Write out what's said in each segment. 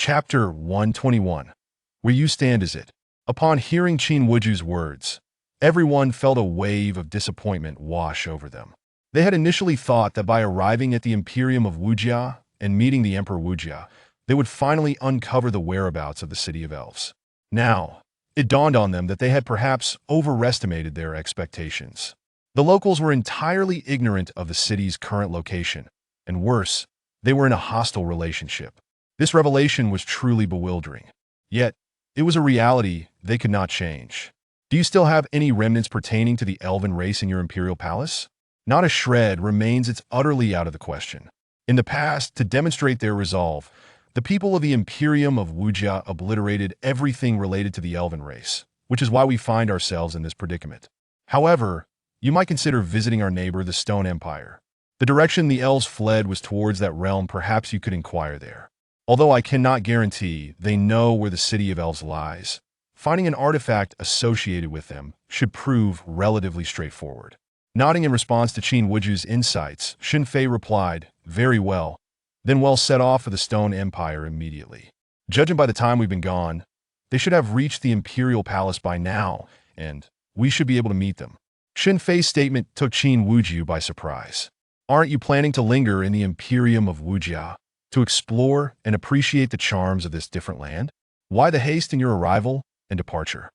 Chapter 121. Where you stand is it. Upon hearing Qin Wuju's words, everyone felt a wave of disappointment wash over them. They had initially thought that by arriving at the Imperium of Wujia and meeting the Emperor Wujia, they would finally uncover the whereabouts of the City of Elves. Now, it dawned on them that they had perhaps overestimated their expectations. The locals were entirely ignorant of the city's current location, and worse, they were in a hostile relationship. This revelation was truly bewildering. Yet, it was a reality they could not change. Do you still have any remnants pertaining to the elven race in your imperial palace? Not a shred remains. It's utterly out of the question. In the past, to demonstrate their resolve, the people of the Imperium of Wujia obliterated everything related to the elven race, which is why we find ourselves in this predicament. However, you might consider visiting our neighbor, the Stone Empire. The direction the elves fled was towards that realm. Perhaps you could inquire there. Although I cannot guarantee they know where the City of Elves lies, finding an artifact associated with them should prove relatively straightforward. Nodding in response to Qin Wuju's insights, Shen Fei replied, "Very well." Then set off for the Stone Empire immediately. Judging by the time we've been gone, they should have reached the Imperial Palace by now, and we should be able to meet them. Shen Fei's statement took Qin Wuju by surprise. Aren't you planning to linger in the Imperium of Wujia to explore and appreciate the charms of this different land? Why the haste in your arrival and departure?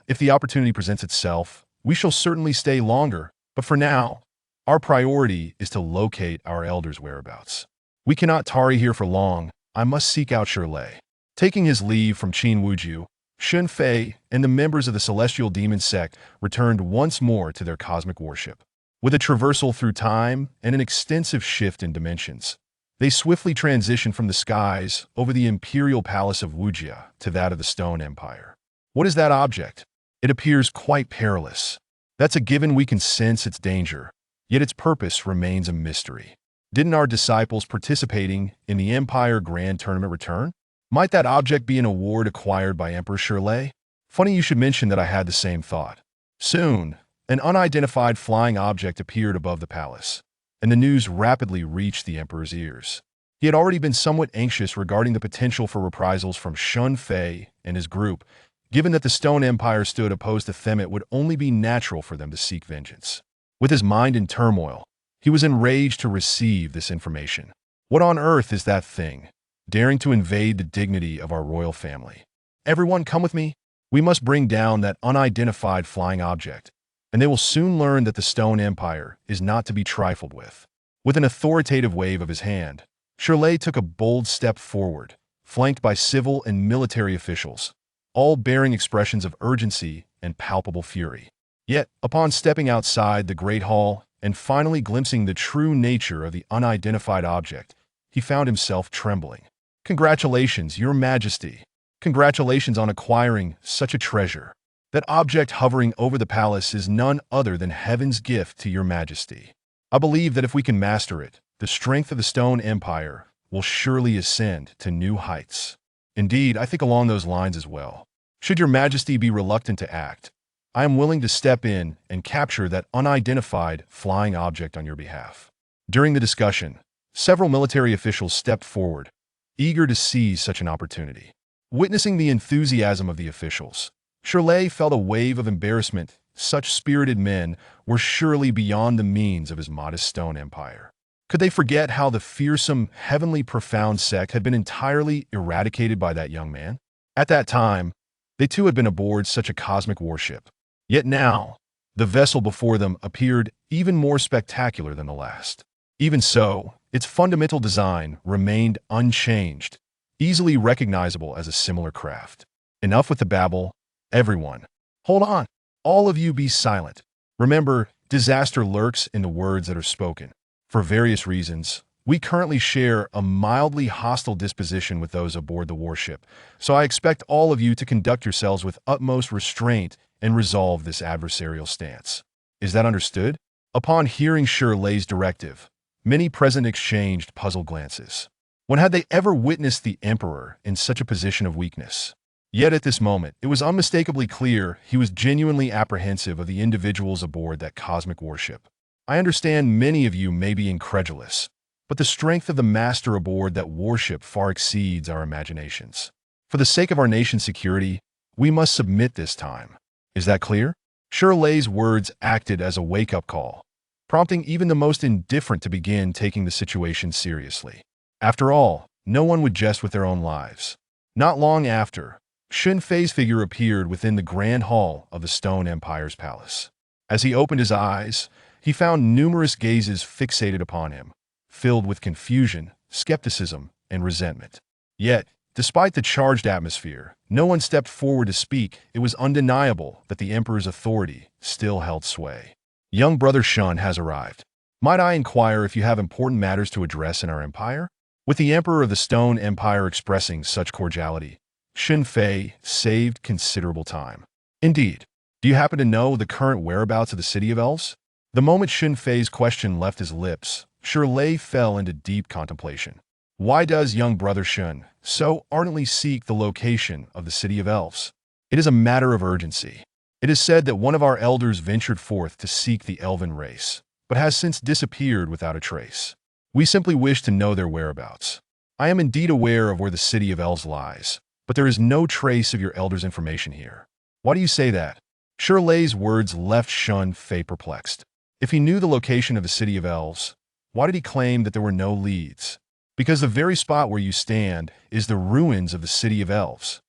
If the opportunity presents itself, we shall certainly stay longer, but for now, our priority is to locate our elders' whereabouts. We cannot tarry here for long. I must seek out Shirley. Taking his leave from Qin Wuju, Shen Fei and the members of the Celestial Demon Sect returned once more to their cosmic worship. With a traversal through time and an extensive shift in dimensions, they swiftly transitioned from the skies over the Imperial Palace of Wujia to that of the Stone Empire. What is that object? It appears quite perilous. That's a given. We can sense its danger, yet its purpose remains a mystery. Didn't our disciples participating in the Empire Grand Tournament return? Might that object be an award acquired by Emperor Shirley? Funny you should mention that. I had the same thought. Soon, an unidentified flying object appeared above the palace, and the news rapidly reached the Emperor's ears. He had already been somewhat anxious regarding the potential for reprisals from Shen Fei and his group. Given that the Stone Empire stood opposed to them, it would only be natural for them to seek vengeance. With his mind in turmoil, he was enraged to receive this information. What on earth is that thing, daring to invade the dignity of our royal family? Everyone come with me. We must bring down that unidentified flying object, and they will soon learn that the Stone Empire is not to be trifled with. With an authoritative wave of his hand, Shirley took a bold step forward, flanked by civil and military officials, all bearing expressions of urgency and palpable fury. Yet, upon stepping outside the Great Hall and finally glimpsing the true nature of the unidentified object, he found himself trembling. "Congratulations, Your Majesty. Congratulations on acquiring such a treasure. That object hovering over the palace is none other than heaven's gift to Your Majesty. I believe that if we can master it, the strength of the Stone Empire will surely ascend to new heights." Indeed, I think along those lines as well. Should Your Majesty be reluctant to act, I am willing to step in and capture that unidentified flying object on your behalf. During the discussion, several military officials stepped forward, eager to seize such an opportunity. Witnessing the enthusiasm of the officials, Shirley felt a wave of embarrassment. Such spirited men were surely beyond the means of his modest Stone Empire. Could they forget how the fearsome, heavenly profound sect had been entirely eradicated by that young man? At that time, they too had been aboard such a cosmic warship. Yet now, the vessel before them appeared even more spectacular than the last. Even so, its fundamental design remained unchanged, easily recognizable as a similar craft. Enough with the babble, everyone. Hold on. All of you be silent. Remember, disaster lurks in the words that are spoken. For various reasons, we currently share a mildly hostile disposition with those aboard the warship, so I expect all of you to conduct yourselves with utmost restraint and resolve this adversarial stance. Is that understood? Upon hearing Shirley's directive, many present exchanged puzzled glances. When had they ever witnessed the Emperor in such a position of weakness? Yet at this moment, it was unmistakably clear he was genuinely apprehensive of the individuals aboard that cosmic warship. I understand many of you may be incredulous, but the strength of the master aboard that warship far exceeds our imaginations. For the sake of our nation's security, we must submit this time. Is that clear? Shirley's words acted as a wake-up call, prompting even the most indifferent to begin taking the situation seriously. After all, no one would jest with their own lives. Not long after, Shen Fei's figure appeared within the grand hall of the Stone Empire's palace. As he opened his eyes, he found numerous gazes fixated upon him, filled with confusion, skepticism, and resentment. Yet, despite the charged atmosphere, no one stepped forward to speak. It was undeniable that the Emperor's authority still held sway. Young brother Shen has arrived. Might I inquire if you have important matters to address in our empire? With the Emperor of the Stone Empire expressing such cordiality, Shen Fei saved considerable time. Indeed, do you happen to know the current whereabouts of the city of elves? The moment Shen Fei's question left his lips, Shirley fell into deep contemplation. Why does young brother Shen so ardently seek the location of the city of elves? It is a matter of urgency. It is said that one of our elders ventured forth to seek the elven race, but has since disappeared without a trace. We simply wish to know their whereabouts. I am indeed aware of where the city of elves lies, but there is no trace of your elder's information here. Why do you say that? Shirley's words left Shen Fei perplexed. If he knew the location of the city of elves, why did he claim that there were no leads? Because the very spot where you stand is the ruins of the city of elves.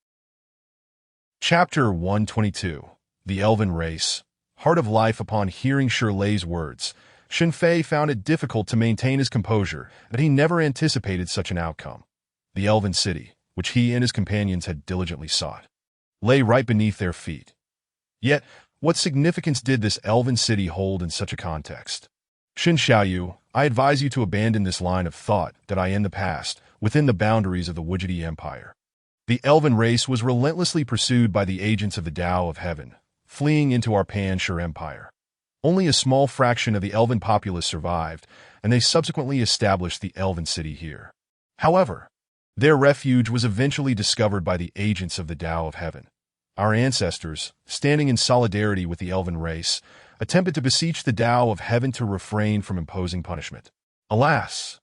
Chapter 122. The Elven Race. Heart of life. Upon hearing Shirley's words, Shen Fei found it difficult to maintain his composure, but he never anticipated such an outcome. The Elven City, which he and his companions had diligently sought, lay right beneath their feet. Yet, what significance did this Elven City hold in such a context? Shen Xiaoyu, I advise you to abandon this line of thought that I in the past, within the boundaries of the Wujidi Empire. The Elven race was relentlessly pursued by the agents of the Tao of Heaven, fleeing into our Pan-Shur Empire. Only a small fraction of the Elven populace survived, and they subsequently established the Elven City here. However, their refuge was eventually discovered by the agents of the Tao of Heaven. Our ancestors, standing in solidarity with the Elven race, attempted to beseech the Tao of Heaven to refrain from imposing punishment. Alas,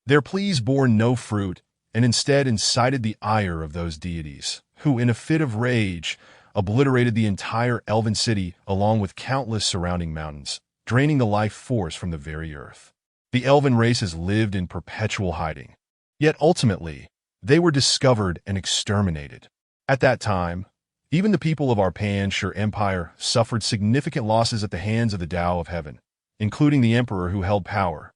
their pleas bore no fruit, and instead incited the ire of those deities, who, in a fit of rage, obliterated the entire Elven City along with countless surrounding mountains, draining the life force from the very earth. The Elven race has lived in perpetual hiding. Yet ultimately, they were discovered and exterminated. At that time, even the people of our Pan-Shur Empire suffered significant losses at the hands of the Tao of Heaven, including the Emperor who held power,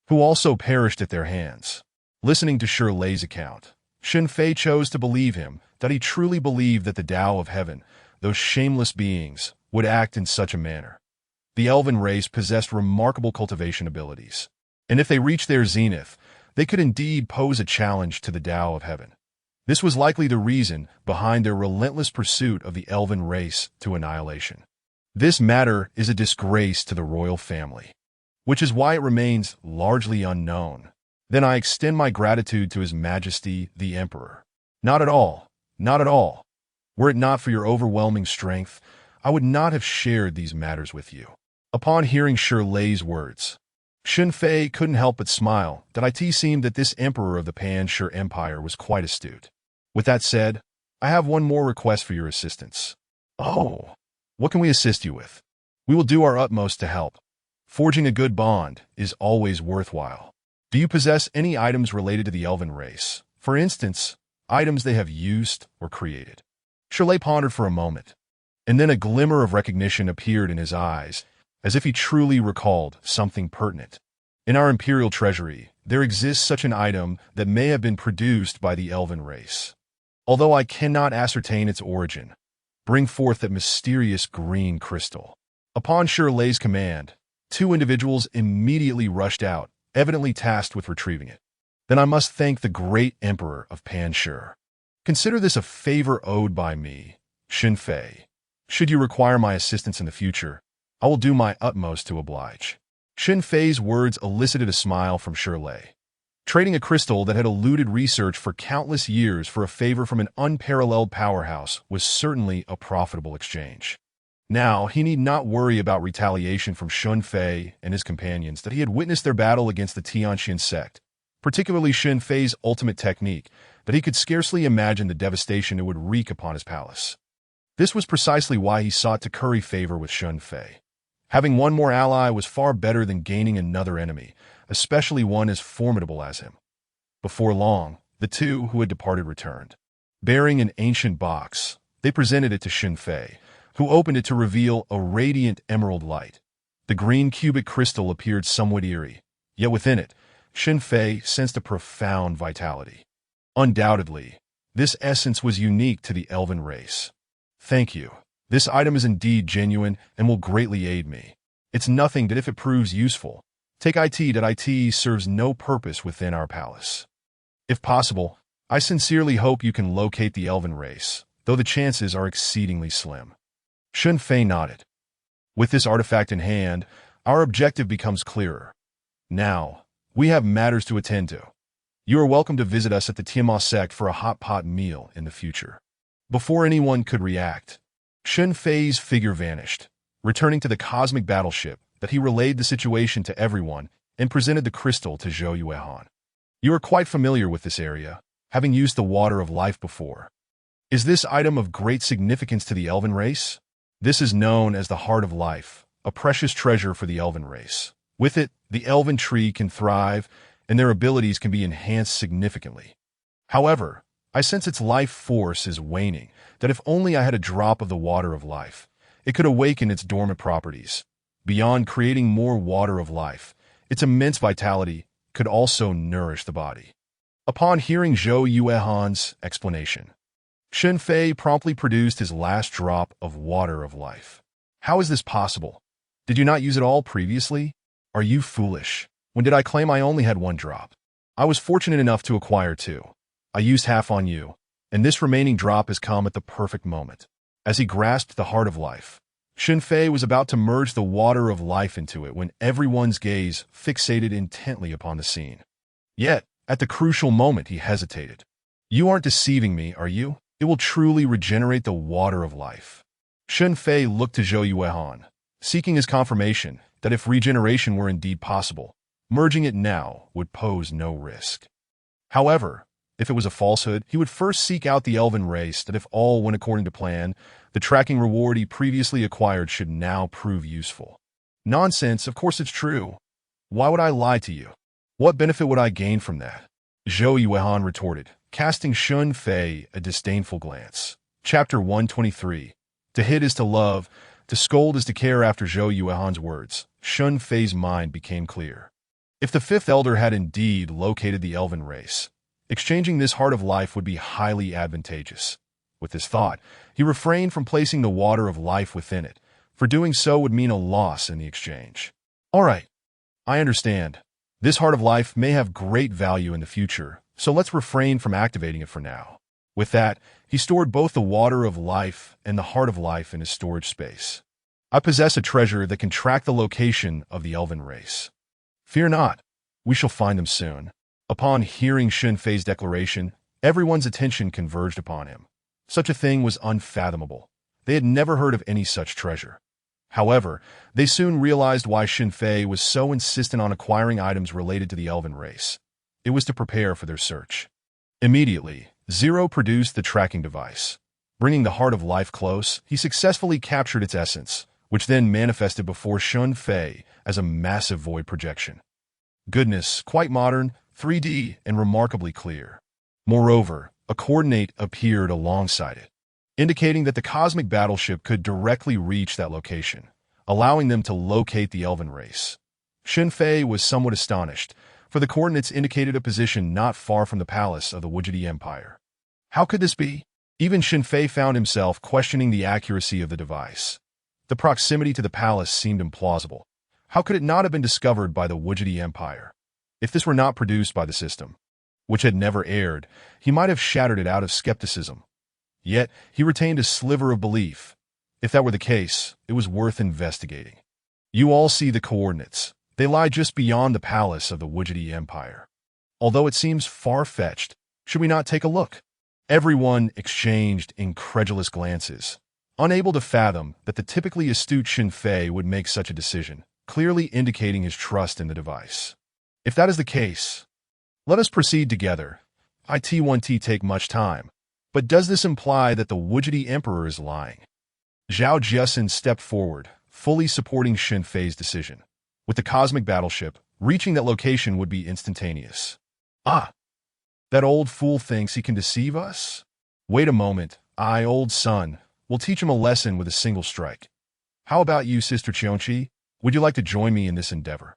who also perished at their hands. Listening to Shirley's account, Shen Fei chose to believe him, that he truly believed that the Tao of Heaven, those shameless beings, would act in such a manner. The Elven race possessed remarkable cultivation abilities, and if they reached their zenith, they could indeed pose a challenge to the Tao of Heaven. This was likely the reason behind their relentless pursuit of the Elven race to annihilation. This matter is a disgrace to the royal family, which is why it remains largely unknown. Then I extend my gratitude to His Majesty the Emperor. Not at all, not at all. Were it not for your overwhelming strength, I would not have shared these matters with you. Upon hearing Shirley's words, Shen Fei couldn't help but smile. That it seemed that this Emperor of the Pan-Shur Empire was quite astute. With that said, I have one more request for your assistance. Oh, what can we assist you with? We will do our utmost to help. Forging a good bond is always worthwhile. Do you possess any items related to the Elven race? For instance, items they have used or created? Shirley pondered for a moment, and then a glimmer of recognition appeared in his eyes, as if he truly recalled something pertinent. In our Imperial Treasury, there exists such an item that may have been produced by the Elven race. Although I cannot ascertain its origin, bring forth that mysterious green crystal. Upon Shirley's command, 2 individuals immediately rushed out, evidently tasked with retrieving it. Then I must thank the great Emperor of Pan-Shur. Consider this a favor owed by me, Shen Fei. Should you require my assistance in the future, I will do my utmost to oblige. Shen Fei's words elicited a smile from Shirley. Trading a crystal that had eluded research for countless years for a favor from an unparalleled powerhouse was certainly a profitable exchange. Now, he need not worry about retaliation from Shen Fei and his companions that he had witnessed their battle against the Tianxian sect, particularly Shen Fei's ultimate technique, that he could scarcely imagine the devastation it would wreak upon his palace. This was precisely why he sought to curry favor with Shen Fei. Having one more ally was far better than gaining another enemy, especially one as formidable as him. Before long, the two who had departed returned. Bearing an ancient box, they presented it to Shen Fei, who opened it to reveal a radiant emerald light. The green cubic crystal appeared somewhat eerie, yet within it, Shen Fei sensed a profound vitality. Undoubtedly, this essence was unique to the elven race. Thank you. This item is indeed genuine and will greatly aid me. It's nothing that if it proves useful, take it serves no purpose within our palace. If possible, I sincerely hope you can locate the elven race, though the chances are exceedingly slim. Shen Fei nodded. With this artifact in hand, our objective becomes clearer. Now, we have matters to attend to. You are welcome to visit us at the Tianma sect for a hot pot meal in the future. Before anyone could react, Shen Fei's figure vanished, returning to the cosmic battleship that he relayed the situation to everyone and presented the crystal to Zhou Yuehan. You are quite familiar with this area, having used the water of life before. Is this item of great significance to the elven race? This is known as the Heart of Life, a precious treasure for the elven race. With it, the elven tree can thrive, and their abilities can be enhanced significantly. However, I sense its life force is waning, that if only I had a drop of the water of life, it could awaken its dormant properties. Beyond creating more water of life, its immense vitality could also nourish the body. Upon hearing Zhou Yuehan's explanation, Shen Fei promptly produced his last drop of water of life. How is this possible? Did you not use it all previously? Are you foolish? When did I claim I only had one drop? I was fortunate enough to acquire two. I used half on you, and this remaining drop has come at the perfect moment. As he grasped the heart of life, Shen Fei was about to merge the water of life into it when everyone's gaze fixated intently upon the scene. Yet, at the crucial moment, he hesitated. You aren't deceiving me, are you? It will truly regenerate the water of life. Shen Fei looked to Zhou Yuehan, seeking his confirmation that if regeneration were indeed possible, merging it now would pose no risk. However, if it was a falsehood, he would first seek out the elven race that if all went according to plan, the tracking reward he previously acquired should now prove useful. Nonsense, of course it's true. Why would I lie to you? What benefit would I gain from that? Zhou Yuehan retorted, casting Shen Fei a disdainful glance. Chapter 123. To hit is to love, to scold is to care. After Zhou Yuehan's words, Shen Fei's mind became clear. If the fifth elder had indeed located the elven race, exchanging this heart of life would be highly advantageous. With this thought, he refrained from placing the water of life within it, for doing so would mean a loss in the exchange. All right, I understand. This heart of life may have great value in the future, so let's refrain from activating it for now. With that, he stored both the water of life and the heart of life in his storage space. I possess a treasure that can track the location of the elven race. Fear not, we shall find them soon. Upon hearing Shen Fei's declaration, everyone's attention converged upon him. Such a thing was unfathomable. They had never heard of any such treasure. However, they soon realized why Shen Fei was so insistent on acquiring items related to the elven race. It was to prepare for their search. Immediately, Zero produced the tracking device. Bringing the heart of life close, he successfully captured its essence, which then manifested before Shen Fei as a massive void projection. Goodness, quite modern, 3D, and remarkably clear. Moreover, a coordinate appeared alongside it, indicating that the cosmic battleship could directly reach that location, allowing them to locate the elven race. Shen Fei was somewhat astonished, for the coordinates indicated a position not far from the palace of the Wujidi Empire. How could this be? Even Shen Fei found himself questioning the accuracy of the device. The proximity to the palace seemed implausible. How could it not have been discovered by the Wujidi Empire? If this were not produced by the system, which had never erred, he might have shattered it out of skepticism. Yet, he retained a sliver of belief. If that were the case, it was worth investigating. You all see the coordinates. They lie just beyond the palace of the Wujidi Empire. Although it seems far-fetched, should we not take a look? Everyone exchanged incredulous glances. unable to fathom that the typically astute Shen Fei would make such a decision, clearly indicating his trust in the device. If that is the case, let us proceed together. It won't take much time. But does this imply that the Wujidi Emperor is lying? Zhao Jiasin stepped forward, fully supporting Shen Fei's decision. With the cosmic battleship, reaching that location would be instantaneous. Ah, that old fool thinks he can deceive us? Wait a moment, old son. We'll teach him a lesson with a single strike. How about you, Sister Qiongqi? Would you like to join me in this endeavor?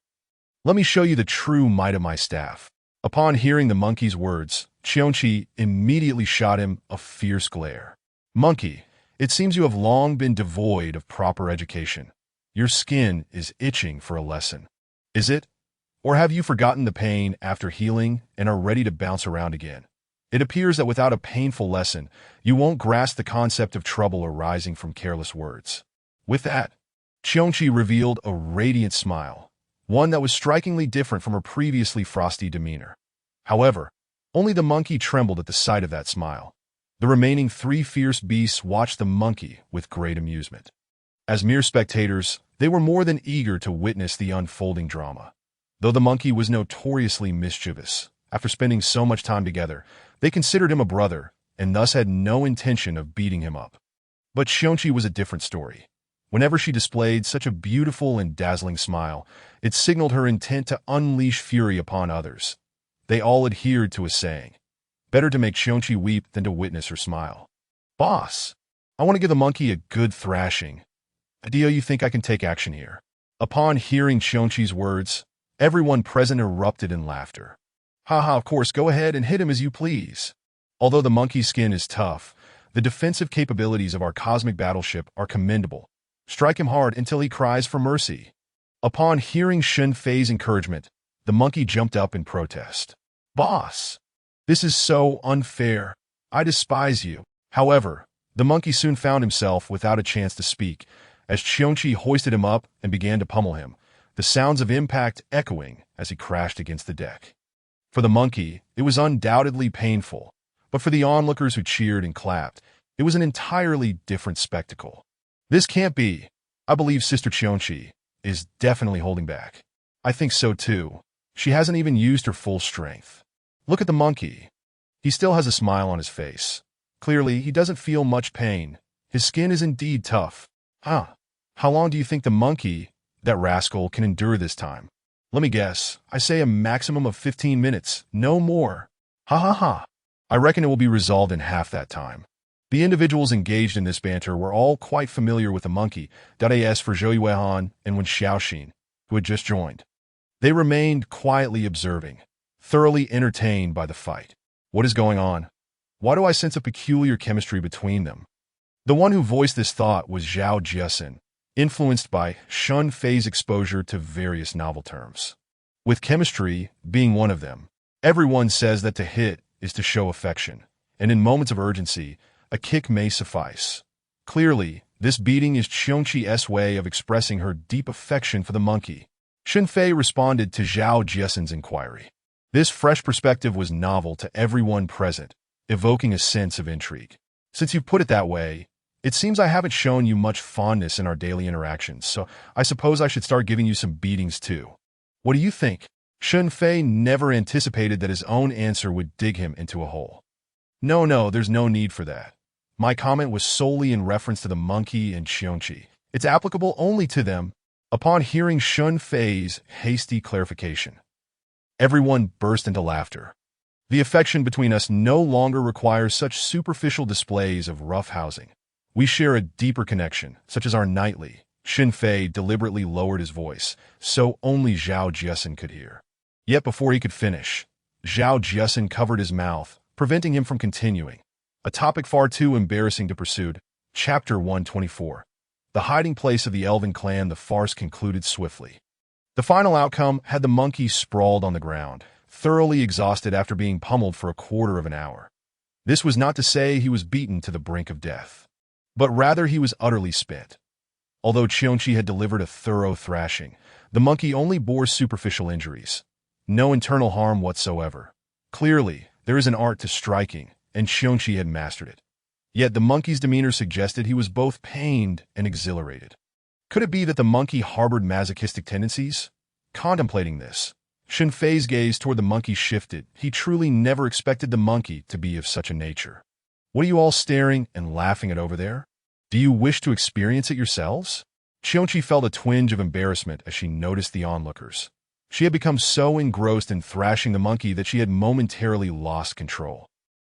Let me show you the true might of my staff. Upon hearing the monkey's words, Qiongqi immediately shot him a fierce glare. Monkey, it seems you have long been devoid of proper education. Your skin is itching for a lesson. Is it? Or have you forgotten the pain after healing and are ready to bounce around again? It appears that without a painful lesson, you won't grasp the concept of trouble arising from careless words. With that, Qiongqi revealed a radiant smile, one that was strikingly different from her previously frosty demeanor. However, only the monkey trembled at the sight of that smile. The remaining 3 fierce beasts watched the monkey with great amusement. As mere spectators, they were more than eager to witness the unfolding drama. Though the monkey was notoriously mischievous, after spending so much time together, they considered him a brother and thus had no intention of beating him up. But Qiongqi was a different story. Whenever she displayed such a beautiful and dazzling smile, it signaled her intent to unleash fury upon others. They all adhered to a saying, better to make Qiongqi weep than to witness her smile. Boss, I want to give the monkey a good thrashing. Do you think I can take action here? Upon hearing Qiongqi's words, everyone present erupted in laughter. Haha, of course, go ahead and hit him as you please. Although the monkey's skin is tough, the defensive capabilities of our cosmic battleship are commendable. Strike him hard until he cries for mercy. Upon hearing Shen Fei's encouragement, the monkey jumped up in protest. Boss, this is so unfair. I despise you. However, the monkey soon found himself without a chance to speak, as Qiongqi hoisted him up and began to pummel him, the sounds of impact echoing as he crashed against the deck. For the monkey, it was undoubtedly painful, but for the onlookers who cheered and clapped, it was an entirely different spectacle. This can't be. I believe Sister Qiongqi is definitely holding back. I think so too. She hasn't even used her full strength. Look at the monkey. He still has a smile on his face. Clearly, he doesn't feel much pain. His skin is indeed tough. How long do you think the monkey, that rascal, can endure this time? Let me guess. I say a maximum of 15 minutes, no more. Ha. I reckon it will be resolved in half that time. The individuals engaged in this banter were all quite familiar with the monkey, as for Zhou Yuehan and Wen Xiaoxin, who had just joined. They remained quietly observing, thoroughly entertained by the fight. What is going on? Why do I sense a peculiar chemistry between them? The one who voiced this thought was Zhao Jiasin, influenced by Shen Fei's exposure to various novel terms. With chemistry being one of them, everyone says that to hit is to show affection, and in moments of urgency, a kick may suffice. Clearly, this beating is Qiongqi's way of expressing her deep affection for the monkey. Shen Fei responded to Zhao Jiasin's inquiry. This fresh perspective was novel to everyone present, evoking a sense of intrigue. Since you put it that way, it seems I haven't shown you much fondness in our daily interactions, so I suppose I should start giving you some beatings too. What do you think? Shen Fei never anticipated that his own answer would dig him into a hole. No, there's no need for that. My comment was solely in reference to the monkey and Qiongqi. It's applicable only to them. Upon hearing Shen Fei's hasty clarification, everyone burst into laughter. The affection between us no longer requires such superficial displays of roughhousing. We share a deeper connection, such as our nightly. Shen Fei deliberately lowered his voice, so only Zhao Jiasin could hear. Yet before he could finish, Zhao Jiasin covered his mouth, preventing him from continuing. A topic far too embarrassing to pursue. Chapter 124. The hiding place of the elven clan. The farce concluded swiftly. The final outcome had the monkey sprawled on the ground, thoroughly exhausted after being pummeled for a quarter of an hour. This was not to say he was beaten to the brink of death, but rather he was utterly spent. Although Qiongqi had delivered a thorough thrashing, the monkey only bore superficial injuries. No internal harm whatsoever. Clearly, there is an art to striking, and Qiongqi had mastered it. Yet the monkey's demeanor suggested he was both pained and exhilarated. Could it be that the monkey harbored masochistic tendencies? Contemplating this, Shen Fei's gaze toward the monkey shifted. He truly never expected the monkey to be of such a nature. What are you all staring and laughing at over there? Do you wish to experience it yourselves? Qianqi felt a twinge of embarrassment as she noticed the onlookers. She had become so engrossed in thrashing the monkey that she had momentarily lost control.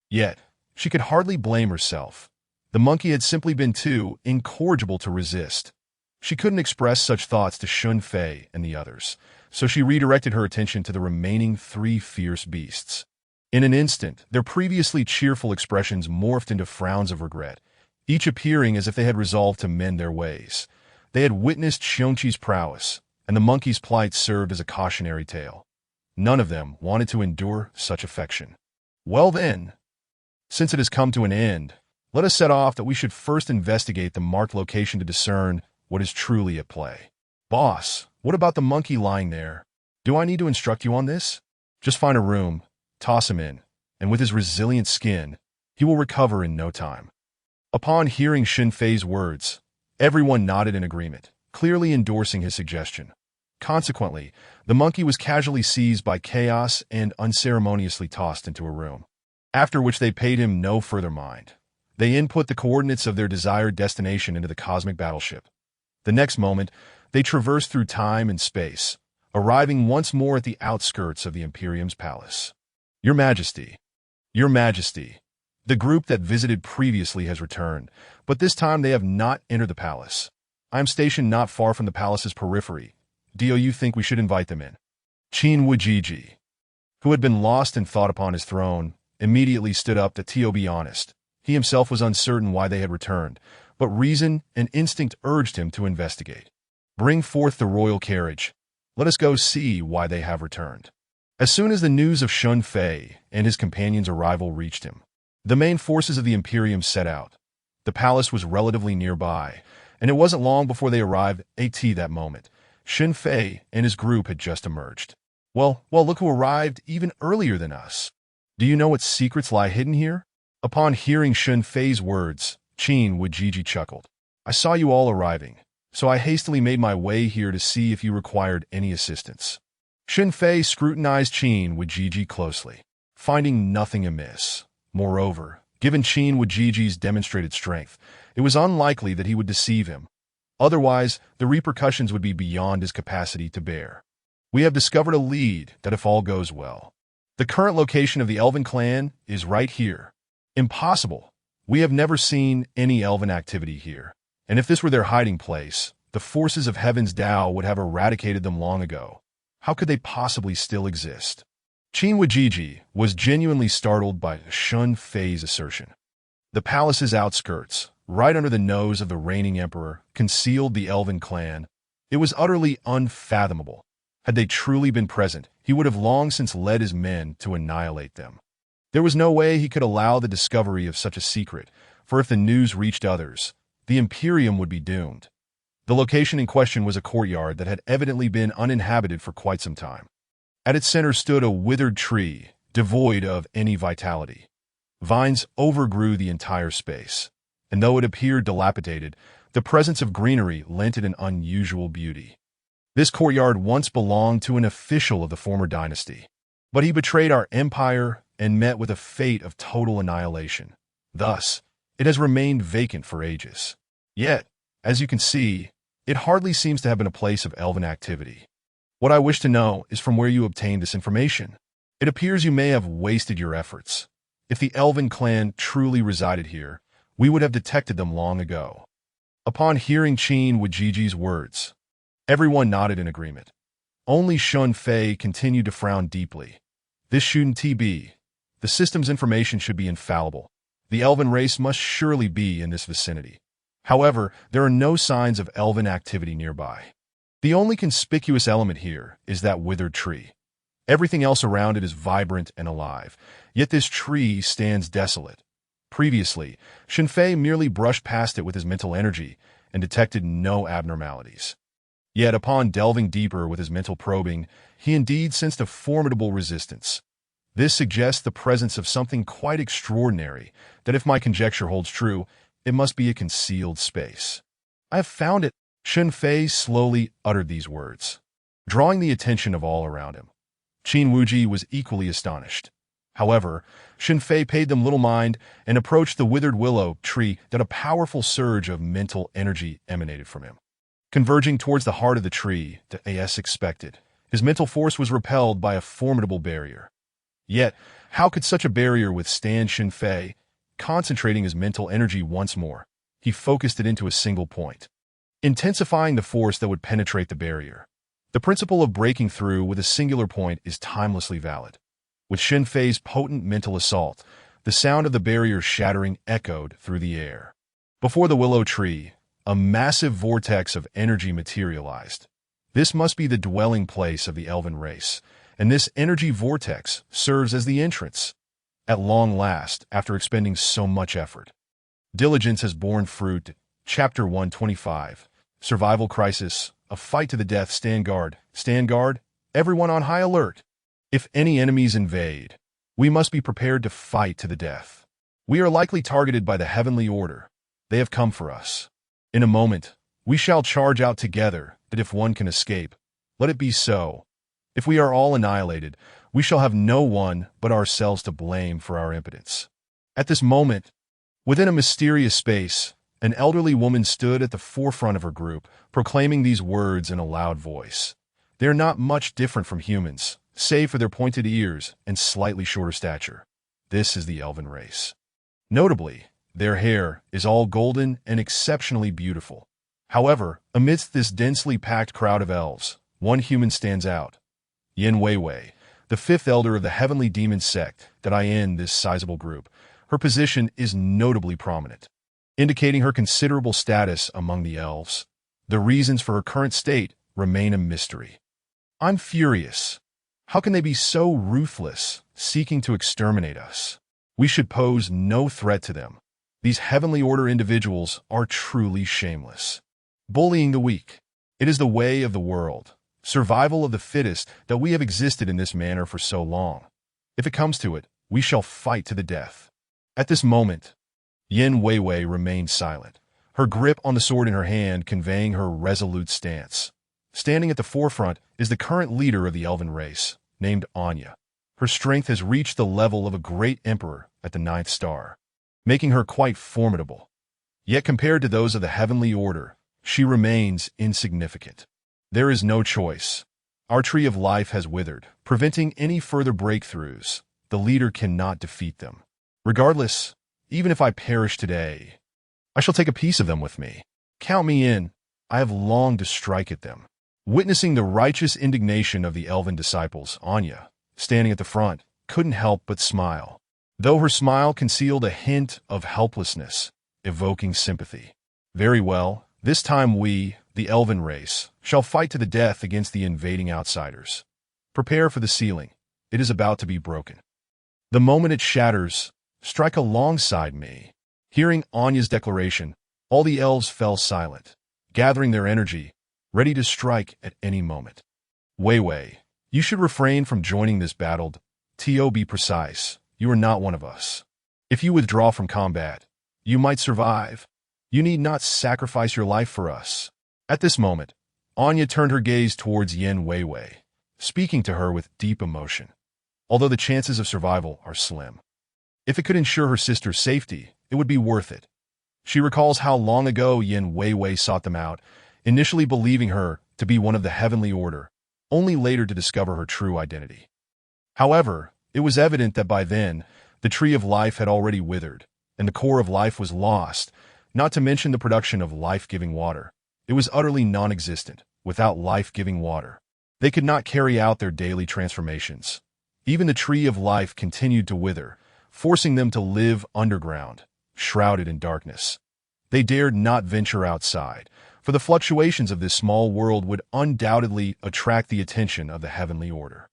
Yet, she could hardly blame herself. The monkey had simply been too incorrigible to resist. She couldn't express such thoughts to Shen Fei and the others, so she redirected her attention to the remaining 3 fierce beasts. In an instant, their previously cheerful expressions morphed into frowns of regret, each appearing as if they had resolved to mend their ways. They had witnessed Qianqi's prowess, and the monkey's plight served as a cautionary tale. None of them wanted to endure such affection. Well then, since it has come to an end, let us set off that we should first investigate the marked location to discern what is truly at play. Boss, what about the monkey lying there? Do I need to instruct you on this? Just find a room, toss him in, and with his resilient skin, he will recover in no time. Upon hearing Shen Fei's words, everyone nodded in agreement, clearly endorsing his suggestion. Consequently, the monkey was casually seized by chaos and unceremoniously tossed into a room, after which they paid him no further mind. They input the coordinates of their desired destination into the cosmic battleship. The next moment, they traversed through time and space, arriving once more at the outskirts of the Imperium's palace. Your Majesty, Your Majesty, the group that visited previously has returned, but this time they have not entered the palace. I am stationed not far from the palace's periphery. Do you think we should invite them in? Qin Wujiji, who had been lost in thought upon his throne, immediately stood up to be honest. He himself was uncertain why they had returned, but reason and instinct urged him to investigate. Bring forth the royal carriage. Let us go see why they have returned. As soon as the news of Shen Fei and his companion's arrival reached him, the main forces of the Imperium set out. The palace was relatively nearby, and it wasn't long before they arrived at that moment. Shen Fei and his group had just emerged. Well, look who arrived even earlier than us. Do you know what secrets lie hidden here? Upon hearing Shen Fei's words, Qin Wujiji chuckled. I saw you all arriving, so I hastily made my way here to see if you required any assistance. Shen Fei scrutinized Qin Wujiji closely, finding nothing amiss. Moreover, given Qin Wujiji's demonstrated strength, it was unlikely that he would deceive him. Otherwise, the repercussions would be beyond his capacity to bear. We have discovered a lead that if all goes well. The current location of the elven clan is right here. Impossible. We have never seen any elven activity here. And if this were their hiding place, the forces of Heaven's Tao would have eradicated them long ago. How could they possibly still exist? Qin Wujiji was genuinely startled by Shen Fei's assertion. The palace's outskirts, right under the nose of the reigning emperor, concealed the elven clan. It was utterly unfathomable. Had they truly been present, he would have long since led his men to annihilate them. There was no way he could allow the discovery of such a secret, for if the news reached others, the Imperium would be doomed. The location in question was a courtyard that had evidently been uninhabited for quite some time. At its center stood a withered tree, devoid of any vitality. Vines overgrew the entire space, and though it appeared dilapidated, the presence of greenery lent it an unusual beauty. This courtyard once belonged to an official of the former dynasty, but he betrayed our empire and met with a fate of total annihilation. Thus, it has remained vacant for ages. Yet, as you can see, it hardly seems to have been a place of elven activity. What I wish to know is from where you obtained this information. It appears you may have wasted your efforts. If the elven clan truly resided here, we would have detected them long ago. Upon hearing Qin Wujiji's words, everyone nodded in agreement. Only Shen Fei continued to frown deeply. This shouldn't be. The system's information should be infallible. The elven race must surely be in this vicinity. However, there are no signs of elven activity nearby. The only conspicuous element here is that withered tree. Everything else around it is vibrant and alive, yet this tree stands desolate. Previously, Shen Fei merely brushed past it with his mental energy and detected no abnormalities. Yet upon delving deeper with his mental probing, he indeed sensed a formidable resistance. This suggests the presence of something quite extraordinary, that if my conjecture holds true, it must be a concealed space. I have found it. Shen Fei slowly uttered these words, drawing the attention of all around him. Qin Wuji was equally astonished. However, Shen Fei paid them little mind and approached the withered willow tree that a powerful surge of mental energy emanated from him. Converging towards the heart of the tree, as expected, his mental force was repelled by a formidable barrier. Yet, how could such a barrier withstand Shen Fei? Concentrating his mental energy once more, he focused it into a single point, intensifying the force that would penetrate the barrier. The principle of breaking through with a singular point is timelessly valid. With Shen Fei's potent mental assault, the sound of the barrier shattering echoed through the air. Before the willow tree, a massive vortex of energy materialized. This must be the dwelling place of the elven race, and this energy vortex serves as the entrance. At long last, after expending so much effort, diligence has borne fruit. Chapter 125. Survival Crisis. A fight to the death. Stand guard. Stand guard. Everyone on high alert. If any enemies invade, we must be prepared to fight to the death. We are likely targeted by the heavenly order. They have come for us. In a moment, we shall charge out together, that if one can escape, let it be so. If we are all annihilated, we shall have no one but ourselves to blame for our impotence. At this moment, within a mysterious space, an elderly woman stood at the forefront of her group, proclaiming these words in a loud voice. They are not much different from humans, save for their pointed ears and slightly shorter stature. This is the elven race. Notably, their hair is all golden and exceptionally beautiful. However, amidst this densely packed crowd of elves, one human stands out. Yin Weiwei, the fifth elder of the heavenly demon sect that I in this sizable group. Her position is notably prominent, indicating her considerable status among the elves. The reasons for her current state remain a mystery. I'm furious. How can they be so ruthless, seeking to exterminate us? We should pose no threat to them. These heavenly order individuals are truly shameless. Bullying the weak. It is the way of the world. Survival of the fittest, that we have existed in this manner for so long. If it comes to it, we shall fight to the death. At this moment, Yin Weiwei remained silent, her grip on the sword in her hand conveying her resolute stance. Standing at the forefront is the current leader of the elven race, named Anya. Her strength has reached the level of a great emperor at the 9th star, making her quite formidable. Yet compared to those of the heavenly order, she remains insignificant. There is no choice. Our tree of life has withered, preventing any further breakthroughs. The leader cannot defeat them. Regardless, even if I perish today, I shall take a piece of them with me. Count me in. I have longed to strike at them. Witnessing the righteous indignation of the elven disciples, Anya, standing at the front, couldn't help but smile, though her smile concealed a hint of helplessness, evoking sympathy. Very well, this time we, the elven race, shall fight to the death against the invading outsiders. Prepare for the ceiling. It is about to be broken. The moment it shatters, strike alongside me. Hearing Anya's declaration, all the elves fell silent, gathering their energy, ready to strike at any moment. Weiwei, you should refrain from joining this battle. To be precise, you are not one of us. If you withdraw from combat, you might survive. You need not sacrifice your life for us. At this moment, Anya turned her gaze towards Yin Weiwei, speaking to her with deep emotion, although the chances of survival are slim. If it could ensure her sister's safety, it would be worth it. She recalls how long ago Yin Weiwei sought them out, initially believing her to be one of the heavenly order, only later to discover her true identity. However, it was evident that by then, the tree of life had already withered, and the core of life was lost, not to mention the production of life-giving water. It was utterly non-existent. Without life-giving water, they could not carry out their daily transformations. Even the tree of life continued to wither, forcing them to live underground, shrouded in darkness. They dared not venture outside, for the fluctuations of this small world would undoubtedly attract the attention of the heavenly order.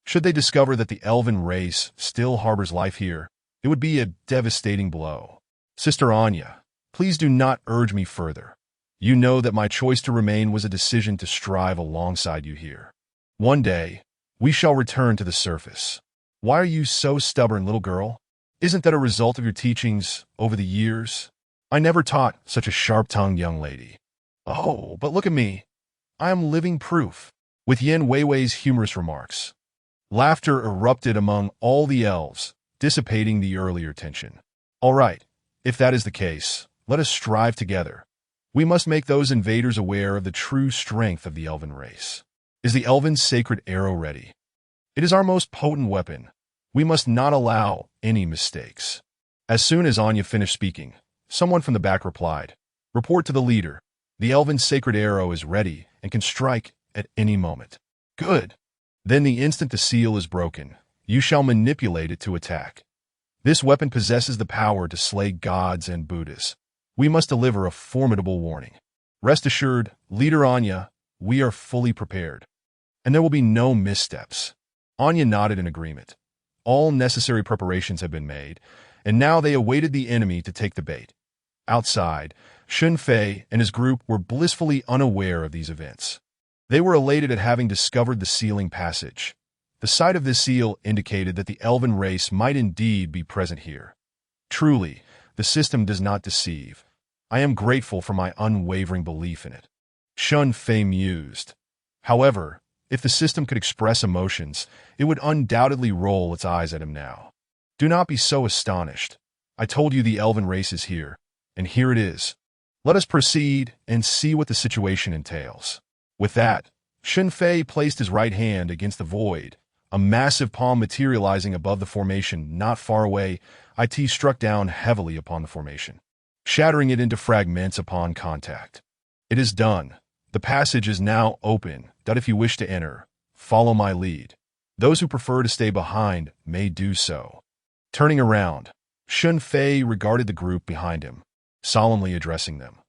Should they discover that the elven race still harbors life here, it would be a devastating blow. Sister Anya, please do not urge me further. You know that my choice to remain was a decision to strive alongside you here. One day, we shall return to the surface. Why are you so stubborn, little girl? Isn't that a result of your teachings over the years? I never taught such a sharp-tongued young lady. Oh, but look at me. I am living proof. With Yen Weiwei's humorous remarks, laughter erupted among all the elves, dissipating the earlier tension. All right, if that is the case, let us strive together. We must make those invaders aware of the true strength of the elven race. Is the elven sacred arrow ready? It is our most potent weapon. We must not allow any mistakes. As soon as Anya finished speaking, someone from the back replied, "Report to the leader. The elven sacred arrow is ready and can strike at any moment." Good. Then the instant the seal is broken, you shall manipulate it to attack. This weapon possesses the power to slay gods and Buddhas. We must deliver a formidable warning. Rest assured, Leader Anya, we are fully prepared. And there will be no missteps. Anya nodded in agreement. All necessary preparations had been made, and now they awaited the enemy to take the bait. Outside, Shen Fei and his group were blissfully unaware of these events. They were elated at having discovered the sealing passage. The sight of this seal indicated that the elven race might indeed be present here. Truly, the system does not deceive. I am grateful for my unwavering belief in it. Shen Fei mused. However, if the system could express emotions, it would undoubtedly roll its eyes at him now. Do not be so astonished. I told you the elven race is here, and here it is. Let us proceed and see what the situation entails. With that, Shen Fei placed his right hand against the void. A massive palm materializing above the formation not far away, it struck down heavily upon the formation, shattering it into fragments upon contact. It is done. The passage is now open. If you wish to enter, follow my lead. Those who prefer to stay behind may do so. Turning around, Shen Fei regarded the group behind him, solemnly addressing them.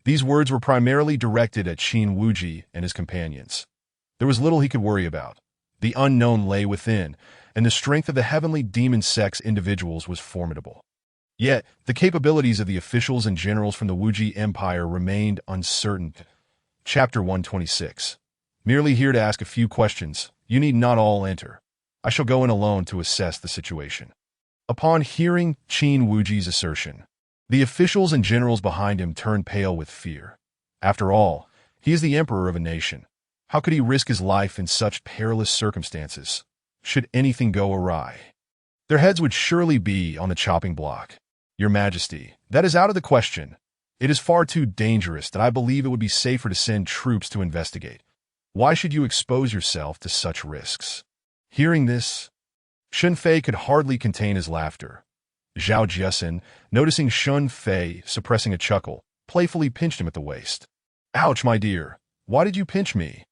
These words were primarily directed at Qin Wuji and his companions. There was little he could worry about. The unknown lay within, and the strength of the heavenly demon sect's individuals was formidable. Yet, the capabilities of the officials and generals from the Wuji Empire remained uncertain. Chapter 126. Merely here to ask a few questions. You need not all enter. I shall go in alone to assess the situation. Upon hearing Qin Wuji's assertion, the officials and generals behind him turned pale with fear. After all, he is the emperor of a nation. How could he risk his life in such perilous circumstances? Should anything go awry, their heads would surely be on the chopping block. Your Majesty, that is out of the question. It is far too dangerous that I believe it would be safer to send troops to investigate. Why should you expose yourself to such risks? Hearing this, Shen Fei could hardly contain his laughter. Zhao Jiasen, noticing Shen Fei suppressing a chuckle, playfully pinched him at the waist. Ouch, my dear. Why did you pinch me?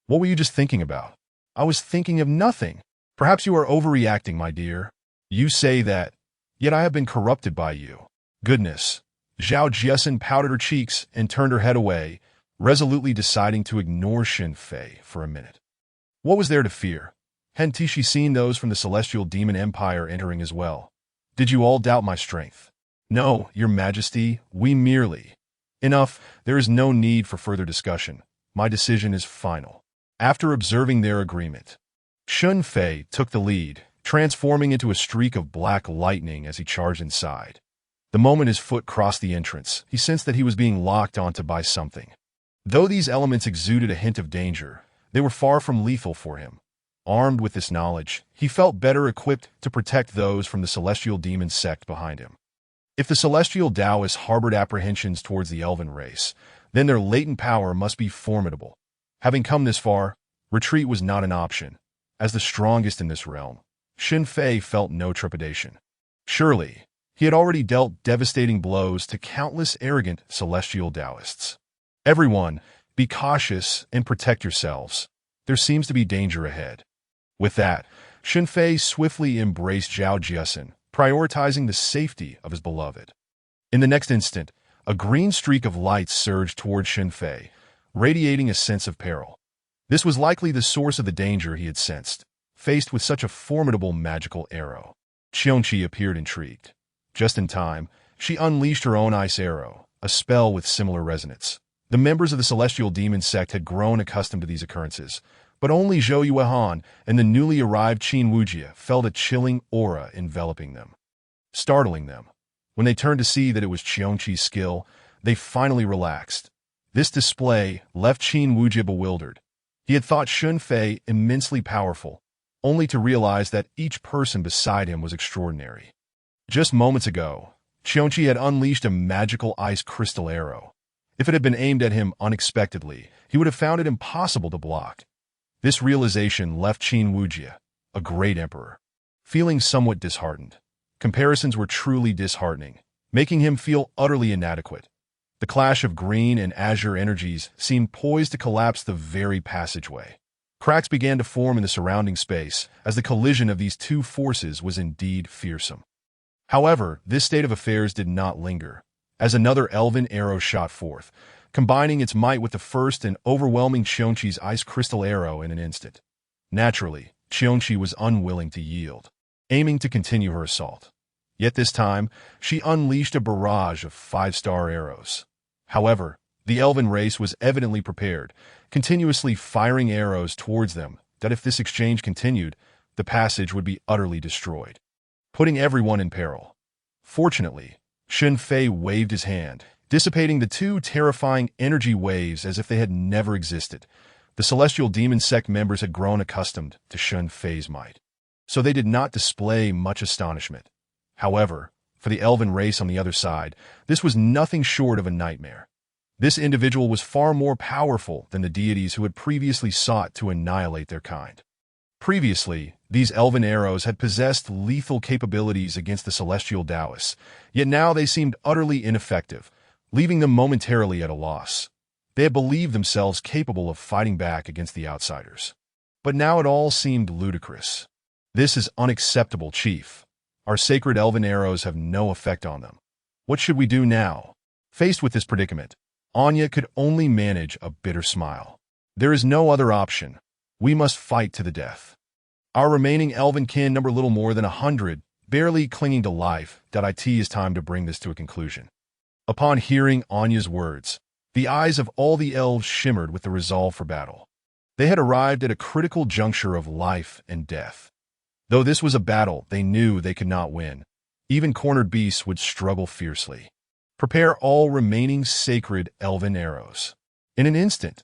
What were you just thinking about? I was thinking of nothing. Perhaps you are overreacting, my dear. You say that, yet I have been corrupted by you. Goodness. Zhao Jiasen powdered her cheeks and turned her head away, resolutely deciding to ignore Shen Fei for a minute. What was there to fear? Hadn't she seen those from the Celestial Demon Empire entering as well? Did you all doubt my strength? No, Your Majesty, we merely... Enough, there is no need for further discussion. My decision is final. After observing their agreement, Shen Fei took the lead, transforming into a streak of black lightning as he charged inside. The moment his foot crossed the entrance, he sensed that he was being locked onto by something. Though these elements exuded a hint of danger, they were far from lethal for him. Armed with this knowledge, he felt better equipped to protect those from the Celestial Demon sect behind him. If the Celestial Taoists harbored apprehensions towards the elven race, then their latent power must be formidable. Having come this far, retreat was not an option. As the strongest in this realm, Shen Fei felt no trepidation. Surely, he had already dealt devastating blows to countless arrogant Celestial Taoists. Everyone, be cautious and protect yourselves. There seems to be danger ahead. With that, Shen Fei swiftly embraced Zhao Jiasen, prioritizing the safety of his beloved. In the next instant, a green streak of light surged toward Shen Fei, radiating a sense of peril. This was likely the source of the danger he had sensed, faced with such a formidable magical arrow. Qiongqi appeared intrigued. Just in time, she unleashed her own ice arrow, a spell with similar resonance. The members of the Celestial Demon sect had grown accustomed to these occurrences, But only Zhou Yuehan and the newly arrived Qin Wujie felt a chilling aura enveloping them, startling them. When they turned to see that it was Qiongqi's skill, they finally relaxed. This display left Qin Wujie bewildered. He had thought Shen Fei immensely powerful, only to realize that each person beside him was extraordinary. Just moments ago, Qiongqi had unleashed a magical ice crystal arrow. If it had been aimed at him unexpectedly, he would have found it impossible to block. This realization left Qin Wujie, a great emperor, feeling somewhat disheartened. Comparisons were truly disheartening, making him feel utterly inadequate. The clash of green and azure energies seemed poised to collapse the very passageway. Cracks began to form in the surrounding space, as the collision of these two forces was indeed fearsome. However, this state of affairs did not linger, as another elven arrow shot forth, combining its might with the first and overwhelming Qiongqi's ice crystal arrow in an instant. Naturally, Qiongqi was unwilling to yield, aiming to continue her assault. Yet this time, she unleashed a barrage of five-star arrows. However, the elven race was evidently prepared, continuously firing arrows towards them that if this exchange continued, the passage would be utterly destroyed, putting everyone in peril. Fortunately, Shen Fei waved his hand, dissipating the two terrifying energy waves as if they had never existed. The celestial demon sect members had grown accustomed to Shen Fei's might, so they did not display much astonishment. However, for the elven race on the other side, this was nothing short of a nightmare. This individual was far more powerful than the deities who had previously sought to annihilate their kind. Previously, these elven arrows had possessed lethal capabilities against the celestial Taoists, yet now they seemed utterly ineffective, leaving them momentarily at a loss. They had believed themselves capable of fighting back against the outsiders. But now it all seemed ludicrous. This is unacceptable, Chief. Our sacred elven arrows have no effect on them. What should we do now? Faced with this predicament, Anya could only manage a bitter smile. There is no other option. We must fight to the death. Our remaining elven kin number little more than 100, barely clinging to life. It is time to bring this to a conclusion. Upon hearing Anya's words, the eyes of all the elves shimmered with the resolve for battle. They had arrived at a critical juncture of life and death. Though this was a battle they knew they could not win, even cornered beasts would struggle fiercely. Prepare all remaining sacred elven arrows. In an instant,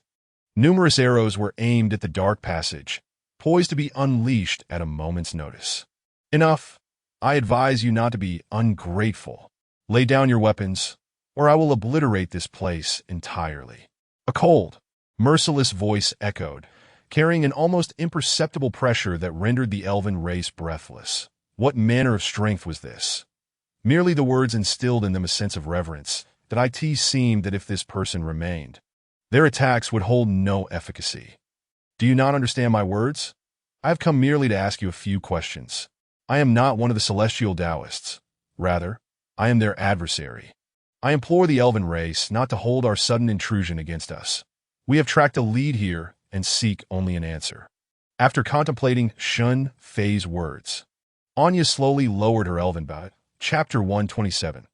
numerous arrows were aimed at the dark passage, poised to be unleashed at a moment's notice. Enough. I advise you not to be ungrateful. Lay down your weapons, or I will obliterate this place entirely. A cold, merciless voice echoed, carrying an almost imperceptible pressure that rendered the elven race breathless. What manner of strength was this? Merely the words instilled in them a sense of reverence. It seemed that if this person remained, their attacks would hold no efficacy. Do you not understand my words? I have come merely to ask you a few questions. I am not one of the celestial Taoists. Rather, I am their adversary. I implore the elven race not to hold our sudden intrusion against us. We have tracked a lead here and seek only an answer. After contemplating Shen Fei's words, Anya slowly lowered her elven bat. Chapter 127.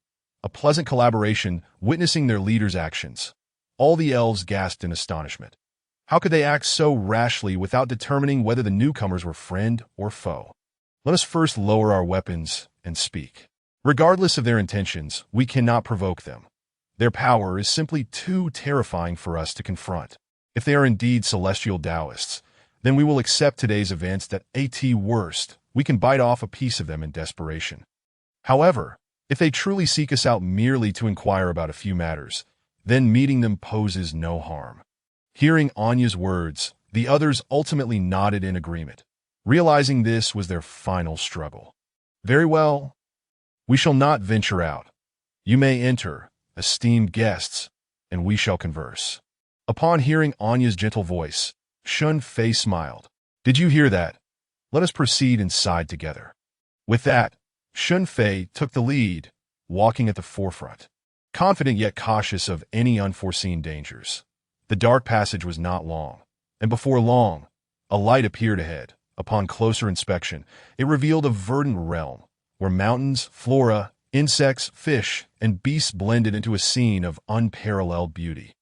A pleasant collaboration witnessing their leader's actions. All the elves gasped in astonishment. How could they act so rashly without determining whether the newcomers were friend or foe? Let us first lower our weapons and speak. Regardless of their intentions, we cannot provoke them. Their power is simply too terrifying for us to confront. If they are indeed celestial Taoists, then we will accept today's events that at worst, we can bite off a piece of them in desperation. However, if they truly seek us out merely to inquire about a few matters, then meeting them poses no harm. Hearing Anya's words, the others ultimately nodded in agreement, realizing this was their final struggle. Very well. We shall not venture out. You may enter, esteemed guests, and we shall converse. Upon hearing Anya's gentle voice, Shen Fei smiled. Did you hear that? Let us proceed inside together. With that, Shen Fei took the lead, walking at the forefront, confident yet cautious of any unforeseen dangers. The dark passage was not long, and before long, a light appeared ahead. Upon closer inspection, it revealed a verdant realm, where mountains, flora, insects, fish, and beasts blended into a scene of unparalleled beauty.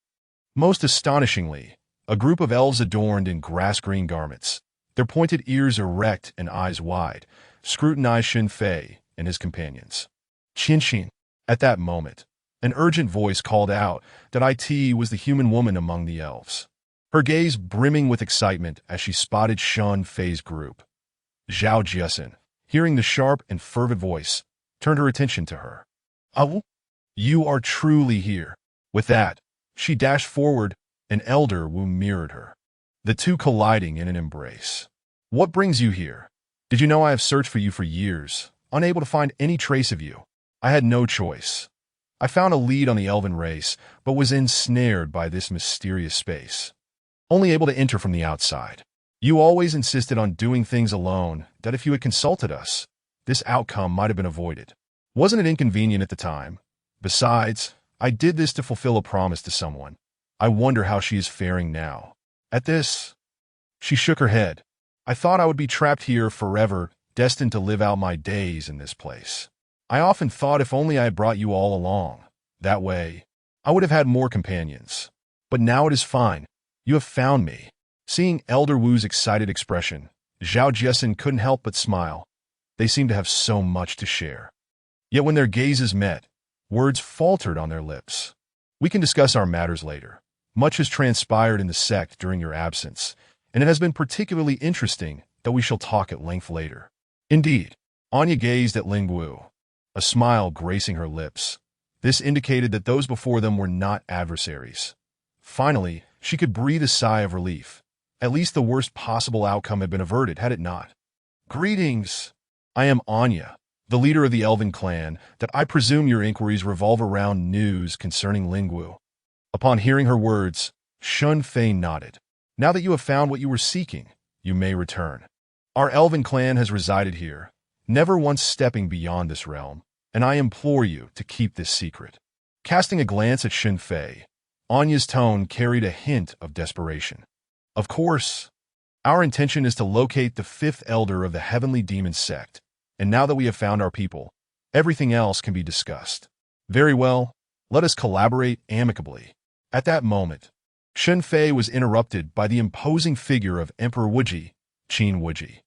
Most astonishingly, A group of elves adorned in grass-green garments, their pointed ears erect and eyes wide, scrutinized Shen Fei and his companions. Qin. At that moment, an urgent voice called out that it was the human woman among the elves, her gaze brimming with excitement as she spotted Shen Fei's group. Zhao Jiasen, hearing the sharp and fervent voice, turned her attention to her. "Oh, you are truly here." With that, she dashed forward, and Elder Wu mirrored her, the two colliding in an embrace. "What brings you here? Did you know I have searched for you for years, unable to find any trace of you? I had no choice. I found a lead on the elven race, but was ensnared by this mysterious space, only able to enter from the outside. You always insisted on doing things alone, that if you had consulted us, this outcome might have been avoided. Wasn't it inconvenient at the time? Besides, I did this to fulfill a promise to someone. I wonder how she is faring now." At this, she shook her head. "I thought I would be trapped here forever, destined to live out my days in this place. I often thought if only I had brought you all along. That way, I would have had more companions. But now it is fine. You have found me." Seeing Elder Wu's excited expression, Zhao Jiasen couldn't help but smile. They seemed to have so much to share. Yet when their gazes met, words faltered on their lips. "We can discuss our matters later. Much has transpired in the sect during your absence, and it has been particularly interesting that we shall talk at length later." Indeed, Anya gazed at Lingwu, a smile gracing her lips. This indicated that those before them were not adversaries. Finally, she could breathe a sigh of relief. At least the worst possible outcome had been averted, had it not? "Greetings. I am Anya, the leader of the elven clan, that I presume your inquiries revolve around news concerning Lingwu." Upon hearing her words, Shen Fei nodded. "Now that you have found what you were seeking, you may return. Our elven clan has resided here, never once stepping beyond this realm, and I implore you to keep this secret." Casting a glance at Shen Fei, Anya's tone carried a hint of desperation. "Of course, our intention is to locate the fifth elder of the heavenly demon sect, and now that we have found our people, everything else can be discussed." "Very well, let us collaborate amicably." At that moment, Shen Fei was interrupted by the imposing figure of Emperor Wuji, Qin Wuji.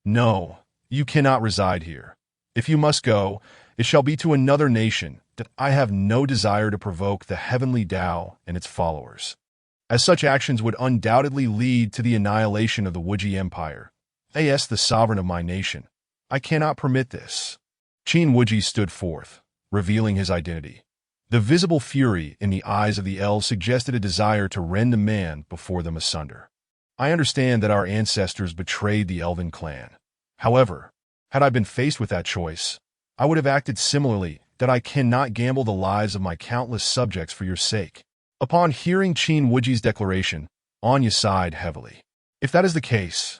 "No, you cannot reside here. If you must go, it shall be to another nation that I have no desire to provoke the heavenly Tao and its followers, as such actions would undoubtedly lead to the annihilation of the Wuji Empire, as the sovereign of my nation. I cannot permit this." Qin Wuji stood forth, revealing his identity. The visible fury in the eyes of the elves suggested a desire to rend a man before them asunder. "I understand that our ancestors betrayed the elven clan. However, had I been faced with that choice, I would have acted similarly, that I cannot gamble the lives of my countless subjects for your sake." Upon hearing Qin Wuji's declaration, Anya sighed heavily. "If that is the case,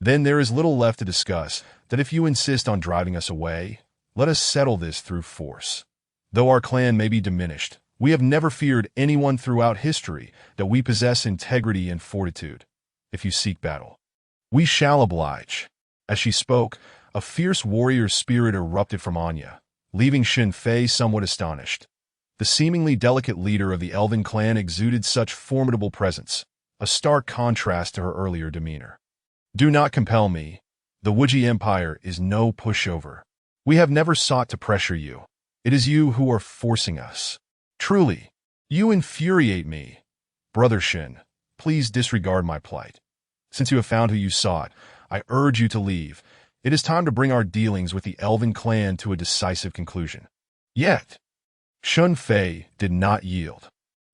then there is little left to discuss, that if you insist on driving us away, let us settle this through force. Though our clan may be diminished, we have never feared anyone throughout history, that we possess integrity and fortitude. If you seek battle, we shall oblige." As she spoke, a fierce warrior spirit erupted from Anya, leaving Shen Fei somewhat astonished. The seemingly delicate leader of the elven clan exuded such formidable presence, a stark contrast to her earlier demeanor. "Do not compel me. The Wuji Empire is no pushover. We have never sought to pressure you. It is you who are forcing us. Truly, you infuriate me. Brother Shen, please disregard my plight. Since you have found who you sought, I urge you to leave. It is time to bring our dealings with the elven clan to a decisive conclusion." Yet, Shen Fei did not yield.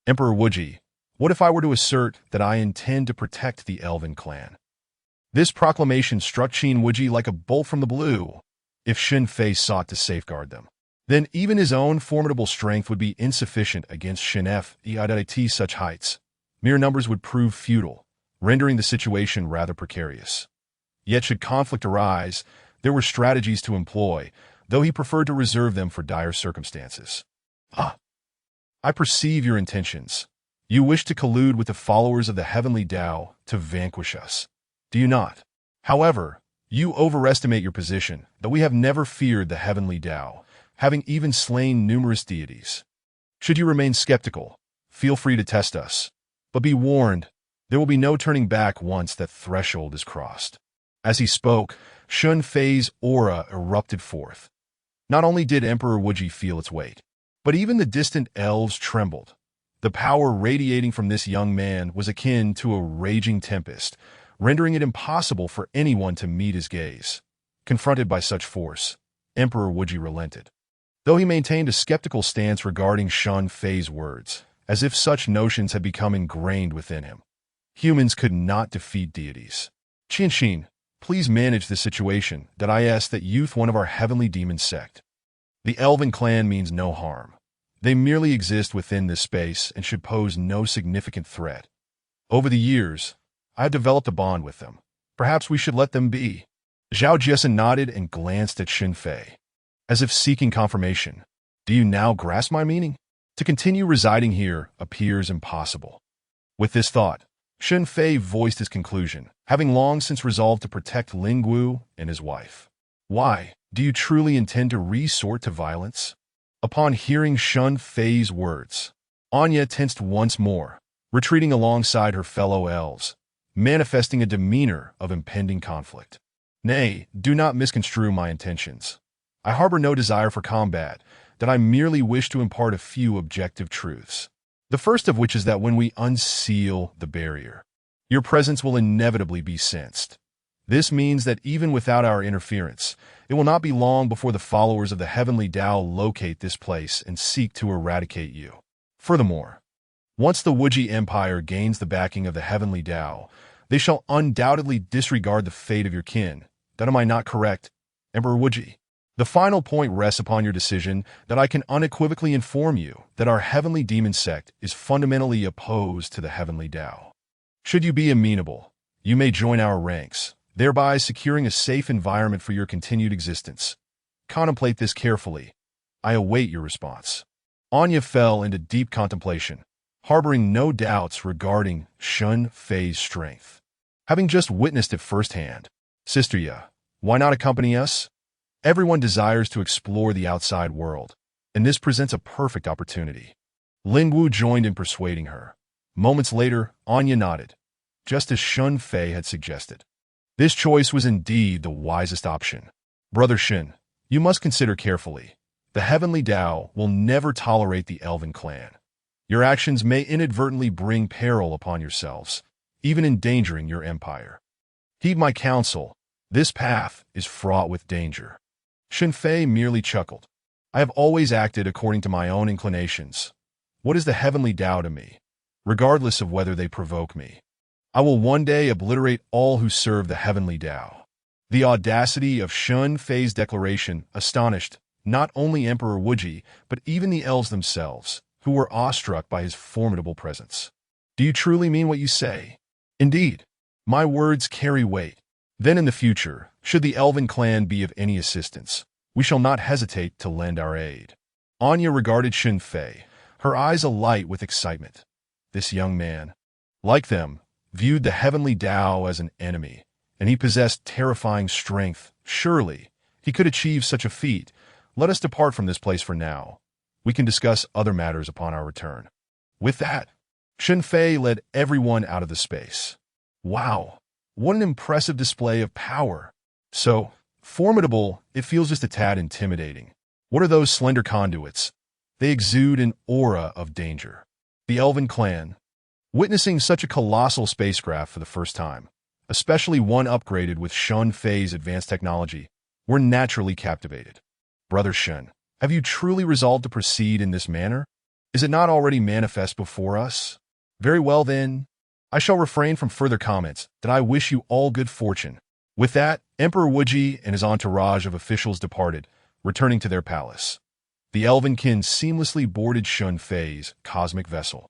"Emperor Wuji, what if I were to assert that I intend to protect the elven clan?" This proclamation struck Qin Wuji like a bolt from the blue. If Shen Fei sought to safeguard them, then even his own formidable strength would be insufficient against Shen Fei at such heights. Mere numbers would prove futile, rendering the situation rather precarious. Yet should conflict arise, there were strategies to employ, though he preferred to reserve them for dire circumstances. "I perceive your intentions. You wish to collude with the followers of the heavenly Tao to vanquish us, do you not? However, you overestimate your position, that we have never feared the heavenly Tao, having even slain numerous deities. Should you remain skeptical, feel free to test us. But be warned, There will be no turning back once that threshold is crossed. As he spoke, Shen Fei's aura erupted forth. Not only did Emperor Wuji feel its weight, but even the distant elves trembled. The power radiating from this young man was akin to a raging tempest, rendering it impossible for anyone to meet his gaze. Confronted by such force, Emperor Wuji relented. Though he maintained a skeptical stance regarding Shen Fei's words, as if such notions had become ingrained within him. Humans could not defeat deities. Xin, please manage the situation that I ask that youth one of our heavenly demon sect. The elven clan means no harm. They merely exist within this space and should pose no significant threat. Over the years, I have developed a bond with them. Perhaps we should let them be. Zhao Jiesin nodded and glanced at Shen Fei, as if seeking confirmation. Do you now grasp my meaning? To continue residing here appears impossible. With this thought, Shen Fei voiced his conclusion, having long since resolved to protect Lingwu and his wife. Why? Do you truly intend to resort to violence? Upon hearing Shen Fei's words, Anya tensed once more, retreating alongside her fellow elves, manifesting a demeanor of impending conflict. Nay, do not misconstrue my intentions. I harbor no desire for combat, that I merely wish to impart a few objective truths. The first of which is that when we unseal the barrier, your presence will inevitably be sensed. This means that even without our interference, it will not be long before the followers of the heavenly Tao locate this place and seek to eradicate you. Furthermore, once the Wuji Empire gains the backing of the heavenly Tao, they shall undoubtedly disregard the fate of your kin. That am I not correct, Emperor Wuji? The final point rests upon your decision that I can unequivocally inform you that our heavenly demon sect is fundamentally opposed to the heavenly Tao. Should you be amenable, you may join our ranks, thereby securing a safe environment for your continued existence. Contemplate this carefully. I await your response. Anya fell into deep contemplation, harboring no doubts regarding Shen Fei's strength. Having just witnessed it firsthand, Sister Ya, why not accompany us? Everyone desires to explore the outside world, and this presents a perfect opportunity. Lingwu joined in persuading her. Moments later, Anya nodded, just as Shen Fei had suggested. This choice was indeed the wisest option. Brother Shen, you must consider carefully. The heavenly Tao will never tolerate the elven clan. Your actions may inadvertently bring peril upon yourselves, even endangering your empire. Heed my counsel. This path is fraught with danger. Shen Fei merely chuckled. I have always acted according to my own inclinations. What is the heavenly Tao to me, regardless of whether they provoke me? I will one day obliterate all who serve the heavenly Tao. The audacity of Shen Fei's declaration astonished not only Emperor Wuji, but even the elves themselves, who were awestruck by his formidable presence. Do you truly mean what you say? Indeed, my words carry weight. Then in the future, should the elven clan be of any assistance, we shall not hesitate to lend our aid. Anya regarded Shen Fei, her eyes alight with excitement. This young man, like them, viewed the heavenly Tao as an enemy, and he possessed terrifying strength. Surely, he could achieve such a feat. Let us depart from this place for now. We can discuss other matters upon our return. With that, Shen Fei led everyone out of the space. Wow, what an impressive display of power. So formidable, it feels just a tad intimidating. What are those slender conduits? They exude an aura of danger. The elven clan, witnessing such a colossal spacecraft for the first time, especially one upgraded with Shen Fei's advanced technology, were naturally captivated. Brother Shen, have you truly resolved to proceed in this manner? Is it not already manifest before us? Very well then, I shall refrain from further comments, that I wish you all good fortune. With that, Emperor Wuji and his entourage of officials departed, returning to their palace. The elvenkin seamlessly boarded Shen Fei's cosmic vessel.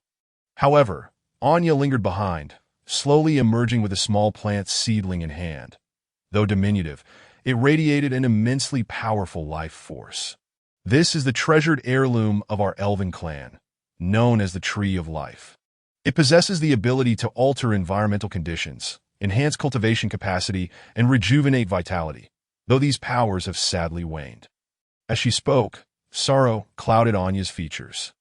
However, Anya lingered behind, slowly emerging with a small plant seedling in hand. Though diminutive, it radiated an immensely powerful life force. This is the treasured heirloom of our elven clan, known as the Tree of Life. It possesses the ability to alter environmental conditions, enhance cultivation capacity, and rejuvenate vitality, though these powers have sadly waned. As she spoke, sorrow clouded Anya's features.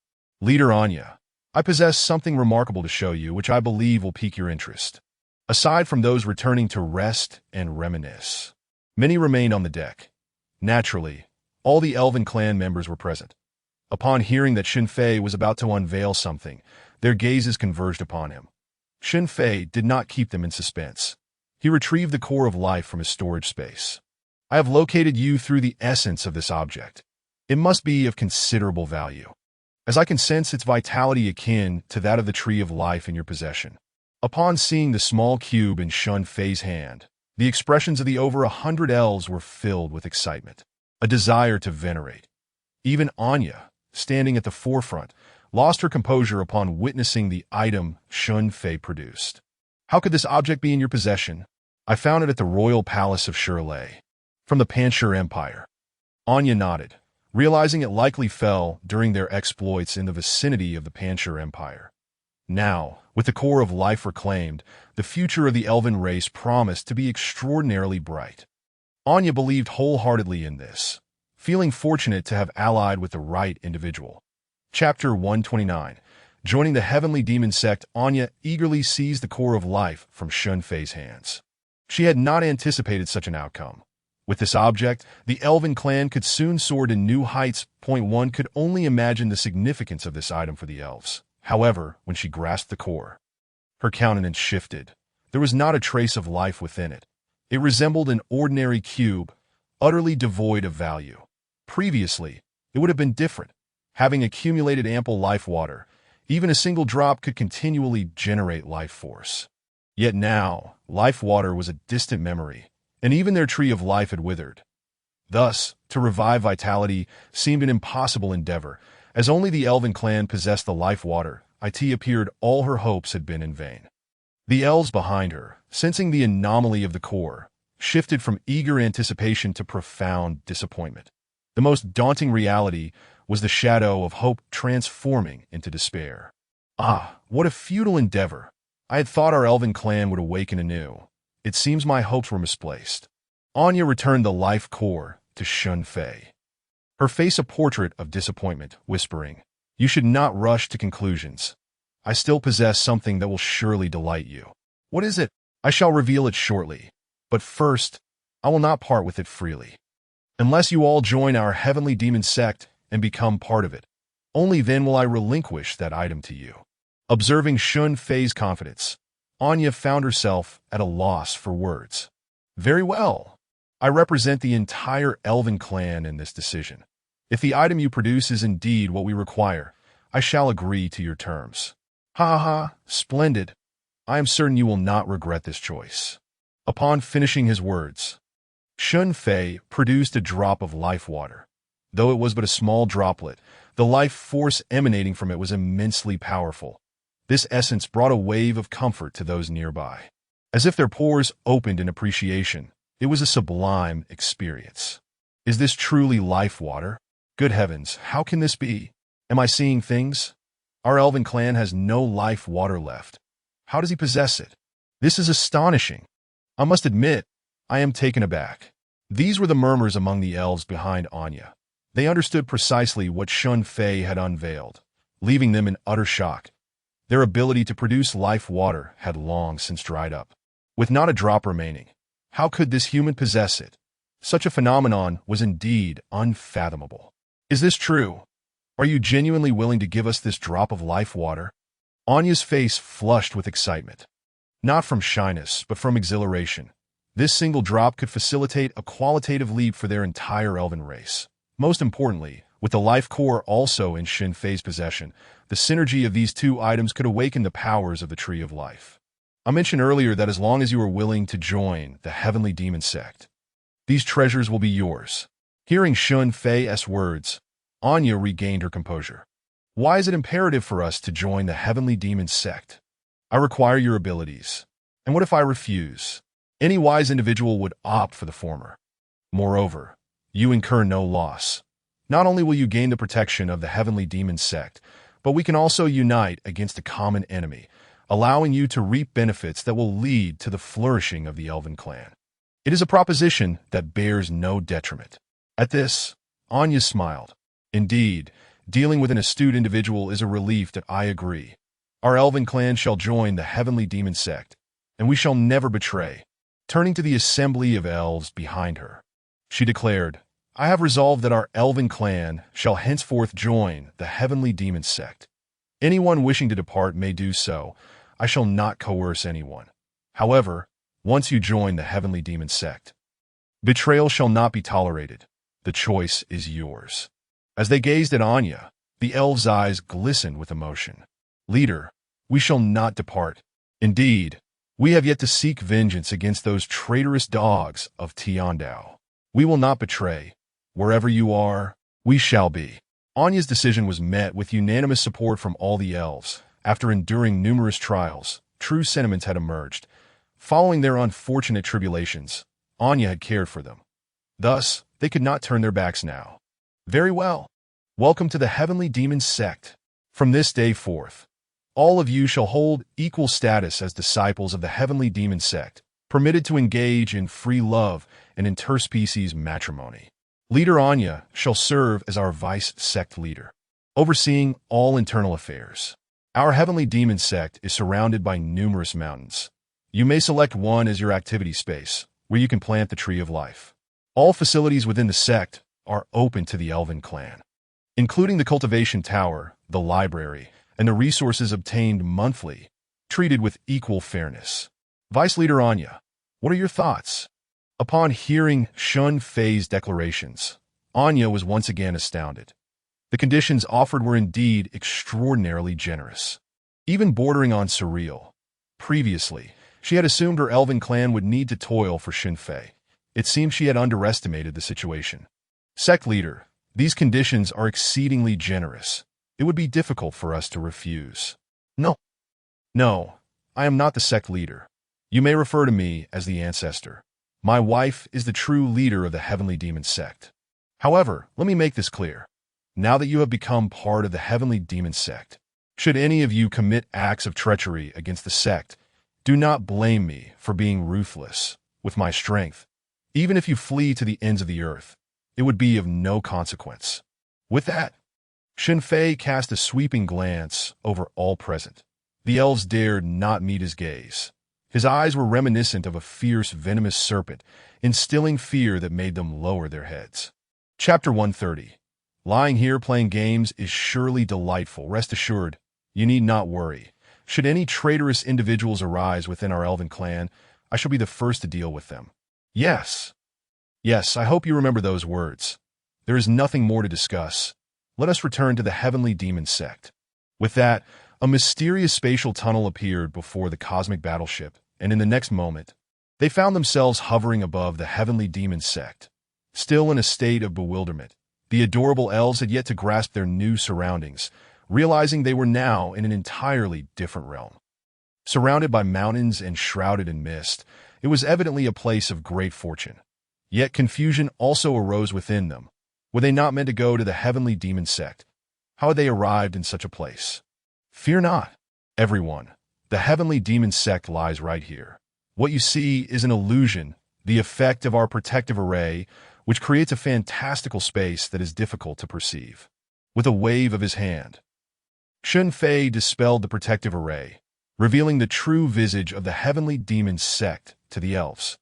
Leader Anya, I possess something remarkable to show you, which I believe will pique your interest. Aside from those returning to rest and reminisce, many remained on the deck. Naturally, all the elven clan members were present. Upon hearing that Shen Fei was about to unveil something, their gazes converged upon him. Shen Fei did not keep them in suspense. He retrieved the core of life from his storage space. I have located you through the essence of this object. It must be of considerable value, as I can sense its vitality akin to that of the tree of life in your possession. Upon seeing the small cube in Shen Fei's hand, the expressions of the over 100 elves were filled with excitement, a desire to venerate. Even Anya, standing at the forefront, lost her composure upon witnessing the item Shen Fei produced. How could this object be in your possession? I found it at the royal palace of Shirley, from the Panshur Empire. Anya nodded, realizing it likely fell during their exploits in the vicinity of the Panshur Empire. Now, with the core of life reclaimed, the future of the elven race promised to be extraordinarily bright. Anya believed wholeheartedly in this, feeling fortunate to have allied with the right individual. Chapter 129. Joining the heavenly demon sect, Anya eagerly seized the core of life from Shen Fei's hands. She had not anticipated such an outcome. With this object, the elven clan could soon soar to new heights. One could only imagine the significance of this item for the elves. However, when she grasped the core, her countenance shifted. There was not a trace of life within it. It resembled an ordinary cube, utterly devoid of value. Previously, it would have been different. Having accumulated ample life water, even a single drop could continually generate life force. Yet now, life water was a distant memory, and even their tree of life had withered. Thus, to revive vitality seemed an impossible endeavor, as only the elven clan possessed the life water. It appeared all her hopes had been in vain. The elves behind her, sensing the anomaly of the core, shifted from eager anticipation to profound disappointment. The most daunting reality was the shadow of hope transforming into despair. Ah, what a futile endeavor! I had thought our elven clan would awaken anew. It seems my hopes were misplaced. Anya returned the life core to Shen Fei, her face a portrait of disappointment, whispering, "You should not rush to conclusions. I still possess something that will surely delight you." "What is it?" "I shall reveal it shortly. But first, I will not part with it freely. Unless you all join our heavenly demon sect and become part of it, only then will I relinquish that item to you." Observing Shen Fei's confidence, Anya found herself at a loss for words. "Very well. I represent the entire elven clan in this decision. If the item you produce is indeed what we require, I shall agree to your terms." "Ha ha, splendid. I am certain you will not regret this choice." Upon finishing his words, Shen Fei produced a drop of life water. Though it was but a small droplet, the life force emanating from it was immensely powerful. This essence brought a wave of comfort to those nearby. As if their pores opened in appreciation, it was a sublime experience. Is this truly life water? Good heavens, how can this be? Am I seeing things? Our elven clan has no life water left. How does he possess it? This is astonishing. I must admit, I am taken aback. These were the murmurs among the elves behind Anya. They understood precisely what Shen Fei had unveiled, leaving them in utter shock. Their ability to produce life water had long since dried up, with not a drop remaining. How could this human possess it? Such a phenomenon was indeed unfathomable. Is this true? Are you genuinely willing to give us this drop of life water? Anya's face flushed with excitement. Not from shyness, but from exhilaration. This single drop could facilitate a qualitative leap for their entire elven race. Most importantly, with the life core also in Shen Fei's possession, the synergy of these two items could awaken the powers of the Tree of Life. I mentioned earlier that as long as you are willing to join the Heavenly Demon Sect, these treasures will be yours. Hearing Shen Fei's words, Anya regained her composure. Why is it imperative for us to join the Heavenly Demon Sect? I require your abilities. And what if I refuse? Any wise individual would opt for the former. Moreover, you incur no loss. Not only will you gain the protection of the Heavenly Demon Sect, but we can also unite against a common enemy, allowing you to reap benefits that will lead to the flourishing of the Elven clan. It is a proposition that bears no detriment. At this, Anya smiled. Indeed, Dealing with an astute individual is a relief that I agree. Our elven clan shall join the heavenly demon sect, and we shall never betray. Turning to the assembly of elves behind her, she declared, I have resolved that our elven clan shall henceforth join the heavenly demon sect. Anyone wishing to depart may do so. I shall not coerce anyone. However, once you join the heavenly demon sect, betrayal shall not be tolerated. The choice is yours. As they gazed at Anya, the elves' eyes glistened with emotion. Leader, we shall not depart. Indeed, we have yet to seek vengeance against those traitorous dogs of Tiandao. We will not betray. Wherever you are, we shall be. Anya's decision was met with unanimous support from all the elves. After enduring numerous trials, true sentiments had emerged. Following their unfortunate tribulations, Anya had cared for them. Thus, they could not turn their backs now. Very well. Welcome to the Heavenly Demon Sect. From this day forth, all of you shall hold equal status as disciples of the Heavenly Demon Sect, permitted to engage in free love and interspecies matrimony. Leader Anya shall serve as our vice sect leader, overseeing all internal affairs. Our Heavenly Demon Sect is surrounded by numerous mountains. You may select one as your activity space, where you can plant the tree of life. All facilities within the sect are open to the Elven clan, including the cultivation tower, the library, and the resources obtained monthly, treated with equal fairness. Vice Leader Anya, what are your thoughts? Upon hearing Shen Fei's declarations, Anya was once again astounded. The conditions offered were indeed extraordinarily generous, even bordering on surreal. Previously, she had assumed her elven clan would need to toil for Shen Fei. It seemed she had underestimated the situation. Sect leader, these conditions are exceedingly generous. It would be difficult for us to refuse. No, I am not the sect leader. You may refer to me as the ancestor. My wife is the true leader of the Heavenly Demon Sect. However, let me make this clear. Now that you have become part of the Heavenly Demon Sect, should any of you commit acts of treachery against the sect, do not blame me for being ruthless with my strength. Even if you flee to the ends of the earth, it would be of no consequence. With that, Shen Fei cast a sweeping glance over all present. The elves dared not meet his gaze. His eyes were reminiscent of a fierce, venomous serpent, instilling fear that made them lower their heads. Chapter 130. Lying here playing games is surely delightful. Rest assured, you need not worry. Should any traitorous individuals arise within our elven clan, I shall be the first to deal with them. Yes, I hope you remember those words. There is nothing more to discuss. Let us return to the Heavenly Demon Sect. With that, a mysterious spatial tunnel appeared before the cosmic battleship, and in the next moment, they found themselves hovering above the Heavenly Demon Sect. Still in a state of bewilderment, the adorable elves had yet to grasp their new surroundings, realizing they were now in an entirely different realm. Surrounded by mountains and shrouded in mist, it was evidently a place of great fortune. Yet confusion also arose within them. Were they not meant to go to the Heavenly Demon Sect? How had they arrived in such a place? Fear not, everyone. The Heavenly Demon Sect lies right here. What you see is an illusion, the effect of our protective array, which creates a fantastical space that is difficult to perceive. With a wave of his hand, Shen Fei dispelled the protective array, revealing the true visage of the Heavenly Demon Sect to the elves.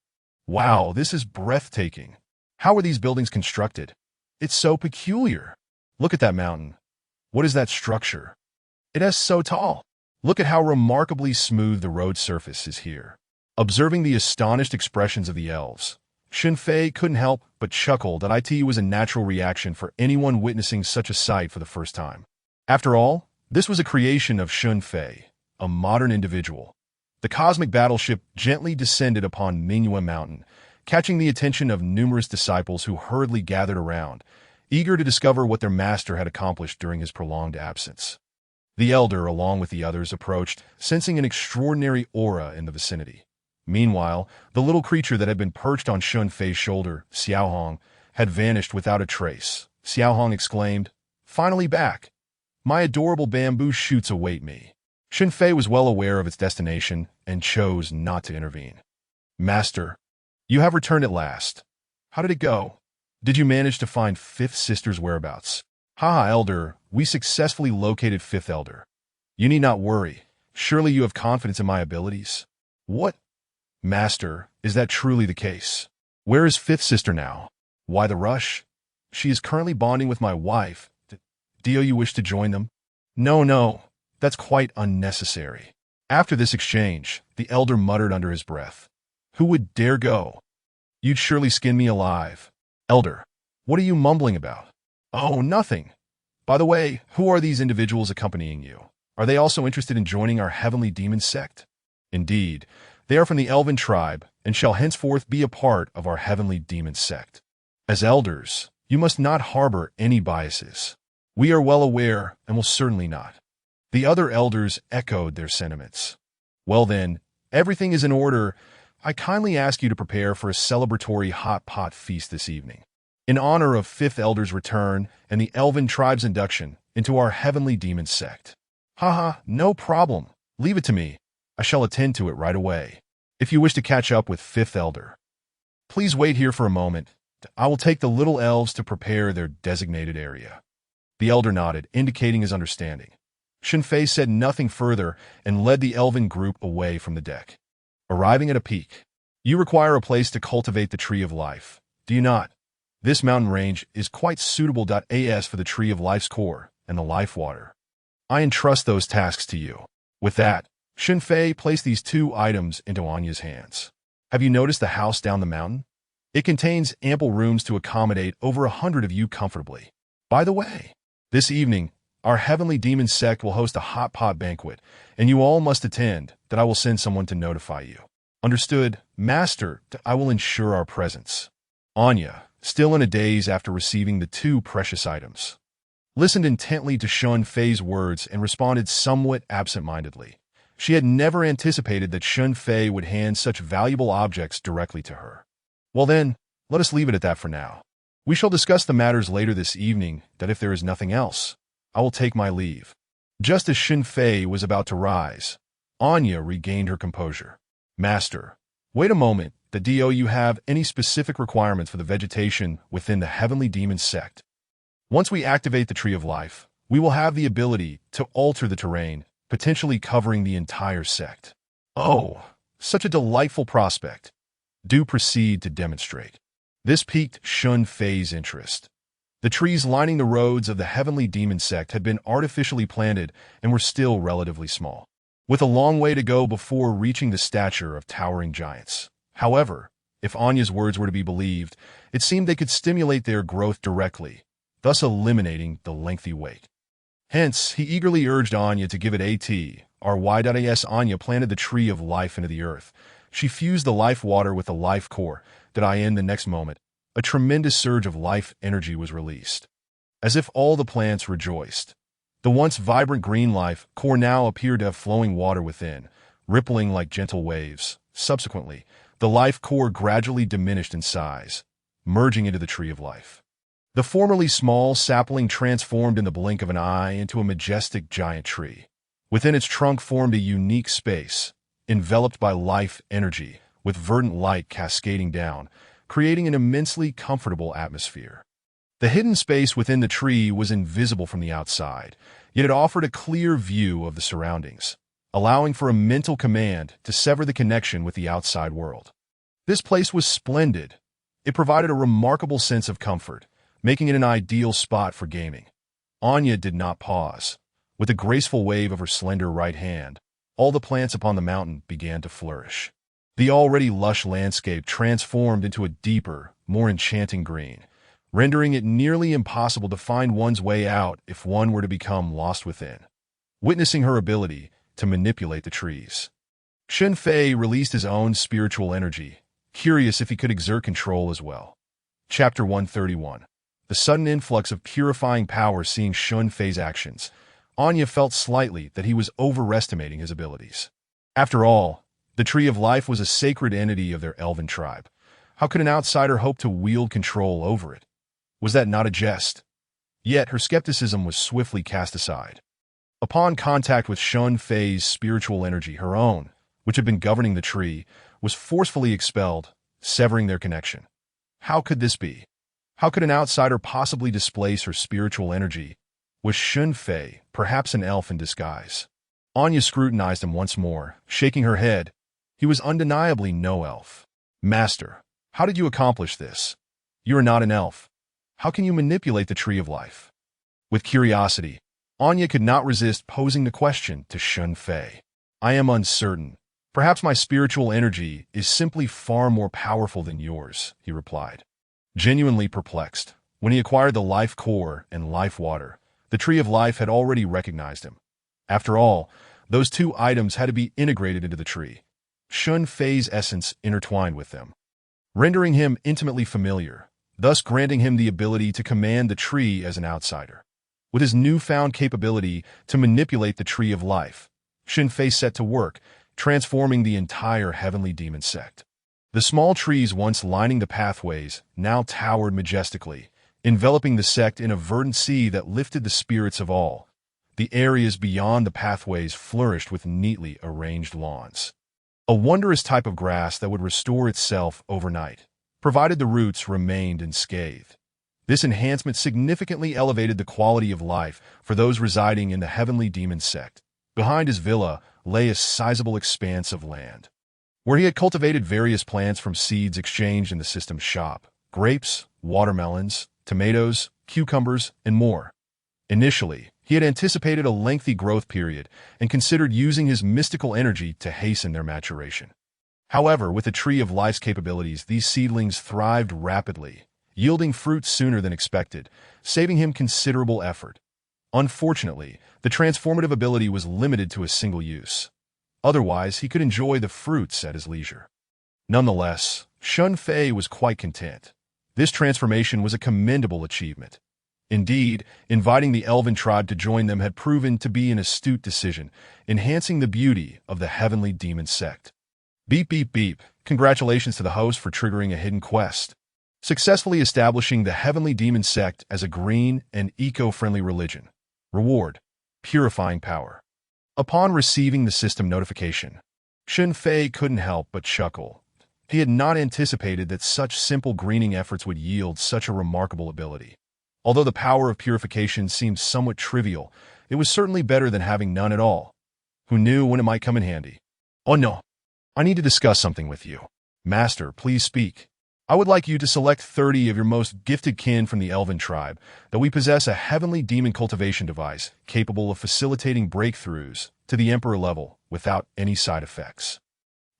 Wow, this is breathtaking. How are these buildings constructed? It's so peculiar. Look at that mountain. What is that structure? It is so tall. Look at how remarkably smooth the road surface is here. Observing the astonished expressions of the elves, Shen Fei couldn't help but chuckle that it was a natural reaction for anyone witnessing such a sight for the first time. After all, this was a creation of Shen Fei, a modern individual. The cosmic battleship gently descended upon Mingyue Mountain, catching the attention of numerous disciples who hurriedly gathered around, eager to discover what their master had accomplished during his prolonged absence. The elder, along with the others, approached, sensing an extraordinary aura in the vicinity. Meanwhile, the little creature that had been perched on Shen Fei's shoulder, Xiaohong, had vanished without a trace. Xiaohong exclaimed, "Finally back! My adorable bamboo shoots await me." Shen Fei was well aware of its destination and chose not to intervene. "Master, you have returned at last. How did it go? Did you manage to find Fifth Sister's whereabouts?" Haha, Elder, we successfully located Fifth Elder. You need not worry. Surely you have confidence in my abilities. What? Master, is that truly the case? Where is Fifth Sister now? Why the rush? She is currently bonding with my wife. Do you wish to join them? No, that's quite unnecessary. After this exchange, the elder muttered under his breath. Who would dare go? You'd surely skin me alive. Elder, what are you mumbling about? Oh, nothing. By the way, who are these individuals accompanying you? Are they also interested in joining our heavenly demon sect? Indeed, they are from the elven tribe and shall henceforth be a part of our heavenly demon sect. As elders, you must not harbor any biases. We are well aware and will certainly not. The other elders echoed their sentiments. Well then, everything is in order. I kindly ask you to prepare for a celebratory hot pot feast this evening, in honor of Fifth Elder's return and the elven tribe's induction into our heavenly demon sect. Haha, no problem. Leave it to me. I shall attend to it right away. If you wish to catch up with Fifth Elder, please wait here for a moment. I will take the little elves to prepare their designated area. The elder nodded, indicating his understanding. Shen Fei said nothing further and led the elven group away from the deck. Arriving at a peak, you require a place to cultivate the Tree of Life, do you not? This mountain range is quite suitable. As for the Tree of Life's core and the life water, I entrust those tasks to you. With that, Shen Fei placed these two items into Anya's hands. Have you noticed the house down the mountain? It contains ample rooms to accommodate over 100 of you comfortably. By the way, this evening, our heavenly demon sect will host a hot pot banquet, and you all must attend. That I will send someone to notify you. Understood, Master. I will ensure our presence. Anya, still in a daze after receiving the two precious items, listened intently to Shen Fei's words and responded somewhat absent-mindedly. She had never anticipated that Shen Fei would hand such valuable objects directly to her. Well then, let us leave it at that for now. We shall discuss the matters later this evening. That if there is nothing else, I will take my leave. Just as Shen Fei was about to rise, Anya regained her composure. Master, wait a moment. Do you have any specific requirements for the vegetation within the heavenly demon sect? Once we activate the Tree of Life, we will have the ability to alter the terrain, potentially covering the entire sect. Oh, such a delightful prospect. Do proceed to demonstrate. This piqued Shen Fei's interest. The trees lining the roads of the heavenly demon sect had been artificially planted and were still relatively small, with a long way to go before reaching the stature of towering giants. However, if Anya's words were to be believed, it seemed they could stimulate their growth directly, thus eliminating the lengthy wait. Hence, he eagerly urged Anya to give it a Anya planted the Tree of Life into the earth. She fused the life water with the life core. In the next moment, a tremendous surge of life energy was released. As if all the plants rejoiced, the once vibrant green life core now appeared to have flowing water within, rippling like gentle waves. Subsequently, the life core gradually diminished in size, merging into the Tree of Life. The formerly small sapling transformed in the blink of an eye into a majestic giant tree. Within its trunk formed a unique space, enveloped by life energy, with verdant light cascading down, creating an immensely comfortable atmosphere. The hidden space within the tree was invisible from the outside, yet it offered a clear view of the surroundings, allowing for a mental command to sever the connection with the outside world. This place was splendid. It provided a remarkable sense of comfort, making it an ideal spot for gaming. Anya did not pause. With a graceful wave of her slender right hand, all the plants upon the mountain began to flourish. The already lush landscape transformed into a deeper, more enchanting green, rendering it nearly impossible to find one's way out if one were to become lost within. Witnessing her ability to manipulate the trees, Shen Fei released his own spiritual energy, curious if he could exert control as well. Chapter 131. The sudden influx of purifying power. Seeing Shen Fei's actions, Anya felt slightly that he was overestimating his abilities. After all, the Tree of Life was a sacred entity of their elven tribe. How could an outsider hope to wield control over it? Was that not a jest? Yet her skepticism was swiftly cast aside. Upon contact with Shen Fei's spiritual energy, her own, which had been governing the tree, was forcefully expelled, severing their connection. How could this be? How could an outsider possibly displace her spiritual energy? Was Shen Fei perhaps an elf in disguise? Anya scrutinized him once more, shaking her head. He was undeniably no elf. Master, how did you accomplish this? You are not an elf. How can you manipulate the tree of life? With curiosity, Anya could not resist posing the question to Shen Fei. I am uncertain. Perhaps my spiritual energy is simply far more powerful than yours, he replied. Genuinely perplexed, when he acquired the life core and life water, the tree of life had already recognized him. After all, those two items had to be integrated into the tree. Shen Fei's essence intertwined with them, rendering him intimately familiar, thus granting him the ability to command the tree as an outsider. With his newfound capability to manipulate the tree of life, Shen Fei set to work, transforming the entire heavenly demon sect. The small trees once lining the pathways now towered majestically, enveloping the sect in a verdant sea that lifted the spirits of all. The areas beyond the pathways flourished with neatly arranged lawns, a wondrous type of grass that would restore itself overnight, provided the roots remained unscathed. This enhancement significantly elevated the quality of life for those residing in the heavenly demon sect. Behind his villa lay a sizable expanse of land, where he had cultivated various plants from seeds exchanged in the system's shop: grapes, watermelons, tomatoes, cucumbers, and more. Initially, he had anticipated a lengthy growth period and considered using his mystical energy to hasten their maturation. However, with the tree of life's capabilities, these seedlings thrived rapidly, yielding fruit sooner than expected, saving him considerable effort. Unfortunately, the transformative ability was limited to a single use. Otherwise, he could enjoy the fruits at his leisure. Nonetheless, Shen Fei was quite content. This transformation was a commendable achievement. Indeed, inviting the elven tribe to join them had proven to be an astute decision, enhancing the beauty of the heavenly demon sect. Beep beep beep, congratulations to the host for triggering a hidden quest, successfully establishing the heavenly demon sect as a green and eco-friendly religion. Reward: purifying power. Upon receiving the system notification, Shen Fei couldn't help but chuckle. He had not anticipated that such simple greening efforts would yield such a remarkable ability. Although the power of purification seemed somewhat trivial, it was certainly better than having none at all. Who knew when it might come in handy? Oh no, I need to discuss something with you. Master, please speak. I would like you to select 30 of your most gifted kin from the elven tribe, that we possess a heavenly demon cultivation device capable of facilitating breakthroughs to the Emperor level without any side effects.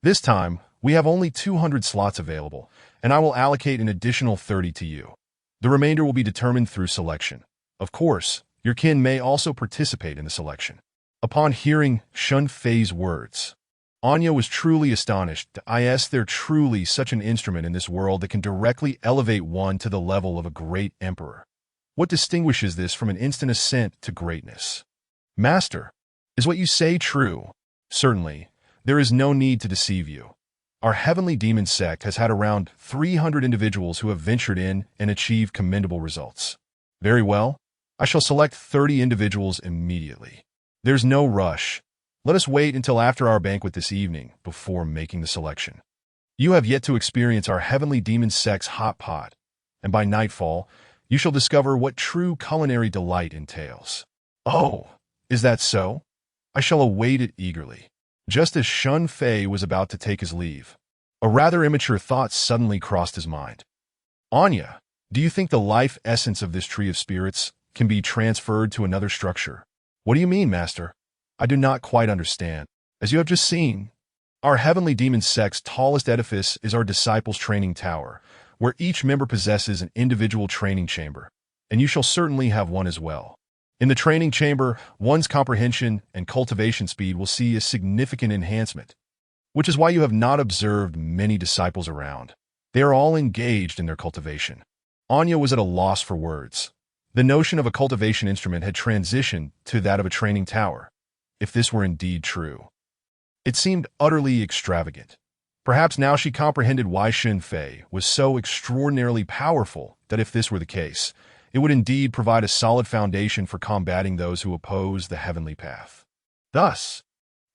This time, we have only 200 slots available, and I will allocate an additional 30 to you. The remainder will be determined through selection. Of course, your kin may also participate in the selection. Upon hearing Shen Fei's words, Anya was truly astonished. Is there truly such an instrument in this world that can directly elevate one to the level of a great emperor? What distinguishes this from an instant ascent to greatness? Master, is what you say true? Certainly, there is no need to deceive you. Our heavenly demon sect has had around 300 individuals who have ventured in and achieved commendable results. Very well, I shall select 30 individuals immediately. There's no rush. Let us wait until after our banquet this evening before making the selection. You have yet to experience our heavenly demon sect's hot pot, and by nightfall, you shall discover what true culinary delight entails. Oh, is that so? I shall await it eagerly. Just as Shen Fei was about to take his leave, a rather immature thought suddenly crossed his mind. Anya, do you think the life essence of this tree of spirits can be transferred to another structure? What do you mean, Master? I do not quite understand. As you have just seen, our heavenly demon sect's tallest edifice is our disciples' training tower, where each member possesses an individual training chamber, and you shall certainly have one as well. In the training chamber, one's comprehension and cultivation speed will see a significant enhancement, which is why you have not observed many disciples around. They are all engaged in their cultivation. Anya was at a loss for words. The notion of a cultivation instrument had transitioned to that of a training tower, if this were indeed true. It seemed utterly extravagant. Perhaps now she comprehended why Shen Fei was so extraordinarily powerful, that if this were the case, it would indeed provide a solid foundation for combating those who oppose the heavenly path. Thus,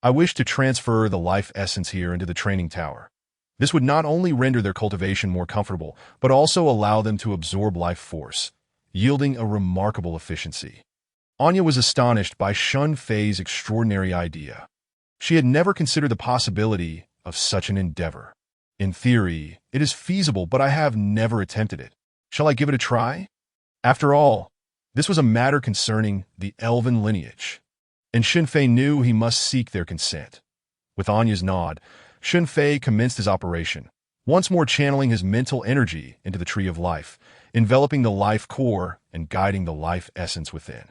I wish to transfer the life essence here into the training tower. This would not only render their cultivation more comfortable, but also allow them to absorb life force, yielding a remarkable efficiency. Anya was astonished by Shen Fei's extraordinary idea. She had never considered the possibility of such an endeavor. In theory, it is feasible, but I have never attempted it. Shall I give it a try? After all, this was a matter concerning the elven lineage, and Shen Fei knew he must seek their consent. With Anya's nod, Shen Fei commenced his operation, once more channeling his mental energy into the Tree of Life, enveloping the life core and guiding the life essence within.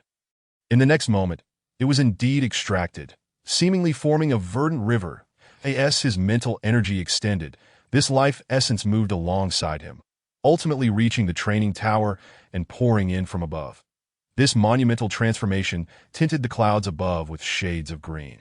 In the next moment, it was indeed extracted, seemingly forming a verdant river. As his mental energy extended, this life essence moved alongside him, ultimately reaching the training tower and pouring in from above. This monumental transformation tinted the clouds above with shades of green,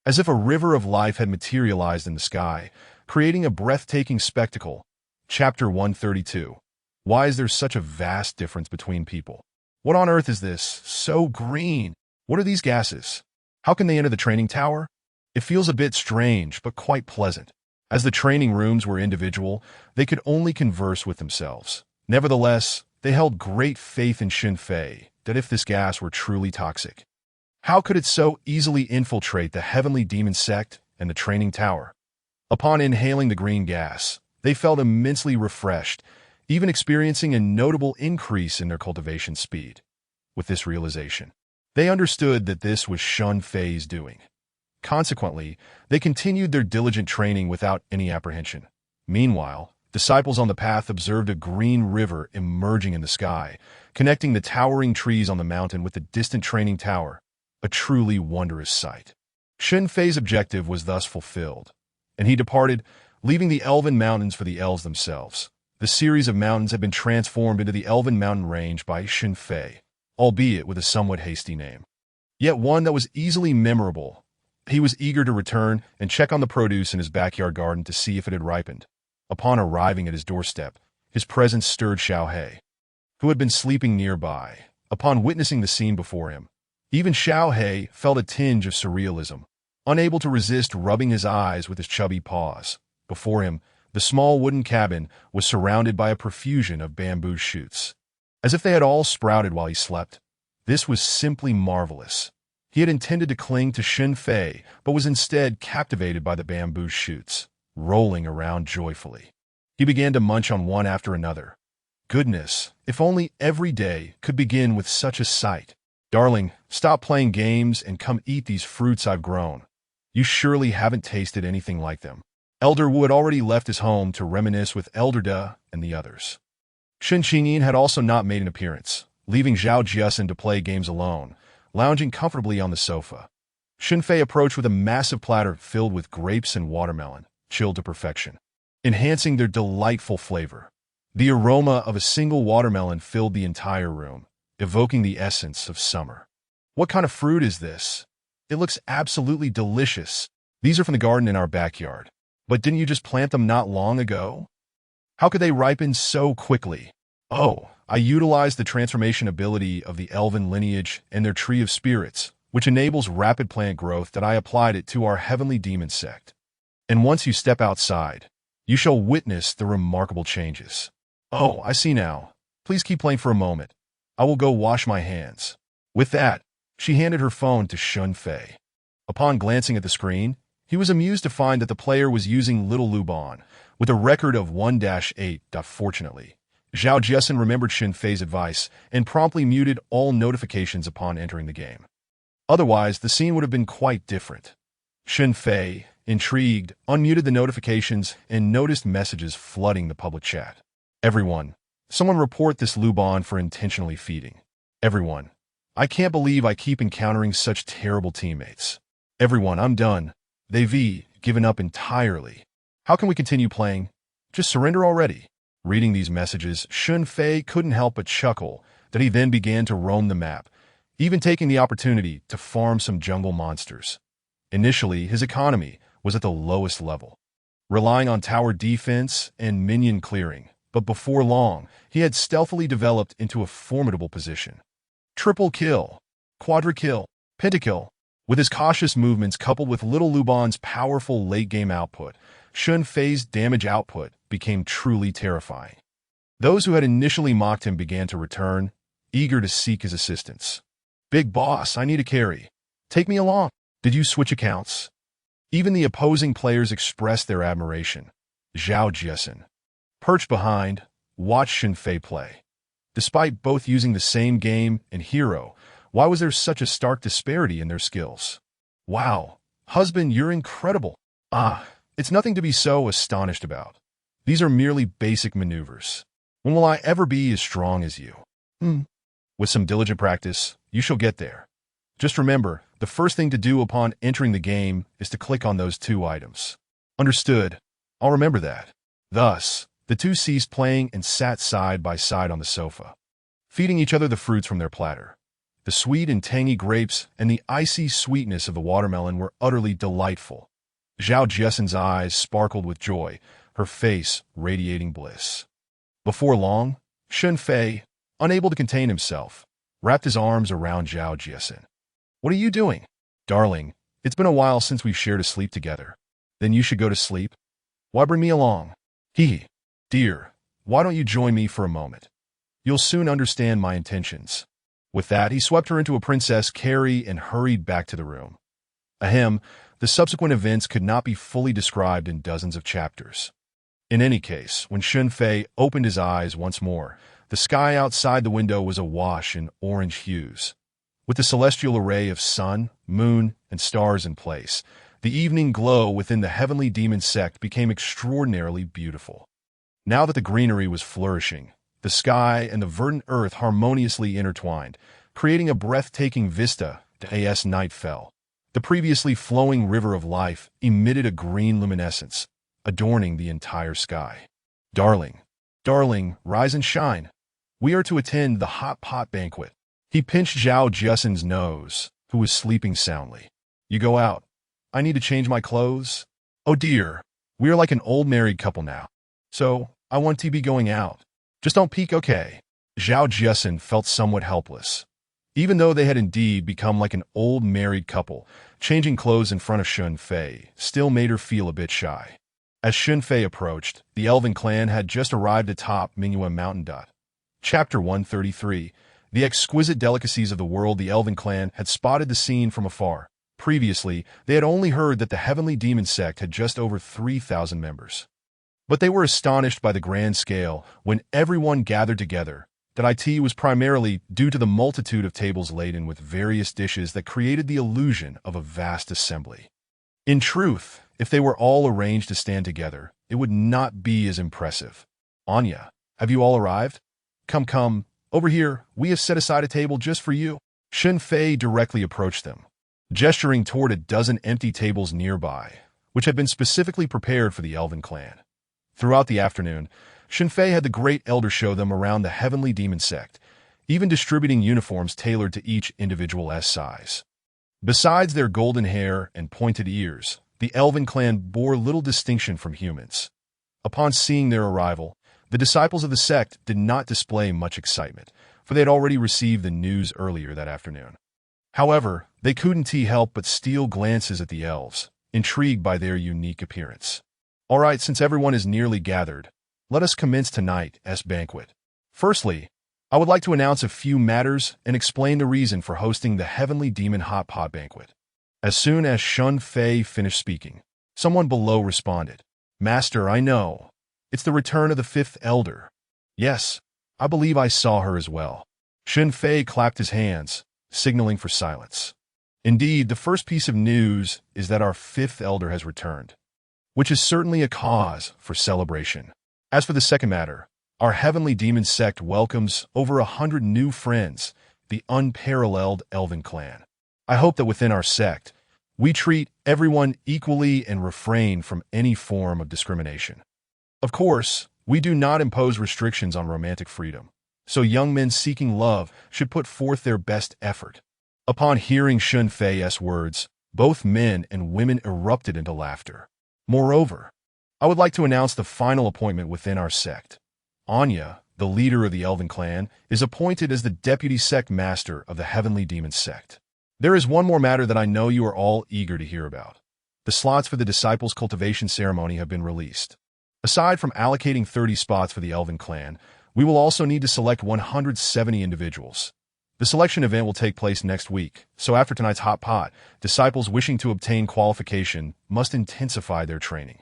as if a river of life had materialized in the sky, creating a breathtaking spectacle. Chapter 132. Why is there such a vast difference between people? What on earth is this? So green. What are these gases? How can they enter the training tower? It feels a bit strange, but quite pleasant. As the training rooms were individual, they could only converse with themselves. Nevertheless, they held great faith in Shen Fei that if this gas were truly toxic, how could it so easily infiltrate the heavenly demon sect and the training tower? Upon inhaling the green gas, they felt immensely refreshed, even experiencing a notable increase in their cultivation speed. With this realization, they understood that this was Shen Fei's doing. Consequently, they continued their diligent training without any apprehension. Meanwhile, disciples on the path observed a green river emerging in the sky, connecting the towering trees on the mountain with the distant training tower, a truly wondrous sight. Shen Fei's objective was thus fulfilled, and he departed, leaving the elven mountains for the elves themselves. The series of mountains had been transformed into the elven mountain range by Shen Fei, albeit with a somewhat hasty name, yet one that was easily memorable. He was eager to return and check on the produce in his backyard garden to see if it had ripened. Upon arriving at his doorstep, his presence stirred Xiao He, who had been sleeping nearby. Upon witnessing the scene before him, even Xiao He felt a tinge of surrealism, unable to resist rubbing his eyes with his chubby paws. Before him, the small wooden cabin was surrounded by a profusion of bamboo shoots, as if they had all sprouted while he slept. This was simply marvelous. He had intended to cling to Shen Fei, but was instead captivated by the bamboo shoots, rolling around joyfully. He began to munch on one after another. Goodness, if only every day could begin with such a sight. Darling, stop playing games and come eat these fruits I've grown. You surely haven't tasted anything like them. Elder Wu had already left his home to reminisce with Elder De and the others. Shen Qingyin had also not made an appearance, leaving Zhao Jiasen to play games alone, lounging comfortably on the sofa. Shen Fei approached with a massive platter filled with grapes and watermelon, chilled to perfection, enhancing their delightful flavor. The aroma of a single watermelon filled the entire room, evoking the essence of summer. What kind of fruit is this? It looks absolutely delicious. These are from the garden in our backyard. But didn't you just plant them not long ago? How could they ripen so quickly? Oh, I utilized the transformation ability of the elven lineage and their tree of spirits, which enables rapid plant growth, that I applied it to our heavenly demon sect. And once you step outside, you shall witness the remarkable changes. Oh, I see now. Please keep playing for a moment. I will go wash my hands. With that, she handed her phone to Shen Fei. Upon glancing at the screen, he was amused to find that the player was using Little Luban, with a record of 1-8. Fortunately, Zhao Jiasen remembered Shen Fei's advice and promptly muted all notifications upon entering the game. Otherwise, the scene would have been quite different. Shen Fei, intrigued, unmuted the notifications and noticed messages flooding the public chat. Everyone, someone report this Luban for intentionally feeding. Everyone, I can't believe I keep encountering such terrible teammates. Everyone, I'm done. They've given up entirely. How can we continue playing? Just surrender already. Reading these messages, Shen Fei couldn't help but chuckle that he then began to roam the map, even taking the opportunity to farm some jungle monsters. Initially, his economy was at the lowest level, relying on tower defense and minion clearing, but before long, he had stealthily developed into a formidable position. Triple kill, quadra-kill, pentakill. With his cautious movements coupled with Little Luban's powerful late-game output, Shen Fei's damage output became truly terrifying. Those who had initially mocked him began to return, eager to seek his assistance. "Big boss, I need a carry. Take me along. Did you switch accounts?" Even the opposing players expressed their admiration. Zhao Jiasen, perched behind, watched Shen Fei play. Despite both using the same game and hero, why was there such a stark disparity in their skills? "Wow, husband, you're incredible." "Ah, it's nothing to be so astonished about. These are merely basic maneuvers. When will I ever be as strong as you?" "With some diligent practice, you shall get there. Just remember, the first thing to do upon entering the game is to click on those 2 items." "Understood. I'll remember that." Thus, the two ceased playing and sat side by side on the sofa, feeding each other the fruits from their platter. The sweet and tangy grapes and the icy sweetness of the watermelon were utterly delightful. Zhao Jiesen's eyes sparkled with joy, her face radiating bliss. Before long, Shen Fei, unable to contain himself, wrapped his arms around Zhao Jiesen. "What are you doing?" "Darling, it's been a while since we've shared a sleep together." "Then you should go to sleep. Why bring me along?" "Hee. Dear, why don't you join me for a moment? You'll soon understand my intentions." With that, he swept her into a princess carry and hurried back to the room. Ahem, the subsequent events could not be fully described in dozens of chapters. In any case, when Shen Fei opened his eyes once more, the sky outside the window was awash in orange hues. With the celestial array of sun, moon, and stars in place, the evening glow within the heavenly demon sect became extraordinarily beautiful. Now that the greenery was flourishing, the sky and the verdant earth harmoniously intertwined, creating a breathtaking vista as night fell. The previously flowing river of life emitted a green luminescence, adorning the entire sky. Darling, rise and shine. We are to attend the hot pot banquet." He pinched Zhao Jiesen's nose, who was sleeping soundly. "You go out. I need to change my clothes." "Oh dear, we are like an old married couple now. So, I want to be going out. Just don't peek, okay?" Zhao Jiesen felt somewhat helpless. Even though they had indeed become like an old married couple, changing clothes in front of Shen Fei still made her feel a bit shy. As Shen Fei approached, the elven clan had just arrived atop Mingyue Mountain. Chapter 133. The exquisite delicacies of the world. The elven clan had spotted the scene from afar. Previously, they had only heard that the heavenly demon sect had just over 3,000 members. But they were astonished by the grand scale when everyone gathered together. That it was primarily due to the multitude of tables laden with various dishes that created the illusion of a vast assembly. In truth, if they were all arranged to stand together, it would not be as impressive. "Anya, have you all arrived? Come, over here, we have set aside a table just for you." Shen Fei directly approached them, gesturing toward a dozen empty tables nearby, which had been specifically prepared for the elven clan. Throughout the afternoon, Shen Fei had the Great Elder show them around the heavenly demon sect, even distributing uniforms tailored to each individual's size. Besides their golden hair and pointed ears, the elven clan bore little distinction from humans. Upon seeing their arrival, the disciples of the sect did not display much excitement, for they had already received the news earlier that afternoon. However, they couldn't help but steal glances at the elves, intrigued by their unique appearance. "All right, since everyone is nearly gathered, let us commence tonight's banquet. Firstly, I would like to announce a few matters and explain the reason for hosting the Heavenly Demon Hot Pot Banquet." As soon as Shen Fei finished speaking, someone below responded, "Master, I know. It's the return of the fifth elder." "Yes, I believe I saw her as well." Shen Fei clapped his hands, signaling for silence. "Indeed, the first piece of news is that our fifth elder has returned, which is certainly a cause for celebration. As for the second matter, our heavenly demon sect welcomes over 100 new friends, the unparalleled elven clan. I hope that within our sect, we treat everyone equally and refrain from any form of discrimination. Of course, we do not impose restrictions on romantic freedom, so young men seeking love should put forth their best effort." Upon hearing Shen Fei's words, both men and women erupted into laughter. "Moreover, I would like to announce the final appointment within our sect. Anya, the leader of the elven clan, is appointed as the deputy sect master of the heavenly demon sect. There is one more matter that I know you are all eager to hear about. The slots for the disciples' cultivation ceremony have been released. Aside from allocating 30 spots for the elven clan, we will also need to select 170 individuals. The selection event will take place next week, so after tonight's hot pot, disciples wishing to obtain qualification must intensify their training.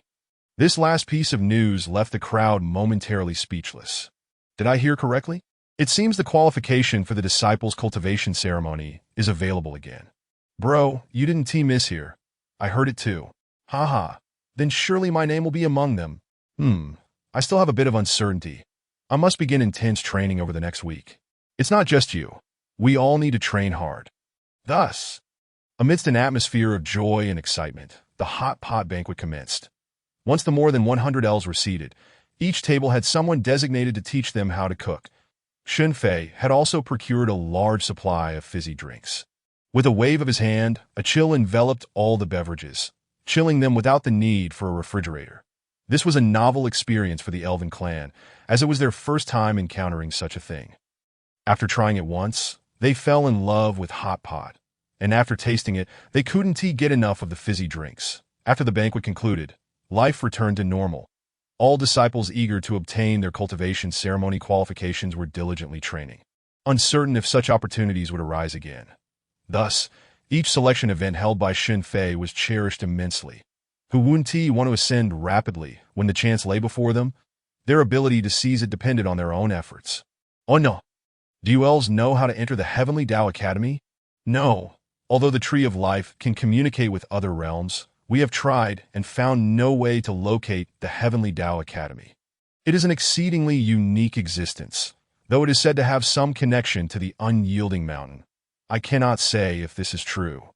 This last piece of news left the crowd momentarily speechless. Did I hear correctly? It seems the qualification for the disciples' cultivation ceremony is available again. Bro, you didn't miss here. I heard it too. Haha. Then surely my name will be among them. I still have a bit of uncertainty. I must begin intense training over the next week. It's not just you. We all need to train hard. Thus, amidst an atmosphere of joy and excitement, the hot pot banquet commenced. Once the more than 100 elves were seated, each table had someone designated to teach them how to cook. Shen Fei had also procured a large supply of fizzy drinks. With a wave of his hand, a chill enveloped all the beverages, chilling them without the need for a refrigerator. This was a novel experience for the elven clan, as it was their first time encountering such a thing. After trying it once, they fell in love with hot pot, and after tasting it, they couldn't get enough of the fizzy drinks. After the banquet concluded, life returned to normal. All disciples eager to obtain their cultivation ceremony qualifications were diligently training, uncertain if such opportunities would arise again. Thus, each selection event held by Shen Fei was cherished immensely. Who wouldn't want to ascend rapidly when the chance lay before them? Their ability to seize it depended on their own efforts. Oh no! Do you elves know how to enter the Heavenly Tao Academy? No. Although the Tree of Life can communicate with other realms, we have tried and found no way to locate the Heavenly Tao Academy. It is an exceedingly unique existence, though it is said to have some connection to the unyielding mountain. I cannot say if this is true.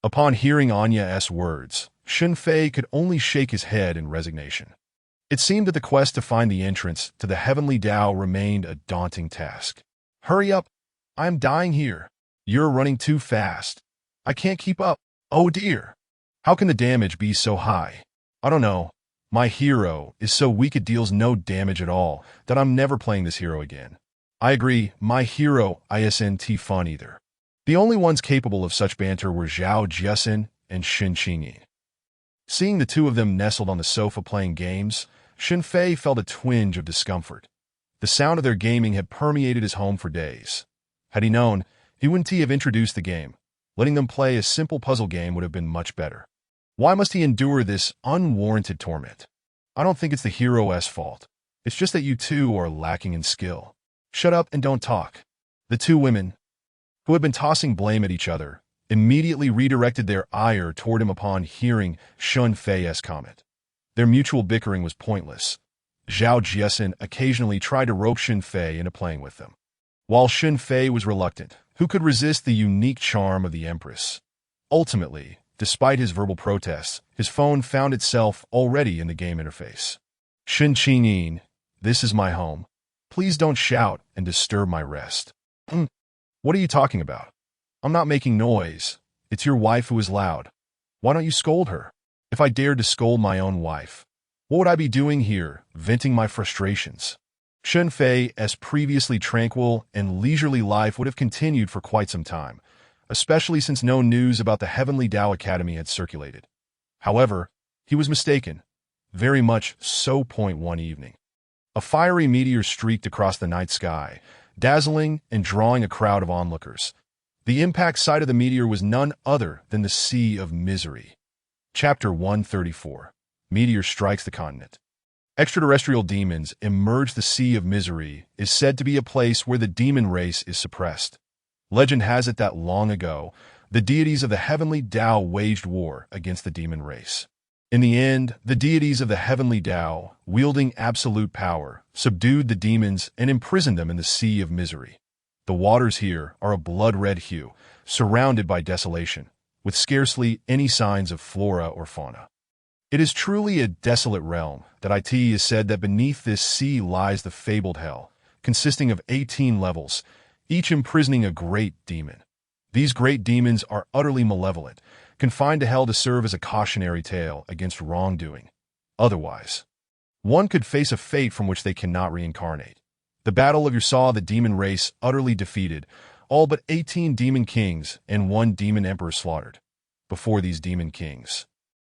Upon hearing Anya's words, Shen Fei could only shake his head in resignation. It seemed that the quest to find the entrance to the Heavenly Tao remained a daunting task. Hurry up! I am dying here. You're running too fast. I can't keep up. Oh dear! How can the damage be so high? I don't know. My hero is so weak it deals no damage at all that I'm never playing this hero again. I agree, my hero isn't fun either. The only ones capable of such banter were Zhao Jiasin and Shen Qingyin. Seeing the two of them nestled on the sofa playing games, Shen Fei felt a twinge of discomfort. The sound of their gaming had permeated his home for days. Had he known, he wouldn't have introduced the game. Letting them play a simple puzzle game would have been much better. Why must he endure this unwarranted torment? I don't think it's the hero's fault. It's just that you two are lacking in skill. Shut up and don't talk. The two women, who had been tossing blame at each other, immediately redirected their ire toward him upon hearing Shen Fei's comment. Their mutual bickering was pointless. Zhao Jiasin occasionally tried to rope Shen Fei into playing with them. While Shen Fei was reluctant, who could resist the unique charm of the Empress? Ultimately, despite his verbal protests, his phone found itself already in the game interface. Shen Qingyin, this is my home. Please don't shout and disturb my rest. What are you talking about? I'm not making noise. It's your wife who is loud. Why don't you scold her? If I dared to scold my own wife, what would I be doing here, venting my frustrations? Shen Fei's previously tranquil and leisurely life would have continued for quite some time, especially since no news about the Heavenly Tao Academy had circulated. However, he was mistaken. Very much so. One evening, a fiery meteor streaked across the night sky, dazzling and drawing a crowd of onlookers. The impact site of the meteor was none other than the Sea of Misery. Chapter 134. Meteor strikes the continent. Extraterrestrial demons emerge. The Sea of Misery is said to be a place where the demon race is suppressed. Legend has it that long ago, the deities of the Heavenly Tao waged war against the demon race. In the end, the deities of the Heavenly Tao, wielding absolute power, subdued the demons and imprisoned them in the Sea of Misery. The waters here are a blood-red hue, surrounded by desolation, with scarcely any signs of flora or fauna. It is truly a desolate realm that it is said that beneath this sea lies the fabled hell, consisting of 18 levels, each imprisoning a great demon. These great demons are utterly malevolent, confined to hell to serve as a cautionary tale against wrongdoing. Otherwise, one could face a fate from which they cannot reincarnate. The battle of your saw the demon race utterly defeated, all but 18 demon kings and 1 demon emperor slaughtered. Before these demon kings,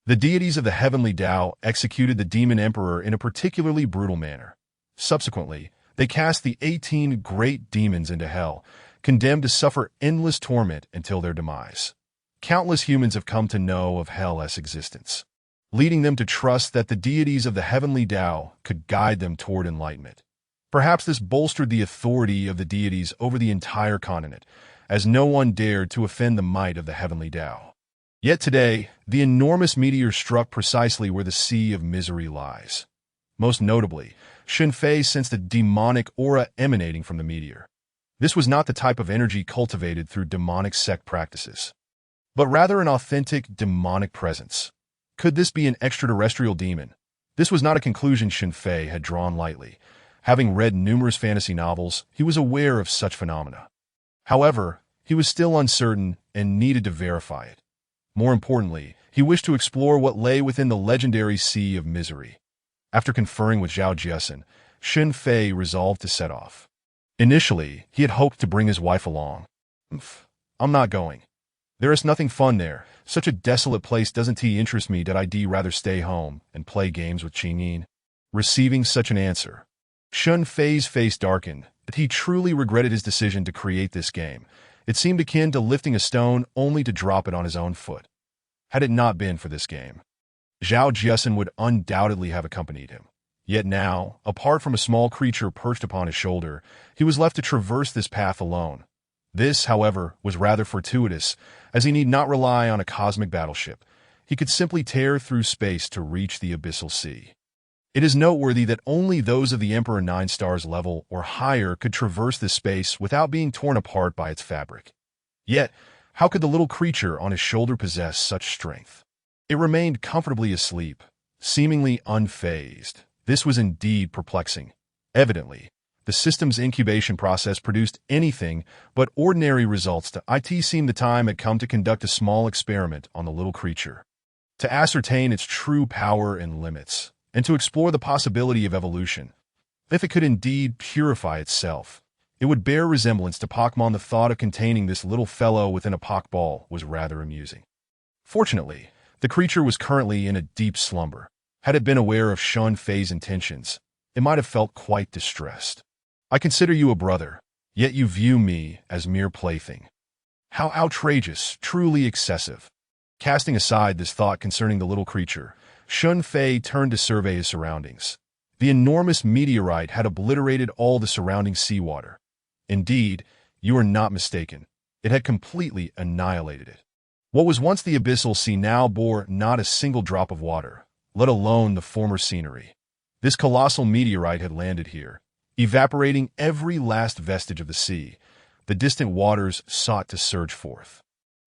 The deities of the heavenly Tao executed the demon emperor in a particularly brutal manner. Subsequently, they cast the 18 great demons into hell, condemned to suffer endless torment until their demise. Countless humans have come to know of hell's existence, leading them to trust that the deities of the heavenly Tao could guide them toward enlightenment. Perhaps this bolstered the authority of the deities over the entire continent, as no one dared to offend the might of the heavenly Tao. Yet today, the enormous meteor struck precisely where the sea of misery lies. Most notably, Shen Fei sensed a demonic aura emanating from the meteor. This was not the type of energy cultivated through demonic sect practices, but rather an authentic demonic presence. Could this be an extraterrestrial demon? This was not a conclusion Shen Fei had drawn lightly. Having read numerous fantasy novels, he was aware of such phenomena. However, he was still uncertain and needed to verify it. More importantly, he wished to explore what lay within the legendary Sea of Misery. After conferring with Zhao Jiasen, Shen Fei resolved to set off. Initially, he had hoped to bring his wife along. I'm not going. There is nothing fun there. Such a desolate place doesn't interest me. I'd rather stay home and play games with Qingyin. Receiving such an answer, Shen Fei's face darkened, but he truly regretted his decision to create this game. It seemed akin to lifting a stone only to drop it on his own foot. Had it not been for this game, Zhao Jiasen would undoubtedly have accompanied him. Yet now, apart from a small creature perched upon his shoulder, he was left to traverse this path alone. This, however, was rather fortuitous, as he need not rely on a cosmic battleship. He could simply tear through space to reach the abyssal sea. It is noteworthy that only those of the Emperor 9 stars level or higher could traverse this space without being torn apart by its fabric. Yet, how could the little creature on his shoulder possess such strength? It remained comfortably asleep, seemingly unfazed. This was indeed perplexing. Evidently, the system's incubation process produced anything but ordinary results. It seemed the time had come to conduct a small experiment on the little creature, to ascertain its true power and limits, and to explore the possibility of evolution. If it could indeed purify itself, it would bear resemblance to Pokemon. The thought of containing this little fellow within a Pokeball was rather amusing. Fortunately, the creature was currently in a deep slumber. Had it been aware of Shen Fei's intentions, it might have felt quite distressed. I consider you a brother, yet you view me as mere plaything. How outrageous, truly excessive. Casting aside this thought concerning the little creature, Shen Fei turned to survey his surroundings. The enormous meteorite had obliterated all the surrounding seawater. Indeed, you are not mistaken. It had completely annihilated it. What was once the abyssal sea now bore not a single drop of water, let alone the former scenery. This colossal meteorite had landed here, evaporating every last vestige of the sea. The distant waters sought to surge forth.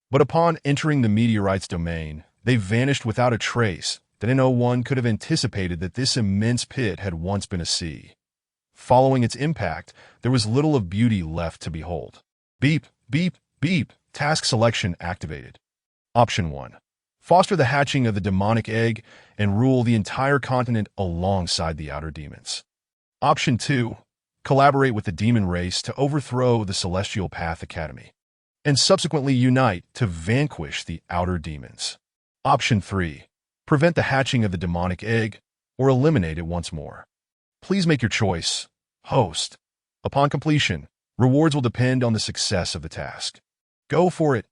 But upon entering the meteorite's domain, they vanished without a trace. That no one could have anticipated that this immense pit had once been a sea. Following its impact, there was little of beauty left to behold. Beep, beep, beep. Task selection activated. Option 1. Foster the hatching of the demonic egg and rule the entire continent alongside the outer demons. Option 2. Collaborate with the demon race to overthrow the Celestial Path Academy, and subsequently unite to vanquish the outer demons. Option 3. Prevent the hatching of the demonic egg, or eliminate it once more. Please make your choice, host. Upon completion, rewards will depend on the success of the task. Go for it.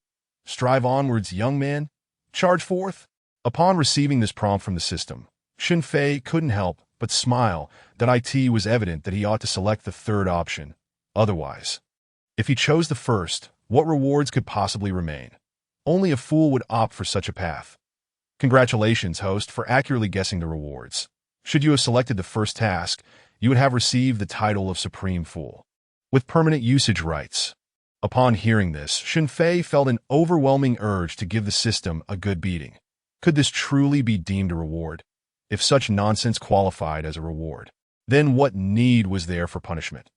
Strive onwards, young man. Charge forth. Upon receiving this prompt from the system, Shen Fei couldn't help but smile. That it was evident that he ought to select the third option. Otherwise, if he chose the first, what rewards could possibly remain? Only a fool would opt for such a path. Congratulations, host, for accurately guessing the rewards. Should you have selected the first task, you would have received the title of Supreme Fool, with permanent usage rights. Upon hearing this, Shen Fei felt an overwhelming urge to give the system a good beating. Could this truly be deemed a reward? If such nonsense qualified as a reward, then what need was there for punishment?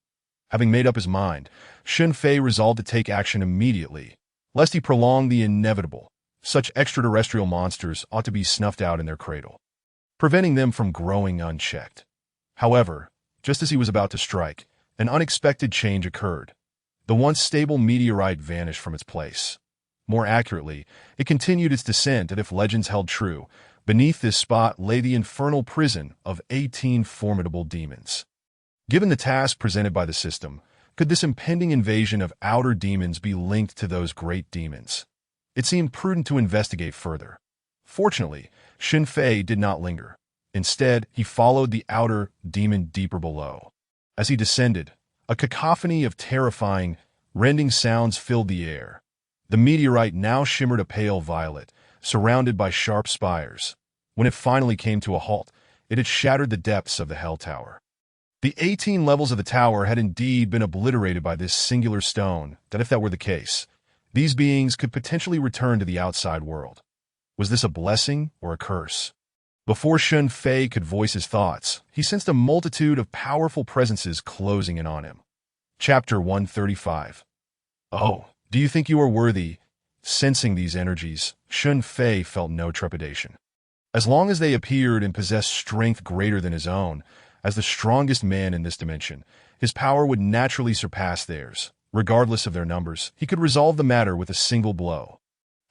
Having made up his mind, Shen Fei resolved to take action immediately, lest he prolong the inevitable. Such extraterrestrial monsters ought to be snuffed out in their cradle, preventing them from growing unchecked. However, just as he was about to strike, an unexpected change occurred. The once stable meteorite vanished from its place. More accurately, it continued its descent, and if legends held true, Beneath this spot lay the infernal prison of 18 formidable demons. Given the task presented by the system, could this impending invasion of outer demons be linked to those great demons? It seemed prudent to investigate further. Fortunately, Shen Fei did not linger. Instead, he followed the outer demon deeper below. As he descended, a cacophony of terrifying, rending sounds filled the air. The meteorite now shimmered a pale violet, surrounded by sharp spires. When it finally came to a halt, it had shattered the depths of the Hell Tower. The 18 levels of the tower had indeed been obliterated by this singular stone, that if that were the case, these beings could potentially return to the outside world. Was this a blessing or a curse? Before Shen Fei could voice his thoughts, he sensed a multitude of powerful presences closing in on him. Chapter 135. Oh, do you think you are worthy? Sensing these energies, Shen Fei felt no trepidation. As long as they appeared and possessed strength greater than his own, as the strongest man in this dimension, his power would naturally surpass theirs. Regardless of their numbers, he could resolve the matter with a single blow.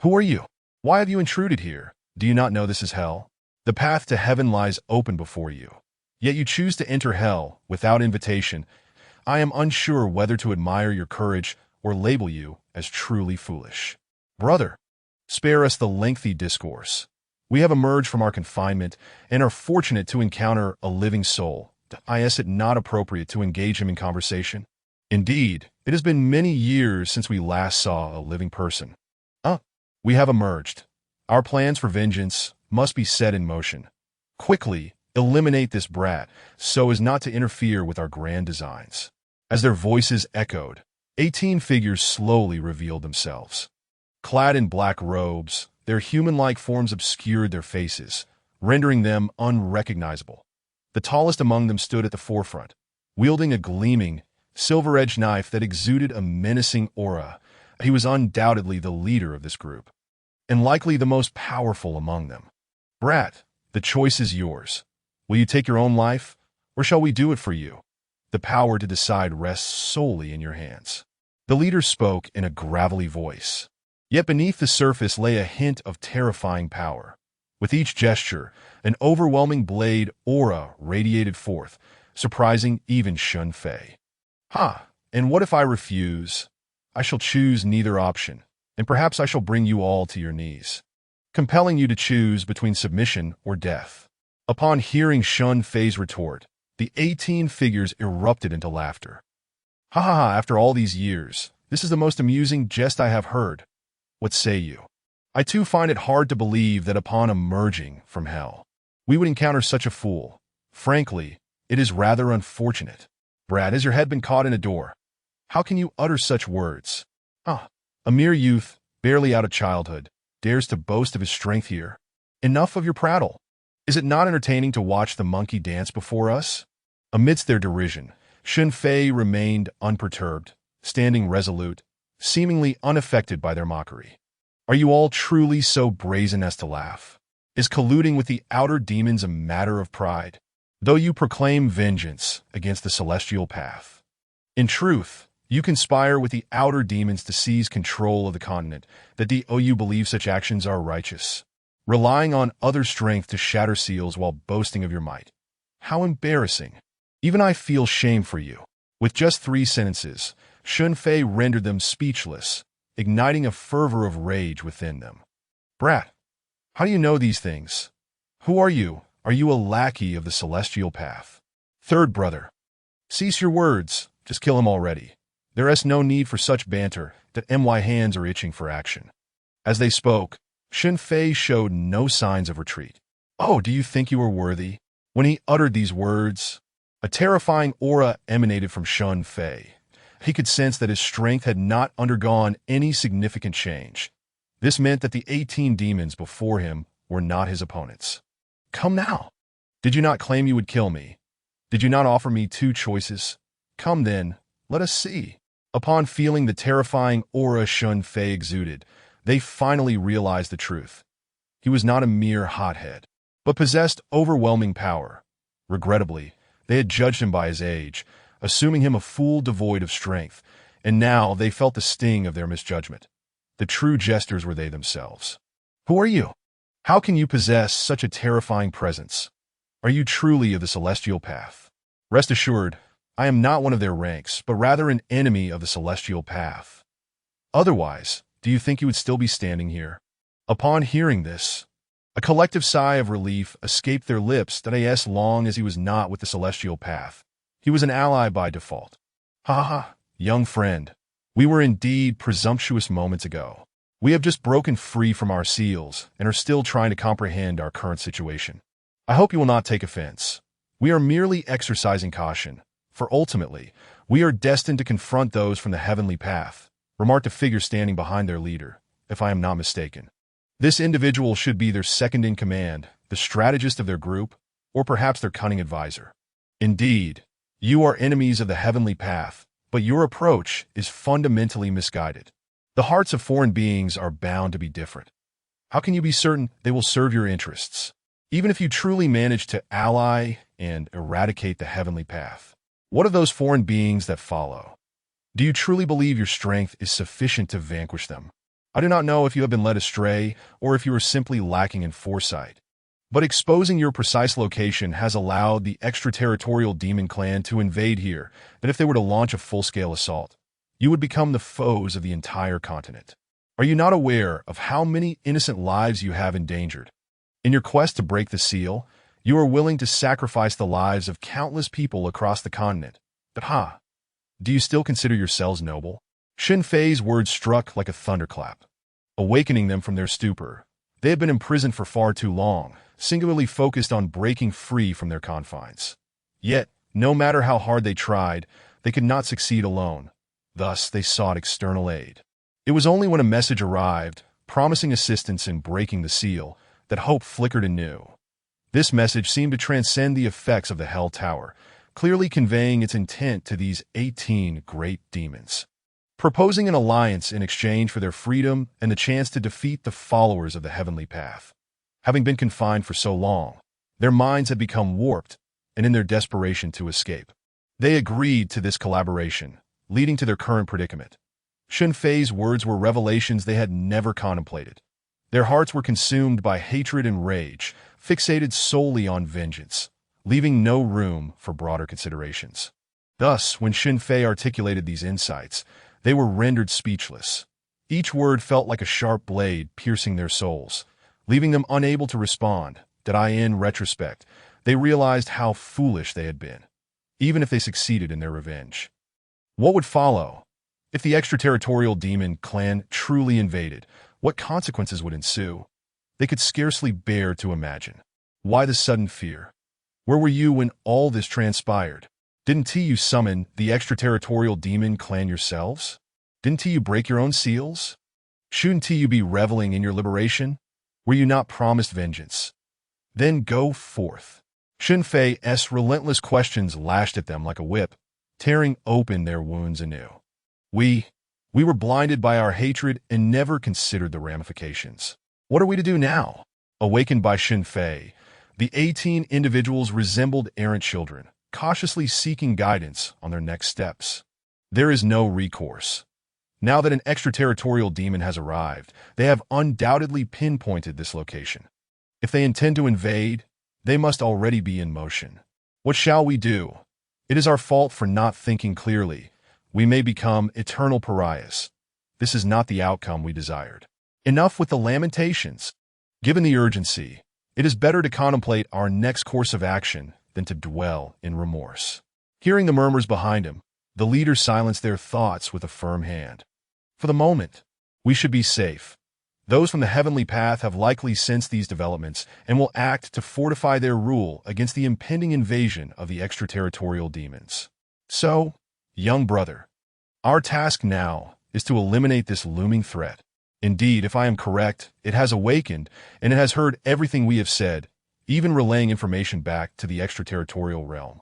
Who are you? Why have you intruded here? Do you not know this is hell? The path to heaven lies open before you. Yet you choose to enter hell without invitation. I am unsure whether to admire your courage or label you as truly foolish. Brother, spare us the lengthy discourse. We have emerged from our confinement and are fortunate to encounter a living soul. Is it not appropriate to engage him in conversation? Indeed, it has been many years since we last saw a living person. We have emerged. Our plans for vengeance must be set in motion. Quickly, eliminate this brat so as not to interfere with our grand designs. As their voices echoed, 18 figures slowly revealed themselves. Clad in black robes, their human-like forms obscured their faces, rendering them unrecognizable. The tallest among them stood at the forefront, wielding a gleaming, silver-edged knife that exuded a menacing aura. He was undoubtedly the leader of this group, and likely the most powerful among them. Brat, the choice is yours. Will you take your own life, or shall we do it for you? The power to decide rests solely in your hands. The leader spoke in a gravelly voice. Yet beneath the surface lay a hint of terrifying power. With each gesture, an overwhelming blade aura radiated forth, surprising even Shen Fei. And what if I refuse? I shall choose neither option, and perhaps I shall bring you all to your knees, compelling you to choose between submission or death. Upon hearing Shen Fei's retort, the 18 figures erupted into laughter. After all these years, this is the most amusing jest I have heard. What say you? I too find it hard to believe that upon emerging from hell, we would encounter such a fool. Frankly, it is rather unfortunate. Brad, has your head been caught in a door? How can you utter such words? A mere youth, barely out of childhood, dares to boast of his strength here. Enough of your prattle. Is it not entertaining to watch the monkey dance before us? Amidst their derision, Shen Fei remained unperturbed, standing resolute, seemingly unaffected by their mockery. Are you all truly so brazen as to laugh? Is colluding with the outer demons a matter of pride, though you proclaim vengeance against the celestial path? In truth, you conspire with the outer demons to seize control of the continent, that you believe such actions are righteous, relying on other strength to shatter seals while boasting of your might. How embarrassing. Even I feel shame for you. With just 3 sentences, Shen Fei rendered them speechless, igniting a fervor of rage within them. Brat, how do you know these things? Who are you? Are you a lackey of the celestial path? Third brother, cease your words. Just kill him already. There is no need for such banter, that my hands are itching for action. As they spoke, Shen Fei showed no signs of retreat. Do you think you are worthy? When he uttered these words, a terrifying aura emanated from Shen Fei. He could sense that his strength had not undergone any significant change. This meant that the 18 demons before him were not his opponents. Come now. Did you not claim you would kill me? Did you not offer me 2 choices? Come then, let us see. Upon feeling the terrifying aura Shen Fei exuded, they finally realized the truth. He was not a mere hothead, but possessed overwhelming power. Regrettably, they had judged him by his age, assuming him a fool devoid of strength, and now they felt the sting of their misjudgment. The true jesters were they themselves. Who are you? How can you possess such a terrifying presence? Are you truly of the celestial path? Rest assured, I am not one of their ranks, but rather an enemy of the celestial path. Otherwise, do you think you would still be standing here? Upon hearing this, a collective sigh of relief escaped their lips that as long as he was not with the celestial path, he was an ally by default. Ha ha, young friend. We were indeed presumptuous moments ago. We have just broken free from our seals and are still trying to comprehend our current situation. I hope you will not take offense. We are merely exercising caution, for ultimately, we are destined to confront those from the heavenly path, remarked a figure standing behind their leader, if I am not mistaken. This individual should be their second-in-command, the strategist of their group, or perhaps their cunning advisor. Indeed, you are enemies of the heavenly path, but your approach is fundamentally misguided. The hearts of foreign beings are bound to be different. How can you be certain they will serve your interests, even if you truly manage to ally and eradicate the heavenly path? What of those foreign beings that follow? Do you truly believe your strength is sufficient to vanquish them? I do not know if you have been led astray or if you are simply lacking in foresight. But exposing your precise location has allowed the extraterritorial demon clan to invade here, and if they were to launch a full-scale assault, you would become the foes of the entire continent. Are you not aware of how many innocent lives you have endangered? In your quest to break the seal, you are willing to sacrifice the lives of countless people across the continent. But do you still consider yourselves noble? Shen Fei's words struck like a thunderclap, awakening them from their stupor. They had been imprisoned for far too long, singularly focused on breaking free from their confines. Yet, no matter how hard they tried, they could not succeed alone. Thus, they sought external aid. It was only when a message arrived, promising assistance in breaking the seal, that hope flickered anew. This message seemed to transcend the effects of the Hell Tower, clearly conveying its intent to these 18 great demons, proposing an alliance in exchange for their freedom and the chance to defeat the followers of the heavenly path. Having been confined for so long, their minds had become warped, and in their desperation to escape, they agreed to this collaboration, leading to their current predicament. Shen Fei's words were revelations they had never contemplated. Their hearts were consumed by hatred and rage, fixated solely on vengeance, leaving no room for broader considerations. Thus, when Shen Fei articulated these insights, they were rendered speechless. Each word felt like a sharp blade piercing their souls, leaving them unable to respond. In retrospect, they realized how foolish they had been, even if they succeeded in their revenge. What would follow? If the extraterritorial demon clan truly invaded, what consequences would ensue? They could scarcely bear to imagine. Why the sudden fear? Where were you when all this transpired? Didn't you summon the extraterritorial demon clan yourselves? Didn't you break your own seals? Shouldn't you be reveling in your liberation? Were you not promised vengeance? Then go forth. Shen Fei's relentless questions lashed at them like a whip, tearing open their wounds anew. We were blinded by our hatred and never considered the ramifications. What are we to do now? Awakened by Shen Fei, the 18 individuals resembled errant children, cautiously seeking guidance on their next steps. There is no recourse. Now that an extraterritorial demon has arrived, they have undoubtedly pinpointed this location. If they intend to invade, they must already be in motion. What shall we do? It is our fault for not thinking clearly. We may become eternal pariahs. This is not the outcome we desired. Enough with the lamentations. Given the urgency, it is better to contemplate our next course of action than to dwell in remorse. Hearing the murmurs behind him, the leader silenced their thoughts with a firm hand. For the moment, we should be safe. Those from the heavenly path have likely sensed these developments and will act to fortify their rule against the impending invasion of the extraterritorial demons. So, young brother, our task now is to eliminate this looming threat. Indeed, if I am correct, it has awakened, and it has heard everything we have said, even relaying information back to the extraterritorial realm.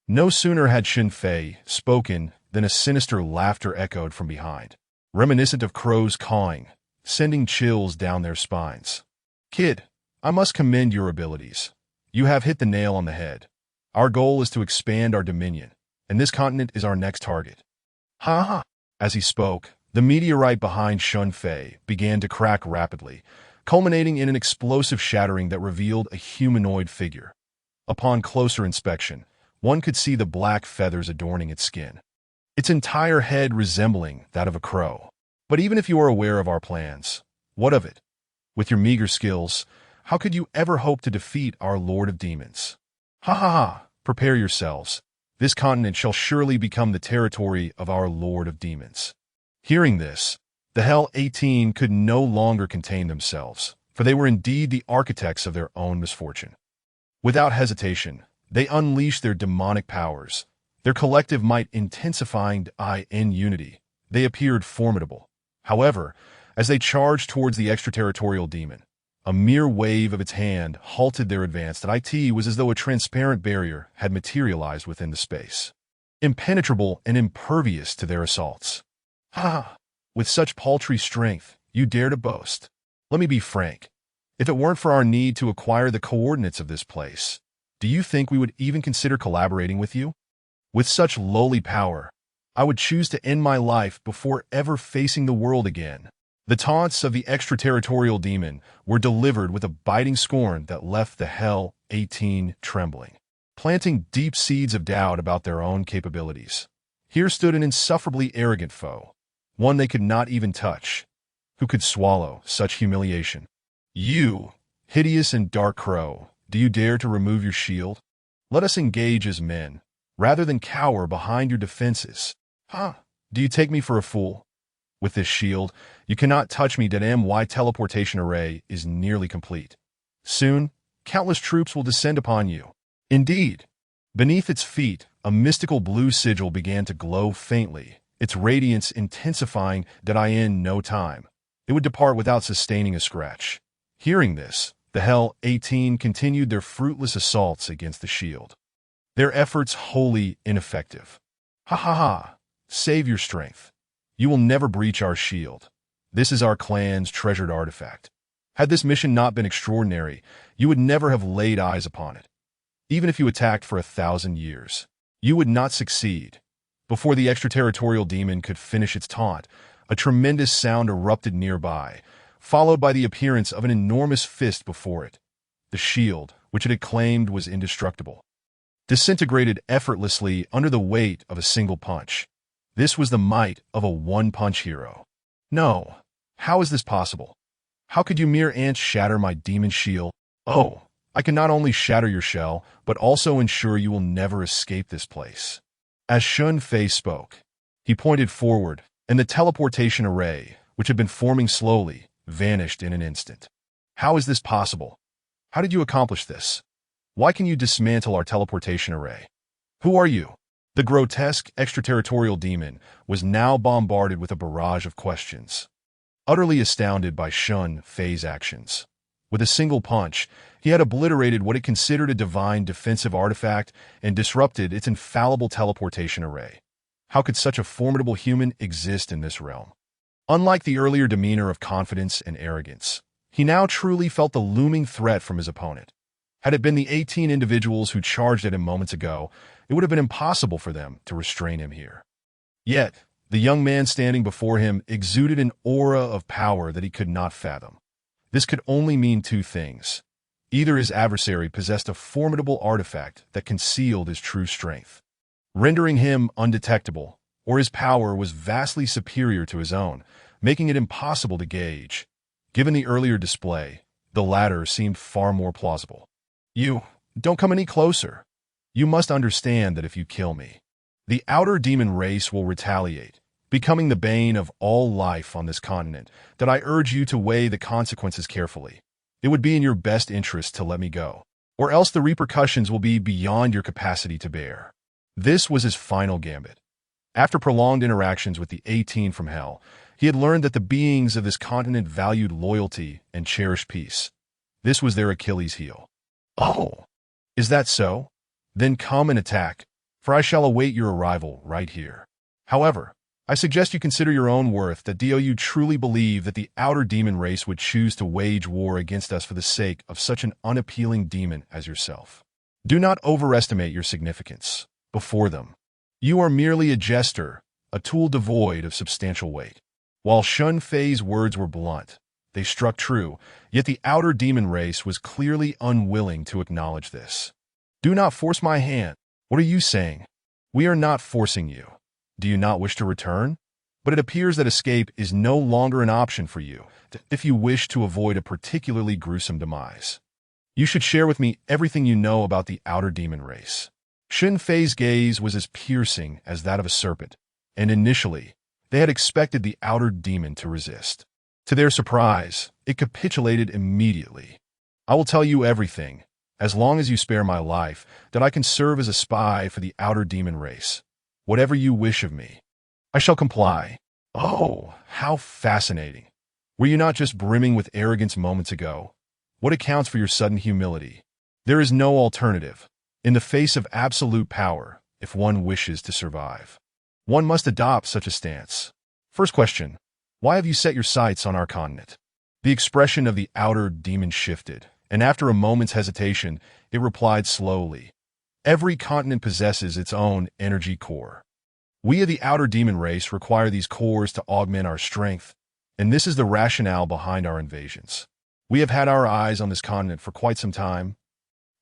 No sooner had Shen Fei spoken than a sinister laughter echoed from behind, reminiscent of crows cawing, sending chills down their spines. Kid, I must commend your abilities. You have hit the nail on the head. Our goal is to expand our dominion, and this continent is our next target. Ha ha! As he spoke, the meteorite behind Shen Fei began to crack rapidly, culminating in an explosive shattering that revealed a humanoid figure. Upon closer inspection, one could see the black feathers adorning its skin, its entire head resembling that of a crow. But even if you are aware of our plans, what of it? With your meager skills, how could you ever hope to defeat our Lord of Demons? Ha ha ha! Prepare yourselves. This continent shall surely become the territory of our Lord of Demons. Hearing this, the Hell 18 could no longer contain themselves, for they were indeed the architects of their own misfortune. Without hesitation, they unleashed their demonic powers, their collective might intensifying in unity. They appeared formidable. However, as they charged towards the extraterritorial demon, a mere wave of its hand halted their advance. That it was as though a transparent barrier had materialized within the space, impenetrable and impervious to their assaults. Ha! With such paltry strength, you dare to boast. Let me be frank. If it weren't for our need to acquire the coordinates of this place, do you think we would even consider collaborating with you? With such lowly power, I would choose to end my life before ever facing the world again. The taunts of the extraterritorial demon were delivered with a biting scorn that left the Hell 18 trembling, planting deep seeds of doubt about their own capabilities. Here stood an insufferably arrogant foe, one they could not even touch. Who could swallow such humiliation? You, hideous and dark crow, do you dare to remove your shield? Let us engage as men, rather than cower behind your defenses. Do you take me for a fool? With this shield, you cannot touch me. My teleportation array is nearly complete. Soon, countless troops will descend upon you. Indeed, beneath its feet, a mystical blue sigil began to glow faintly, its radiance intensifying that in no time it would depart without sustaining a scratch. Hearing this, the Hell 18 continued their fruitless assaults against the shield, their efforts wholly ineffective. Ha ha ha! Save your strength. You will never breach our shield. This is our clan's treasured artifact. Had this mission not been extraordinary, you would never have laid eyes upon it. Even if you attacked for 1,000 years, you would not succeed. Before the extraterritorial demon could finish its taunt, a tremendous sound erupted nearby, followed by the appearance of an enormous fist before it. The shield, which it had claimed was indestructible, disintegrated effortlessly under the weight of a single punch. This was the might of a one-punch hero. No, how is this possible? How could you mere ants shatter my demon shield? Oh, I can not only shatter your shell, but also ensure you will never escape this place. As Shen Fei spoke, he pointed forward, and the teleportation array, which had been forming slowly, vanished in an instant. How is this possible? How did you accomplish this? Why can you dismantle our teleportation array? Who are you? The grotesque extraterritorial demon was now bombarded with a barrage of questions, utterly astounded by Shen Fei's actions. With a single punch, he had obliterated what it considered a divine defensive artifact and disrupted its infallible teleportation array. How could such a formidable human exist in this realm? Unlike the earlier demeanor of confidence and arrogance, he now truly felt the looming threat from his opponent. Had it been the 18 individuals who charged at him moments ago, it would have been impossible for them to restrain him here. Yet, the young man standing before him exuded an aura of power that he could not fathom. This could only mean two things. Either his adversary possessed a formidable artifact that concealed his true strength, rendering him undetectable, or his power was vastly superior to his own, making it impossible to gauge. Given the earlier display, the latter seemed far more plausible. You, don't come any closer. You must understand that if you kill me, the outer demon race will retaliate, becoming the bane of all life on this continent. That I urge you to weigh the consequences carefully. It would be in your best interest to let me go, or else the repercussions will be beyond your capacity to bear. This was his final gambit. After prolonged interactions with the 18 from Hell, he had learned that the beings of this continent valued loyalty and cherished peace. This was their Achilles heel. Oh, is that so? Then come and attack, for I shall await your arrival right here. However, I suggest you consider your own worth. That do you truly believe that the outer demon race would choose to wage war against us for the sake of such an unappealing demon as yourself? Do not overestimate your significance before them. You are merely a jester, a tool devoid of substantial weight. While Shen Fei's words were blunt, They struck true, yet the outer demon race was clearly unwilling to acknowledge this. Do not force my hand. What are you saying? We are not forcing you. Do you not wish to return? But it appears that escape is no longer an option for you, if you wish to avoid a particularly gruesome demise. You should share with me everything you know about the outer demon race. Shen Fei's gaze was as piercing as that of a serpent, and initially, they had expected the outer demon to resist. To their surprise, it capitulated immediately. I will tell you everything, as long as you spare my life, that I can serve as a spy for the outer demon race. Whatever you wish of me, I shall comply. Oh, how fascinating. Were you not just brimming with arrogance moments ago? What accounts for your sudden humility? There is no alternative. In the face of absolute power, if one wishes to survive, one must adopt such a stance. First question, why have you set your sights on our continent? The expression of the outer demon shifted, and after a moment's hesitation, it replied slowly. Every continent possesses its own energy core. We of the outer demon race require these cores to augment our strength, and this is the rationale behind our invasions. We have had our eyes on this continent for quite some time,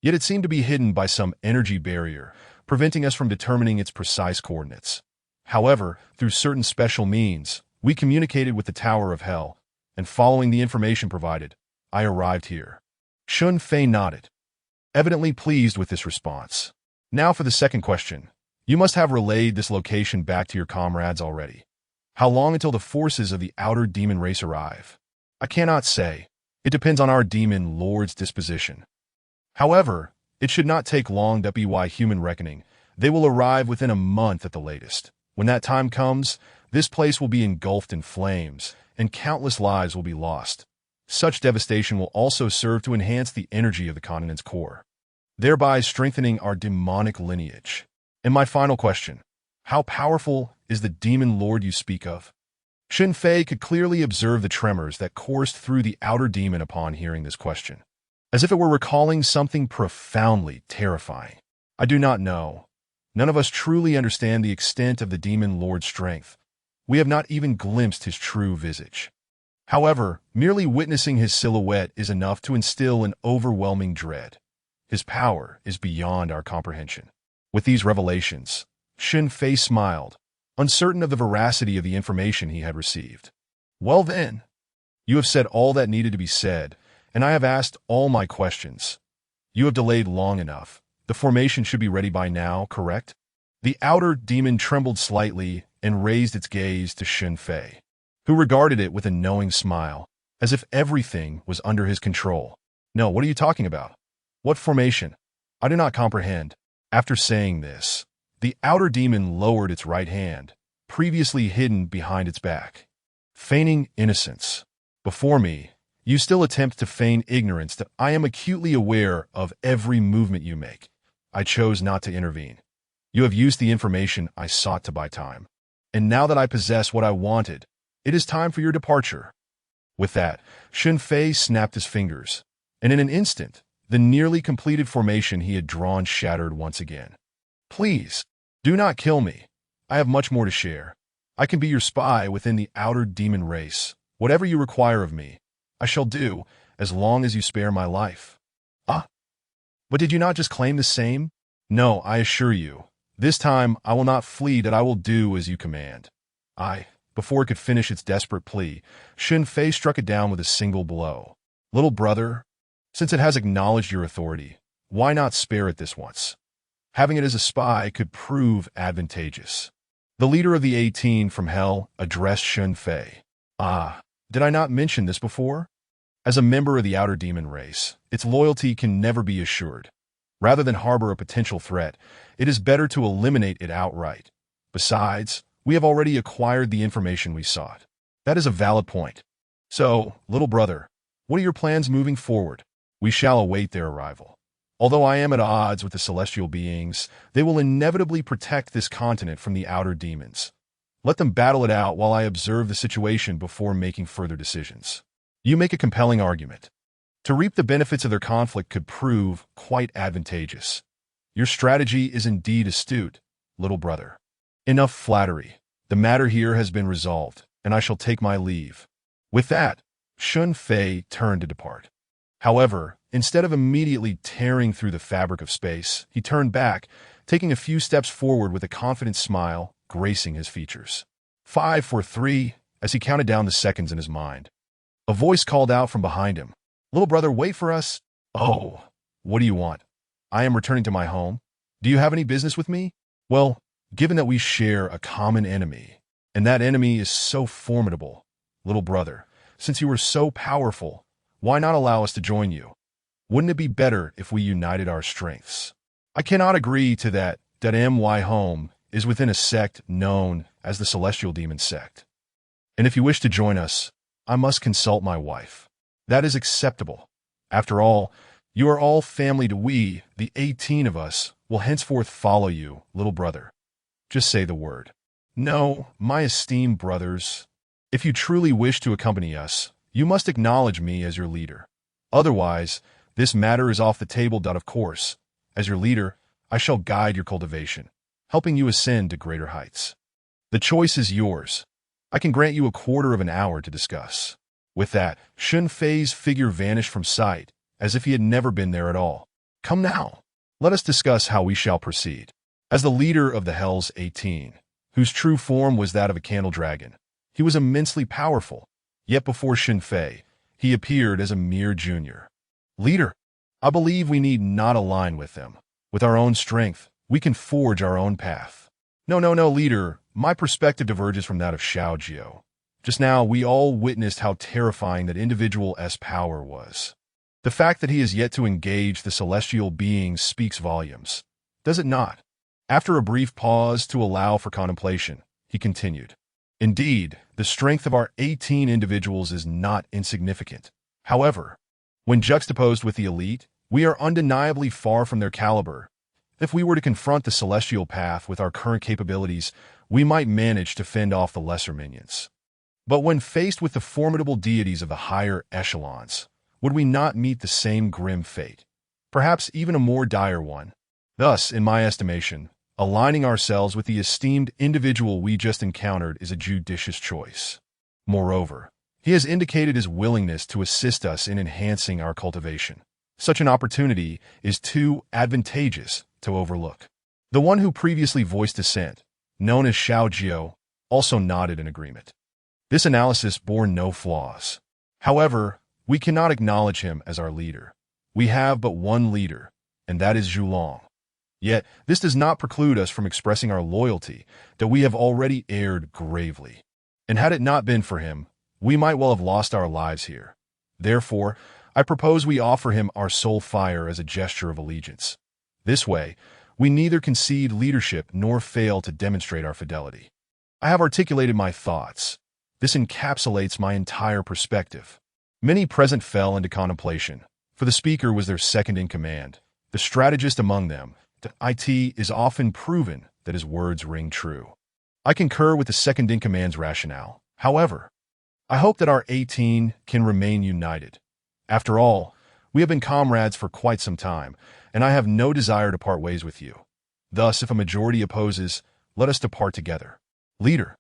yet it seemed to be hidden by some energy barrier, preventing us from determining its precise coordinates. However, through certain special means, we communicated with the Tower of Hell, and following the information provided, I arrived here. Shen Fei nodded, evidently pleased with this response. Now for the second question. You must have relayed this location back to your comrades already. How long until the forces of the outer demon race arrive? I cannot say. It depends on our demon lord's disposition. However, it should not take long. By human reckoning, they will arrive within a month at the latest. When that time comes, this place will be engulfed in flames, and countless lives will be lost. Such devastation will also serve to enhance the energy of the continent's core, thereby strengthening our demonic lineage. And my final question, how powerful is the demon lord you speak of? Shen Fei could clearly observe the tremors that coursed through the outer demon upon hearing this question, as if it were recalling something profoundly terrifying. I do not know. None of us truly understand the extent of the demon lord's strength. We have not even glimpsed his true visage. However, merely witnessing his silhouette is enough to instill an overwhelming dread. His power is beyond our comprehension. With these revelations, Shen Fei smiled, uncertain of the veracity of the information he had received. Well then, you have said all that needed to be said, and I have asked all my questions. You have delayed long enough. The formation should be ready by now, correct? The outer demon trembled slightly and raised its gaze to Shen Fei, who regarded it with a knowing smile, as if everything was under his control. No, what are you talking about? What formation? I do not comprehend. After saying this, the outer demon lowered its right hand, previously hidden behind its back. Feigning innocence. Before me, you still attempt to feign ignorance that I am acutely aware of every movement you make. I chose not to intervene. You have used the information I sought to buy time. And now that I possess what I wanted, it is time for your departure. With that, Shen Fei snapped his fingers, and in an instant, the nearly completed formation he had drawn shattered once again. Please, do not kill me. I have much more to share. I can be your spy within the outer demon race. Whatever you require of me, I shall do, as long as you spare my life. Ah, but did you not just claim the same? No, I assure you, this time I will not flee, that I will do as you command. Before it could finish its desperate plea, Shen Fei struck it down with a single blow. Little brother, since it has acknowledged your authority, why not spare it this once? Having it as a spy could prove advantageous. The leader of the 18 from Hell addressed Shen Fei. Did I not mention this before? As a member of the outer demon race, its loyalty can never be assured. Rather than harbor a potential threat, it is better to eliminate it outright. Besides, we have already acquired the information we sought. That is a valid point. So, little brother, what are your plans moving forward? We shall await their arrival. Although I am at odds with the celestial beings, they will inevitably protect this continent from the outer demons. Let them battle it out while I observe the situation before making further decisions. You make a compelling argument. To reap the benefits of their conflict could prove quite advantageous. Your strategy is indeed astute, little brother. Enough flattery. The matter here has been resolved, and I shall take my leave. With that, Shen Fei turned to depart. However, instead of immediately tearing through the fabric of space, he turned back, taking a few steps forward with a confident smile gracing his features. 5, 4, 3, as he counted down the seconds in his mind. A voice called out from behind him. "Little brother, wait for us." "Oh, what do you want?" "I am returning to my home. Do you have any business with me?" "Well, given that we share a common enemy, and that enemy is so formidable, little brother, since you are so powerful, why not allow us to join you? Wouldn't it be better if we united our strengths?" "I cannot agree to that. My home is within a sect known as the Celestial Demon Sect. And if you wish to join us, I must consult my wife." "That is acceptable. After all, you are all family to we, the 18 of us, will henceforth follow you, little brother. Just say the word." "No, my esteemed brothers. If you truly wish to accompany us, you must acknowledge me as your leader. Otherwise, this matter is off the table. Of course, as your leader, I shall guide your cultivation, helping you ascend to greater heights. The choice is yours. I can grant you a quarter of an hour to discuss." With that, Shen Fei's figure vanished from sight, as if he had never been there at all. "Come now, let us discuss how we shall proceed." As the leader of the Hells 18, whose true form was that of a candle dragon, he was immensely powerful, yet before Shen Fei, he appeared as a mere junior. "Leader, I believe we need not align with them. With our own strength, we can forge our own path." No, leader, my perspective diverges from that of Xiao Jiao. Just now, we all witnessed how terrifying that individual's power was. The fact that he has yet to engage the celestial beings speaks volumes, does it not? After a brief pause to allow for contemplation, he continued. "Indeed, the strength of our 18 individuals is not insignificant. However, when juxtaposed with the elite, we are undeniably far from their caliber. If we were to confront the celestial path with our current capabilities, we might manage to fend off the lesser minions. But when faced with the formidable deities of the higher echelons, would we not meet the same grim fate? Perhaps even a more dire one. Thus, in my estimation, aligning ourselves with the esteemed individual we just encountered is a judicious choice. Moreover, he has indicated his willingness to assist us in enhancing our cultivation. Such an opportunity is too advantageous to overlook." The one who previously voiced dissent, known as Xiao Jiao, also nodded in agreement. This analysis bore no flaws. However, we cannot acknowledge him as our leader. We have but one leader, and that is Zhulong. Yet, this does not preclude us from expressing our loyalty, that we have already erred gravely. And had it not been for him, we might well have lost our lives here. Therefore, I propose we offer him our soul fire as a gesture of allegiance. This way, we neither concede leadership nor fail to demonstrate our fidelity. I have articulated my thoughts. This encapsulates my entire perspective. Many present fell into contemplation, for the speaker was their second in command. The strategist among them, it is often proven that his words ring true. I concur with the second in command's rationale. However, I hope that our 18 can remain united. After all, we have been comrades for quite some time, and I have no desire to part ways with you. Thus, if a majority opposes, let us depart together. Leader,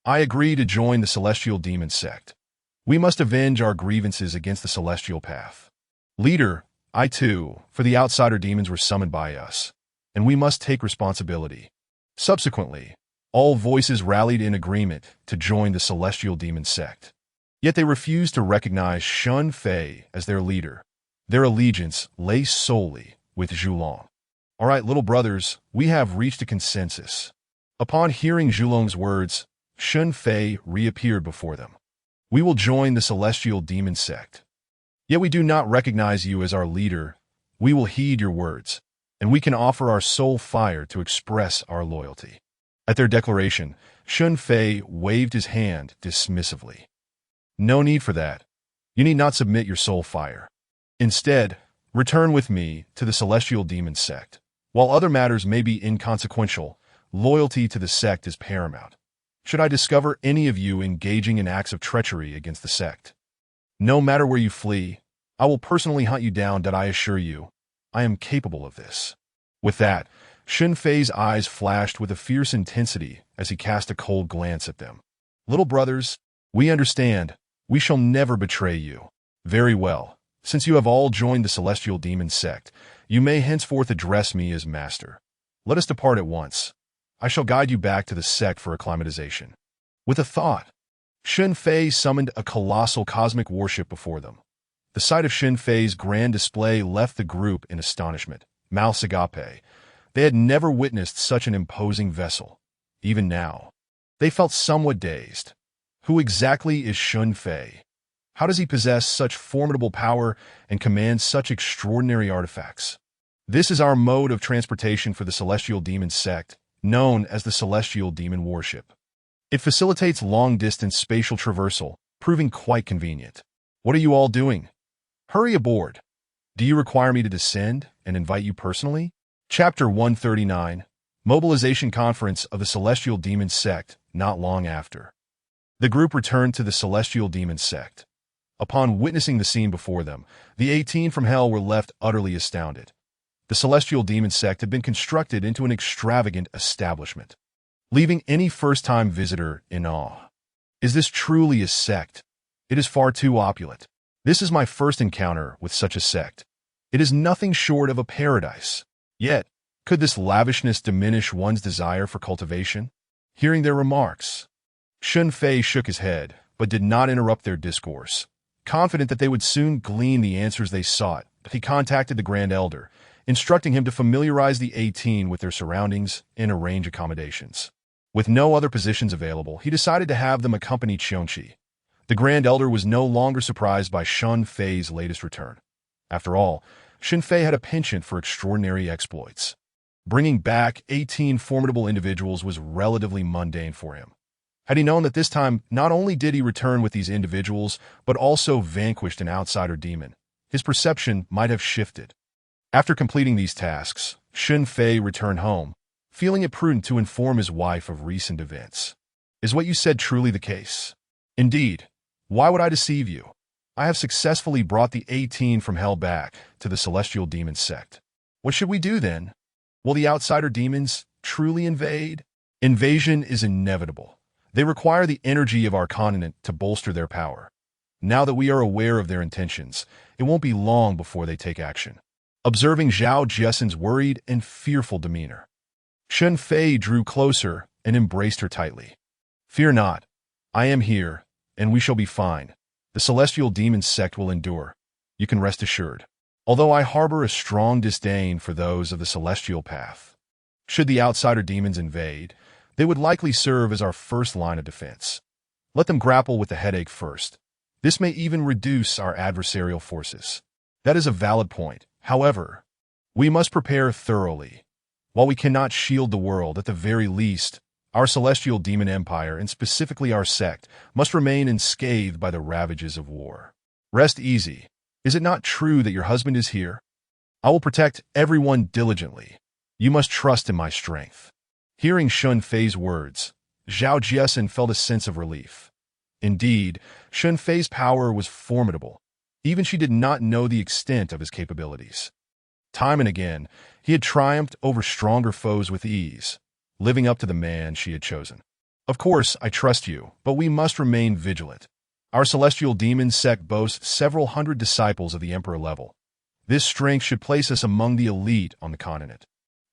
I agree to join the Celestial Demon Sect. We must avenge our grievances against the Celestial Path. Leader, I too, for the outsider demons were summoned by us, and we must take responsibility. Subsequently, all voices rallied in agreement to join the Celestial Demon Sect. Yet they refused to recognize Shen Fei as their leader. Their allegiance lay solely with Zhulong. All right, little brothers, we have reached a consensus. Upon hearing Zhulong's words, Shen Fei reappeared before them. We will join the Celestial Demon Sect. Yet we do not recognize you as our leader. We will heed your words, and we can offer our soul fire to express our loyalty. At their declaration, Shen Fei waved his hand dismissively. No need for that. You need not submit your soul fire. Instead, return with me to the Celestial Demon Sect. While other matters may be inconsequential, loyalty to the sect is paramount. Should I discover any of you engaging in acts of treachery against the sect, no matter where you flee, I will personally hunt you down. I assure you, I am capable of this. With that, Shen Fei's eyes flashed with a fierce intensity as he cast a cold glance at them. Little brothers, we understand. We shall never betray you. Very well. Since you have all joined the celestial demon sect, you may henceforth address me as master. Let us depart at once. I shall guide you back to the sect for acclimatization. With a thought, Shen Fei summoned a colossal cosmic warship before them. The sight of Shen Fei's grand display left the group in astonishment. Mouths agape. They had never witnessed such an imposing vessel. Even now, they felt somewhat dazed. Who exactly is Shen Fei? How does he possess such formidable power and command such extraordinary artifacts? This is our mode of transportation for the celestial demon sect, known as the celestial demon warship. It facilitates long-distance spatial traversal, proving quite convenient. What are you all doing? Hurry aboard. Do you require me to descend and invite you personally? Chapter 139, Mobilization Conference of the Celestial Demon Sect, not long after. The group returned to the Celestial Demon Sect. Upon witnessing the scene before them, the 18 from Hell were left utterly astounded. The Celestial Demon Sect had been constructed into an extravagant establishment, leaving any first-time visitor in awe. Is this truly a sect? It is far too opulent. This is my first encounter with such a sect. It is nothing short of a paradise. Yet, could this lavishness diminish one's desire for cultivation? Hearing their remarks, Shen Fei shook his head, but did not interrupt their discourse. Confident that they would soon glean the answers they sought, he contacted the Grand Elder, instructing him to familiarize the 18 with their surroundings and arrange accommodations. With no other positions available, he decided to have them accompany Qianqi. The Grand Elder was no longer surprised by Shen Fei's latest return. After all, Shen Fei had a penchant for extraordinary exploits. Bringing back 18 formidable individuals was relatively mundane for him. Had he known that this time not only did he return with these individuals, but also vanquished an outsider demon, his perception might have shifted. After completing these tasks, Shen Fei returned home, feeling it prudent to inform his wife of recent events. Is what you said truly the case? Indeed. Why would I deceive you? I have successfully brought the 18 from Hell back to the Celestial Demon Sect. What should we do then? Will the outsider demons truly invade? Invasion is inevitable. They require the energy of our continent to bolster their power. Now that we are aware of their intentions, it won't be long before they take action. Observing Zhao Jiesen's worried and fearful demeanor, Shen Fei drew closer and embraced her tightly. Fear not. I am here, and we shall be fine. The Celestial Demon Sect will endure. You can rest assured. Although I harbor a strong disdain for those of the celestial path. Should the outsider demons invade, they would likely serve as our first line of defense. Let them grapple with the headache first. This may even reduce our adversarial forces. That is a valid point. However, we must prepare thoroughly. While we cannot shield the world, at the very least, our celestial demon empire, and specifically our sect, must remain unscathed by the ravages of war. Rest easy. Is it not true that your husband is here? I will protect everyone diligently. You must trust in my strength. Hearing Shen Fei's words, Zhao Jiesen felt a sense of relief. Indeed, Shen Fei's power was formidable. Even she did not know the extent of his capabilities. Time and again, he had triumphed over stronger foes with ease, living up to the man she had chosen. Of course, I trust you, but we must remain vigilant. Our celestial demon sect boasts several hundred disciples of the Emperor level. This strength should place us among the elite on the continent.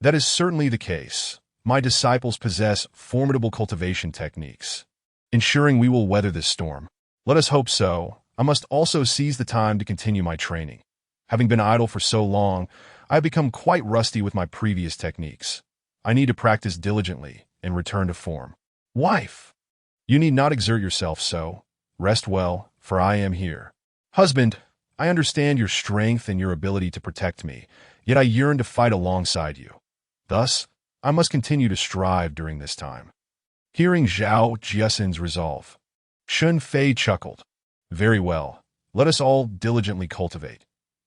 That is certainly the case. My disciples possess formidable cultivation techniques, ensuring we will weather this storm. Let us hope so. I must also seize the time to continue my training. Having been idle for so long, I have become quite rusty with my previous techniques. I need to practice diligently and return to form. Wife, you need not exert yourself so. Rest well, for I am here. Husband, I understand your strength and your ability to protect me, yet I yearn to fight alongside you. Thus, I must continue to strive during this time. Hearing Zhao Jiesen's resolve, Shen Fei chuckled. Very well. Let us all diligently cultivate.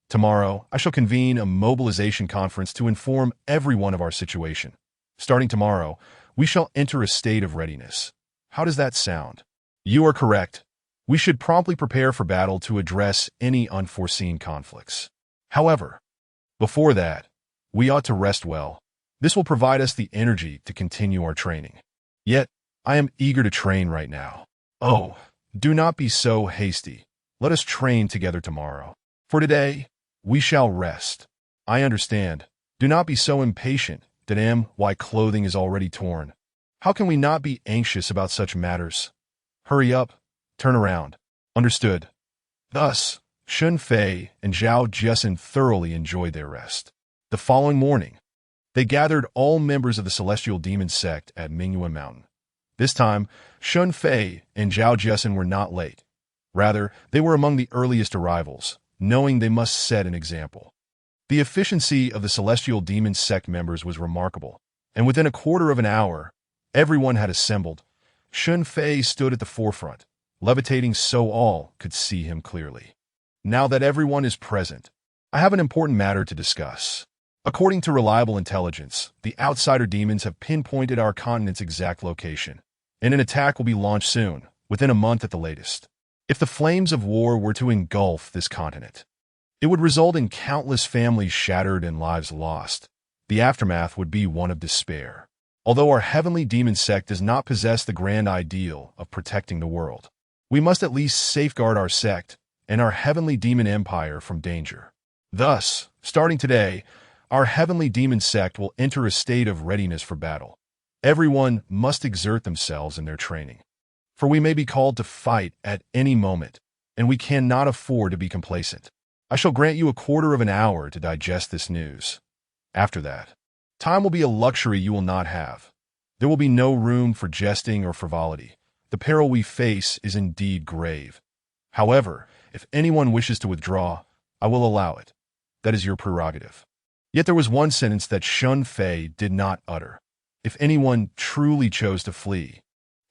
Tomorrow, I shall convene a mobilization conference to inform everyone of our situation. Starting tomorrow, we shall enter a state of readiness. How does that sound? You are correct. We should promptly prepare for battle to address any unforeseen conflicts. However, before that, we ought to rest well. This will provide us the energy to continue our training. Yet, I am eager to train right now. Oh, Do not be so hasty. Let us train together tomorrow. For today, we shall rest. I understand. Do not be so impatient. Why clothing is already torn. How can we not be anxious about such matters? Hurry up. Turn around. Understood. Thus, Shen Fei and Zhao Jiasen thoroughly enjoyed their rest. The following morning, they gathered all members of the celestial demon sect at Mingyuan Mountain. This time, Shen Fei and Zhao Jiasen were not late. Rather, they were among the earliest arrivals, knowing they must set an example. The efficiency of the celestial demon sect members was remarkable, and within a quarter of an hour, everyone had assembled. Shen Fei stood at the forefront, levitating so all could see him clearly. Now that everyone is present, I have an important matter to discuss. According to reliable intelligence, the outsider demons have pinpointed our continent's exact location, and an attack will be launched soon, within a month at the latest. If the flames of war were to engulf this continent, it would result in countless families shattered and lives lost. The aftermath would be one of despair. Although our heavenly demon sect does not possess the grand ideal of protecting the world, we must at least safeguard our sect and our heavenly demon empire from danger. Thus, starting today, our heavenly demon sect will enter a state of readiness for battle. Everyone must exert themselves in their training, for we may be called to fight at any moment, and we cannot afford to be complacent. I shall grant you a quarter of an hour to digest this news. After that, time will be a luxury you will not have. There will be no room for jesting or frivolity. The peril we face is indeed grave. However, if anyone wishes to withdraw, I will allow it. That is your prerogative. Yet there was one sentence that Shen Fei did not utter. If anyone truly chose to flee,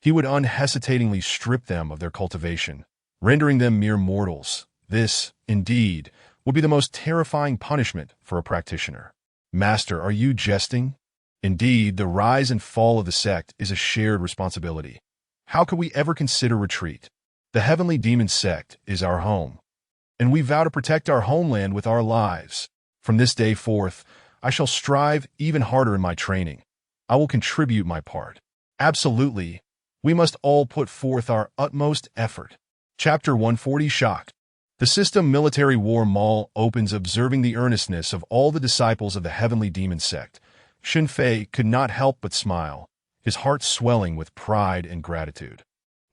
he would unhesitatingly strip them of their cultivation, rendering them mere mortals. This, indeed, would be the most terrifying punishment for a practitioner. Master, are you jesting? Indeed, the rise and fall of the sect is a shared responsibility. How could we ever consider retreat? The heavenly demon sect is our home, and we vow to protect our homeland with our lives. From this day forth, I shall strive even harder in my training. I will contribute my part. Absolutely, we must all put forth our utmost effort. Chapter 140 Shocked. The system military war mall opens observing the earnestness of all the disciples of the heavenly demon sect. Shen Fei could not help but smile, his heart swelling with pride and gratitude.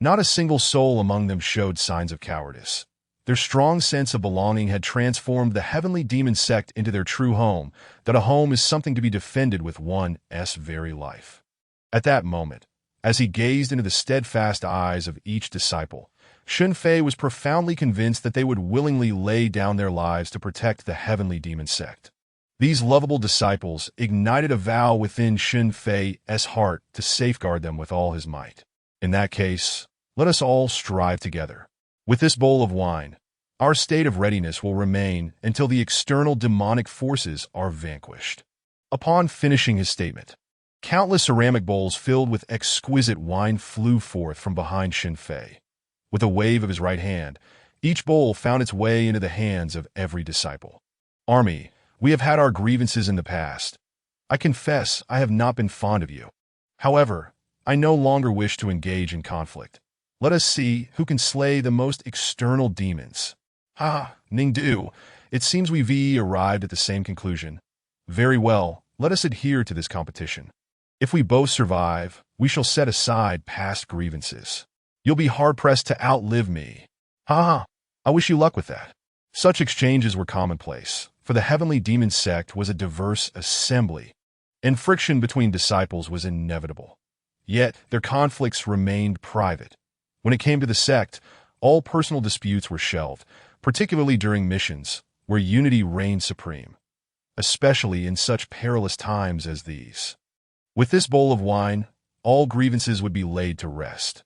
Not a single soul among them showed signs of cowardice. Their strong sense of belonging had transformed the heavenly demon sect into their true home, that a home is something to be defended with one's very life. At that moment, as he gazed into the steadfast eyes of each disciple, Shen Fei was profoundly convinced that they would willingly lay down their lives to protect the heavenly demon sect. These lovable disciples ignited a vow within Shen Fei's heart to safeguard them with all his might. In that case, let us all strive together. With this bowl of wine, our state of readiness will remain until the external demonic forces are vanquished. Upon finishing his statement, countless ceramic bowls filled with exquisite wine flew forth from behind Shen Fei. With a wave of his right hand, each bowl found its way into the hands of every disciple. Army, we have had our grievances in the past. I confess I have not been fond of you. However, I no longer wish to engage in conflict. Let us see who can slay the most external demons. Ningdu, it seems we've arrived at the same conclusion. Very well, let us adhere to this competition. If we both survive, we shall set aside past grievances. You'll be hard-pressed to outlive me. I wish you luck with that. Such exchanges were commonplace, for the heavenly demon sect was a diverse assembly, and friction between disciples was inevitable. Yet, their conflicts remained private. When it came to the sect, all personal disputes were shelved, particularly during missions, where unity reigned supreme, especially in such perilous times as these. With this bowl of wine, all grievances would be laid to rest.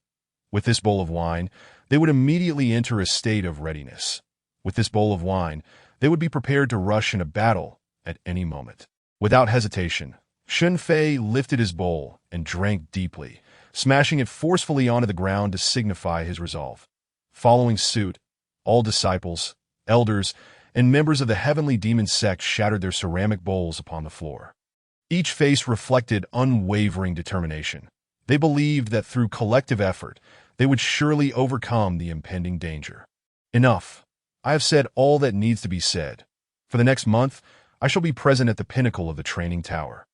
With this bowl of wine, they would immediately enter a state of readiness. With this bowl of wine, they would be prepared to rush in a battle at any moment. Without hesitation, Shen Fei lifted his bowl and drank deeply, smashing it forcefully onto the ground to signify his resolve. Following suit, all disciples, elders, and members of the heavenly demon sect shattered their ceramic bowls upon the floor. Each face reflected unwavering determination. They believed that through collective effort, They would surely overcome the impending danger. Enough. I have said all that needs to be said. For the next month, I shall be present at the pinnacle of the training tower.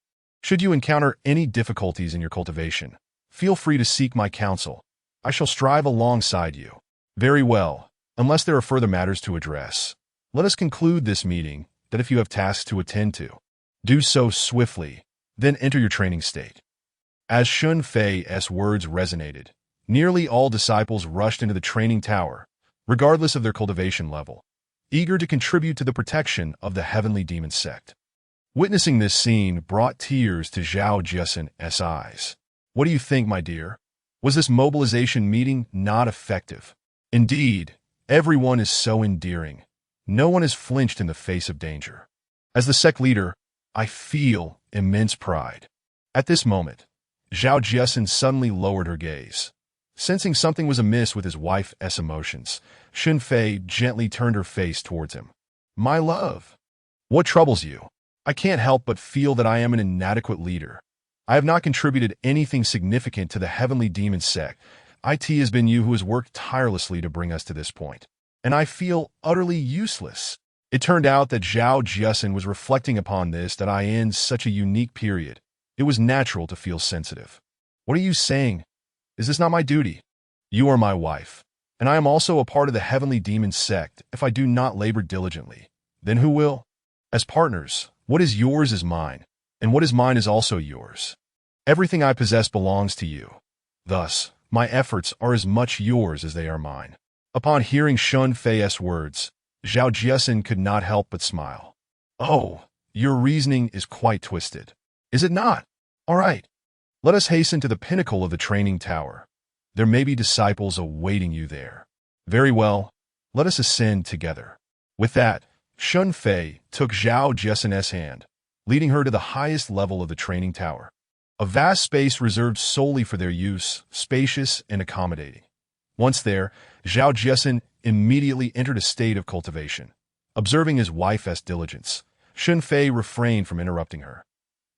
Should you encounter any difficulties in your cultivation, feel free to seek my counsel. I shall strive alongside you. Very well. Unless there are further matters to address, let us conclude this meeting, that if you have tasks to attend to, do so swiftly, then enter your training state. As Shen Fei's words resonated, nearly all disciples rushed into the training tower, regardless of their cultivation level, eager to contribute to the protection of the heavenly demon sect. Witnessing this scene brought tears to Zhao Jiasen's eyes. What do you think, my dear? Was this mobilization meeting not effective? Indeed, everyone is so endearing. No one has flinched in the face of danger. As the sect leader, I feel immense pride. At this moment, Zhao Jiasen suddenly lowered her gaze. Sensing something was amiss with his wife's emotions, Shen Fei gently turned her face towards him. My love, what troubles you? I can't help but feel that I am an inadequate leader. I have not contributed anything significant to the heavenly demon sect. It has been you who has worked tirelessly to bring us to this point, and I feel utterly useless. It turned out that Zhao Jiasen was reflecting upon this, that I in such a unique period. It was natural to feel sensitive. What are you saying? Is this not my duty? You are my wife, and I am also a part of the heavenly demon sect. If I do not labor diligently, then who will? As partners, what is yours is mine, and what is mine is also yours. Everything I possess belongs to you. Thus, my efforts are as much yours as they are mine. Upon hearing Shen Fei's words, Zhao Jiasen could not help but smile. Oh, your reasoning is quite twisted. Is it not? All right. Let us hasten to the pinnacle of the training tower. There may be disciples awaiting you there. Very well. Let us ascend together. With that, Shen Fei took Zhao Jiasen's hand, leading her to the highest level of the training tower. A vast space reserved solely for their use, spacious and accommodating. Once there, Zhao Jiasen immediately entered a state of cultivation. Observing his wife's diligence, Shen Fei refrained from interrupting her.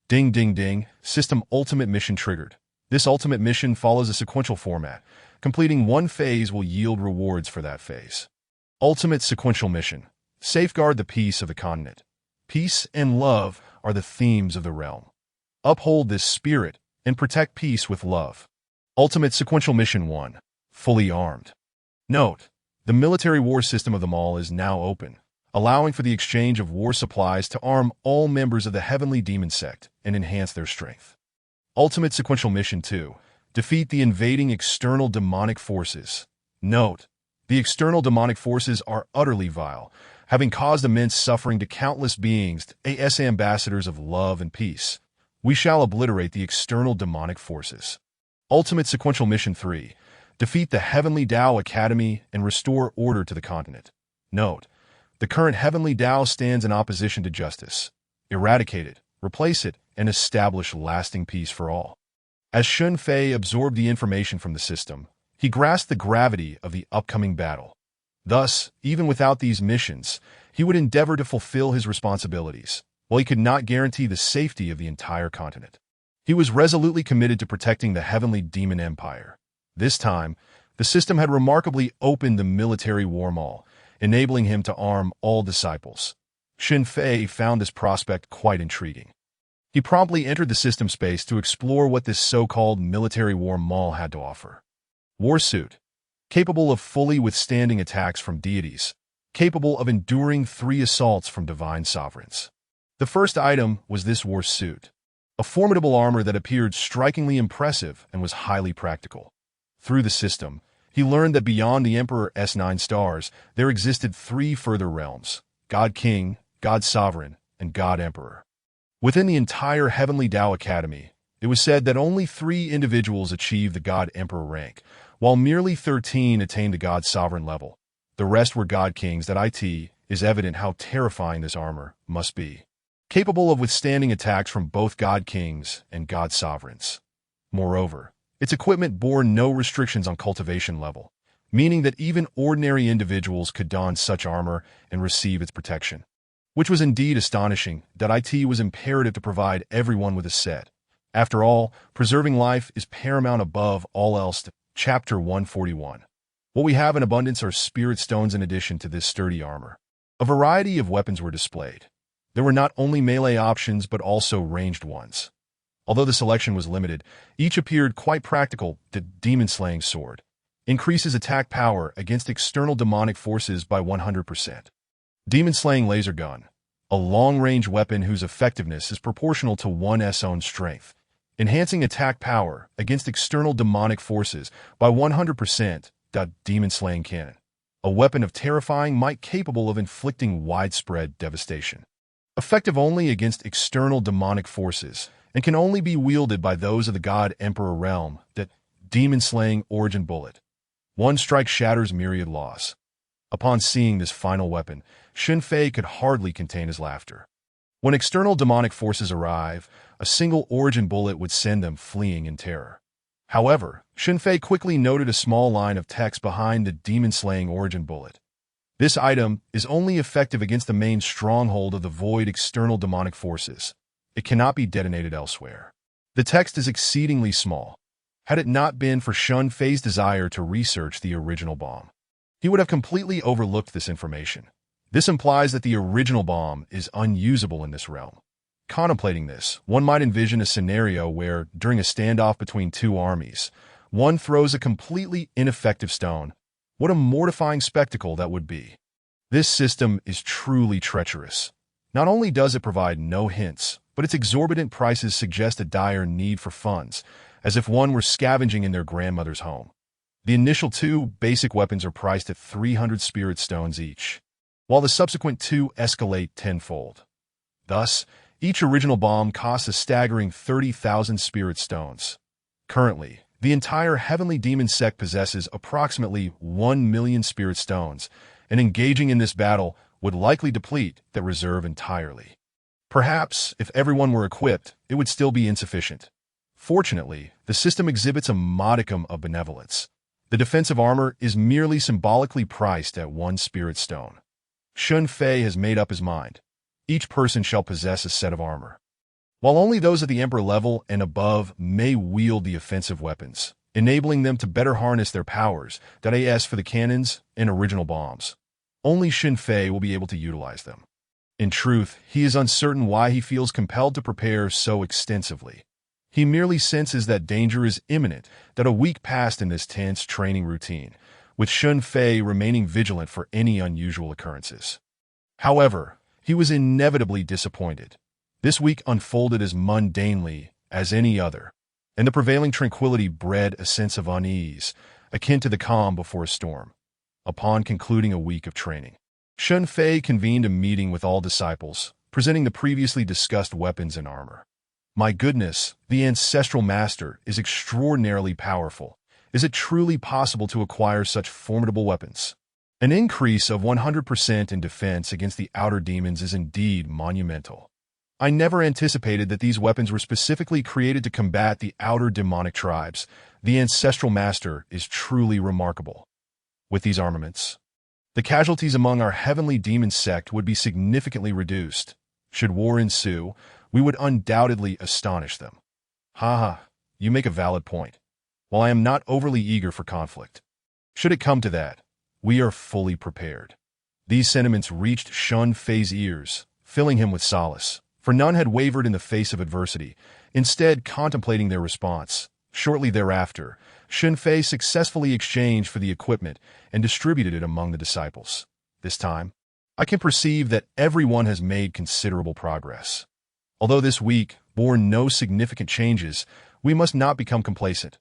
Ding ding ding, system ultimate mission triggered. This ultimate mission follows a sequential format. Completing one phase will yield rewards for that phase. Ultimate sequential mission. Safeguard the peace of the continent. Peace and love are the themes of the realm. Uphold this spirit and protect peace with love. Ultimate sequential mission 1. Fully armed. Note, the military war system of them all is now open, allowing for the exchange of war supplies to arm all members of the heavenly demon sect and enhance their strength. Ultimate sequential mission 2. Defeat the invading external demonic forces. Note, the external demonic forces are utterly vile, having caused immense suffering to countless beings as ambassadors of love and peace. We shall obliterate the external demonic forces. Ultimate sequential mission 3. Defeat the Heavenly Tao Academy and restore order to the continent. Note, the current Heavenly Tao stands in opposition to justice. Eradicate it, replace it, and establish lasting peace for all. As Shen Fei absorbed the information from the system, he grasped the gravity of the upcoming battle. Thus, even without these missions, he would endeavor to fulfill his responsibilities, while he could not guarantee the safety of the entire continent. He was resolutely committed to protecting the Heavenly Demon Empire. This time, the system had remarkably opened the military war mall, enabling him to arm all disciples. Shen Fei found this prospect quite intriguing. He promptly entered the system space to explore what this so-called military war mall had to offer. War suit, capable of fully withstanding attacks from deities, capable of enduring 3 assaults from divine sovereigns. The first item was this war suit, a formidable armor that appeared strikingly impressive and was highly practical. Through the system, he learned that beyond the Emperor's 9 stars, there existed 3 further realms: God King, God Sovereign, and God Emperor. Within the entire Heavenly Tao Academy, it was said that only 3 individuals achieved the God Emperor rank, while merely 13 attained the God Sovereign level. The rest were God Kings. That is evident how terrifying this armor must be, capable of withstanding attacks from both God Kings and God Sovereigns. Moreover, its equipment bore no restrictions on cultivation level, meaning that even ordinary individuals could don such armor and receive its protection. Which was indeed astonishing. That it was imperative to provide everyone with a set. After all, preserving life is paramount above all else. Chapter 141. What we have in abundance are spirit stones in addition to this sturdy armor. A variety of weapons were displayed. There were not only melee options but also ranged ones. Although the selection was limited, each appeared quite practical. The demon-slaying sword increases attack power against external demonic forces by 100%. Demon-slaying laser gun, a long-range weapon whose effectiveness is proportional to one's own strength, enhancing attack power against external demonic forces by 100%. Demon-slaying cannon, a weapon of terrifying might capable of inflicting widespread devastation. Effective only against external demonic forces, and can only be wielded by those of the God Emperor realm. That demon-slaying origin bullet. One strike shatters myriad laws. Upon seeing this final weapon, Shen Fei could hardly contain his laughter. When external demonic forces arrive, a single origin bullet would send them fleeing in terror. However, Shen Fei quickly noted a small line of text behind the demon-slaying origin bullet. This item is only effective against the main stronghold of the void external demonic forces. It cannot be detonated elsewhere. The text is exceedingly small. Had it not been for Shen Fei's desire to research the original bomb, he would have completely overlooked this information. This implies that the original bomb is unusable in this realm. Contemplating this, one might envision a scenario where, during a standoff between two armies, one throws a completely ineffective stone. What a mortifying spectacle that would be. This system is truly treacherous. Not only does it provide no hints, but its exorbitant prices suggest a dire need for funds, as if one were scavenging in their grandmother's home. The initial two basic weapons are priced at 300 spirit stones each, while the subsequent two escalate tenfold. Thus, each original bomb costs a staggering 30,000 spirit stones. Currently, the entire Heavenly Demon sect possesses approximately 1 million spirit stones, and engaging in this battle would likely deplete that reserve entirely. Perhaps, if everyone were equipped, it would still be insufficient. Fortunately, the system exhibits a modicum of benevolence. The defensive armor is merely symbolically priced at 1 spirit stone. Shen Fei has made up his mind. Each person shall possess a set of armor, while only those at the Emperor level and above may wield the offensive weapons, enabling them to better harness their powers. As for the cannons and original bombs, only Shen Fei will be able to utilize them. In truth, he is uncertain why he feels compelled to prepare so extensively. He merely senses that danger is imminent, that a week passed in this tense training routine, with Shen Fei remaining vigilant for any unusual occurrences. However, he was inevitably disappointed. This week unfolded as mundanely as any other, and the prevailing tranquility bred a sense of unease, akin to the calm before a storm. Upon concluding a week of training, Shen Fei convened a meeting with all disciples, presenting the previously discussed weapons and armor. My goodness, the ancestral master is extraordinarily powerful. Is it truly possible to acquire such formidable weapons? An increase of 100% in defense against the outer demons is indeed monumental. I never anticipated that these weapons were specifically created to combat the outer demonic tribes. The ancestral master is truly remarkable. With these armaments, the casualties among our heavenly demon sect would be significantly reduced. Should war ensue, we would undoubtedly astonish them. Haha, you make a valid point. While I am not overly eager for conflict, should it come to that, we are fully prepared. These sentiments reached Shen Fei's ears, filling him with solace, for none had wavered in the face of adversity, instead contemplating their response. Shortly thereafter, Shen Fei successfully exchanged for the equipment and distributed it among the disciples. This time, I can perceive that everyone has made considerable progress. Although this week bore no significant changes, we must not become complacent.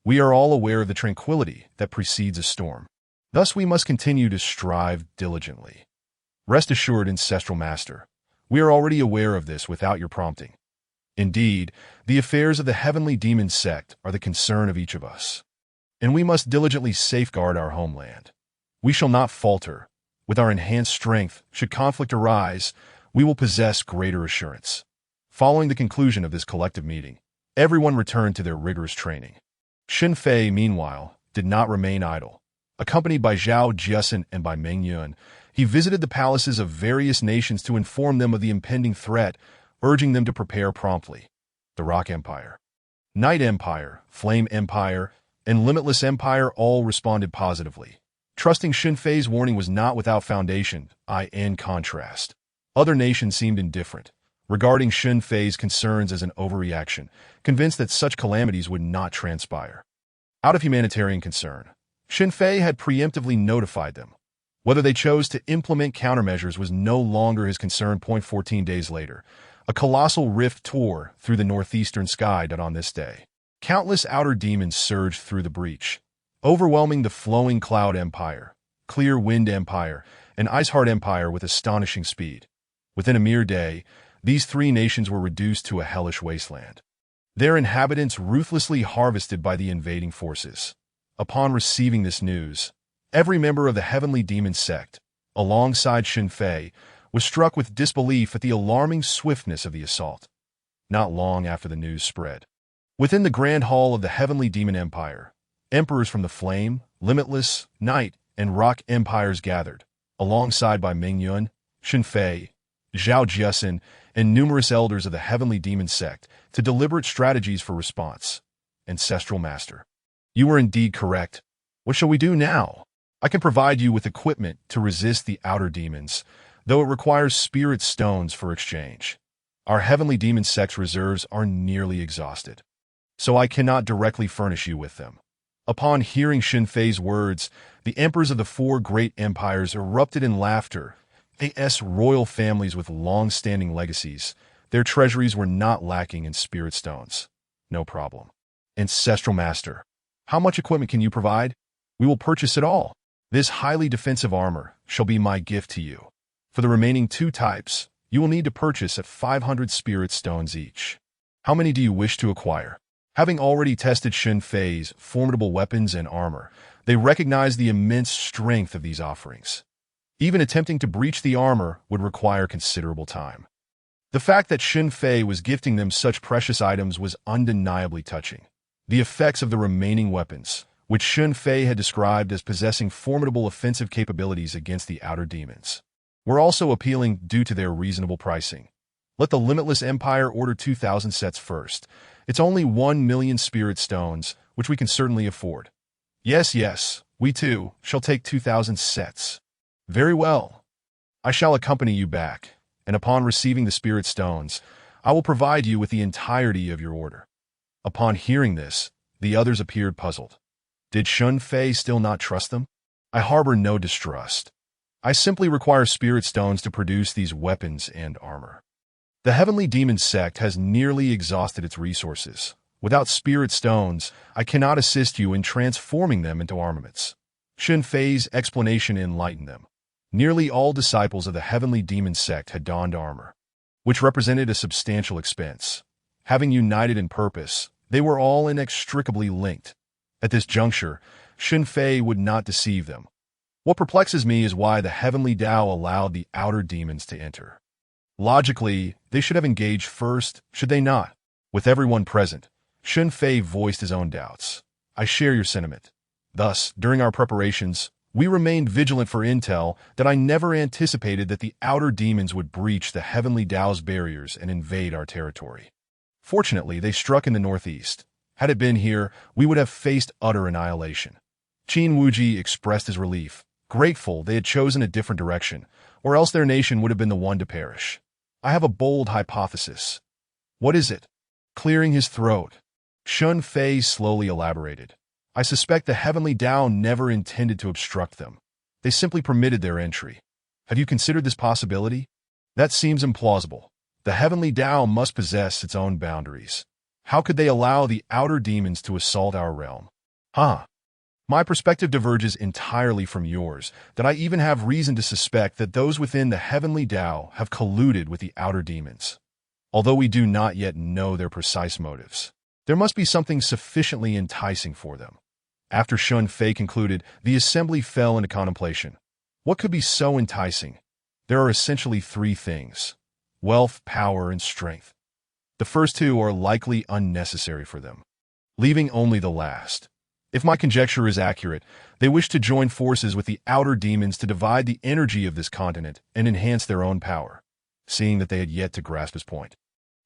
We are all aware of the tranquility that precedes a storm. Thus we must continue to strive diligently. Rest assured, Ancestral Master, we are already aware of this without your prompting. Indeed, the affairs of the Heavenly Demon sect are the concern of each of us, and we must diligently safeguard our homeland. We shall not falter. With our enhanced strength, should conflict arise, we will possess greater assurance. Following the conclusion of this collective meeting, everyone returned to their rigorous training. Shen Fei, meanwhile, did not remain idle. Accompanied by Zhao Jiasen and by Meng Yun, he visited the palaces of various nations to inform them of the impending threat, urging them to prepare promptly. The Rock Empire, Night Empire, Flame Empire, and Limitless Empire all responded positively. Trusting Shen Fei's warning was not without foundation. In contrast, other nations seemed indifferent, regarding Shen Fei's concerns as an overreaction, convinced that such calamities would not transpire. Out of humanitarian concern, Shen Fei had preemptively notified them. Whether they chose to implement countermeasures was no longer his concern. 14 days later, a colossal rift tore through the northeastern sky. On this day, countless outer demons surged through the breach, overwhelming the Flowing Cloud Empire, Clear Wind Empire, and Iceheart Empire with astonishing speed. Within a mere day, these three nations were reduced to a hellish wasteland, their inhabitants ruthlessly harvested by the invading forces. Upon receiving this news, every member of the Heavenly Demon sect, alongside Shen Fei, was struck with disbelief at the alarming swiftness of the assault. Not long after the news spread, within the Grand Hall of the Heavenly Demon Empire, emperors from the Flame, Limitless, Night, and Rock empires gathered, alongside by Mingyun, Shen Fei, Zhao Jiasin, and numerous elders of the Heavenly Demon sect to deliberate strategies for response. Ancestral Master, you were indeed correct. What shall we do now? I can provide you with equipment to resist the outer demons, though it requires spirit stones for exchange. Our Heavenly Demon sect's reserves are nearly exhausted, so I cannot directly furnish you with them. Upon hearing Shen Fei's words, the emperors of the four great empires erupted in laughter. As royal families with long-standing legacies, their treasuries were not lacking in spirit stones. No problem. Ancestral Master, how much equipment can you provide? We will purchase it all. This highly defensive armor shall be my gift to you. For the remaining two types, you will need to purchase at 500 spirit stones each. How many do you wish to acquire? Having already tested Shen Fei's formidable weapons and armor, they recognized the immense strength of these offerings. Even attempting to breach the armor would require considerable time. The fact that Shen Fei was gifting them such precious items was undeniably touching. The effects of the remaining weapons, which Shen Fei had described as possessing formidable offensive capabilities against the outer demons, were also appealing due to their reasonable pricing. Let the Limitless Empire order 2,000 sets first. It's only 1 million spirit stones, which we can certainly afford. Yes, we too shall take 2,000 sets. Very well. I shall accompany you back, and upon receiving the spirit stones, I will provide you with the entirety of your order. Upon hearing this, the others appeared puzzled. Did Shen Fei still not trust them? I harbor no distrust. I simply require spirit stones to produce these weapons and armor. The Heavenly Demon sect has nearly exhausted its resources. Without spirit stones, I cannot assist you in transforming them into armaments. Shen Fei's explanation enlightened them. Nearly all disciples of the Heavenly Demon sect had donned armor, which represented a substantial expense. Having united in purpose, they were all inextricably linked. At this juncture, Shen Fei would not deceive them. What perplexes me is why the Heavenly Tao allowed the outer demons to enter. Logically, they should have engaged first, should they not? With everyone present, Shen Fei voiced his own doubts. I share your sentiment. Thus, during our preparations, we remained vigilant for intel that I never anticipated that the outer demons would breach the Heavenly Tao's barriers and invade our territory. Fortunately, they struck in the northeast. Had it been here, we would have faced utter annihilation. Qin Wuji expressed his relief, grateful they had chosen a different direction, or else their nation would have been the one to perish. I have a bold hypothesis. What is it? Clearing his throat, Shen Fei slowly elaborated. I suspect the Heavenly Tao never intended to obstruct them. They simply permitted their entry. Have you considered this possibility? That seems implausible. The Heavenly Tao must possess its own boundaries. How could they allow the outer demons to assault our realm? My perspective diverges entirely from yours, that I even have reason to suspect that those within the Heavenly Tao have colluded with the outer demons. Although we do not yet know their precise motives, there must be something sufficiently enticing for them. After Shen Fei concluded, the assembly fell into contemplation. What could be so enticing? There are essentially three things: wealth, power, and strength. The first two are likely unnecessary for them, leaving only the last. If my conjecture is accurate, they wish to join forces with the outer demons to divide the energy of this continent and enhance their own power. Seeing that they had yet to grasp his point,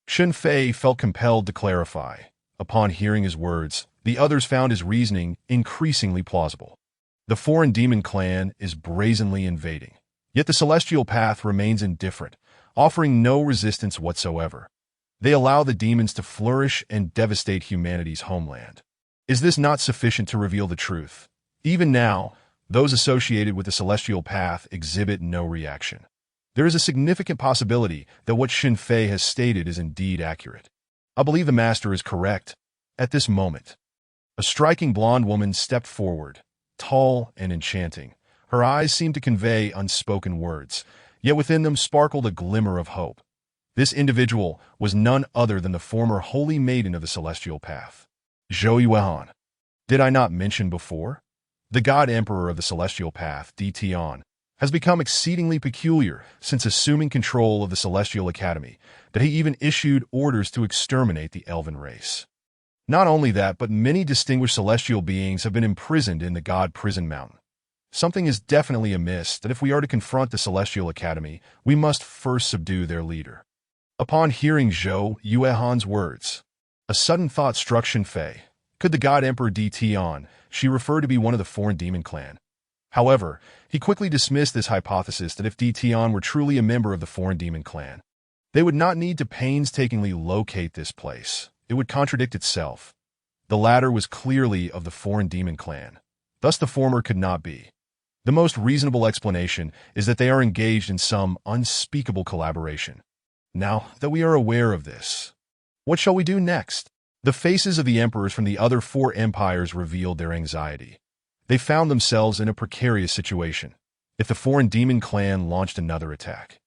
Shen Fei felt compelled to clarify. Upon hearing his words, The others found his reasoning increasingly plausible. The foreign demon clan is brazenly invading, yet the celestial path remains indifferent, offering no resistance whatsoever. They allow the demons to flourish and devastate humanity's homeland. Is this not sufficient to reveal the truth? Even now, those associated with the celestial path exhibit no reaction. There is a significant possibility that what Shen Fei has stated is indeed accurate. I believe the master is correct. At this moment, a striking blonde woman stepped forward, tall and enchanting. Her eyes seemed to convey unspoken words, yet within them sparkled a glimmer of hope. This individual was none other than the former holy maiden of the celestial path, Zhou Yuan. Did I not mention before? The god emperor of the celestial path, Tian, has become exceedingly peculiar since assuming control of the Celestial Academy, that he even issued orders to exterminate the elven race. Not only that, but many distinguished celestial beings have been imprisoned in the god prison mountain. Something is definitely amiss that if we are to confront the Celestial Academy, we must first subdue their leader. Upon hearing Zhou Yuan's words, a sudden thought struck Shen Fei. Could the god emperor Tian, she referred to be one of the foreign demon clan? However, he quickly dismissed this hypothesis that if Tian were truly a member of the foreign demon clan, they would not need to painstakingly locate this place. It would contradict itself. The latter was clearly of the foreign demon clan. Thus the former could not be. The most reasonable explanation is that they are engaged in some unspeakable collaboration. Now that we are aware of this, what shall we do next? The faces of the emperors from the other four empires revealed their anxiety. They found themselves in a precarious situation. If the foreign demon clan launched another attack,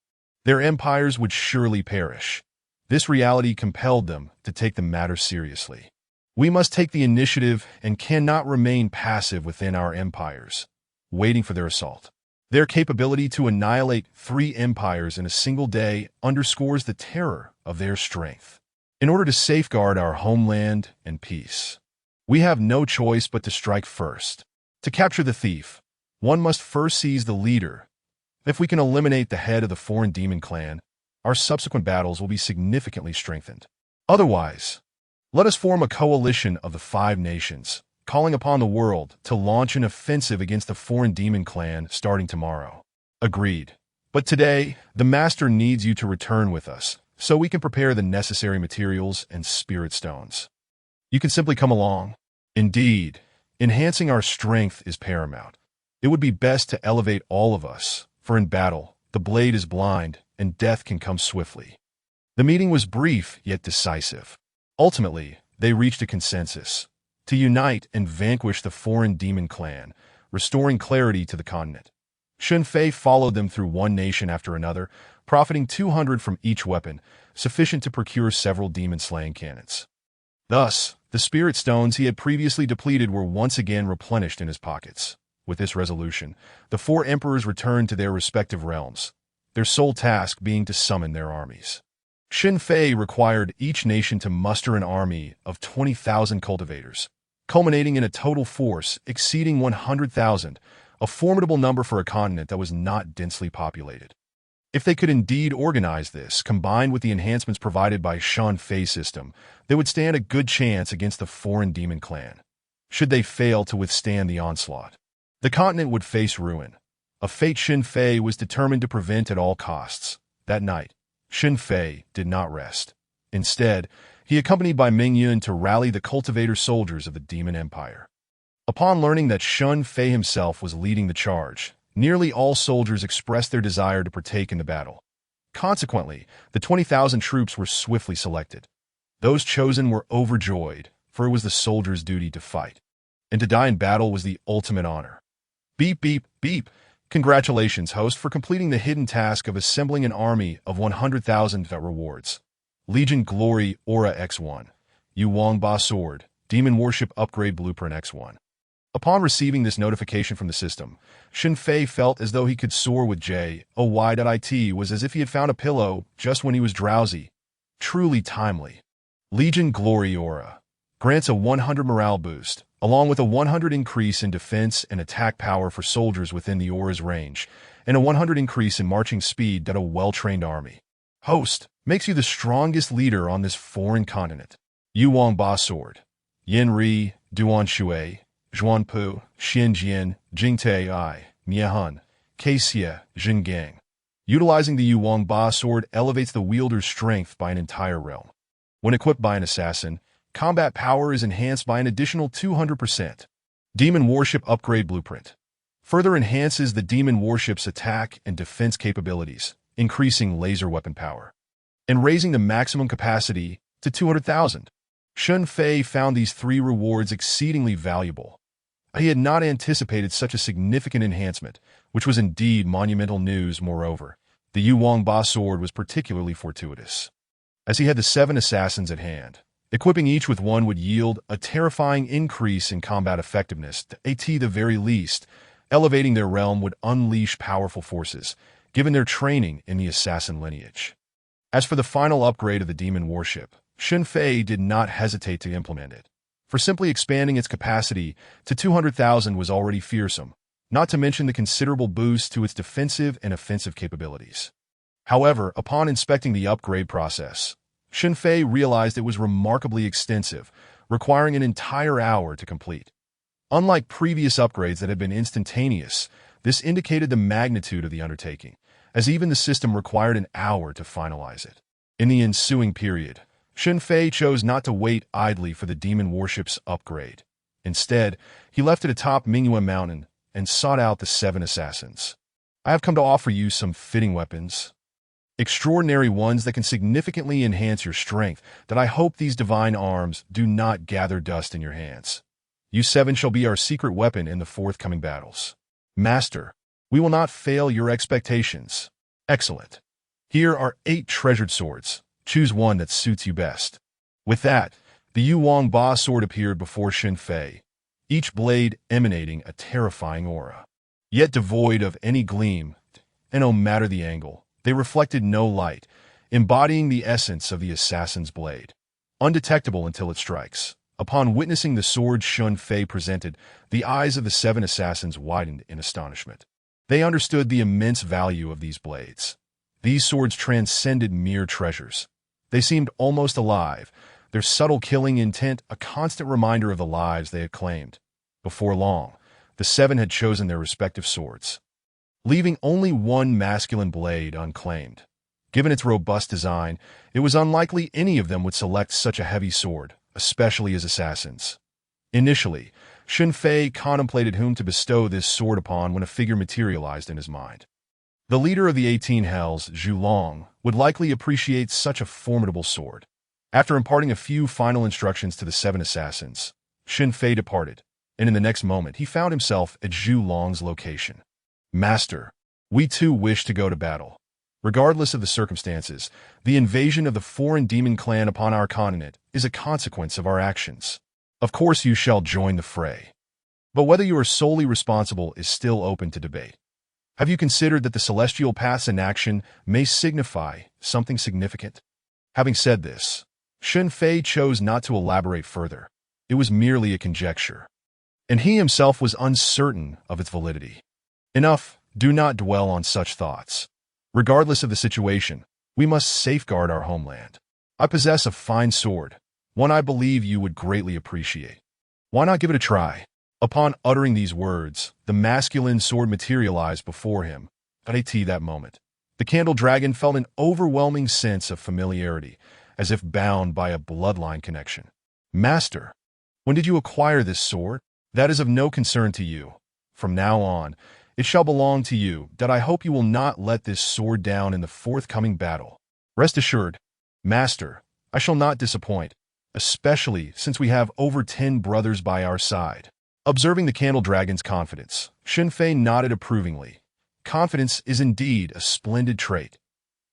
their empires would surely perish. This reality compelled them to take the matter seriously. We must take the initiative and cannot remain passive within our empires, waiting for their assault. Their capability to annihilate 3 empires in a single day underscores the terror of their strength. In order to safeguard our homeland and peace, we have no choice but to strike first. To capture the thief, one must first seize the leader. If we can eliminate the head of the foreign demon clan, our subsequent battles will be significantly strengthened. Otherwise, let us form a coalition of the 5 nations, calling upon the world to launch an offensive against the foreign demon clan starting tomorrow. Agreed. But today, the master needs you to return with us, so we can prepare the necessary materials and spirit stones. You can simply come along. Indeed, enhancing our strength is paramount. It would be best to elevate all of us, for in battle, the blade is blind, and death can come swiftly. The meeting was brief, yet decisive. Ultimately, they reached a consensus to unite and vanquish the foreign demon clan, restoring clarity to the continent. Shen Fei followed them through one nation after another, profiting 200 from each weapon, sufficient to procure several demon-slaying cannons. Thus, the spirit stones he had previously depleted were once again replenished in his pockets. With this resolution, the 4 emperors returned to their respective realms, their sole task being to summon their armies. Shen Fei required each nation to muster an army of 20,000 cultivators, culminating in a total force exceeding 100,000, a formidable number for a continent that was not densely populated. If they could indeed organize this, combined with the enhancements provided by Shen Fei's system, they would stand a good chance against the foreign demon clan. Should they fail to withstand the onslaught, the continent would face ruin, a fate Shen Fei was determined to prevent at all costs. That night, Shen Fei did not rest. Instead, he accompanied by Ming Yun to rally the cultivator soldiers of the Demon Empire. Upon learning that Shen Fei himself was leading the charge, nearly all soldiers expressed their desire to partake in the battle. Consequently, the 20,000 troops were swiftly selected. Those chosen were overjoyed, for it was the soldiers' duty to fight, and to die in battle was the ultimate honor. Beep, beep, beep. Congratulations, host, for completing the hidden task of assembling an army of 100,000 rewards. Legion Glory Aura X1. Yu Wang Ba Sword. Demon Worship Upgrade Blueprint X1. Upon receiving this notification from the system, Shen Fei felt as though he could soar with Joy.it was as if he had found a pillow just when he was drowsy. Truly timely. Legion Glory Aura grants a 100 morale boost, along with a 100 increase in defense and attack power for soldiers within the aura's range, and a 100 increase in marching speed that a well-trained army. Host makes you the strongest leader on this foreign continent. Yu Wang Ba Sword. Yin Ri, Duan Shui, Zhuanpu, Xianjian, Jingtai I, Niehun, Keixia, Jinggang. Utilizing the Yuang Ba sword elevates the wielder's strength by an entire realm. When equipped by an assassin, combat power is enhanced by an additional 200%. Demon Warship Upgrade Blueprint further enhances the demon warship's attack and defense capabilities, increasing laser weapon power and raising the maximum capacity to 200,000. Shen Fei found these three rewards exceedingly valuable. He had not anticipated such a significant enhancement, which was indeed monumental news. Moreover, the Yuang Ba sword was particularly fortuitous, as he had the 7 assassins at hand. Equipping each with one would yield a terrifying increase in combat effectiveness. At the very least, elevating their realm would unleash powerful forces, given their training in the assassin lineage. As for the final upgrade of the demon warship, Shen Fei did not hesitate to implement it, for simply expanding its capacity to 200,000 was already fearsome, not to mention the considerable boost to its defensive and offensive capabilities. However, upon inspecting the upgrade process, Shen Fei realized it was remarkably extensive, requiring an entire hour to complete. Unlike previous upgrades that had been instantaneous, this indicated the magnitude of the undertaking, as even the system required an hour to finalize it. In the ensuing period, Shen Fei chose not to wait idly for the demon warship's upgrade. Instead, he left it atop Mingyue Mountain and sought out the 7 assassins. I have come to offer you some fitting weapons, extraordinary ones that can significantly enhance your strength, that I hope these divine arms do not gather dust in your hands. You 7 shall be our secret weapon in the forthcoming battles. Master, we will not fail your expectations. Excellent. Here are 8 treasured swords. Choose one that suits you best. With that, the Yuang Ba sword appeared before Shen Fei, each blade emanating a terrifying aura. Yet devoid of any gleam, and no matter the angle, they reflected no light, embodying the essence of the assassin's blade. Undetectable until it strikes. Upon witnessing the sword Shen Fei presented, the eyes of the 7 assassins widened in astonishment. They understood the immense value of these blades. These swords transcended mere treasures. They seemed almost alive, their subtle killing intent a constant reminder of the lives they had claimed. Before long, the 7 had chosen their respective swords, leaving only one masculine blade unclaimed. Given its robust design, it was unlikely any of them would select such a heavy sword, especially as assassins. Initially, Shen Fei contemplated whom to bestow this sword upon when a figure materialized in his mind. The leader of the 18 Hells, Zhu Long, would likely appreciate such a formidable sword. After imparting a few final instructions to the 7 assassins, Shen Fei departed, and in the next moment he found himself at Zhu Long's location. Master, we too wish to go to battle. Regardless of the circumstances, the invasion of the foreign demon clan upon our continent is a consequence of our actions. Of course you shall join the fray. But whether you are solely responsible is still open to debate. Have you considered that the celestial paths in action may signify something significant? Having said this, Shen Fei chose not to elaborate further. It was merely a conjecture, and he himself was uncertain of its validity. Enough, do not dwell on such thoughts. Regardless of the situation, we must safeguard our homeland. I possess a fine sword, one I believe you would greatly appreciate. Why not give it a try? Upon uttering these words, the masculine sword materialized before him. At that moment, the candle dragon felt an overwhelming sense of familiarity, as if bound by a bloodline connection. Master, when did you acquire this sword? That is of no concern to you. From now on, it shall belong to you. That I hope you will not let this sword down in the forthcoming battle. Rest assured, Master, I shall not disappoint, especially since we have over 10 brothers by our side. Observing the candle dragon's confidence, Shen Fei nodded approvingly. Confidence is indeed a splendid trait.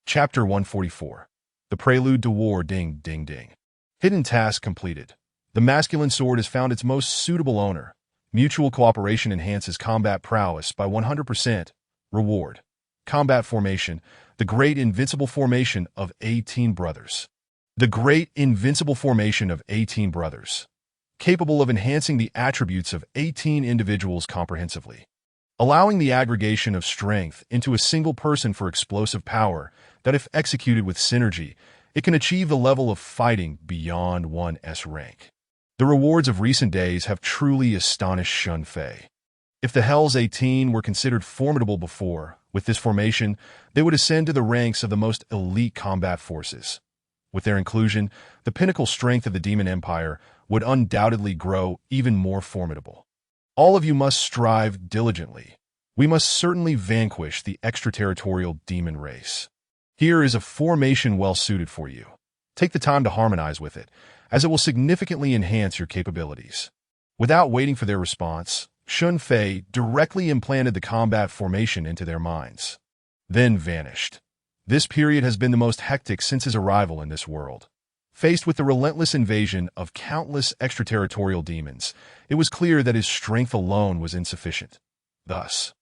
Chapter 144. The Prelude to War. Ding, ding, ding. Hidden task completed. The masculine sword has found its most suitable owner. Mutual cooperation enhances combat prowess by 100%. Reward. Combat formation. The Great Invincible Formation of 18 Brothers. The Great Invincible Formation of 18 Brothers, capable of enhancing the attributes of 18 individuals comprehensively, allowing the aggregation of strength into a single person for explosive power that, if executed with synergy, it can achieve the level of fighting beyond 1's rank. The rewards of recent days have truly astonished Shen Fei. If the Hells 18 were considered formidable before, with this formation, they would ascend to the ranks of the most elite combat forces. With their inclusion, the pinnacle strength of the Demon Empire would undoubtedly grow even more formidable. All of you must strive diligently. We must certainly vanquish the extraterritorial demon race. Here is a formation well suited for you. Take the time to harmonize with it, as it will significantly enhance your capabilities. Without waiting for their response, Shen Fei directly implanted the combat formation into their minds, then vanished. This period has been the most hectic since his arrival in this world. Faced with the relentless invasion of countless extraterritorial demons, it was clear that his strength alone was insufficient. Thus,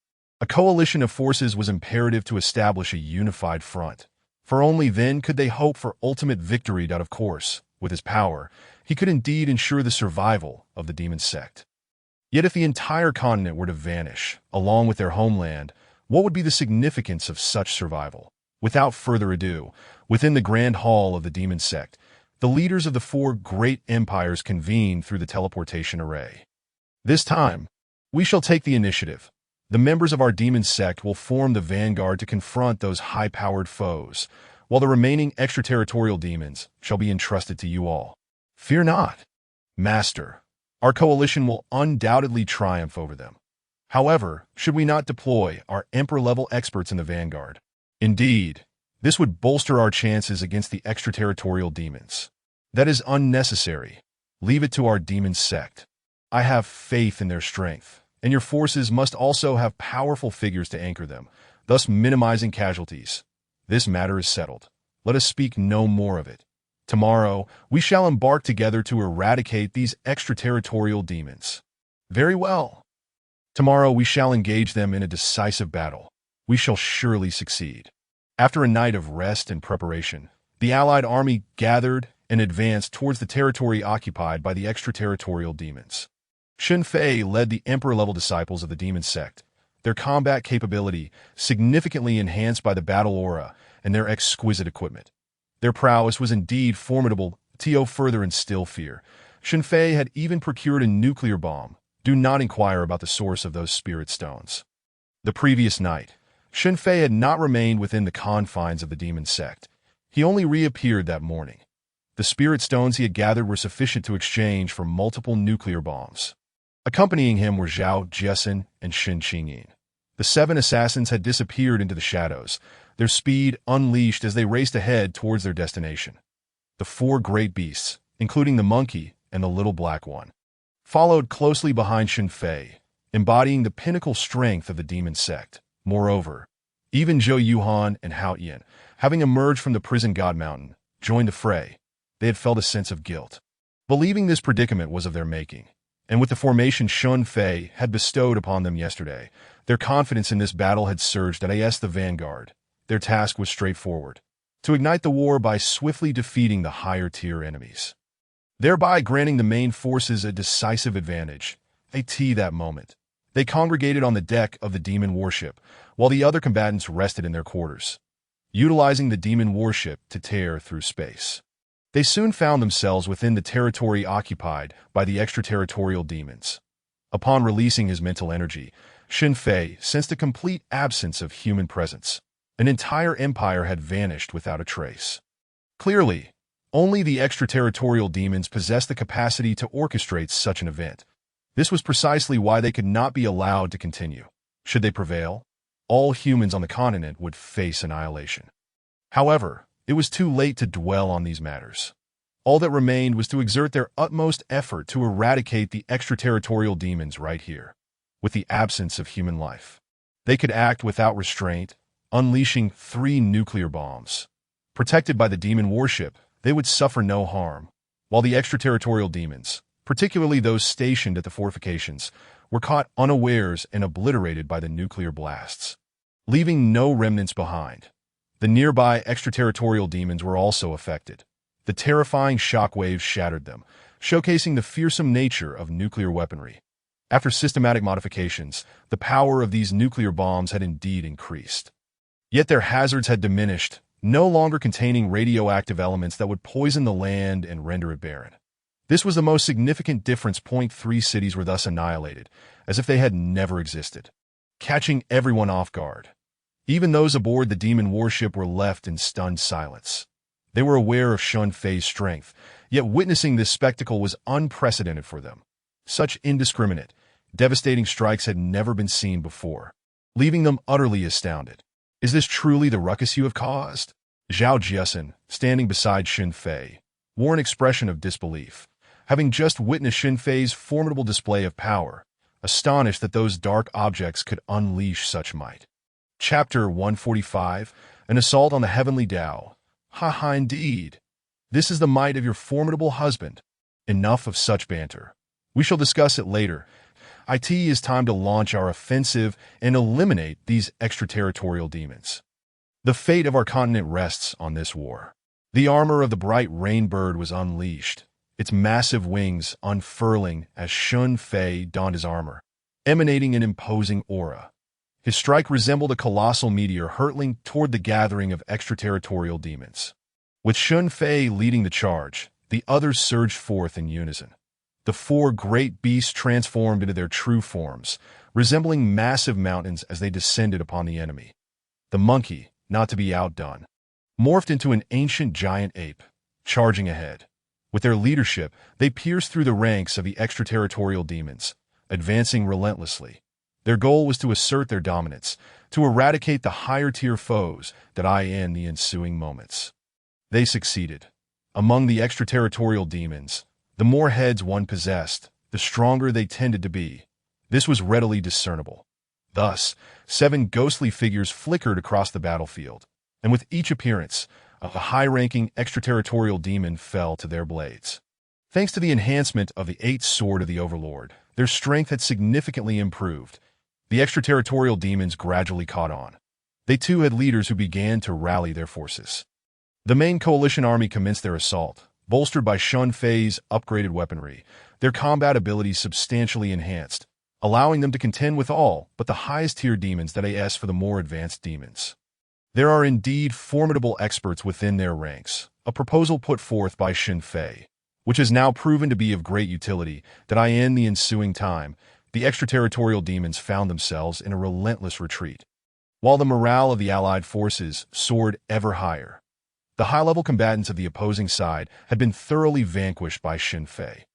a coalition of forces was imperative to establish a unified front, for only then could they hope for ultimate victory. Of course, with his power, he could indeed ensure the survival of the demon sect. Yet if the entire continent were to vanish, along with their homeland, what would be the significance of such survival? Without further ado, within the Grand Hall of the Demon Sect, the leaders of the four great empires convened through the teleportation array. This time, we shall take the initiative. The members of our demon sect will form the vanguard to confront those high-powered foes, while the remaining extraterritorial demons shall be entrusted to you all. Fear not, Master. Our coalition will undoubtedly triumph over them. However, should we not deploy our Emperor-level experts in the vanguard? Indeed, this would bolster our chances against the extraterritorial demons. That is unnecessary. Leave it to our demon sect. I have faith in their strength, and your forces must also have powerful figures to anchor them, thus minimizing casualties. This matter is settled. Let us speak no more of it. Tomorrow, we shall embark together to eradicate these extraterritorial demons. Very well. Tomorrow we shall engage them in a decisive battle. We shall surely succeed. After a night of rest and preparation, the Allied army gathered and advanced towards the territory occupied by the extraterritorial demons. Shen Fei led the Emperor-level disciples of the demon sect, their combat capability significantly enhanced by the battle aura and their exquisite equipment. Their prowess was indeed formidable. To further instill fear, Shen Fei had even procured a nuclear bomb. Do not inquire about the source of those spirit stones. The previous night, Shen Fei had not remained within the confines of the demon sect. He only reappeared that morning. The spirit stones he had gathered were sufficient to exchange for multiple nuclear bombs. Accompanying him were Zhao Jiesin and Shen Qingyin. The 7 assassins had disappeared into the shadows, their speed unleashed as they raced ahead towards their destination. The 4 great beasts, including the monkey and the little black one, followed closely behind Shen Fei, embodying the pinnacle strength of the demon sect. Moreover, even Zhou Yuhan and Hao Yan, having emerged from the prison god mountain, joined the fray. They had felt a sense of guilt, believing this predicament was of their making. And with the formation Shen Fei had bestowed upon them yesterday, their confidence in this battle had surged. As the vanguard, their task was straightforward: to ignite the war by swiftly defeating the higher-tier enemies, thereby granting the main forces a decisive advantage. That moment, they congregated on the deck of the demon warship, while the other combatants rested in their quarters, utilizing the demon warship to tear through space. They soon found themselves within the territory occupied by the extraterritorial demons. Upon releasing his mental energy, Shen Fei sensed a complete absence of human presence. An entire empire had vanished without a trace. Clearly, only the extraterritorial demons possessed the capacity to orchestrate such an event. This was precisely why they could not be allowed to continue. Should they prevail, all humans on the continent would face annihilation. However, it was too late to dwell on these matters. All that remained was to exert their utmost effort to eradicate the extraterritorial demons right here. With the absence of human life, they could act without restraint, unleashing 3 nuclear bombs. Protected by the demon warship, they would suffer no harm, while the extraterritorial demons, particularly those stationed at the fortifications, were caught unawares and obliterated by the nuclear blasts, leaving no remnants behind. The nearby extraterritorial demons were also affected. The terrifying shockwaves shattered them, showcasing the fearsome nature of nuclear weaponry. After systematic modifications, the power of these nuclear bombs had indeed increased. Yet their hazards had diminished, no longer containing radioactive elements that would poison the land and render it barren. This was the most significant difference. 3 cities were thus annihilated, as if they had never existed, catching everyone off guard. Even those aboard the demon warship were left in stunned silence. They were aware of Shen Fei's strength, yet witnessing this spectacle was unprecedented for them. Such indiscriminate, devastating strikes had never been seen before, leaving them utterly astounded. Is this truly the ruckus you have caused? Zhao Jiasen, standing beside Shen Fei, wore an expression of disbelief, having just witnessed Shen Fei's formidable display of power, astonished that those dark objects could unleash such might. Chapter 145, An Assault on the Heavenly Tao. Ha ha, indeed. This is the might of your formidable husband. Enough of such banter. We shall discuss it later. It is time to launch our offensive and eliminate these extraterritorial demons. The fate of our continent rests on this war. The armor of the bright rainbird was unleashed, its massive wings unfurling as Shen Fei donned his armor, emanating an imposing aura. His strike resembled a colossal meteor hurtling toward the gathering of extraterritorial demons. With Shen Fei leading the charge, the others surged forth in unison. The 4 great beasts transformed into their true forms, resembling massive mountains as they descended upon the enemy. The monkey, not to be outdone, morphed into an ancient giant ape, charging ahead. With their leadership, they pierced through the ranks of the extraterritorial demons, advancing relentlessly. Their goal was to assert their dominance, to eradicate the higher-tier foes that in the ensuing moments. They succeeded. Among the extraterritorial demons, the more heads one possessed, the stronger they tended to be. This was readily discernible. Thus, 7 ghostly figures flickered across the battlefield, and with each appearance, a high-ranking extraterritorial demon fell to their blades. Thanks to the enhancement of the 8th sword of the Overlord, their strength had significantly improved. The extraterritorial demons gradually caught on. They too had leaders who began to rally their forces. The main coalition army commenced their assault, bolstered by Shen Fei's upgraded weaponry, their combat abilities substantially enhanced, allowing them to contend with all but the highest-tier demons that as for the more advanced demons. There are indeed formidable experts within their ranks, a proposal put forth by Shen Fei, which has now proven to be of great utility, that in the ensuing time, the extraterritorial demons found themselves in a relentless retreat, while the morale of the allied forces soared ever higher. The high-level combatants of the opposing side had been thoroughly vanquished by Shen Fei.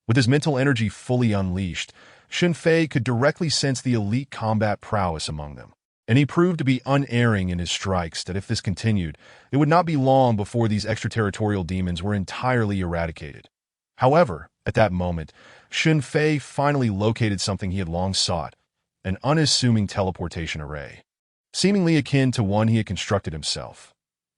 With his mental energy fully unleashed, Shen Fei could directly sense the elite combat prowess among them, and he proved to be unerring in his strikes that if this continued, it would not be long before these extraterritorial demons were entirely eradicated. However, at that moment, Shen Fei finally located something he had long sought, an unassuming teleportation array, seemingly akin to one he had constructed himself.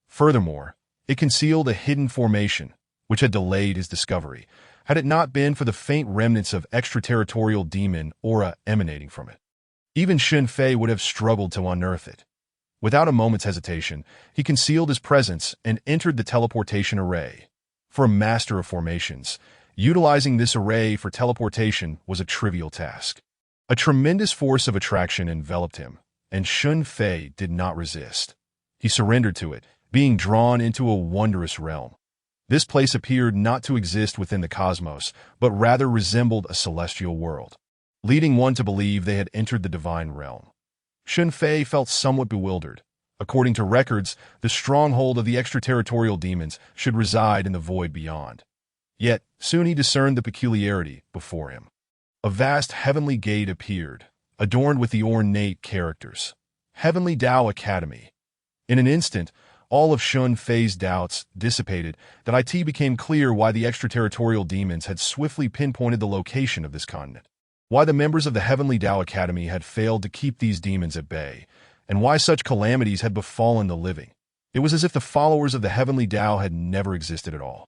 Furthermore, it concealed a hidden formation, which had delayed his discovery, had it not been for the faint remnants of extraterritorial demon aura emanating from it. Even Shen Fei would have struggled to unearth it. Without a moment's hesitation, he concealed his presence and entered the teleportation array. For a master of formations, utilizing this array for teleportation was a trivial task. A tremendous force of attraction enveloped him, and Shen Fei did not resist. He surrendered to it, being drawn into a wondrous realm. This place appeared not to exist within the cosmos, but rather resembled a celestial world, leading one to believe they had entered the divine realm. Shen Fei felt somewhat bewildered. According to records, the stronghold of the extraterritorial demons should reside in the void beyond. Yet, soon he discerned the peculiarity before him. A vast heavenly gate appeared, adorned with the ornate characters, Heavenly Tao Academy. In an instant, all of Shen Fei's doubts dissipated, that it became clear why the extraterritorial demons had swiftly pinpointed the location of this continent, why the members of the Heavenly Tao Academy had failed to keep these demons at bay, and why such calamities had befallen the living. It was as if the followers of the Heavenly Tao had never existed at all.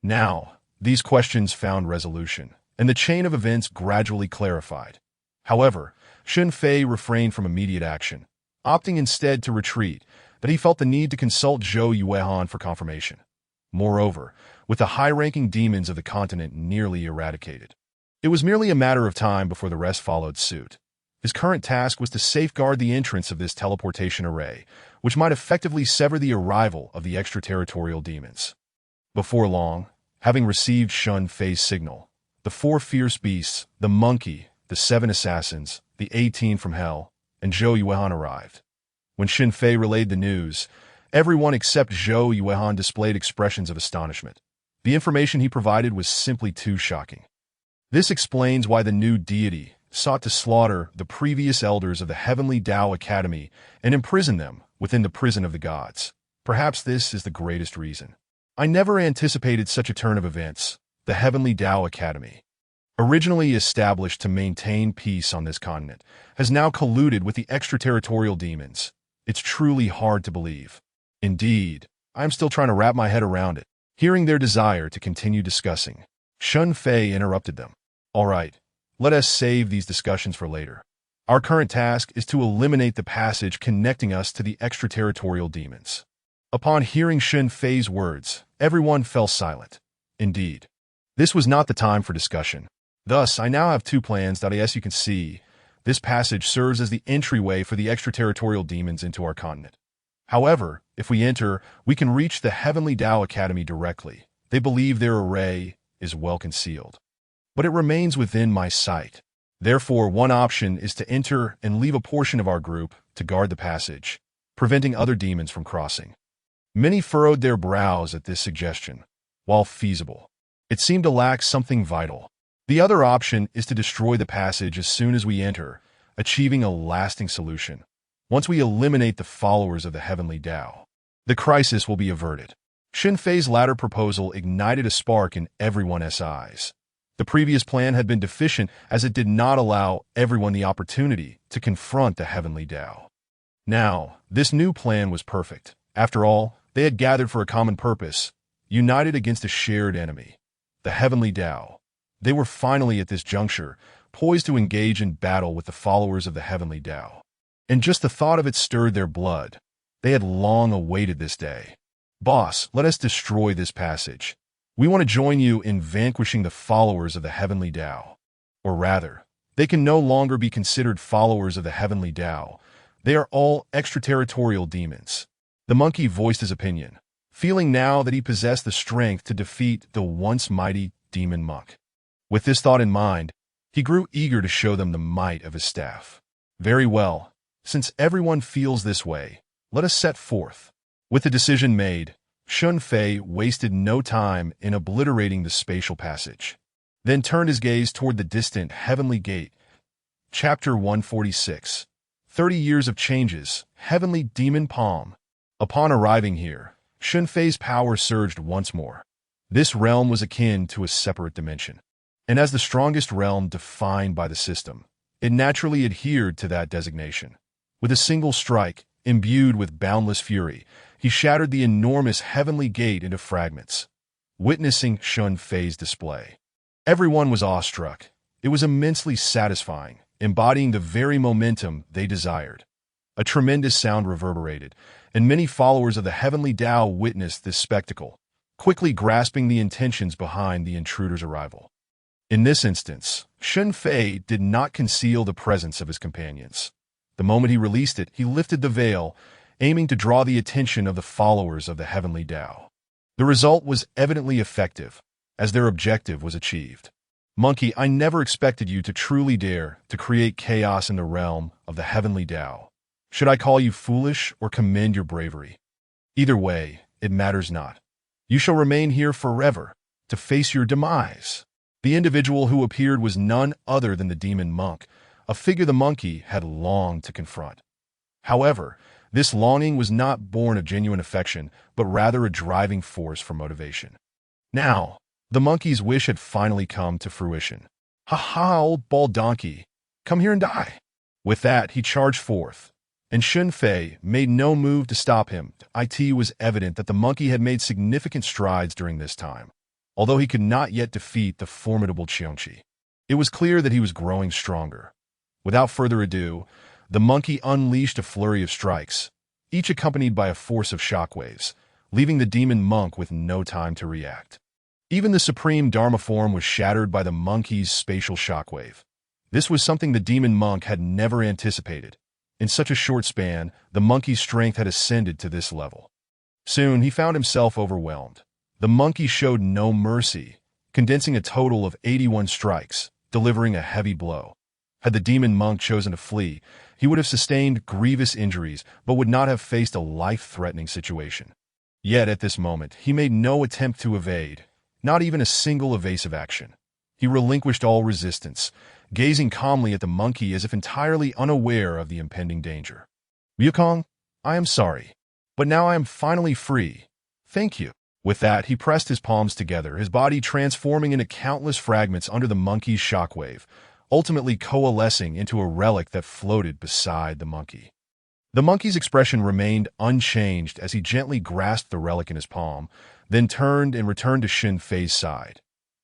Now, these questions found resolution, and the chain of events gradually clarified. However, Shen Fei refrained from immediate action, opting instead to retreat, that he felt the need to consult Zhou Yuehan for confirmation. Moreover, with the high-ranking demons of the continent nearly eradicated, it was merely a matter of time before the rest followed suit. His current task was to safeguard the entrance of this teleportation array, which might effectively sever the arrival of the extraterritorial demons. Before long, Having received Shen Fei's signal, the four fierce beasts, the monkey, the 7 assassins, the 18 from hell, and Zhou Yuehan arrived. When Shen Fei relayed the news, everyone except Zhou Yuehan displayed expressions of astonishment. The information he provided was simply too shocking. This explains why the new deity sought to slaughter the previous elders of the Heavenly Tao Academy and imprison them within the prison of the gods. Perhaps this is the greatest reason. I never anticipated such a turn of events. The Heavenly Tao Academy, originally established to maintain peace on this continent, has now colluded with the extraterritorial demons. It's truly hard to believe. Indeed, I'm still trying to wrap my head around it. Hearing their desire to continue discussing, Shen Fei interrupted them. All right, let us save these discussions for later. Our current task is to eliminate the passage connecting us to the extraterritorial demons. Upon hearing Shen Fei's words, everyone fell silent. Indeed, this was not the time for discussion. Thus, I now have two plans that, as you can see, this passage serves as the entryway for the extraterritorial demons into our continent. However, if we enter, we can reach the Heavenly Tao Academy directly. They believe their array is well concealed. But it remains within my sight. Therefore, one option is to enter and leave a portion of our group to guard the passage, preventing other demons from crossing. Many furrowed their brows at this suggestion. While feasible, it seemed to lack something vital. The other option is to destroy the passage as soon as we enter, achieving a lasting solution. Once we eliminate the followers of the Heavenly Tao, the crisis will be averted. Shen Fei's latter proposal ignited a spark in everyone's eyes. The previous plan had been deficient as it did not allow everyone the opportunity to confront the Heavenly Tao. Now, this new plan was perfect. After all, they had gathered for a common purpose, united against a shared enemy, the Heavenly Tao. They were finally at this juncture, poised to engage in battle with the followers of the Heavenly Tao. And just the thought of it stirred their blood. They had long awaited this day. Boss, let us destroy this passage. We want to join you in vanquishing the followers of the Heavenly Tao. Or rather, they can no longer be considered followers of the Heavenly Tao. They are all extraterritorial demons. The monkey voiced his opinion, feeling now that he possessed the strength to defeat the once mighty demon monk. With this thought in mind, he grew eager to show them the might of his staff. Very well. Since everyone feels this way, let us set forth. With the decision made, Shen Fei wasted no time in obliterating the spatial passage, then turned his gaze toward the distant heavenly gate. Chapter 146. 30 Years of Changes, Heavenly Demon Palm. Upon arriving here, Shen Fei's power surged once more. This realm was akin to a separate dimension, and as the strongest realm defined by the system, it naturally adhered to that designation. With a single strike, imbued with boundless fury, he shattered the enormous heavenly gate into fragments. Witnessing Shen Fei's display, everyone was awestruck. It was immensely satisfying, embodying the very momentum they desired. A tremendous sound reverberated, and many followers of the Heavenly Tao witnessed this spectacle, quickly grasping the intentions behind the intruder's arrival. In this instance, Shen Fei did not conceal the presence of his companions. The moment he released it, he lifted the veil, aiming to draw the attention of the followers of the Heavenly Tao. The result was evidently effective, as their objective was achieved. Monkey, I never expected you to truly dare to create chaos in the realm of the Heavenly Tao. Should I call you foolish or commend your bravery? Either way, it matters not. You shall remain here forever, to face your demise. The individual who appeared was none other than the demon monk, a figure the monkey had longed to confront. However, this longing was not born of genuine affection, but rather a driving force for motivation. Now, the monkey's wish had finally come to fruition. Ha ha, old bald donkey, come here and die. With that, he charged forth, and Shen Fei made no move to stop him. It was evident that the monkey had made significant strides during this time, although he could not yet defeat the formidable Qiongqi. It was clear that he was growing stronger. Without further ado, the monkey unleashed a flurry of strikes, each accompanied by a force of shockwaves, leaving the demon monk with no time to react. Even the supreme Dharma form was shattered by the monkey's spatial shockwave. This was something the demon monk had never anticipated. In such a short span, the monkey's strength had ascended to this level. Soon, he found himself overwhelmed. The monkey showed no mercy, condensing a total of 81 strikes, delivering a heavy blow. Had the demon monk chosen to flee, he would have sustained grievous injuries but would not have faced a life-threatening situation. Yet at this moment, he made no attempt to evade, not even a single evasive action. He relinquished all resistance, gazing calmly at the monkey as if entirely unaware of the impending danger. "Wukong, I am sorry, but now I am finally free. Thank you." With that, he pressed his palms together, his body transforming into countless fragments under the monkey's shockwave, ultimately coalescing into a relic that floated beside the monkey. The monkey's expression remained unchanged as he gently grasped the relic in his palm, then turned and returned to Shen Fei's side.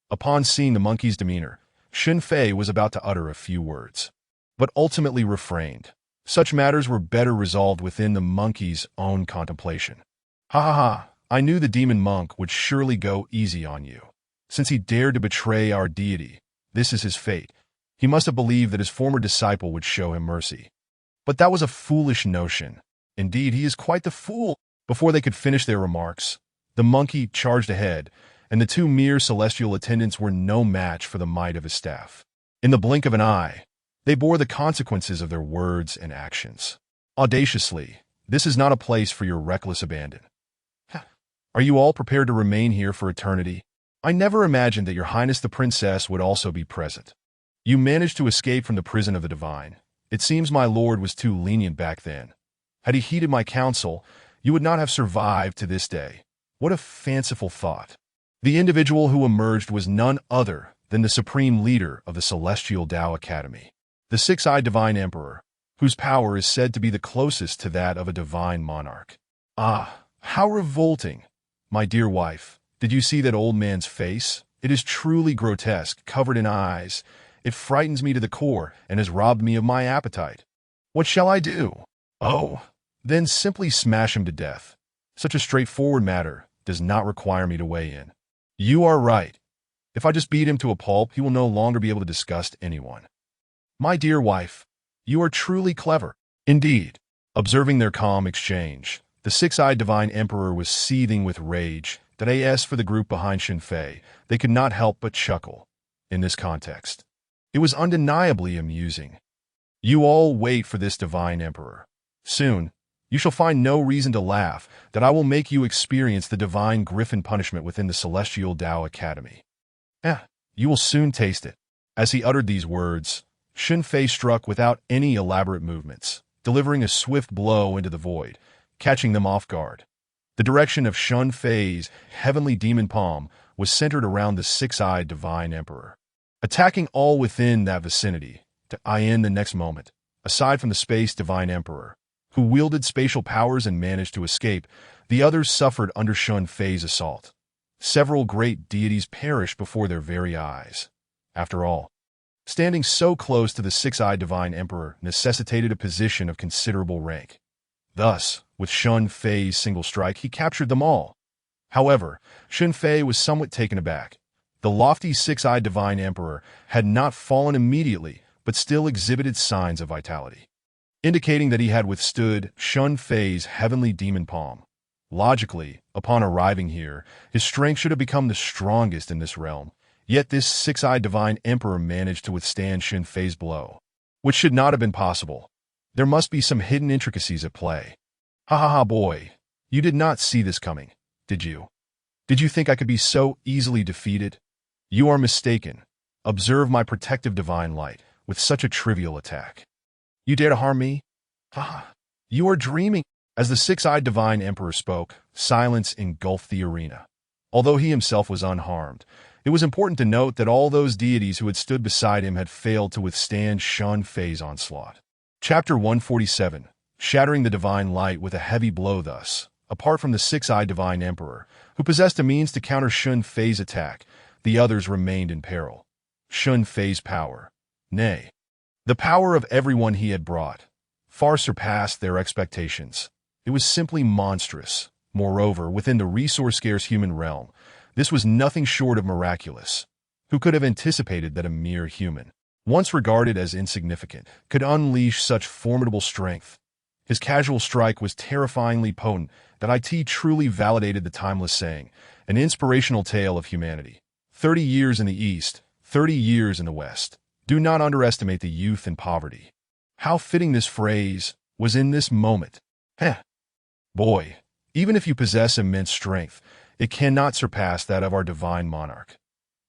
Upon seeing the monkey's demeanor, Shen Fei was about to utter a few words, but ultimately refrained. Such matters were better resolved within the monkey's own contemplation. "Ha ha ha, I knew the demon monk would surely go easy on you. Since he dared to betray our deity, this is his fate. He must have believed that his former disciple would show him mercy. But that was a foolish notion. Indeed, he is quite the fool." Before they could finish their remarks, the monkey charged ahead, and the two mere celestial attendants were no match for the might of his staff. In the blink of an eye, they bore the consequences of their words and actions. Audaciously, this is not a place for your reckless abandon. Are you all prepared to remain here for eternity? I never imagined that your highness the princess would also be present. You managed to escape from the prison of the divine. It seems my lord was too lenient back then. Had he heeded my counsel, you would not have survived to this day. What a fanciful thought. The individual who emerged was none other than the supreme leader of the Celestial Tao Academy, the six-eyed divine emperor, whose power is said to be the closest to that of a divine monarch. Ah, how revolting! My dear wife, did you see that old man's face? It is truly grotesque, covered in eyes. It frightens me to the core and has robbed me of my appetite. What shall I do? Oh, then simply smash him to death. Such a straightforward matter does not require me to weigh in. You are right. If I just beat him to a pulp, he will no longer be able to disgust anyone. My dear wife, you are truly clever. Indeed. Observing their calm exchange, the six-eyed divine emperor was seething with rage. As for the group behind Shen Fei, they could not help but chuckle. In this context, it was undeniably amusing. You all wait for this divine emperor. Soon, you shall find no reason to laugh that I will make you experience the divine griffin punishment within the Celestial Tao Academy. You will soon taste it. As he uttered these words, Shen Fei struck without any elaborate movements, delivering a swift blow into the void, catching them off guard. The direction of Shen Fei's heavenly demon palm was centered around the six-eyed divine emperor, attacking all within that vicinity. In the next moment, aside from the space divine emperor, who wielded spatial powers and managed to escape, the others suffered under Shen Fei's assault. Several great deities perished before their very eyes. After all, standing so close to the six-eyed divine emperor necessitated a position of considerable rank. Thus, with Shen Fei's single strike, he captured them all. However, Shen Fei was somewhat taken aback. The lofty six-eyed divine emperor had not fallen immediately, but still exhibited signs of vitality, indicating that he had withstood Shen Fei's heavenly demon palm. Logically, upon arriving here, his strength should have become the strongest in this realm, yet this six-eyed divine emperor managed to withstand Shen Fei's blow, which should not have been possible. There must be some hidden intricacies at play. Ha ha ha, boy, you did not see this coming, did you? Did you think I could be so easily defeated? You are mistaken. Observe my protective divine light with such a trivial attack. You dare to harm me? Ah, you are dreaming. As the six-eyed divine emperor spoke, silence engulfed the arena. Although he himself was unharmed, it was important to note that all those deities who had stood beside him had failed to withstand Shen Fei's onslaught. Chapter 147, shattering the divine light with a heavy blow. Thus, apart from the six-eyed divine emperor, who possessed a means to counter Shen Fei's attack, the others remained in peril. Shen Fei's power, nay, the power of everyone he had brought, far surpassed their expectations. It was simply monstrous. Moreover, within the resource-scarce human realm, this was nothing short of miraculous. Who could have anticipated that a mere human, once regarded as insignificant, could unleash such formidable strength? His casual strike was terrifyingly potent that it truly validated the timeless saying, an inspirational tale of humanity. 30 years in the East, 30 years in the West. Do not underestimate the youth and poverty. How fitting this phrase was in this moment. Heh. Boy, even if you possess immense strength, it cannot surpass that of our divine monarch.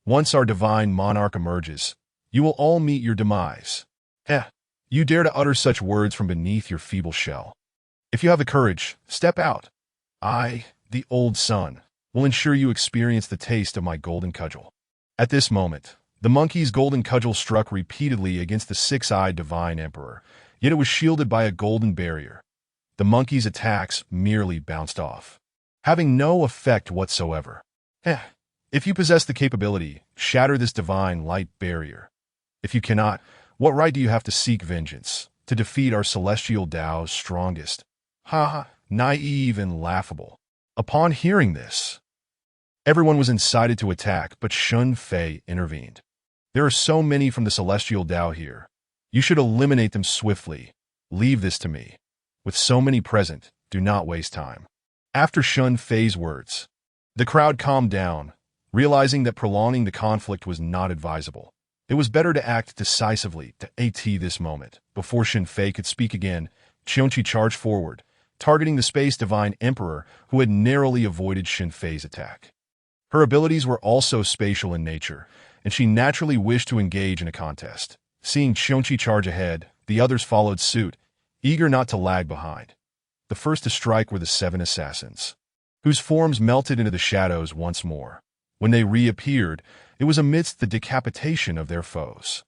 Once our divine monarch emerges, you will all meet your demise. Heh. You dare to utter such words from beneath your feeble shell. If you have the courage, step out. I, the old sun, will ensure you experience the taste of my golden cudgel. At this moment, the monkey's golden cudgel struck repeatedly against the six-eyed divine emperor, yet it was shielded by a golden barrier. The monkey's attacks merely bounced off, having no effect whatsoever. If you possess the capability, shatter this divine light barrier. If you cannot, what right do you have to seek vengeance, to defeat our celestial Tao's strongest? Naive and laughable. Upon hearing this, everyone was incited to attack, but Shen Fei intervened. There are so many from the celestial Tao here. You should eliminate them swiftly. Leave this to me. With so many present, do not waste time. After Shen Fei's words, the crowd calmed down, realizing that prolonging the conflict was not advisable. It was better to act decisively to this moment. Before Shen Fei could speak again, Qianqi charged forward, targeting the Space Divine Emperor who had narrowly avoided Shen Fei's attack. Her abilities were also spatial in nature, and she naturally wished to engage in a contest. Seeing Qianqi charge ahead, the others followed suit, eager not to lag behind. The first to strike were the 7 assassins, whose forms melted into the shadows once more. When they reappeared, it was amidst the decapitation of their foes.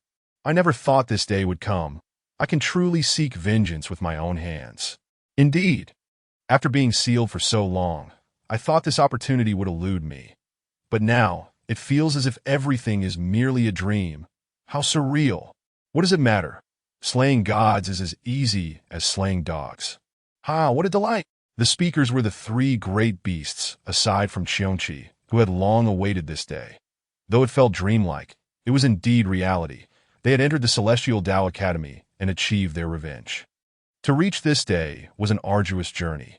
I never thought this day would come. I can truly seek vengeance with my own hands. Indeed, after being sealed for so long, I thought this opportunity would elude me. But now, it feels as if everything is merely a dream. How surreal. What does it matter? Slaying gods is as easy as slaying dogs. What a delight! The speakers were the 3 great beasts, aside from Qianqi, who had long awaited this day. Though it felt dreamlike, it was indeed reality. They had entered the Celestial Tao Academy and achieved their revenge. To reach this day was an arduous journey.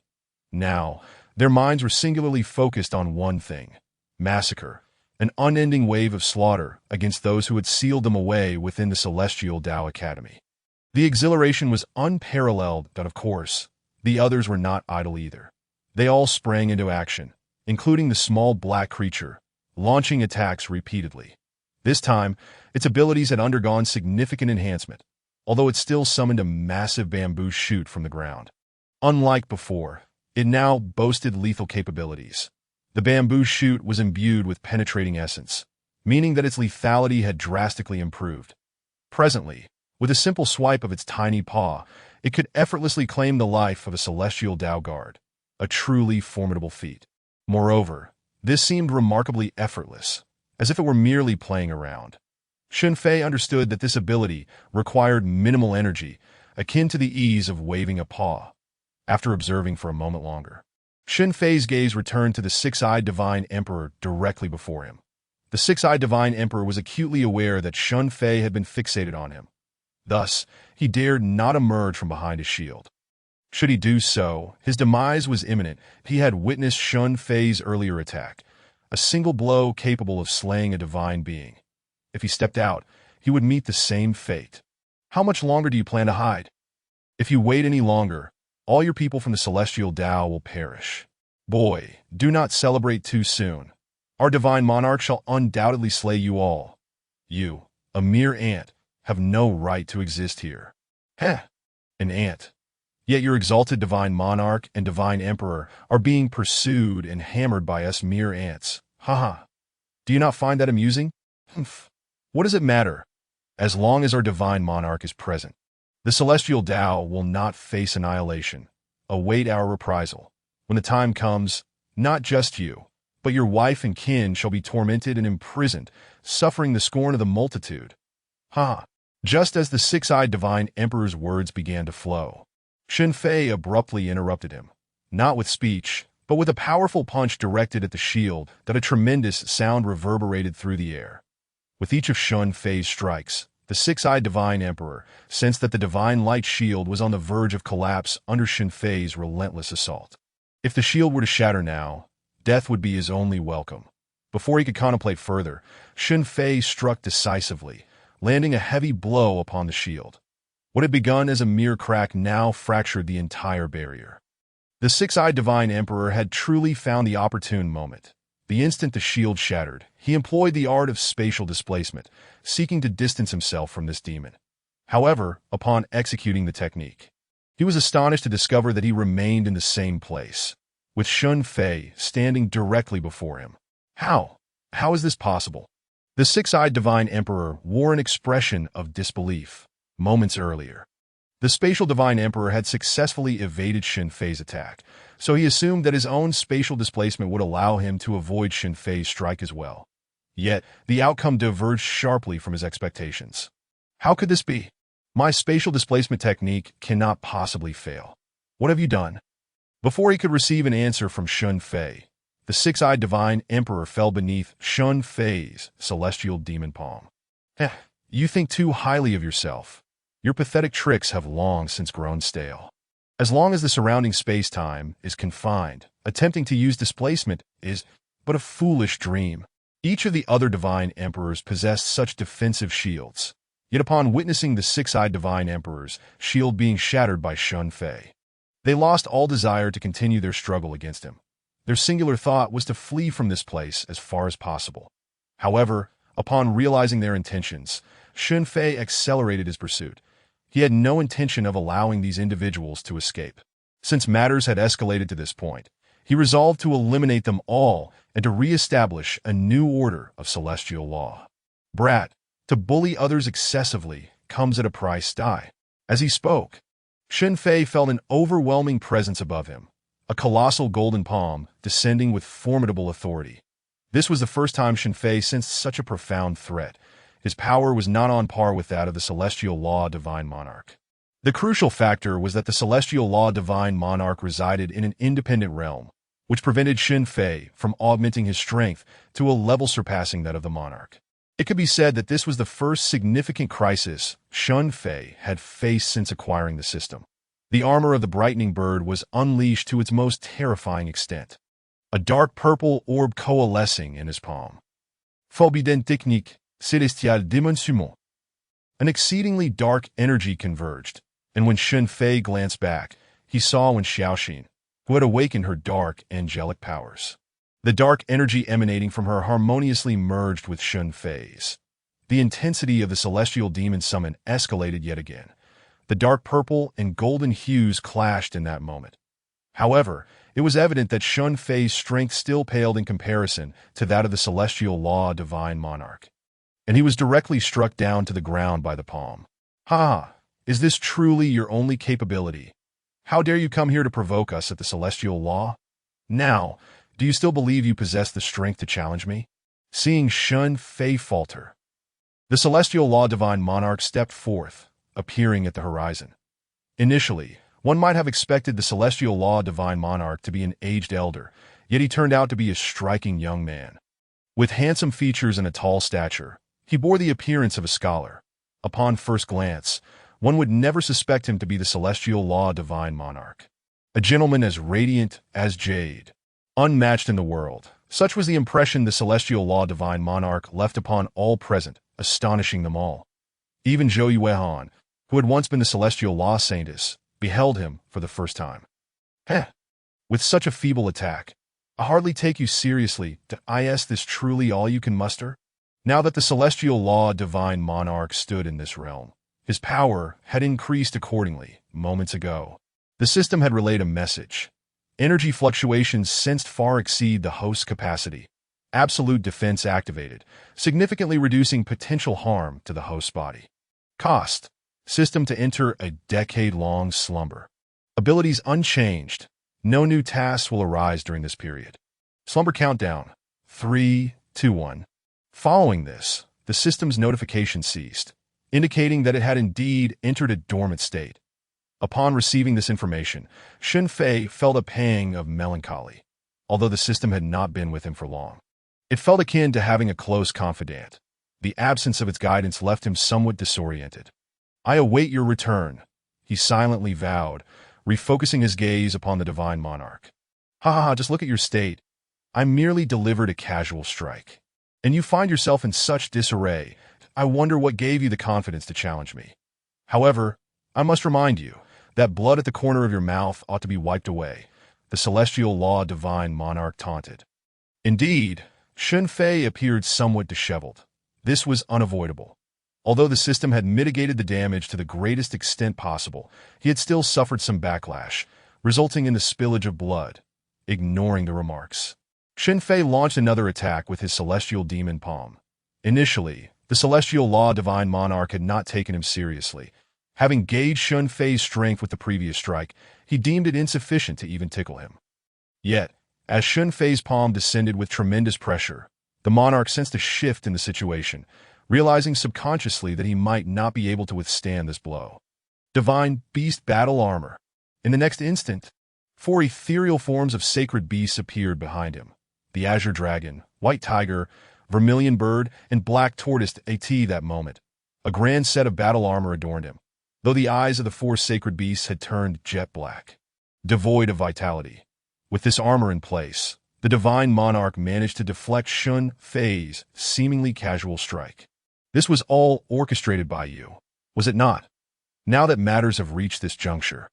Now, their minds were singularly focused on one thing: massacre, an unending wave of slaughter against those who had sealed them away within the Celestial Tao Academy. The exhilaration was unparalleled, but of course, the others were not idle either. They all sprang into action, including the small black creature, launching attacks repeatedly. This time, its abilities had undergone significant enhancement, although it still summoned a massive bamboo shoot from the ground. Unlike before, it now boasted lethal capabilities. The bamboo shoot was imbued with penetrating essence, meaning that its lethality had drastically improved. Presently, with a simple swipe of its tiny paw, it could effortlessly claim the life of a celestial Tao guard, a truly formidable feat. Moreover, this seemed remarkably effortless, as if it were merely playing around. Shen Fei understood that this ability required minimal energy, akin to the ease of waving a paw. After observing for a moment longer, Shen Fei's gaze returned to the 6-eyed Divine Emperor directly before him. The 6-eyed Divine Emperor was acutely aware that Shen Fei had been fixated on him. Thus, he dared not emerge from behind his shield. Should he do so, his demise was imminent. He had witnessed Shen Fei's earlier attack, a single blow capable of slaying a divine being. If he stepped out, he would meet the same fate. How much longer do you plan to hide? If you wait any longer, all your people from the Celestial Tao will perish. Boy, do not celebrate too soon. Our divine monarch shall undoubtedly slay you all. You, a mere ant, have no right to exist here. An ant. Yet your exalted divine monarch and divine emperor are being pursued and hammered by us mere ants. Do you not find that amusing? What does it matter? As long as our divine monarch is present, the Celestial Tao will not face annihilation. Await our reprisal. When the time comes, not just you, but your wife and kin shall be tormented and imprisoned, suffering the scorn of the multitude. Just as the 6-eyed Divine Emperor's words began to flow, Shen Fei abruptly interrupted him, not with speech, but with a powerful punch directed at the shield that a tremendous sound reverberated through the air. With each of Shen Fei's strikes, The six-eyed Divine Emperor sensed that the Divine Light shield was on the verge of collapse under Shen Fei's relentless assault. If the shield were to shatter now, death would be his only welcome. Before he could contemplate further, Shen Fei struck decisively, landing a heavy blow upon the shield. What had begun as a mere crack now fractured the entire barrier. The six-eyed Divine Emperor had truly found the opportune moment. The instant the shield shattered, he employed the art of spatial displacement, seeking to distance himself from this demon. However, upon executing the technique, he was astonished to discover that he remained in the same place, with Shen Fei standing directly before him. How? How is this possible? The six-eyed Divine Emperor wore an expression of disbelief. Moments earlier, the spatial Divine Emperor had successfully evaded Shen Fei's attack, so he assumed that his own spatial displacement would allow him to avoid Shen Fei's strike as well. Yet, the outcome diverged sharply from his expectations. How could this be? My spatial displacement technique cannot possibly fail. What have you done? Before he could receive an answer from Shen Fei, the six-eyed Divine Emperor fell beneath Shen Fei's celestial demon palm. You think too highly of yourself. Your pathetic tricks have long since grown stale. As long as the surrounding space-time is confined, attempting to use displacement is but a foolish dream. Each of the other Divine Emperors possessed such defensive shields. Yet upon witnessing the six-eyed Divine Emperor's shield being shattered by Shen Fei, they lost all desire to continue their struggle against him. Their singular thought was to flee from this place as far as possible. However, upon realizing their intentions, Shen Fei accelerated his pursuit. He had no intention of allowing these individuals to escape. Since matters had escalated to this point, he resolved to eliminate them all and to re-establish a new order of celestial law. Brat, to bully others excessively comes at a price. As he spoke, Shen Fei felt an overwhelming presence above him, a colossal golden palm descending with formidable authority. This was the first time Shen Fei sensed such a profound threat. His power was not on par with that of the Celestial Law Divine Monarch. The crucial factor was that the Celestial Law Divine Monarch resided in an independent realm, which prevented Shen Fei from augmenting his strength to a level surpassing that of the monarch. It could be said that this was the first significant crisis Shen Fei had faced since acquiring the system. The armor of the Brightening Bird was unleashed to its most terrifying extent. A dark purple orb coalescing in his palm. Forbidden technique. Célestial dimensionnement. An exceedingly dark energy converged, and when Shen Fei glanced back, he saw Wen Xiaoxin, who had awakened her dark angelic powers. The dark energy emanating from her harmoniously merged with Shen Fei's. The intensity of the celestial demon summon escalated yet again. The dark purple and golden hues clashed in that moment. However, it was evident that Shen Fei's strength still paled in comparison to that of the Celestial Law Divine Monarch, and he was directly struck down to the ground by the palm. Ha! Is this truly your only capability? How dare you come here to provoke us at the Celestial Law? Now, do you still believe you possess the strength to challenge me? Seeing Shen Fei falter, the Celestial Law Divine Monarch stepped forth, appearing at the horizon. Initially, one might have expected the Celestial Law Divine Monarch to be an aged elder, yet he turned out to be a striking young man. With handsome features and a tall stature, he bore the appearance of a scholar. Upon first glance, one would never suspect him to be the Celestial Law Divine Monarch. A gentleman as radiant as jade, unmatched in the world. Such was the impression the Celestial Law Divine Monarch left upon all present, astonishing them all. Even Zhou Yuehan, who had once been the Celestial Law Saintess, beheld him for the first time. With such a feeble attack, I hardly take you seriously. Is this truly all you can muster? Now that the Celestial Law Divine Monarch stood in this realm, his power had increased accordingly. Moments ago, the system had relayed a message. Energy fluctuations sensed far exceed the host's capacity. Absolute defense activated, significantly reducing potential harm to the host's body. Cost: system to enter a decade-long slumber. Abilities unchanged. No new tasks will arise during this period. Slumber countdown. 3, 2, 1. Following this, the system's notification ceased, indicating that it had indeed entered a dormant state. Upon receiving this information, Shen Fei felt a pang of melancholy, although the system had not been with him for long. It felt akin to having a close confidant. The absence of its guidance left him somewhat disoriented. "I await your return," he silently vowed, refocusing his gaze upon the divine monarch. "Ha ha ha, just look at your state. I merely delivered a casual strike. And you find yourself in such disarray. I wonder what gave you the confidence to challenge me. However, I must remind you that blood at the corner of your mouth ought to be wiped away," the celestial law divine monarch taunted. Indeed, Shen Fei appeared somewhat disheveled. This was unavoidable. Although the system had mitigated the damage to the greatest extent possible, he had still suffered some backlash, resulting in the spillage of blood. Ignoring the remarks, Shen Fei launched another attack with his celestial demon palm. Initially, the celestial law divine monarch had not taken him seriously. Having gauged Shen Fei's strength with the previous strike, he deemed it insufficient to even tickle him. Yet, as Shen Fei's palm descended with tremendous pressure, the monarch sensed a shift in the situation, realizing subconsciously that he might not be able to withstand this blow. Divine Beast Battle Armor. In the next instant, 4 ethereal forms of sacred beasts appeared behind him. The azure dragon, white tiger, vermilion bird, and black tortoise. At that moment, a grand set of battle armor adorned him, though the eyes of the 4 sacred beasts had turned jet black, devoid of vitality. With this armor in place, the divine monarch managed to deflect Shen Fei's seemingly casual strike. This was all orchestrated by you, was it not? Now that matters have reached this juncture,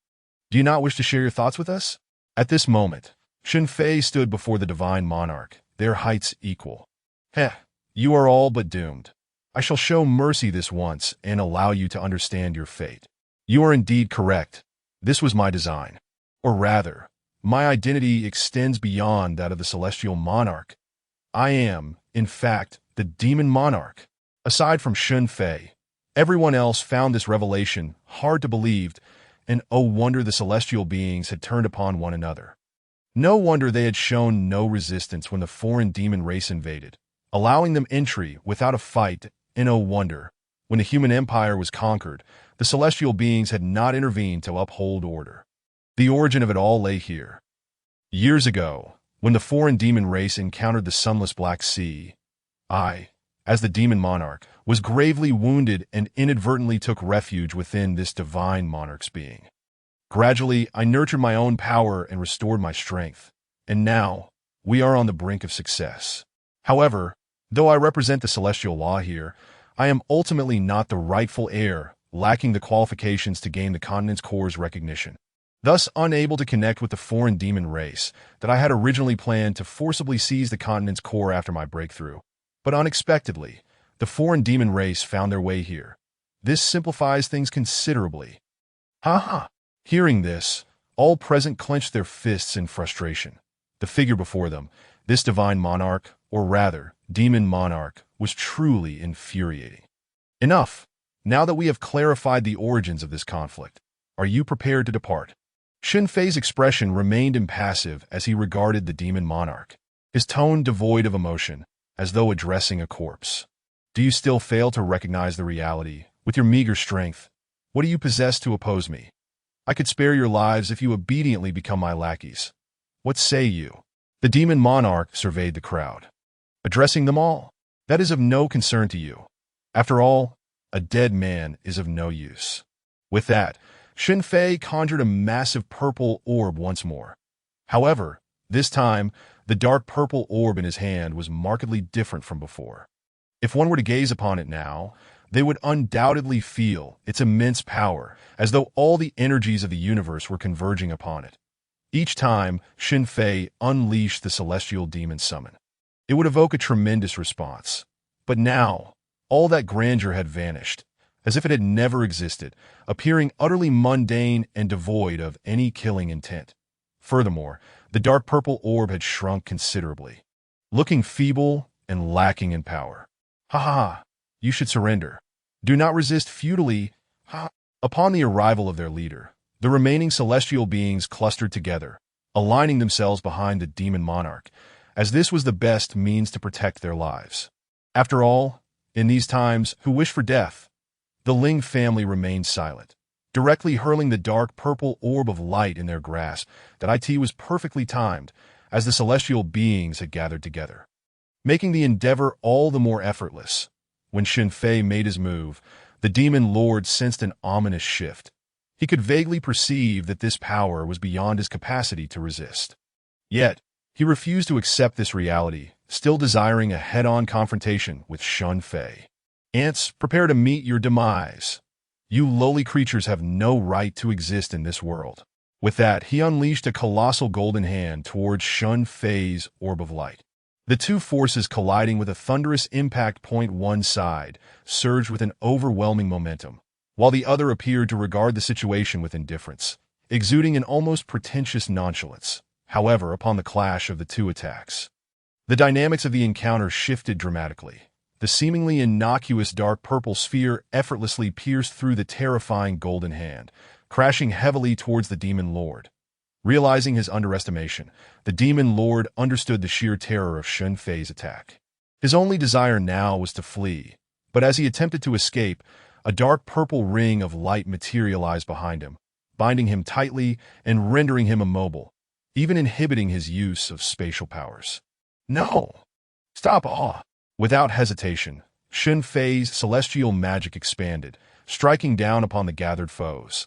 do you not wish to share your thoughts with us? At this moment, Shen Fei stood before the divine monarch, their heights equal. "Heh, you are all but doomed. I shall show mercy this once and allow you to understand your fate. You are indeed correct. This was my design. Or rather, my identity extends beyond that of the celestial monarch. I am, in fact, the demon monarch." Aside from Shen Fei, everyone else found this revelation hard to believe, and oh wonder the celestial beings had turned upon one another. No wonder they had shown no resistance when the foreign demon race invaded, allowing them entry without a fight, and oh wonder, when the human empire was conquered, the celestial beings had not intervened to uphold order. The origin of it all lay here. Years ago, when the foreign demon race encountered the sunless Black Sea, I, as the demon monarch, was gravely wounded and inadvertently took refuge within this divine monarch's being. Gradually, I nurtured my own power and restored my strength, and now we are on the brink of success. However, though I represent the celestial law here, I am ultimately not the rightful heir, lacking the qualifications to gain the continent's core's recognition. Thus unable to connect with the foreign demon race that I had originally planned to forcibly seize the continent's core after my breakthrough. But unexpectedly, the foreign demon race found their way here. This simplifies things considerably. Ha ha! Hearing this, all present clenched their fists in frustration. The figure before them, this divine monarch, or rather, demon monarch, was truly infuriating. Enough! Now that we have clarified the origins of this conflict, are you prepared to depart? Shen Fei's expression remained impassive as he regarded the demon monarch, his tone devoid of emotion, as though addressing a corpse. Do you still fail to recognize the reality? With your meager strength, what do you possess to oppose me? I could spare your lives if you obediently become my lackeys. What say you? The demon monarch surveyed the crowd, addressing them all. That is of no concern to you. After all, a dead man is of no use. With that, Shen Fei conjured a massive purple orb once more. However, this time, the dark purple orb in his hand was markedly different from before. If one were to gaze upon it now, they would undoubtedly feel its immense power, as though all the energies of the universe were converging upon it. Each time, Shen Fei unleashed the celestial demon summon, it would evoke a tremendous response. But now, all that grandeur had vanished, as if it had never existed, appearing utterly mundane and devoid of any killing intent. Furthermore, the dark purple orb had shrunk considerably, looking feeble and lacking in power. Ha ha ha! You should surrender. Do not resist futilely. Ha! Upon the arrival of their leader, the remaining celestial beings clustered together, aligning themselves behind the demon monarch, as this was the best means to protect their lives. After all, in these times, who wish for death? The Ling family remained silent, directly hurling the dark purple orb of light in their grasp. That it was perfectly timed, as the celestial beings had gathered together, making the endeavor all the more effortless. When Shen Fei made his move, the demon lord sensed an ominous shift. He could vaguely perceive that this power was beyond his capacity to resist. Yet, he refused to accept this reality, still desiring a head-on confrontation with Shen Fei. Ants, prepare to meet your demise. You lowly creatures have no right to exist in this world. With that, he unleashed a colossal golden hand towards Shen Fei's orb of light. The two forces colliding with a thunderous impact. One side surged with an overwhelming momentum, while the other appeared to regard the situation with indifference, exuding an almost pretentious nonchalance. However, upon the clash of the two attacks, the dynamics of the encounter shifted dramatically. The seemingly innocuous dark purple sphere effortlessly pierced through the terrifying golden hand, crashing heavily towards the demon lord. Realizing his underestimation, the demon lord understood the sheer terror of Shen Fei's attack. His only desire now was to flee, but as he attempted to escape, a dark purple ring of light materialized behind him, binding him tightly and rendering him immobile, even inhibiting his use of spatial powers. No! Stop all! Without hesitation, Shen Fei's celestial magic expanded, striking down upon the gathered foes.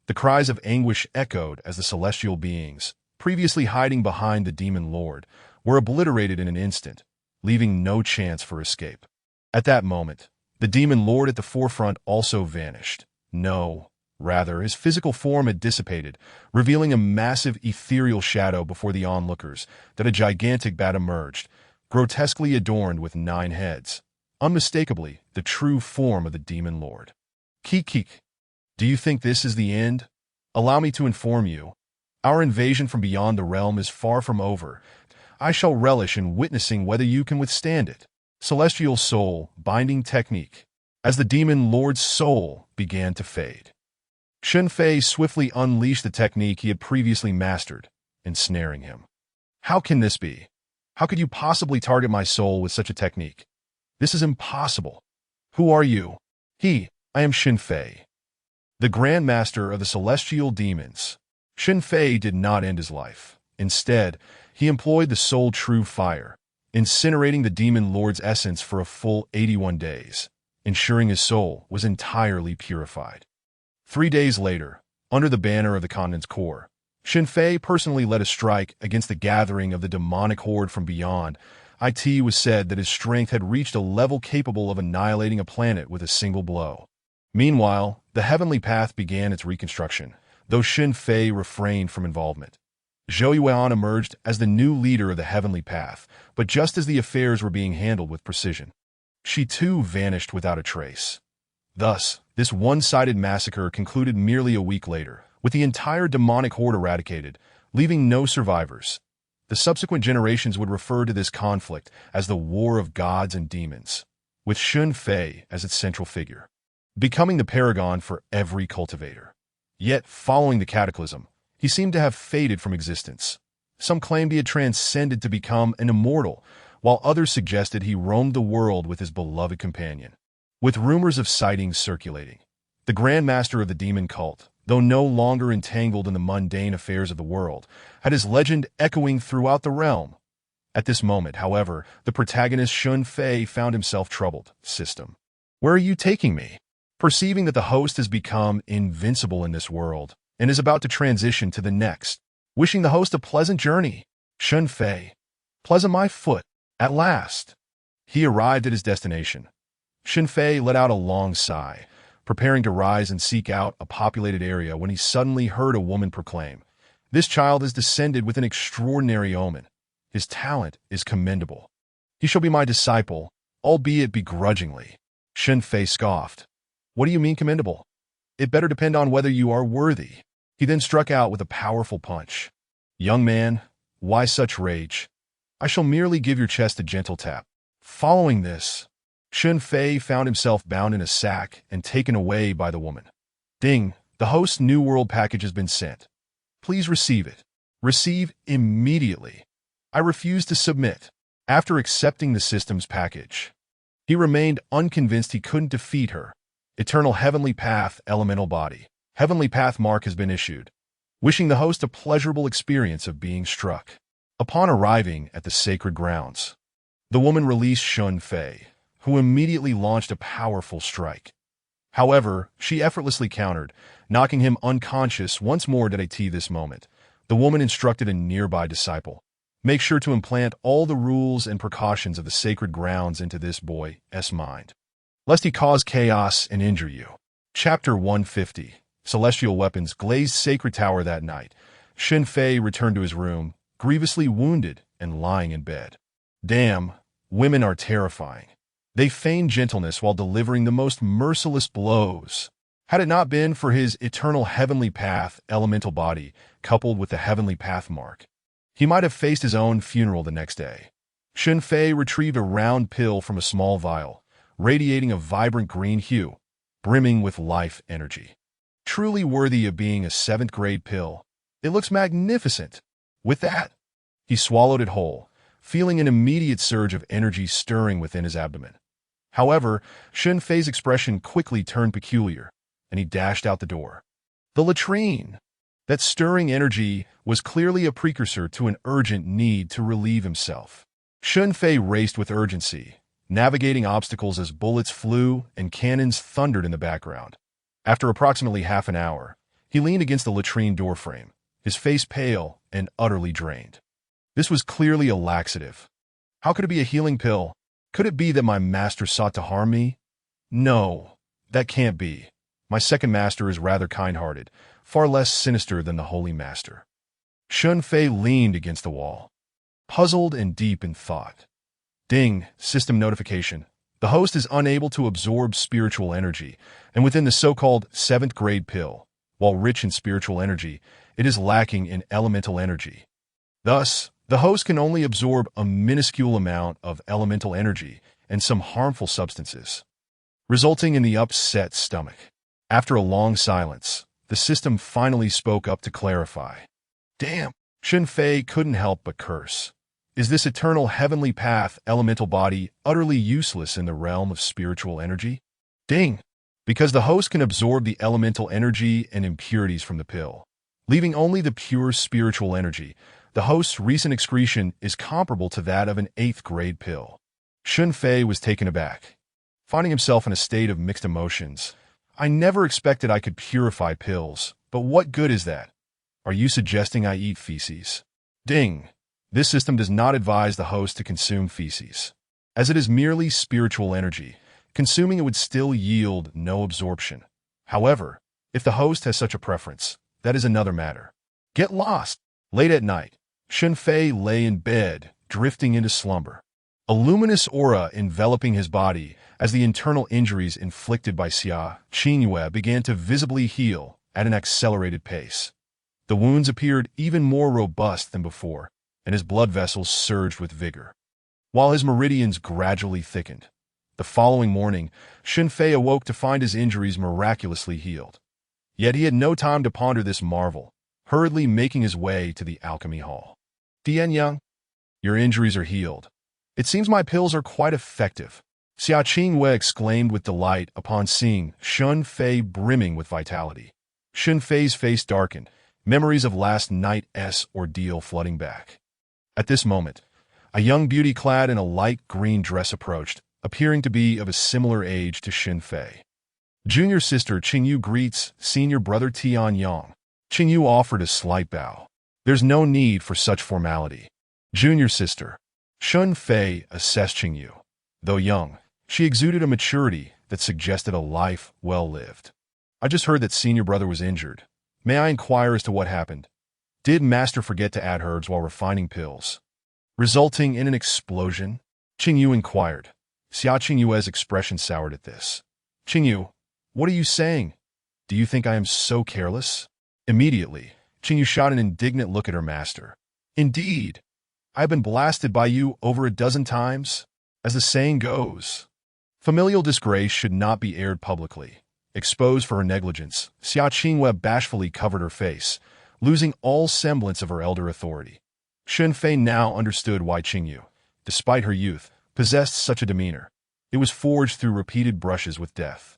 The cries of anguish echoed as the celestial beings, previously hiding behind the demon lord, were obliterated in an instant, leaving no chance for escape. At that moment, the demon lord at the forefront also vanished. No, rather, his physical form had dissipated, revealing a massive ethereal shadow before the onlookers. That a gigantic bat emerged, grotesquely adorned with 9 heads, unmistakably the true form of the demon lord. Keek. Do you think this is the end? Allow me to inform you. Our invasion from beyond the realm is far from over. I shall relish in witnessing whether you can withstand it. Celestial Soul Binding Technique. As the demon lord's soul began to fade, Shen Fei swiftly unleashed the technique he had previously mastered, ensnaring him. How can this be? How could you possibly target my soul with such a technique? This is impossible. Who are you? I am Shen Fei, the Grand Master of the Celestial Demons. Shen Fei did not end his life. Instead, he employed the Soul True Fire, incinerating the demon lord's essence for a full 81 days, ensuring his soul was entirely purified. 3 days later, under the banner of the continent's core, Shen Fei personally led a strike against the gathering of the demonic horde from beyond. It was said that his strength had reached a level capable of annihilating a planet with a single blow. Meanwhile, the heavenly path began its reconstruction, though Shen Fei refrained from involvement. Zhou Yuan emerged as the new leader of the heavenly path, but just as the affairs were being handled with precision, she too vanished without a trace. Thus, this one-sided massacre concluded merely a week later, with the entire demonic horde eradicated, leaving no survivors. The subsequent generations would refer to this conflict as the War of Gods and Demons, with Shen Fei as its central figure, becoming the paragon for every cultivator. Yet, following the cataclysm, he seemed to have faded from existence. Some claimed he had transcended to become an immortal, while others suggested he roamed the world with his beloved companion. With rumors of sightings circulating, the Grand Master of the demon cult, though no longer entangled in the mundane affairs of the world, had his legend echoing throughout the realm. At this moment, however, the protagonist Shen Fei found himself troubled. System. Where are you taking me? Perceiving that the host has become invincible in this world and is about to transition to the next, wishing the host a pleasant journey. Shen Fei. Pleasant my foot. At last. He arrived at his destination. Shen Fei let out a long sigh, preparing to rise and seek out a populated area when he suddenly heard a woman proclaim, "This child is descended with an extraordinary omen. His talent is commendable. He shall be my disciple, albeit begrudgingly." Shen Fei scoffed. "What do you mean commendable? It better depend on whether you are worthy." He then struck out with a powerful punch. "Young man, why such rage? I shall merely give your chest a gentle tap." Following this, Shen Fei found himself bound in a sack and taken away by the woman. "Ding, the host's New World package has been sent. Please receive it. Receive immediately." I refused to submit. After accepting the system's package, he remained unconvinced he couldn't defeat her. Eternal Heavenly Path Elemental Body. Heavenly Path mark has been issued, wishing the host a pleasurable experience of being struck. Upon arriving at the sacred grounds, the woman released Shen Fei, who immediately launched a powerful strike. However, she effortlessly countered, knocking him unconscious. Once more did I see this moment. The woman instructed a nearby disciple, "Make sure to implant all the rules and precautions of the sacred grounds into this boy's mind, lest he cause chaos and injure you." Chapter 150. Celestial Weapons. Glazed Sacred Tower. That night, Shen Fei returned to his room, grievously wounded and lying in bed. Damn, women are terrifying. They feign gentleness while delivering the most merciless blows. Had it not been for his eternal heavenly path elemental body, coupled with the heavenly path mark, he might have faced his own funeral the next day. Shen Fei retrieved a round pill from a small vial, radiating a vibrant green hue, brimming with life energy. Truly worthy of being a 7th grade pill. It looks magnificent. With that, he swallowed it whole, feeling an immediate surge of energy stirring within his abdomen. However, Shen Fei's expression quickly turned peculiar, and he dashed out the door. The latrine! That stirring energy was clearly a precursor to an urgent need to relieve himself. Shen Fei raced with urgency, navigating obstacles as bullets flew and cannons thundered in the background. After approximately half an hour, he leaned against the latrine doorframe, his face pale and utterly drained. This was clearly a laxative. How could it be a healing pill? Could it be that my master sought to harm me? No, that can't be. My second master is rather kind-hearted, far less sinister than the holy master. Shen Fei leaned against the wall, puzzled and deep in thought. Ding, system notification. The host is unable to absorb spiritual energy, and within the so-called 7th grade pill, while rich in spiritual energy, it is lacking in elemental energy. Thus, the host can only absorb a minuscule amount of elemental energy and some harmful substances, resulting in the upset stomach. After a long silence, the system finally spoke up to clarify. Damn, Shen Fei couldn't help but curse. Is this eternal heavenly path elemental body utterly useless in the realm of spiritual energy? Ding! Because the host can absorb the elemental energy and impurities from the pill, leaving only the pure spiritual energy, the host's recent excretion is comparable to that of an 8th grade pill. Shen Fei was taken aback, finding himself in a state of mixed emotions. I never expected I could purify pills, but what good is that? Are you suggesting I eat feces? Ding! This system does not advise the host to consume feces, as it is merely spiritual energy. Consuming it would still yield no absorption. However, if the host has such a preference, that is another matter. Get lost! Late at night, Shen Fei lay in bed, drifting into slumber. A luminous aura enveloping his body as the internal injuries inflicted by Xia Qingyue began to visibly heal at an accelerated pace. The wounds appeared even more robust than before, and his blood vessels surged with vigor, while his meridians gradually thickened. The following morning, Shen Fei awoke to find his injuries miraculously healed. Yet he had no time to ponder this marvel, hurriedly making his way to the alchemy hall. Dianyang, your injuries are healed. It seems my pills are quite effective. Xia Qingyue exclaimed with delight upon seeing Shen Fei brimming with vitality. Shen Fei's face darkened, memories of last night's ordeal flooding back. At this moment, a young beauty clad in a light green dress approached, appearing to be of a similar age to Shen Fei. Junior sister Qingyu greets senior brother Tianyang. Qingyu offered a slight bow. There's no need for such formality. Junior sister. Shen Fei assessed Qingyu. Though young, she exuded a maturity that suggested a life well lived. I just heard that senior brother was injured. May I inquire as to what happened? Did master forget to add herbs while refining pills, resulting in an explosion? Qingyu inquired. Xia Qingyue's expression soured at this. Qingyu, what are you saying? Do you think I am so careless? Immediately, Qingyu shot an indignant look at her master. Indeed, I've been blasted by you over a dozen times. As the saying goes, familial disgrace should not be aired publicly. Exposed for her negligence, Xia Qingyue bashfully covered her face, losing all semblance of her elder authority. Shen Fei now understood why Qingyu, despite her youth, possessed such a demeanor. It was forged through repeated brushes with death.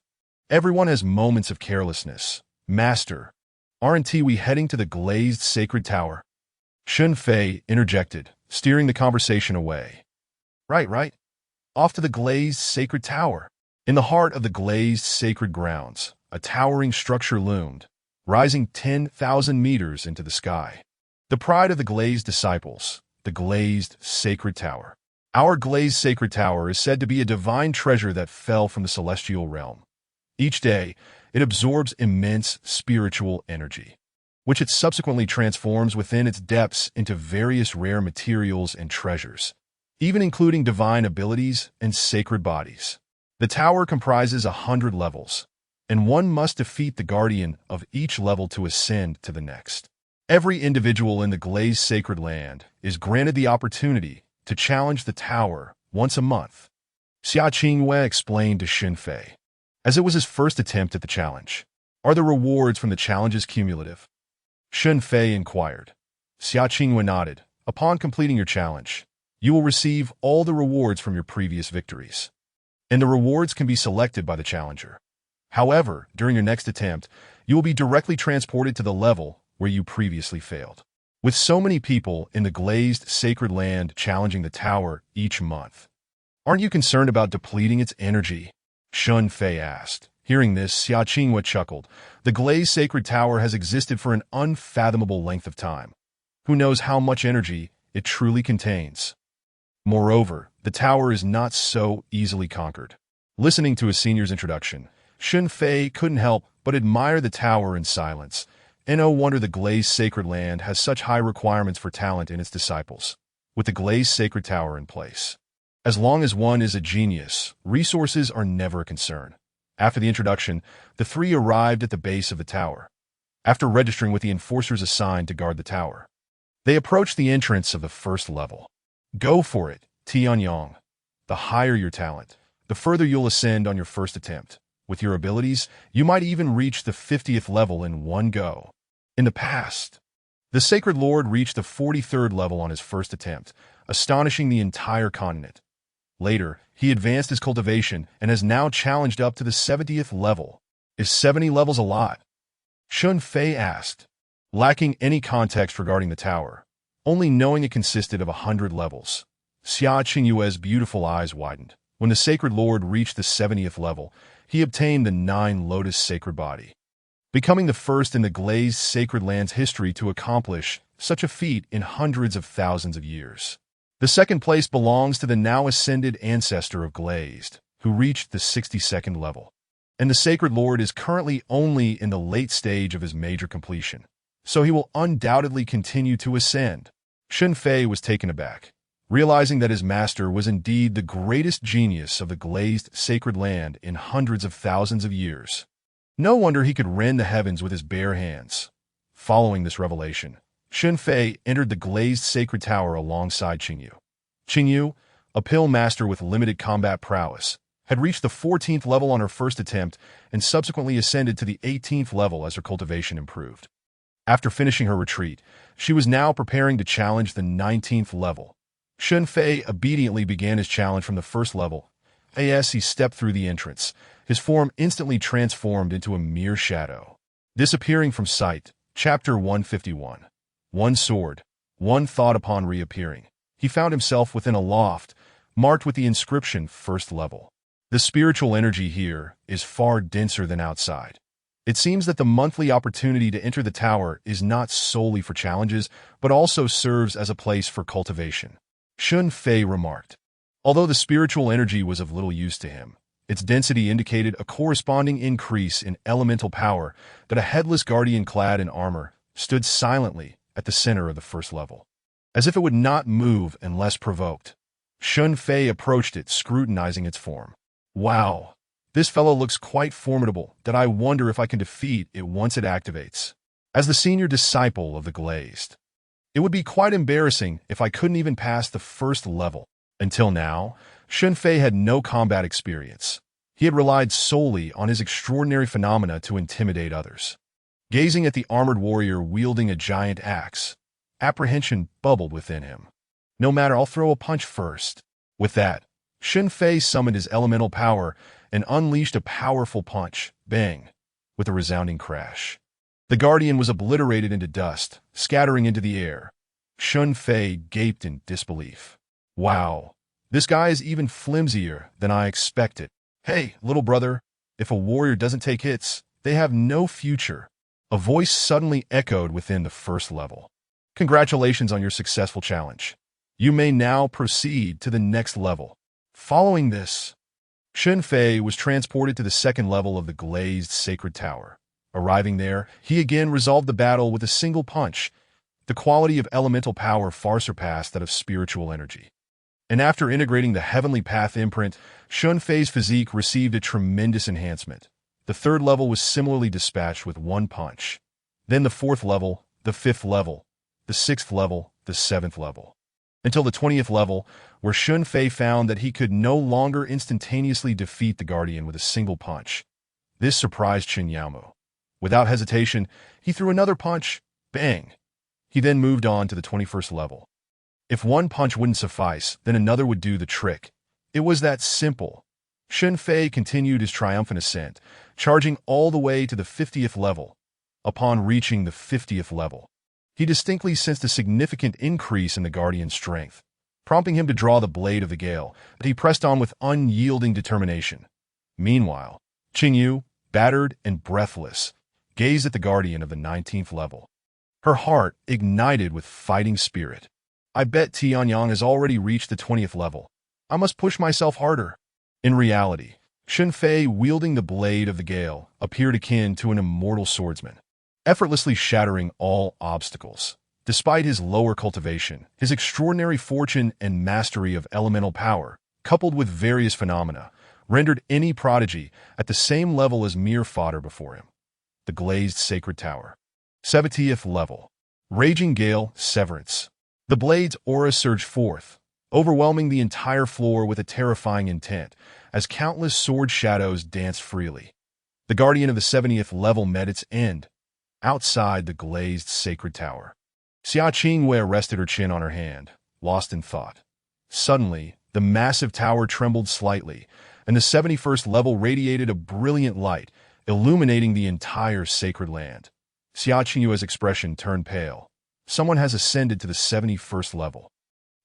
Everyone has moments of carelessness. Master, aren't we heading to the glazed sacred tower? Shen Fei interjected, steering the conversation away. Right. off to the glazed sacred tower. In the heart of the glazed sacred grounds, a towering structure loomed, rising 10,000 meters into the sky. The pride of the glazed disciples, the glazed sacred tower. Our glazed sacred tower is said to be a divine treasure that fell from the celestial realm. Each day, it absorbs immense spiritual energy, which it subsequently transforms within its depths into various rare materials and treasures, even including divine abilities and sacred bodies. The tower comprises 100 levels, and one must defeat the guardian of each level to ascend to the next. Every individual in the glazed sacred land is granted the opportunity to challenge the tower once a month. Xia Qingwei explained to Shen Fei, as it was his first attempt at the challenge. Are the rewards from the challenges cumulative? Shen Fei inquired. Xia Qingwei nodded. Upon completing your challenge, you will receive all the rewards from your previous victories, and the rewards can be selected by the challenger. However, during your next attempt, you will be directly transported to the level where you previously failed. With so many people in the glazed sacred land challenging the tower each month, aren't you concerned about depleting its energy? Shen Fei asked. Hearing this, Xia Qingwei chuckled. The glazed sacred tower has existed for an unfathomable length of time. Who knows how much energy it truly contains? Moreover, the tower is not so easily conquered. Listening to his senior's introduction, Shen Fei couldn't help but admire the tower in silence. And no wonder the glazed sacred land has such high requirements for talent in its disciples. With the glazed sacred tower in place, as long as one is a genius, resources are never a concern. After the introduction, the three arrived at the base of the tower. After registering with the enforcers assigned to guard the tower, they approached the entrance of the first level. Go for it, Tianyong. The higher your talent, the further you'll ascend on your first attempt. With your abilities, you might even reach the 50th level in one go. In the past, the Sacred Lord reached the 43rd level on his first attempt, astonishing the entire continent. Later, he advanced his cultivation and has now challenged up to the 70th level. Is 70 levels a lot? Shen Fei asked, lacking any context regarding the tower, only knowing it consisted of 100 levels. Xia Qingyue's beautiful eyes widened. When the Sacred Lord reached the 70th level, he obtained the 9 Lotus Sacred Body, becoming the first in the glazed sacred land's history to accomplish such a feat in hundreds of thousands of years. The second place belongs to the now ascended ancestor of glazed, who reached the 62nd level. And the Sacred Lord is currently only in the late stage of his major completion, so he will undoubtedly continue to ascend. Shen Fei was taken aback, realizing that his master was indeed the greatest genius of the glazed sacred land in hundreds of thousands of years. No wonder he could rend the heavens with his bare hands. Following this revelation, Shen Fei entered the glazed sacred tower alongside Qingyu. Qingyu, a pill master with limited combat prowess, had reached the 14th level on her first attempt and subsequently ascended to the 18th level as her cultivation improved. After finishing her retreat, she was now preparing to challenge the 19th level. Shen Fei obediently began his challenge from the first level. As he stepped through the entrance, his form instantly transformed into a mere shadow. Disappearing from sight. Chapter 151. One sword, one thought. Upon reappearing, he found himself within a loft, marked with the inscription First Level. The spiritual energy here is far denser than outside. It seems that the monthly opportunity to enter the tower is not solely for challenges, but also serves as a place for cultivation. Shen Fei remarked. Although the spiritual energy was of little use to him, its density indicated a corresponding increase in elemental power that a headless guardian clad in armor stood silently at the center of the first level, as if it would not move unless provoked. Shen Fei approached it, scrutinizing its form. Wow, this fellow looks quite formidable, that I wonder if I can defeat it once it activates. As the senior disciple of the Glazed, it would be quite embarrassing if I couldn't even pass the first level. Until now, Shen Fei had no combat experience. He had relied solely on his extraordinary phenomena to intimidate others. Gazing at the armored warrior wielding a giant axe, apprehension bubbled within him. No matter, I'll throw a punch first. With that, Shen Fei summoned his elemental power and unleashed a powerful punch. Bang! With a resounding crash, the guardian was obliterated into dust, scattering into the air. Shen Fei gaped in disbelief. Wow, This guy is even flimsier than I expected. Hey, little brother, if a warrior doesn't take hits, they have no future. A voice suddenly echoed within the first level. Congratulations on your successful challenge. You may now proceed to the next level. Following this, Shen Fei was transported to the second level of the glazed sacred tower. Arriving there, he again resolved the battle with a single punch. The quality of elemental power far surpassed that of spiritual energy. And after integrating the heavenly path imprint, Shen Fei's physique received a tremendous enhancement. The third level was similarly dispatched with one punch. Then the fourth level, the fifth level, the sixth level, the seventh level. Until the 20th level, where Shen Fei found that he could no longer instantaneously defeat the Guardian with a single punch. This surprised Qin Yaomu. Without hesitation, he threw another punch. Bang! He then moved on to the 21st level. If one punch wouldn't suffice, then another would do the trick. It was that simple. Shen Fei continued his triumphant ascent, charging all the way to the 50th level. Upon reaching the 50th level, he distinctly sensed a significant increase in the Guardian's strength, prompting him to draw the blade of the gale, but he pressed on with unyielding determination. Meanwhile, Qingyu, battered and breathless, gazed at the Guardian of the 19th level. Her heart ignited with fighting spirit. I bet Tianyang has already reached the 20th level. I must push myself harder. In reality, Shen Fei, wielding the blade of the gale, appeared akin to an immortal swordsman, effortlessly shattering all obstacles. Despite his lower cultivation, his extraordinary fortune and mastery of elemental power, coupled with various phenomena, rendered any prodigy at the same level as mere fodder before him. The glazed sacred tower. 70th level. Raging gale, severance. The blade's aura surged forth, overwhelming the entire floor with a terrifying intent, as countless sword shadows danced freely. The Guardian of the 70th level met its end, outside the glazed sacred tower. Xia Qingwei rested her chin on her hand, lost in thought. Suddenly, the massive tower trembled slightly, and the 71st level radiated a brilliant light, illuminating the entire sacred land. Xia Qingwei's expression turned pale. Someone has ascended to the 71st level,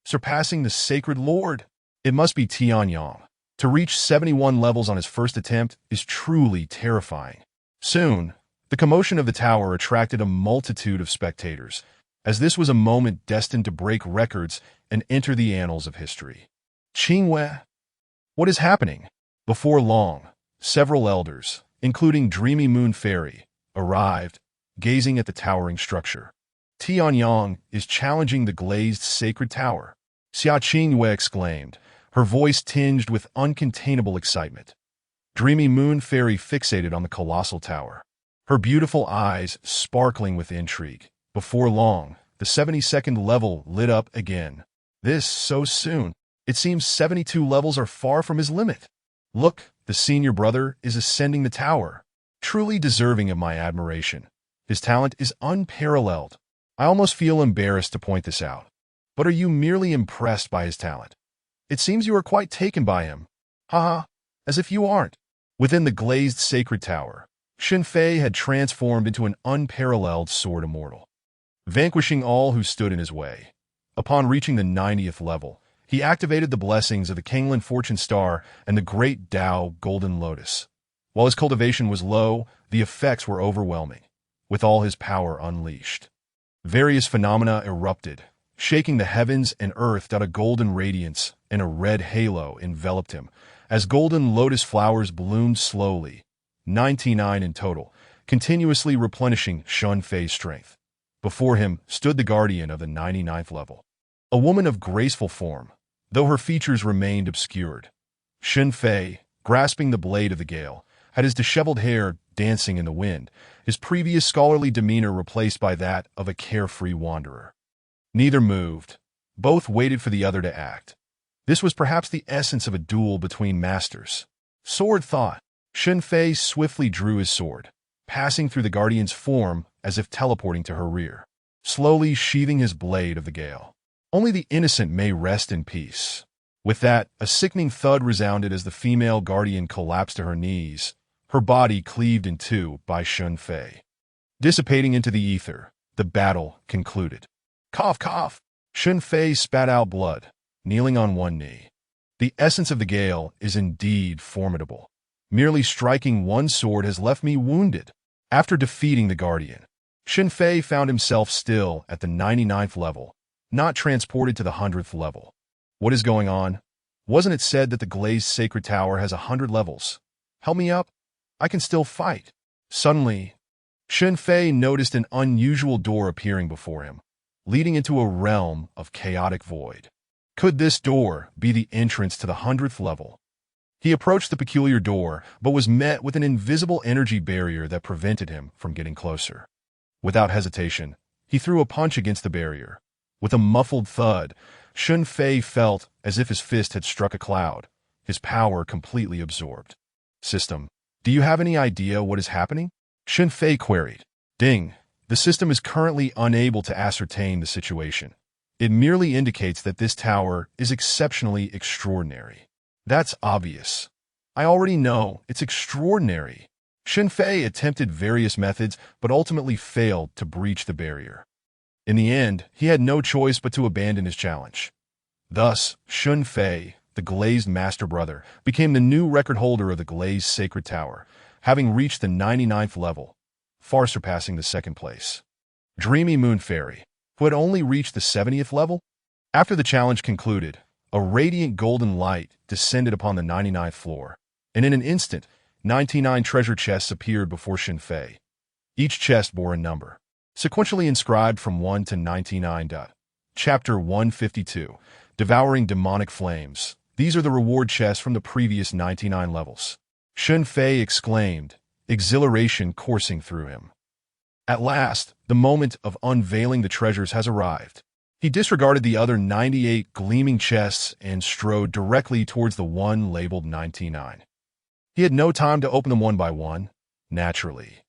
surpassing the sacred lord. It must be Tianyang. To reach 71 levels on his first attempt is truly terrifying. Soon, the commotion of the tower attracted a multitude of spectators, as this was a moment destined to break records and enter the annals of history. Qingwei, what is happening? Before long, several elders, including Dreamy Moon Fairy, arrived, gazing at the towering structure. Tianyang is challenging the glazed sacred tower, Xia Qingwei exclaimed, her voice tinged with uncontainable excitement. Dreamy Moon Fairy fixated on the colossal tower, her beautiful eyes sparkling with intrigue. Before long, the 72nd level lit up again. This so soon. It seems 72 levels are far from his limit. Look, the senior brother is ascending the tower, truly deserving of my admiration. His talent is unparalleled. I almost feel embarrassed to point this out. But are you merely impressed by his talent? It seems you are quite taken by him. Haha, as if you aren't. Within the glazed sacred tower, Shen Fei had transformed into an unparalleled sword immortal, vanquishing all who stood in his way. Upon reaching the 90th level, he activated the blessings of the Kanglan Fortune Star and the Great Tao Golden Lotus. While his cultivation was low, the effects were overwhelming, with all his power unleashed. Various phenomena erupted, shaking the heavens and earth out a golden radiance, and a red halo enveloped him, as golden lotus flowers bloomed slowly, 99 in total, continuously replenishing Shen Fei's strength. Before him stood the Guardian of the 99th level, a woman of graceful form, though her features remained obscured. Shen Fei, grasping the blade of the gale, had his disheveled hair dancing in the wind, his previous scholarly demeanor replaced by that of a carefree wanderer. Neither moved. Both waited for the other to act. This was perhaps the essence of a duel between masters. Sword thought. Shen Fei swiftly drew his sword, passing through the Guardian's form as if teleporting to her rear, slowly sheathing his blade of the gale. Only the innocent may rest in peace. With that, a sickening thud resounded as the female Guardian collapsed to her knees, her body cleaved in two by Shen Fei. Dissipating into the ether, the battle concluded. Cough, cough! Shen Fei spat out blood, kneeling on one knee. The essence of the gale is indeed formidable. Merely striking one sword has left me wounded. After defeating the Guardian, Shen Fei found himself still at the 99th level, not transported to the 100th level. What is going on? Wasn't it said that the glazed sacred tower has 100 levels? Help me up. I can still fight. Suddenly, Shen Fei noticed an unusual door appearing before him, leading into a realm of chaotic void. Could this door be the entrance to the 100th level? He approached the peculiar door, but was met with an invisible energy barrier that prevented him from getting closer. Without hesitation, he threw a punch against the barrier. With a muffled thud, Shen Fei felt as if his fist had struck a cloud, his power completely absorbed. System, do you have any idea what is happening? Shen Fei queried. Ding. The system is currently unable to ascertain the situation. It merely indicates that this tower is exceptionally extraordinary. That's obvious. I already know it's extraordinary. Shen Fei attempted various methods, but ultimately failed to breach the barrier. In the end, he had no choice but to abandon his challenge. Thus, Shen Fei, the glazed master brother, became the new record holder of the glazed sacred tower, having reached the 99th level, far surpassing the second place. Dreamy Moon Fairy, who had only reached the 70th level? After the challenge concluded, a radiant golden light descended upon the 99th floor, and in an instant, 99 treasure chests appeared before Shen Fei. Each chest bore a number, sequentially inscribed from 1 to 99. Chapter 152, Devouring Demonic Flames. These are the reward chests from the previous 99 levels. Shen Fei exclaimed, exhilaration coursing through him. At last, the moment of unveiling the treasures has arrived. He disregarded the other 98 gleaming chests and strode directly towards the one labeled 99. He had no time to open them one by one, naturally.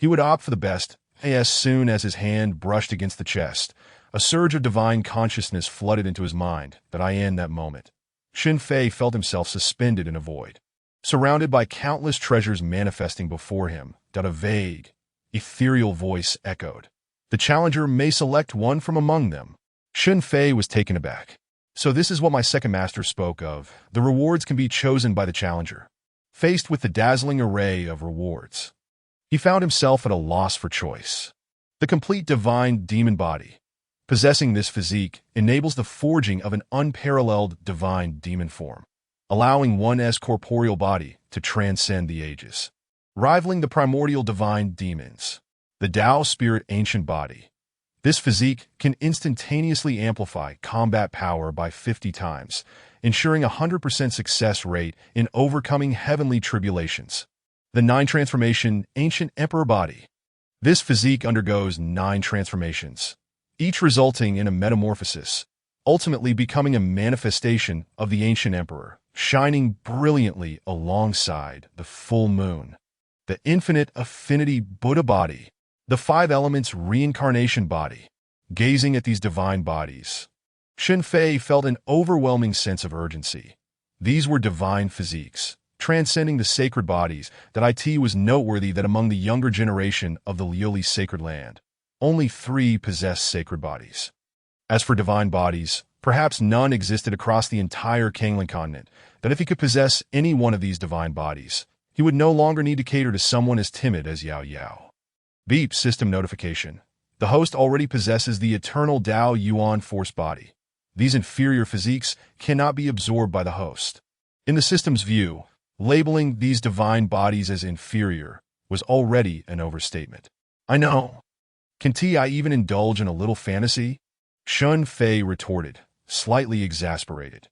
He would opt for the best. As soon as his hand brushed against the chest, a surge of divine consciousness flooded into his mind. In that moment, Shen Fei felt himself suspended in a void, surrounded by countless treasures manifesting before him. A vague, ethereal voice echoed. The challenger may select one from among them. Shen Fei was taken aback. So this is what my second master spoke of. The rewards can be chosen by the challenger. Faced with the dazzling array of rewards, he found himself at a loss for choice. The complete divine demon body, possessing this physique, enables the forging of an unparalleled divine demon form, allowing one's corporeal body to transcend the ages, rivaling the primordial divine demons. The Tao Spirit Ancient Body. This physique can instantaneously amplify combat power by 50 times, ensuring a 100% success rate in overcoming heavenly tribulations. The 9 Transformation Ancient Emperor Body. This physique undergoes 9 transformations, each resulting in a metamorphosis, ultimately becoming a manifestation of the Ancient Emperor, shining brilliantly alongside the full moon. The Infinite Affinity Buddha Body. The 5 Elements Reincarnation Body. Gazing at these divine bodies, Shen Fei felt an overwhelming sense of urgency. These were divine physiques, transcending the sacred bodies. That it was noteworthy that among the younger generation of the Liuli's sacred land, only 3 possessed sacred bodies. As for divine bodies, perhaps none existed across the entire Kanglan continent. That if he could possess any one of these divine bodies, he would no longer need to cater to someone as timid as Yao Yao. Beep system notification. The host already possesses the eternal Dao Yuan force body. These inferior physiques cannot be absorbed by the host. In the system's view, labeling these divine bodies as inferior was already an overstatement. I know. Can I even indulge in a little fantasy? Shen Fei retorted, slightly exasperated.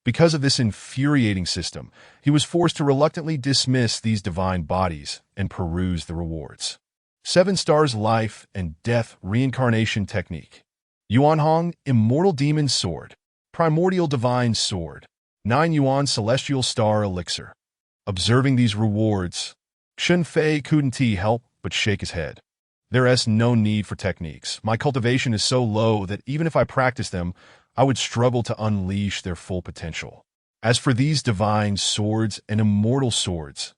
Because of this infuriating system, he was forced to reluctantly dismiss these divine bodies and peruse the rewards. 7 Stars Life and Death Reincarnation Technique. Yuan Hong Immortal Demon Sword. Primordial Divine Sword. 9 Yuan Celestial Star Elixir. Observing these rewards, Shen Fei couldn't help but shake his head. There's no need for techniques. My cultivation is so low that even if I practice them, I would struggle to unleash their full potential. As for these divine swords and immortal swords,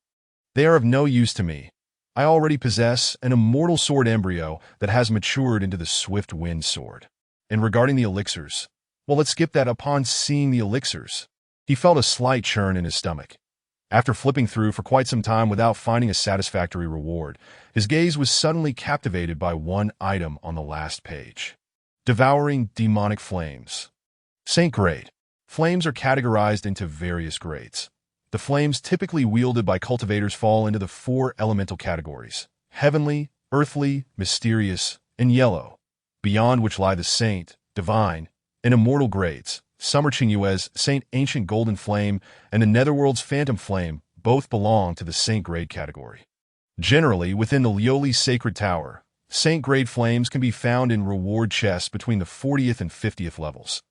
they are of no use to me. I already possess an immortal sword embryo that has matured into the swift wind sword. And regarding the elixirs, well, let's skip that. Upon seeing the elixirs, He felt a slight churn in his stomach. After flipping through for quite some time without finding a satisfactory reward, his gaze was suddenly captivated by one item on the last page. Devouring demonic flames. Saint grade. Flames are categorized into various grades. The flames typically wielded by cultivators fall into the four elemental categories: heavenly, earthly, mysterious, and yellow, beyond which lie the saint, divine, and immortal grades. Summer Qingyue's Saint Ancient Golden Flame and the Netherworld's Phantom Flame both belong to the Saint grade category. Generally, within the Lioli Sacred Tower, Saint grade flames can be found in reward chests between the 40th and 50th levels.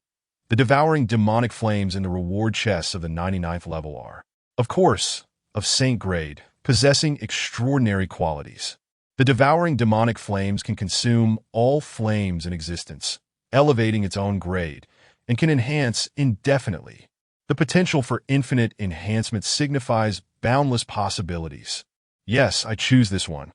The devouring demonic flames in the reward chests of the 99th level are, of course, of Saint grade, possessing extraordinary qualities. The devouring demonic flames can consume all flames in existence, elevating its own grade, and can enhance indefinitely. The potential for infinite enhancement signifies boundless possibilities. Yes, I choose this one.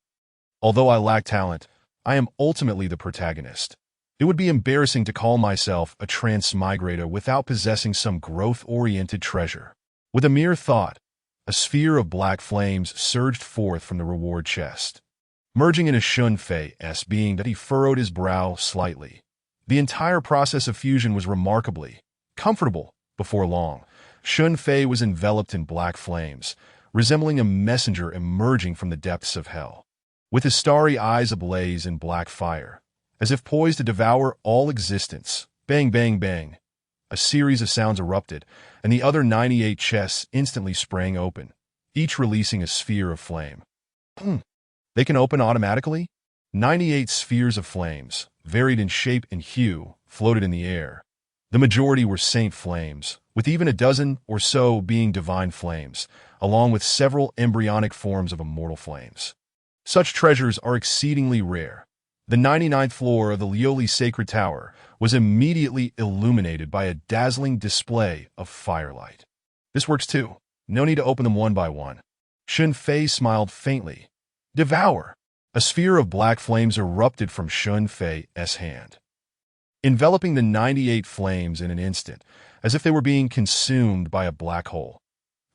Although I lack talent, I am ultimately the protagonist. It would be embarrassing to call myself a transmigrator without possessing some growth-oriented treasure. With a mere thought, a sphere of black flames surged forth from the reward chest. Merging into Shen Fei's being that he furrowed his brow slightly. The entire process of fusion was remarkably comfortable. Before long, Shen Fei was enveloped in black flames, resembling a messenger emerging from the depths of hell. With his starry eyes ablaze in black fire, as if poised to devour all existence, bang, bang, bang, a series of sounds erupted, and the other 98 chests instantly sprang open, each releasing a sphere of flame. They can open automatically? 98 spheres of flames, varied in shape and hue, floated in the air. The majority were saint flames, with even a dozen or so being divine flames, along with several embryonic forms of immortal flames. Such treasures are exceedingly rare. The 99th floor of the Lioli Sacred Tower was immediately illuminated by a dazzling display of firelight. This works too. No need to open them one by one. Shen Fei smiled faintly. Devour! A sphere of black flames erupted from Shen Fei's hand, enveloping the 98 flames in an instant, as if they were being consumed by a black hole.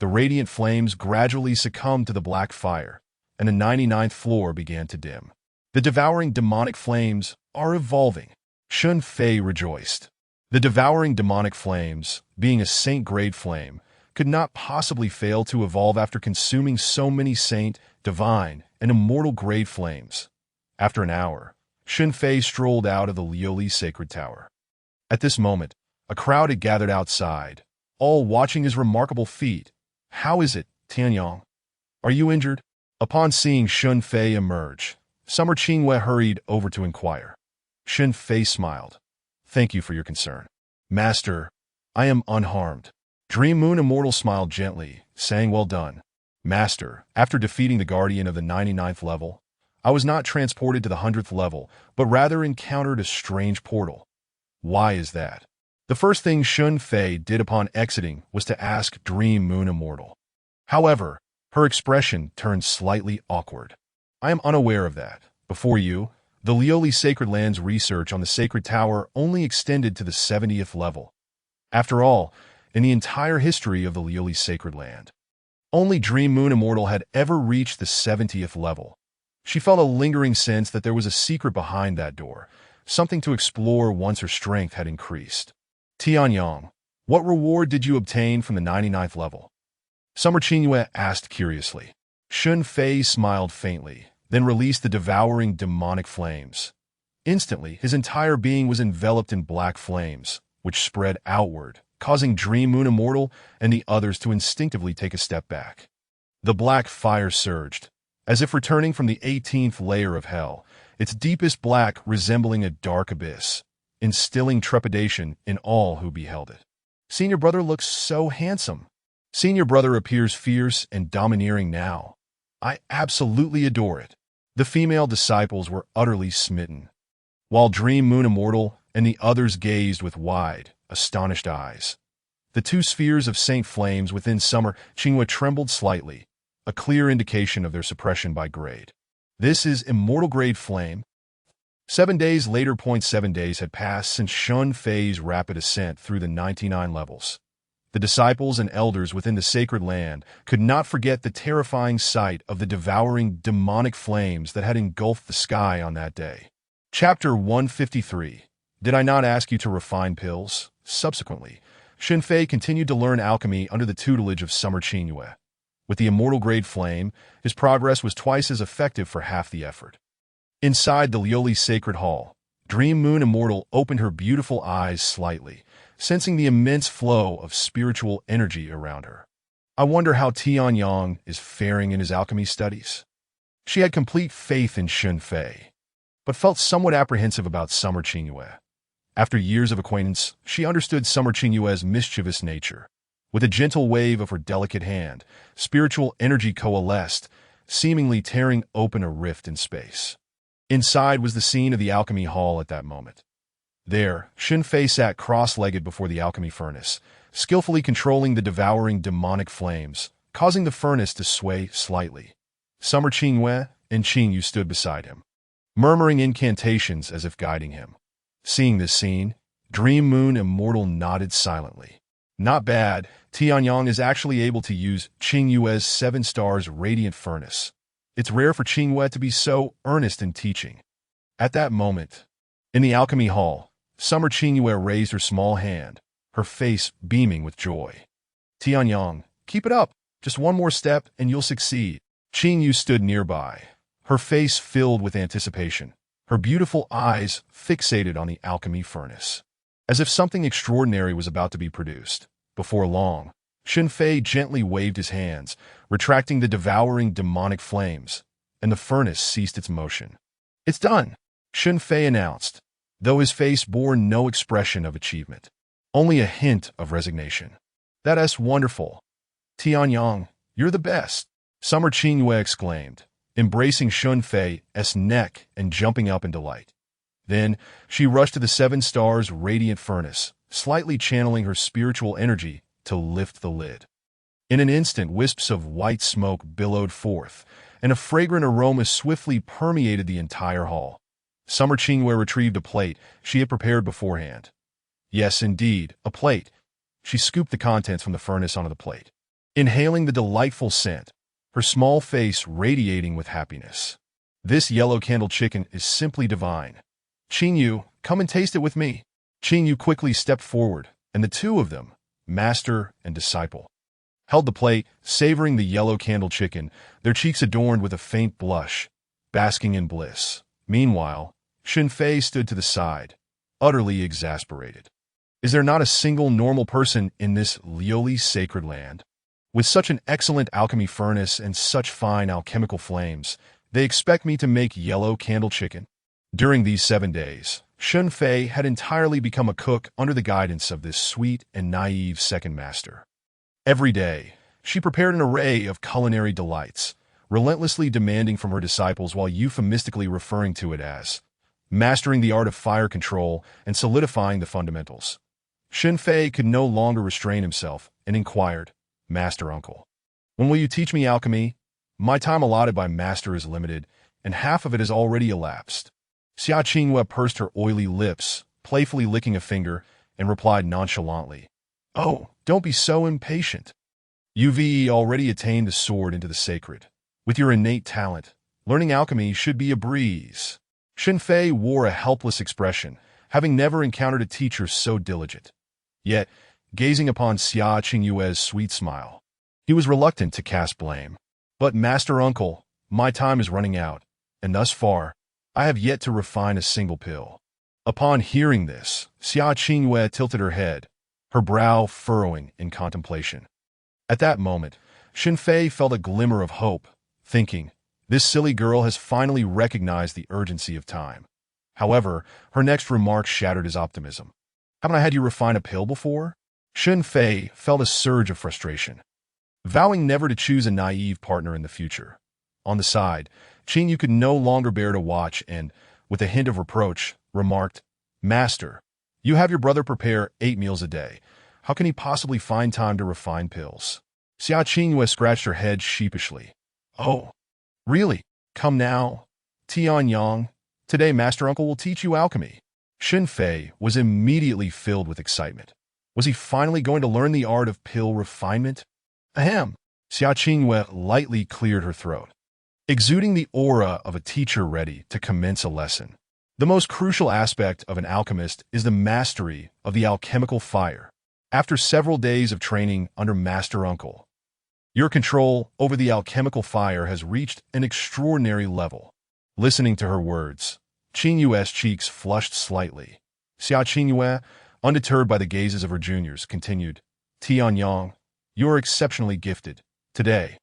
The radiant flames gradually succumbed to the black fire, and the 99th floor began to dim. The devouring demonic flames are evolving. Shen Fei rejoiced. The devouring demonic flames, being a saint-grade flame, could not possibly fail to evolve after consuming so many saint, divine, and immortal-grade flames. After an hour, Shen Fei strolled out of the Lioli Sacred Tower. At this moment, a crowd had gathered outside, all watching his remarkable feat. How is it, Tianyang? Are you injured? Upon seeing Shen Fei emerge, Summer Qingyue hurried over to inquire. Shen Fei smiled. Thank you for your concern. Master, I am unharmed. Dream Moon Immortal smiled gently, saying well done. Master, after defeating the Guardian of the 99th level, I was not transported to the 100th level, but rather encountered a strange portal. Why is that? The first thing Shen Fei did upon exiting was to ask Dream Moon Immortal. However, her expression turned slightly awkward. I am unaware of that. Before you, the Lioli Sacred Land's research on the Sacred Tower only extended to the 70th level. After all, in the entire history of the Lioli Sacred Land, only Dream Moon Immortal had ever reached the 70th level. She felt a lingering sense that there was a secret behind that door, something to explore once her strength had increased. Tianyang, what reward did you obtain from the 99th level? Summer Qingyue asked curiously. Shen Fei smiled faintly, then released the devouring demonic flames. Instantly, his entire being was enveloped in black flames, which spread outward, causing Dream Moon Immortal and the others to instinctively take a step back. The black fire surged, as if returning from the 18th layer of hell, its deepest black resembling a dark abyss, instilling trepidation in all who beheld it. Senior brother looks so handsome. Senior brother appears fierce and domineering now. I absolutely adore it. The female disciples were utterly smitten, while Dream Moon Immortal and the others gazed with wide, astonished eyes. The two spheres of Saint Flames within Summer Qingyue trembled slightly, a clear indication of their suppression by grade. This is immortal grade flame. 7 days later. 7 days had passed since Shen Fei's rapid ascent through the 99 levels. The disciples and elders within the sacred land could not forget the terrifying sight of the devouring demonic flames that had engulfed the sky on that day. Chapter 153. Did I not ask you to refine pills? Subsequently, Shen Fei continued to learn alchemy under the tutelage of Summer Qingyue. With the immortal-grade flame, his progress was twice as effective for half the effort. Inside the Lioli Sacred Hall, Dream Moon Immortal opened her beautiful eyes slightly, sensing the immense flow of spiritual energy around her. I wonder how Tianyang is faring in his alchemy studies. She had complete faith in Shen Fei, but felt somewhat apprehensive about Summer Qingyue. After years of acquaintance, she understood Summer Qingyue's mischievous nature. With a gentle wave of her delicate hand, spiritual energy coalesced, seemingly tearing open a rift in space. Inside was the scene of the alchemy hall at that moment. There, Shen Fei sat cross-legged before the alchemy furnace, skillfully controlling the devouring demonic flames, causing the furnace to sway slightly. Summer Qingyue and Qingyu stood beside him, murmuring incantations as if guiding him. Seeing this scene, Dream Moon Immortal nodded silently. Not bad, Tianyang is actually able to use Qingyue's 7 stars radiant furnace. It's rare for Qingyue to be so earnest in teaching. At that moment, in the alchemy hall, Summer Qingyue raised her small hand, her face beaming with joy. Tianyang, keep it up. Just one more step and you'll succeed. Qingyu stood nearby, her face filled with anticipation, her beautiful eyes fixated on the alchemy furnace. As if something extraordinary was about to be produced. Before long, Shen Fei gently waved his hands, retracting the devouring demonic flames, and the furnace ceased its motion. It's done, Shen Fei announced, though his face bore no expression of achievement, only a hint of resignation. That's wonderful. Tianyang, you're the best, Summer Qingyue exclaimed, embracing Shen Fei's neck and jumping up in delight. Then, she rushed to the 7 stars radiant furnace, slightly channeling her spiritual energy to lift the lid. In an instant, wisps of white smoke billowed forth, and a fragrant aroma swiftly permeated the entire hall. Summer Qingyue retrieved a plate she had prepared beforehand. Yes, indeed, a plate. She scooped the contents from the furnace onto the plate, inhaling the delightful scent, her small face radiating with happiness. This yellow candle chicken is simply divine. Qingyu, come and taste it with me. Qingyu quickly stepped forward, and the two of them, master and disciple, held the plate, savoring the yellow candle chicken, their cheeks adorned with a faint blush, basking in bliss. Meanwhile, Shen Fei stood to the side, utterly exasperated. Is there not a single normal person in this Lioli sacred land? With such an excellent alchemy furnace and such fine alchemical flames, they expect me to make yellow candle chicken? During these 7 days, Shen Fei had entirely become a cook under the guidance of this sweet and naive second master. Every day, she prepared an array of culinary delights, relentlessly demanding from her disciples while euphemistically referring to it as mastering the art of fire control and solidifying the fundamentals. Shen Fei could no longer restrain himself and inquired, Master Uncle, when will you teach me alchemy? My time allotted by Master is limited, and half of it has already elapsed. Xia Qingyue pursed her oily lips, playfully licking a finger, and replied nonchalantly, Oh, don't be so impatient. You've already attained the sword into the sacred. With your innate talent, learning alchemy should be a breeze. Shen Fei wore a helpless expression, having never encountered a teacher so diligent. Yet, gazing upon Xia Qingyue's sweet smile, he was reluctant to cast blame. But, Master Uncle, my time is running out, and thus far, I have yet to refine a single pill. Upon hearing this, Xia Qingyue tilted her head, her brow furrowing in contemplation. At that moment, Shen Fei felt a glimmer of hope, thinking, this silly girl has finally recognized the urgency of time. However, her next remark shattered his optimism. Haven't I had you refine a pill before? Shen Fei felt a surge of frustration, vowing never to choose a naive partner in the future. On the side, Qingyu could no longer bear to watch and, with a hint of reproach, remarked, Master, you have your brother prepare 8 meals a day. How can he possibly find time to refine pills? Xia Qingyue scratched her head sheepishly. Oh, really? Come now. Tianyang, today Master Uncle will teach you alchemy. Shen Fei was immediately filled with excitement. Was he finally going to learn the art of pill refinement? Ahem. Xia Qingyue lightly cleared her throat, exuding the aura of a teacher ready to commence a lesson. The most crucial aspect of an alchemist is the mastery of the alchemical fire. After several days of training under Master Uncle, your control over the alchemical fire has reached an extraordinary level. Listening to her words, Qingyue's cheeks flushed slightly. Xia Qingyue, undeterred by the gazes of her juniors, continued, Tianyang, you are exceptionally gifted. Today,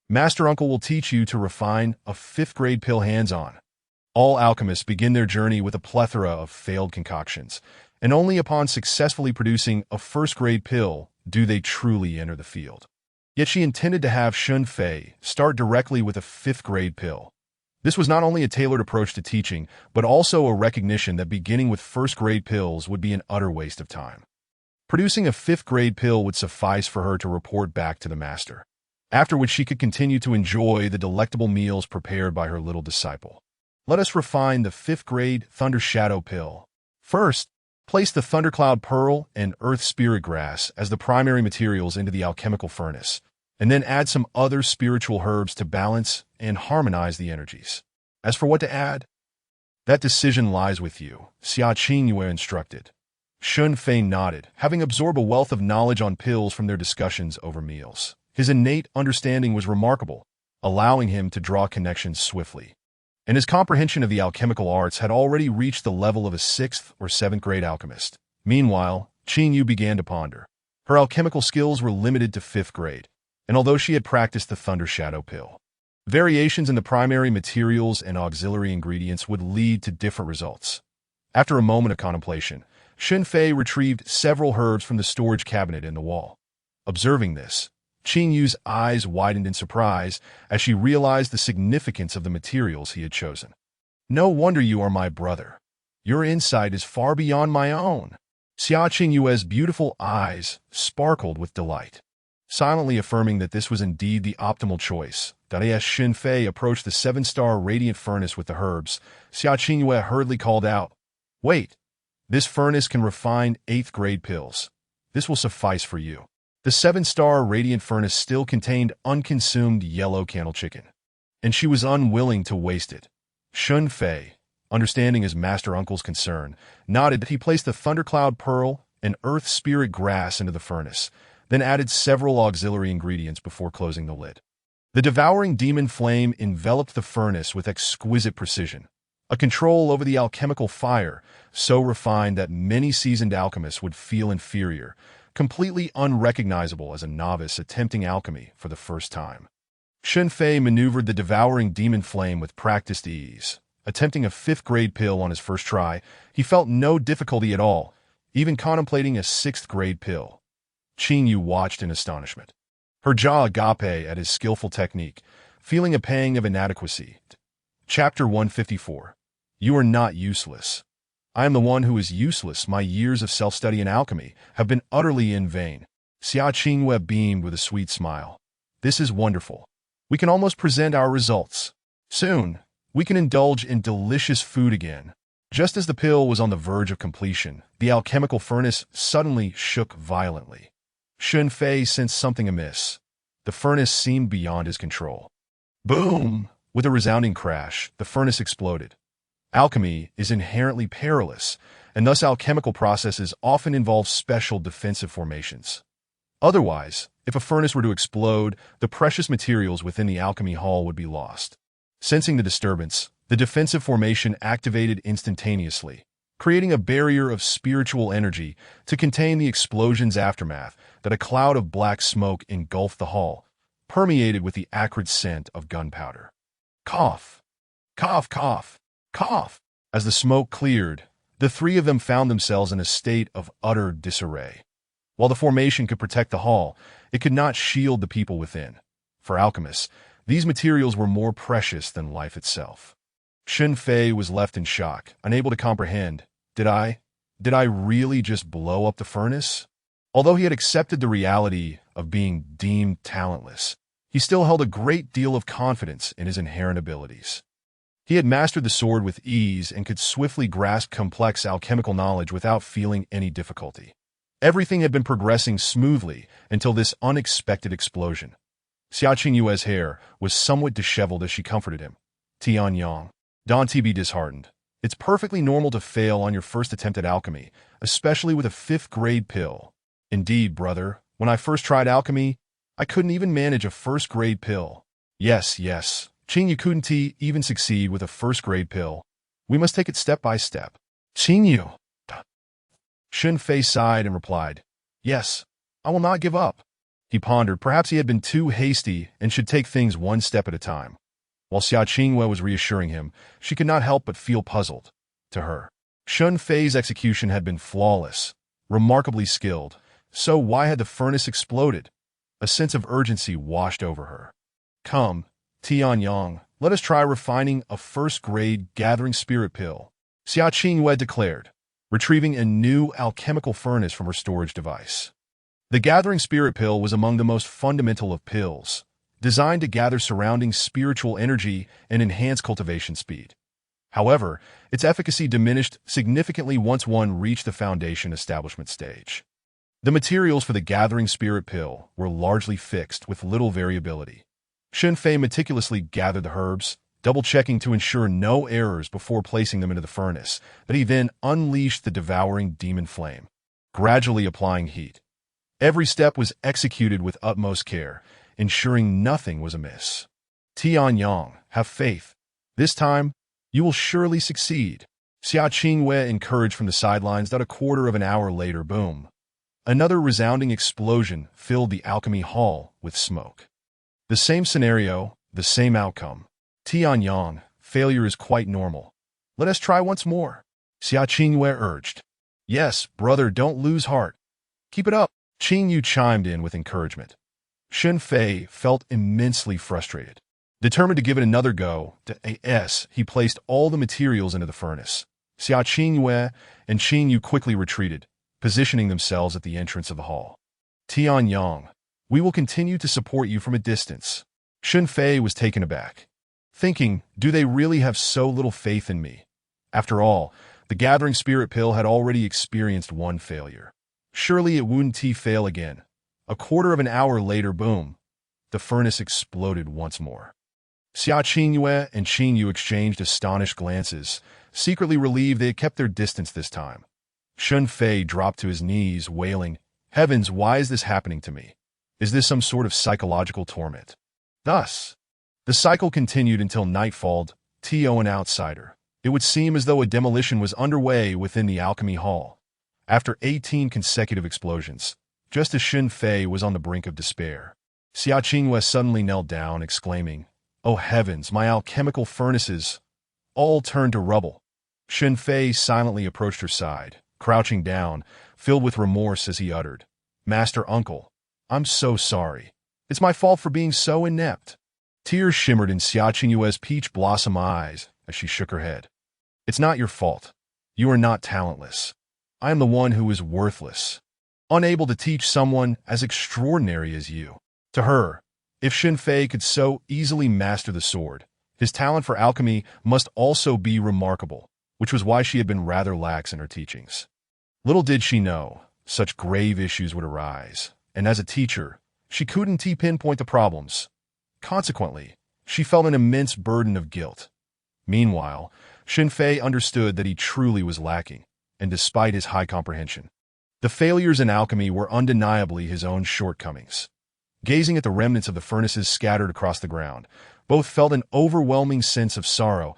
Master Uncle will teach you to refine a 5th-grade pill hands-on. All alchemists begin their journey with a plethora of failed concoctions, and only upon successfully producing a 1st-grade pill do they truly enter the field. Yet she intended to have Shen Fei start directly with a 5th-grade pill. This was not only a tailored approach to teaching, but also a recognition that beginning with 1st-grade pills would be an utter waste of time. Producing a 5th-grade pill would suffice for her to report back to the master, after which she could continue to enjoy the delectable meals prepared by her little disciple. Let us refine the 5th-grade Thunder Shadow pill. First, place the Thundercloud Pearl and Earth Spirit Grass as the primary materials into the alchemical furnace, and then add some other spiritual herbs to balance and harmonize the energies. As for what to add, that decision lies with you, Xia Qingyue instructed. Shen Fei nodded, having absorbed a wealth of knowledge on pills from their discussions over meals. His innate understanding was remarkable, allowing him to draw connections swiftly. And his comprehension of the alchemical arts had already reached the level of a 6th or 7th-grade alchemist. Meanwhile, Qinyu began to ponder. Her alchemical skills were limited to 5th grade, and although she had practiced the Thunder Shadow pill, variations in the primary materials and auxiliary ingredients would lead to different results. After a moment of contemplation, Shen Fei retrieved several herbs from the storage cabinet in the wall. Observing this, Qinyu's eyes widened in surprise as she realized the significance of the materials he had chosen. No wonder you are my brother. Your insight is far beyond my own. Xia Qingyue's beautiful eyes sparkled with delight. Silently affirming that this was indeed the optimal choice, as Shen Fei approached the 7-star radiant furnace with the herbs, Xia Qingyue hurriedly called out, Wait, this furnace can refine 8th-grade pills. This will suffice for you. The 7-star radiant furnace still contained unconsumed yellow candle chicken, and she was unwilling to waste it. Shen Fei, understanding his master uncle's concern, nodded that he placed the Thundercloud Pearl and Earth Spirit Grass into the furnace, then added several auxiliary ingredients before closing the lid. The devouring demon flame enveloped the furnace with exquisite precision, a control over the alchemical fire so refined that many seasoned alchemists would feel inferior, completely unrecognizable as a novice attempting alchemy for the first time. Shen Fei maneuvered the devouring demon flame with practiced ease. Attempting a 5th-grade pill on his first try, he felt no difficulty at all, even contemplating a 6th-grade pill. Qinyu watched in astonishment, her jaw agape at his skillful technique, feeling a pang of inadequacy. Chapter 154. You are not useless. I am the one who is useless. My years of self-study in alchemy have been utterly in vain. Xia Qingyue beamed with a sweet smile. This is wonderful. We can almost present our results. Soon, we can indulge in delicious food again. Just as the pill was on the verge of completion, the alchemical furnace suddenly shook violently. Shen Fei sensed something amiss. The furnace seemed beyond his control. Boom! With a resounding crash, the furnace exploded. Alchemy is inherently perilous, and thus alchemical processes often involve special defensive formations. Otherwise, if a furnace were to explode, the precious materials within the alchemy hall would be lost. Sensing the disturbance, the defensive formation activated instantaneously, creating a barrier of spiritual energy to contain the explosion's aftermath. That a cloud of black smoke engulfed the hall, permeated with the acrid scent of gunpowder. Cough! Cough, cough! Cough! As the smoke cleared, the three of them found themselves in a state of utter disarray. While the formation could protect the hall, it could not shield the people within. For alchemists, these materials were more precious than life itself. Shen Fei was left in shock, unable to comprehend. Did I really just blow up the furnace? Although he had accepted the reality of being deemed talentless, he still held a great deal of confidence in his inherent abilities. He had mastered the sword with ease and could swiftly grasp complex alchemical knowledge without feeling any difficulty. Everything had been progressing smoothly until this unexpected explosion. Xia Qingyue's hair was somewhat disheveled as she comforted him. Tianyang, don't be disheartened. It's perfectly normal to fail on your first attempt at alchemy, especially with a 5th-grade pill. Indeed, brother, when I first tried alchemy, I couldn't even manage a 1st-grade pill. Yes, Qingyu couldn't even succeed with a 1st-grade pill. We must take it step by step. Qingyu. Shen Fei sighed and replied, yes, I will not give up. He pondered. Perhaps he had been too hasty and should take things one step at a time. While Xia Qingyue was reassuring him, she could not help but feel puzzled. To her, Shen Fei's execution had been flawless, remarkably skilled. So why had the furnace exploded? A sense of urgency washed over her. Come, Tianyang, let us try refining a 1st-grade gathering spirit pill, Xia Qingyue declared, retrieving a new alchemical furnace from her storage device. The gathering spirit pill was among the most fundamental of pills, designed to gather surrounding spiritual energy and enhance cultivation speed. However, its efficacy diminished significantly once one reached the foundation establishment stage. The materials for the gathering spirit pill were largely fixed with little variability. Shen Fei meticulously gathered the herbs, double-checking to ensure no errors before placing them into the furnace, but he then unleashed the devouring demon flame, gradually applying heat. Every step was executed with utmost care, ensuring nothing was amiss. Tianyang, have faith. This time, you will surely succeed. Xia Qingyue encouraged from the sidelines. That a quarter of an hour later, boom. Another resounding explosion filled the alchemy hall with smoke. The same scenario, the same outcome. Tianyang, failure is quite normal. Let us try once more. Xia Qingyue urged. Yes, brother, don't lose heart. Keep it up. Qingyu chimed in with encouragement. Shen Fei felt immensely frustrated. Determined to give it another go, he placed all the materials into the furnace. Xia Qingyue and Qingyu quickly retreated, positioning themselves at the entrance of the hall. Tianyang, we will continue to support you from a distance. Shen Fei was taken aback, thinking, do they really have so little faith in me? After all, the gathering spirit pill had already experienced one failure. Surely it wouldn't fail again. A quarter of an hour later, boom, the furnace exploded once more. Xia Qingyue and Qingyu exchanged astonished glances, secretly relieved they had kept their distance this time. Shen Fei dropped to his knees, wailing, heavens, why is this happening to me? Is this some sort of psychological torment? Thus, the cycle continued until nightfall. To an outsider, it would seem as though a demolition was underway within the alchemy hall. After 18 consecutive explosions, just as Shen Fei was on the brink of despair, Xia Qingyue suddenly knelt down, exclaiming, oh heavens, my alchemical furnaces all turned to rubble. Shen Fei silently approached her side, crouching down, filled with remorse as he uttered, Master Uncle, I'm so sorry. It's my fault for being so inept. Tears shimmered in Xia Qingyue's peach blossom eyes as she shook her head. It's not your fault. You are not talentless. I am the one who is worthless, unable to teach someone as extraordinary as you. To her, if Shen Fei could so easily master the sword, his talent for alchemy must also be remarkable, which was why she had been rather lax in her teachings. Little did she know, such grave issues would arise, and as a teacher, she couldn't pinpoint the problems. Consequently, she felt an immense burden of guilt. Meanwhile, Shen Fei understood that he truly was lacking, and despite his high comprehension, the failures in alchemy were undeniably his own shortcomings. Gazing at the remnants of the furnaces scattered across the ground, both felt an overwhelming sense of sorrow.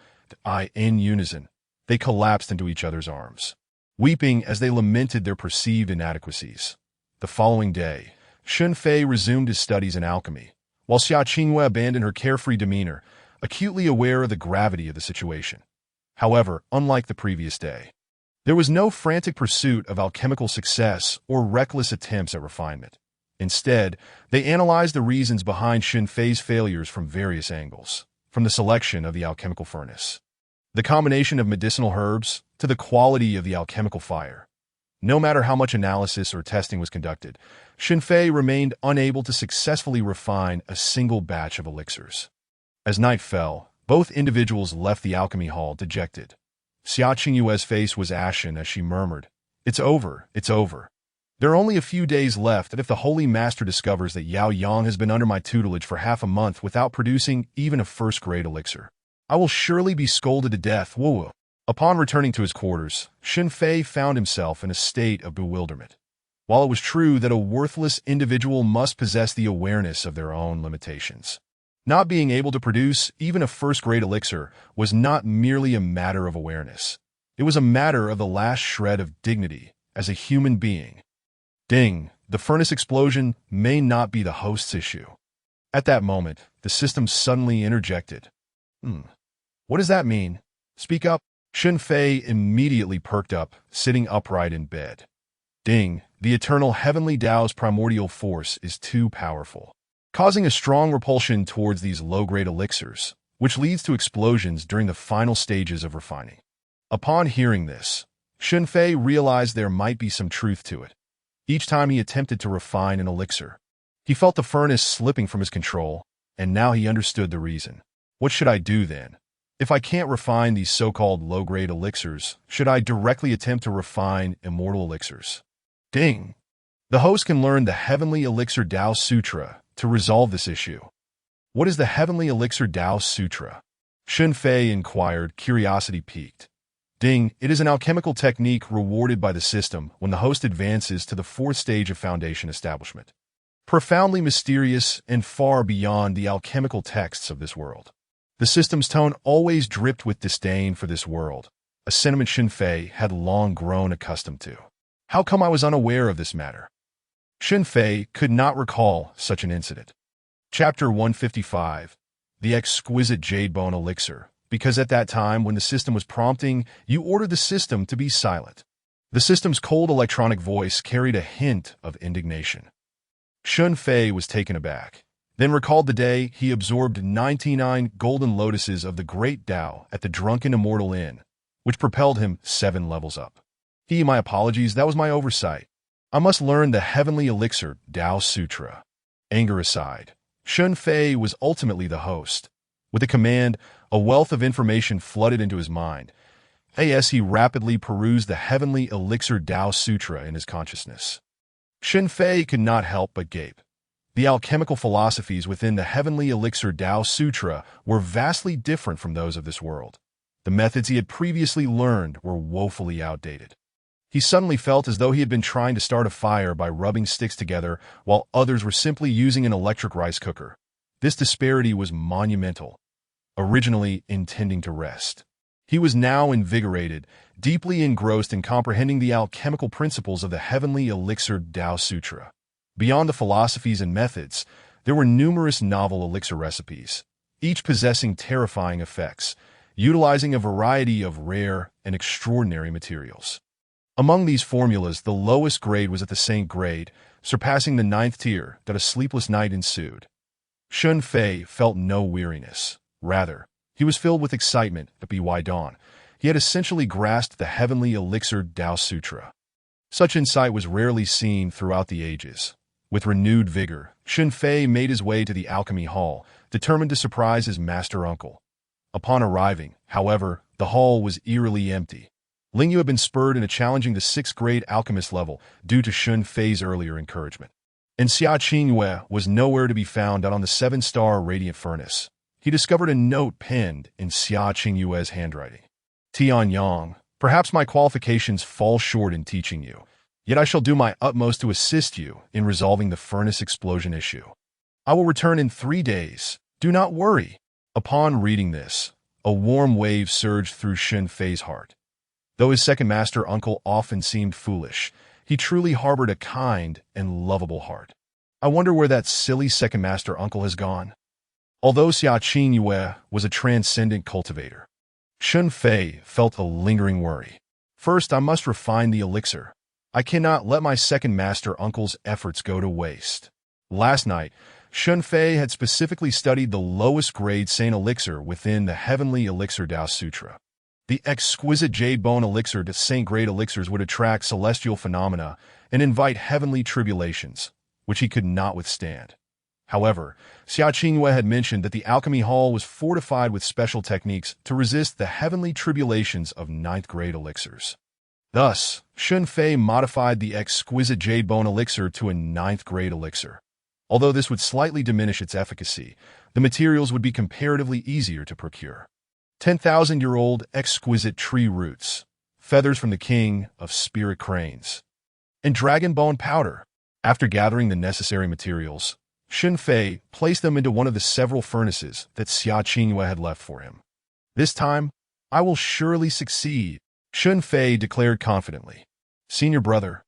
In unison, they collapsed into each other's arms, weeping as they lamented their perceived inadequacies. The following day, Shen Fei resumed his studies in alchemy, while Xia Qingyue abandoned her carefree demeanor, acutely aware of the gravity of the situation. However, unlike the previous day, there was no frantic pursuit of alchemical success or reckless attempts at refinement. Instead, they analyzed the reasons behind Shen Fei's failures from various angles, from the selection of the alchemical furnace, the combination of medicinal herbs, to the quality of the alchemical fire. No matter how much analysis or testing was conducted, Shen Fei remained unable to successfully refine a single batch of elixirs. As night fell, both individuals left the alchemy hall dejected. Xia Qingyue's face was ashen as she murmured, it's over, it's over. There are only a few days left, and if the Holy Master discovers that Yao Yang has been under my tutelage for half a month without producing even a first-grade elixir, I will surely be scolded to death. Woo-woo. Upon returning to his quarters, Shen Fei found himself in a state of bewilderment. While it was true that a worthless individual must possess the awareness of their own limitations, not being able to produce even a first-grade elixir was not merely a matter of awareness. It was a matter of the last shred of dignity as a human being. Ding! The furnace explosion may not be the host's issue. At that moment, the system suddenly interjected. What does that mean? Speak up. Shen Fei immediately perked up, sitting upright in bed. Ding! The eternal heavenly Tao's primordial force is too powerful, causing a strong repulsion towards these low-grade elixirs, which leads to explosions during the final stages of refining. Upon hearing this, Shen Fei realized there might be some truth to it. Each time he attempted to refine an elixir, he felt the furnace slipping from his control, and now he understood the reason. What should I do then? If I can't refine these so-called low-grade elixirs, should I directly attempt to refine immortal elixirs? Ding! The host can learn the Heavenly Elixir Tao Sutra to resolve this issue. What is the Heavenly Elixir Tao Sutra? Shen Fei inquired, curiosity piqued. Ding! It is an alchemical technique rewarded by the system when the host advances to the fourth stage of foundation establishment. Profoundly mysterious and far beyond the alchemical texts of this world. The system's tone always dripped with disdain for this world, a sentiment Shen Fei had long grown accustomed to. How come I was unaware of this matter? Shen Fei could not recall such an incident. Chapter 155. The Exquisite Jade Bone Elixir. Because at that time when the system was prompting, you ordered the system to be silent. The system's cold electronic voice carried a hint of indignation. Shen Fei was taken aback, then recalled the day he absorbed 99 golden lotuses of the great Tao at the Drunken Immortal Inn, which propelled him 7 levels up. My apologies, that was my oversight. I must learn the Heavenly Elixir Tao Sutra. Anger aside, Shen Fei was ultimately the host. With a command, a wealth of information flooded into his mind. As he rapidly perused the Heavenly Elixir Tao Sutra in his consciousness, Shen Fei could not help but gape. The alchemical philosophies within the Heavenly Elixir Tao Sutra were vastly different from those of this world. The methods he had previously learned were woefully outdated. He suddenly felt as though he had been trying to start a fire by rubbing sticks together while others were simply using an electric rice cooker. This disparity was monumental. Originally intending to rest, he was now invigorated, deeply engrossed in comprehending the alchemical principles of the Heavenly Elixir Tao Sutra. Beyond the philosophies and methods, there were numerous novel elixir recipes, each possessing terrifying effects, utilizing a variety of rare and extraordinary materials. Among these formulas, the lowest grade was at the Saint grade, surpassing the 9th tier. That a sleepless night ensued. Shen Fei felt no weariness. Rather, he was filled with excitement at by dawn. He had essentially grasped the Heavenly Elixir Tao Sutra. Such insight was rarely seen throughout the ages. With renewed vigor, Shen Fei made his way to the alchemy hall, determined to surprise his master uncle. Upon arriving, however, the hall was eerily empty. Ling Yu had been spurred into challenging the 6th grade alchemist level due to Shen Fei's earlier encouragement. And Xia Qingyue was nowhere to be found out on the 7-star radiant furnace. He discovered a note penned in Xia Qingyue's handwriting. Tianyang, perhaps my qualifications fall short in teaching you, yet I shall do my utmost to assist you in resolving the furnace explosion issue. I will return in 3 days. Do not worry. Upon reading this, a warm wave surged through Shen Fei's heart. Though his second master uncle often seemed foolish, he truly harbored a kind and lovable heart. I wonder where that silly second master uncle has gone. Although Xia Qingyue was a transcendent cultivator, Shen Fei felt a lingering worry. First, I must refine the elixir. I cannot let my second master uncle's efforts go to waste. Last night, Shen Fei had specifically studied the lowest grade Saint elixir within the Heavenly Elixir Tao Sutra. The exquisite jade bone elixir to Saint grade elixirs would attract celestial phenomena and invite heavenly tribulations, which he could not withstand. However, Xia Qingyue had mentioned that the alchemy hall was fortified with special techniques to resist the heavenly tribulations of 9th grade elixirs. Thus, Shen Fei modified the exquisite jade bone elixir to a ninth-grade elixir. Although this would slightly diminish its efficacy, the materials would be comparatively easier to procure. 10,000-year-old exquisite tree roots, feathers from the king of spirit cranes, and dragon bone powder. After gathering the necessary materials, Shen Fei placed them into one of the several furnaces that Xia Qingyue had left for him. This time, I will surely succeed, Shen Fei declared confidently. Senior brother.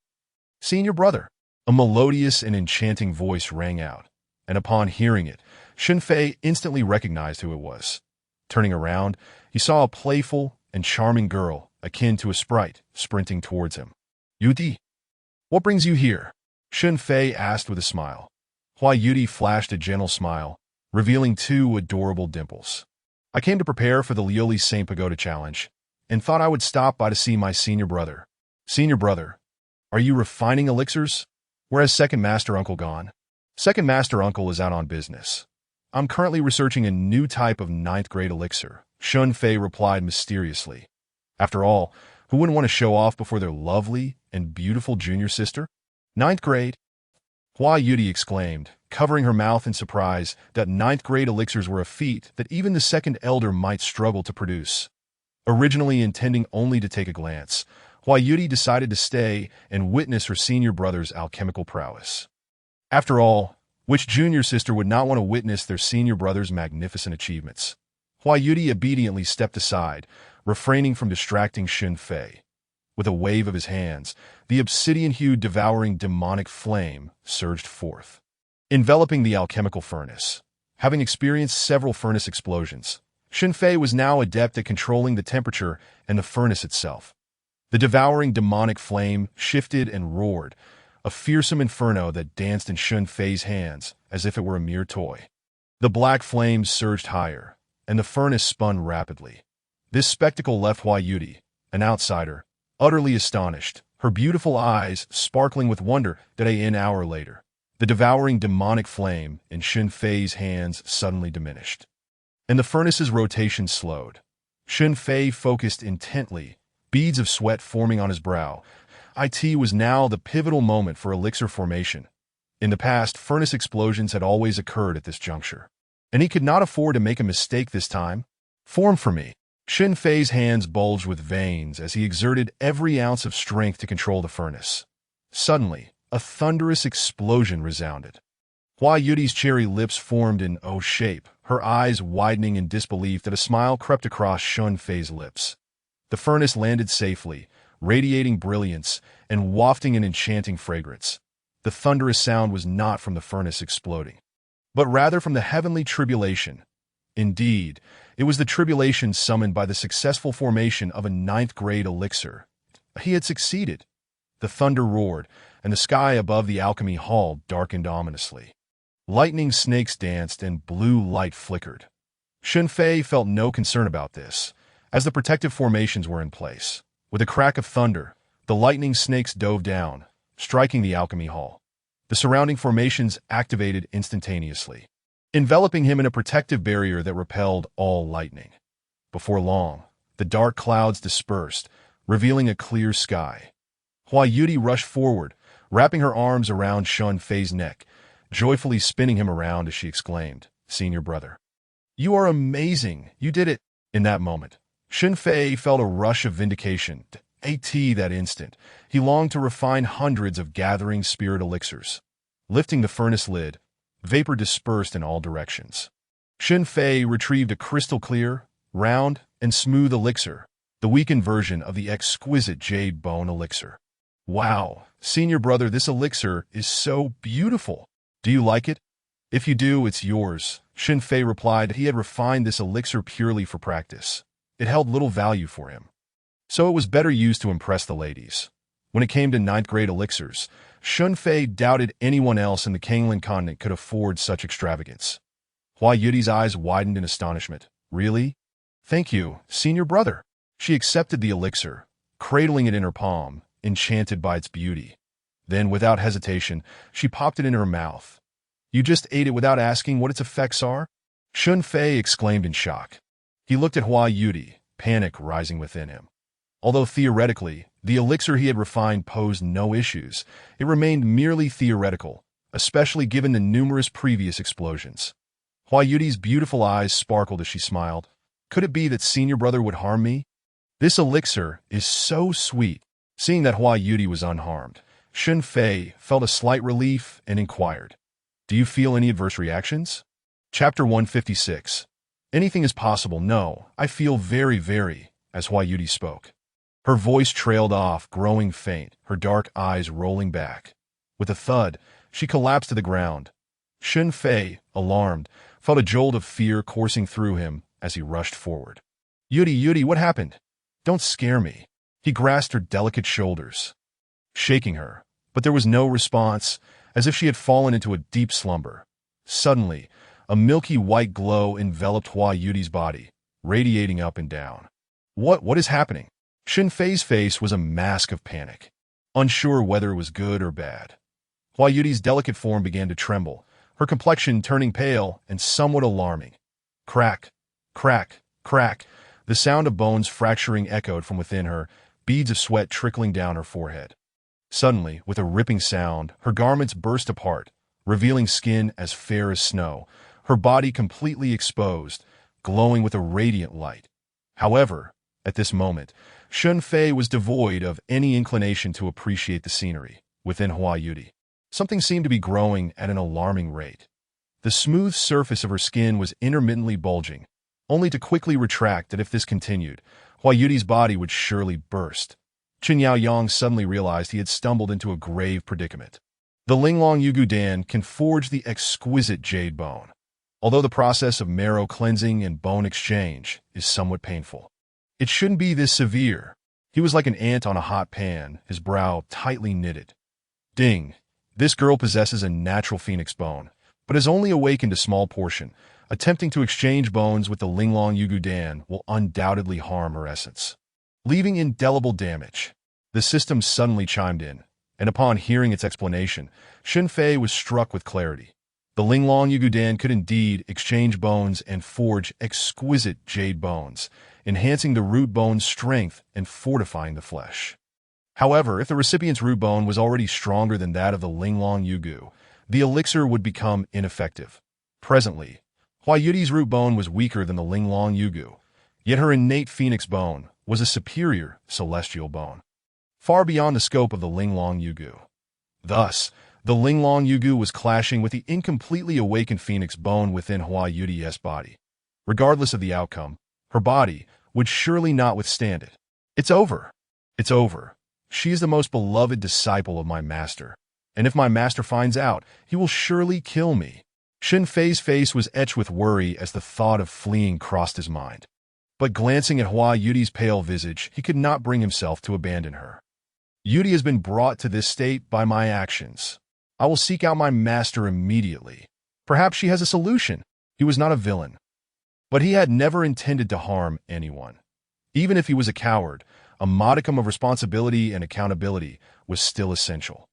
Senior brother. A melodious and enchanting voice rang out, and upon hearing it, Shen Fei instantly recognized who it was. Turning around, he saw a playful and charming girl, akin to a sprite, sprinting towards him. Yudi, what brings you here? Shen Fei asked with a smile. Hua Yudi flashed a gentle smile, revealing two adorable dimples. I came to prepare for the Lioli Saint Pagoda challenge, and thought I would stop by to see my senior brother. Senior brother, are you refining elixirs? Whereas second master uncle gone? Second master uncle is out on business. I'm currently researching a new type of ninth-grade elixir, Shen Fei replied mysteriously. After all, who wouldn't want to show off before their lovely and beautiful junior sister? Ninth grade? Hua Yudi exclaimed, covering her mouth in surprise that ninth-grade elixirs were a feat that even the second elder might struggle to produce. Originally intending only to take a glance, Hua Yudi decided to stay and witness her senior brother's alchemical prowess. After all, which junior sister would not want to witness their senior brother's magnificent achievements? Hua Yudi obediently stepped aside, refraining from distracting Shen Fei. With a wave of his hands, the obsidian-hued devouring demonic flame surged forth, enveloping the alchemical furnace. Having experienced several furnace explosions, Shen Fei was now adept at controlling the temperature and the furnace itself. The devouring demonic flame shifted and roared, a fearsome inferno that danced in Shen Fei's hands as if it were a mere toy. The black flames surged higher, and the furnace spun rapidly. This spectacle left Hua Yudi, an outsider, utterly astonished, her beautiful eyes sparkling with wonder that an hour later, the devouring demonic flame in Shen Fei's hands suddenly diminished, and the furnace's rotation slowed. Shen Fei focused intently, beads of sweat forming on his brow. It was now the pivotal moment for elixir formation. In the past, furnace explosions had always occurred at this juncture, and he could not afford to make a mistake this time. Form for me. Shen Fei's hands bulged with veins as he exerted every ounce of strength to control the furnace. Suddenly, a thunderous explosion resounded. Hua Yudi's cherry lips formed an O shape, her eyes widening in disbelief that a smile crept across Shen Fei's lips. The furnace landed safely, radiating brilliance and wafting an enchanting fragrance. The thunderous sound was not from the furnace exploding, but rather from the heavenly tribulation. Indeed, it was the tribulation summoned by the successful formation of a ninth-grade elixir. He had succeeded. The thunder roared, and the sky above the alchemy hall darkened ominously. Lightning snakes danced and blue light flickered. Shen Fei felt no concern about this, as the protective formations were in place. With a crack of thunder, the lightning snakes dove down, striking the alchemy hall. The surrounding formations activated instantaneously, enveloping him in a protective barrier that repelled all lightning. Before long, the dark clouds dispersed, revealing a clear sky. Hua Yudi rushed forward, wrapping her arms around Shen Fei's neck, joyfully spinning him around as she exclaimed, "Senior brother, you are amazing! You did it!" In that moment, Shen Fei felt a rush of vindication. That instant, he longed to refine hundreds of gathering spirit elixirs. Lifting the furnace lid, vapor dispersed in all directions. Shen Fei retrieved a crystal-clear, round, and smooth elixir, the weakened version of the exquisite jade bone elixir. Wow, senior brother, this elixir is so beautiful. Do you like it? If you do, it's yours. Shen Fei replied that he had refined this elixir purely for practice. It held little value for him, so it was better used to impress the ladies. When it came to ninth-grade elixirs, Shen Fei doubted anyone else in the Kanglan continent could afford such extravagance. Hua Yudi's eyes widened in astonishment. Really? Thank you, senior brother. She accepted the elixir, cradling it in her palm, enchanted by its beauty. Then, without hesitation, she popped it in her mouth. You just ate it without asking what its effects are? Shen Fei exclaimed in shock. He looked at Hua Yudi, panic rising within him. Although theoretically, the elixir he had refined posed no issues, it remained merely theoretical, especially given the numerous previous explosions. Hua Yudi's beautiful eyes sparkled as she smiled. Could it be that senior brother would harm me? This elixir is so sweet. Seeing that Hua Yudi was unharmed, Shen Fei felt a slight relief and inquired, "Do you feel any adverse reactions?" Chapter 156. Anything is possible. No, I feel very, as Hua Yudi spoke. Her voice trailed off, growing faint, her dark eyes rolling back. With a thud, she collapsed to the ground. Shen Fei, alarmed, felt a jolt of fear coursing through him as he rushed forward. Yudi, what happened? Don't scare me." He grasped her delicate shoulders, shaking her, but there was no response, as if she had fallen into a deep slumber. Suddenly, a milky white glow enveloped Hua Yudi's body, radiating up and down. What is happening? Shen Fei's face was a mask of panic, unsure whether it was good or bad. Hua Yudi's delicate form began to tremble, her complexion turning pale and somewhat alarming. Crack, crack, crack. The sound of bones fracturing echoed from within her, beads of sweat trickling down her forehead. Suddenly, with a ripping sound, her garments burst apart, revealing skin as fair as snow, her body completely exposed, glowing with a radiant light. However, at this moment, Shen Fei was devoid of any inclination to appreciate the scenery within Hua Yudi. Something seemed to be growing at an alarming rate. The smooth surface of her skin was intermittently bulging, only to quickly retract that if this continued, Hua Yudi's body would surely burst. Qin Yaoyang suddenly realized he had stumbled into a grave predicament. The Linglong Yugu Dan can forge the exquisite jade bone, although the process of marrow cleansing and bone exchange is somewhat painful. It shouldn't be this severe. He was like an ant on a hot pan, his brow tightly knitted. Ding! This girl possesses a natural phoenix bone, but has only awakened a small portion. Attempting to exchange bones with the Linglong Yugu Dan will undoubtedly harm her essence, leaving indelible damage. The system suddenly chimed in, and upon hearing its explanation, Shen Fei was struck with clarity. The Linglong Yugu Dan could indeed exchange bones and forge exquisite jade bones, enhancing the root bone's strength and fortifying the flesh. However, if the recipient's root bone was already stronger than that of the Linglong Yugu, the elixir would become ineffective. Presently, Hua Yudi's root bone was weaker than the Linglong Yugu, yet her innate phoenix bone was a superior celestial bone, far beyond the scope of the Linglong Yugu. Thus, the Linglong Yugu was clashing with the incompletely awakened phoenix bone within Hua Yudi's body. Regardless of the outcome, her body would surely not withstand it. It's over. It's over. She is the most beloved disciple of my master, and if my master finds out, he will surely kill me. Shen Fei's face was etched with worry as the thought of fleeing crossed his mind. But glancing at Hua Yudi's pale visage, he could not bring himself to abandon her. Yudi has been brought to this state by my actions. I will seek out my master immediately. Perhaps she has a solution. He was not a villain, but he had never intended to harm anyone. Even if he was a coward, a modicum of responsibility and accountability was still essential.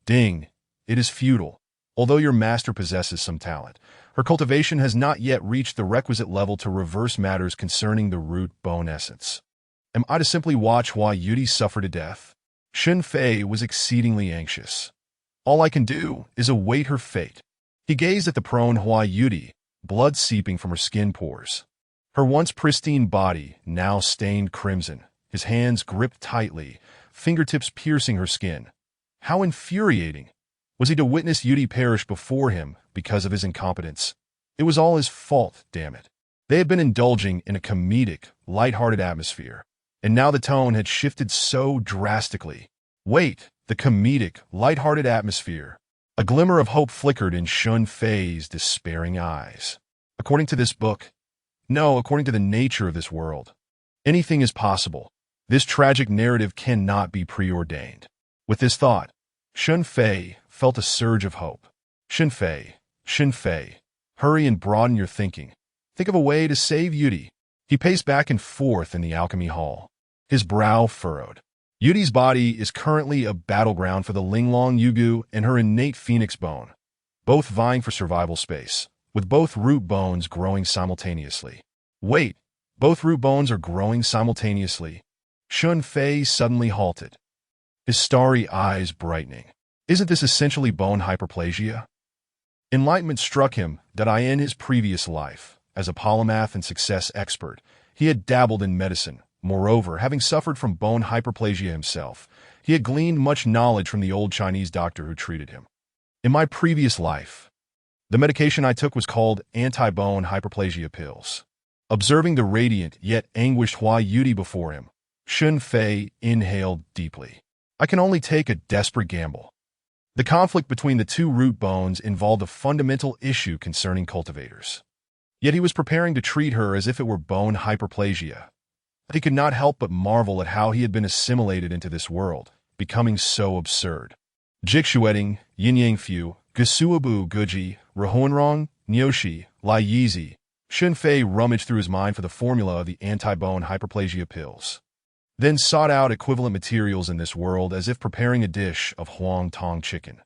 Ding! It is futile. Although your master possesses some talent, her cultivation has not yet reached the requisite level to reverse matters concerning the root bone essence. Am I to simply watch Hua Yudi suffer to death? Shen Fei was exceedingly anxious. All I can do is await her fate. He gazed at the prone Hua Yudi, blood seeping from her skin pores. Her once pristine body now stained crimson, his hands gripped tightly, fingertips piercing her skin. How infuriating! Was he to witness Yudi perish before him because of his incompetence? It was all his fault, damn it. They had been indulging in a comedic, light-hearted atmosphere, and now the tone had shifted so drastically. Wait, the comedic, light-hearted atmosphere. A glimmer of hope flickered in Shen Fei's despairing eyes. According to this book, no, according to the nature of this world, anything is possible. This tragic narrative cannot be preordained. With this thought, Shen Fei felt a surge of hope. Shen Fei, hurry and broaden your thinking. Think of a way to save Yudi. He paced back and forth in the alchemy hall, his brow furrowed. Yudi's body is currently a battleground for the Linglong Yugu and her innate phoenix bone, both vying for survival space, with both root bones growing simultaneously. Wait, both root bones are growing simultaneously? Shen Fei suddenly halted, his starry eyes brightening. Isn't this essentially bone hyperplasia? Enlightenment struck him that in his previous life, as a polymath and success expert, he had dabbled in medicine. Moreover, having suffered from bone hyperplasia himself, he had gleaned much knowledge from the old Chinese doctor who treated him. In my previous life, the medication I took was called anti-bone hyperplasia pills. Observing the radiant yet anguished Hua Yudi before him, Shen Fei inhaled deeply. I can only take a desperate gamble. The conflict between the two root bones involved a fundamental issue concerning cultivators. Yet he was preparing to treat her as if it were bone hyperplasia. He could not help but marvel at how he had been assimilated into this world, becoming so absurd. Jikshueting, Yin-Yang Fu, Gusuabu Guji, Rahuanrong, Nyoshi, Lai Yizi. Shen Fei rummaged through his mind for the formula of the anti-bone hyperplasia pills, then sought out equivalent materials in this world as if preparing a dish of Huang Tong chicken.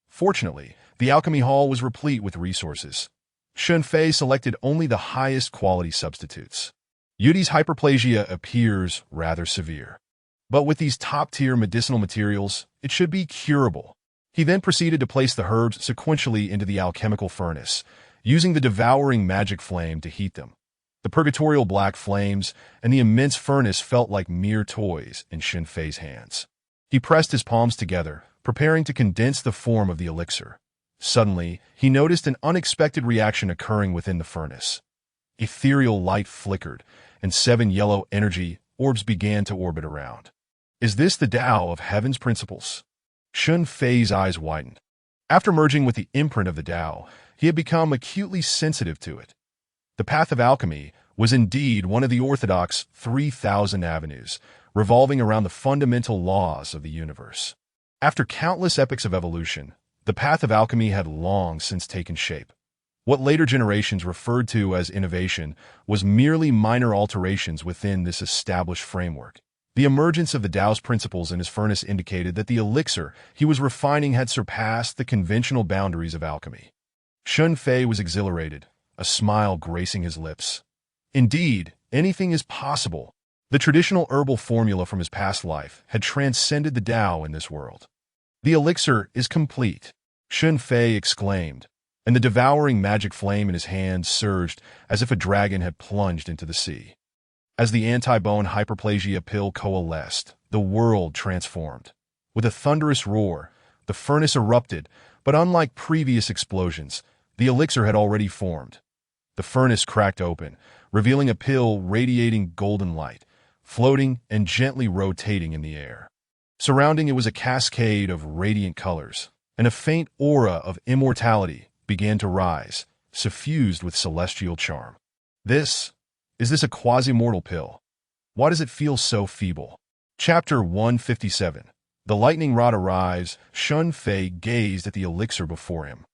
Fortunately, the alchemy hall was replete with resources. Shen Fei selected only the highest quality substitutes. Yudi's hyperplasia appears rather severe, but with these top-tier medicinal materials, it should be curable. He then proceeded to place the herbs sequentially into the alchemical furnace, using the devouring magic flame to heat them. The purgatorial black flames and the immense furnace felt like mere toys in Shen Fei's hands. He pressed his palms together, preparing to condense the form of the elixir. Suddenly, he noticed an unexpected reaction occurring within the furnace. Ethereal light flickered, and 7 yellow energy orbs began to orbit around. Is this the Tao of Heaven's principles? Shen Fei's eyes widened. After merging with the imprint of the Tao, he had become acutely sensitive to it. The path of alchemy was indeed one of the orthodox 3,000 avenues, revolving around the fundamental laws of the universe. After countless epochs of evolution, the path of alchemy had long since taken shape. What later generations referred to as innovation was merely minor alterations within this established framework. The emergence of the Tao's principles in his furnace indicated that the elixir he was refining had surpassed the conventional boundaries of alchemy. Shen Fei was exhilarated, a smile gracing his lips. Indeed, anything is possible. The traditional herbal formula from his past life had transcended the Tao in this world. The elixir is complete, Shen Fei exclaimed, and the devouring magic flame in his hand surged as if a dragon had plunged into the sea. As the anti-bone hyperplasia pill coalesced, the world transformed. With a thunderous roar, the furnace erupted, but unlike previous explosions, the elixir had already formed. The furnace cracked open, revealing a pill radiating golden light, floating and gently rotating in the air. Surrounding it was a cascade of radiant colors, and a faint aura of immortality began to rise, suffused with celestial charm. Is this a quasi-mortal pill? Why does it feel so feeble? Chapter 157. The lightning rod arrives. Shen Fei gazed at the elixir before him,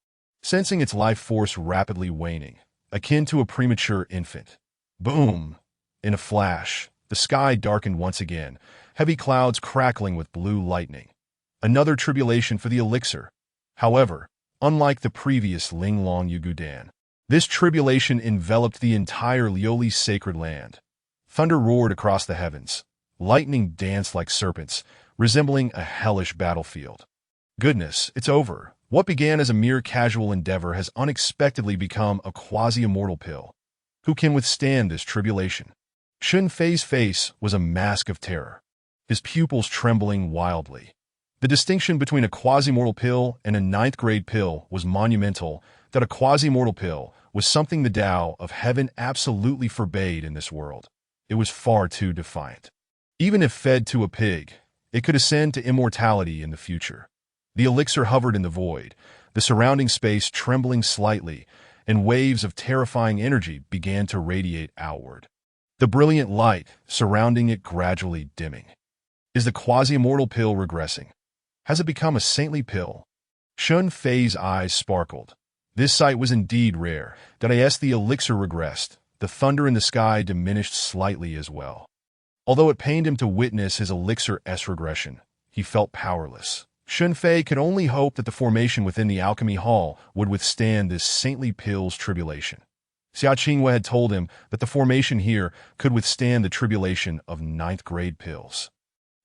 sensing its life force rapidly waning, akin to a premature infant. Boom! In a flash, the sky darkened once again, heavy clouds crackling with blue lightning. Another tribulation for the elixir. However, unlike the previous Linglong Yugudan, this tribulation enveloped the entire Lioli's sacred land. Thunder roared across the heavens. Lightning danced like serpents, resembling a hellish battlefield. Goodness, it's over. What began as a mere casual endeavor has unexpectedly become a quasi-immortal pill. Who can withstand this tribulation? Shen Fei's face was a mask of terror, his pupils trembling wildly. The distinction between a quasi-mortal pill and a ninth-grade pill was monumental. That a quasi-mortal pill was something the Tao of Heaven absolutely forbade in this world. It was far too defiant. Even if fed to a pig, it could ascend to immortality in the future. The elixir hovered in the void, the surrounding space trembling slightly, and waves of terrifying energy began to radiate outward. The brilliant light surrounding it gradually dimming. Is the quasi-immortal pill regressing? Has it become a saintly pill? Shen Fei's eyes sparkled. This sight was indeed rare. The elixir regressed. The thunder in the sky diminished slightly as well. Although it pained him to witness his elixir's regression, he felt powerless. Shen Fei could only hope that the formation within the alchemy hall would withstand this saintly pill's tribulation. Xia Qingwei had told him that the formation here could withstand the tribulation of ninth-grade pills.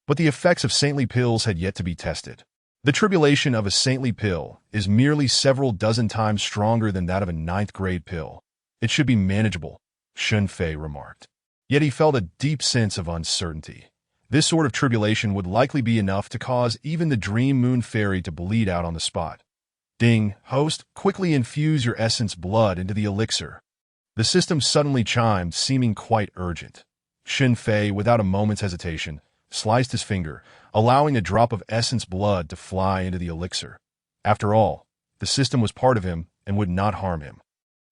But the effects of saintly pills had yet to be tested. The tribulation of a saintly pill is merely several dozen times stronger than that of a ninth-grade pill. It should be manageable, Shen Fei remarked. Yet he felt a deep sense of uncertainty. This sort of tribulation would likely be enough to cause even the Dream Moon Fairy to bleed out on the spot. Ding, host, quickly infuse your essence blood into the elixir. The system suddenly chimed, seeming quite urgent. Shen Fei, without a moment's hesitation, sliced his finger, allowing a drop of essence blood to fly into the elixir. After all, the system was part of him and would not harm him.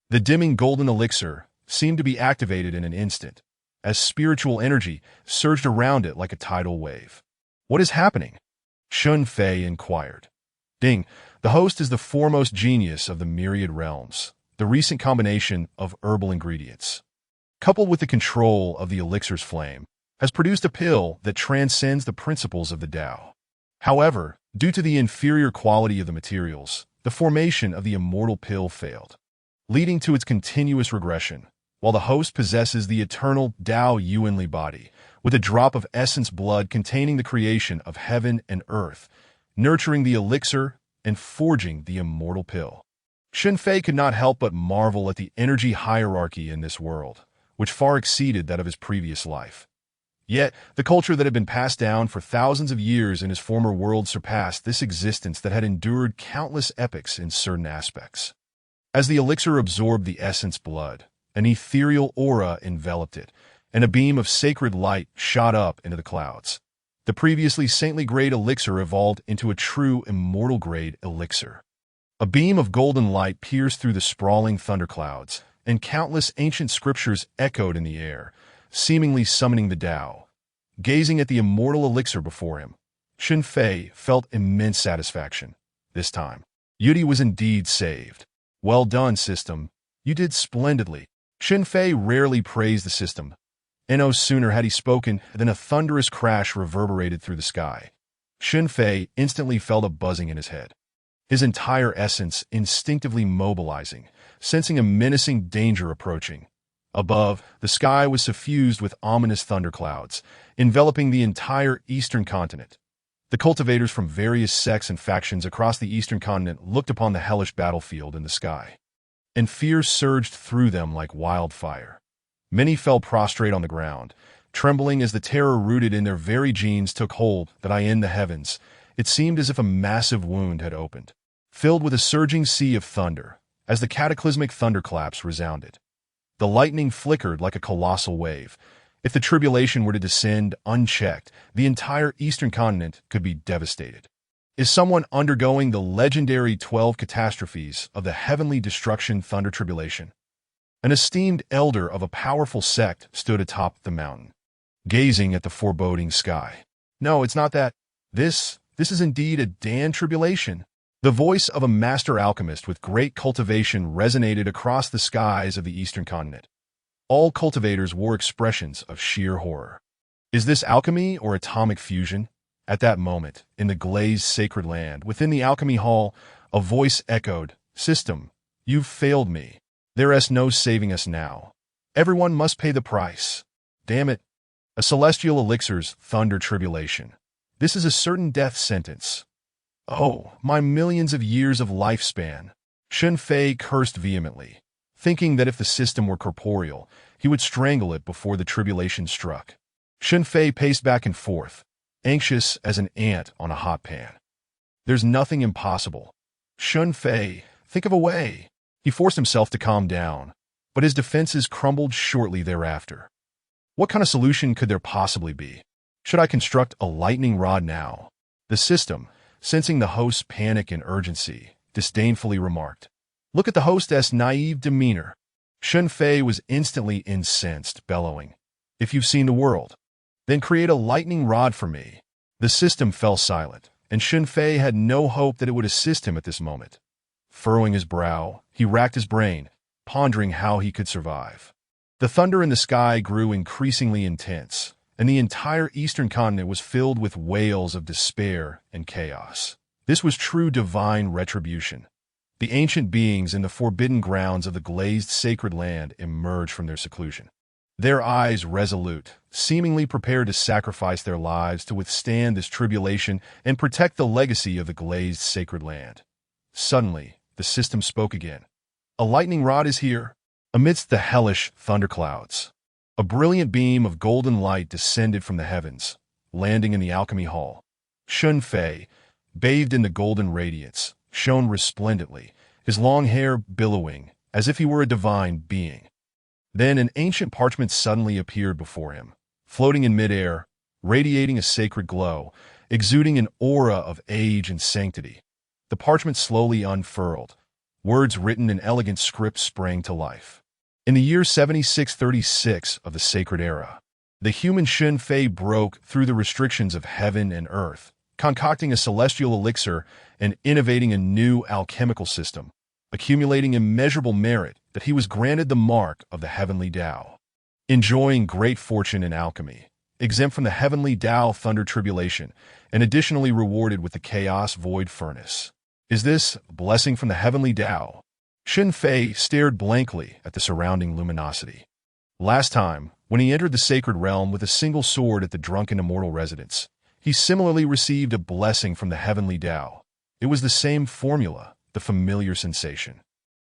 The dimming golden elixir seemed to be activated in an instant, as spiritual energy surged around it like a tidal wave. What is happening? Shen Fei inquired. Ding, the host is the foremost genius of the myriad realms. The recent combination of herbal ingredients, coupled with the control of the elixir's flame, has produced a pill that transcends the principles of the Tao. However, due to the inferior quality of the materials, the formation of the immortal pill failed, leading to its continuous regression, while the host possesses the eternal Tao Yuanli body, with a drop of essence blood containing the creation of heaven and earth, nurturing the elixir and forging the immortal pill. Shen Fei could not help but marvel at the energy hierarchy in this world, which far exceeded that of his previous life. Yet, the culture that had been passed down for thousands of years in his former world surpassed this existence that had endured countless epochs in certain aspects. As the elixir absorbed the essence blood, an ethereal aura enveloped it, and a beam of sacred light shot up into the clouds. The previously saintly-grade elixir evolved into a true immortal-grade elixir. A beam of golden light pierced through the sprawling thunderclouds, and countless ancient scriptures echoed in the air, seemingly summoning the Tao. Gazing at the immortal elixir before him, Shen Fei felt immense satisfaction. This time, Yudi was indeed saved. Well done, system. You did splendidly. Shen Fei rarely praised the system, and no sooner had he spoken than a thunderous crash reverberated through the sky. Shen Fei instantly felt a buzzing in his head, his entire essence instinctively mobilizing, sensing a menacing danger approaching. Above, the sky was suffused with ominous thunderclouds, enveloping the entire eastern continent. The cultivators from various sects and factions across the eastern continent looked upon the hellish battlefield in the sky, and fear surged through them like wildfire. Many fell prostrate on the ground, trembling as the terror rooted in their very genes took hold that in the heavens. It seemed as if a massive wound had opened, filled with a surging sea of thunder, as the cataclysmic thunderclaps resounded. The lightning flickered like a colossal wave. If the tribulation were to descend unchecked, the entire eastern continent could be devastated. Is someone undergoing the legendary 12 catastrophes of the heavenly destruction thunder tribulation? An esteemed elder of a powerful sect stood atop the mountain, gazing at the foreboding sky. No, it's not that. This is indeed a Dan tribulation. The voice of a master alchemist with great cultivation resonated across the skies of the eastern continent. All cultivators wore expressions of sheer horror. Is this alchemy or atomic fusion? At that moment, in the glazed sacred land, within the alchemy hall, a voice echoed, "System, you've failed me. There is no saving us now. Everyone must pay the price. Damn it. A celestial elixir's thunder tribulation. This is a certain death sentence. Oh, my millions of years of lifespan." Shen Fei cursed vehemently, thinking that if the system were corporeal, he would strangle it before the tribulation struck. Shen Fei paced back and forth, anxious as an ant on a hot pan. There's nothing impossible. Shen Fei, think of a way. He forced himself to calm down, but his defenses crumbled shortly thereafter. What kind of solution could there possibly be? Should I construct a lightning rod now? The system, sensing the host's panic and urgency, disdainfully remarked. Look at the hostess' naive demeanor. Shen Fei was instantly incensed, bellowing, "If you've seen the world, then create a lightning rod for me." The system fell silent, and Shen Fei had no hope that it would assist him at this moment. Furrowing his brow, he racked his brain, pondering how he could survive. The thunder in the sky grew increasingly intense, and the entire eastern continent was filled with wails of despair and chaos. This was true divine retribution. The ancient beings in the forbidden grounds of the glazed sacred land emerged from their seclusion. Their eyes resolute, seemingly prepared to sacrifice their lives to withstand this tribulation and protect the legacy of the glazed sacred land. Suddenly, the system spoke again. A lightning rod is here. Amidst the hellish thunderclouds, a brilliant beam of golden light descended from the heavens, landing in the alchemy hall. Shen Fei, bathed in the golden radiance, shone resplendently, his long hair billowing as if he were a divine being. Then an ancient parchment suddenly appeared before him, floating in midair, radiating a sacred glow, exuding an aura of age and sanctity. The parchment slowly unfurled. Words written in elegant script sprang to life. In the year 7636 of the Sacred Era, the human Shen Fei broke through the restrictions of heaven and earth, concocting a celestial elixir and innovating a new alchemical system, accumulating immeasurable merit that he was granted the mark of the heavenly Tao. Enjoying great fortune in alchemy, exempt from the heavenly Tao thunder tribulation, and additionally rewarded with the chaos void furnace. Is this a blessing from the heavenly Tao? Shen Fei stared blankly at the surrounding luminosity. Last time, when he entered the sacred realm with a single sword at the drunken immortal residence, he similarly received a blessing from the heavenly Tao. It was the same formula, the familiar sensation.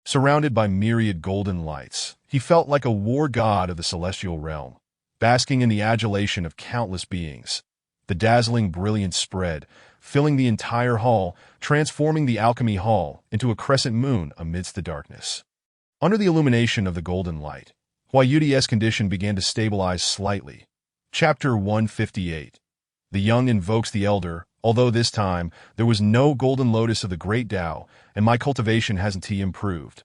Surrounded by myriad golden lights, he felt like a war god of the celestial realm, basking in the adulation of countless beings. The dazzling brilliance spread, filling the entire hall, transforming the alchemy hall into a crescent moon amidst the darkness. Under the illumination of the golden light, Hua Yudi's condition began to stabilize slightly. Chapter 158. The young invokes the elder, although this time there was no golden lotus of the great Tao, and my cultivation hasn't improved.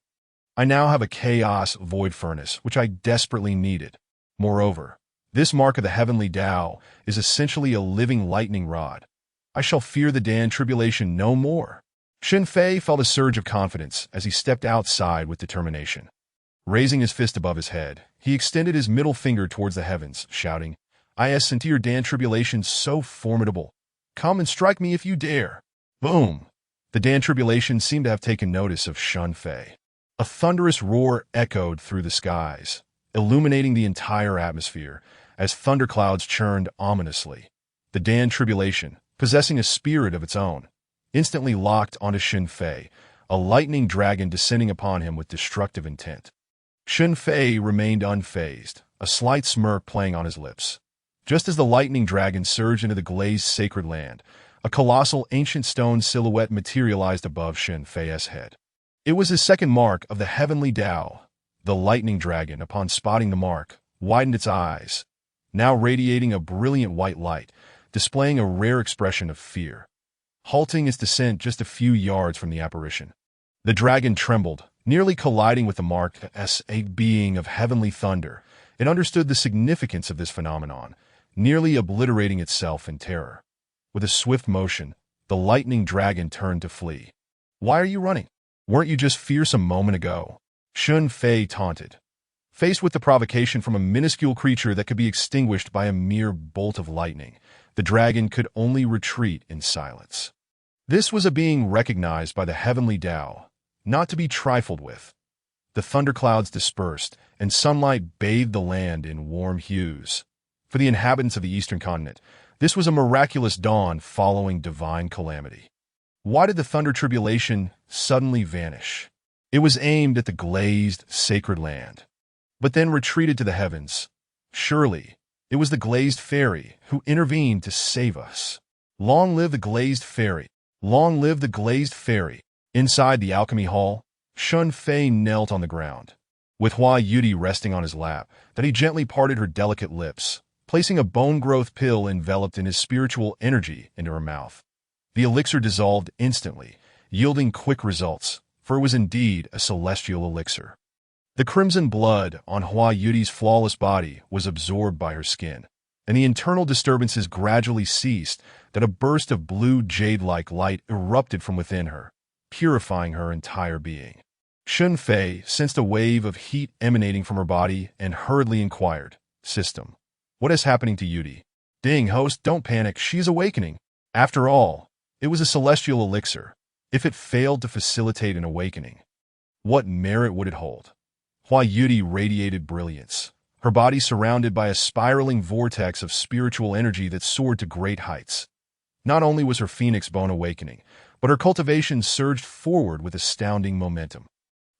I now have a chaos void furnace, which I desperately needed. Moreover, this mark of the heavenly Tao is essentially a living lightning rod. I shall fear the Dan tribulation no more. Shen Fei felt a surge of confidence as he stepped outside with determination. Raising his fist above his head, he extended his middle finger towards the heavens, shouting, "I sent your Dan tribulation so formidable. Come and strike me if you dare." Boom! The Dan tribulation seemed to have taken notice of Shen Fei. A thunderous roar echoed through the skies, illuminating the entire atmosphere as thunderclouds churned ominously. The Dan tribulation, possessing a spirit of its own, instantly locked onto Shen Fei, a lightning dragon descending upon him with destructive intent. Shen Fei remained unfazed, a slight smirk playing on his lips. Just as the lightning dragon surged into the glazed sacred land, a colossal ancient stone silhouette materialized above Shen Fei's head. It was his second mark of the heavenly Tao. The lightning dragon, upon spotting the mark, widened its eyes, now radiating a brilliant white light, displaying a rare expression of fear. Halting its descent just a few yards from the apparition, the dragon trembled, nearly colliding with the mark as a being of heavenly thunder. It understood the significance of this phenomenon, nearly obliterating itself in terror. With a swift motion, the lightning dragon turned to flee. "Why are you running? Weren't you just fierce a moment ago?" Shen Fei taunted. Faced with the provocation from a minuscule creature that could be extinguished by a mere bolt of lightning, the dragon could only retreat in silence. This was a being recognized by the heavenly Tao, not to be trifled with. The thunderclouds dispersed, and sunlight bathed the land in warm hues. For the inhabitants of the eastern continent, this was a miraculous dawn following divine calamity. Why did the thunder tribulation suddenly vanish? It was aimed at the glazed sacred land, but then retreated to the heavens. Surely, it was the glazed fairy who intervened to save us. Long live the glazed fairy! Long live the glazed fairy! Inside the alchemy hall, Shen Fei knelt on the ground, with Hua Yudi resting on his lap, that he gently parted her delicate lips, placing a bone growth pill enveloped in his spiritual energy into her mouth. The elixir dissolved instantly, yielding quick results, for it was indeed a celestial elixir. The crimson blood on Hua Yudi's flawless body was absorbed by her skin, and the internal disturbances gradually ceased, that a burst of blue jade-like light erupted from within her, purifying her entire being. Shen Fei sensed a wave of heat emanating from her body and hurriedly inquired, "System, what is happening to Yudi?" "Ding, host, don't panic, she's awakening." After all, it was a celestial elixir. If it failed to facilitate an awakening, what merit would it hold? Hua Yuti radiated brilliance, her body surrounded by a spiraling vortex of spiritual energy that soared to great heights. Not only was her phoenix bone awakening, but her cultivation surged forward with astounding momentum.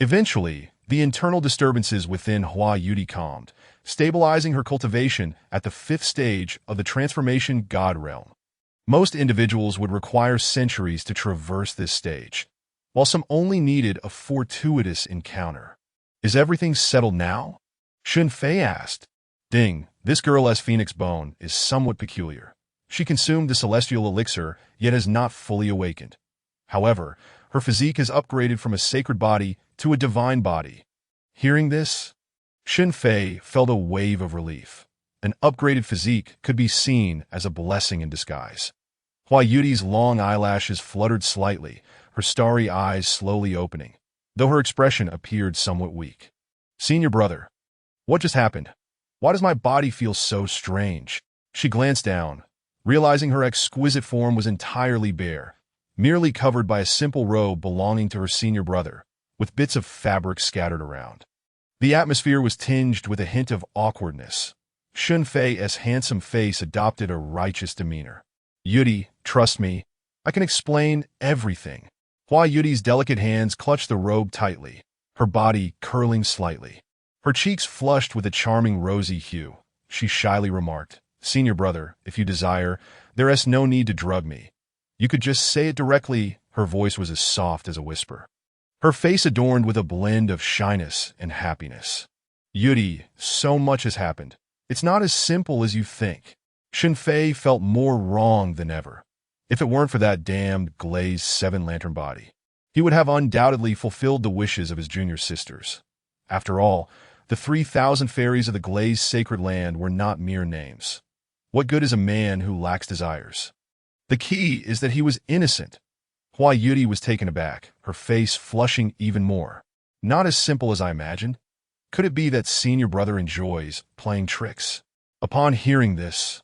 Eventually, the internal disturbances within Hua Yuti calmed, stabilizing her cultivation at the 5th stage of the transformation god realm. Most individuals would require centuries to traverse this stage, while some only needed a fortuitous encounter. Is everything settled now? Shen Fei asked. Ding, this girl's phoenix bone is somewhat peculiar. She consumed the celestial elixir, yet has not fully awakened. However, her physique has upgraded from a sacred body to a divine body. Hearing this, Shen Fei felt a wave of relief. An upgraded physique could be seen as a blessing in disguise. Hua Yuti's long eyelashes fluttered slightly, her starry eyes slowly opening, though her expression appeared somewhat weak. Senior brother, what just happened? Why does my body feel so strange? She glanced down, realizing her exquisite form was entirely bare, merely covered by a simple robe belonging to her senior brother, with bits of fabric scattered around. The atmosphere was tinged with a hint of awkwardness. Shen Fei's handsome face adopted a righteous demeanor. Yuti, trust me, I can explain everything. Hua Yuti's delicate hands clutched the robe tightly, her body curling slightly. Her cheeks flushed with a charming rosy hue. She shyly remarked, Senior brother, if you desire, there is no need to drug me. You could just say it directly. Her voice was as soft as a whisper. Her face adorned with a blend of shyness and happiness. Yuti, so much has happened. It's not as simple as you think. Shen Fei felt more wrong than ever. If it weren't for that damned glazed 7-lantern body, he would have undoubtedly fulfilled the wishes of his junior sisters. After all, the 3,000 fairies of the glazed sacred land were not mere names. What good is a man who lacks desires? The key is that he was innocent. Hua Yuti was taken aback, her face flushing even more. Not as simple as I imagined. Could it be that senior brother enjoys playing tricks? Upon hearing this,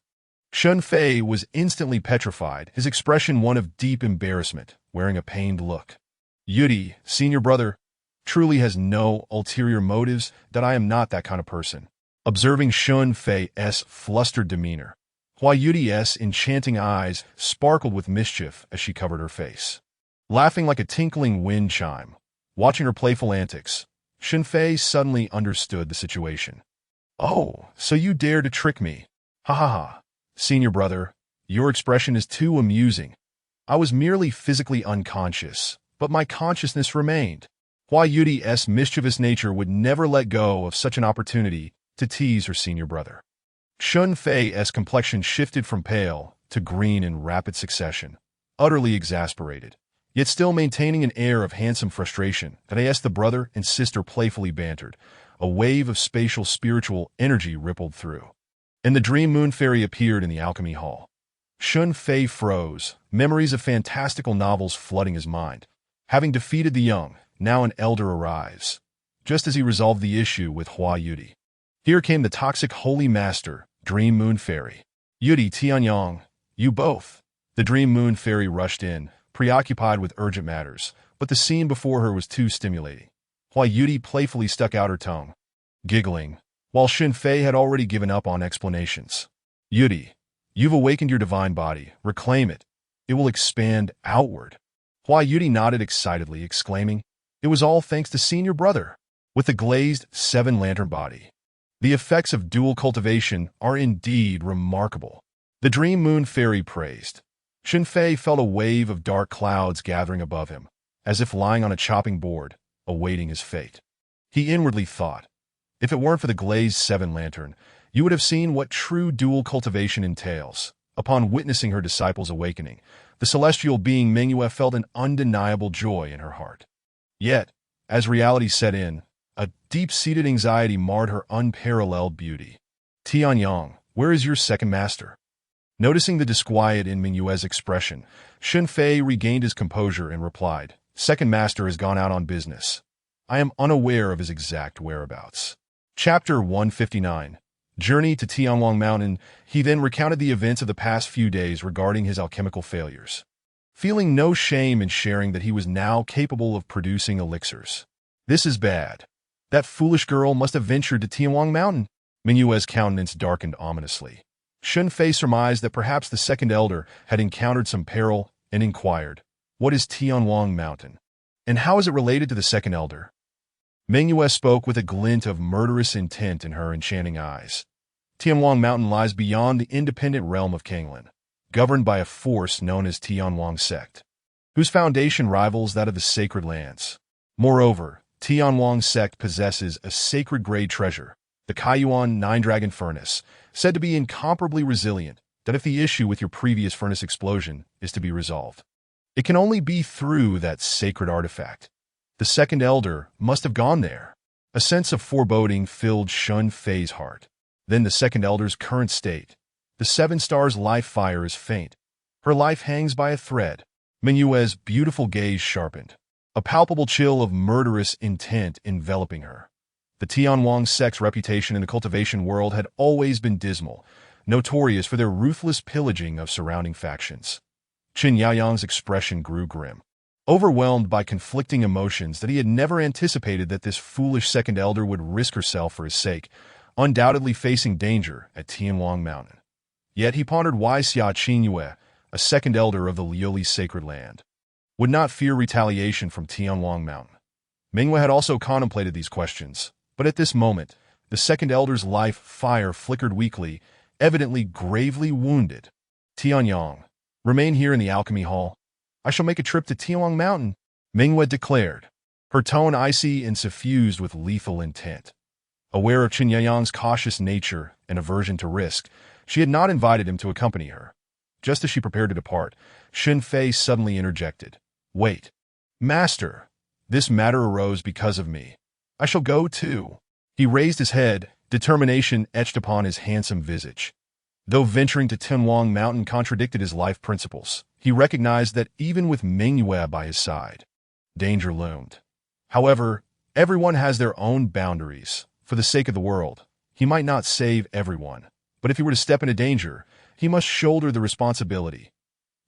Shen Fei was instantly petrified, his expression one of deep embarrassment, wearing a pained look. Yuti, senior brother, truly has no ulterior motives, that I am not that kind of person. Observing Shen Fei's flustered demeanor, Hua Yuti's enchanting eyes sparkled with mischief as she covered her face. Laughing like a tinkling wind chime, watching her playful antics, Shen Fei suddenly understood the situation. Oh, so you dare to trick me? Ha ha ha. Senior brother, your expression is too amusing. I was merely physically unconscious, but my consciousness remained. Hua Yuti's mischievous nature would never let go of such an opportunity to tease her senior brother. Shen Fei's complexion shifted from pale to green in rapid succession, utterly exasperated, yet still maintaining an air of handsome frustration that as the brother and sister playfully bantered, a wave of spatial spiritual energy rippled through. And the Dream Moon Fairy appeared in the alchemy hall. Shen Fei froze, memories of fantastical novels flooding his mind. Having defeated the young, now an elder arrives. Just as he resolved the issue with Hua Yuti, here came the toxic Holy Master, Dream Moon Fairy. Yuti, Tianyang, you both. The Dream Moon Fairy rushed in, preoccupied with urgent matters, but the scene before her was too stimulating. Hua Yuti playfully stuck out her tongue, giggling, while Shen Fei had already given up on explanations. Yuti, you've awakened your divine body. Reclaim it. It will expand outward. Hua Yuti nodded excitedly, exclaiming, it was all thanks to senior brother. With the glazed 7-lantern body, the effects of dual cultivation are indeed remarkable. The Dream Moon Fairy praised. Shen Fei felt a wave of dark clouds gathering above him, as if lying on a chopping board, awaiting his fate. He inwardly thought, if it weren't for the glazed 7-lantern, you would have seen what true dual cultivation entails. Upon witnessing her disciple's awakening, the celestial being Mengyue felt an undeniable joy in her heart. Yet, as reality set in, a deep-seated anxiety marred her unparalleled beauty. Tianyang, where is your second master? Noticing the disquiet in Mengyue's expression, Shen Fei regained his composure and replied, second master has gone out on business. I am unaware of his exact whereabouts. Chapter 159. Journey to Tianwang Mountain. He then recounted the events of the past few days regarding his alchemical failures. feeling no shame in sharing that he was now capable of producing elixirs. This is bad. That foolish girl must have ventured to Tianwang Mountain. Mingyue's countenance darkened ominously. Shen Fei surmised that perhaps the second elder had encountered some peril and inquired, "What is Tianwang Mountain? And how is it related to the second elder?" Mingyue spoke with a glint of murderous intent in her enchanting eyes. Tianwang Mountain lies beyond the independent realm of Kanglan, governed by a force known as Tianwang Sect, whose foundation rivals that of the Sacred Lands. Moreover, Tianwang Sect possesses a sacred-grade treasure, the Kaiyuan Nine-Dragon Furnace, said to be incomparably resilient, that if the issue with your previous furnace explosion is to be resolved, it can only be through that sacred artifact. The second elder must have gone there. A sense of foreboding filled Shen Fei's heart. Then the second elder's current state. The Seven Stars' life fire is faint. Her life hangs by a thread. Mingyue's beautiful gaze sharpened, a palpable chill of murderous intent enveloping her. The Tianwang sect's reputation in the cultivation world had always been dismal, notorious for their ruthless pillaging of surrounding factions. Qin Yaoyang's expression grew grim, overwhelmed by conflicting emotions that he had never anticipated that this foolish second elder would risk herself for his sake, undoubtedly facing danger at Tianwang Mountain. Yet he pondered why Xia Qingyue, a second elder of the Liuli's sacred land, would not fear retaliation from Tianwang Mountain. Mingyue had also contemplated these questions, but at this moment, the second elder's life fire flickered weakly, evidently gravely wounded. Tianyang, remain here in the alchemy hall. I shall make a trip to Tianwang Mountain, Mingyue declared, her tone icy and suffused with lethal intent. Aware of Qin Yaoyang's cautious nature and aversion to risk, she had not invited him to accompany her. Just as she prepared to depart, Shen Fei suddenly interjected. Wait. Master, this matter arose because of me. I shall go too. He raised his head, determination etched upon his handsome visage. Though venturing to Tianwang Mountain contradicted his life principles, he recognized that even with Mingyue by his side, danger loomed. However, everyone has their own boundaries. For the sake of the world, he might not save everyone, but if he were to step into danger, he must shoulder the responsibility.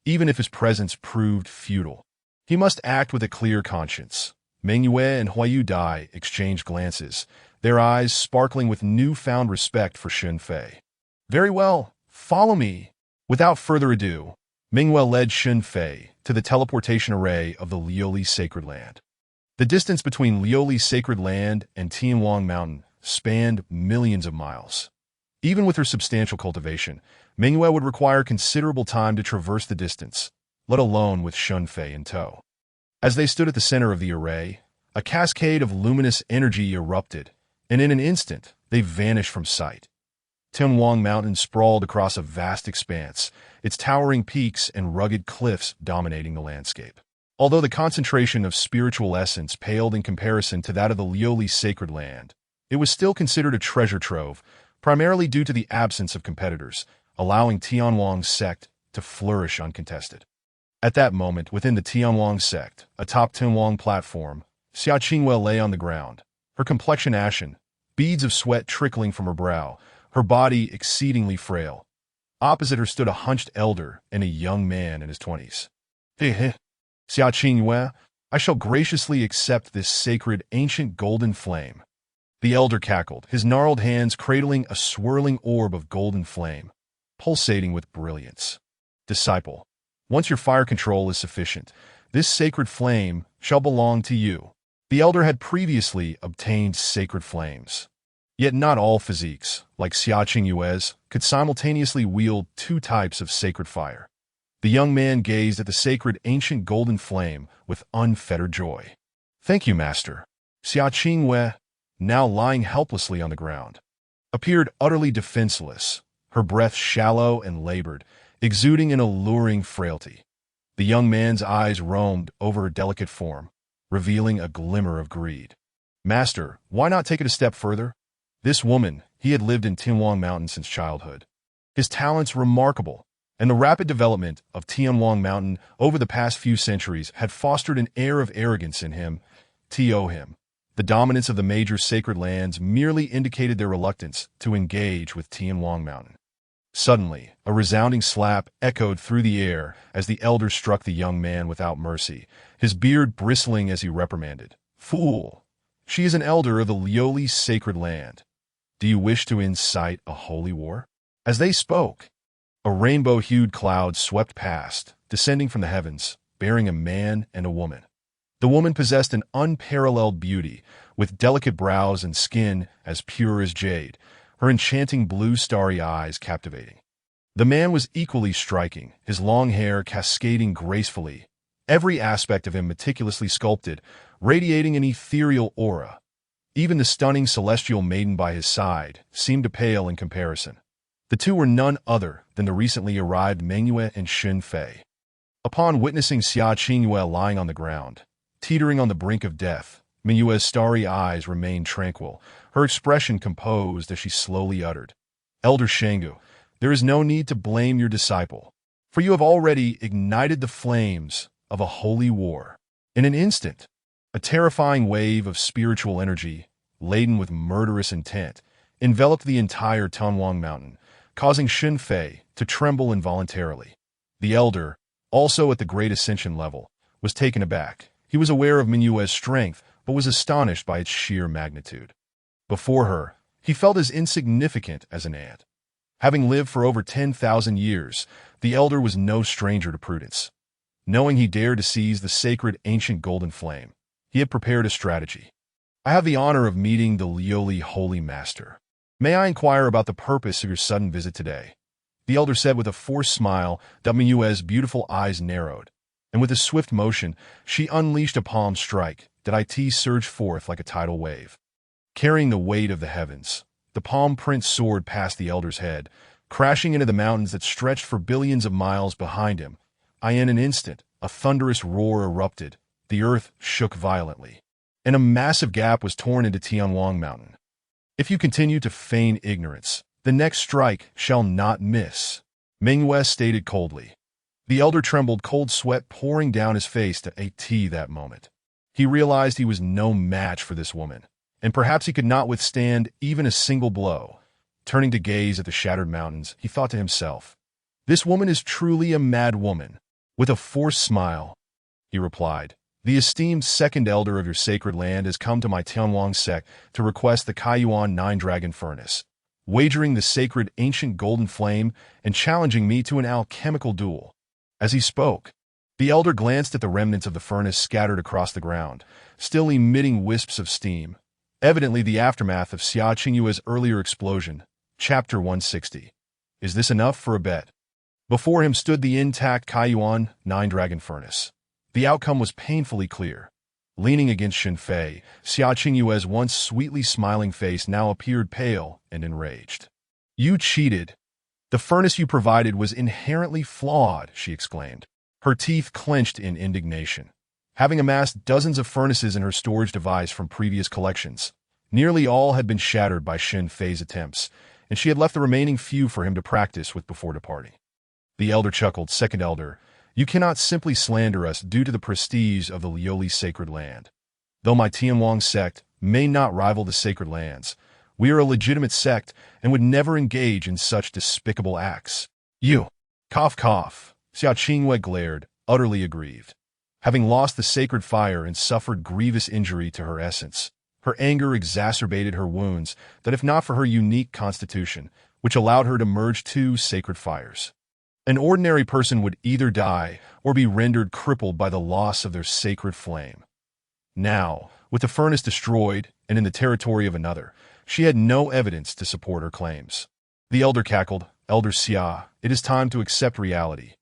Even if his presence proved futile, he must act with a clear conscience. Mingyue and Huayu Dai exchanged glances, their eyes sparkling with newfound respect for Shen Fei. Very well, follow me. Without further ado, Mingyue led Shen Fei to the teleportation array of the Liuli's sacred land. The distance between Liuli's sacred land and Tianwang Mountain spanned millions of miles. Even with her substantial cultivation, Mingyue would require considerable time to traverse the distance, let alone with Shen Fei in tow. As they stood at the center of the array, a cascade of luminous energy erupted, and in an instant, they vanished from sight. Tianwang Mountain sprawled across a vast expanse, its towering peaks and rugged cliffs dominating the landscape. Although the concentration of spiritual essence paled in comparison to that of the Liuli's sacred land, it was still considered a treasure trove, primarily due to the absence of competitors, allowing Tianwang's sect to flourish uncontested. At that moment, within the Tianwang sect, atop Tianwang platform, Xia Qingyue lay on the ground, her complexion ashen, beads of sweat trickling from her brow, her body exceedingly frail. Opposite her stood a hunched elder and a young man in his 20s. Xia Qingyue, I shall graciously accept this sacred ancient golden flame. The elder cackled, his gnarled hands cradling a swirling orb of golden flame, pulsating with brilliance. Disciple, once your fire control is sufficient, this sacred flame shall belong to you. The elder had previously obtained sacred flames. Yet not all physiques, like Xia Qingyue's, could simultaneously wield two types of sacred fire. The young man gazed at the sacred ancient golden flame with unfettered joy. Thank you, master. Xia Qingyue, now lying helplessly on the ground, appeared utterly defenseless, her breath shallow and labored, exuding an alluring frailty. The young man's eyes roamed over her delicate form, revealing a glimmer of greed. Master, why not take it a step further? This woman, he had lived in Tianwang Mountain since childhood. His talents remarkable, and the rapid development of Tianwang Mountain over the past few centuries had fostered an air of arrogance in him. The dominance of the major sacred lands merely indicated their reluctance to engage with Tianwang Mountain. Suddenly, a resounding slap echoed through the air as the elder struck the young man without mercy, his beard bristling as he reprimanded. "Fool! She is an elder of the Lioli's sacred land. Do you wish to incite a holy war?" As they spoke, a rainbow-hued cloud swept past, descending from the heavens, bearing a man and a woman. The woman possessed an unparalleled beauty, with delicate brows and skin as pure as jade, her enchanting blue starry eyes captivating. The man was equally striking, his long hair cascading gracefully, every aspect of him meticulously sculpted, radiating an ethereal aura. Even the stunning celestial maiden by his side seemed to pale in comparison. The two were none other than the recently arrived Mengyue and Shen Fei. Upon witnessing Xia Qingyue lying on the ground, teetering on the brink of death, Mengyue's starry eyes remained tranquil, her expression composed as she slowly uttered, "Elder Shengu, there is no need to blame your disciple, for you have already ignited the flames of a holy war." In an instant, a terrifying wave of spiritual energy, laden with murderous intent, enveloped the entire Tunwang Mountain, causing Shen Fei to tremble involuntarily. The elder, also at the great ascension level, was taken aback. He was aware of Menyue's strength, but was astonished by its sheer magnitude. Before her, he felt as insignificant as an ant. Having lived for over 10,000 years, the elder was no stranger to prudence. Knowing he dared to seize the sacred ancient golden flame, he had prepared a strategy. "I have the honor of meeting the Lioli Holy Master. May I inquire about the purpose of your sudden visit today?" The elder said with a forced smile that Menyue's beautiful eyes narrowed, and with a swift motion, she unleashed a palm strike that it surged forth like a tidal wave. Carrying the weight of the heavens, the palm print soared past the elder's head, crashing into the mountains that stretched for billions of miles behind him. In an instant, a thunderous roar erupted, the earth shook violently, and a massive gap was torn into Tianwang Mountain. "If you continue to feign ignorance, the next strike shall not miss," Mengyue stated coldly. The elder trembled, cold sweat pouring down his face to that moment. He realized he was no match for this woman, and perhaps he could not withstand even a single blow. Turning to gaze at the shattered mountains, he thought to himself, "This woman is truly a mad woman." With a forced smile, he replied, "The esteemed second elder of your sacred land has come to my Tianwang sect to request the Kaiyuan Nine-Dragon Furnace, wagering the sacred ancient golden flame and challenging me to an alchemical duel." As he spoke, the elder glanced at the remnants of the furnace scattered across the ground, still emitting wisps of steam, evidently the aftermath of Xia Qingyue's earlier explosion. Chapter 160. Is this enough for a bet? Before him stood the intact Kaiyuan Nine-Dragon Furnace. The outcome was painfully clear. Leaning against Shen Fei, Xia Qingyue's once sweetly smiling face now appeared pale and enraged. "You cheated. The furnace you provided was inherently flawed," she exclaimed, her teeth clenched in indignation. Having amassed dozens of furnaces in her storage device from previous collections, nearly all had been shattered by Shen Fei's attempts, and she had left the remaining few for him to practice with before departing. The elder chuckled, "Second elder, you cannot simply slander us due to the prestige of the Lioli sacred land. Though my Tianwang sect may not rival the sacred lands, we are a legitimate sect and would never engage in such despicable acts." "You!" Cough, cough. Xia Qingyue glared, utterly aggrieved. Having lost the sacred fire and suffered grievous injury to her essence, her anger exacerbated her wounds that if not for her unique constitution, which allowed her to merge two sacred fires, an ordinary person would either die or be rendered crippled by the loss of their sacred flame. Now, with the furnace destroyed and in the territory of another, she had no evidence to support her claims. The elder cackled, "Elder Xia, it is time to accept reality.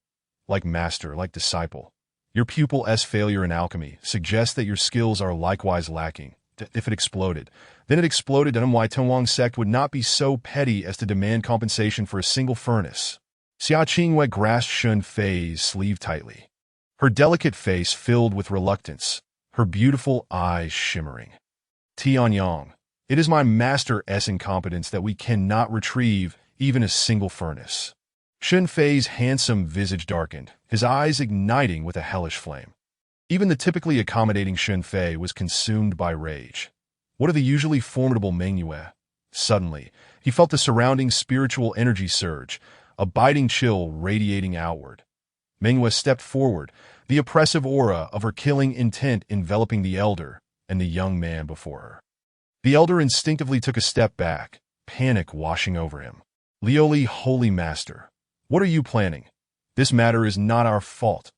Like master, like disciple. Your pupil's failure in alchemy suggests that your skills are likewise lacking. If it exploded, then it exploded, and my Tunwang sect would not be so petty as to demand compensation for a single furnace." Xia Qingyue grasped Shen Fei's sleeve tightly, her delicate face filled with reluctance, her beautiful eyes shimmering. "Tianyang, it is my master's incompetence that we cannot retrieve even a single furnace." Shen Fei's handsome visage darkened, his eyes igniting with a hellish flame. Even the typically accommodating Shen Fei was consumed by rage. What of the usually formidable Mengyue? Suddenly, he felt the surrounding spiritual energy surge, a biting chill radiating outward. Minghua stepped forward, the oppressive aura of her killing intent enveloping the elder and the young man before her. The elder instinctively took a step back, panic washing over him. Lioli, Holy Master, what are you planning? This matter is not our fault.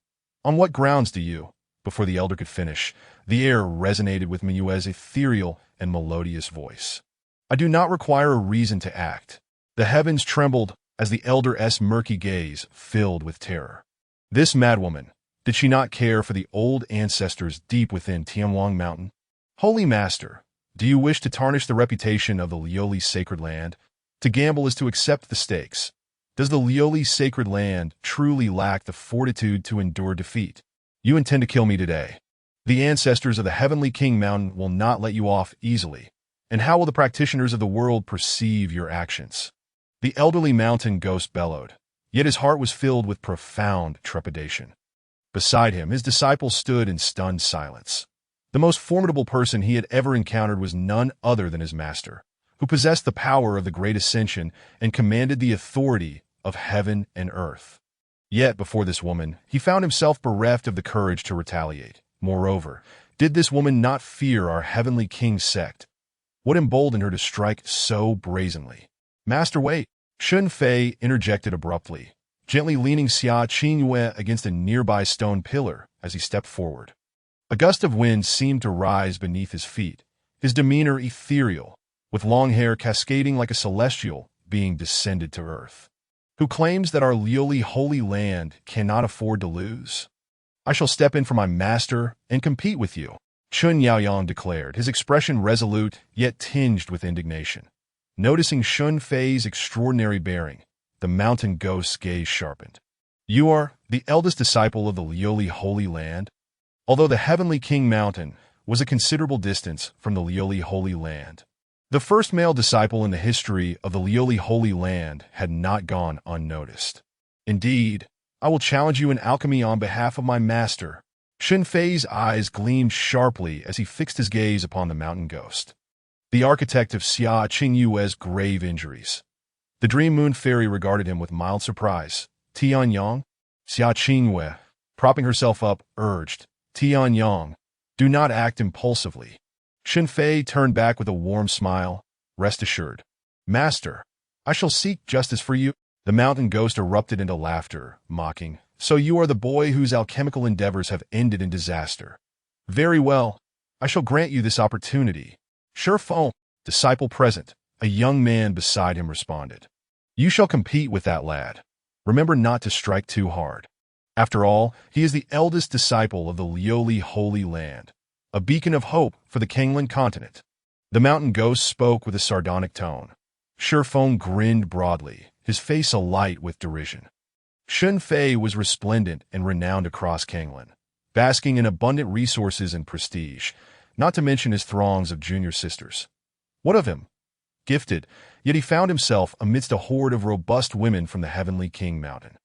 On what grounds do you? Before the elder could finish, the air resonated with Minghua's ethereal and melodious voice. I do not require a reason to act. The heavens trembled as the elder's murky gaze filled with terror. This madwoman, did she not care for the old ancestors deep within Tianwang Mountain? Holy Master, do you wish to tarnish the reputation of the Lioli sacred land? To gamble is to accept the stakes. Does the Lioli sacred land truly lack the fortitude to endure defeat? You intend to kill me today. The ancestors of the Heavenly King Mountain will not let you off easily. And how will the practitioners of the world perceive your actions? The elderly mountain ghost bellowed, yet his heart was filled with profound trepidation. Beside him, his disciple stood in stunned silence. The most formidable person he had ever encountered was none other than his master, who possessed the power of the Great Ascension and commanded the authority of heaven and earth. Yet, before this woman, he found himself bereft of the courage to retaliate. Moreover, did this woman not fear our Heavenly King's sect? What emboldened her to strike so brazenly? Master, wait! Shen Fei interjected abruptly, gently leaning Xia Qingyue against a nearby stone pillar as he stepped forward. A gust of wind seemed to rise beneath his feet, his demeanor ethereal, with long hair cascading like a celestial being descended to earth. Who claims that our Lioli holy land cannot afford to lose? I shall step in for my master and compete with you, Chun Yaoyang declared, his expression resolute yet tinged with indignation. Noticing Shen Fei's extraordinary bearing, the mountain ghost's gaze sharpened. You are the eldest disciple of the Lioli Holy Land? Although the Heavenly King Mountain was a considerable distance from the Lioli Holy Land, the first male disciple in the history of the Lioli Holy Land had not gone unnoticed. Indeed, I will challenge you in alchemy on behalf of my master. Shen Fei's eyes gleamed sharply as he fixed his gaze upon the mountain ghost, the architect of Xia Qingyue's grave injuries. The Dream Moon Fairy regarded him with mild surprise. Tianyang? Xia Qingyue, propping herself up, urged, Tianyang, do not act impulsively. Shen Fei turned back with a warm smile. Rest assured. Master, I shall seek justice for you. The mountain ghost erupted into laughter, mocking. So you are the boy whose alchemical endeavors have ended in disaster. Very well. I shall grant you this opportunity. Sure Feng, disciple present, a young man beside him responded. You shall compete with that lad. Remember not to strike too hard. After all, he is the eldest disciple of the Lioli Holy Land, a beacon of hope for the Kanglan continent. The mountain ghost spoke with a sardonic tone. Sure Feng grinned broadly, his face alight with derision. Shen Fei was resplendent and renowned across Kanglan, basking in abundant resources and prestige, not to mention his throngs of junior sisters. What of him? Gifted, yet he found himself amidst a horde of robust women from the Heavenly King Mountain.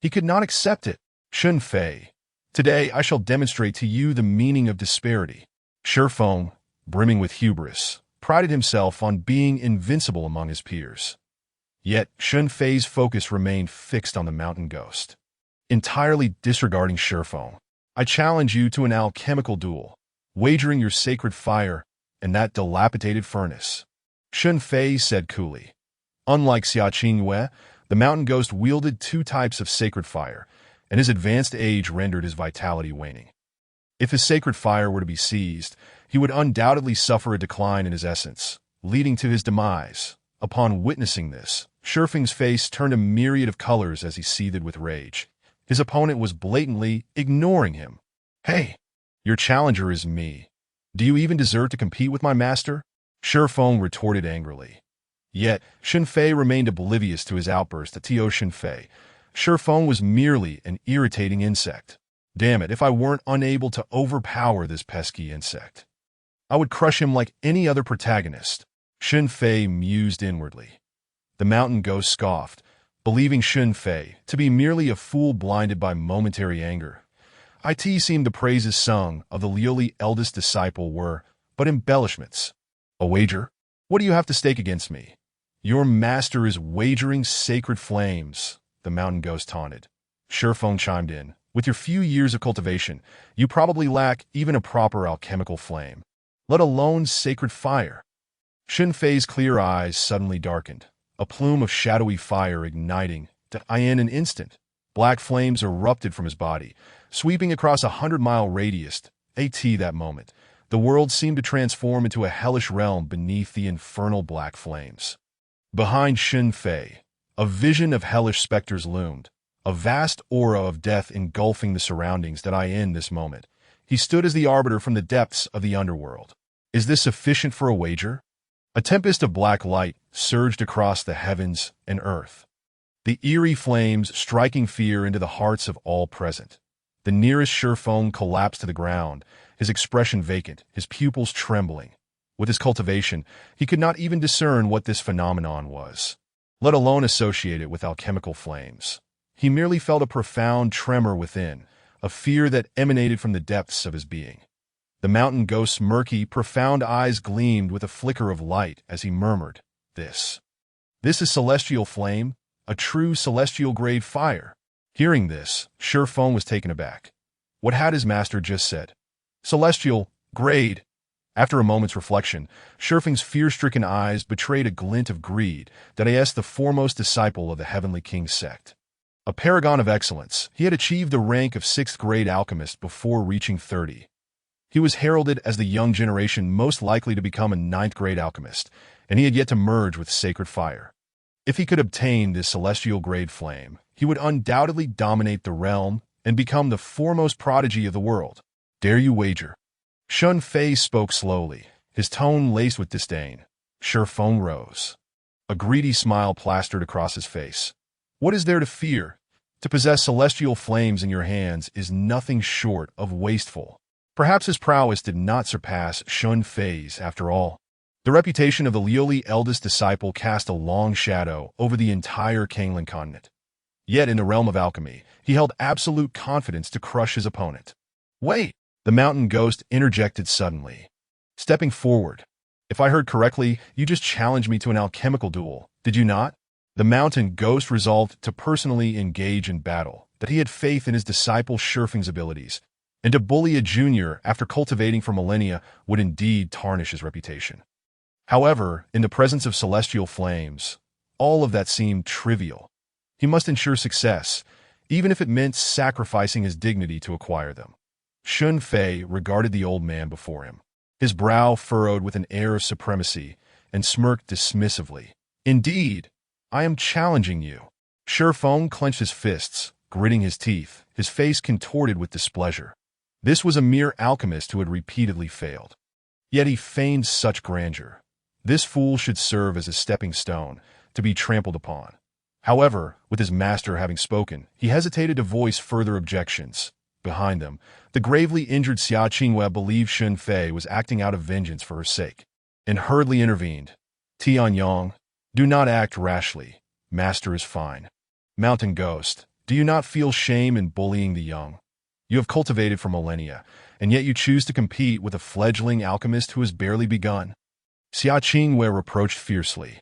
He could not accept it. Shen Fei, today I shall demonstrate to you the meaning of disparity. Sure Feng, brimming with hubris, prided himself on being invincible among his peers. Yet Shen Fei's focus remained fixed on the mountain ghost. Entirely disregarding Sure Feng, I challenge you to an alchemical duel, wagering your sacred fire in that dilapidated furnace. Shen Fei said coolly. Unlike Xia Qingyue, the mountain ghost wielded two types of sacred fire, and his advanced age rendered his vitality waning. If his sacred fire were to be seized, he would undoubtedly suffer a decline in his essence, leading to his demise. Upon witnessing this, Sure Feng's face turned a myriad of colors as he seethed with rage. His opponent was blatantly ignoring him. Hey, your challenger is me. Do you even deserve to compete with my master? Sure Feng retorted angrily. Yet, Shen Fei remained oblivious to his outburst at Tio Shen Fei. Sure Feng was merely an irritating insect. Damn it, if I weren't unable to overpower this pesky insect, I would crush him like any other protagonist. Shen Fei mused inwardly. The mountain ghost scoffed, believing Shen Fei to be merely a fool blinded by momentary anger. It seemed the praises sung of the Lioli eldest disciple were but embellishments. A wager? What do you have to stake against me? Your master is wagering sacred flames, the mountain ghost taunted. Shen Fei chimed in. With your few years of cultivation, you probably lack even a proper alchemical flame, let alone sacred fire. Shen Fei's clear eyes suddenly darkened, a plume of shadowy fire igniting. In an instant, black flames erupted from his body, sweeping across 100-mile radius. That moment, the world seemed to transform into a hellish realm beneath the infernal black flames. Behind Shen Fei, a vision of hellish specters loomed, a vast aura of death engulfing the surroundings. In this moment, he stood as the arbiter from the depths of the underworld. Is this sufficient for a wager? A tempest of black light surged across the heavens and earth, the eerie flames striking fear into the hearts of all present. The nearest Shen Fei collapsed to the ground, his expression vacant, his pupils trembling. With his cultivation, he could not even discern what this phenomenon was, let alone associate it with alchemical flames. He merely felt a profound tremor within, a fear that emanated from the depths of his being. The mountain ghost's murky, profound eyes gleamed with a flicker of light as he murmured, This is celestial flame, a true celestial-grade fire." Hearing this, Shen Fei was taken aback. What had his master just said? Celestial grade. After a moment's reflection, Shen Fei's fear-stricken eyes betrayed a glint of greed that is the foremost disciple of the Heavenly King sect. A paragon of excellence, he had achieved the rank of 6th-grade alchemist before reaching 30. He was heralded as the young generation most likely to become a 9th-grade alchemist, and he had yet to merge with sacred fire. If he could obtain this celestial-grade flame, he would undoubtedly dominate the realm and become the foremost prodigy of the world. Dare you wager? Shen Fei spoke slowly, his tone laced with disdain. Shen Fei rose. A greedy smile plastered across his face. What is there to fear? To possess celestial flames in your hands is nothing short of wasteful. Perhaps his prowess did not surpass Shen Fei's after all. The reputation of the Liu's eldest disciple cast a long shadow over the entire Kanglan continent. Yet in the realm of alchemy, he held absolute confidence to crush his opponent. Wait! The mountain ghost interjected suddenly, stepping forward. If I heard correctly, you just challenged me to an alchemical duel, did you not? The mountain ghost resolved to personally engage in battle, that he had faith in his disciple Shen Fei's abilities, and to bully a junior after cultivating for millennia would indeed tarnish his reputation. However, in the presence of celestial flames, all of that seemed trivial. He must ensure success, even if it meant sacrificing his dignity to acquire them. Shen Fei regarded the old man before him, his brow furrowed with an air of supremacy, and smirked dismissively. Indeed, I am challenging you. Shen Fei clenched his fists, gritting his teeth, his face contorted with displeasure. This was a mere alchemist who had repeatedly failed. Yet he feigned such grandeur. This fool should serve as a stepping stone, to be trampled upon. However, with his master having spoken, he hesitated to voice further objections. Behind them, the gravely injured Xia Qingwei believed Shen Fei was acting out of vengeance for her sake, and hurriedly intervened. Tianyong, do not act rashly. Master is fine. Mountain Ghost, do you not feel shame in bullying the young? You have cultivated for millennia, and yet you choose to compete with a fledgling alchemist who has barely begun. Xia Qingwei reproached fiercely.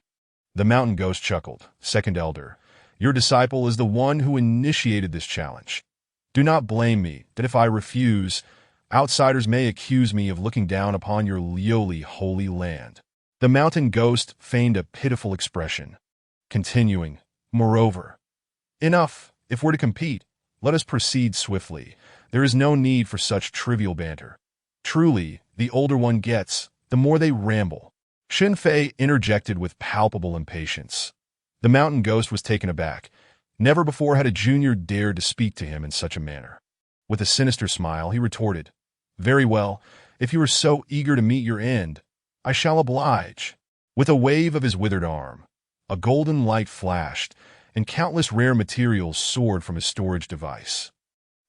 The mountain ghost chuckled. Second elder, your disciple is the one who initiated this challenge. Do not blame me that if I refuse, outsiders may accuse me of looking down upon your Liu holy land. The mountain ghost feigned a pitiful expression, continuing, moreover, enough, if we're to compete, let us proceed swiftly. There is no need for such trivial banter. Truly, the older one gets, the more they ramble. Shen Fei interjected with palpable impatience. The mountain ghost was taken aback. Never before had a junior dared to speak to him in such a manner. With a sinister smile, he retorted, Very well, if you are so eager to meet your end, I shall oblige. With a wave of his withered arm, a golden light flashed, and countless rare materials soared from his storage device.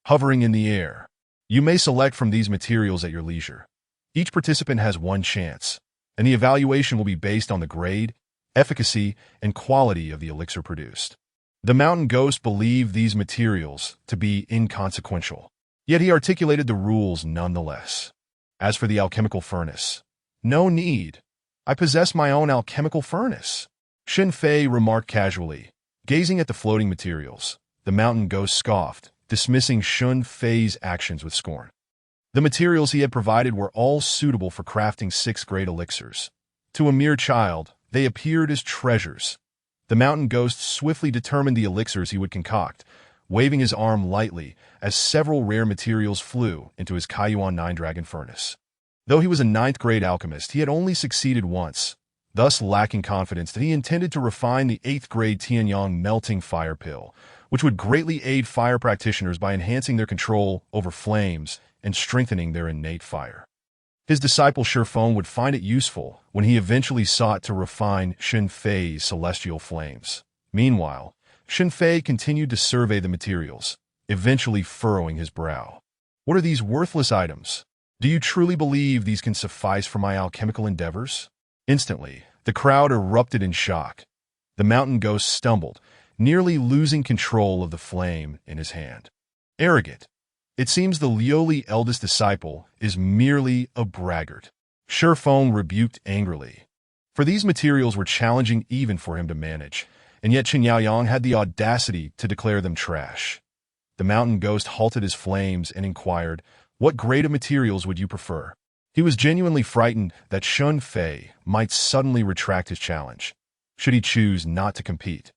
Hovering in the air, you may select from these materials at your leisure. Each participant has one chance, and the evaluation will be based on the grade, efficacy, and quality of the elixir produced. The mountain ghost believed these materials to be inconsequential, yet he articulated the rules nonetheless. As for the alchemical furnace, no need. I possess my own alchemical furnace. Shen Fei remarked casually, gazing at the floating materials. The mountain ghost scoffed, dismissing Shen Fei's actions with scorn. The materials he had provided were all suitable for crafting sixth-grade elixirs. To a mere child, they appeared as treasures. The mountain ghost swiftly determined the elixirs he would concoct, waving his arm lightly as several rare materials flew into his Kaiyuan Nine-Dragon furnace. Though he was a ninth-grade alchemist, he had only succeeded once, thus lacking confidence that he intended to refine the 8th-grade Tianyang melting fire pill, which would greatly aid fire practitioners by enhancing their control over flames and strengthening their innate fire. His disciple Shen Fei would find it useful when he eventually sought to refine Shen Fei's celestial flames. Meanwhile, Shen Fei continued to survey the materials, eventually furrowing his brow. What are these worthless items? Do you truly believe these can suffice for my alchemical endeavors? Instantly, the crowd erupted in shock. The mountain ghost stumbled, nearly losing control of the flame in his hand. Arrogant. It seems the Lioli eldest disciple is merely a braggart. Shen Fei rebuked angrily. For these materials were challenging even for him to manage, and yet Chen Yaoyang had the audacity to declare them trash. The mountain ghost halted his flames and inquired, "What grade of materials would you prefer?" He was genuinely frightened that Shen Fei might suddenly retract his challenge, should he choose not to compete.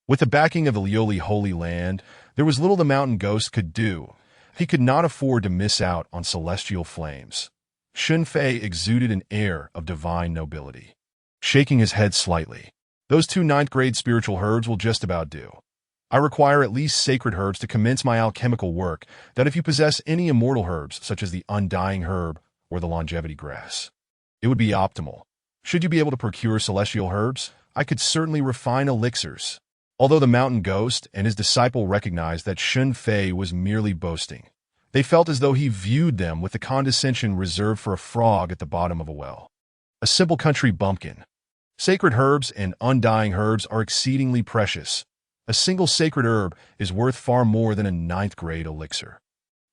With the backing of the Lioli Holy Land, there was little the mountain ghost could do. He could not afford to miss out on celestial flames. Shen Fei exuded an air of divine nobility. Shaking his head slightly, "Those 2 ninth-grade spiritual herbs will just about do. I require at least sacred herbs to commence my alchemical work, that if you possess any immortal herbs, such as the undying herb or the longevity grass, it would be optimal. Should you be able to procure celestial herbs, I could certainly refine elixirs." Although the mountain ghost and his disciple recognized that Shen Fei was merely boasting, they felt as though he viewed them with the condescension reserved for a frog at the bottom of a well. A simple country bumpkin. Sacred herbs and undying herbs are exceedingly precious. A single sacred herb is worth far more than a 9th-grade elixir.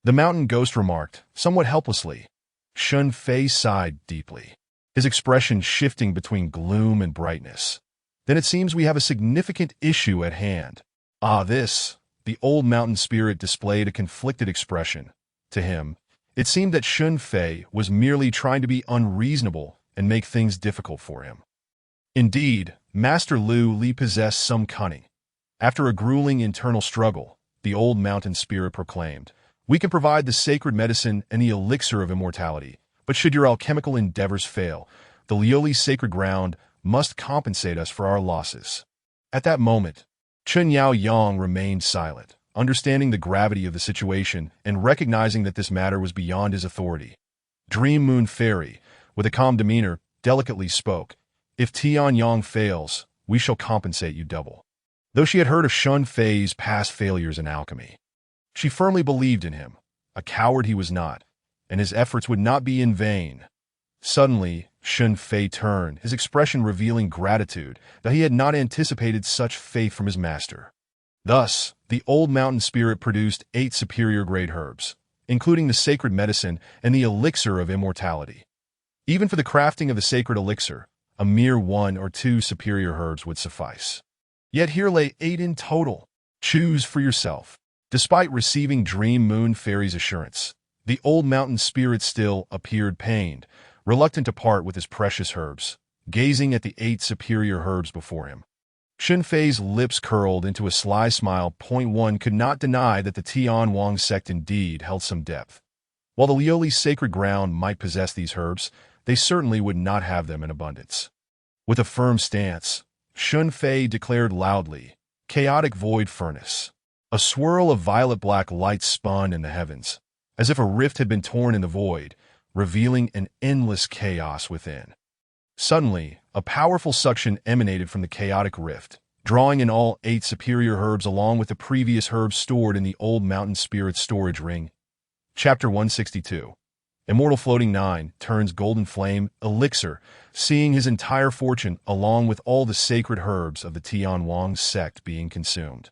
The mountain ghost remarked, somewhat helplessly. Shen Fei sighed deeply, his expression shifting between gloom and brightness. "Then it seems we have a significant issue at hand." The old mountain spirit displayed a conflicted expression. To him, it seemed that Shen Fei was merely trying to be unreasonable and make things difficult for him. Indeed, Master Lu Li possessed some cunning. After a grueling internal struggle, the old mountain spirit proclaimed, "We can provide the sacred medicine and the elixir of immortality, but should your alchemical endeavors fail, the Lioli sacred ground must compensate us for our losses." At that moment, Chen Yaoyang remained silent, understanding the gravity of the situation and recognizing that this matter was beyond his authority. Dream Moon Fairy, with a calm demeanor, delicately spoke, "If Tianyang fails, we shall compensate you double." Though she had heard of Shen Fei's past failures in alchemy, she firmly believed in him. A coward he was not, and his efforts would not be in vain. Suddenly, Shen Fei turned, his expression revealing gratitude that he had not anticipated such faith from his master. Thus, the old mountain spirit produced 8 superior-grade herbs, including the sacred medicine and the elixir of immortality. Even for the crafting of the sacred elixir, a mere 1 or 2 superior herbs would suffice. Yet here lay 8 in total. Choose for yourself. Despite receiving Dream Moon Fairy's assurance, the old mountain spirit still appeared pained, reluctant to part with his precious herbs, gazing at the 8 superior herbs before him. Shen Fei's lips curled into a sly smile. One could not deny that the Tian Wang sect indeed held some depth. While the Lioli sacred ground might possess these herbs, they certainly would not have them in abundance. With a firm stance, Shen Fei declared loudly, "Chaotic void furnace." A swirl of violet-black light spun in the heavens, as if a rift had been torn in the void, revealing an endless chaos within. Suddenly, a powerful suction emanated from the chaotic rift, drawing in all 8 superior herbs along with the previous herbs stored in the old mountain spirit's storage ring. Chapter 162. Immortal Floating 9 turns Golden Flame Elixir, seeing his entire fortune along with all the sacred herbs of the Tian Wang sect being consumed.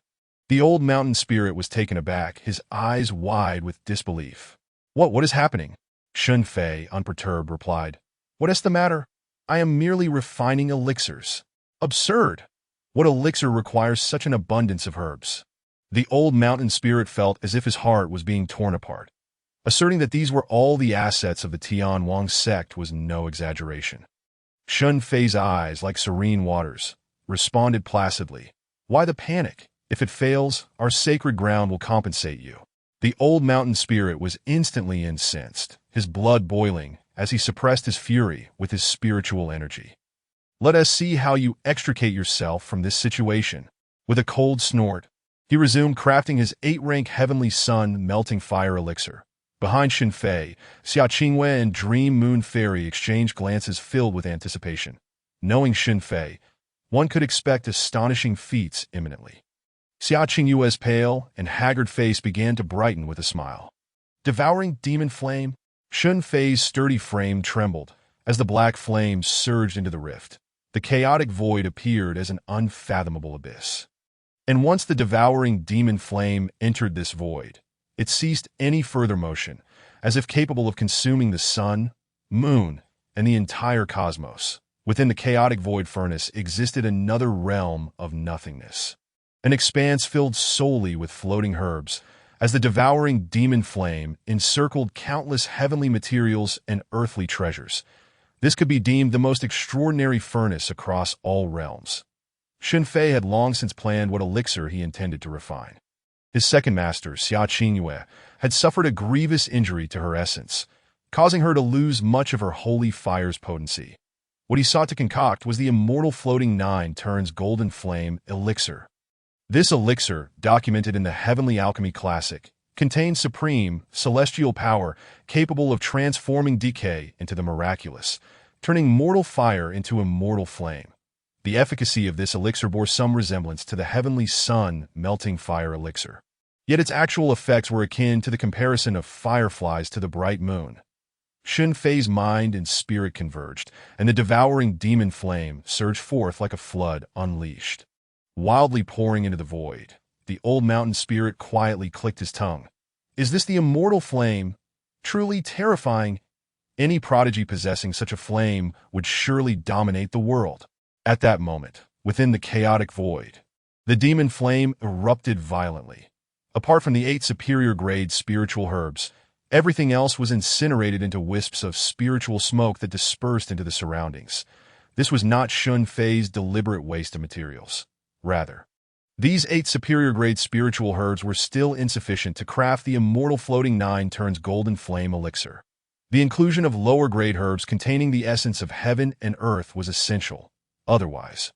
The old mountain spirit was taken aback, his eyes wide with disbelief. What is happening?" Shen Fei, unperturbed, replied, "What is the matter? I am merely refining elixirs." Absurd! What elixir requires such an abundance of herbs? The old mountain spirit felt as if his heart was being torn apart. Asserting that these were all the assets of the Tianwang sect was no exaggeration. Shen Fei's eyes, like serene waters, responded placidly. Why the panic? If it fails, our sacred ground will compensate you. The old mountain spirit was instantly incensed, his blood boiling as he suppressed his fury with his spiritual energy. Let us see how you extricate yourself from this situation. With a cold snort, he resumed crafting his 8-rank heavenly sun melting fire elixir. Behind Shen Fei, Xia Qingwei and Dream Moon Fairy exchanged glances filled with anticipation. Knowing Shen Fei, one could expect astonishing feats imminently. Xia Qingyue's pale and haggard face began to brighten with a smile. Devouring demon flame? Shen Fei's sturdy frame trembled as the black flames surged into the rift. The chaotic void appeared as an unfathomable abyss. And once the devouring demon flame entered this void, it ceased any further motion, as if capable of consuming the sun, moon, and the entire cosmos. Within the chaotic void furnace existed another realm of nothingness. An expanse filled solely with floating herbs, as the devouring demon flame encircled countless heavenly materials and earthly treasures. This could be deemed the most extraordinary furnace across all realms. Shen Fei had long since planned what elixir he intended to refine. His second master, Xia Qingyue, had suffered a grievous injury to her essence, causing her to lose much of her holy fire's potency. What he sought to concoct was the immortal floating 9 turns golden flame elixir. This elixir, documented in the Heavenly Alchemy Classic, contains supreme, celestial power capable of transforming decay into the miraculous, turning mortal fire into immortal flame. The efficacy of this elixir bore some resemblance to the heavenly sun melting fire elixir. Yet its actual effects were akin to the comparison of fireflies to the bright moon. Shen Fei's mind and spirit converged, and the devouring demon flame surged forth like a flood unleashed. Wildly pouring into the void, the old mountain spirit quietly clicked his tongue. Is this the immortal flame? Truly terrifying. Any prodigy possessing such a flame would surely dominate the world. At that moment, within the chaotic void, the demon flame erupted violently. Apart from the 8 superior grade spiritual herbs, everything else was incinerated into wisps of spiritual smoke that dispersed into the surroundings. This was not Shen Fei's deliberate waste of materials. Rather, these 8 superior grade spiritual herbs were still insufficient to craft the immortal floating 9 turns golden flame elixir. The inclusion of lower grade herbs containing the essence of heaven and earth was essential. Otherwise,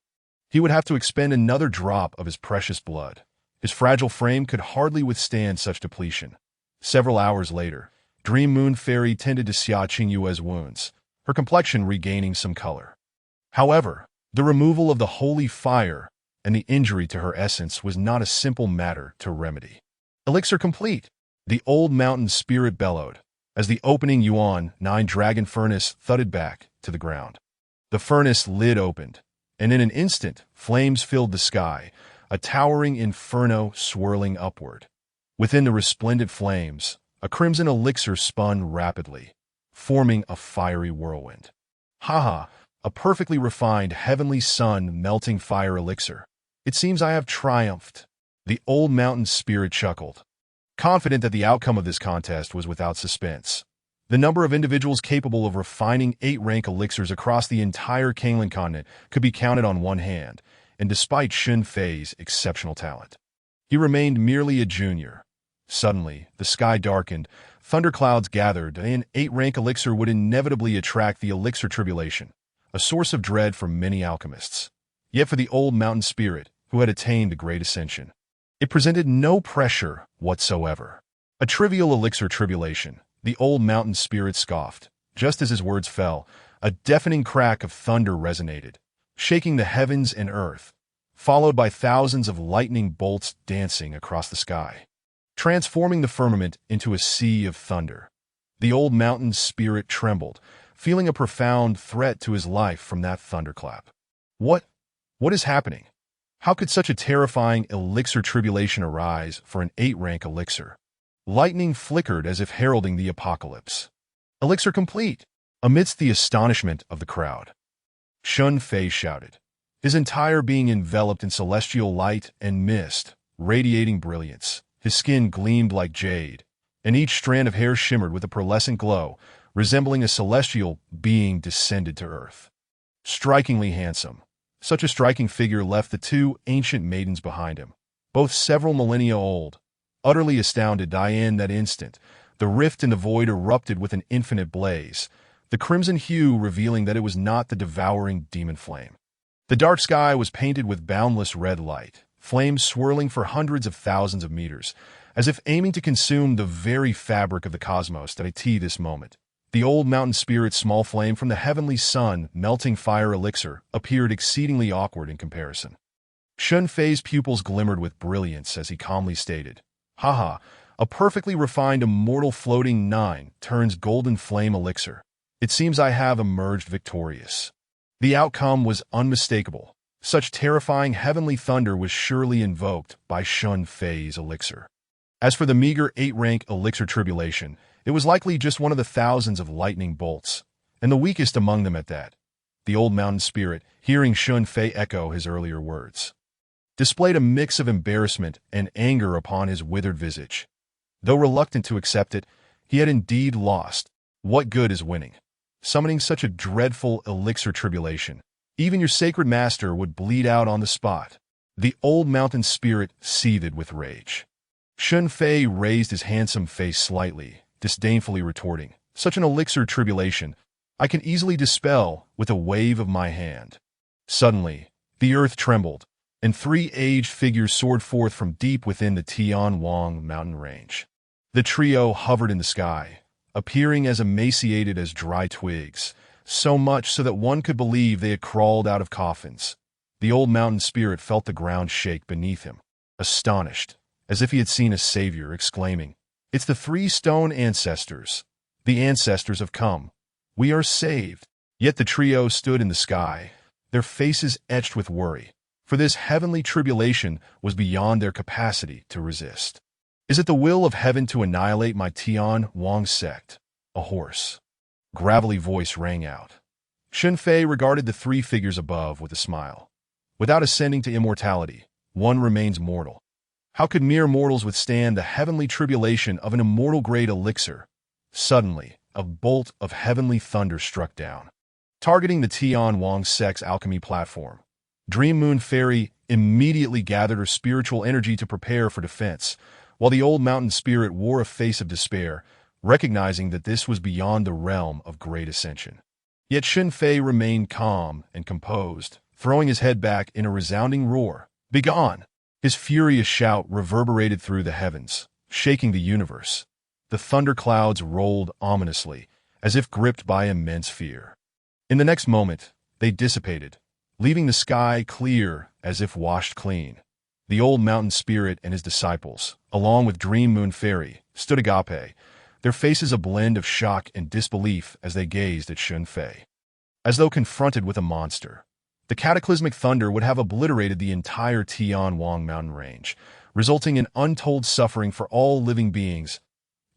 he would have to expend another drop of his precious blood. His fragile frame could hardly withstand such depletion. Several hours later, Dream Moon Fairy tended to Xia Qingyue's wounds, her complexion regaining some color. However, the removal of the holy fire and the injury to her essence was not a simple matter to remedy. Elixir complete, the old mountain spirit bellowed, as the opening Yuan 9 dragon furnace thudded back to the ground. The furnace lid opened, and in an instant, flames filled the sky, a towering inferno swirling upward. Within the resplendent flames, a crimson elixir spun rapidly, forming a fiery whirlwind. Haha, a perfectly refined heavenly sun melting fire elixir. It seems I have triumphed. The old mountain spirit chuckled, confident that the outcome of this contest was without suspense. The number of individuals capable of refining 8-rank elixirs across the entire Kanglan continent could be counted on one hand, and despite Shen Fei's exceptional talent, he remained merely a junior. Suddenly, the sky darkened, thunderclouds gathered, and an 8-rank elixir would inevitably attract the elixir tribulation, a source of dread for many alchemists. Yet for the old mountain spirit, who had attained the great ascension, it presented no pressure whatsoever. A trivial elixir tribulation, the old mountain spirit scoffed. Just as his words fell, a deafening crack of thunder resonated, shaking the heavens and earth, followed by thousands of lightning bolts dancing across the sky, transforming the firmament into a sea of thunder. The old mountain spirit trembled, feeling a profound threat to his life from that thunderclap. What is happening? How could such a terrifying elixir tribulation arise for an 8-rank elixir? Lightning flickered as if heralding the apocalypse. Elixir complete! Amidst the astonishment of the crowd, Shen Fei shouted, his entire being enveloped in celestial light and mist, radiating brilliance. His skin gleamed like jade, and each strand of hair shimmered with a pearlescent glow, resembling a celestial being descended to earth. Strikingly handsome, such a striking figure left the two ancient maidens behind him, both several millennia old. Utterly astounded, in that instant, the rift in the void erupted with an infinite blaze, the crimson hue revealing that it was not the devouring demon flame. The dark sky was painted with boundless red light, flames swirling for hundreds of thousands of meters, as if aiming to consume the very fabric of the cosmos at this moment. The old mountain spirit's small flame from the heavenly sun, melting fire elixir, appeared exceedingly awkward in comparison. Shen Fei's pupils glimmered with brilliance as he calmly stated, "Haha, a perfectly refined immortal floating 9 turns golden flame elixir. It seems I have emerged victorious." The outcome was unmistakable. Such terrifying heavenly thunder was surely invoked by Shen Fei's elixir. As for the meager 8-rank elixir tribulation, it was likely just one of the thousands of lightning bolts, and the weakest among them at that. The old mountain spirit, hearing Shen Fei echo his earlier words, displayed a mix of embarrassment and anger upon his withered visage. Though reluctant to accept it, he had indeed lost. What good is winning? Summoning such a dreadful elixir tribulation, even your sacred master would bleed out on the spot. The old mountain spirit seethed with rage. Shen Fei raised his handsome face slightly, disdainfully retorting, "Such an elixir tribulation I can easily dispel with a wave of my hand." Suddenly, the earth trembled, and 3 aged figures soared forth from deep within the Tianwang mountain range. The trio hovered in the sky, appearing as emaciated as dry twigs, so much so that one could believe they had crawled out of coffins. The old mountain spirit felt the ground shake beneath him, astonished, as if he had seen a savior, exclaiming, "It's the 3 stone ancestors. The ancestors have come. We are saved." Yet the trio stood in the sky, their faces etched with worry, for this heavenly tribulation was beyond their capacity to resist. "Is it the will of heaven to annihilate my Tianwang sect?" A hoarse, gravelly voice rang out. Shen Fei regarded the 3 figures above with a smile. Without ascending to immortality, one remains mortal. How could mere mortals withstand the heavenly tribulation of an immortal-grade elixir? Suddenly, a bolt of heavenly thunder struck down, targeting the Tianwang sect's alchemy platform. Dream Moon Fairy immediately gathered her spiritual energy to prepare for defense, while the old mountain spirit wore a face of despair, recognizing that this was beyond the realm of great ascension. Yet Shen Fei remained calm and composed, throwing his head back in a resounding roar. "Begone!" His furious shout reverberated through the heavens, shaking the universe. The thunderclouds rolled ominously, as if gripped by immense fear. In the next moment, they dissipated, leaving the sky clear as if washed clean. The old mountain spirit and his disciples, along with Dream Moon Fairy, stood agape, their faces a blend of shock and disbelief as they gazed at Shen Fei. As though confronted with a monster, the cataclysmic thunder would have obliterated the entire Tianwang mountain range, resulting in untold suffering for all living beings.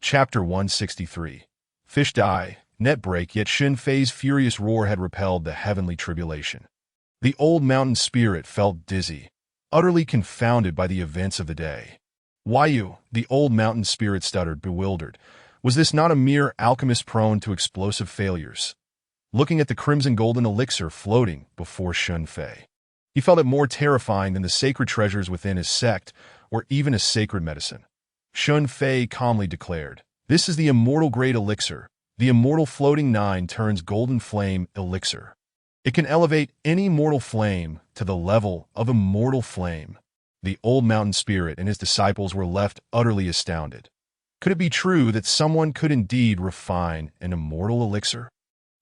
Chapter 163. Fish die, net break. Yet Shen Fei's furious roar had repelled the heavenly tribulation. The old mountain spirit felt dizzy, utterly confounded by the events of the day. "Why you?" the old mountain spirit stuttered, bewildered. Was this not a mere alchemist prone to explosive failures? Looking at the crimson golden elixir floating before Shen Fei, he felt it more terrifying than the sacred treasures within his sect or even a sacred medicine. Shen Fei calmly declared, "This is the immortal grade elixir. The immortal floating 9 turns golden flame elixir. It can elevate any mortal flame to the level of immortal flame." The old mountain spirit and his disciples were left utterly astounded. Could it be true that someone could indeed refine an immortal elixir?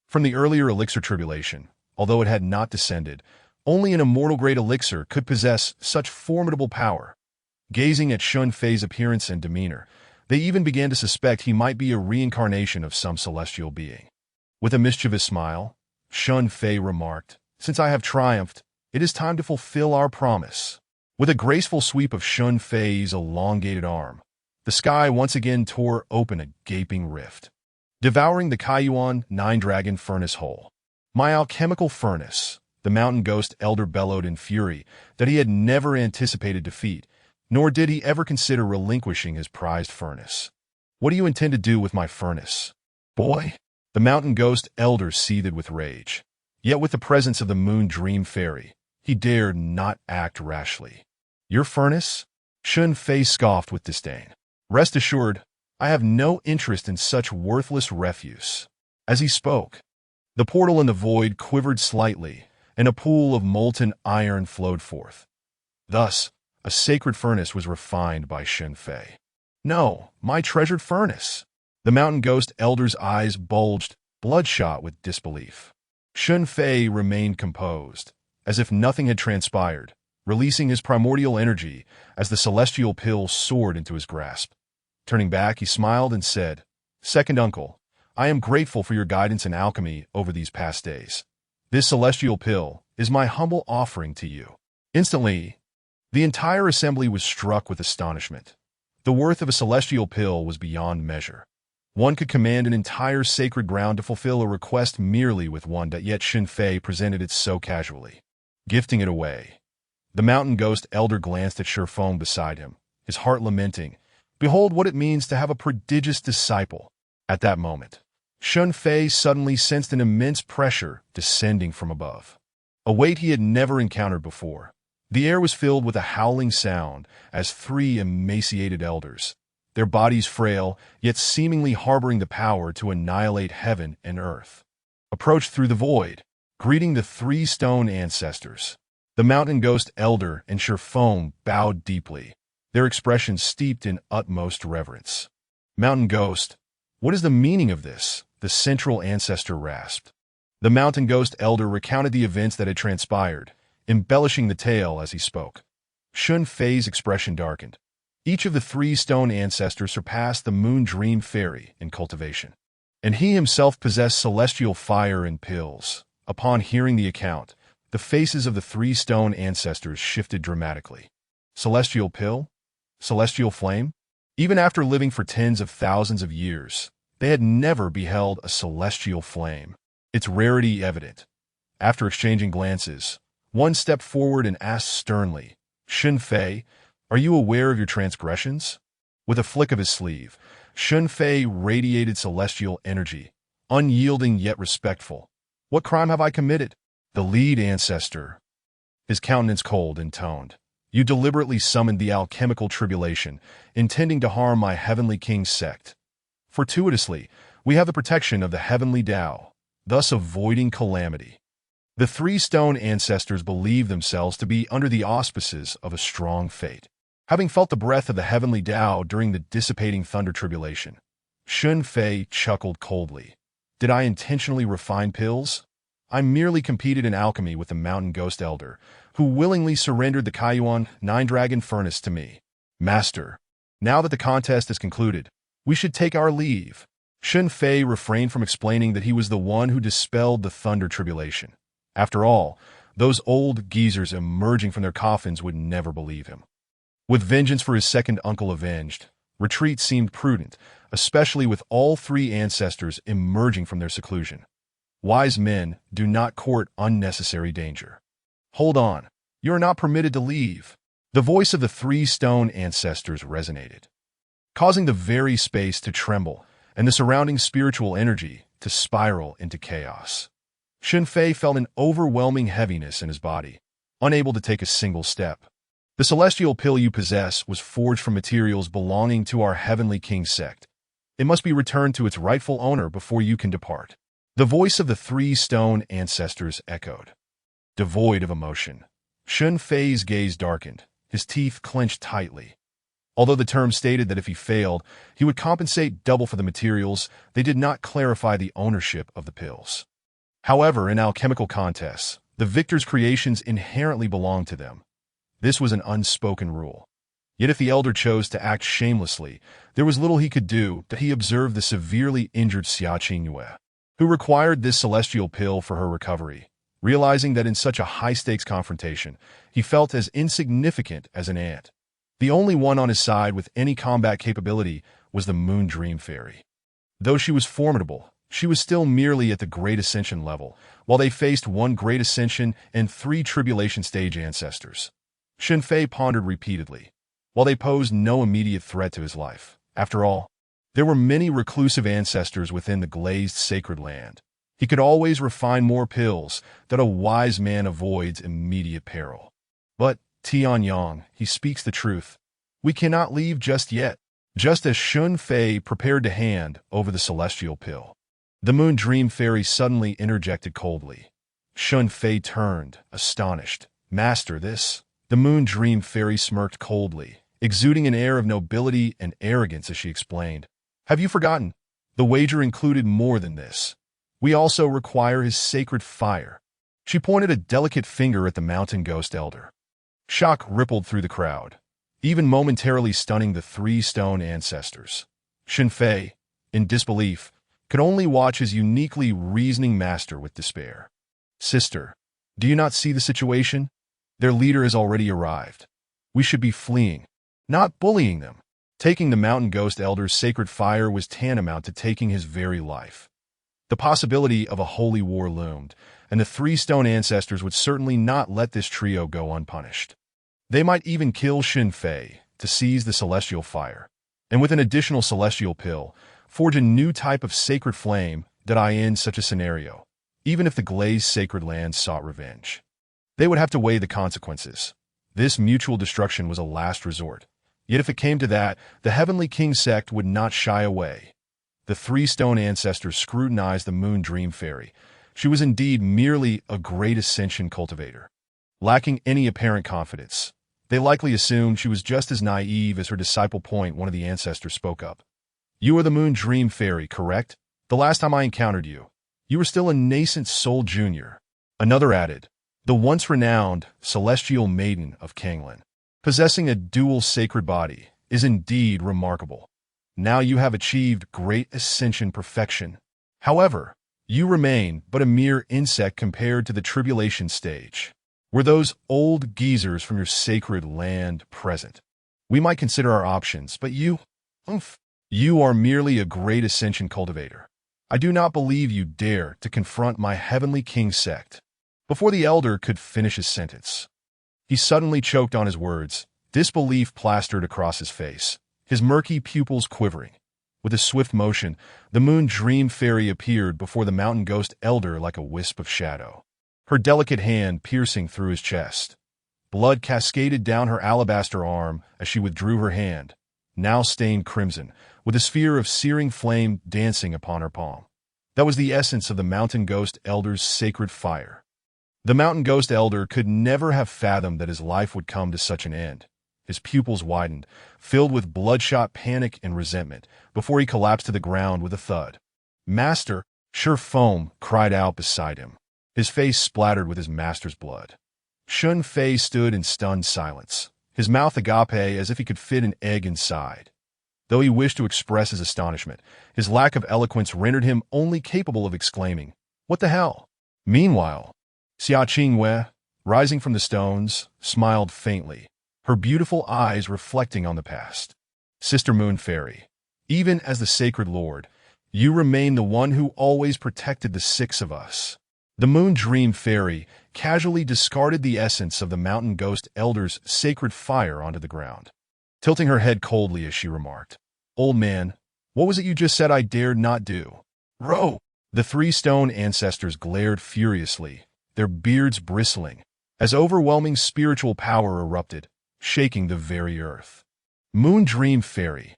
From the earlier elixir tribulation, although it had not descended, only an immortal-grade elixir could possess such formidable power. Gazing at Shen Fei's appearance and demeanor, they even began to suspect he might be a reincarnation of some celestial being. With a mischievous smile, Shen Fei remarked, "Since I have triumphed, it is time to fulfill our promise." With a graceful sweep of Shen Fei's elongated arm, the sky once again tore open a gaping rift, devouring the Kaiyuan 9-dragon furnace hole. "My alchemical furnace, The mountain ghost elder bellowed in fury that he had never anticipated defeat, nor did he ever consider relinquishing his prized furnace. What do you intend to do with my furnace, boy? The mountain ghost elder seethed with rage. Yet with the presence of the moon dream fairy, he dared not act rashly. Your furnace? Shen Fei scoffed with disdain. Rest assured, I have no interest in such worthless refuse. As he spoke, the portal in the void quivered slightly, and a pool of molten iron flowed forth. Thus, a sacred furnace was refined by Shen Fei. No, my treasured furnace. The mountain ghost elder's eyes bulged, bloodshot with disbelief. Shen Fei remained composed, as if nothing had transpired, releasing his primordial energy as the celestial pill soared into his grasp. Turning back, he smiled and said, Second uncle, I am grateful for your guidance in alchemy over these past days. This celestial pill is my humble offering to you. Instantly, the entire assembly was struck with astonishment. The worth of a celestial pill was beyond measure. One could command an entire sacred ground to fulfill a request merely with one, yet Shen Fei presented it so casually, gifting it away. The mountain ghost elder glanced at Shen Fei beside him, his heart lamenting, Behold what it means to have a prodigious disciple. At that moment, Shen Fei suddenly sensed an immense pressure descending from above, a weight he had never encountered before. The air was filled with a howling sound as three emaciated elders, their bodies frail, yet seemingly harboring the power to annihilate heaven and earth, approached through the void, greeting the three stone ancestors. The mountain ghost elder and Shen Fei bowed deeply, their expressions steeped in utmost reverence. Mountain ghost, what is the meaning of this? The central ancestor rasped. The mountain ghost elder recounted the events that had transpired, embellishing the tale as he spoke. Shen Fei's expression darkened. Each of the three stone ancestors surpassed the moon dream fairy in cultivation, and he himself possessed celestial fire and pills. Upon hearing the account, the faces of the three stone ancestors shifted dramatically. Celestial pill? Celestial flame? Even after living for tens of thousands of years, they had never beheld a celestial flame, its rarity evident. After exchanging glances, one stepped forward and asked sternly, Shen Fei, are you aware of your transgressions? With a flick of his sleeve, Shen Fei radiated celestial energy, unyielding yet respectful. What crime have I committed? The lead ancestor, his countenance cold and toned. You deliberately summoned the alchemical tribulation, intending to harm my heavenly king's sect. Fortuitously, we have the protection of the heavenly Tao, thus avoiding calamity. The three stone ancestors believed themselves to be under the auspices of a strong fate, having felt the breath of the heavenly Tao during the dissipating thunder tribulation. Shen Fei chuckled coldly. Did I intentionally refine pills? I merely competed in alchemy with the mountain ghost elder, who willingly surrendered the Kaiyuan nine-dragon furnace to me. Master, now that the contest is concluded, we should take our leave. Shen Fei refrained from explaining that he was the one who dispelled the thunder tribulation. After all, those old geezers emerging from their coffins would never believe him. With vengeance for his second uncle avenged, retreat seemed prudent, especially with all three ancestors emerging from their seclusion. Wise men do not court unnecessary danger. Hold on, you are not permitted to leave. The voice of the three stone ancestors resonated, causing the very space to tremble and the surrounding spiritual energy to spiral into chaos. Shen Fei felt an overwhelming heaviness in his body, unable to take a single step. The celestial pill you possess was forged from materials belonging to our heavenly king sect. It must be returned to its rightful owner before you can depart. The voice of the three stone ancestors echoed, devoid of emotion. Shen Fei's gaze darkened, his teeth clenched tightly. Although the term stated that if he failed, he would compensate double for the materials, they did not clarify the ownership of the pills. However, in alchemical contests, the victor's creations inherently belong to them. This was an unspoken rule. Yet if the elder chose to act shamelessly, there was little he could do. That he observed the severely injured Xia Qingyue, who required this celestial pill for her recovery. Realizing that in such a high-stakes confrontation, he felt as insignificant as an ant. The only one on his side with any combat capability was the Moon Dream Fairy. Though she was formidable, She was still merely at the Great Ascension level, while they faced one Great Ascension and three Tribulation Stage ancestors. Shen Fei pondered repeatedly, while they posed no immediate threat to his life. After all, there were many reclusive ancestors within the glazed sacred land. He could always refine more pills that a wise man avoids immediate peril. But, Tianyang, he speaks the truth. We cannot leave just yet. Just as Shen Fei prepared to hand over the celestial pill, the Moon Dream Fairy suddenly interjected coldly. Shen Fei turned, astonished. Master, this? The Moon Dream Fairy smirked coldly, exuding an air of nobility and arrogance as she explained. Have you forgotten? The wager included more than this. We also require his sacred fire. She pointed a delicate finger at the mountain ghost elder. Shock rippled through the crowd, even momentarily stunning the three stone ancestors. Shen Fei, in disbelief, could only watch his uniquely reasoning master with despair. Sister, do you not see the situation? Their leader has already arrived. We should be fleeing, not bullying them. Taking the mountain ghost elder's sacred fire was tantamount to taking his very life. The possibility of a holy war loomed, and the three stone ancestors would certainly not let this trio go unpunished. They might even kill Shen Fei to seize the celestial fire, and with an additional celestial pill, forge a new type of sacred flame that I end such a scenario, even if the glazed sacred land sought revenge. They would have to weigh the consequences. This mutual destruction was a last resort. Yet if it came to that, the Heavenly King sect would not shy away. The three stone ancestors scrutinized the Moon Dream Fairy. She was indeed merely a Great Ascension cultivator. Lacking any apparent confidence, they likely assumed she was just as naive as her disciple. One of the ancestors spoke up. You are the Moon Dream Fairy, correct? The last time I encountered you, you were still a nascent soul junior. Another added, the once renowned celestial maiden of Kanglan. Possessing a dual sacred body is indeed remarkable. Now you have achieved Great Ascension perfection. However, you remain but a mere insect compared to the tribulation stage. Were those old geezers from your sacred land present, we might consider our options, but you are merely a Great Ascension cultivator. I do not believe you dare to confront my Heavenly King sect. Before the elder could finish his sentence, he suddenly choked on his words, disbelief plastered across his face, his murky pupils quivering. With a swift motion, the Moon Dream Fairy appeared before the mountain ghost elder like a wisp of shadow, her delicate hand piercing through his chest. Blood cascaded down her alabaster arm as she withdrew her hand, now stained crimson, with a sphere of searing flame dancing upon her palm. That was the essence of the mountain ghost elder's sacred fire. The mountain ghost elder could never have fathomed that his life would come to such an end. His pupils widened, filled with bloodshot panic and resentment, before he collapsed to the ground with a thud. Master, Shen Fei cried out beside him, his face splattered with his master's blood. Shen Fei stood in stunned silence, his mouth agape as if he could fit an egg inside. Though he wished to express his astonishment, his lack of eloquence rendered him only capable of exclaiming, "What the hell?" Meanwhile, Xia Qingwei, rising from the stones, smiled faintly, her beautiful eyes reflecting on the past. Sister Moon Fairy, even as the sacred lord, you remain the one who always protected the six of us. The Moon Dream Fairy casually discarded the essence of the mountain ghost elder's sacred fire onto the ground, tilting her head coldly as she remarked, "Old man, what was it you just said I dared not do?" Row! The three stone ancestors glared furiously, their beards bristling, as overwhelming spiritual power erupted, shaking the very earth. Moon Dream Fairy,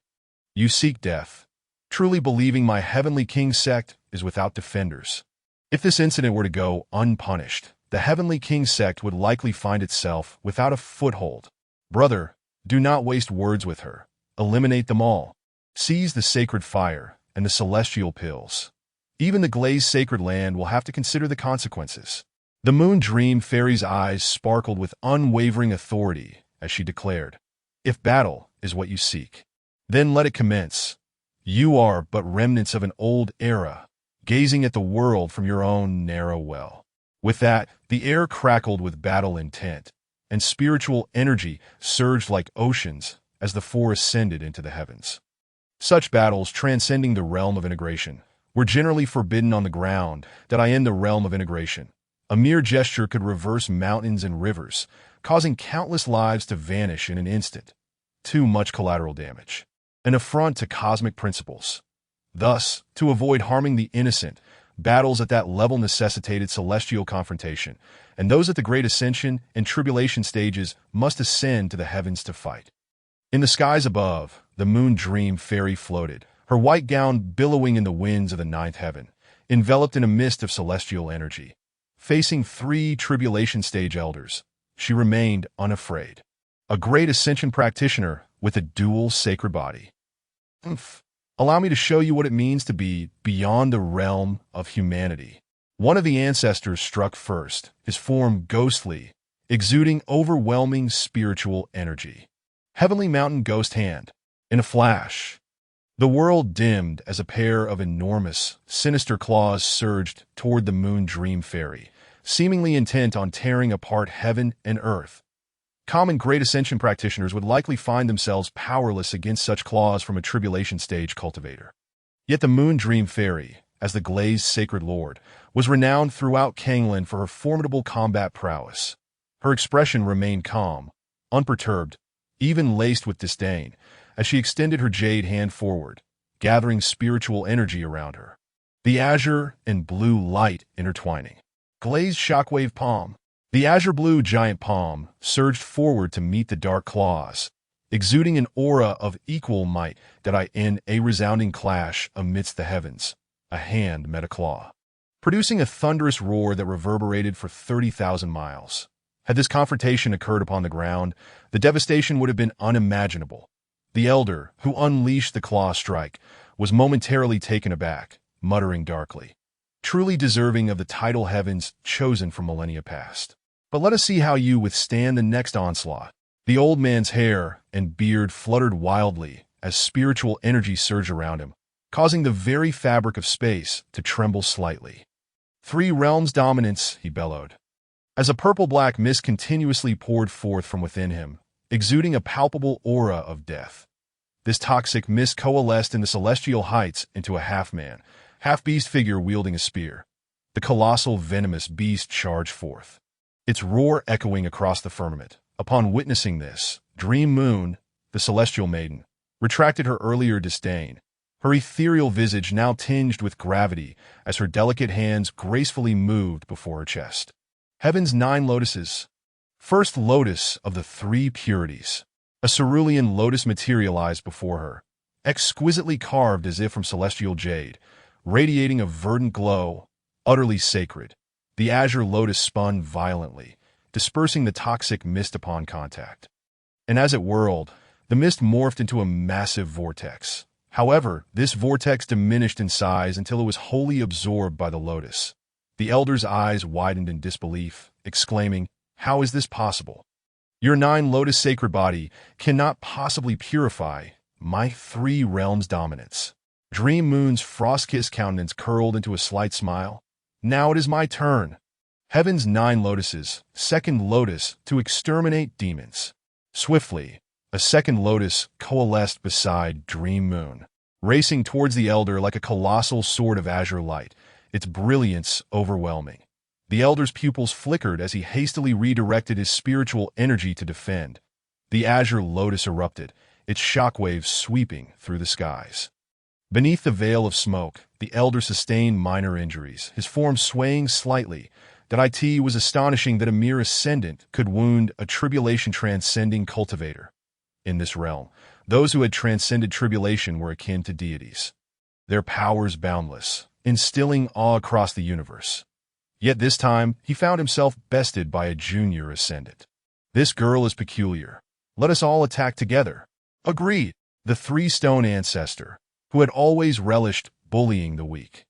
you seek death, truly believing my Heavenly King sect is without defenders. If this incident were to go unpunished, the Heavenly King sect would likely find itself without a foothold. Brother, do not waste words with her. Eliminate them all. Seize the sacred fire and the celestial pills. Even the glazed sacred land will have to consider the consequences. The Moon Dream Fairy's eyes sparkled with unwavering authority as she declared, "If battle is what you seek, then let it commence. You are but remnants of an old era, gazing at the world from your own narrow well." With that, the air crackled with battle intent, and spiritual energy surged like oceans as the four ascended into the heavens. Such battles, transcending the realm of integration, were generally forbidden on the ground that I end the realm of integration. A mere gesture could reverse mountains and rivers, causing countless lives to vanish in an instant. Too much collateral damage. An affront to cosmic principles. Thus, to avoid harming the innocent, battles at that level necessitated celestial confrontation, and those at the Great Ascension and Tribulation stages must ascend to the heavens to fight. In the skies above, the Moon Dream Fairy floated, her white gown billowing in the winds of the ninth heaven, enveloped in a mist of celestial energy. Facing 3 Tribulation stage elders, she remained unafraid. A Great Ascension practitioner with a dual sacred body. Allow me to show you what it means to be beyond the realm of humanity. One of the ancestors struck first, his form ghostly, exuding overwhelming spiritual energy. Heavenly Mountain Ghost Hand. In a flash, the world dimmed as a pair of enormous, sinister claws surged toward the Moon Dream Fairy, seemingly intent on tearing apart heaven and earth. Common Great Ascension practitioners would likely find themselves powerless against such claws from a Tribulation stage cultivator. Yet the Moon Dream Fairy, as the glazed sacred lord, was renowned throughout Kangland for her formidable combat prowess. Her expression remained calm, unperturbed, even laced with disdain, as she extended her jade hand forward, gathering spiritual energy around her. The azure and blue light intertwining. Glazed shockwave palm. The azure-blue giant palm surged forward to meet the dark claws, exuding an aura of equal might that I in a resounding clash amidst the heavens. A hand met a claw, producing a thunderous roar that reverberated for 30,000 miles. Had this confrontation occurred upon the ground, the devastation would have been unimaginable. The elder, who unleashed the claw strike, was momentarily taken aback, muttering darkly, truly deserving of the tidal heavens chosen from millennia past. But let us see how you withstand the next onslaught. The old man's hair and beard fluttered wildly as spiritual energy surged around him, causing the very fabric of space to tremble slightly. 3 realms dominance, he bellowed, as a purple-black mist continuously poured forth from within him, exuding a palpable aura of death. This toxic mist coalesced in the celestial heights into a half-man, half-beast figure wielding a spear. The colossal venomous beast charged forth, its roar echoing across the firmament. Upon witnessing this, Dream Moon, the celestial maiden, retracted her earlier disdain, her ethereal visage now tinged with gravity as her delicate hands gracefully moved before her chest. Heaven's 9 lotuses. First lotus of the 3 purities. A cerulean lotus materialized before her, exquisitely carved as if from celestial jade, radiating a verdant glow, utterly sacred. The azure lotus spun violently, dispersing the toxic mist upon contact. And as it whirled, the mist morphed into a massive vortex. However, this vortex diminished in size until it was wholly absorbed by the lotus. The elder's eyes widened in disbelief, exclaiming, "How is this possible? Your 9 lotus sacred body cannot possibly purify my 3 realms dominance." Dream Moon's frost-kissed countenance curled into a slight smile. Now it is my turn. Heaven's 9 lotuses, second lotus to exterminate demons. Swiftly, a second lotus coalesced beside Dream Moon, racing towards the elder like a colossal sword of azure light, its brilliance overwhelming. The elder's pupils flickered as he hastily redirected his spiritual energy to defend. The azure lotus erupted, its shockwaves sweeping through the skies. Beneath the veil of smoke, the elder sustained minor injuries, his form swaying slightly. That it was astonishing that a mere ascendant could wound a tribulation-transcending cultivator. In this realm, those who had transcended tribulation were akin to deities, their powers boundless, instilling awe across the universe. Yet this time, he found himself bested by a junior ascendant. This girl is peculiar. Let us all attack together. Agreed. The 3-stone ancestor, who had always relished bullying the weak,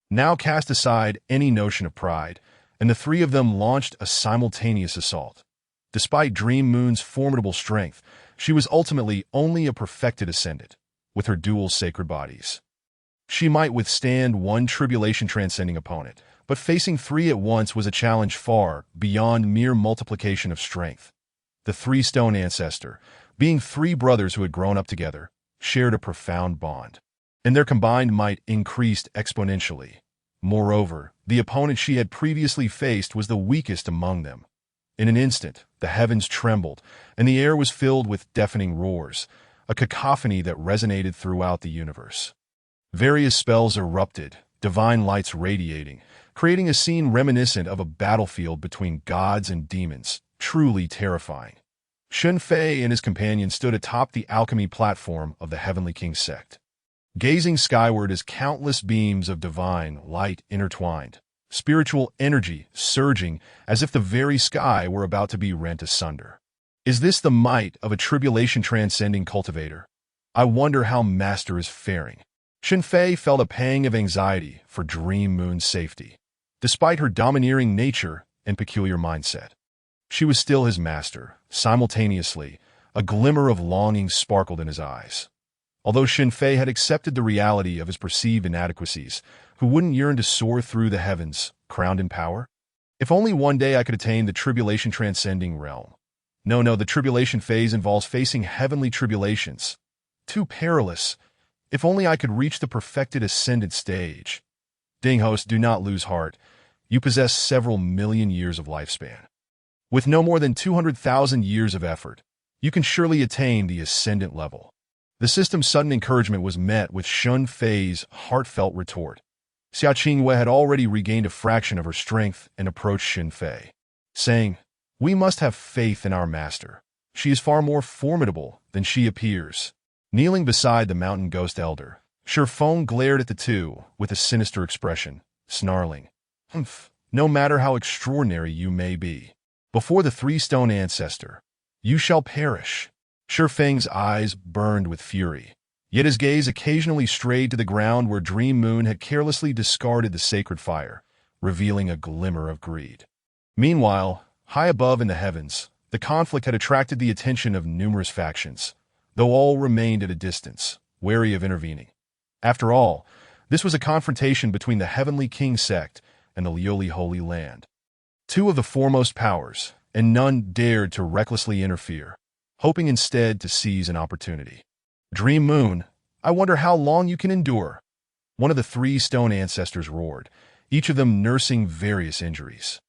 now cast aside any notion of pride, and the 3 of them launched a simultaneous assault. Despite Dream Moon's formidable strength, she was ultimately only a perfected ascendant, with her dual sacred bodies. She might withstand one tribulation-transcending opponent, but facing 3 at once was a challenge far beyond mere multiplication of strength. The 3-stone ancestor, being 3 brothers who had grown up together, shared a profound bond. and their combined might increased exponentially. Moreover, the opponent she had previously faced was the weakest among them. In an instant, the heavens trembled, and the air was filled with deafening roars, a cacophony that resonated throughout the universe. Various spells erupted, divine lights radiating, creating a scene reminiscent of a battlefield between gods and demons, truly terrifying. Shen Fei and his companion stood atop the alchemy platform of the Heavenly King sect, gazing skyward as countless beams of divine light intertwined, spiritual energy surging as if the very sky were about to be rent asunder. Is this the might of a tribulation-transcending cultivator? I wonder how Master is faring. Shen Fei felt a pang of anxiety for Dream Moon's safety. Despite her domineering nature and peculiar mindset, she was still his master. Simultaneously, a glimmer of longing sparkled in his eyes. Although Shen Fei had accepted the reality of his perceived inadequacies, who wouldn't yearn to soar through the heavens, crowned in power? If only one day I could attain the tribulation-transcending realm. No, the tribulation phase involves facing heavenly tribulations. Too perilous. If only I could reach the perfected ascendant stage. Ding host, do not lose heart. You possess several million years of lifespan. With no more than 200,000 years of effort, you can surely attain the ascendant level. The system's sudden encouragement was met with Shen Fei's heartfelt retort. Xia Qingwei had already regained a fraction of her strength and approached Shen Fei, saying, "We must have faith in our master. She is far more formidable than she appears." Kneeling beside the mountain ghost elder, Shi Feng glared at the two with a sinister expression, snarling, "Humph, no matter how extraordinary you may be, before the three-stone ancestor, you shall perish." Shi Feng's eyes burned with fury, yet his gaze occasionally strayed to the ground where Dream Moon had carelessly discarded the sacred fire, revealing a glimmer of greed. Meanwhile, high above in the heavens, the conflict had attracted the attention of numerous factions, though all remained at a distance, wary of intervening. After all, this was a confrontation between the Heavenly King sect and the Lioli Holy Land. Two of the foremost powers, and none dared to recklessly interfere, hoping instead to seize an opportunity. "Dream Moon, I wonder how long you can endure." One of the three stone ancestors roared, each of them nursing various injuries.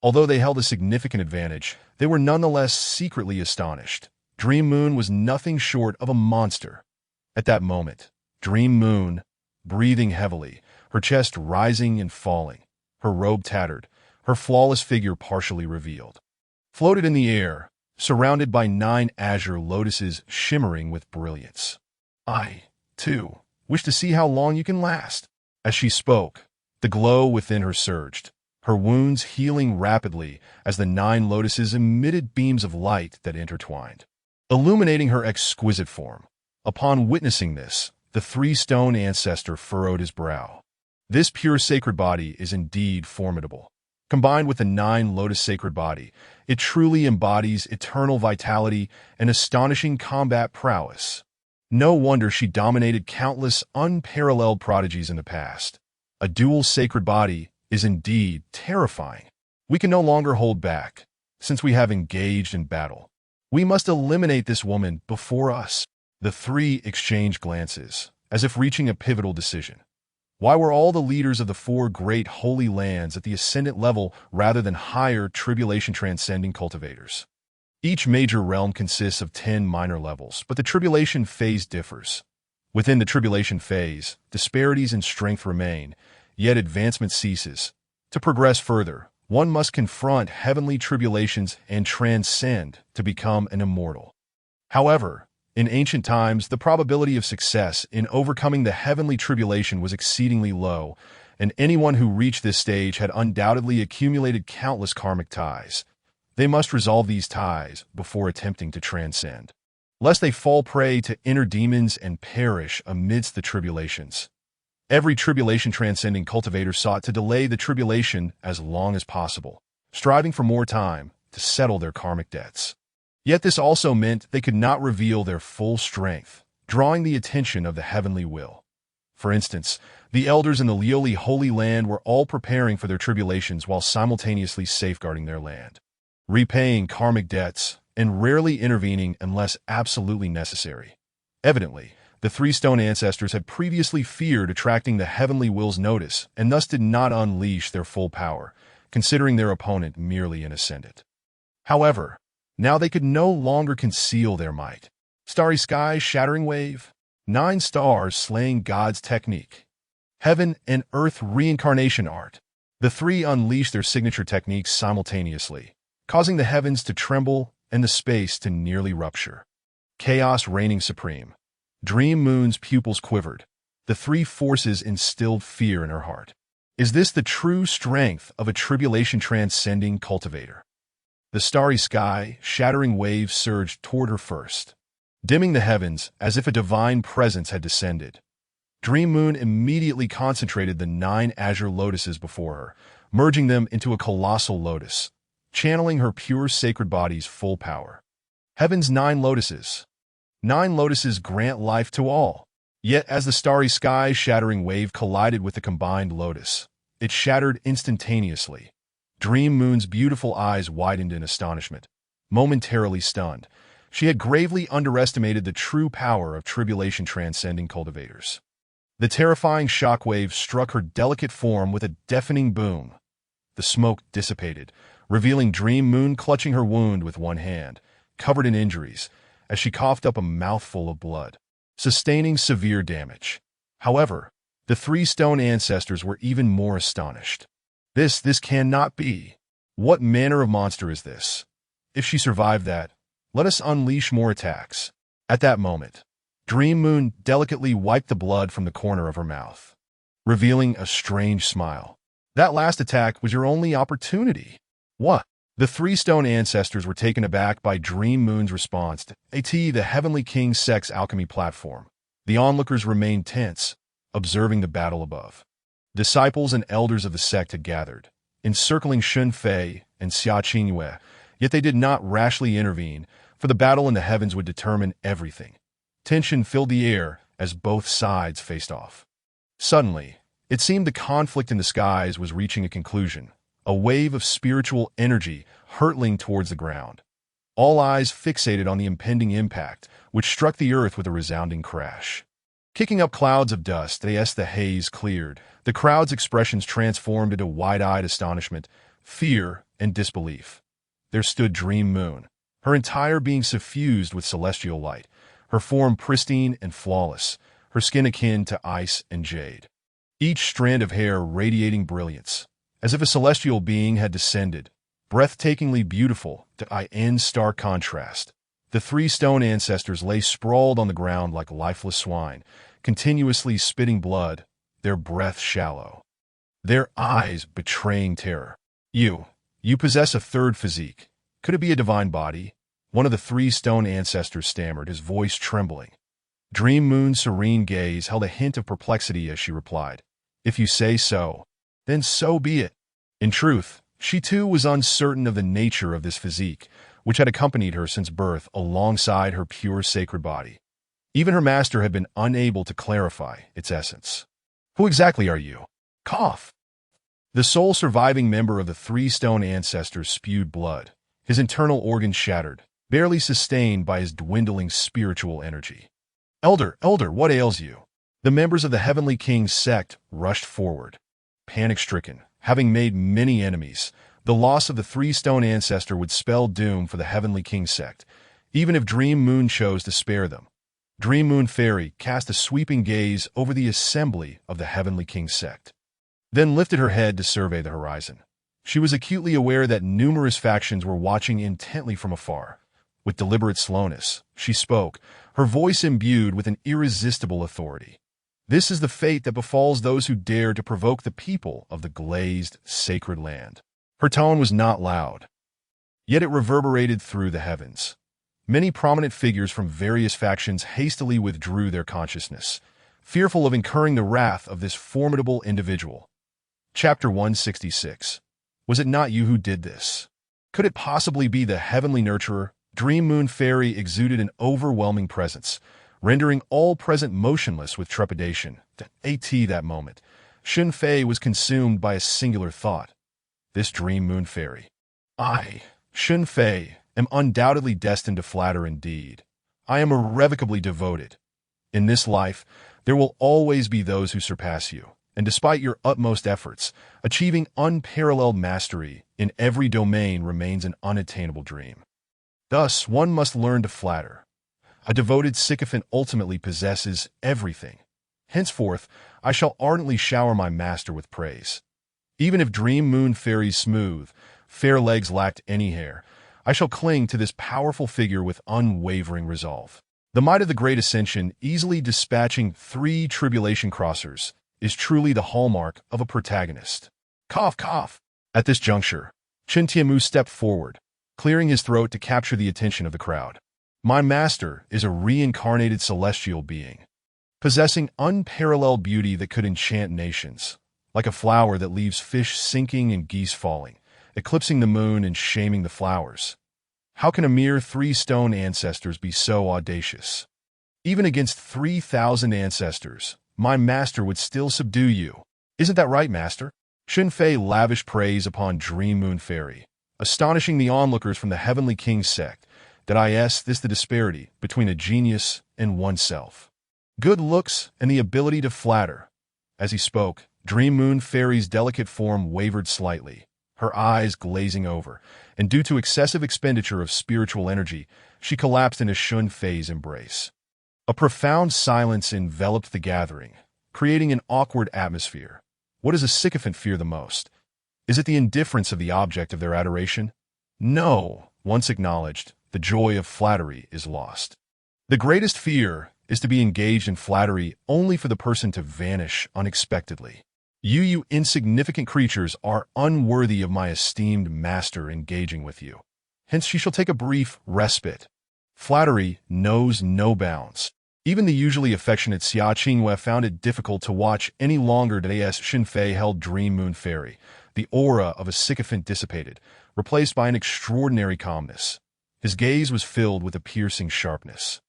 Although they held a significant advantage, they were nonetheless secretly astonished. Dream Moon was nothing short of a monster. At that moment, Dream Moon, breathing heavily, her chest rising and falling, her robe tattered, her flawless figure partially revealed, floated in the air, surrounded by 9 azure lotuses shimmering with brilliance. "I, too, wish to see how long you can last." As she spoke, the glow within her surged, her wounds healing rapidly as the 9 lotuses emitted beams of light that intertwined, illuminating her exquisite form. Upon witnessing this, the three-stone ancestor furrowed his brow. This pure sacred body is indeed formidable. Combined with the 9 lotus sacred body, it truly embodies eternal vitality and astonishing combat prowess. No wonder she dominated countless unparalleled prodigies in the past. A dual sacred body is indeed terrifying. We can no longer hold back, since we have engaged in battle. We must eliminate this woman before us. The three exchanged glances, as if reaching a pivotal decision. Why were all the leaders of the 4 great holy lands at the ascendant level rather than higher tribulation-transcending cultivators? Each major realm consists of 10 minor levels, but the tribulation phase differs. Within the tribulation phase, disparities in strength remain, yet advancement ceases. To progress further, one must confront heavenly tribulations and transcend to become an immortal. However, in ancient times, the probability of success in overcoming the heavenly tribulation was exceedingly low, and anyone who reached this stage had undoubtedly accumulated countless karmic ties. They must resolve these ties before attempting to transcend, lest they fall prey to inner demons and perish amidst the tribulations. Every tribulation-transcending cultivator sought to delay the tribulation as long as possible, striving for more time to settle their karmic debts. Yet this also meant they could not reveal their full strength, drawing the attention of the heavenly will. For instance, the elders in the Lioli Holy Land were all preparing for their tribulations while simultaneously safeguarding their land, repaying karmic debts, and rarely intervening unless absolutely necessary. Evidently, The three stone ancestors had previously feared attracting the heavenly will's notice and thus did not unleash their full power, considering their opponent merely an ascendant. However, now they could no longer conceal their might. Starry sky, shattering wave, 9 stars slaying God's technique. Heaven and earth reincarnation art. The three unleashed their signature techniques simultaneously, causing the heavens to tremble and the space to nearly rupture. Chaos reigning supreme. Dream Moon's pupils quivered. The three forces instilled fear in her heart. Is this the true strength of a tribulation-transcending cultivator? The starry sky, shattering waves surged toward her first, dimming the heavens as if a divine presence had descended. Dream Moon immediately concentrated the 9 azure lotuses before her, merging them into a colossal lotus, channeling her pure sacred body's full power. Heaven's 9 lotuses. 9 lotuses grant life to all. Yet as the starry sky shattering wave collided with the combined lotus, it shattered instantaneously. Dream Moon's beautiful eyes widened in astonishment. Momentarily stunned, she had gravely underestimated the true power of tribulation-transcending cultivators. The terrifying shockwave struck her delicate form with a deafening boom. The smoke dissipated, revealing Dream Moon clutching her wound with one hand, covered in injuries, as she coughed up a mouthful of blood, sustaining severe damage. However, the three stone ancestors were even more astonished. This cannot be. What manner of monster is this? If she survived that, let us unleash more attacks. At that moment, Dream Moon delicately wiped the blood from the corner of her mouth, revealing a strange smile. That last attack was your only opportunity. What? The three stone ancestors were taken aback by Dream Moon's response to the Heavenly King's sex alchemy platform. The onlookers remained tense, observing the battle above. Disciples and elders of the sect had gathered, encircling Shen Fei and Xia Qingyue, yet they did not rashly intervene, for the battle in the heavens would determine everything. Tension filled the air as both sides faced off. Suddenly, it seemed the conflict in the skies was reaching a conclusion, a wave of spiritual energy hurtling towards the ground. All eyes fixated on the impending impact, which struck the earth with a resounding crash. Kicking up clouds of dust as the haze cleared, the crowd's expressions transformed into wide-eyed astonishment, fear, and disbelief. There stood Dream Moon, her entire being suffused with celestial light, her form pristine and flawless, her skin akin to ice and jade. Each strand of hair radiating brilliance, as if a celestial being had descended, breathtakingly beautiful in stark contrast. The three stone ancestors lay sprawled on the ground like lifeless swine, continuously spitting blood, their breath shallow, their eyes betraying terror. You possess a third physique. Could it be a divine body? One of the three stone ancestors stammered, his voice trembling. Dream Moon's serene gaze held a hint of perplexity as she replied, "If you say so, then so be it." In truth, she too was uncertain of the nature of this physique, which had accompanied her since birth alongside her pure sacred body. Even her master had been unable to clarify its essence. Who exactly are you? Cough. The sole surviving member of the three stone ancestors spewed blood, his internal organs shattered, barely sustained by his dwindling spiritual energy. Elder, what ails you? The members of the Heavenly King's sect rushed forward. Panic-stricken, having made many enemies, the loss of the three stone ancestor would spell doom for the Heavenly King sect, even if Dream Moon chose to spare them. Dream Moon Fairy cast a sweeping gaze over the assembly of the Heavenly King sect, then lifted her head to survey the horizon. She was acutely aware that numerous factions were watching intently from afar. With deliberate slowness, she spoke, her voice imbued with an irresistible authority. This is the fate that befalls those who dare to provoke the people of the glazed, sacred land. Her tone was not loud, yet it reverberated through the heavens. Many prominent figures from various factions hastily withdrew their consciousness, fearful of incurring the wrath of this formidable individual. Chapter 166. Was it not you who did this? Could it possibly be the heavenly nurturer? Dream Moon Fairy exuded an overwhelming presence, rendering all present motionless with trepidation. At that moment, Shen Fei was consumed by a singular thought. This Dream Moon Fairy. I, Shen Fei, am undoubtedly destined to flatter indeed. I am irrevocably devoted. In this life, there will always be those who surpass you, and despite your utmost efforts, achieving unparalleled mastery in every domain remains an unattainable dream. Thus, one must learn to flatter. A devoted sycophant ultimately possesses everything. Henceforth, I shall ardently shower my master with praise. Even if Dream Moon Fairy's smooth, fair legs lacked any hair, I shall cling to this powerful figure with unwavering resolve. The might of the Great Ascension, easily dispatching 3 tribulation crossers, is truly the hallmark of a protagonist. Cough, cough. At this juncture, Chen Tianmu stepped forward, clearing his throat to capture the attention of the crowd. My master is a reincarnated celestial being, possessing unparalleled beauty that could enchant nations, like a flower that leaves fish sinking and geese falling, eclipsing the moon and shaming the flowers. How can a mere 3 stone ancestors be so audacious? Even against 3,000 ancestors, my master would still subdue you. Isn't that right, master? Shen Fei lavished praise upon Dream Moon Fairy, astonishing the onlookers from the Heavenly King's sect. Did I ask this the disparity between a genius and oneself? Good looks and the ability to flatter. As he spoke, Dream Moon Fairy's delicate form wavered slightly, her eyes glazing over, and due to excessive expenditure of spiritual energy, she collapsed into Shen Fei's embrace. A profound silence enveloped the gathering, creating an awkward atmosphere. What does a sycophant fear the most? Is it the indifference of the object of their adoration? No, once acknowledged, the joy of flattery is lost. The greatest fear is to be engaged in flattery only for the person to vanish unexpectedly. You insignificant creatures are unworthy of my esteemed master engaging with you. Hence she shall take a brief respite. Flattery knows no bounds. Even the usually affectionate Xia Qingyue found it difficult to watch any longer as Shen Fei held Dream Moon Fairy. The aura of a sycophant dissipated, replaced by an extraordinary calmness. His gaze was filled with a piercing sharpness.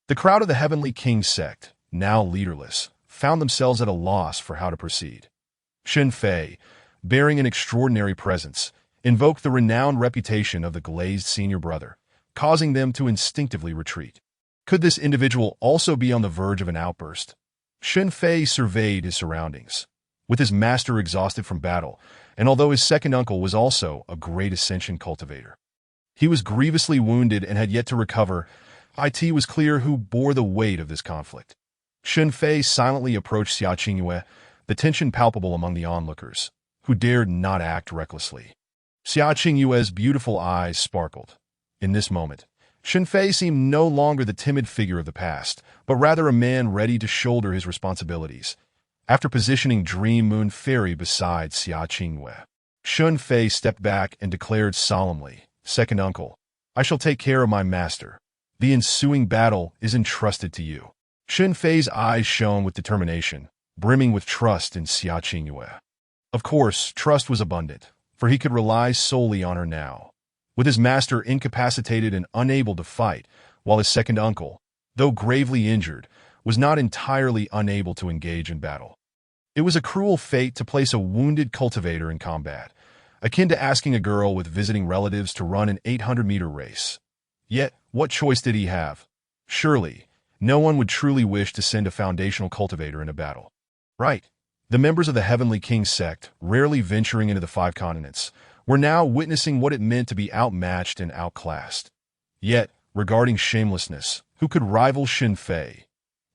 The crowd of the Heavenly King's sect, now leaderless, found themselves at a loss for how to proceed. Shen Fei, bearing an extraordinary presence, invoked the renowned reputation of the glazed senior brother, causing them to instinctively retreat. Could this individual also be on the verge of an outburst? Shen Fei surveyed his surroundings. With his master exhausted from battle, and although his second uncle was also a great ascension cultivator, he was grievously wounded and had yet to recover, it was clear who bore the weight of this conflict. Shen Fei silently approached Xia Qingyue, the tension palpable among the onlookers, who dared not act recklessly. Xia Qingyue's beautiful eyes sparkled. In this moment, Shen Fei seemed no longer the timid figure of the past, but rather a man ready to shoulder his responsibilities. After positioning Dream Moon Fairy beside Xia Qingyue, Shen Fei stepped back and declared solemnly, "Second uncle, I shall take care of my master. The ensuing battle is entrusted to you." Shen Fei's eyes shone with determination, brimming with trust in Xia Qingyue. Of course, trust was abundant, for he could rely solely on her now. With his master incapacitated and unable to fight, while his second uncle, though gravely injured, was not entirely unable to engage in battle. It was a cruel fate to place a wounded cultivator in combat, akin to asking a girl with visiting relatives to run an 800-meter race. Yet, what choice did he have? Surely, no one would truly wish to send a foundational cultivator in a battle. Right. The members of the Heavenly King's sect, rarely venturing into the 5 continents, were now witnessing what it meant to be outmatched and outclassed. Yet, regarding shamelessness, who could rival Shen Fei?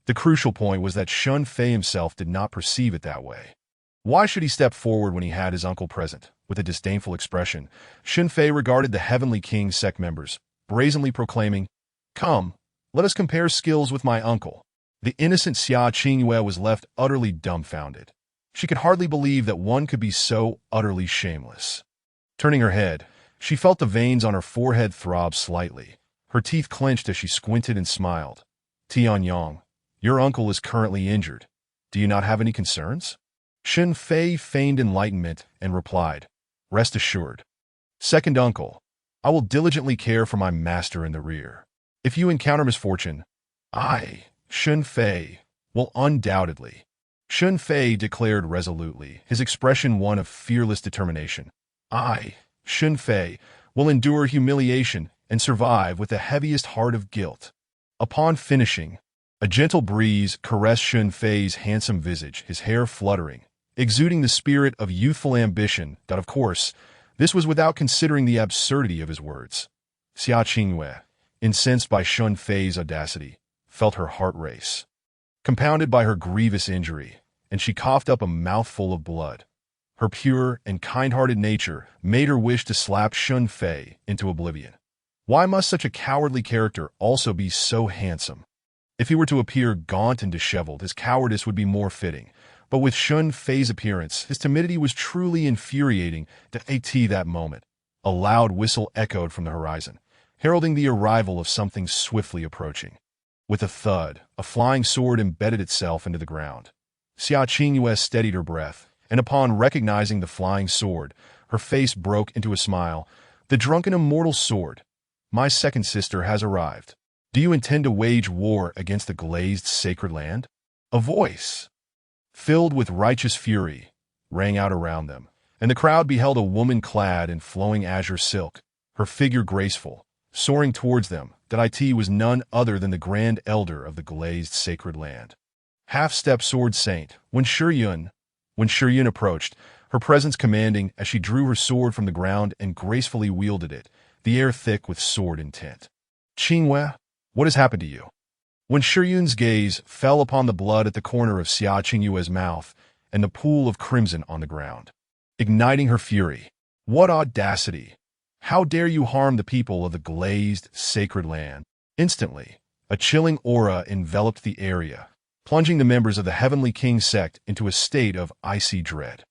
The crucial point was that Shen Fei himself did not perceive it that way. Why should he step forward when he had his uncle present? With a disdainful expression, Shen Fei regarded the Heavenly King's sect members, brazenly proclaiming, "Come, let us compare skills with my uncle." The innocent Xia Qingyue was left utterly dumbfounded. She could hardly believe that one could be so utterly shameless. Turning her head, she felt the veins on her forehead throb slightly. Her teeth clenched as she squinted and smiled. "Tianyang, your uncle is currently injured. Do you not have any concerns?" Shen Fei feigned enlightenment and replied, "Rest assured. Second uncle, I will diligently care for my master in the rear. If you encounter misfortune, I, Shen Fei, will undoubtedly." Shen Fei declared resolutely, his expression one of fearless determination. "I, Shen Fei, will endure humiliation and survive with the heaviest heart of guilt." Upon finishing, A gentle breeze caressed Shen Fei's handsome visage, his hair fluttering, exuding the spirit of youthful ambition that, of course, this was without considering the absurdity of his words. Xia Qingyue, incensed by Shen Fei's audacity, felt her heart race, compounded by her grievous injury, and she coughed up a mouthful of blood. Her pure and kind-hearted nature made her wish to slap Shen Fei into oblivion. Why must such a cowardly character also be so handsome? If he were to appear gaunt and disheveled, his cowardice would be more fitting. But with Shen Fei's appearance, his timidity was truly infuriating to At that moment. A loud whistle echoed from the horizon, heralding the arrival of something swiftly approaching. With a thud, a flying sword embedded itself into the ground. Xia Qingyue steadied her breath, and upon recognizing the flying sword, her face broke into a smile. The drunken immortal sword. My second sister has arrived. Do you intend to wage war against the glazed sacred land? A voice, filled with righteous fury, rang out around them, and the crowd beheld a woman clad in flowing azure silk, her figure graceful, soaring towards them. That it was none other than the grand elder of the glazed sacred land. Half-step sword saint, When Shiyun approached, her presence commanding as she drew her sword from the ground and gracefully wielded it, the air thick with sword intent. Qingyue, what has happened to you? When Shiyun's gaze fell upon the blood at the corner of Xia Qingyue's mouth and the pool of crimson on the ground, igniting her fury. What audacity! How dare you harm the people of the glazed sacred land? Instantly, a chilling aura enveloped the area, plunging the members of the Heavenly King sect into a state of icy dread.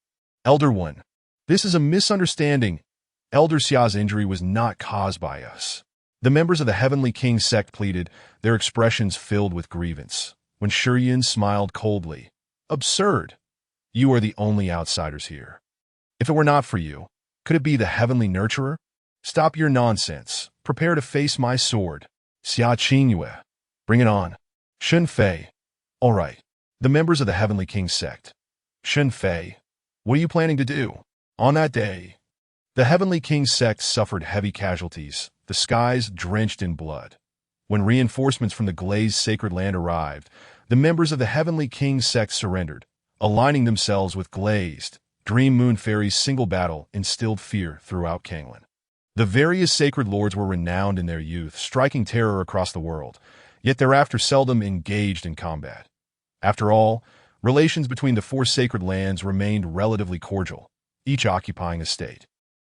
Elder One, this is a misunderstanding. Elder Xia's injury was not caused by us. The members of the Heavenly King sect pleaded, their expressions filled with grievance. When Shiyun smiled coldly. Absurd! You are the only outsiders here. If it were not for you, could it be the Heavenly Nurturer? Stop your nonsense. Prepare to face my sword. Xia Qingyue, bring it on. Shen Fei. All right. The members of the Heavenly King sect. Shen Fei, what are you planning to do? On that day, the Heavenly King sect suffered heavy casualties, the skies drenched in blood. When reinforcements from the glazed sacred land arrived, the members of the Heavenly King sect surrendered, aligning themselves with glazed. Dream Moon Fairy's single battle instilled fear throughout Kanglan. The various sacred lords were renowned in their youth, striking terror across the world, yet thereafter seldom engaged in combat. After all, relations between the four sacred lands remained relatively cordial, each occupying a state.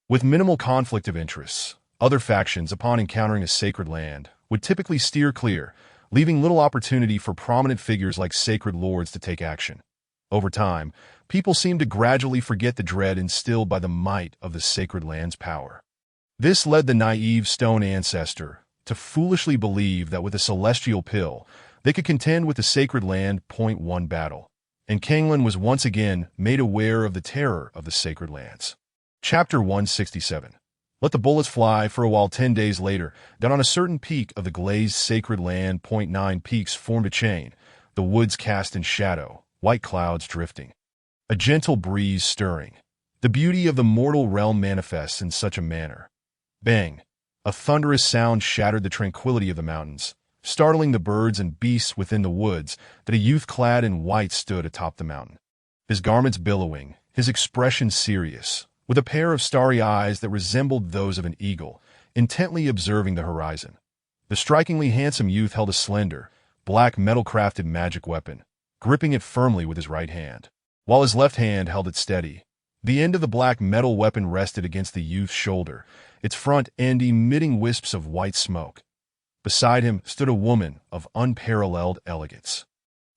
With minimal conflict of interests, other factions, upon encountering a sacred land, would typically steer clear, leaving little opportunity for prominent figures like sacred lords to take action. Over time, people seemed to gradually forget the dread instilled by the might of the sacred land's power. This led the naive stone ancestor to foolishly believe that with a celestial pill, they could contend with the sacred land. Point one battle, and Kanglan was once again made aware of the terror of the sacred lands. Chapter 167. Let the bullets fly. For a while 10 days later, down on a certain peak of the glazed sacred land. 9 peaks formed a chain, the woods cast in shadow, white clouds drifting, a gentle breeze stirring. The beauty of the mortal realm manifests in such a manner. Bang! A thunderous sound shattered the tranquility of the mountains, startling the birds and beasts within the woods. That a youth clad in white stood atop the mountain, his garments billowing, his expression serious, with a pair of starry eyes that resembled those of an eagle, intently observing the horizon. The strikingly handsome youth held a slender, black metal-crafted magic weapon, gripping it firmly with his right hand, while his left hand held it steady. The end of the black metal weapon rested against the youth's shoulder, its front end emitting wisps of white smoke. Beside him stood a woman of unparalleled elegance,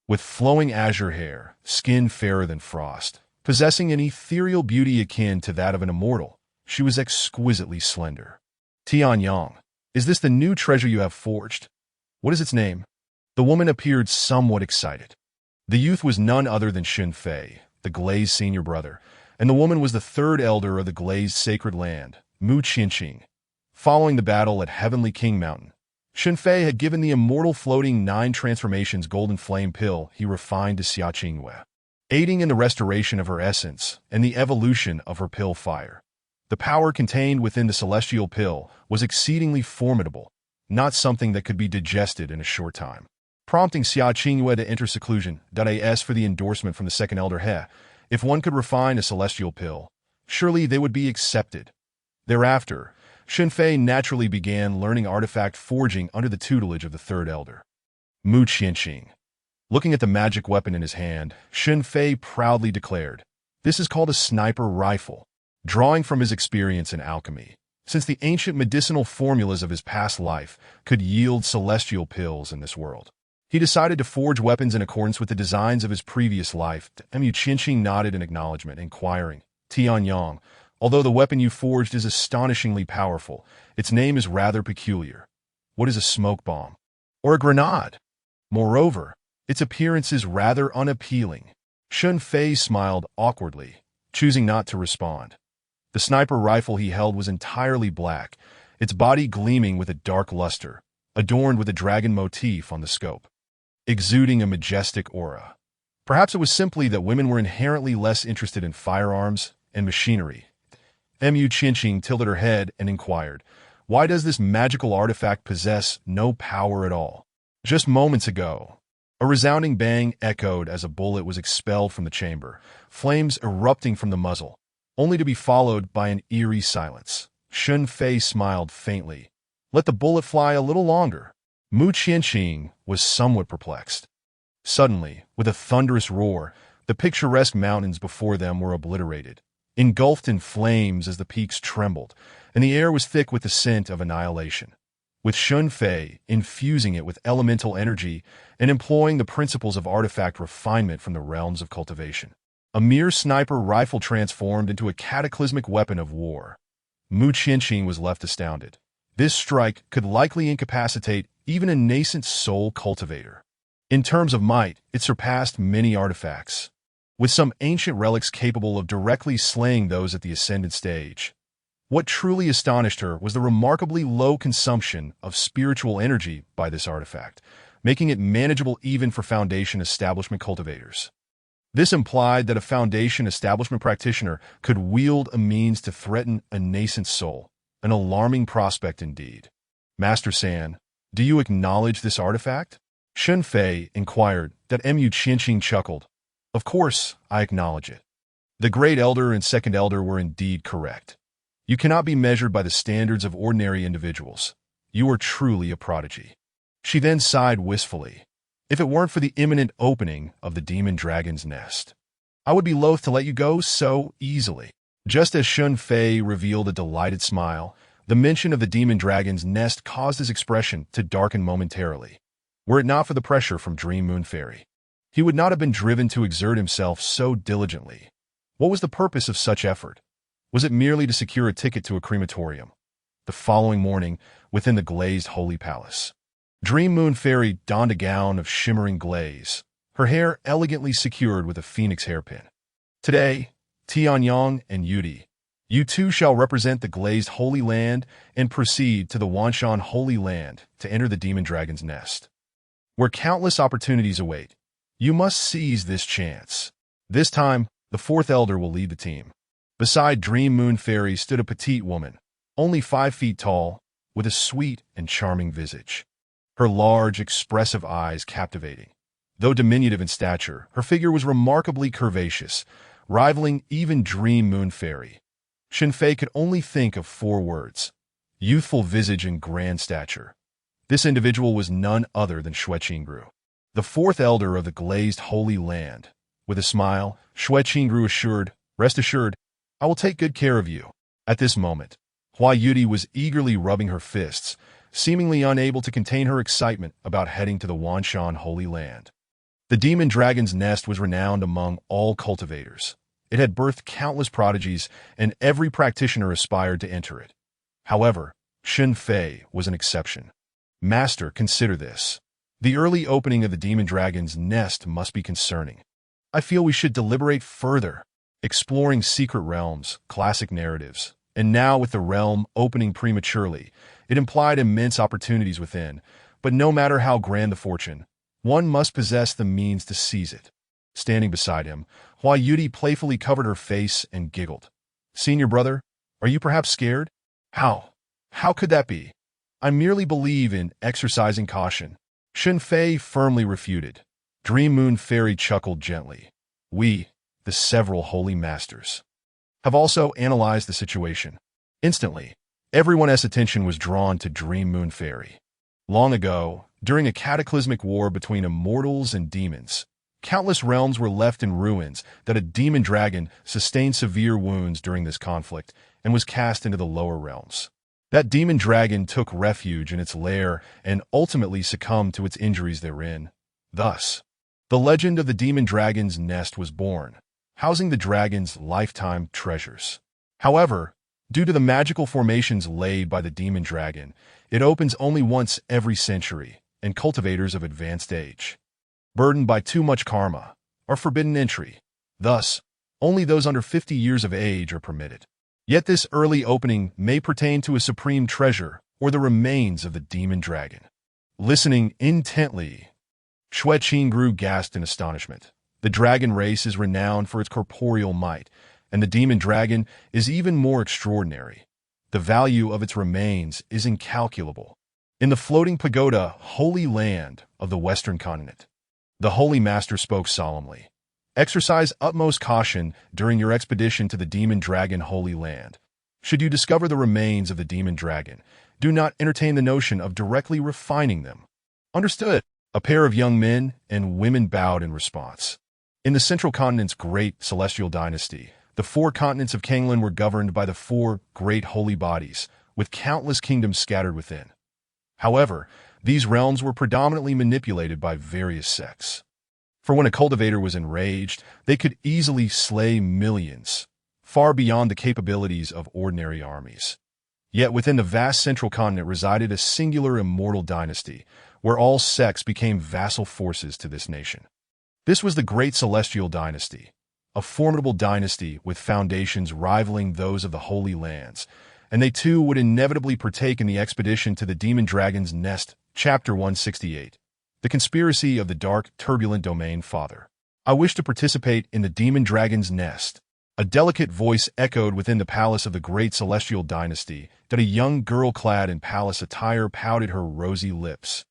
with flowing azure hair, skin fairer than frost. Possessing an ethereal beauty akin to that of an immortal, she was exquisitely slender. Tianyang, is this the new treasure you have forged? What is its name? The woman appeared somewhat excited. The youth was none other than Shen Fei, the glazed senior brother, and the woman was the third elder of the glazed sacred land, Mu Qinqing. Following the battle at Heavenly King Mountain, Shen Fei had given the immortal floating 9 transformations golden flame pill he refined to Xia Qingyue, aiding in the restoration of her essence and the evolution of her pill fire. The power contained within the celestial pill was exceedingly formidable, not something that could be digested in a short time. prompting Xia Qingyue to enter seclusion. As for the endorsement from the second elder He, if one could refine a celestial pill, surely they would be accepted. Thereafter, Shen Fei naturally began learning artifact forging under the tutelage of the third elder, Mu Qianqing. Looking at the magic weapon in his hand, Shen Fei proudly declared, "This is called a sniper rifle," drawing from his experience in alchemy. Since the ancient medicinal formulas of his past life could yield celestial pills in this world, he decided to forge weapons in accordance with the designs of his previous life. Mu Qianqing nodded in acknowledgement, inquiring, "Tianyang, although the weapon you forged is astonishingly powerful, its name is rather peculiar. What is a smoke bomb? Or a grenade? Moreover, its appearance is rather unappealing." Shen Fei smiled awkwardly, choosing not to respond. The sniper rifle he held was entirely black, its body gleaming with a dark luster, adorned with a dragon motif on the scope, exuding a majestic aura. Perhaps it was simply that women were inherently less interested in firearms and machinery. Mu Qianqing tilted her head and inquired, "Why does this magical artifact possess no power at all?" Just moments ago, a resounding bang echoed as a bullet was expelled from the chamber, flames erupting from the muzzle, only to be followed by an eerie silence. Shen Fei smiled faintly. "Let the bullet fly a little longer." Mu Qianqing was somewhat perplexed. Suddenly, with a thunderous roar, the picturesque mountains before them were obliterated, engulfed in flames as the peaks trembled, and the air was thick with the scent of annihilation. With Shen Fei infusing it with elemental energy and employing the principles of artifact refinement from the realms of cultivation, a mere sniper rifle transformed into a cataclysmic weapon of war. Mu Qianqing was left astounded. This strike could likely incapacitate even a nascent soul cultivator. In terms of might, it surpassed many artifacts, with some ancient relics capable of directly slaying those at the ascendant stage. What truly astonished her was the remarkably low consumption of spiritual energy by this artifact, making it manageable even for Foundation establishment cultivators. This implied that a Foundation establishment practitioner could wield a means to threaten a nascent soul, an alarming prospect indeed. "Master San, do you acknowledge this artifact?" Shen Fei inquired. Mu Qianqing chuckled. "Of course, I acknowledge it. The Great Elder and Second Elder were indeed correct. You cannot be measured by the standards of ordinary individuals. You are truly a prodigy." She then sighed wistfully. "If it weren't for the imminent opening of the demon dragon's nest, I would be loath to let you go so easily." Just as Shen Fei revealed a delighted smile, the mention of the demon dragon's nest caused his expression to darken momentarily. Were it not for the pressure from Dream Moon Fairy, he would not have been driven to exert himself so diligently. What was the purpose of such effort? Was it merely to secure a ticket to a crematorium? The following morning, within the glazed holy palace, Dream Moon Fairy donned a gown of shimmering glaze, her hair elegantly secured with a phoenix hairpin. "Today, Tianyang and Yudi, you two shall represent the glazed holy land and proceed to the Wanshan holy land to enter the demon dragon's nest, where countless opportunities await. You must seize this chance. This time, the fourth elder will lead the team." Beside Dream Moon Fairy stood a petite woman, only 5 feet tall, with a sweet and charming visage. Her large, expressive eyes captivating. Though diminutive in stature, her figure was remarkably curvaceous, rivaling even Dream Moon Fairy. Shen Fei could only think of 4 words: youthful visage and grand stature. This individual was none other than Xue Qingru, the fourth elder of the glazed holy land. With a smile, Xue Qingru assured, "Rest assured, I will take good care of you." At this moment, Hua Yudi was eagerly rubbing her fists, seemingly unable to contain her excitement about heading to the Wanshan Holy Land. The demon dragon's nest was renowned among all cultivators. It had birthed countless prodigies, and every practitioner aspired to enter it. However, Shen Fei was an exception. "Master, consider this. The early opening of the demon dragon's nest must be concerning. I feel we should deliberate further." Exploring secret realms, classic narratives, and now with the realm opening prematurely, it implied immense opportunities within, but no matter how grand the fortune, one must possess the means to seize it. Standing beside him, Hua Yudi playfully covered her face and giggled. "Senior brother, are you perhaps scared?" How could that be? I merely believe in exercising caution." Shen Fei firmly refuted. Dream Moon Fairy chuckled gently. We, the several holy masters, have also analyzed the situation. Instantly, everyone's attention was drawn to Dream Moon Fairy. Long ago, during a cataclysmic war between immortals and demons, countless realms were left in ruins that a demon dragon sustained severe wounds during this conflict and was cast into the lower realms. That demon dragon took refuge in its lair and ultimately succumbed to its injuries therein. Thus, the legend of the demon dragon's nest was born, housing the dragon's lifetime treasures. However, due to the magical formations laid by the demon dragon, it opens only once every century, and cultivators of advanced age, burdened by too much karma, are forbidden entry. Thus, only those under 50 years of age are permitted. Yet this early opening may pertain to a supreme treasure or the remains of the demon dragon. Listening intently, Shui grew gasped in astonishment. The dragon race is renowned for its corporeal might, and the demon dragon is even more extraordinary. The value of its remains is incalculable. In the floating pagoda, holy land of the Western continent, the Holy Master spoke solemnly. Exercise utmost caution during your expedition to the Demon Dragon Holy Land. Should you discover the remains of the Demon Dragon, do not entertain the notion of directly refining them. Understood? A pair of young men and women bowed in response. In the Central Continent's great celestial dynasty, the 4 continents of Kanglan were governed by the 4 great holy bodies, with countless kingdoms scattered within. However, these realms were predominantly manipulated by various sects. For when a cultivator was enraged, they could easily slay millions, far beyond the capabilities of ordinary armies. Yet within the vast Central Continent resided a singular immortal dynasty, where all sects became vassal forces to this nation. This was the Great Celestial Dynasty, a formidable dynasty with foundations rivaling those of the Holy Lands, and they too would inevitably partake in the expedition to the Demon Dragon's Nest, Chapter 168. The Conspiracy of the Dark, Turbulent Domain. Father, I wish to participate in the Demon Dragon's Nest. A delicate voice echoed within the palace of the Great Celestial Dynasty that a young girl clad in palace attire pouted her rosy lips,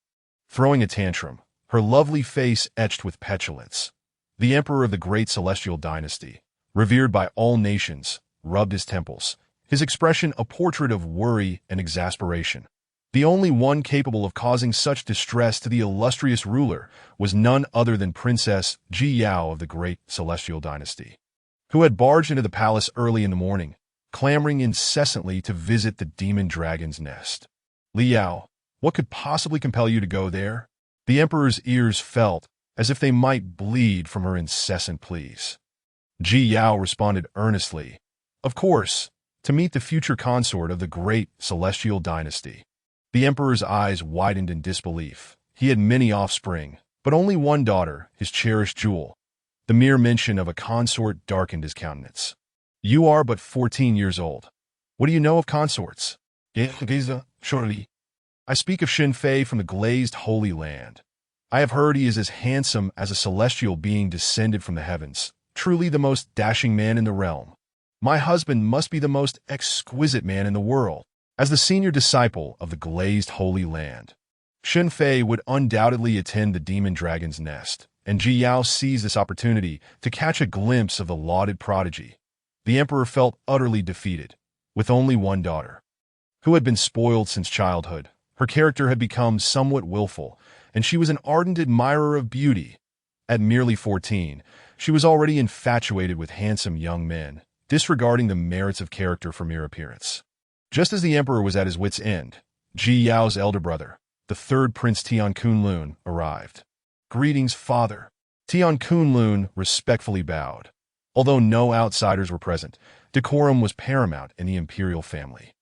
throwing a tantrum, her lovely face etched with petulance. The Emperor of the Great Celestial Dynasty, revered by all nations, rubbed his temples, his expression a portrait of worry and exasperation. The only one capable of causing such distress to the illustrious ruler was none other than Princess Ji Yao of the Great Celestial Dynasty, who had barged into the palace early in the morning, clamoring incessantly to visit the demon dragon's nest. Li Yao, what could possibly compel you to go there? The emperor's ears felt as if they might bleed from her incessant pleas. Ji Yao responded earnestly, of course, to meet the future consort of the Great Celestial Dynasty. The emperor's eyes widened in disbelief. He had many offspring, but only one daughter, his cherished jewel. The mere mention of a consort darkened his countenance. You are but 14 years old. What do you know of consorts? Surely. I speak of Shen Fei from the glazed Holy Land. I have heard he is as handsome as a celestial being descended from the heavens, truly the most dashing man in the realm. My husband must be the most exquisite man in the world. As the senior disciple of the glazed Holy Land, Shen Fei would undoubtedly attend the Demon Dragon's Nest, and Ji Yao seized this opportunity to catch a glimpse of the lauded prodigy. The emperor felt utterly defeated. With only one daughter, who had been spoiled since childhood, her character had become somewhat willful, and she was an ardent admirer of beauty. At merely 14, she was already infatuated with handsome young men, disregarding the merits of character for mere appearance. Just as the emperor was at his wit's end, Ji Yao's elder brother, the 3rd Prince Tian Kunlun, arrived. Greetings, father. Tian Kunlun respectfully bowed. Although no outsiders were present, decorum was paramount in the imperial family.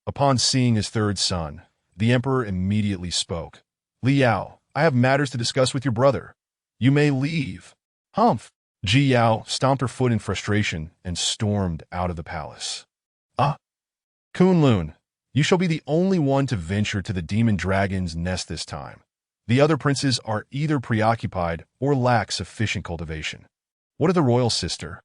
Upon seeing his 3rd son, the emperor immediately spoke. Li Yao, I have matters to discuss with your brother. You may leave. Humph! Ji Yao stomped her foot in frustration and stormed out of the palace. Kunlun, you shall be the only one to venture to the demon dragon's nest this time. The other princes are either preoccupied or lack sufficient cultivation. What of the royal sister?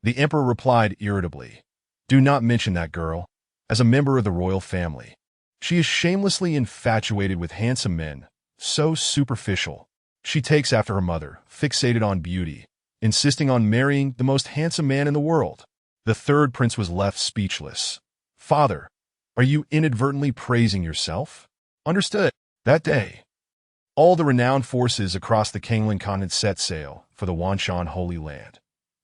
The emperor replied irritably. Do not mention that girl. As a member of the royal family, she is shamelessly infatuated with handsome men, so superficial. She takes after her mother, fixated on beauty, insisting on marrying the most handsome man in the world. The third prince was left speechless. Father, are you inadvertently praising yourself? Understood. That day, all the renowned forces across the Kanglan continent set sail for the Wanshan Holy Land.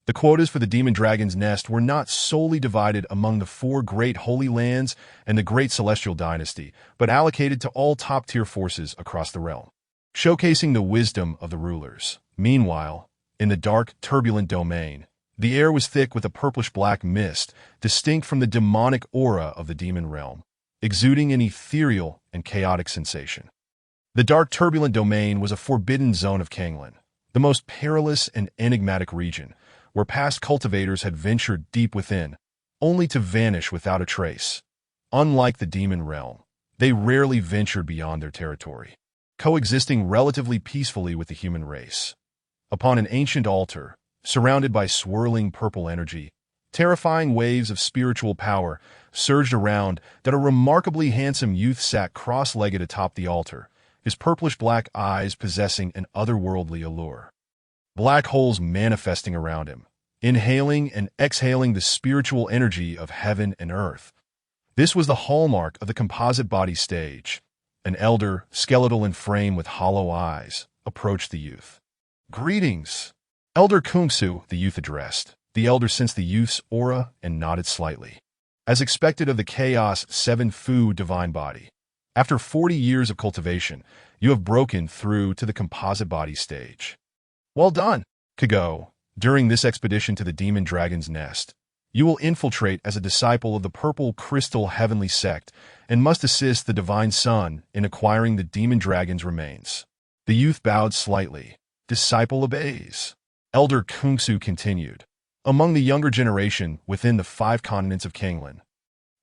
The quotas for the demon dragon's nest were not solely divided among the four great holy lands and the great celestial dynasty, but allocated to all top-tier forces across the realm, showcasing the wisdom of the rulers. Meanwhile, in the dark, turbulent domain, the air was thick with a purplish-black mist, distinct from the demonic aura of the demon realm, exuding an ethereal and chaotic sensation. The dark, turbulent domain was a forbidden zone of Kanglan, the most perilous and enigmatic region, where past cultivators had ventured deep within, only to vanish without a trace. Unlike the demon realm, they rarely ventured beyond their territory, coexisting relatively peacefully with the human race. Upon an ancient altar, surrounded by swirling purple energy, terrifying waves of spiritual power surged around that a remarkably handsome youth sat cross-legged atop the altar, his purplish-black eyes possessing an otherworldly allure. Black holes manifesting around him, inhaling and exhaling the spiritual energy of heaven and earth. This was the hallmark of the composite body stage. An elder, skeletal in frame with hollow eyes, approached the youth. "Greetings, Elder Kungsu," the youth addressed. The elder sensed the youth's aura and nodded slightly. As expected of the Chaos 7 Fu divine body, after 40 years of cultivation, you have broken through to the composite body stage. Well done, Kago. During this expedition to the demon dragon's nest, you will infiltrate as a disciple of the Purple Crystal Heavenly Sect and must assist the Divine Sun in acquiring the demon dragon's remains. The youth bowed slightly. Disciple obeys. Elder Kungsu continued. Among the younger generation within the 5 continents of Kanglan,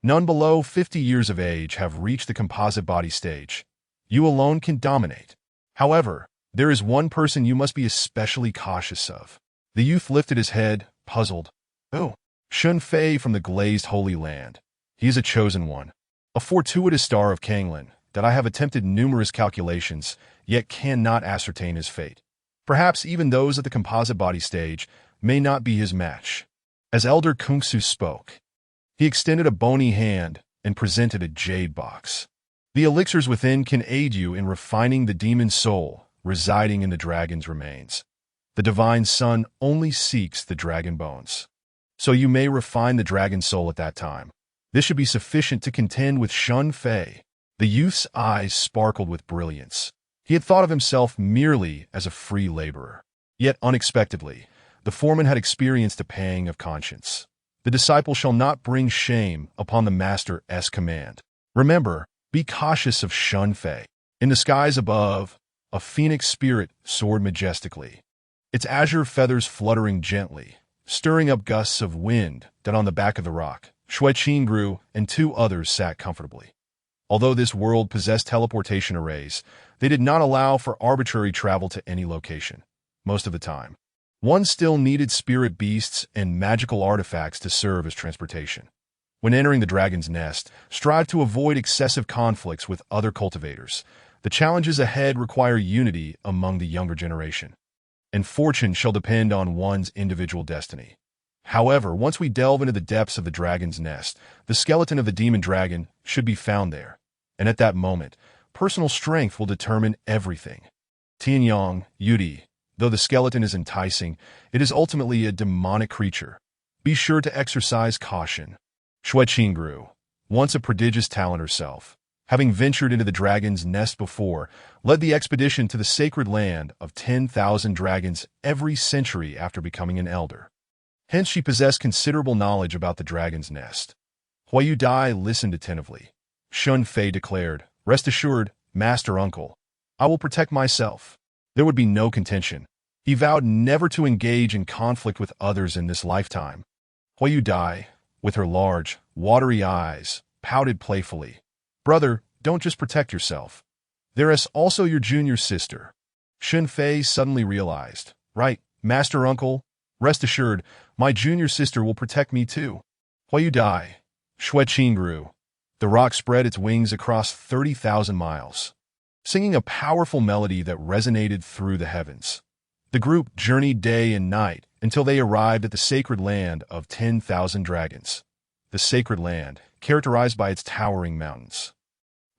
none below 50 years of age have reached the composite body stage. You alone can dominate. However, there is one person you must be especially cautious of. The youth lifted his head, puzzled. Oh, Shen Fei from the glazed Holy Land. He is a chosen one, a fortuitous star of Kanglan that I have attempted numerous calculations, yet cannot ascertain his fate. Perhaps even those at the composite body stage may not be his match. As Elder Kungsu spoke, he extended a bony hand and presented a jade box. The elixirs within can aid you in refining the demon soul residing in the dragon's remains. The divine sun only seeks the dragon bones, so you may refine the dragon soul at that time. This should be sufficient to contend with Shen Fei. The youth's eyes sparkled with brilliance. He had thought of himself merely as a free laborer. Yet unexpectedly, the foreman had experienced a pang of conscience. The disciple shall not bring shame upon the master's command. Remember, be cautious of Shen Fei. In the skies above, a phoenix spirit soared majestically, its azure feathers fluttering gently, stirring up gusts of wind that on the back of the rock, Shui Qingru and 2 others sat comfortably. Although this world possessed teleportation arrays, they did not allow for arbitrary travel to any location. Most of the time, one still needed spirit beasts and magical artifacts to serve as transportation. When entering the dragon's nest, strive to avoid excessive conflicts with other cultivators. The challenges ahead require unity among the younger generation, and fortune shall depend on one's individual destiny. However, once we delve into the depths of the dragon's nest, the skeleton of the demon dragon should be found there, and at that moment, personal strength will determine everything. Tianyang, Yudi, though the skeleton is enticing, it is ultimately a demonic creature. Be sure to exercise caution. Shui Qingru, once a prodigious talent herself, having ventured into the dragon's nest before, led the expedition to the sacred land of 10,000 dragons every century after becoming an elder. Hence she possessed considerable knowledge about the dragon's nest. Huayu Dai listened attentively. Shen Fei declared, "Rest assured, Master Uncle, I will protect myself." There would be no contention. He vowed never to engage in conflict with others in this lifetime. Huayu Dai, with her large, watery eyes, pouted playfully. "Brother, don't just protect yourself. There is also your junior sister." Shen Fei suddenly realized. "Right, Master Uncle. Rest assured, my junior sister will protect me too." Huayu Dai, Shui Qingru. The rock spread its wings across 30,000 miles. singing a powerful melody that resonated through the heavens. The group journeyed day and night until they arrived at the sacred land of 10,000 dragons. The sacred land, characterized by its towering mountains,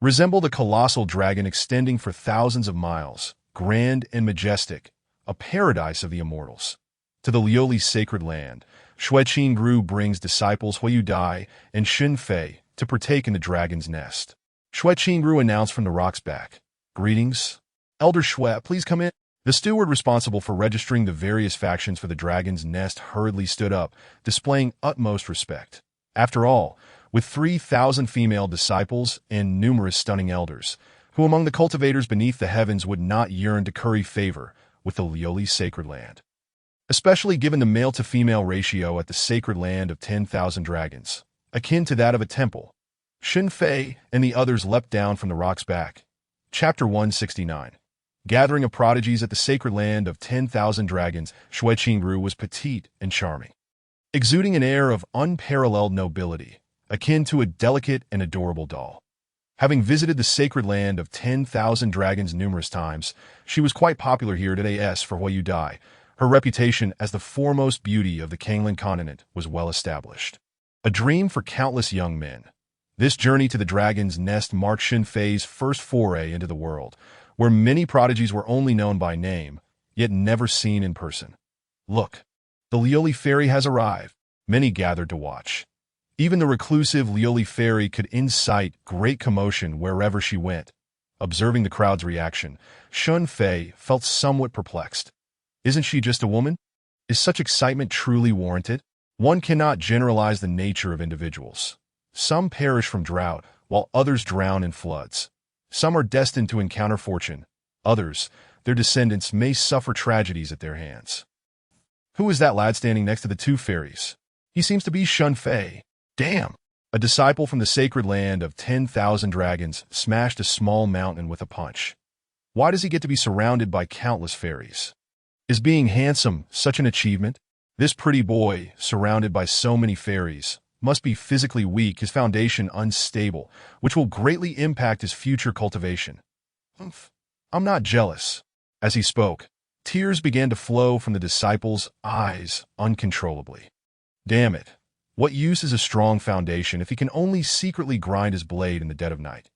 resembled a colossal dragon extending for thousands of miles, grand and majestic, a paradise of the immortals. To the Lioli's sacred land, Shueqin Gru brings disciples Huiyu Dai and Shen Fei to partake in the dragon's nest. Shueqin Gru announced from the rock's back, "Greetings, Elder Shui, please come in." The steward responsible for registering the various factions for the dragon's nest hurriedly stood up, displaying utmost respect. After all, with 3,000 female disciples and numerous stunning elders, who among the cultivators beneath the heavens would not yearn to curry favor with the Lioli's sacred land? Especially given the male-to-female ratio at the sacred land of 10,000 dragons, akin to that of a temple. Shen Fei and the others leapt down from the rock's back. Chapter 169. Gathering of prodigies at the sacred land of 10,000 dragons, Shueqin Gru was petite and charming, exuding an air of unparalleled nobility, akin to a delicate and adorable doll. Having visited the sacred land of 10,000 dragons numerous times, she was quite popular here today for Huiyu Dai. Her reputation as the foremost beauty of the Kanglan continent was well established. A dream for countless young men. This journey to the dragon's nest marked Shen Fei's first foray into the world, where many prodigies were only known by name, yet never seen in person. Look, the Lioli fairy has arrived. Many gathered to watch. Even the reclusive Lioli fairy could incite great commotion wherever she went. Observing the crowd's reaction, Shen Fei felt somewhat perplexed. Isn't she just a woman? Is such excitement truly warranted? One cannot generalize the nature of individuals. Some perish from drought, while others drown in floods. Some are destined to encounter fortune. Others, their descendants, may suffer tragedies at their hands. Who is that lad standing next to the two fairies? He seems to be Shen Fei. Damn! A disciple from the sacred land of 10,000 dragons smashed a small mountain with a punch. Why does he get to be surrounded by countless fairies? Is being handsome such an achievement? This pretty boy, surrounded by so many fairies, must be physically weak, his foundation unstable, which will greatly impact his future cultivation. I'm not jealous. As he spoke, tears began to flow from the disciple's eyes uncontrollably. Damn it. What use is a strong foundation if he can only secretly grind his blade in the dead of night?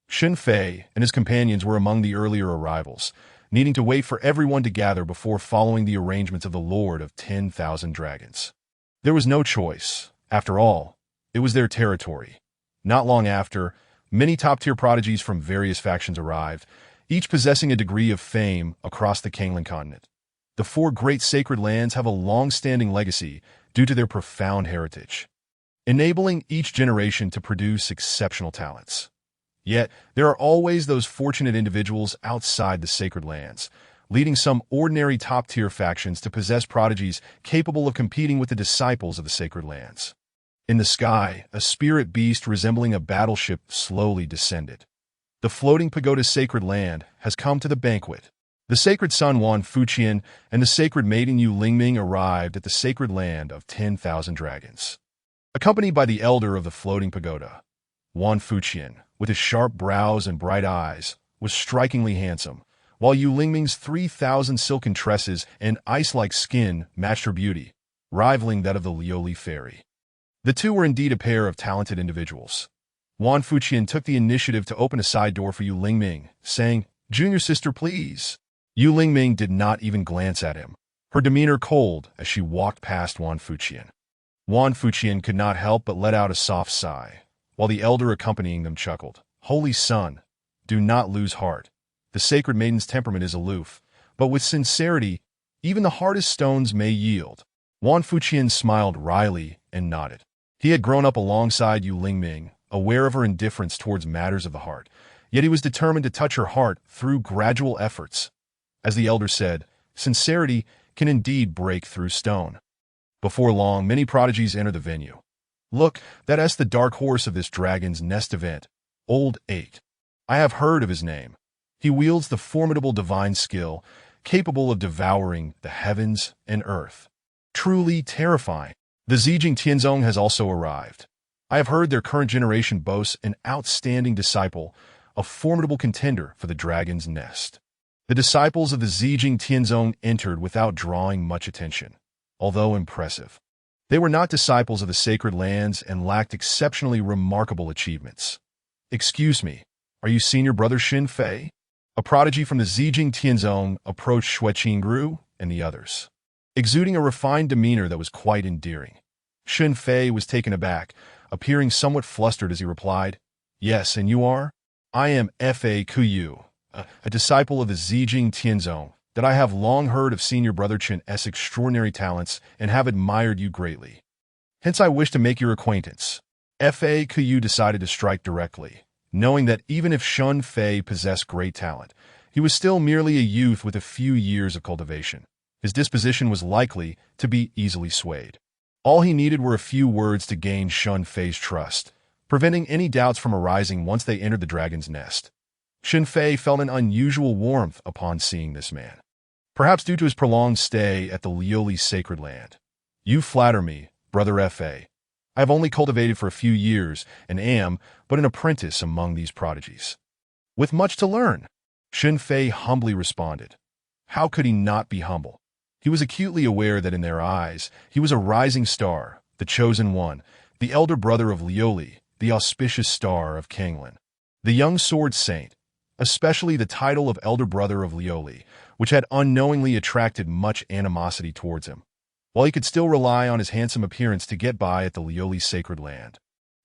Shen Fei and his companions were among the earlier arrivals, needing to wait for everyone to gather before following the arrangements of the Lord of 10,000 dragons. There was no choice. After all, it was their territory. Not long after, many top-tier prodigies from various factions arrived, each possessing a degree of fame across the Kanglan continent. The four great sacred lands have a long-standing legacy due to their profound heritage, enabling each generation to produce exceptional talents. Yet, there are always those fortunate individuals outside the sacred lands, leading some ordinary top-tier factions to possess prodigies capable of competing with the disciples of the sacred lands. In the sky, a spirit beast resembling a battleship slowly descended. The floating pagoda's sacred land has come to the banquet. The sacred son Wan Fuqian and the sacred maiden Yu Lingming arrived at the sacred land of 10,000 dragons. Accompanied by the elder of the floating pagoda, Wan Fuqian, with his sharp brows and bright eyes, was strikingly handsome, while Yu Lingming's 3,000 silken tresses and ice-like skin matched her beauty, rivaling that of the Lioli fairy. The two were indeed a pair of talented individuals. Wan Fuqian took the initiative to open a side door for Yu Lingming, saying, "Junior sister, please." Yu Lingming did not even glance at him, her demeanor cold as she walked past Wan Fuqian. Wan Fuqian could not help but let out a soft sigh, while the elder accompanying them chuckled. "Holy son, do not lose heart. The sacred maiden's temperament is aloof, but with sincerity, even the hardest stones may yield." Wan Fuqian smiled wryly and nodded. He had grown up alongside Yu Lingming, aware of her indifference towards matters of the heart, yet he was determined to touch her heart through gradual efforts. As the elder said, sincerity can indeed break through stone. Before long, many prodigies enter the venue. Look, that's the dark horse of this dragon's nest event, Old 8. I have heard of his name. He wields the formidable divine skill, capable of devouring the heavens and earth. Truly terrifying. The Zijing Tianzong has also arrived. I have heard their current generation boasts an outstanding disciple, a formidable contender for the dragon's nest. The disciples of the Zijing Tianzong entered without drawing much attention, although impressive. They were not disciples of the sacred lands and lacked exceptionally remarkable achievements. "Excuse me, are you senior brother Shen Fei?" A prodigy from the Zijing Tianzong approached Shuqingru and the others, exuding a refined demeanor that was quite endearing. Shen Fei was taken aback, appearing somewhat flustered as he replied, "Yes, and you are?" "I am Fa Kuyu, a disciple of the Zijing Tianzong, that I have long heard of senior brother Chen's extraordinary talents and have admired you greatly. Hence I wish to make your acquaintance." Fa Kuyu decided to strike directly, knowing that even if Shen Fei possessed great talent, he was still merely a youth with a few years of cultivation. His disposition was likely to be easily swayed. All he needed were a few words to gain Shen Fei's trust, preventing any doubts from arising once they entered the dragon's nest. Shen Fei felt an unusual warmth upon seeing this man, perhaps due to his prolonged stay at the Lioli sacred land. "You flatter me, brother Fa. I have only cultivated for a few years and am but an apprentice among these prodigies, with much to learn," Shen Fei humbly responded. How could he not be humble? He was acutely aware that in their eyes, he was a rising star, the chosen one, the elder brother of Lioli, the auspicious star of Kanglin. The young sword saint, especially the title of elder brother of Lioli, which had unknowingly attracted much animosity towards him, while he could still rely on his handsome appearance to get by at the Lioli sacred land.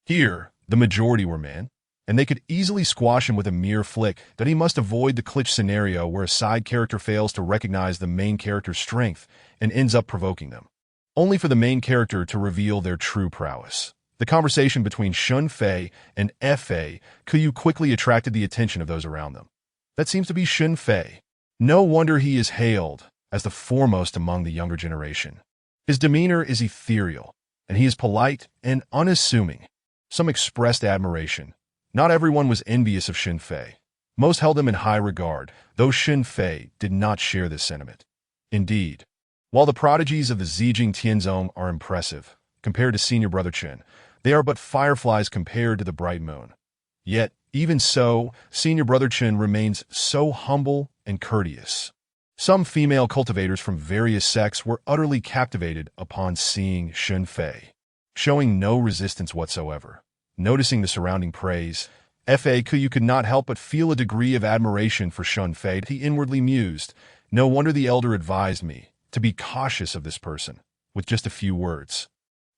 Here, the majority were men, and they could easily squash him with a mere flick. That he must avoid the cliché scenario where a side character fails to recognize the main character's strength and ends up provoking them, only for the main character to reveal their true prowess. The conversation between Shen Fei and Fa Kuyu quickly attracted the attention of those around them. That seems to be Shen Fei. No wonder he is hailed as the foremost among the younger generation. His demeanor is ethereal, and he is polite and unassuming. Some expressed admiration. Not everyone was envious of Shen Fei. Most held him in high regard, though Shen Fei did not share this sentiment. Indeed, while the prodigies of the Zijing Tianzong are impressive, compared to senior brother Chen, they are but fireflies compared to the bright moon. Yet, even so, senior brother Chen remains so humble and courteous. Some female cultivators from various sects were utterly captivated upon seeing Shen Fei, showing no resistance whatsoever. Noticing the surrounding praise, Fa Kuyu could not help but feel a degree of admiration for Shen Fei. He inwardly mused, "No wonder the elder advised me to be cautious of this person. With just a few words,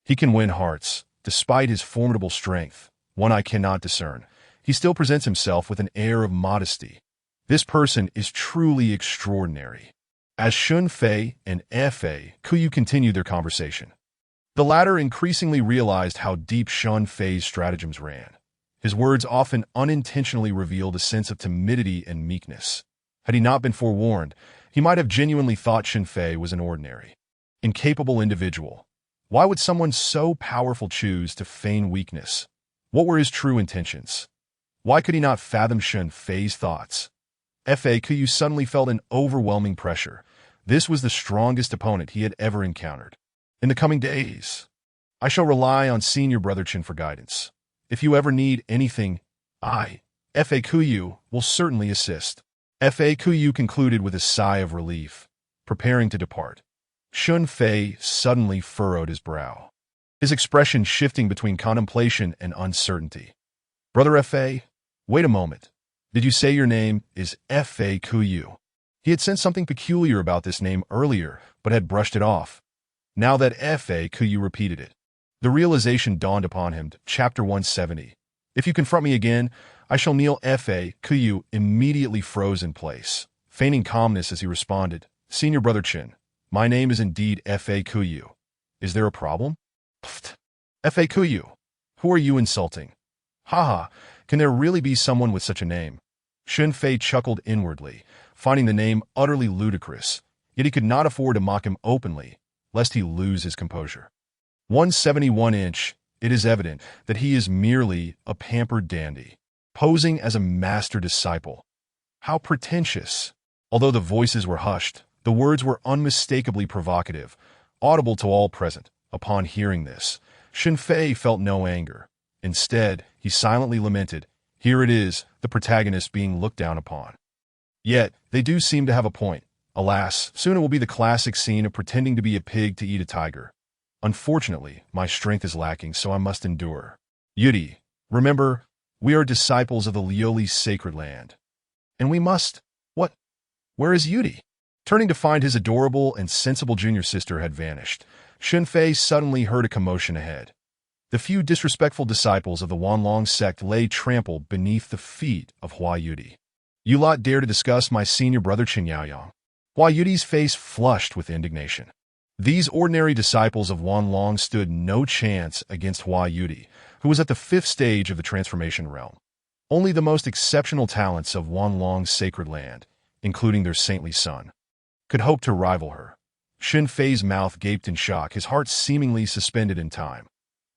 he can win hearts. Despite his formidable strength, one I cannot discern, he still presents himself with an air of modesty. This person is truly extraordinary." As Shen Fei and Fa Kuyu continued their conversation, the latter increasingly realized how deep Shen Fei's stratagems ran. His words often unintentionally revealed a sense of timidity and meekness. Had he not been forewarned, he might have genuinely thought Shen Fei was an ordinary, incapable individual. Why would someone so powerful choose to feign weakness? What were his true intentions? Why could he not fathom Shen Fei's thoughts? Fa Kuyu suddenly felt an overwhelming pressure. This was the strongest opponent he had ever encountered. "In the coming days, I shall rely on senior brother Chen for guidance. If you ever need anything, I, Fa Kuyu, will certainly assist." Fa Kuyu concluded with a sigh of relief, preparing to depart. Shen Fei suddenly furrowed his brow, his expression shifting between contemplation and uncertainty. "Brother Fa, wait a moment. Did you say your name is Fa Kuyu?" He had sensed something peculiar about this name earlier, but had brushed it off. Now that Fa Kuyu repeated it, the realization dawned upon him. Chapter 170. "If you confront me again, I shall kneel." Fa Kuyu immediately froze in place, feigning calmness as he responded, "Senior brother Chen, my name is indeed Fa Kuyu. Is there a problem?" "Pfft. Fa Kuyu, who are you insulting? Haha, can there really be someone with such a name?" Shen Fei chuckled inwardly, finding the name utterly ludicrous, yet he could not afford to mock him openly, lest he lose his composure. 171-inch, it is evident that he is merely a pampered dandy, posing as a master disciple. How pretentious! Although the voices were hushed, the words were unmistakably provocative, audible to all present. Upon hearing this, Shen Fei felt no anger. Instead, he silently lamented, Here it is, the protagonist being looked down upon. Yet, they do seem to have a point. Alas, soon it will be the classic scene of pretending to be a pig to eat a tiger. Unfortunately, my strength is lacking, so I must endure. Yudi, remember, we are disciples of the Lioli's sacred land. And we must— What? Where is Yudi? Turning to find his adorable and sensible junior sister had vanished, Shen Fei suddenly heard a commotion ahead. The few disrespectful disciples of the Wanlong sect lay trampled beneath the feet of Hua Yudi. You lot dare to discuss my senior brother Chen Yaoyang? Hua Yudi's face flushed with indignation. These ordinary disciples of Wanlong stood no chance against Hua Yudi, who was at the 5th stage of the transformation realm. Only the most exceptional talents of Wanlong's sacred land, including their saintly son, could hope to rival her. Shen Fei's mouth gaped in shock, his heart seemingly suspended in time.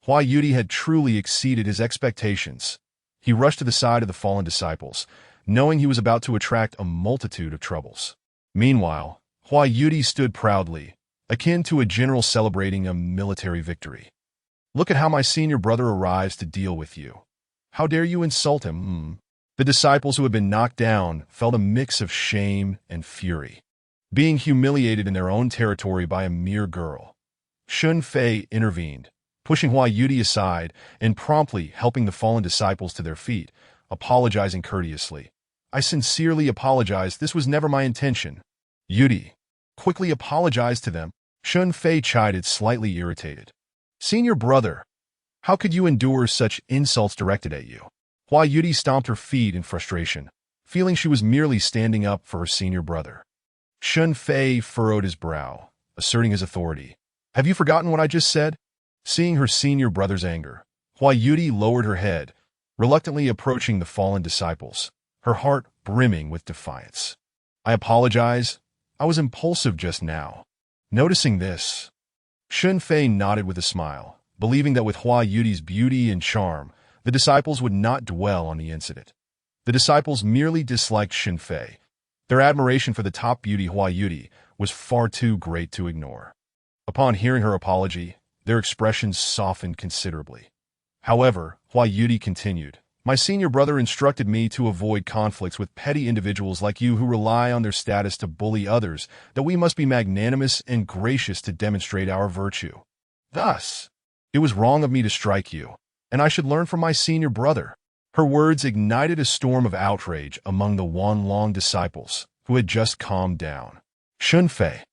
Hua Yudi had truly exceeded his expectations. He rushed to the side of the fallen disciples, knowing he was about to attract a multitude of troubles. Meanwhile, Hua Yudi stood proudly, akin to a general celebrating a military victory. Look at how my senior brother arrives to deal with you. How dare you insult him? The disciples who had been knocked down felt a mix of shame and fury, being humiliated in their own territory by a mere girl. Shen Fei intervened, pushing Hua Yudi aside and promptly helping the fallen disciples to their feet, apologizing courteously. I sincerely apologize, this was never my intention. Yudi quickly apologized to them. Shen Fei chided, slightly irritated. Senior brother, how could you endure such insults directed at you? Hua Yudi stomped her feet in frustration, feeling she was merely standing up for her senior brother. Shen Fei furrowed his brow, asserting his authority. Have you forgotten what I just said? Seeing her senior brother's anger, Hua Yudi lowered her head, reluctantly approaching the fallen disciples, her heart brimming with defiance. I apologize. I was impulsive just now. Noticing this, Shen Fei nodded with a smile, believing that with Hua Yudi's beauty and charm, the disciples would not dwell on the incident. The disciples merely disliked Shen Fei. Their admiration for the top beauty Hua Yudi was far too great to ignore. Upon hearing her apology, their expressions softened considerably. However, Hua Yudi continued, my senior brother instructed me to avoid conflicts with petty individuals like you who rely on their status to bully others, that we must be magnanimous and gracious to demonstrate our virtue. Thus, it was wrong of me to strike you, and I should learn from my senior brother. Her words ignited a storm of outrage among the Wanlong disciples, who had just calmed down. Shen Fei,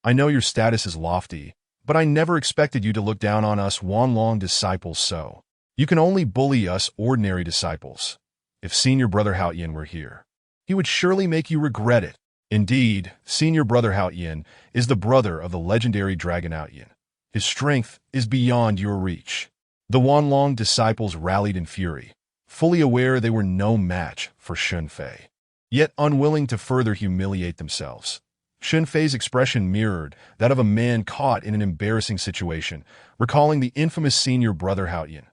I know your status is lofty, but I never expected you to look down on us Wanlong disciples so. You can only bully us ordinary disciples. If senior brother Hao Yin were here, he would surely make you regret it. Indeed, senior brother Hao Yin is the brother of the legendary dragon Hao Yin. His strength is beyond your reach. The Wanlong disciples rallied in fury, fully aware they were no match for Shen Fei, yet unwilling to further humiliate themselves. Shen Fei's expression mirrored that of a man caught in an embarrassing situation, recalling the infamous senior brother Hao Yin.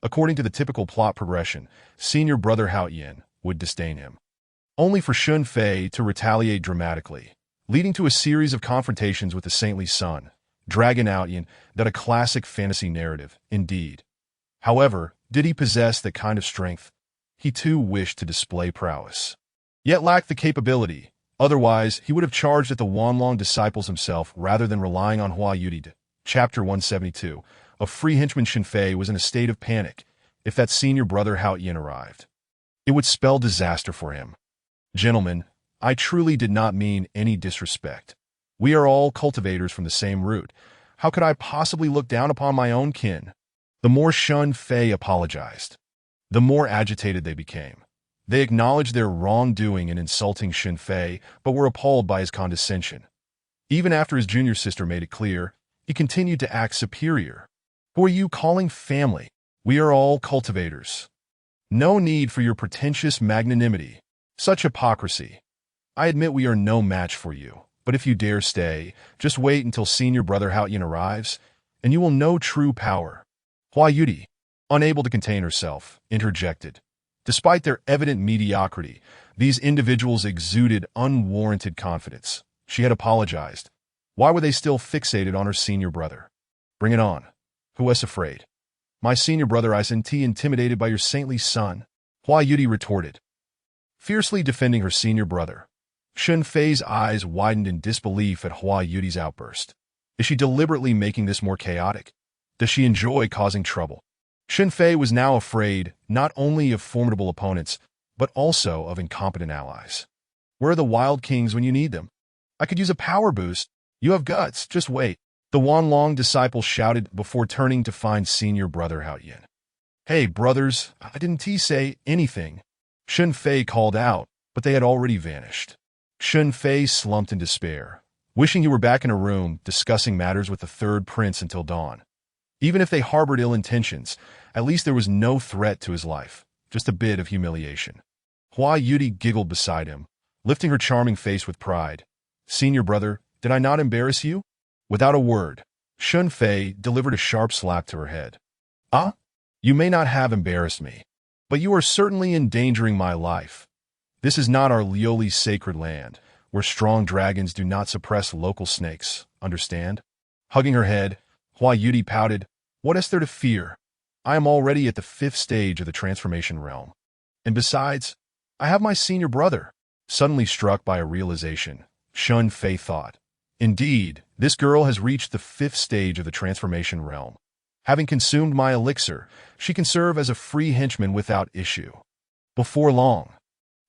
According to the typical plot progression, senior brother Hao Yin would disdain him, only for Shen Fei to retaliate dramatically, leading to a series of confrontations with the saintly son, Dragon Hao Yin, that a classic fantasy narrative, indeed. However, did he possess that kind of strength? He too wished to display prowess, yet lacked the capability. Otherwise, he would have charged at the Wanlong disciples himself rather than relying on Hua Yudi. Chapter 172. A free henchman Shen Fei was in a state of panic. If that senior brother Hao Yin arrived, it would spell disaster for him. Gentlemen, I truly did not mean any disrespect. We are all cultivators from the same root. How could I possibly look down upon my own kin? The more Shen Fei apologized, the more agitated they became. They acknowledged their wrongdoing in insulting Shen Fei, but were appalled by his condescension. Even after his junior sister made it clear, he continued to act superior. Who are you calling family? We are all cultivators. No need for your pretentious magnanimity. Such hypocrisy. I admit we are no match for you, but if you dare stay, just wait until senior brother Hao Yin arrives, and you will know true power. Hua Yudi, unable to contain herself, interjected. Despite their evident mediocrity, these individuals exuded unwarranted confidence. She had apologized. Why were they still fixated on her senior brother? Bring it on. Who was afraid? My senior brother isn't intimidated by your saintly son. Hua Yuti retorted, fiercely defending her senior brother. Shen Fei's eyes widened in disbelief at Hua Yuti's outburst. Is she deliberately making this more chaotic? Does she enjoy causing trouble? Shen Fei was now afraid not only of formidable opponents, but also of incompetent allies. Where are the Wild Kings when you need them? I could use a power boost. You have guts, just wait. The Wanlong disciple shouted before turning to find senior brother Hao Yin. Hey, brothers, I didn't say anything. Shen Fei called out, but they had already vanished. Shen Fei slumped in despair, wishing he were back in a room discussing matters with the third prince until dawn. Even if they harbored ill intentions, at least there was no threat to his life, just a bit of humiliation. Hua Yuti giggled beside him, lifting her charming face with pride. Senior brother, did I not embarrass you? Without a word, Shen Fei delivered a sharp slap to her head. Ah? You may not have embarrassed me, but you are certainly endangering my life. This is not our Lioli's sacred land, where strong dragons do not suppress local snakes, understand? Hugging her head, Hua Yuti pouted, what is there to fear? I am already at the 5th stage of the transformation realm. And besides, I have my senior brother. Suddenly struck by a realization, Shen Fei thought. Indeed, this girl has reached the 5th stage of the transformation realm. Having consumed my elixir, she can serve as a free henchman without issue. Before long,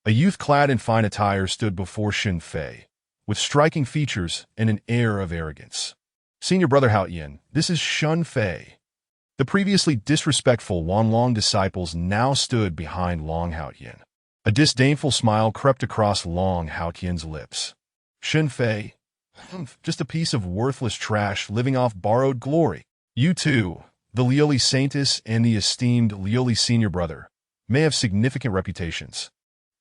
a youth clad in fine attire stood before Shen Fei, with striking features and an air of arrogance. Senior brother Hao Yin, this is Shen Fei. The previously disrespectful Wanlong disciples now stood behind Long Hao Yin. A disdainful smile crept across Long Hao Yin's lips. Shen Fei, just a piece of worthless trash living off borrowed glory. You too, the Lioli Saintess and the esteemed Lioli senior brother, may have significant reputations.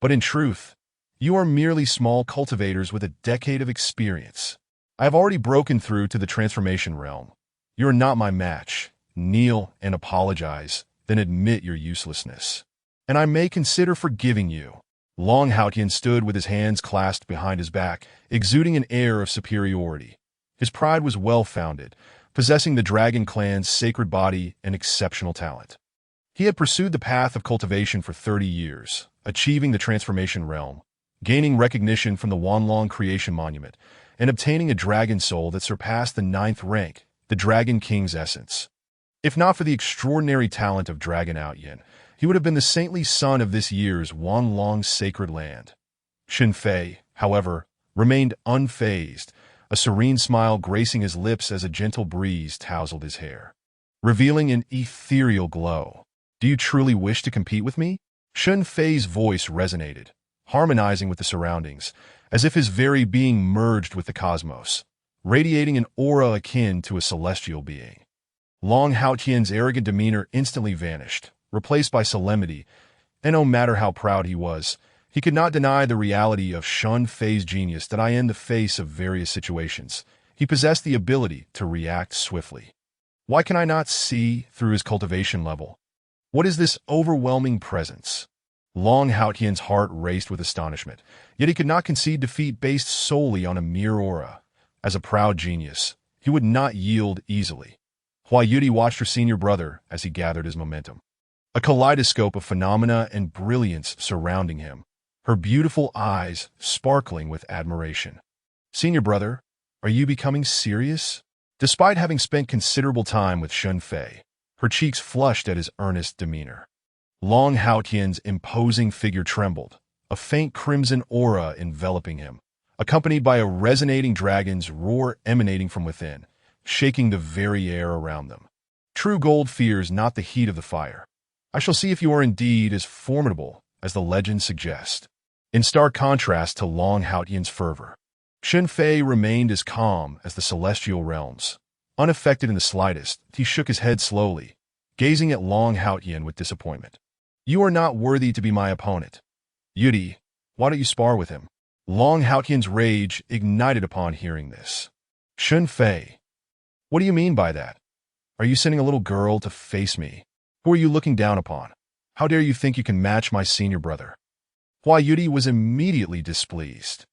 But in truth, you are merely small cultivators with a decade of experience. I have already broken through to the transformation realm. You are not my match. Kneel and apologize, then admit your uselessness. And I may consider forgiving you. Long Hao Yin stood with his hands clasped behind his back, exuding an air of superiority. His pride was well-founded, possessing the Dragon Clan's sacred body and exceptional talent. He had pursued the path of cultivation for 30 years, achieving the transformation realm, gaining recognition from the Wanlong Creation Monument, and obtaining a dragon soul that surpassed the 9th rank, the Dragon King's essence. If not for the extraordinary talent of Dragon Hao Yin, he would have been the saintly son of this year's Wanlong sacred land. Shen Fei, however, remained unfazed, a serene smile gracing his lips as a gentle breeze tousled his hair, revealing an ethereal glow. Do you truly wish to compete with me? Shen Fei's voice resonated, harmonizing with the surroundings, as if his very being merged with the cosmos, radiating an aura akin to a celestial being. Long Hao Yin's arrogant demeanor instantly vanished, replaced by solemnity, and no matter how proud he was, he could not deny the reality of Shen Fei's genius that in the face of various situations, he possessed the ability to react swiftly. Why can I not see through his cultivation level? What is this overwhelming presence? Long Hao Yin's heart raced with astonishment, yet he could not concede defeat based solely on a mere aura. As a proud genius, he would not yield easily. Hua Yuti watched her senior brother as he gathered his momentum. A kaleidoscope of phenomena and brilliance surrounding him, her beautiful eyes sparkling with admiration. Senior brother, are you becoming serious? Despite having spent considerable time with Shen Fei, her cheeks flushed at his earnest demeanor. Long Hao Yin's imposing figure trembled, a faint crimson aura enveloping him, accompanied by a resonating dragon's roar emanating from within, shaking the very air around them. True gold fears not the heat of the fire. I shall see if you are indeed as formidable as the legends suggest. In stark contrast to Long Hao Yin's fervor, Shen Fei remained as calm as the celestial realms. Unaffected in the slightest, he shook his head slowly, gazing at Long Hao Yin with disappointment. You are not worthy to be my opponent. Yuti, why don't you spar with him? Long Hao Yin's rage ignited upon hearing this. Shen Fei, what do you mean by that? Are you sending a little girl to face me? Who are you looking down upon? How dare you think you can match my senior brother? Hua Yuti was immediately displeased,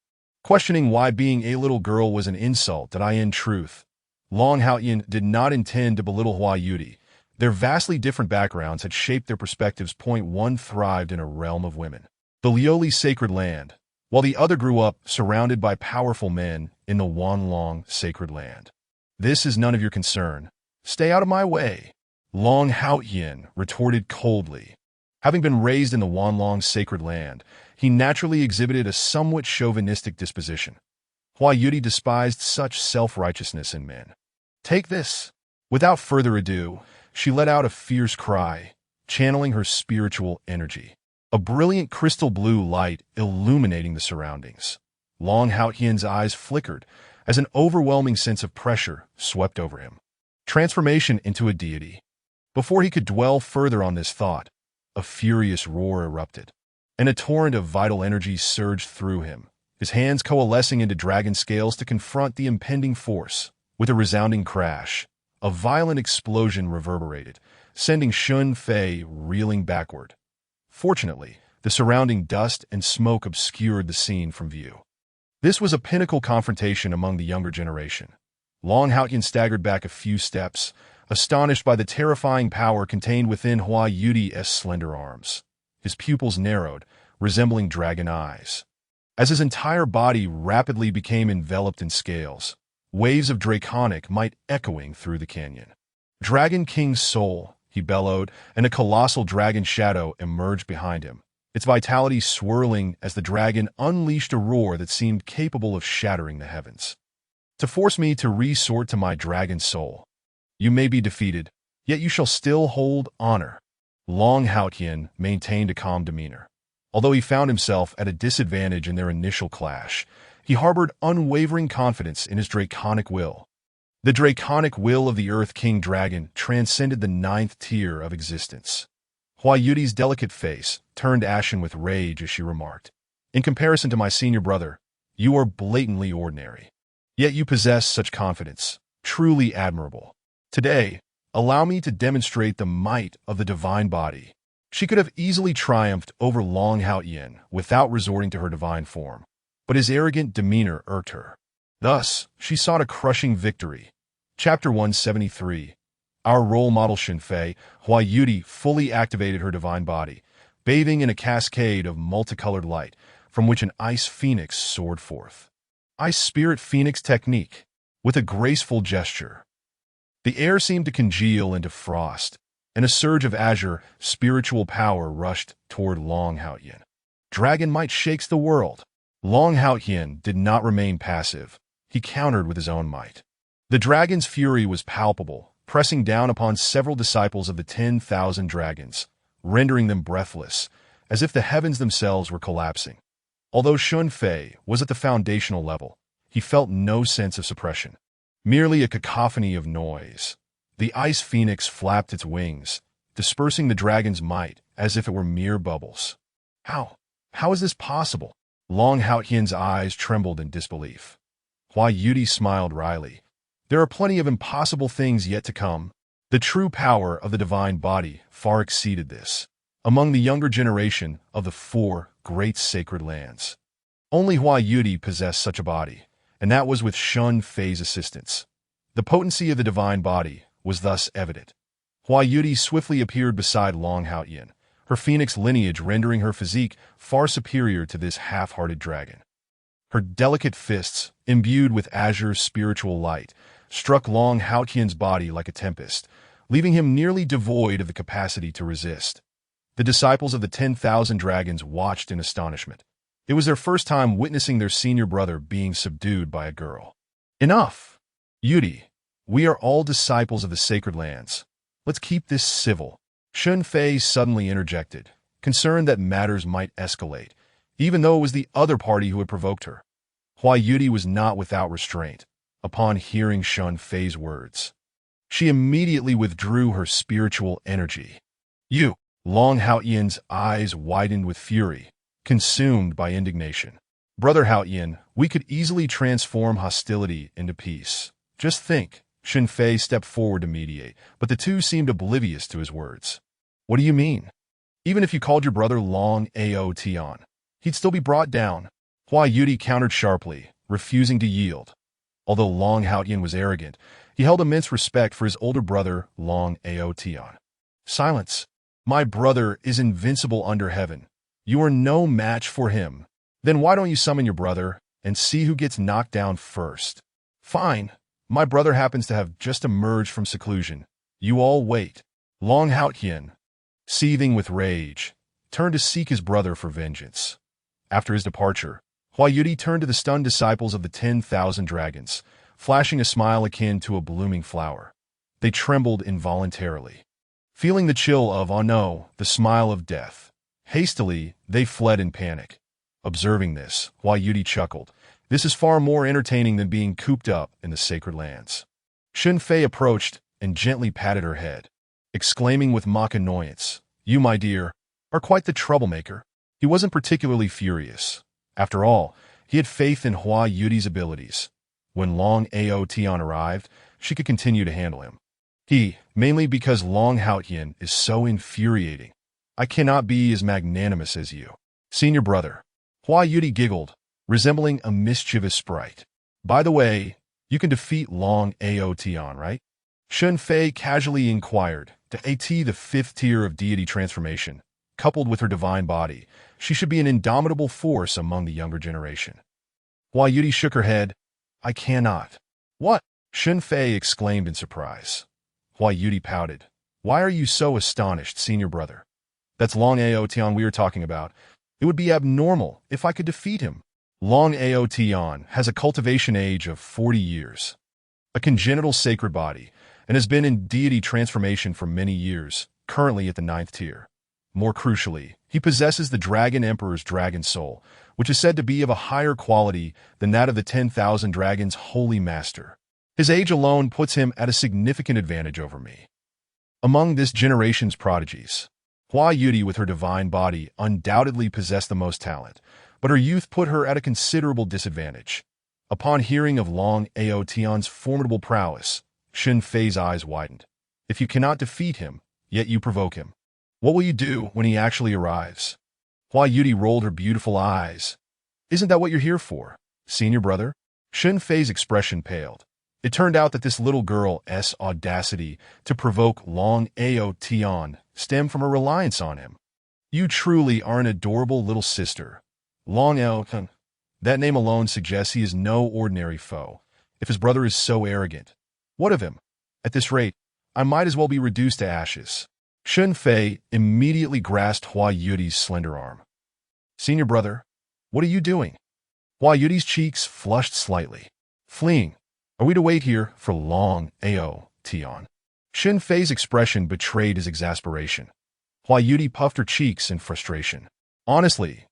questioning why being a little girl was an insult that in truth. Long Hao Yin did not intend to belittle Hua Yuti, Their vastly different backgrounds had shaped their perspectives. One thrived in a realm of women, the Lioli's sacred land, while the other grew up surrounded by powerful men in the Wanlong sacred land. This is none of your concern. Stay out of my way, Long Haoyin retorted coldly. Having been raised in the Wanlong sacred land, he naturally exhibited a somewhat chauvinistic disposition. Hua Yudi despised such self-righteousness in men. Take this. Without further ado, she let out a fierce cry, channeling her spiritual energy. A brilliant crystal blue light illuminating the surroundings. Long Haoyin's eyes flickered as an overwhelming sense of pressure swept over him. Transformation into a deity. Before he could dwell further on this thought, a furious roar erupted, and a torrent of vital energy surged through him, his hands coalescing into dragon scales to confront the impending force. With a resounding crash, a violent explosion reverberated, sending Shen Fei reeling backward. Fortunately, the surrounding dust and smoke obscured the scene from view. This was a pinnacle confrontation among the younger generation. Long Haoyin staggered back a few steps, astonished by the terrifying power contained within Hua Yudi's slender arms. His pupils narrowed, resembling dragon eyes. As his entire body rapidly became enveloped in scales, waves of draconic might echoing through the canyon. Dragon King's soul, he bellowed, and a colossal dragon shadow emerged behind him, its vitality swirling as the dragon unleashed a roar that seemed capable of shattering the heavens. To force me to resort to my dragon soul. You may be defeated, yet you shall still hold honor. Long Haoyin maintained a calm demeanor. Although he found himself at a disadvantage in their initial clash, he harbored unwavering confidence in his draconic will. The draconic will of the Earth King Dragon transcended the 9th tier of existence. Hua Yudi's delicate face turned ashen with rage as she remarked, "In comparison to my senior brother, you are blatantly ordinary. Yet you possess such confidence, truly admirable. Today, allow me to demonstrate the might of the divine body." She could have easily triumphed over Long Haoyin without resorting to her divine form, but his arrogant demeanor irked her. Thus, she sought a crushing victory. Chapter 173. Our role model Shen Fei, Hua Yudi fully activated her divine body, bathing in a cascade of multicolored light, from which an ice phoenix soared forth. Ice Spirit Phoenix Technique. With a graceful gesture, the air seemed to congeal into frost, and a surge of azure, spiritual power rushed toward Long Haoyin. Dragon might shakes the world. Long Haoyin did not remain passive. He countered with his own might. The dragon's fury was palpable, pressing down upon several disciples of the 10,000 dragons, rendering them breathless, as if the heavens themselves were collapsing. Although Shen Fei was at the foundational level, he felt no sense of suppression, merely a cacophony of noise. The ice phoenix flapped its wings, dispersing the dragon's might as if it were mere bubbles. How is this possible? Long Haoyin's eyes trembled in disbelief. Hua Yudi smiled wryly. There are plenty of impossible things yet to come. The true power of the divine body far exceeded this. Among the younger generation of the 4 great sacred lands, only Hua Yudi possessed such a body, and that was with Shen Fei's assistance. The potency of the divine body was thus evident. Hua Yudi swiftly appeared beside Long Haoyin, her phoenix lineage rendering her physique far superior to this half-hearted dragon. Her delicate fists, imbued with azure spiritual light, struck Long Haoyin's body like a tempest, leaving him nearly devoid of the capacity to resist. The disciples of the 10,000 dragons watched in astonishment. It was their first time witnessing their senior brother being subdued by a girl. Enough! Yudi, we are all disciples of the sacred lands. Let's keep this civil. Shen Fei suddenly interjected, concerned that matters might escalate, even though it was the other party who had provoked her. Hua Yudi was not without restraint upon hearing Shen Fei's words. She immediately withdrew her spiritual energy. You! Long Haoyin's eyes widened with fury, consumed by indignation. Brother Haoyin, we could easily transform hostility into peace. Just think. Shen Fei stepped forward to mediate, but the two seemed oblivious to his words. What do you mean? Even if you called your brother Long Ao Tian, he'd still be brought down. Hua Yudi countered sharply, refusing to yield. Although Long Haotian was arrogant, he held immense respect for his older brother, Long Aotian. Silence. My brother is invincible under heaven. You are no match for him. Then why don't you summon your brother and see who gets knocked down first? Fine. My brother happens to have just emerged from seclusion. You all wait. Long Haotian, seething with rage, turned to seek his brother for vengeance. After his departure, Huayudi turned to the stunned disciples of the 10,000 dragons, flashing a smile akin to a blooming flower. They trembled involuntarily, feeling the chill of, oh no, the smile of death. Hastily, they fled in panic. Observing this, Huayudi chuckled. This is far more entertaining than being cooped up in the sacred lands. Shen Fei approached and gently patted her head, exclaiming with mock annoyance, You, my dear, are quite the troublemaker. He wasn't particularly furious. After all, he had faith in Huayudi's abilities. When Long Aotian arrived, she could continue to handle him. Mainly because Long Haotian is so infuriating. I cannot be as magnanimous as you. Senior brother. Huayudi giggled, resembling a mischievous sprite. By the way, you can defeat Long Aotian, right? Shen Fei casually inquired. To AT the 5th tier of deity transformation, coupled with her divine body, she should be an indomitable force among the younger generation. Huayudi shook her head. I cannot. What? Shen Fei exclaimed in surprise. Huayudi pouted. Why are you so astonished, senior brother? That's Long Aotian we are talking about. It would be abnormal if I could defeat him. Long Aotian has a cultivation age of 40 years, a congenital sacred body, and has been in deity transformation for many years, currently at the 9th tier. More crucially, he possesses the Dragon Emperor's dragon soul, which is said to be of a higher quality than that of the 10,000 dragons' holy master. His age alone puts him at a significant advantage over me. Among this generation's prodigies, Huayudi with her divine body undoubtedly possessed the most talent, but her youth put her at a considerable disadvantage. Upon hearing of Long Aotian's formidable prowess, Shen Fei's eyes widened. If you cannot defeat him, yet you provoke him, what will you do when he actually arrives? Huayudi rolled her beautiful eyes. Isn't that what you're here for, senior brother? Shen Fei's expression paled. It turned out that this little girl's audacity to provoke Long Aotian stemmed from her reliance on him. You truly are an adorable little sister. Long Aotian. That name alone suggests he is no ordinary foe, if his brother is so arrogant. What of him? At this rate, I might as well be reduced to ashes. Shen Fei immediately grasped Huayudi's slender arm. Senior brother, what are you doing? Huayudi's cheeks flushed slightly. Fleeing. Are we to wait here for Long Aotian? Shen Fei's expression betrayed his exasperation. Huayudi puffed her cheeks in frustration. Honestly,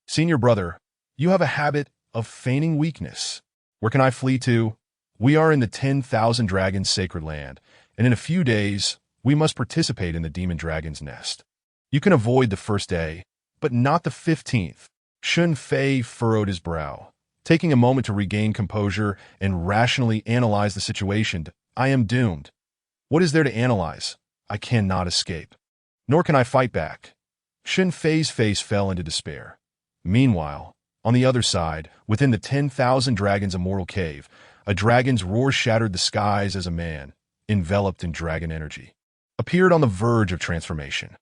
senior brother, you have a habit of feigning weakness. Where can I flee to? We are in the 10,000 dragons' sacred land, and in a few days, we must participate in the demon dragon's nest. You can avoid the first day, but not the 15th. Shen Fei furrowed his brow, taking a moment to regain composure and rationally analyze the situation. I am doomed. What is there to analyze? I cannot escape. Nor can I fight back. Shen Fei's face fell into despair. Meanwhile, on the other side, within the 10,000 dragons' immortal cave, a dragon's roar shattered the skies as a man, enveloped in dragon energy, appeared on the verge of transformation.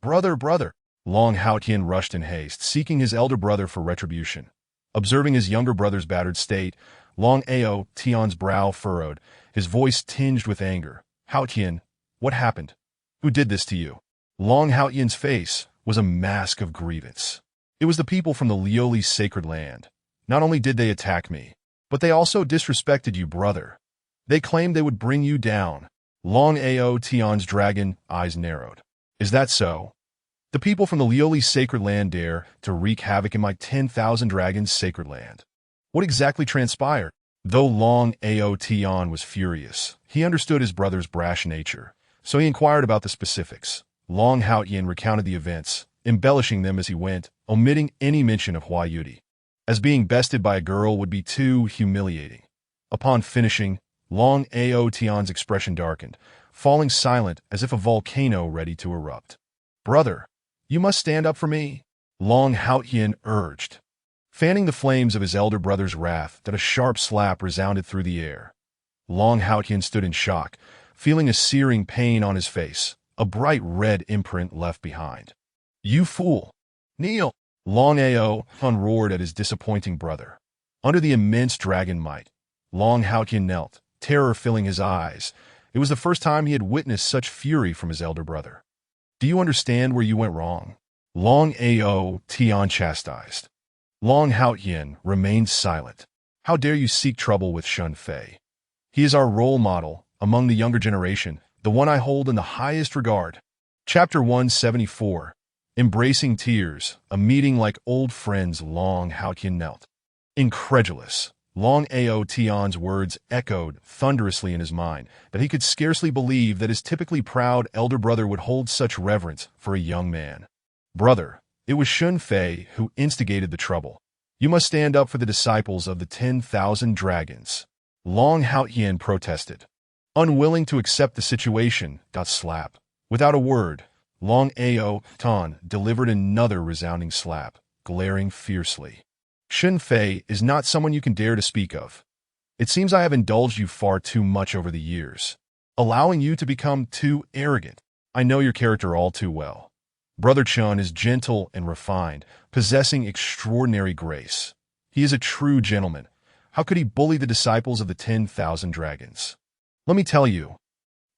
Brother, brother! Long Haotian rushed in haste, seeking his elder brother for retribution. Observing his younger brother's battered state, Long Aotian's brow furrowed, his voice tinged with anger. Haotian, what happened? Who did this to you? Long Haotian's face was a mask of grievance. It was the people from the Lioli's sacred land. Not only did they attack me, but they also disrespected you, brother. They claimed they would bring you down. Long Aotian's dragon eyes narrowed. Is that so? The people from the Lioli's sacred land dare to wreak havoc in my 10,000 dragons' sacred land. What exactly transpired? Though Long Aotian was furious, he understood his brother's brash nature, so he inquired about the specifics. Long Haotian recounted the events, embellishing them as he went, omitting any mention of Huayudi, as being bested by a girl would be too humiliating. Upon finishing, Long Aotian's expression darkened, falling silent as if a volcano ready to erupt. Brother, you must stand up for me, Long Haotian urged. fanning the flames of his elder brother's wrath that a sharp slap resounded through the air. Long Haotian stood in shock, feeling a searing pain on his face, a bright red imprint left behind. "You fool! Kneel!" Long Ao roared at his disappointing brother. Under the immense dragon might, Long Haotian knelt, terror filling his eyes. It was the first time he had witnessed such fury from his elder brother. "Do you understand where you went wrong?" Long Ao Tian chastised. Long Haotian remained silent. "How dare you seek trouble with Shen Fei? He is our role model among the younger generation, the one I hold in the highest regard." Chapter 174. Embracing tears, a meeting like old friends. Long Haotian knelt. Incredulous, Long Ao Tian's words echoed thunderously in his mind, that he could scarcely believe that his typically proud elder brother would hold such reverence for a young man. "Brother, it was Shen Fei who instigated the trouble. You must stand up for the disciples of the 10,000 dragons." Long Haotian protested. Unwilling to accept the situation, got slapped. Without a word, Long Ao Tan delivered another resounding slap, glaring fiercely. "Shen Fei is not someone you can dare to speak of. It seems I have indulged you far too much over the years, allowing you to become too arrogant. I know your character all too well. Brother Chun is gentle and refined, possessing extraordinary grace. He is a true gentleman. How could he bully the disciples of the 10,000 dragons? Let me tell you,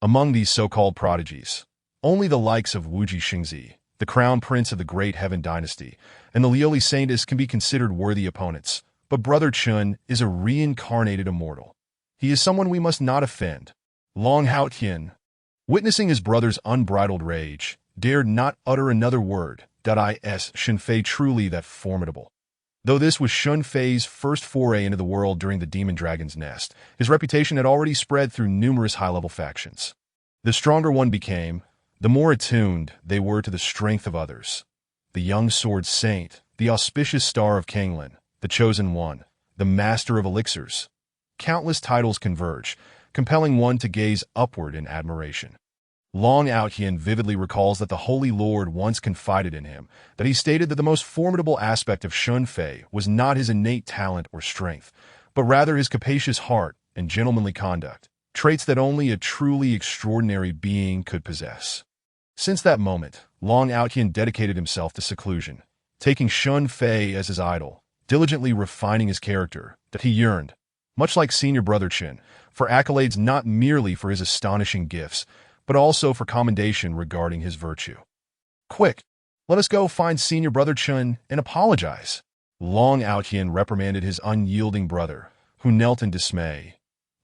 among these so-called prodigies, only the likes of Wuji Xingzi, the crown prince of the Great Heaven Dynasty, and the Lioli Saints can be considered worthy opponents, but Brother Chun is a reincarnated immortal. He is someone we must not offend." Long Haotian, witnessing his brother's unbridled rage, dared not utter another word. Is Shen Fei truly that formidable? Though this was Shen Fei's first foray into the world during the Demon Dragon's Nest, his reputation had already spread through numerous high-level factions. The stronger one became, the more attuned they were to the strength of others. The young sword saint, the auspicious star of Kanglin, the chosen one, the master of elixirs. Countless titles converge, compelling one to gaze upward in admiration. Long Haotian vividly recalls that the Holy Lord once confided in him, that he stated that the most formidable aspect of Shen Fei was not his innate talent or strength, but rather his capacious heart and gentlemanly conduct, traits that only a truly extraordinary being could possess. Since that moment, Long Haotian dedicated himself to seclusion, taking Shen Fei as his idol, diligently refining his character, that he yearned, much like senior brother Chen, for accolades not merely for his astonishing gifts, but also for commendation regarding his virtue. "Quick, let us go find senior brother Chen and apologize." Long Haotian reprimanded his unyielding brother, who knelt in dismay.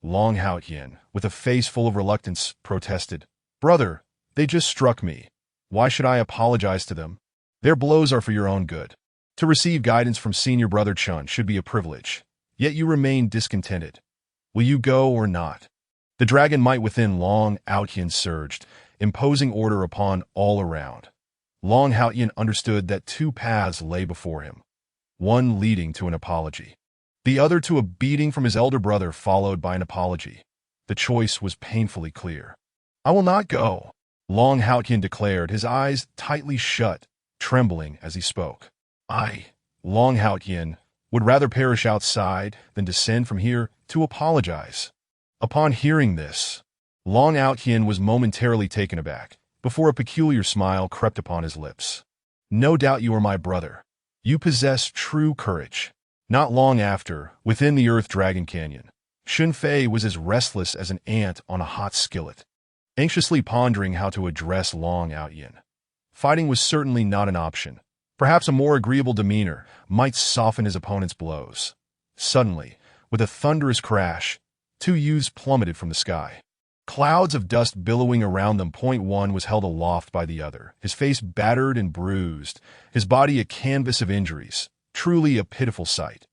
Long Haotian, with a face full of reluctance, protested, "Brother, they just struck me. Why should I apologize to them? Their blows are for your own good. To receive guidance from senior brother Chun should be a privilege, yet you remain discontented. Will you go or not?" The dragon might within Long Haotian surged, imposing order upon all around. Long Haotian understood that two paths lay before him, one leading to an apology, the other to a beating from his elder brother followed by an apology. The choice was painfully clear. "I will not go," Long Haotian declared, his eyes tightly shut, trembling as he spoke. "I, Long Haotian, would rather perish outside than descend from here to apologize." Upon hearing this, Long Haotian was momentarily taken aback, before a peculiar smile crept upon his lips. "No doubt you are my brother. You possess true courage." Not long after, within the Earth Dragon Canyon, Shen Fei was as restless as an ant on a hot skillet, anxiously pondering how to address Long Haotian. Fighting was certainly not an option. Perhaps a more agreeable demeanor might soften his opponent's blows. Suddenly, with a thunderous crash, two youths plummeted from the sky. Clouds of dust billowing around them. One was held aloft by the other, his face battered and bruised, his body a canvas of injuries, truly a pitiful sight.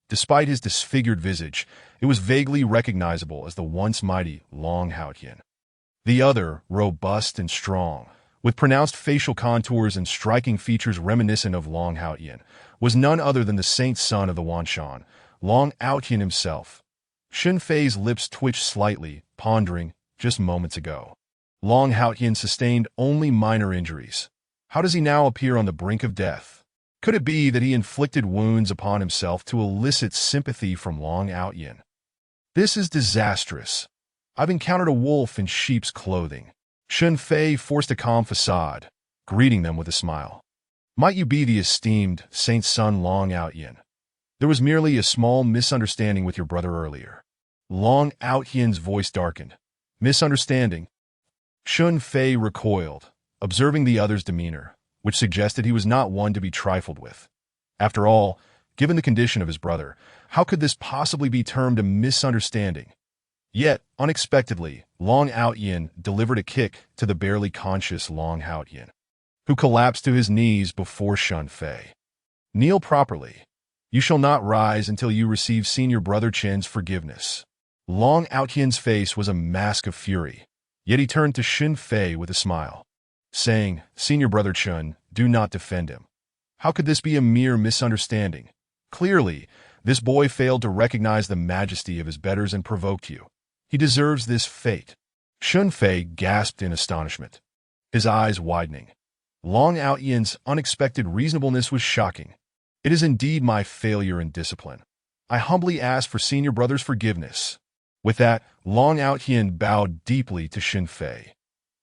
Despite his disfigured visage, it was vaguely recognizable as the once mighty Long Haotian. The other, robust and strong, with pronounced facial contours and striking features reminiscent of Long Haotian, was none other than the saint son of the Wanshan, Long Haotian himself. Shen Fei's lips twitched slightly, pondering, just moments ago. Long Haotian sustained only minor injuries. How does he now appear on the brink of death? Could it be that he inflicted wounds upon himself to elicit sympathy from Long Outyin? This is disastrous. I've encountered a wolf in sheep's clothing. Shen Fei forced a calm facade, greeting them with a smile. Might you be the esteemed Saint's son Long Outyin? There was merely a small misunderstanding with your brother earlier. Long Outyin's voice darkened. Misunderstanding? Shen Fei recoiled, observing the other's demeanor, which suggested he was not one to be trifled with. After all, given the condition of his brother, how could this possibly be termed a misunderstanding? Yet, unexpectedly, Long Outyin delivered a kick to the barely conscious Long Outyin, who collapsed to his knees before Shen Fei. Kneel properly. You shall not rise until you receive Senior Brother Chen's forgiveness. Long Outyin's face was a mask of fury, yet he turned to Shen Fei with a smile, saying, Senior Brother Chen, do not defend him. How could this be a mere misunderstanding? Clearly, this boy failed to recognize the majesty of his betters and provoked you. He deserves this fate. Shen Fei gasped in astonishment, his eyes widening. Long Outyin's unexpected reasonableness was shocking. It is indeed my failure in discipline. I humbly ask for Senior Brother's forgiveness. With that, Long Outyin bowed deeply to Shen Fei.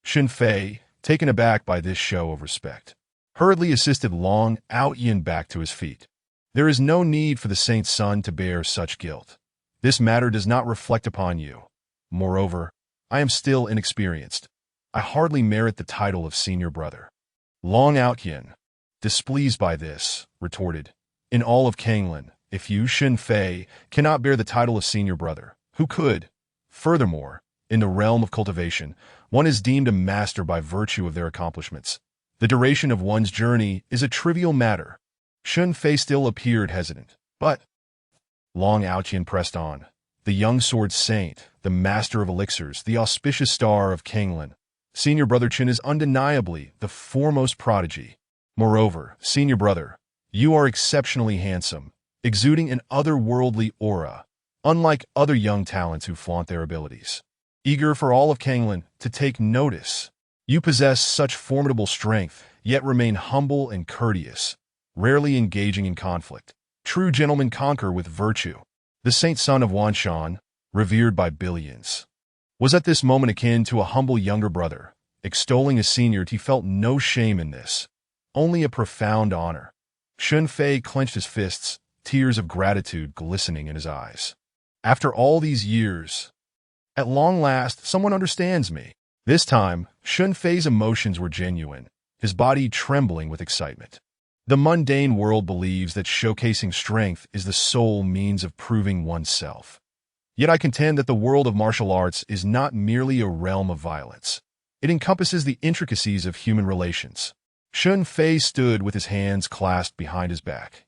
Shen Fei, taken aback by this show of respect, hurriedly assisted Long Outyin back to his feet. There is no need for the Saint's son to bear such guilt. This matter does not reflect upon you. Moreover, I am still inexperienced. I hardly merit the title of Senior Brother. Long Outyin, displeased by this, retorted, in all of Kanglan, if you, Shen Fei, cannot bear the title of Senior Brother, who could? Furthermore, in the realm of cultivation, one is deemed a master by virtue of their accomplishments. The duration of one's journey is a trivial matter. Shen Fei still appeared hesitant, but Long Outyin pressed on. The young sword saint, the master of elixirs, the auspicious star of Kanglan. Senior Brother Chen is undeniably the foremost prodigy. Moreover, Senior Brother, you are exceptionally handsome, exuding an otherworldly aura, unlike other young talents who flaunt their abilities. Eager for all of Kanglan to take notice, you possess such formidable strength, yet remain humble and courteous, rarely engaging in conflict. True gentlemen conquer with virtue. The saint son of Wanshan, revered by billions, was at this moment akin to a humble younger brother. Extolling a senior, he felt no shame in this, only a profound honor. Shen Fei clenched his fists, tears of gratitude glistening in his eyes. After all these years, at long last, someone understands me. This time, Shen Fei's emotions were genuine, his body trembling with excitement. The mundane world believes that showcasing strength is the sole means of proving oneself. Yet I contend that the world of martial arts is not merely a realm of violence. It encompasses the intricacies of human relations. Shen Fei stood with his hands clasped behind his back,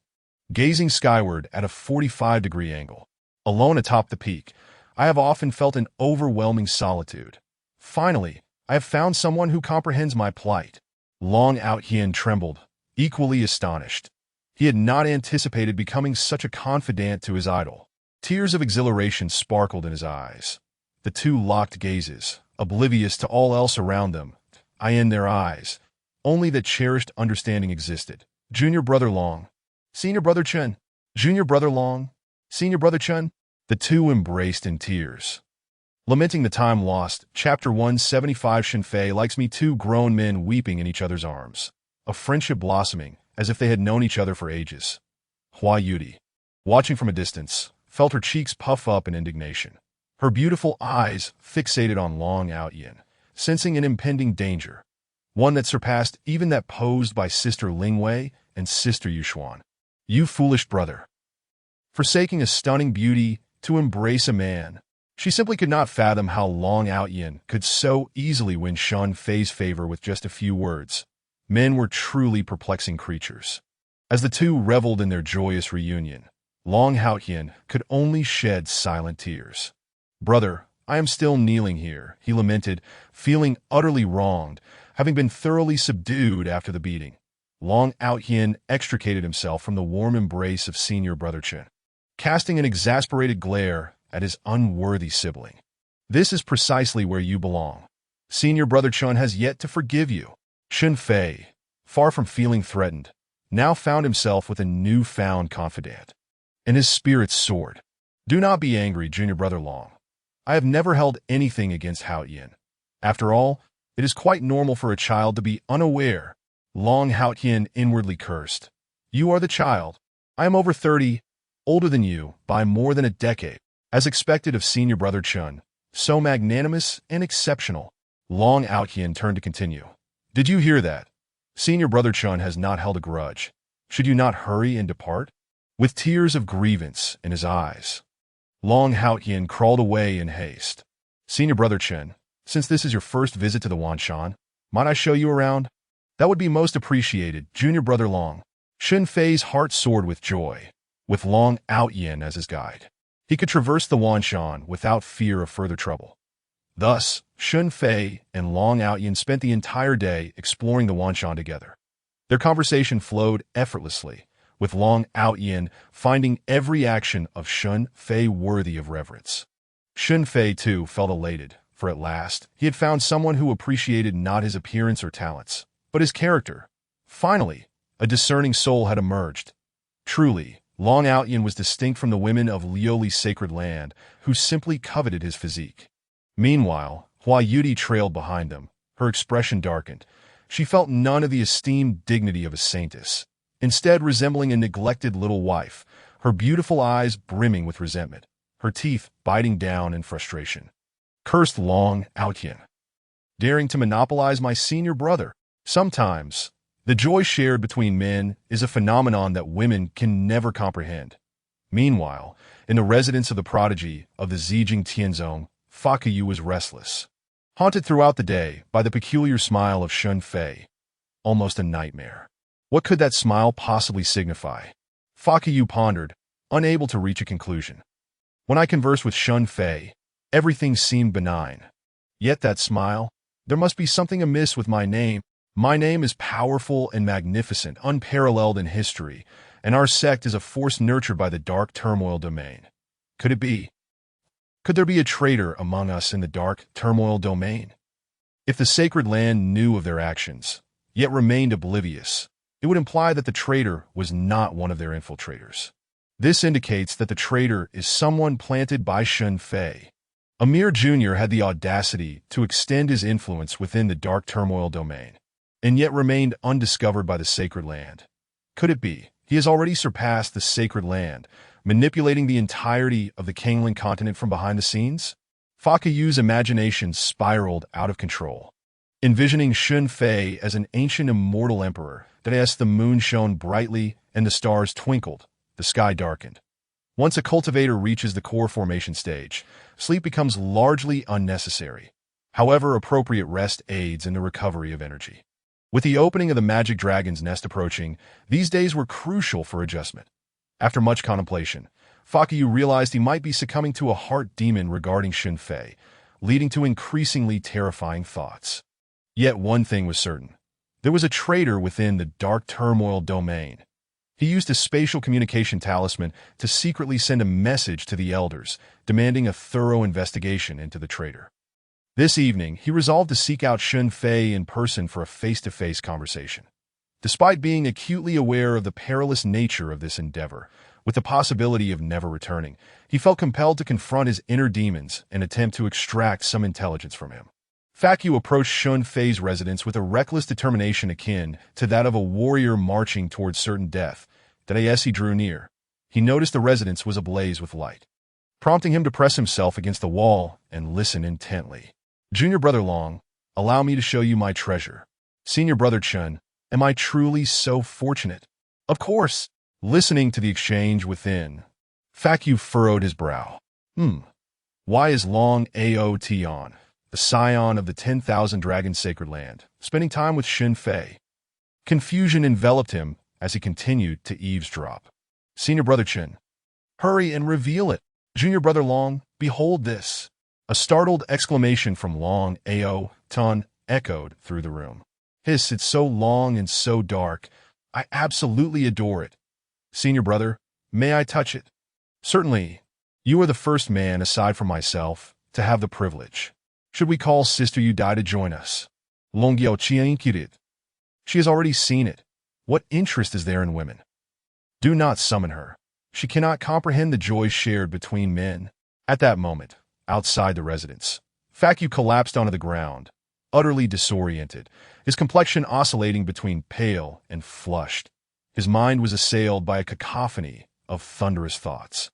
gazing skyward at a 45-degree angle. Alone atop the peak, I have often felt an overwhelming solitude. Finally, I have found someone who comprehends my plight. Long Outyin trembled, equally astonished. He had not anticipated becoming such a confidant to his idol. Tears of exhilaration sparkled in his eyes. The two locked gazes, oblivious to all else around them. I in their eyes. Only that cherished understanding existed. Junior Brother Long. Senior Brother Chen. Junior Brother Long. Senior Brother Chen. The two embraced in tears. Lamenting the time lost, Chapter 175. Shen Fei likes me, two grown men weeping in each other's arms. A friendship blossoming, as if they had known each other for ages. Hua Yudi, watching from a distance, felt her cheeks puff up in indignation. Her beautiful eyes fixated on Long Outyin, sensing an impending danger, one that surpassed even that posed by Sister Lingwei and Sister Yushuan. You foolish brother. Forsaking a stunning beauty to embrace a man. She simply could not fathom how Long Outyin could so easily win Shen Fei's favor with just a few words. Men were truly perplexing creatures. As the two reveled in their joyous reunion, Long Outyin could only shed silent tears. Brother, I am still kneeling here, he lamented, feeling utterly wronged, having been thoroughly subdued after the beating. Long Outyin extricated himself from the warm embrace of Senior Brother Chen, casting an exasperated glare at his unworthy sibling. This is precisely where you belong. Senior Brother Chen has yet to forgive you. Shen Fei, far from feeling threatened, now found himself with a newfound confidant, and his spirits soared. Do not be angry, junior brother Long. I have never held anything against Haotian. After all, it is quite normal for a child to be unaware. Long Haotian inwardly cursed. You are the child. I am over 30, older than you by more than a decade. As expected of senior brother Chun, so magnanimous and exceptional. Long Haotian turned to continue. Did you hear that? Senior brother Chun has not held a grudge. Should you not hurry and depart? With tears of grievance in his eyes, Long Haotian crawled away in haste. Senior brother Chen, since this is your first visit to the Wanshan, might I show you around? That would be most appreciated, junior brother Long. Shen Fei's heart soared with joy, with Long Haotian as his guide. He could traverse the Wanshan without fear of further trouble. Thus, Shen Fei and Long Haotian spent the entire day exploring the Wanshan together. Their conversation flowed effortlessly, with Long Haotian finding every action of Shen Fei worthy of reverence. Shen Fei, too, felt elated, for at last he had found someone who appreciated not his appearance or talents, but his character. Finally, a discerning soul had emerged. Truly, Long Haotian was distinct from the women of Liuli's sacred land, who simply coveted his physique. Meanwhile, Hua Yudi trailed behind them, her expression darkened. She felt none of the esteemed dignity of a saintess, instead resembling a neglected little wife, her beautiful eyes brimming with resentment, her teeth biting down in frustration. Cursed Long Haotian, daring to monopolize my senior brother. Sometimes, the joy shared between men is a phenomenon that women can never comprehend. Meanwhile, in the residence of the prodigy of the Zijing Tianzong, Fakayu was restless, haunted throughout the day by the peculiar smile of Shen Fei, almost a nightmare. What could that smile possibly signify? Fakayu pondered, unable to reach a conclusion. When I conversed with Shen Fei, everything seemed benign. Yet that smile, there must be something amiss with my name. My name is powerful and magnificent, unparalleled in history, and our sect is a force nurtured by the dark turmoil domain. Could it be? Could there be a traitor among us in the dark turmoil domain? If the sacred land knew of their actions, yet remained oblivious, it would imply that the traitor was not one of their infiltrators. This indicates that the traitor is someone planted by Shen Fei. Amir Jr. had the audacity to extend his influence within the dark turmoil domain, and yet remained undiscovered by the sacred land. Could it be he has already surpassed the sacred land, manipulating the entirety of the Kangling continent from behind the scenes? Fakayu's imagination spiraled out of control. Envisioning Shen Fei as an ancient immortal emperor, that as the moon shone brightly and the stars twinkled, the sky darkened. Once a cultivator reaches the core formation stage, sleep becomes largely unnecessary. However, appropriate rest aids in the recovery of energy. With the opening of the magic dragon's nest approaching, these days were crucial for adjustment. After much contemplation, Fakayu realized he might be succumbing to a heart demon regarding Shen Fei, leading to increasingly terrifying thoughts. Yet one thing was certain. There was a traitor within the dark turmoil domain. He used a spatial communication talisman to secretly send a message to the elders, demanding a thorough investigation into the traitor. This evening, he resolved to seek out Shen Fei in person for a face-to-face conversation. Despite being acutely aware of the perilous nature of this endeavor, with the possibility of never returning, he felt compelled to confront his inner demons and attempt to extract some intelligence from him. Fakyu approached Shen Fei's residence with a reckless determination akin to that of a warrior marching towards certain death. As he drew near, he noticed the residence was ablaze with light, prompting him to press himself against the wall and listen intently. Junior brother Long, allow me to show you my treasure. Senior brother Chun, am I truly so fortunate? Of course. Listening to the exchange within, Fakyu furrowed his brow. Why is Long Ao Tian, the scion of the 10,000 Dragon Sacred Land, spending time with Shen Fei? Confusion enveloped him as he continued to eavesdrop. Senior brother Chen, hurry and reveal it. Junior brother Long, behold this. A startled exclamation from Long Ao Tian echoed through the room. It's so long and so dark. I absolutely adore it. Senior brother, may I touch it? Certainly. You are the first man, aside from myself, to have the privilege. Should we call Sister Yudai to join us? Longyao Qian Kirit. She has already seen it. What interest is there in women? Do not summon her. She cannot comprehend the joy shared between men. At that moment, outside the residence, Facu collapsed onto the ground, utterly disoriented, his complexion oscillating between pale and flushed. His mind was assailed by a cacophony of thunderous thoughts.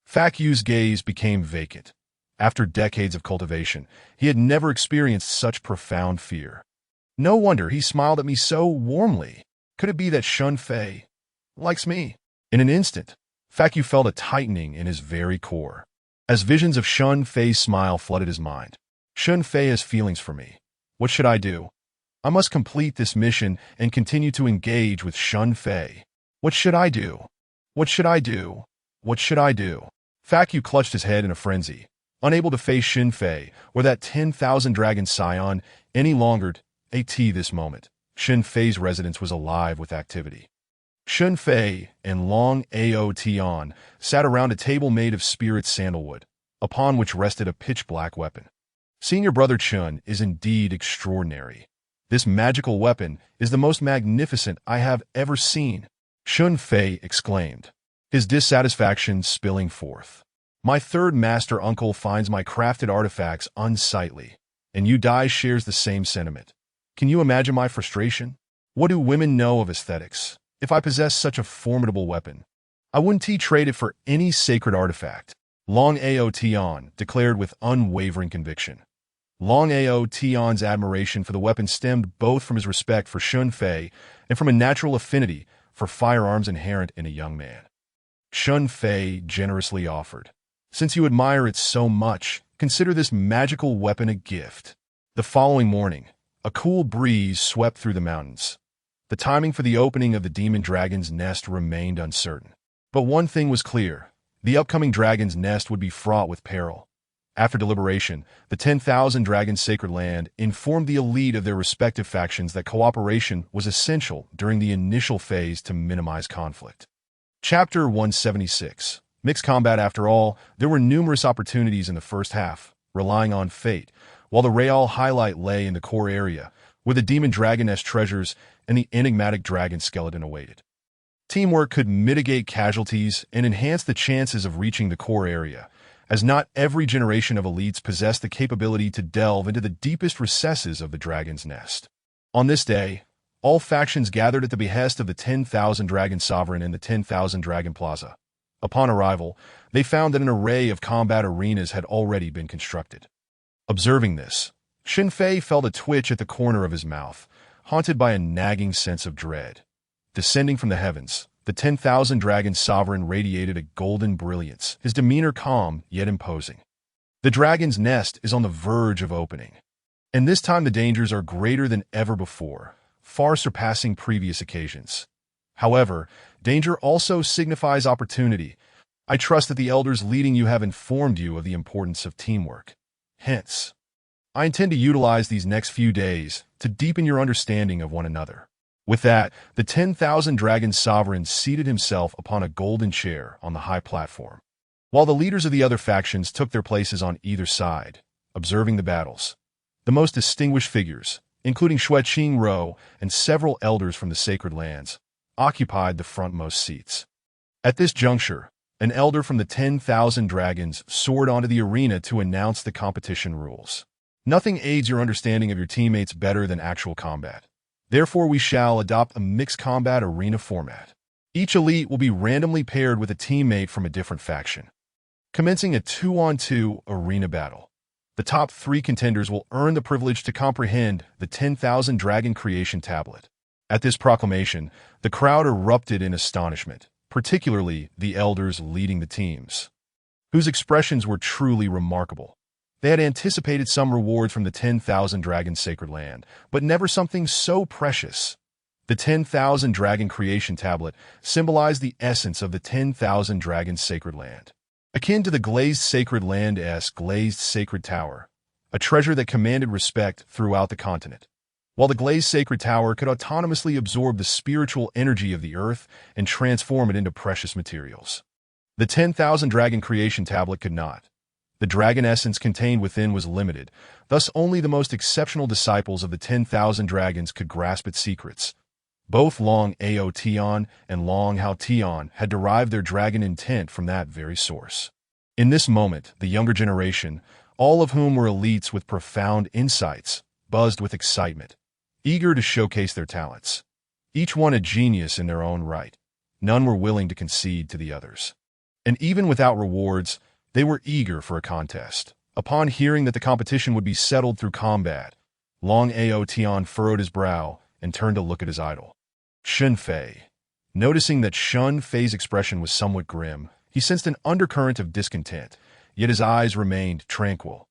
Facu's gaze became vacant. After decades of cultivation, he had never experienced such profound fear. No wonder he smiled at me so warmly. Could it be that Shen Fei likes me? In an instant, Facu felt a tightening in his very core, as visions of Shen Fei's smile flooded his mind. Shen Fei has feelings for me. What should I do? I must complete this mission and continue to engage with Shen Fei. What should I do? What should I do? What should I do? Facu clutched his head in a frenzy, unable to face Shen Fei or that 10,000 dragon scion any longer. At this moment, Shen Fei's residence was alive with activity. Shen Fei and Long Ao Tian sat around a table made of spirit sandalwood, upon which rested a pitch-black weapon. Senior Brother Chun is indeed extraordinary. This magical weapon is the most magnificent I have ever seen, Shen Fei exclaimed, his dissatisfaction spilling forth. My third master uncle finds my crafted artifacts unsightly, and Yu Dai shares the same sentiment. Can you imagine my frustration? What do women know of aesthetics? If I possess such a formidable weapon, I wouldn't trade it for any sacred artifact, Long Ao Tian declared with unwavering conviction. Long Ao Tian's admiration for the weapon stemmed both from his respect for Shen Fei and from a natural affinity for firearms inherent in a young man. Shen Fei generously offered, since you admire it so much, consider this magical weapon a gift. The following morning, a cool breeze swept through the mountains. The timing for the opening of the demon dragon's nest remained uncertain. But one thing was clear. The upcoming dragon's nest would be fraught with peril. After deliberation, the 10,000 Dragon Sacred Land informed the elite of their respective factions that cooperation was essential during the initial phase to minimize conflict. Chapter 176. Mixed combat. After all, there were numerous opportunities in the first half, relying on fate, while the real highlight lay in the core area, where the demon dragoness treasures and the enigmatic dragon skeleton awaited. Teamwork could mitigate casualties and enhance the chances of reaching the core area, as not every generation of elites possessed the capability to delve into the deepest recesses of the dragon's nest. On this day, all factions gathered at the behest of the 10,000 Dragon Sovereign in the 10,000 Dragon Plaza. Upon arrival, they found that an array of combat arenas had already been constructed. Observing this, Shen Fei felt a twitch at the corner of his mouth, haunted by a nagging sense of dread. Descending from the heavens, the 10,000 Dragon Sovereign radiated a golden brilliance, his demeanor calm yet imposing. The dragon's nest is on the verge of opening, and this time the dangers are greater than ever before, far surpassing previous occasions. However, danger also signifies opportunity. I trust that the elders leading you have informed you of the importance of teamwork. Hence, I intend to utilize these next few days to deepen your understanding of one another. With that, the 10,000 Dragon Sovereign seated himself upon a golden chair on the high platform, while the leaders of the other factions took their places on either side, observing the battles. The most distinguished figures, including Xue Qingro and several elders from the sacred lands, occupied the frontmost seats. At this juncture, an elder from the 10,000 dragons soared onto the arena to announce the competition rules. Nothing aids your understanding of your teammates better than actual combat. Therefore, we shall adopt a mixed combat arena format. Each elite will be randomly paired with a teammate from a different faction. Commencing a 2-on-2 arena battle, the top 3 contenders will earn the privilege to comprehend the 10,000 Dragon Creation Tablet. At this proclamation, the crowd erupted in astonishment, particularly the elders leading the teams, whose expressions were truly remarkable. They had anticipated some rewards from the 10,000 Dragon Sacred Land, but never something so precious. The 10,000 Dragon Creation Tablet symbolized the essence of the 10,000 Dragon Sacred Land. Akin to the glazed Sacred Land-esque glazed Sacred Tower, a treasure that commanded respect throughout the continent. While the glazed Sacred Tower could autonomously absorb the spiritual energy of the earth and transform it into precious materials, the 10,000 Dragon Creation Tablet could not. The dragon essence contained within was limited, thus only the most exceptional disciples of the 10,000 dragons could grasp its secrets. Both Long Ao Tian and Long Hao Tian had derived their dragon intent from that very source. In this moment, the younger generation, all of whom were elites with profound insights, buzzed with excitement, eager to showcase their talents. Each one a genius in their own right. None were willing to concede to the others. And even without rewards, they were eager for a contest. Upon hearing that the competition would be settled through combat, Long Ao Tian furrowed his brow and turned to look at his idol, Shen Fei. Noticing that Shen Fei's expression was somewhat grim, he sensed an undercurrent of discontent, yet his eyes remained tranquil.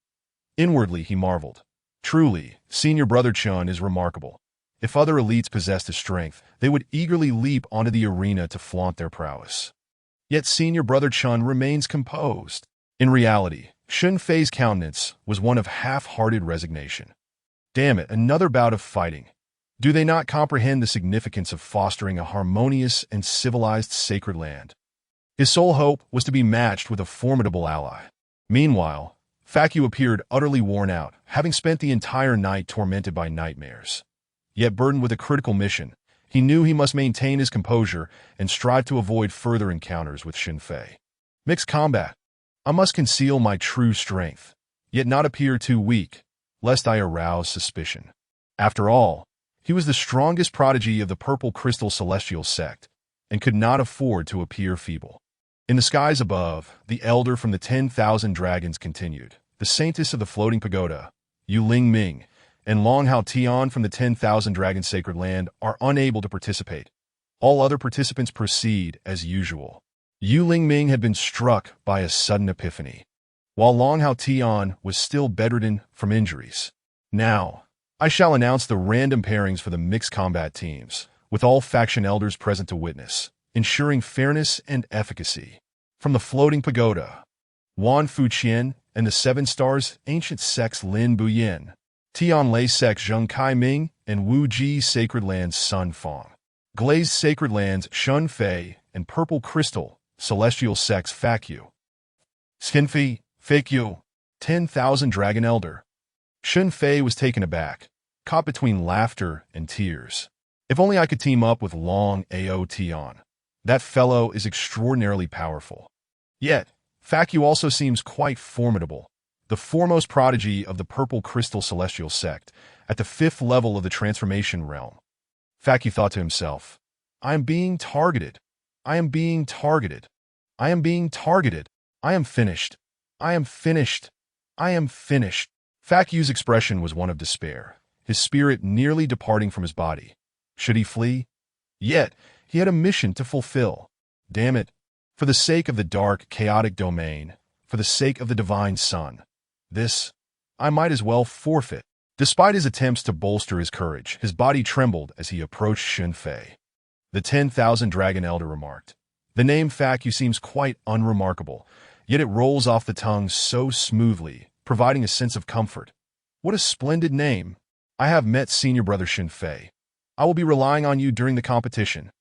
Inwardly, he marveled. Truly, senior brother Chun is remarkable. If other elites possessed his strength, they would eagerly leap onto the arena to flaunt their prowess. Yet senior brother Chun remains composed. In reality, Shen Fei's countenance was one of half-hearted resignation. Damn it, another bout of fighting. Do they not comprehend the significance of fostering a harmonious and civilized sacred land? His sole hope was to be matched with a formidable ally. Meanwhile, Fakyu appeared utterly worn out, having spent the entire night tormented by nightmares. Yet burdened with a critical mission, he knew he must maintain his composure and strive to avoid further encounters with Shen Fei. Mixed combat. I must conceal my true strength, yet not appear too weak, lest I arouse suspicion. After all, he was the strongest prodigy of the Purple Crystal Celestial Sect, and could not afford to appear feeble. In the skies above, the elder from the 10,000 dragons continued. The saintess of the floating pagoda, Yu Ling Ming, and Long Hao Tian from the 10,000 dragon sacred land are unable to participate. All other participants proceed as usual. Yu Ling Ming had been struck by a sudden epiphany, while Long Hao Tian was still bedridden from injuries. Now, I shall announce the random pairings for the mixed combat teams, with all faction elders present to witness, ensuring fairness and efficacy. From the floating pagoda, Wan Fuqian and the Seven Stars Ancient Sects Lin Buyin, Tian Lei Sect Zheng Kai Ming and Wu Ji Sacred Lands Sun Fong, Glazed Sacred Lands Shen Fei and Purple Crystal Celestial Sects Fakyu, Shen Fei, Fakyu, 10,000 Dragon Elder. Shen Fei was taken aback, caught between laughter and tears. If only I could team up with Long Ao Tian. That fellow is extraordinarily powerful. Yet, Fakyu also seems quite formidable, the foremost prodigy of the Purple Crystal Celestial Sect, at the 5th level of the Transformation Realm. Fakyu thought to himself, I am being targeted. I am being targeted. I am being targeted. I am finished. I am finished. I am finished. Fakyu's expression was one of despair, his spirit nearly departing from his body. Should he flee? Yet, he had a mission to fulfill. Damn it. For the sake of the dark, chaotic domain, for the sake of the divine sun, I might as well forfeit. Despite his attempts to bolster his courage, his body trembled as he approached Shen Fei. The 10,000 Dragon Elder remarked, the name Fakyu seems quite unremarkable, yet it rolls off the tongue so smoothly, providing a sense of comfort. What a splendid name. I have met senior brother Shen Fei. I will be relying on you during the competition,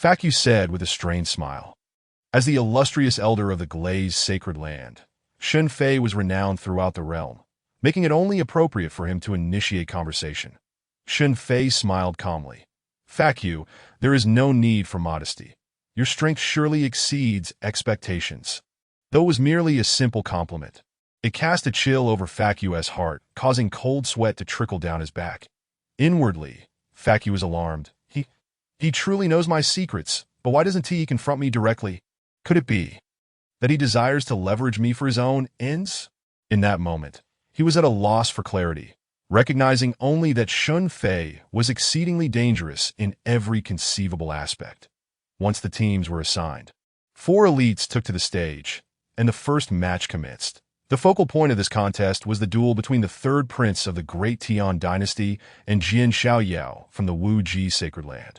Fakyu said with a strained smile. As the illustrious elder of the Glazed Sacred Land, Shen Fei was renowned throughout the realm, making it only appropriate for him to initiate conversation. Shen Fei smiled calmly. Fakyu, there is no need for modesty. Your strength surely exceeds expectations. Though it was merely a simple compliment, it cast a chill over Fakyu's heart, causing cold sweat to trickle down his back. Inwardly, Fakyu was alarmed. He truly knows my secrets, but why doesn't he confront me directly? Could it be that he desires to leverage me for his own ends? In that moment, he was at a loss for clarity, recognizing only that Shen Fei was exceedingly dangerous in every conceivable aspect. Once the teams were assigned, 4 elites took to the stage, and the first match commenced. The focal point of this contest was the duel between the 3rd prince of the Great Tian dynasty and Jian Xiaoyao from the Wu Ji Sacred Land.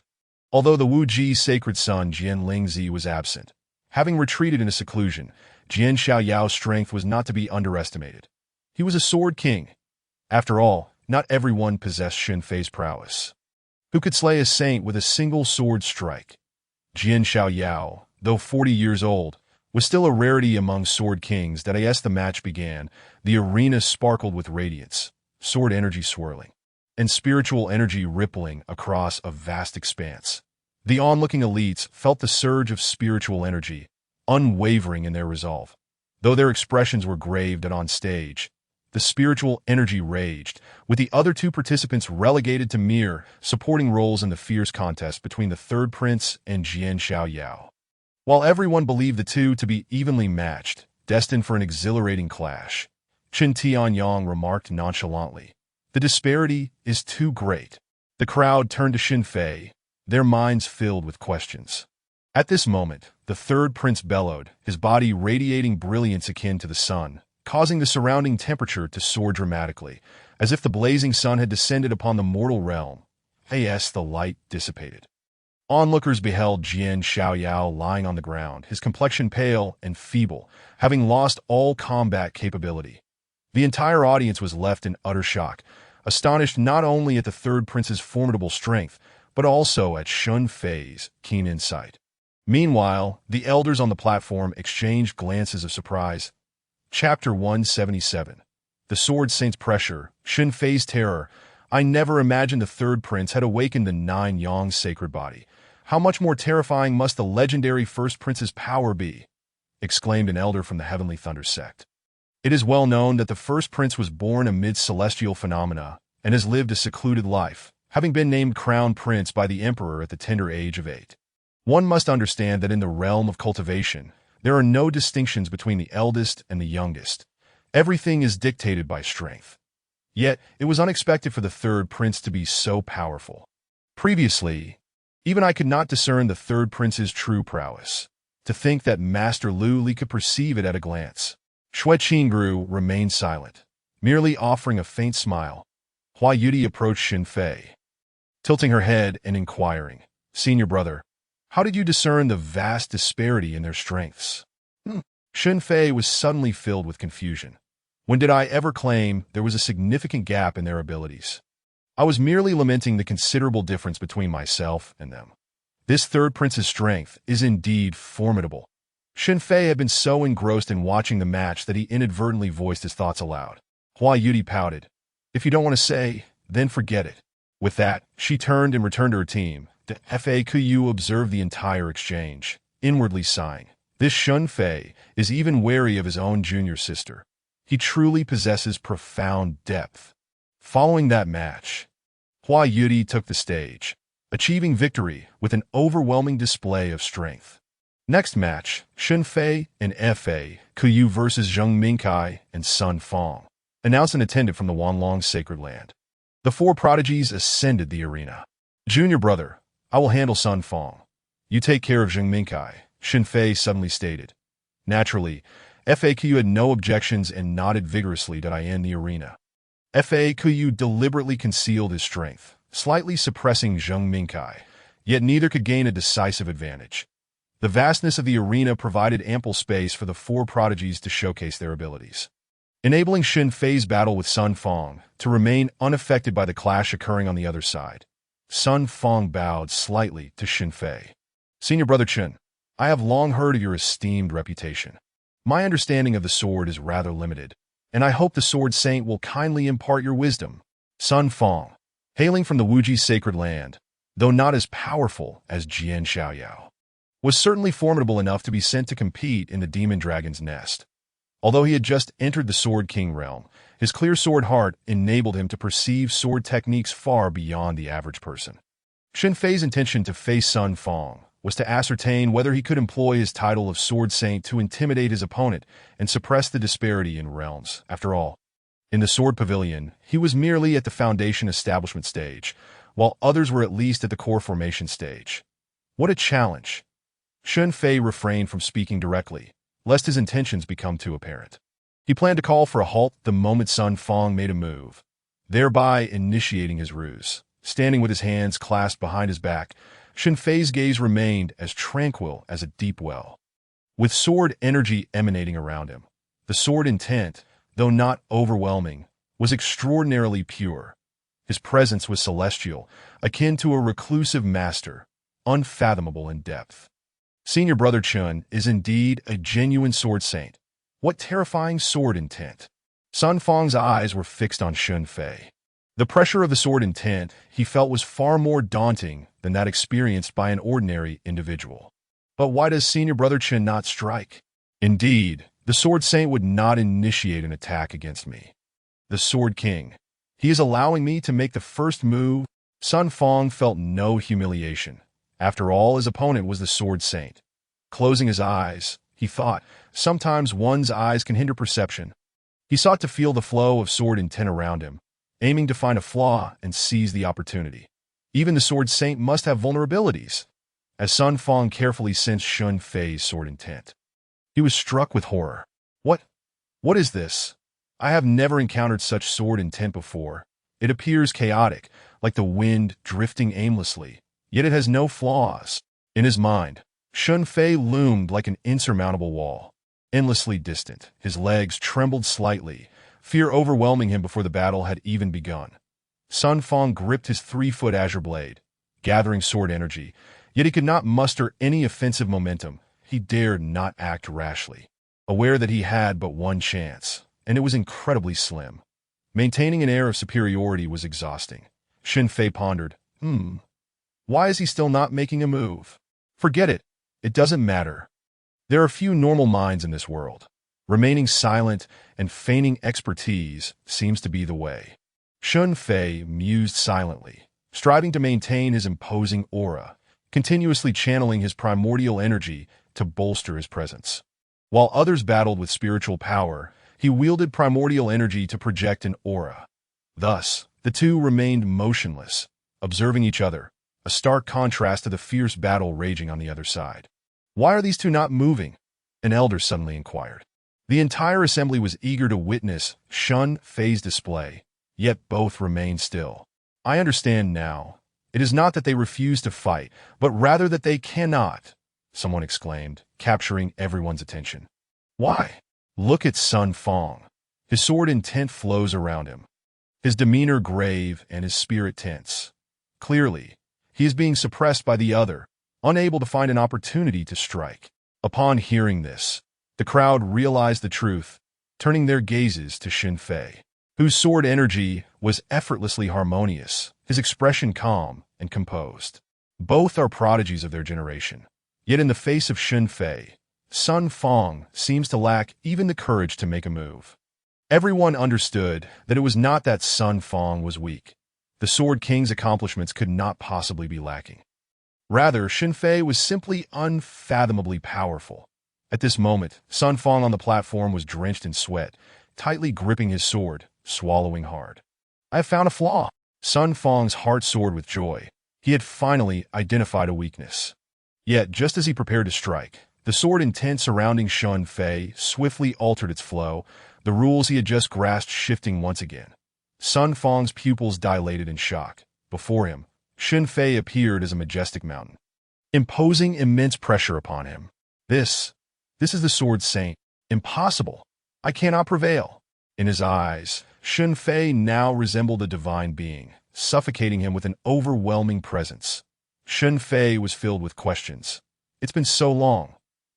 Although the Wu Ji sacred son Jian Lingzi was absent, having retreated into seclusion, Jian Xiaoyao's strength was not to be underestimated. He was a sword king. After all, not everyone possessed Shen Fei's prowess. Who could slay a saint with a single sword strike? Jian Xiaoyao, though 40 years old, was still a rarity among sword kings that as the match began, the arena sparkled with radiance, sword energy swirling. and spiritual energy rippling across a vast expanse. The onlooking elites felt the surge of spiritual energy, unwavering in their resolve. Though their expressions were grave and on stage, the spiritual energy raged, with the other two participants relegated to mere supporting roles in the fierce contest between the third prince and Jian Xiaoyao. While everyone believed the two to be evenly matched, destined for an exhilarating clash, Chen Tianyang remarked nonchalantly, "The disparity is too great." The crowd turned to Shen Fei, their minds filled with questions. At this moment, the third prince bellowed, his body radiating brilliance akin to the sun, causing the surrounding temperature to soar dramatically, as if the blazing sun had descended upon the mortal realm. As the light dissipated, onlookers beheld Jian Xiaoyao lying on the ground, his complexion pale and feeble, having lost all combat capability. The entire audience was left in utter shock, astonished not only at the third prince's formidable strength, but also at Shen Fei's keen insight. Meanwhile, the elders on the platform exchanged glances of surprise. Chapter 177. The Sword Saint's Pressure, Shen Fei's Terror. I never imagined the third prince had awakened the Nine Yang's sacred body. How much more terrifying must the legendary first prince's power be? Exclaimed an elder from the Heavenly Thunder sect. It is well known that the first prince was born amid celestial phenomena and has lived a secluded life, having been named crown prince by the emperor at the tender age of 8. One must understand that in the realm of cultivation, there are no distinctions between the eldest and the youngest. Everything is dictated by strength. Yet, it was unexpected for the third prince to be so powerful. Previously, even I could not discern the third prince's true prowess. To think that Master Lu Li could perceive it at a glance. Xue Qingru remained silent, merely offering a faint smile. Hua Yudi approached Shen Fei, tilting her head and inquiring, "Senior brother, how did you discern the vast disparity in their strengths?" Shen Fei was suddenly filled with confusion. When did I ever claim there was a significant gap in their abilities? I was merely lamenting the considerable difference between myself and them. This third prince's strength is indeed formidable. Shen Fei had been so engrossed in watching the match that he inadvertently voiced his thoughts aloud. Hua Yudi pouted. "If you don't want to say, then forget it." With that, she turned and returned to her team. The FAQ observed the entire exchange, inwardly sighing. This Shen Fei is even wary of his own junior sister. He truly possesses profound depth. Following that match, Hua Yudi took the stage, achieving victory with an overwhelming display of strength. Next match, Shen Fei and FAQ versus Zheng Mingkai and Sun Fong, announced an attendant from the Wanlong Sacred Land. The four prodigies ascended the arena. "Junior brother, I will handle Sun Fong. You take care of Zheng Mingkai," Shen Fei suddenly stated. Naturally, FAQ had no objections and nodded vigorously that I end the arena. FAQ deliberately concealed his strength, slightly suppressing Zheng Mingkai, yet neither could gain a decisive advantage. The vastness of the arena provided ample space for the four prodigies to showcase their abilities, enabling Shen Fei's battle with Sun Fong to remain unaffected by the clash occurring on the other side. Sun Fong bowed slightly to Shen Fei. "Senior brother Chen, I have long heard of your esteemed reputation. My understanding of the sword is rather limited, and I hope the Sword Saint will kindly impart your wisdom." Sun Fong, hailing from the Wuji sacred land, though not as powerful as Jian Xiaoyao, was certainly formidable enough to be sent to compete in the Demon Dragon's Nest. Although he had just entered the Sword King realm, his clear sword heart enabled him to perceive sword techniques far beyond the average person. Shen Fei's intention to face Sun Fong was to ascertain whether he could employ his title of Sword Saint to intimidate his opponent and suppress the disparity in realms. After all, in the Sword Pavilion, he was merely at the foundation establishment stage, while others were at least at the core formation stage. What a challenge! Shen Fei refrained from speaking directly, lest his intentions become too apparent. He planned to call for a halt the moment Sun Fong made a move, thereby initiating his ruse. Standing with his hands clasped behind his back, Shen Fei's gaze remained as tranquil as a deep well, with sword energy emanating around him. The sword intent, though not overwhelming, was extraordinarily pure. His presence was celestial, akin to a reclusive master, unfathomable in depth. Senior brother Chen is indeed a genuine sword saint. What terrifying sword intent! Sun Fong's eyes were fixed on Shen Fei. The pressure of the sword intent he felt was far more daunting than that experienced by an ordinary individual. But why does senior brother Chen not strike? Indeed, the Sword Saint would not initiate an attack against me. The Sword King. He is allowing me to make the first move. Sun Fong felt no humiliation. After all, his opponent was the Sword Saint. Closing his eyes, he thought, sometimes one's eyes can hinder perception. He sought to feel the flow of sword intent around him, aiming to find a flaw and seize the opportunity. Even the Sword Saint must have vulnerabilities. As Sun Fong carefully sensed Shen Fei's sword intent, he was struck with horror. What is this? I have never encountered such sword intent before. It appears chaotic, like the wind drifting aimlessly, yet it has no flaws. In his mind, Shen Fei loomed like an insurmountable wall, endlessly distant. His legs trembled slightly, fear overwhelming him before the battle had even begun. Sun Fong gripped his 3-foot azure blade, gathering sword energy, yet he could not muster any offensive momentum. He dared not act rashly, aware that he had but one chance, and it was incredibly slim. Maintaining an air of superiority was exhausting. Shen Fei pondered, why is he still not making a move? Forget it. It doesn't matter. There are few normal minds in this world. Remaining silent and feigning expertise seems to be the way. Shen Fei mused silently, striving to maintain his imposing aura, continuously channeling his primordial energy to bolster his presence. While others battled with spiritual power, he wielded primordial energy to project an aura. Thus, the two remained motionless, observing each other, a stark contrast to the fierce battle raging on the other side. Why are these two not moving? An elder suddenly inquired. The entire assembly was eager to witness Shen Fei's display, yet both remained still. I understand now. It is not that they refuse to fight, but rather that they cannot, someone exclaimed, capturing everyone's attention. Why? Look at Sun Fong. His sword intent flows around him, his demeanor grave and his spirit tense. Clearly, he is being suppressed by the other, unable to find an opportunity to strike. Upon hearing this, the crowd realized the truth, turning their gazes to Shen Fei, whose sword energy was effortlessly harmonious, his expression calm and composed. Both are prodigies of their generation. Yet in the face of Shen Fei, Sun Fong seems to lack even the courage to make a move. Everyone understood that it was not that Sun Fong was weak. The Sword King's accomplishments could not possibly be lacking. Rather, Shen Fei was simply unfathomably powerful. At this moment, Sun Fong on the platform was drenched in sweat, tightly gripping his sword, swallowing hard. I have found a flaw. Sun Fong's heart soared with joy. He had finally identified a weakness. Yet, just as he prepared to strike, the sword intent surrounding Shen Fei swiftly altered its flow, the rules he had just grasped shifting once again. Sun Fong's pupils dilated in shock. Before him, Shen Fei appeared as a majestic mountain, imposing immense pressure upon him. This is the Sword Saint. Impossible. I cannot prevail. In his eyes, Shen Fei now resembled a divine being, suffocating him with an overwhelming presence. Shen Fei was filled with questions. It's been so long.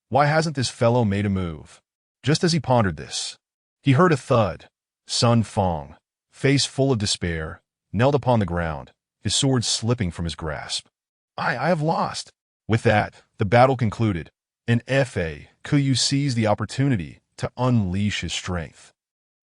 Why hasn't this fellow made a move? Just as he pondered this, he heard a thud. Sun Fong, face full of despair, knelt upon the ground, his sword slipping from his grasp. I have lost. With that, the battle concluded, and Fa Kuyu seized the opportunity to unleash his strength,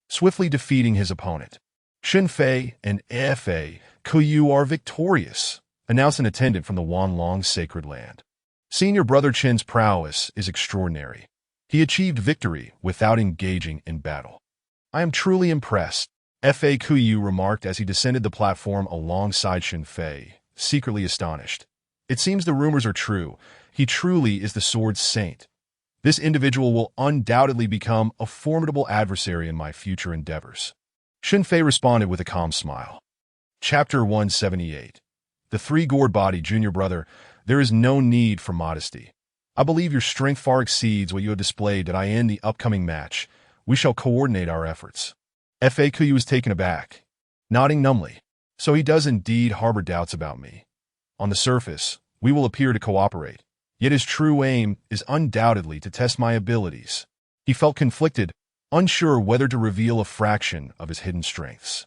swiftly defeating his opponent. Shen Fei and Fa Kuyu are victorious, announced an attendant from the Wanlong sacred land. Senior brother Chen's prowess is extraordinary. He achieved victory without engaging in battle. I am truly impressed, Fa Kuyu remarked as he descended the platform alongside Shen Fei, secretly astonished. It seems the rumors are true. He truly is the Sword Saint. This individual will undoubtedly become a formidable adversary in my future endeavors. Shen Fei responded with a calm smile. Chapter 178. The Three-Gourd Body, Junior Brother, there is no need for modesty. I believe your strength far exceeds what you have displayed at the upcoming match. We shall coordinate our efforts. Fa Kuyu was taken aback, nodding numbly. So he does indeed harbor doubts about me. On the surface, we will appear to cooperate, yet his true aim is undoubtedly to test my abilities. He felt conflicted, unsure whether to reveal a fraction of his hidden strengths.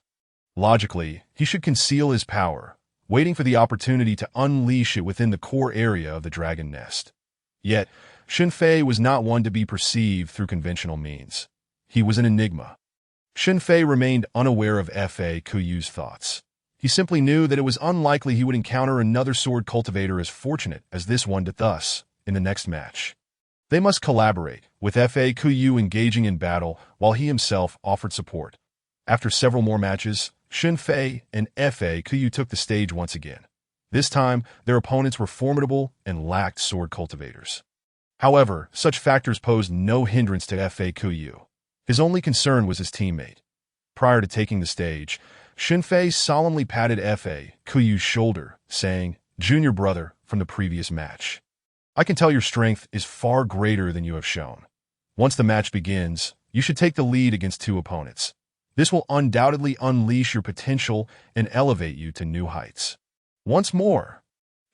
Logically, he should conceal his power, waiting for the opportunity to unleash it within the core area of the dragon nest. Yet, Shen Fei was not one to be perceived through conventional means. He was an enigma. Shen Fei remained unaware of Fa Kuyu's thoughts. He simply knew that it was unlikely he would encounter another sword cultivator as fortunate as this one did thus in the next match. They must collaborate, with Fa Kuyu engaging in battle while he himself offered support. After several more matches, Shen Fei and Fa Kuyu took the stage once again. This time, their opponents were formidable and lacked sword cultivators. However, such factors posed no hindrance to Fa Kuyu. His only concern was his teammate. Prior to taking the stage, Shen Fei solemnly patted Fa Kuyu's shoulder, saying, "Junior brother from the previous match. I can tell your strength is far greater than you have shown. Once the match begins, you should take the lead against two opponents. This will undoubtedly unleash your potential and elevate you to new heights." Once more,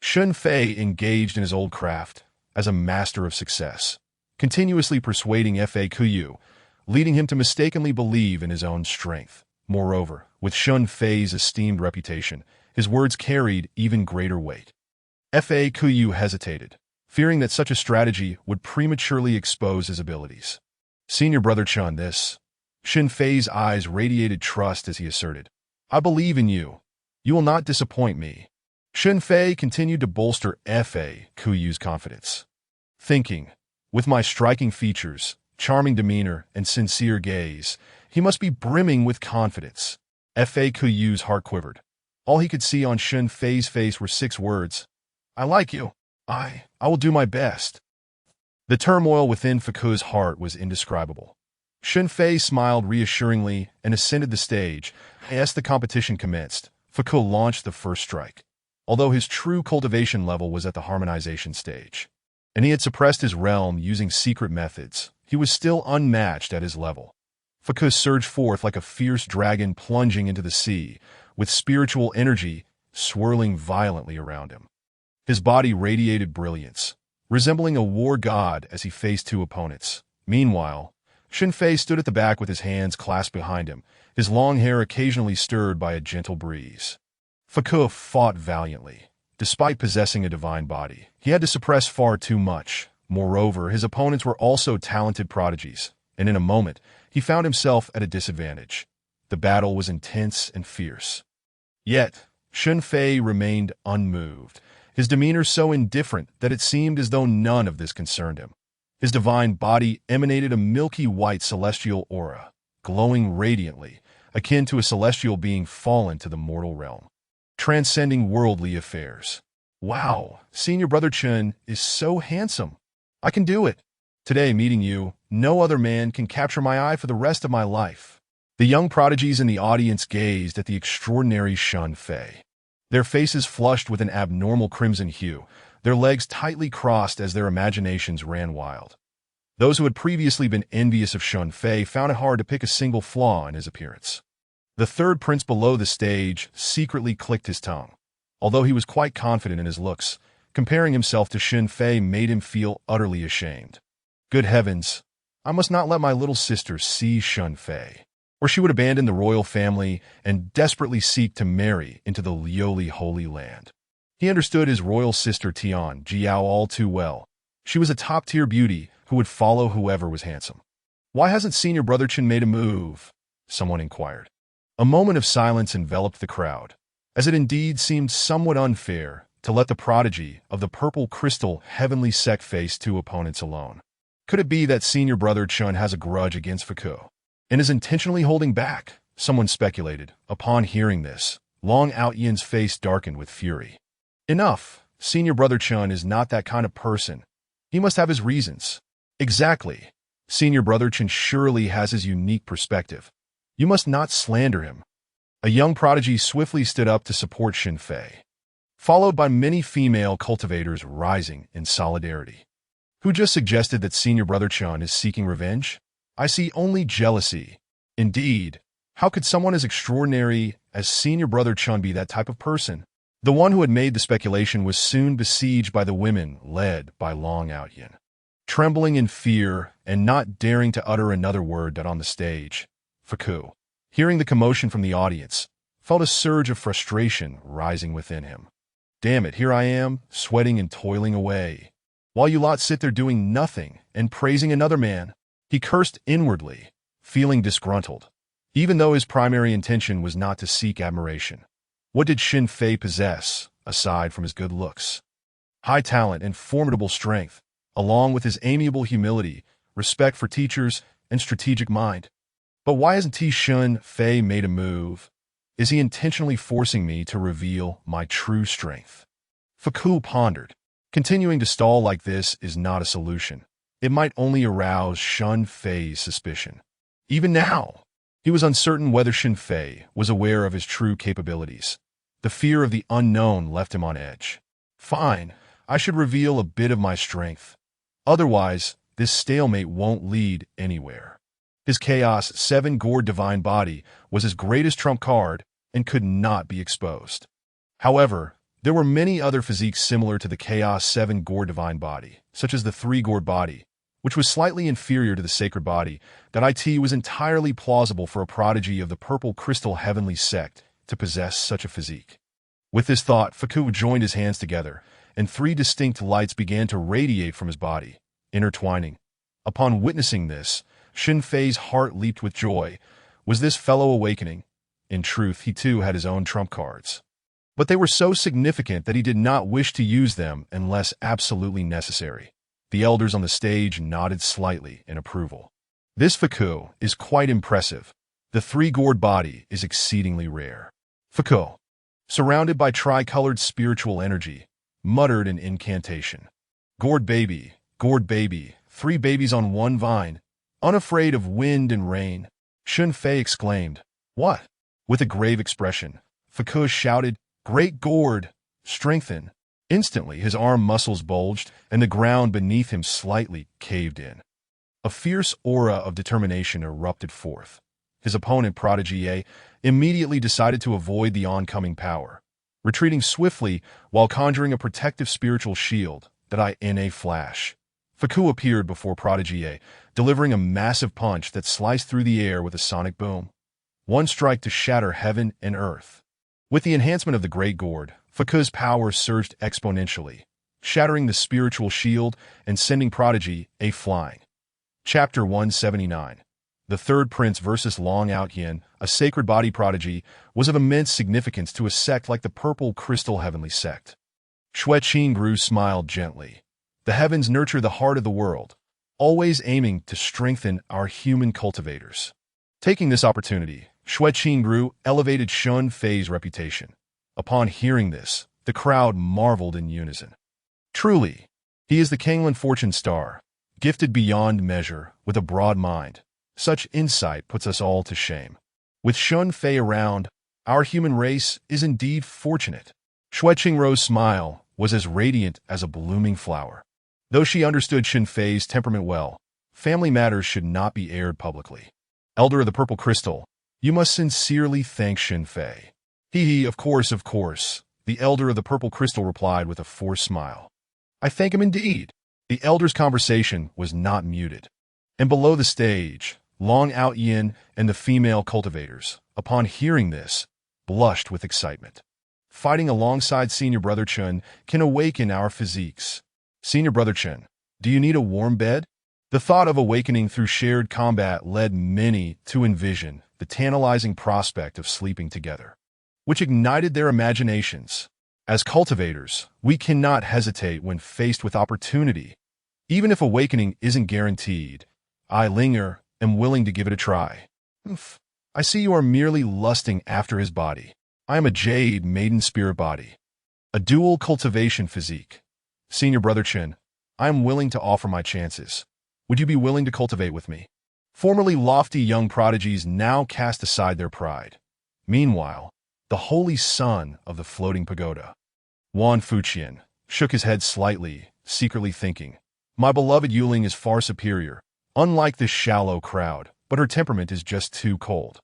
Shen Fei engaged in his old craft as a master of success, continuously persuading Fa Kuyu, leading him to mistakenly believe in his own strength. Moreover, with Shen Fei's esteemed reputation, his words carried even greater weight. Fa Kuyu hesitated, fearing that such a strategy would prematurely expose his abilities. "Senior brother Chun, this." Shen Fei's eyes radiated trust as he asserted, "I believe in you. You will not disappoint me." Shen Fei continued to bolster Fa Kuyu's confidence, thinking, with my striking features, charming demeanor, and sincere gaze, he must be brimming with confidence. Fa Kuyu's heart quivered. All he could see on Shen Fei's face were 6 words. "I like you. I will do my best." The turmoil within Faku's heart was indescribable. Shen Fei smiled reassuringly and ascended the stage. As the competition commenced, Faku launched the first strike. Although his true cultivation level was at the harmonization stage, and he had suppressed his realm using secret methods, he was still unmatched at his level. Faku surged forth like a fierce dragon plunging into the sea, with spiritual energy swirling violently around him. His body radiated brilliance, resembling a war god as he faced 2 opponents. Meanwhile, Shen Fei stood at the back with his hands clasped behind him, his long hair occasionally stirred by a gentle breeze. Faku fought valiantly. Despite possessing a divine body, he had to suppress far too much. Moreover, his opponents were also talented prodigies, and in a moment, he found himself at a disadvantage. The battle was intense and fierce. Yet, Shen Fei remained unmoved, his demeanor so indifferent that it seemed as though none of this concerned him. His divine body emanated a milky white celestial aura, glowing radiantly, akin to a celestial being fallen to the mortal realm, transcending worldly affairs. "Wow, Senior Brother Chun is so handsome. I can do it. Today, meeting you, no other man can capture my eye for the rest of my life." The young prodigies in the audience gazed at the extraordinary Shen Fei, their faces flushed with an abnormal crimson hue, their legs tightly crossed as their imaginations ran wild. Those who had previously been envious of Shen Fei found it hard to pick a single flaw in his appearance. The third prince below the stage secretly clicked his tongue. Although he was quite confident in his looks, comparing himself to Shen Fei made him feel utterly ashamed. Good heavens, I must not let my little sister see Shen Fei, or she would abandon the royal family and desperately seek to marry into the Lioli Holy Land. He understood his royal sister Tian Jiao all too well. She was a top-tier beauty who would follow whoever was handsome. "Why hasn't Senior Brother Chen made a move?" someone inquired. A moment of silence enveloped the crowd, as it indeed seemed somewhat unfair to let the prodigy of the purple crystal heavenly sect face 2 opponents alone. Could it be that Senior Brother Chun has a grudge against Faku and is intentionally holding back? Someone speculated. Upon hearing this, Long Outyen's face darkened with fury. "Enough. Senior Brother Chun is not that kind of person. He must have his reasons." "Exactly. Senior Brother Chun surely has his unique perspective. You must not slander him." A young prodigy swiftly stood up to support Shen Fei, followed by many female cultivators rising in solidarity. "Who just suggested that Senior Brother Chun is seeking revenge? I see only jealousy." "Indeed. How could someone as extraordinary as Senior Brother Chun be that type of person?" The one who had made the speculation was soon besieged by the women led by Long Outyen. Trembling in fear and not daring to utter another word that on the stage, Faku, hearing the commotion from the audience, felt a surge of frustration rising within him. Damn it, here I am, sweating and toiling away, while you lot sit there doing nothing and praising another man. He cursed inwardly, feeling disgruntled, even though his primary intention was not to seek admiration. What did Shen Fei possess, aside from his good looks? High talent and formidable strength, along with his amiable humility, respect for teachers, and strategic mind. But why hasn't Shen Fei made a move? Is he intentionally forcing me to reveal my true strength? Faku pondered. Continuing to stall like this is not a solution. It might only arouse Shen Fei's suspicion. Even now, he was uncertain whether Shen Fei was aware of his true capabilities. The fear of the unknown left him on edge. Fine, I should reveal a bit of my strength. Otherwise, this stalemate won't lead anywhere. His Chaos 7 Gourd Divine Body was his greatest trump card and could not be exposed. However, there were many other physiques similar to the Chaos 7 Gourd Divine Body, such as the 3 Gourd Body, which was slightly inferior to the Sacred Body, that it was entirely plausible for a prodigy of the Purple Crystal Heavenly Sect to possess such a physique. With this thought, Faku joined his hands together, and 3 distinct lights began to radiate from his body, intertwining. Upon witnessing this, Shen Fei's heart leaped with joy. Was this fellow awakening? In truth, he too had his own trump cards. But they were so significant that he did not wish to use them unless absolutely necessary. The elders on the stage nodded slightly in approval. This Faku is quite impressive. The 3 Gourd Body is exceedingly rare. Faku, surrounded by tricolored spiritual energy, muttered an incantation. Gourd baby, 3 babies on one vine, unafraid of wind and rain. Shen Fei exclaimed, "What?" With a grave expression, Faku shouted, "Great Gourd, strengthen." Instantly, his arm muscles bulged, and the ground beneath him slightly caved in. A fierce aura of determination erupted forth. His opponent, Prodigy A, immediately decided to avoid the oncoming power, retreating swiftly while conjuring a protective spiritual shield in a flash. Faku appeared before Prodigy A, delivering a massive punch that sliced through the air with a sonic boom. One strike to shatter heaven and earth. With the enhancement of the Great Gourd, Faku's power surged exponentially, shattering the spiritual shield and sending Prodigy A flying. Chapter 179. The Third Prince versus Long Out Yin, a sacred body prodigy, was of immense significance to a sect like the Purple Crystal Heavenly Sect. Shui Qingru smiled gently. The heavens nurture the heart of the world, always aiming to strengthen our human cultivators. Taking this opportunity, Shui Qingru elevated Shen Fei's reputation. Upon hearing this, the crowd marveled in unison. Truly, he is the Kanglan Fortune Star, gifted beyond measure with a broad mind. Such insight puts us all to shame. With Shen Fei around, our human race is indeed fortunate. Shui Qingru's smile was as radiant as a blooming flower. Though she understood Shen Fei's temperament well, family matters should not be aired publicly. Elder of the Purple Crystal, you must sincerely thank Shen Fei. Of course, the Elder of the Purple Crystal replied with a forced smile. I thank him indeed. The Elder's conversation was not muted. And below the stage, Long Out Yin and the female cultivators, upon hearing this, blushed with excitement. Fighting alongside Senior Brother Chen can awaken our physiques. Senior Brother Chen, do you need a warm bed? The thought of awakening through shared combat led many to envision the tantalizing prospect of sleeping together, which ignited their imaginations. As cultivators, we cannot hesitate when faced with opportunity. Even if awakening isn't guaranteed, I am willing to give it a try. I see you are merely lusting after his body. I am a Jade Maiden Spirit body. A dual cultivation physique. Senior Brother Chen, I am willing to offer my chances. Would you be willing to cultivate with me? Formerly lofty young prodigies now cast aside their pride. Meanwhile, the holy son of the floating pagoda, Wan Fuqian, shook his head slightly, secretly thinking, my beloved Yuling is far superior, unlike this shallow crowd, but her temperament is just too cold.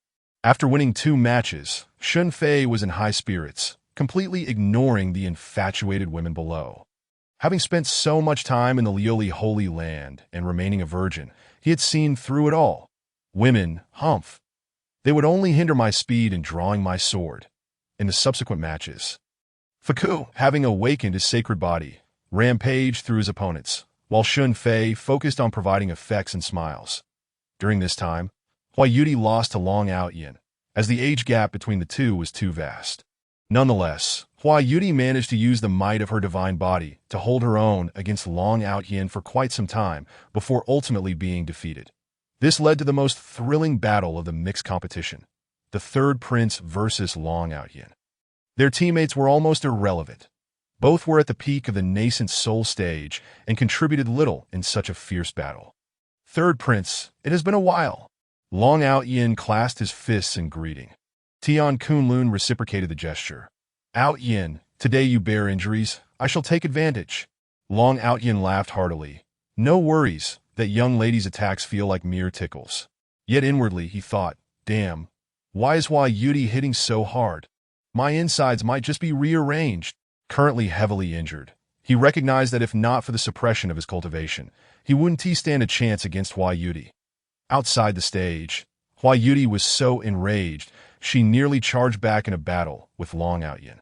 After winning 2 matches, Shen Fei was in high spirits, completely ignoring the infatuated women below. Having spent so much time in the Lioli Holy Land and remaining a virgin, he had seen through it all. Women, they would only hinder my speed in drawing my sword. in the subsequent matches. Faku, having awakened his sacred body, rampaged through his opponents, while Shen Fei focused on providing effects and smiles. During this time, Huai Yuti lost to Long Outyin, as the age gap between the two was too vast. Nonetheless, Huai Yuti managed to use the might of her divine body to hold her own against Long Outyin for quite some time before ultimately being defeated. This led to the most thrilling battle of the mixed competition, the third prince versus Long Outyin. Their teammates were almost irrelevant. Both were at the peak of the nascent soul stage and contributed little in such a fierce battle. Third prince, it has been a while. Long Outyin clasped his fists in greeting. Tian Kunlun reciprocated the gesture. Outyin, today you bear injuries. I shall take advantage. Long Outyin laughed heartily. No worries, that young lady's attacks feel like mere tickles. Yet inwardly he thought, damn, why is Huai Yuti hitting so hard? My insides might just be rearranged. Currently heavily injured, he recognized that if not for the suppression of his cultivation, he wouldn't stand a chance against Huai Yuti. Outside the stage, Huai Yuti was so enraged she nearly charged back in a battle with Long Outyin,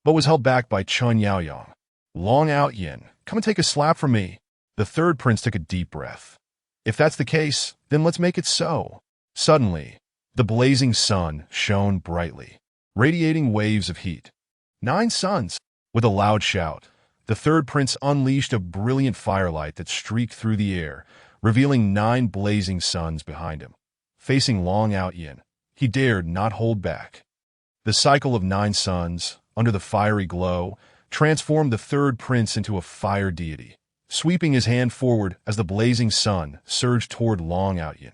but was held back by Chun Yaoyang. Long Outyin, come and take a slap from me. The third prince took a deep breath. If that's the case, then let's make it so. Suddenly, the blazing sun shone brightly, radiating waves of heat. 9 suns! With a loud shout, the third prince unleashed a brilliant firelight that streaked through the air, revealing 9 blazing suns behind him. Facing Long Outyin, he dared not hold back. The cycle of 9 suns, under the fiery glow, transformed the third prince into a fire deity, sweeping his hand forward as the blazing sun surged toward Long Outyin.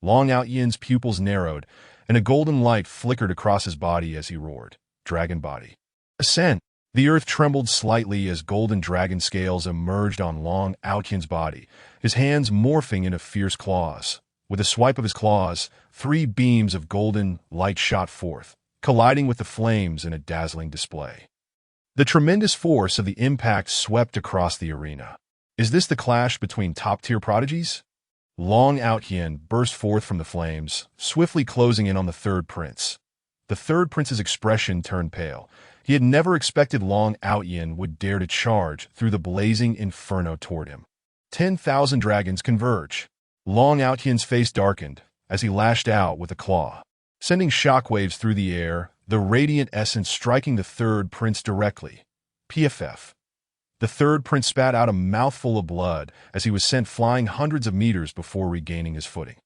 Long Outyin's pupils narrowed, and a golden light flickered across his body as he roared, Dragon Body. Ascend! The earth trembled slightly as golden dragon scales emerged on Long Outyin's body, his hands morphing into fierce claws. With a swipe of his claws, 3 beams of golden light shot forth, colliding with the flames in a dazzling display. The tremendous force of the impact swept across the arena. Is this the clash between top-tier prodigies? Long Outyin burst forth from the flames, swiftly closing in on the third prince. The third prince's expression turned pale. He had never expected Long Outyin would dare to charge through the blazing inferno toward him. 10,000 dragons converge. Long Outyin's face darkened as he lashed out with a claw, sending shockwaves through the air, the radiant essence striking the third prince directly. PFF. The third prince spat out a mouthful of blood as he was sent flying hundreds of meters before regaining his footing.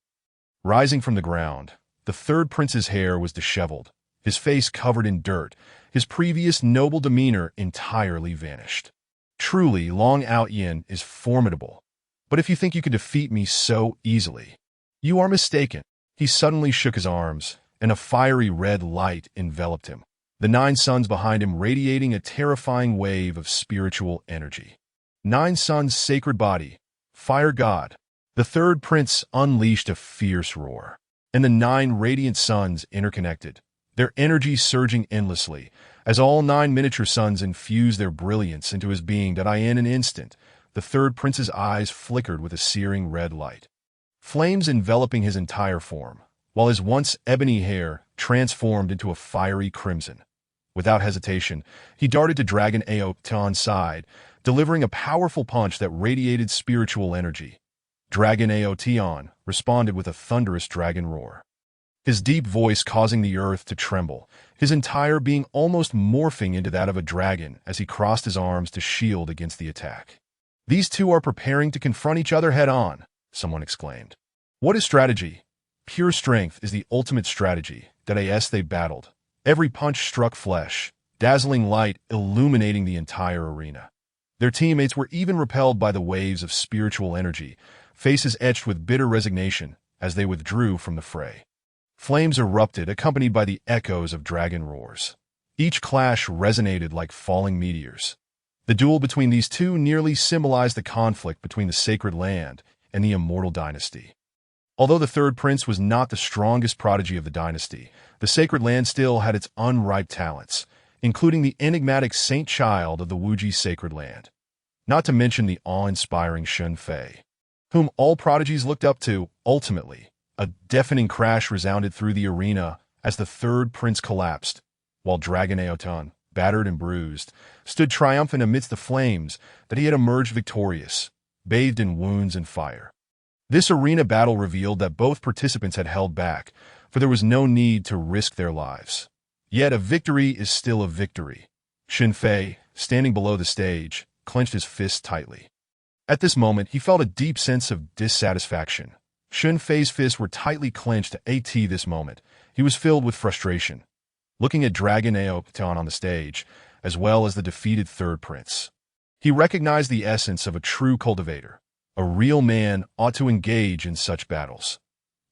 Rising from the ground, the third prince's hair was disheveled, his face covered in dirt, his previous noble demeanor entirely vanished. Truly, Long Outyin is formidable. But if you think you can defeat me so easily, you are mistaken. He suddenly shook his arms, and a fiery red light enveloped him, the 9 suns behind him radiating a terrifying wave of spiritual energy. 9 suns' sacred body, fire god. The third prince unleashed a fierce roar, and the 9 radiant suns interconnected, their energy surging endlessly, as all 9 miniature suns infused their brilliance into his being. In an instant, the third prince's eyes flickered with a searing red light, flames enveloping his entire form, while his once ebony hair transformed into a fiery crimson. Without hesitation, he darted to Dragon Aotion's side, delivering a powerful punch that radiated spiritual energy. Dragon Aotion responded with a thunderous dragon roar, his deep voice causing the earth to tremble, his entire being almost morphing into that of a dragon as he crossed his arms to shield against the attack. These two are preparing to confront each other head-on, someone exclaimed. What is strategy? Pure strength is the ultimate strategy. They battled. Every punch struck flesh, dazzling light illuminating the entire arena. Their teammates were even repelled by the waves of spiritual energy, faces etched with bitter resignation as they withdrew from the fray. Flames erupted, accompanied by the echoes of dragon roars. Each clash resonated like falling meteors. The duel between these two nearly symbolized the conflict between the sacred land and the immortal dynasty. Although the third prince was not the strongest prodigy of the dynasty, the sacred land still had its unripe talents, including the enigmatic saint child of the Wuji sacred land. Not to mention the awe-inspiring Shen Fei, whom all prodigies looked up to. Ultimately, a deafening crash resounded through the arena as the third prince collapsed, while Dragon Aotan, battered and bruised, stood triumphant amidst the flames that he had emerged victorious, bathed in wounds and fire. This arena battle revealed that both participants had held back, for there was no need to risk their lives. Yet a victory is still a victory. Shen Fei, standing below the stage, clenched his fists tightly. At this moment, he felt a deep sense of dissatisfaction. Shen Fei's fists were tightly clenched at this moment. He was filled with frustration, looking at Dragon Aotan on the stage, as well as the defeated third prince. He recognized the essence of a true cultivator. A real man ought to engage in such battles.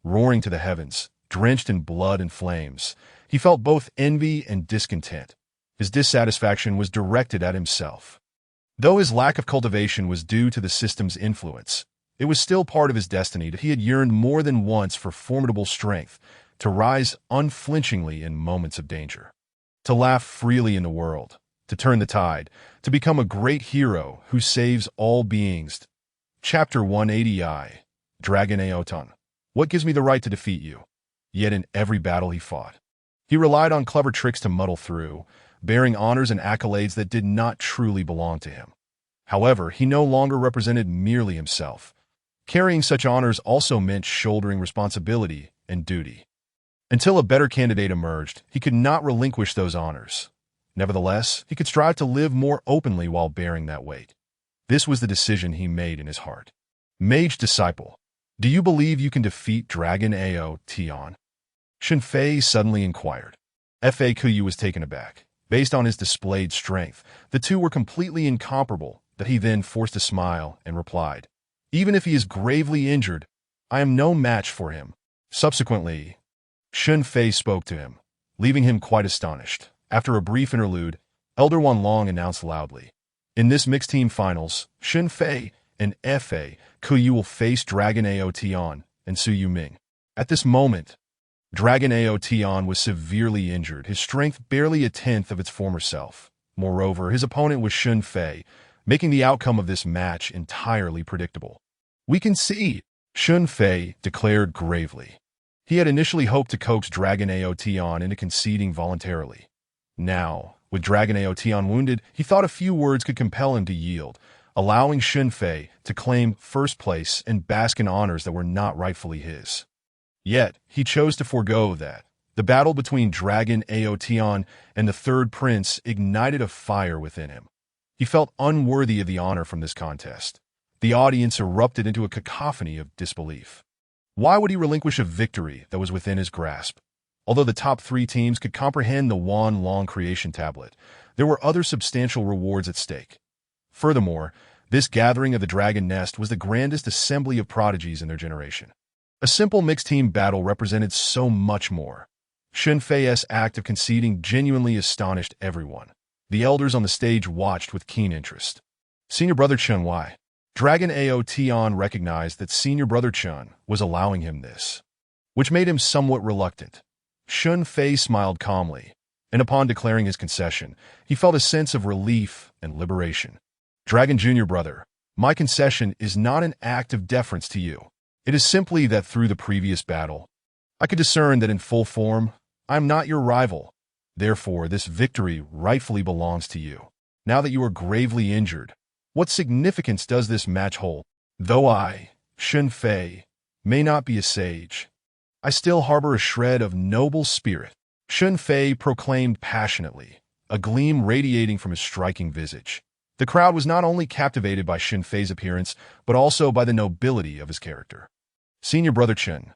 Roaring to the heavens, drenched in blood and flames, he felt both envy and discontent. His dissatisfaction was directed at himself. Though his lack of cultivation was due to the system's influence, it was still part of his destiny that he had yearned more than once for formidable strength, to rise unflinchingly in moments of danger, to laugh freely in the world, to turn the tide, to become a great hero who saves all beings. Chapter 180I, Dragon Aotan. What gives me the right to defeat you? Yet in every battle he fought, he relied on clever tricks to muddle through, bearing honors and accolades that did not truly belong to him. However, he no longer represented merely himself. Carrying such honors also meant shouldering responsibility and duty. Until a better candidate emerged, he could not relinquish those honors. Nevertheless, he could strive to live more openly while bearing that weight. This was the decision he made in his heart. Mage Disciple, do you believe you can defeat Dragon Aotan? Shen Fei suddenly inquired. Fa Kuyu was taken aback. Based on his displayed strength, the two were completely incomparable, that he then forced a smile and replied, "Even if he is gravely injured, I am no match for him." Subsequently, Shen Fei spoke to him, leaving him quite astonished. After a brief interlude, Elder Wanlong announced loudly, "In this mixed team finals, Shen Fei and Fa Kuyu will face Dragon Aotan and Su Yuming." At this moment, Dragon Aotan was severely injured, his strength barely a tenth of its former self. Moreover, his opponent was Shen Fei, making the outcome of this match entirely predictable. "We can see," Shen Fei declared gravely. He had initially hoped to coax Dragon Aotan into conceding voluntarily. Now, with Dragon Aotan wounded, he thought a few words could compel him to yield, allowing Shen Fei to claim first place and bask in honors that were not rightfully his. Yet, he chose to forego that. The battle between Dragon Aotan and the third prince ignited a fire within him. He felt unworthy of the honor from this contest. The audience erupted into a cacophony of disbelief. Why would he relinquish a victory that was within his grasp? Although the top three teams could comprehend the Wanlong creation tablet, there were other substantial rewards at stake. Furthermore, this gathering of the Dragon Nest was the grandest assembly of prodigies in their generation. A simple mixed-team battle represented so much more. Shen Fei's act of conceding genuinely astonished everyone. The elders on the stage watched with keen interest. Senior Brother Chen Wai. Dragon Aotan recognized that Senior Brother Chen was allowing him this, which made him somewhat reluctant. Shen Fei smiled calmly, and upon declaring his concession, he felt a sense of relief and liberation. Dragon Junior Brother, my concession is not an act of deference to you. It is simply that through the previous battle, I could discern that in full form, I am not your rival. Therefore, this victory rightfully belongs to you. Now that you are gravely injured, what significance does this match hold? Though I, Shen Fei, may not be a sage, I still harbor a shred of noble spirit. Shen Fei proclaimed passionately, a gleam radiating from his striking visage. The crowd was not only captivated by Shen Fei's appearance, but also by the nobility of his character. Senior Brother Chen,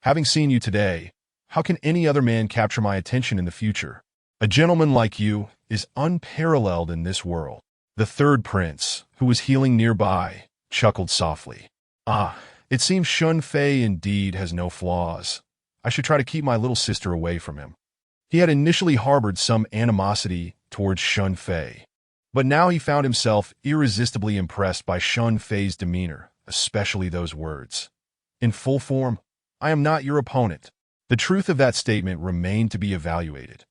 having seen you today, how can any other man capture my attention in the future? A gentleman like you is unparalleled in this world. The third prince, who was healing nearby, chuckled softly. Ah, it seems Shen Fei indeed has no flaws. I should try to keep my little sister away from him. He had initially harbored some animosity towards Shen Fei, but now he found himself irresistibly impressed by Shen Fei's demeanor, especially those words. In full form, I am not your opponent. The truth of that statement remained to be evaluated.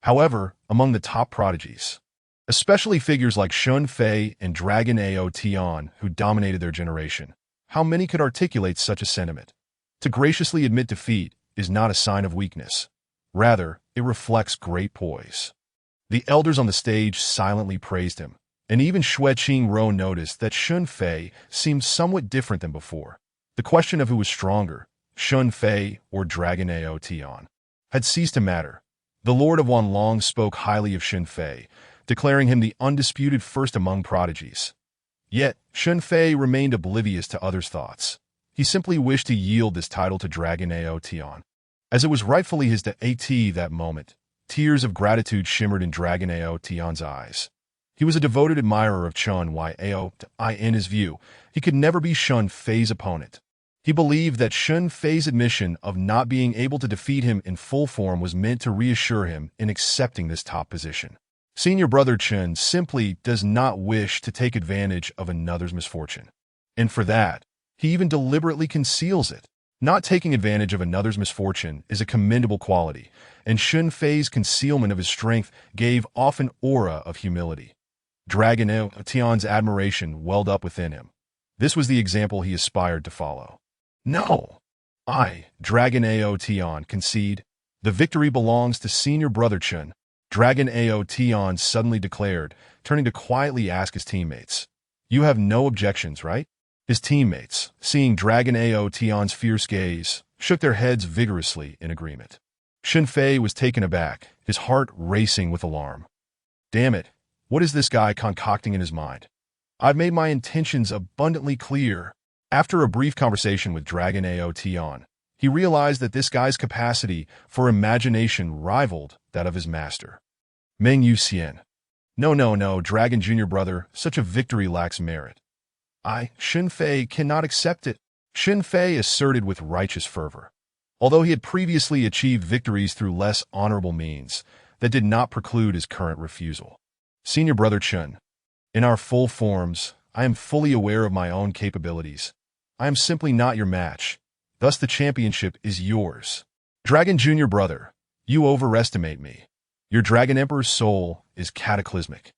However, among the top prodigies, especially figures like Shen Fei and Dragon Aotan who dominated their generation, how many could articulate such a sentiment? To graciously admit defeat is not a sign of weakness. Rather, It reflects great poise. The elders on the stage silently praised him, and even Xue Qingro noticed that Shen Fei seemed somewhat different than before. The question of who was stronger, Shen Fei or Dragon Ao Tian, had ceased to matter. The Lord of Wanlong spoke highly of Shen Fei, declaring him the undisputed first among prodigies. Yet, Shen Fei remained oblivious to others' thoughts. He simply wished to yield this title to Dragon Ao Tian, as it was rightfully his deity that moment. Tears of gratitude shimmered in Dragon Ao Tian's eyes. He was a devoted admirer of Chen Yao. In his view, he could never be Shen Fei's opponent. He believed that Shen Fei's admission of not being able to defeat him in full form was meant to reassure him in accepting this top position. Senior brother Chen simply does not wish to take advantage of another's misfortune. And for that, he even deliberately conceals it. Not taking advantage of another's misfortune is a commendable quality, and Shen Fei's concealment of his strength gave off an aura of humility. Dragon Ao Tian's admiration welled up within him. This was the example he aspired to follow. No! Dragon Ao Tian, concede. The victory belongs to senior brother Chen. Dragon Ao Tian suddenly declared, turning to quietly ask his teammates. You have no objections, right? His teammates, seeing Dragon Ao Tian's fierce gaze, shook their heads vigorously in agreement. Shen Fei was taken aback, his heart racing with alarm. Damn it, what is this guy concocting in his mind? I've made my intentions abundantly clear. After a brief conversation with Dragon Ao Tian, he realized that this guy's capacity for imagination rivaled that of his master. Meng Yu Xian. No, Dragon Junior brother, such a victory lacks merit. Shen Fei cannot accept it, Shen Fei asserted with righteous fervor. Although he had previously achieved victories through less honorable means, that did not preclude his current refusal. Senior brother Chen, in our full forms, I am fully aware of my own capabilities. I am simply not your match. Thus the championship is yours. Dragon Junior brother, you overestimate me. Your Dragon Emperor's soul is cataclysmic.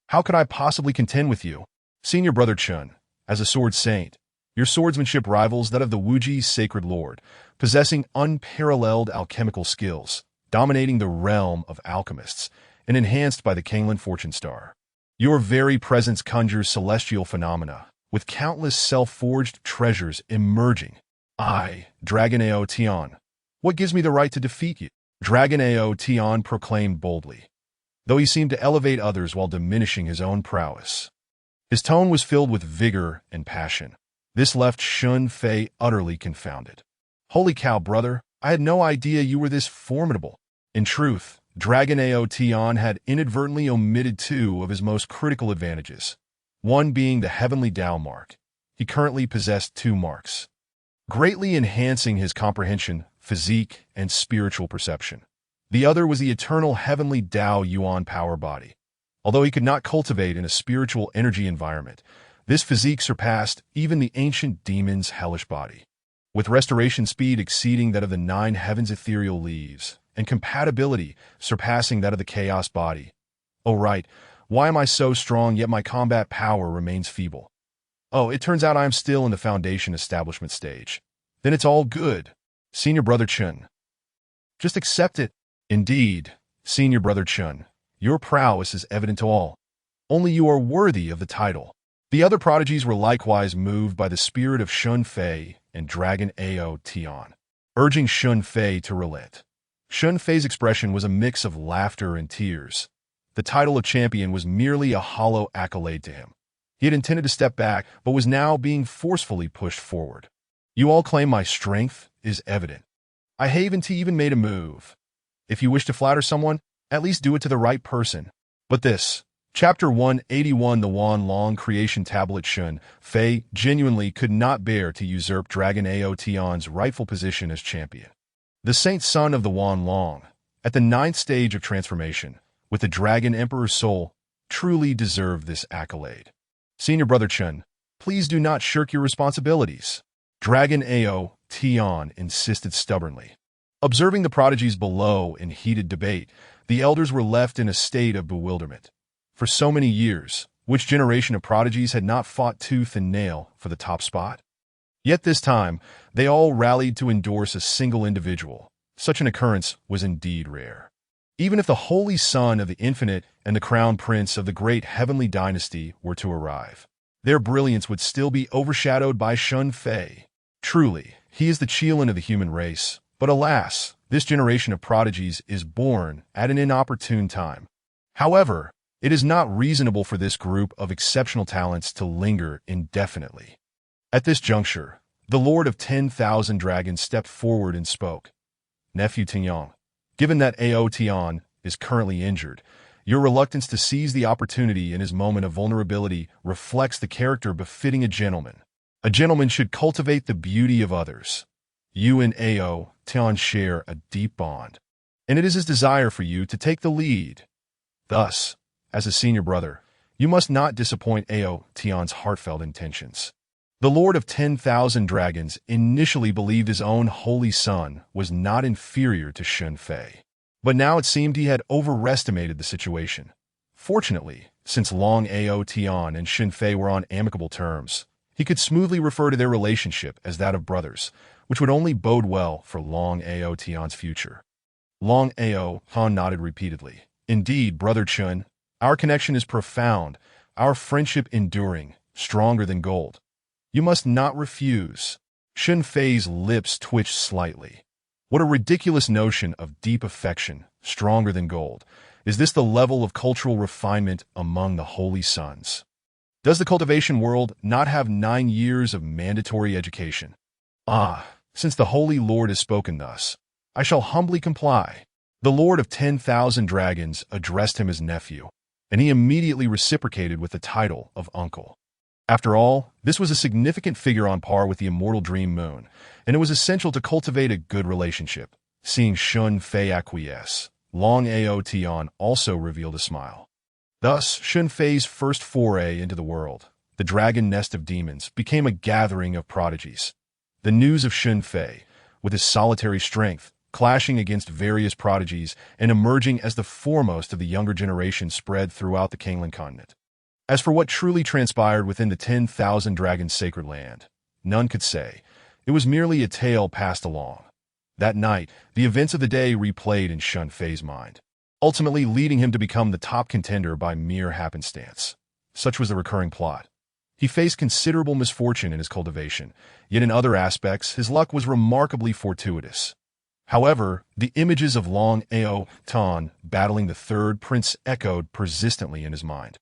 How could I possibly contend with you? Senior brother Chen, as a sword saint, your swordsmanship rivals that of the Wuji's sacred lord, possessing unparalleled alchemical skills, dominating the realm of alchemists, and enhanced by the Kanglan fortune star. Your very presence conjures celestial phenomena, with countless self-forged treasures emerging. Dragon Ao Tian, what gives me the right to defeat you? Dragon Ao Tian proclaimed boldly, though he seemed to elevate others while diminishing his own prowess. His tone was filled with vigor and passion. This left Shen Fei utterly confounded. Holy cow, brother, I had no idea you were this formidable. In truth, Dragon Ao Tian had inadvertently omitted two of his most critical advantages, one being the heavenly Tao mark. He currently possessed two marks, greatly enhancing his comprehension, physique, and spiritual perception. The other was the eternal heavenly Tao Yuan power body. Although he could not cultivate in a spiritual energy environment, this physique surpassed even the ancient demon's hellish body. With restoration speed exceeding that of the nine heavens' ethereal leaves, and compatibility surpassing that of the chaos body. Oh right, why am I so strong yet my combat power remains feeble? Oh, it turns out I am still in the foundation establishment stage. Then it's all good. Senior brother Chen. Just accept it. Indeed, senior brother Chen, your prowess is evident to all. Only you are worthy of the title. The other prodigies were likewise moved by the spirit of Shen Fei and Dragon Ao Tian, urging Shen Fei to relent. Shen Fei's expression was a mix of laughter and tears. The title of champion was merely a hollow accolade to him. He had intended to step back, but was now being forcefully pushed forward. You all claim my strength is evident. I haven't even made a move. If you wish to flatter someone, at least do it to the right person. But this, Chapter 181, the Wan Long Creation Tablet. Shen Fei genuinely could not bear to usurp Dragon Ao Tian's rightful position as champion. The saint son of the Wan Long, at the 9th stage of transformation, with the Dragon Emperor's soul, truly deserved this accolade. Senior brother Chen, please do not shirk your responsibilities. Dragon Ao Tian insisted stubbornly. Observing the prodigies below in heated debate, the elders were left in a state of bewilderment. For so many years, which generation of prodigies had not fought tooth and nail for the top spot? Yet this time, they all rallied to endorse a single individual. Such an occurrence was indeed rare. Even if the Holy Son of the Infinite and the Crown Prince of the great heavenly dynasty were to arrive, their brilliance would still be overshadowed by Shen Fei. Truly, he is the Qilin of the human race, but alas, this generation of prodigies is born at an inopportune time. However, it is not reasonable for this group of exceptional talents to linger indefinitely. At this juncture, the Lord of 10,000 Dragons stepped forward and spoke. Nephew Tingyang, given that Ao Tian is currently injured, your reluctance to seize the opportunity in his moment of vulnerability reflects the character befitting a gentleman. A gentleman should cultivate the beauty of others. You and Ao Tian share a deep bond, and it is his desire for you to take the lead. Thus, as a senior brother, you must not disappoint Ao Tian's heartfelt intentions. The Lord of 10,000 Dragons initially believed his own holy son was not inferior to Shen Fei, but now it seemed he had overestimated the situation. Fortunately, since Long Ao Tian and Shen Fei were on amicable terms, he could smoothly refer to their relationship as that of brothers, which would only bode well for Long Ao Tian's future. Long Ao Han nodded repeatedly. Indeed, Brother Chun, our connection is profound, our friendship enduring, stronger than gold. You must not refuse. Shen Fei's lips twitched slightly. What a ridiculous notion of deep affection, stronger than gold. Is this the level of cultural refinement among the holy sons? Does the cultivation world not have 9 years of mandatory education? Since the Holy Lord has spoken thus, I shall humbly comply. The Lord of 10,000 Dragons addressed him as nephew, and he immediately reciprocated with the title of uncle. After all, this was a significant figure on par with the immortal Dream Moon, and it was essential to cultivate a good relationship. Seeing Shen Fei acquiesce, Long Ao Tian also revealed a smile. Thus, Shen Fei's first foray into the world, the dragon nest of demons, became a gathering of prodigies. The news of Shen Fei, with his solitary strength, clashing against various prodigies and emerging as the foremost of the younger generation, spread throughout the Kanglan continent. As for what truly transpired within the 10,000 Dragons' sacred land, none could say. It was merely a tale passed along. That night, the events of the day replayed in Shen Fei's mind, ultimately leading him to become the top contender by mere happenstance. Such was the recurring plot. He faced considerable misfortune in his cultivation, yet in other aspects his luck was remarkably fortuitous. However, the images of Long Ao Tian battling the third prince echoed persistently in his mind,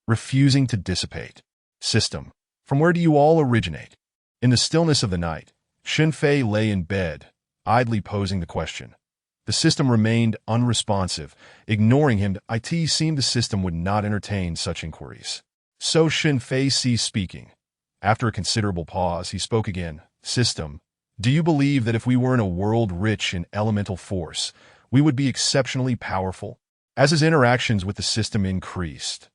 refusing to dissipate. System, from where do you all originate? In the stillness of the night, Shen Fei lay in bed, idly posing the question. The system remained unresponsive, ignoring him. It seemed the system would not entertain such inquiries. So Shen Fei ceased speaking. After a considerable pause, he spoke again. System, do you believe that if we were in a world rich in elemental force, we would be exceptionally powerful? As his interactions with the system increased,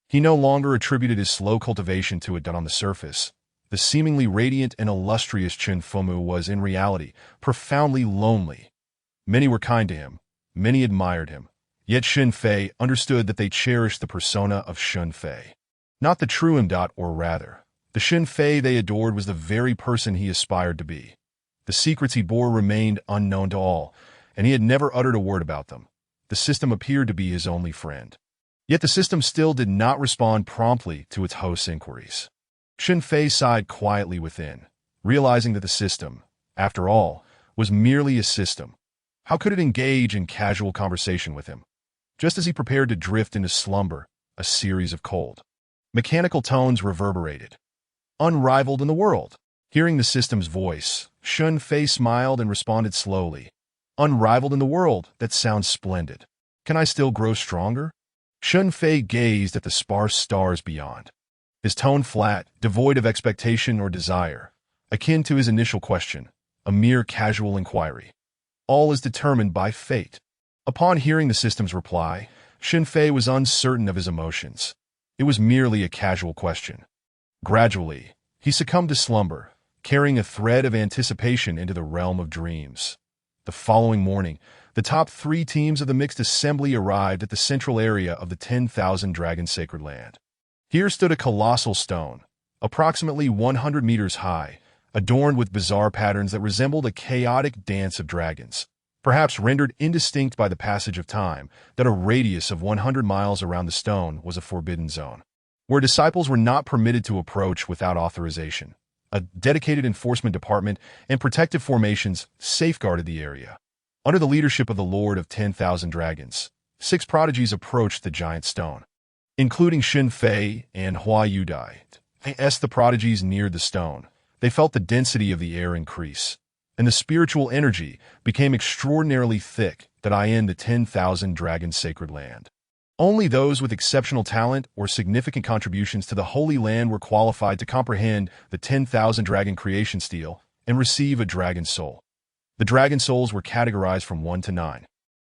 he no longer attributed his slow cultivation to it done on the surface. The seemingly radiant and illustrious Chen Fengmu was in reality profoundly lonely. Many were kind to him, many admired him, yet Shen Fei understood that they cherished the persona of Shen Fei, not the true him. Or rather, the Shen Fei they adored was the very person he aspired to be. The secrets he bore remained unknown to all, and he had never uttered a word about them. The system appeared to be his only friend. Yet the system still did not respond promptly to its host's inquiries. Shen Fei sighed quietly within, realizing that the system, after all, was merely a system. How could it engage in casual conversation with him? Just as he prepared to drift into slumber, a series of cold, mechanical tones reverberated. Unrivaled in the world. Hearing the system's voice, Shen Fei smiled and responded slowly. Unrivaled in the world, that sounds splendid. Can I still grow stronger? Shen Fei gazed at the sparse stars beyond, his tone flat, devoid of expectation or desire, akin to his initial question, a mere casual inquiry. All is determined by fate. Upon hearing the system's reply, Shen Fei was uncertain of his emotions. It was merely a casual question. Gradually, he succumbed to slumber, carrying a thread of anticipation into the realm of dreams. The following morning, the top 3 teams of the mixed assembly arrived at the central area of the 10,000 Dragon sacred land. Here stood a colossal stone, approximately 100 meters high, adorned with bizarre patterns that resembled a chaotic dance of dragons. perhaps rendered indistinct by the passage of time, that a radius of 100 miles around the stone was a forbidden zone, where disciples were not permitted to approach without authorization. A dedicated enforcement department and protective formations safeguarded the area. Under the leadership of the Lord of 10,000 Dragons, 6 prodigies approached the giant stone, including Shen Fei and Hua Yudai. As the prodigies neared the stone, they felt the density of the air increase, and the spiritual energy became extraordinarily thick that in the 10,000 Dragons sacred land. Only those with exceptional talent or significant contributions to the Holy Land were qualified to comprehend the 10,000 Dragon creation stele and receive a dragon soul. The dragon souls were categorized from 1 to 9,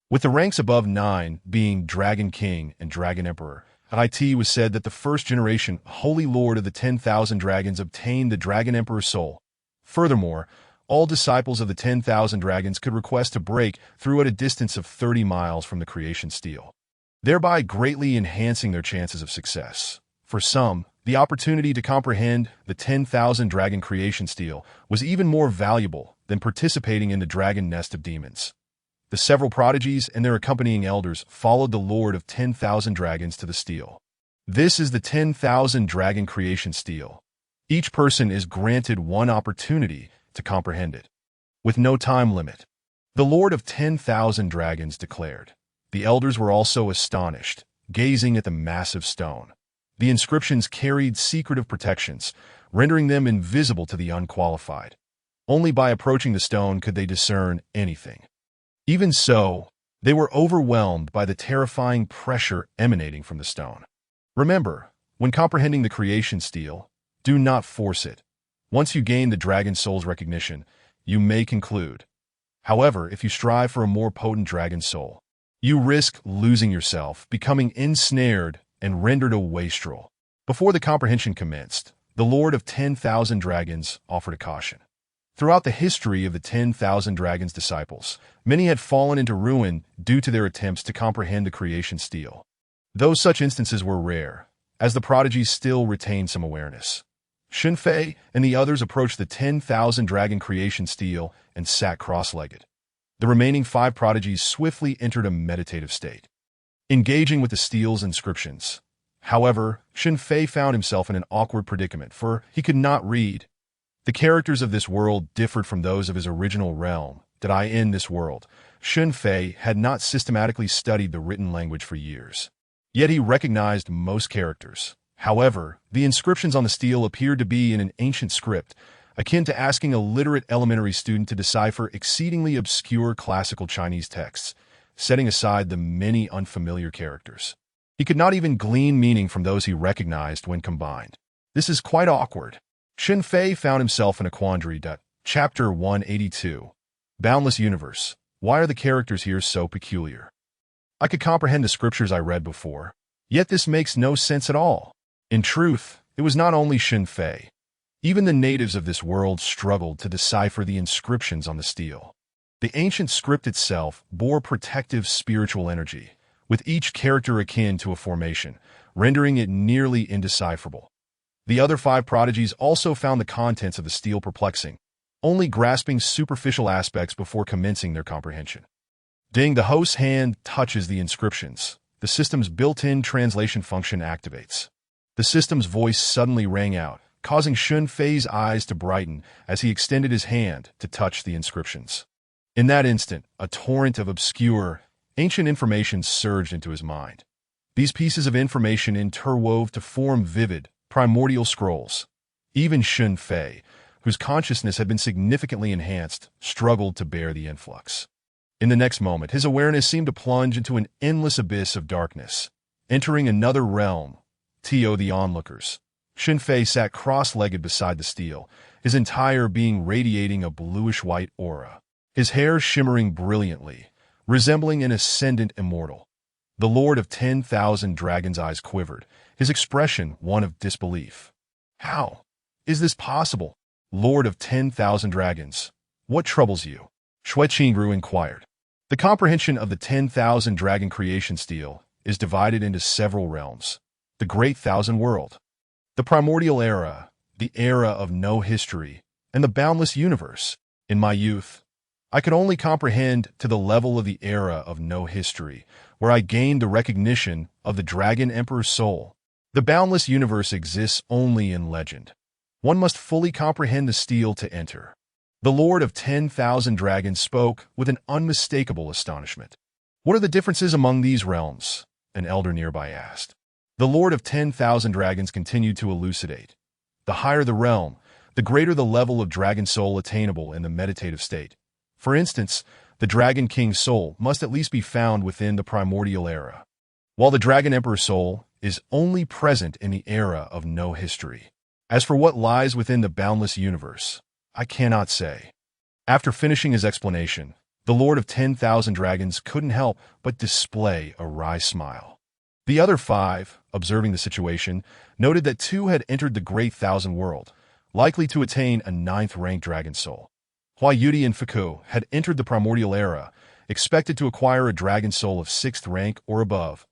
with the ranks above 9 being Dragon King and Dragon Emperor. It was said that the first generation Holy Lord of the 10,000 Dragons obtained the Dragon Emperor soul. Furthermore, all disciples of the 10,000 Dragons could request to break through at a distance of 30 miles from the creation stele, thereby greatly enhancing their chances of success. For some, the opportunity to comprehend the 10,000 Dragon creation stele was even more valuable than participating in the dragon nest of demons. The several prodigies and their accompanying elders followed the Lord of 10,000 Dragons to the stele. This is the 10,000 Dragon creation stele. Each person is granted one opportunity to comprehend it, with no time limit. The Lord of 10,000 Dragons declared. The elders were also astonished, gazing at the massive stone. The inscriptions carried secretive protections, rendering them invisible to the unqualified. Only by approaching the stone could they discern anything. Even so, they were overwhelmed by the terrifying pressure emanating from the stone. Remember, when comprehending the creation stele, do not force it. Once you gain the dragon soul's recognition, you may conclude. However, if you strive for a more potent dragon soul, you risk losing yourself, becoming ensnared, and rendered a wastrel. Before the comprehension commenced, the Lord of 10,000 Dragons offered a caution. Throughout the history of the 10,000 Dragons' disciples, many had fallen into ruin due to their attempts to comprehend the creation stele. Though such instances were rare, as the prodigies still retained some awareness. Shen Fei and the others approached the 10,000 Dragon creation stele and sat cross-legged. The remaining 5 prodigies swiftly entered a meditative state, engaging with the stele's inscriptions. However, Shen Fei found himself in an awkward predicament, for he could not read. The characters of this world differed from those of his original realm. In this world, Shen Fei had not systematically studied the written language for years. Yet he recognized most characters. However, the inscriptions on the stele appeared to be in an ancient script, akin to asking a literate elementary student to decipher exceedingly obscure classical Chinese texts, setting aside the many unfamiliar characters. He could not even glean meaning from those he recognized when combined. This is quite awkward. Shen Fei found himself in a quandary. Chapter 182. Boundless Universe. Why are the characters here so peculiar? I could comprehend the scriptures I read before, yet this makes no sense at all. In truth, it was not only Shen Fei. Even the natives of this world struggled to decipher the inscriptions on the stele. The ancient script itself bore protective spiritual energy, with each character akin to a formation, rendering it nearly indecipherable. The other 5 prodigies also found the contents of the stele perplexing, only grasping superficial aspects before commencing their comprehension. The host's hand touches the inscriptions. The system's built-in translation function activates. The system's voice suddenly rang out, causing Shen Fei's eyes to brighten as he extended his hand to touch the inscriptions. In that instant, a torrent of obscure, ancient information surged into his mind. These pieces of information interwove to form vivid, primordial scrolls. Even Shen Fei, whose consciousness had been significantly enhanced, struggled to bear the influx. In the next moment, his awareness seemed to plunge into an endless abyss of darkness, entering another realm. The onlookers. Shen Fei sat cross-legged beside the stele, his entire being radiating a bluish-white aura, his hair shimmering brilliantly, resembling an ascendant immortal. The Lord of 10,000 Dragons' eyes quivered, his expression one of disbelief. How is this possible? Lord of 10,000 Dragons, what troubles you? Shui Qingru inquired. The comprehension of the 10,000 Dragon creation stele is divided into several realms. The Great Thousand World, the Primordial Era, the Era of No History, and the Boundless Universe. In my youth, I could only comprehend to the level of the era of no history, where I gained the recognition of the Dragon Emperor's soul. The boundless universe exists only in legend. One must fully comprehend the steel to enter. The Lord of 10,000 Dragons spoke with an unmistakable astonishment. What are the differences among these realms? An elder nearby asked. The Lord of 10,000 Dragons continued to elucidate. The higher the realm, the greater the level of dragon soul attainable in the meditative state. For instance, the Dragon King's soul must at least be found within the primordial era, while the Dragon Emperor's soul is only present in the era of no history. As for what lies within the boundless universe, I cannot say. After finishing his explanation, the Lord of 10,000 Dragons couldn't help but display a wry smile. The other five, observing the situation, noted that two had entered the Great Thousand World, likely to attain a 9th-ranked dragon soul, while Yudi and Fuku had entered the primordial era, expected to acquire a dragon soul of 6th rank or above.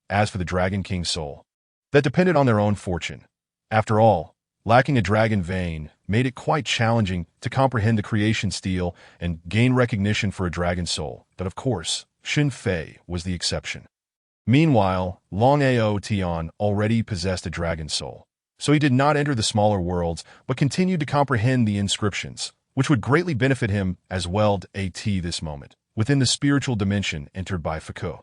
As for the Dragon King's soul, that depended on their own fortune. After all, lacking a dragon vein made it quite challenging to comprehend the creation steel and gain recognition for a dragon soul, but of course, Shen Fei was the exception. Meanwhile, Long Ao Tian already possessed a dragon soul, so he did not enter the smaller worlds but continued to comprehend the inscriptions, which would greatly benefit him as well at this moment, within the spiritual dimension entered by Fuku.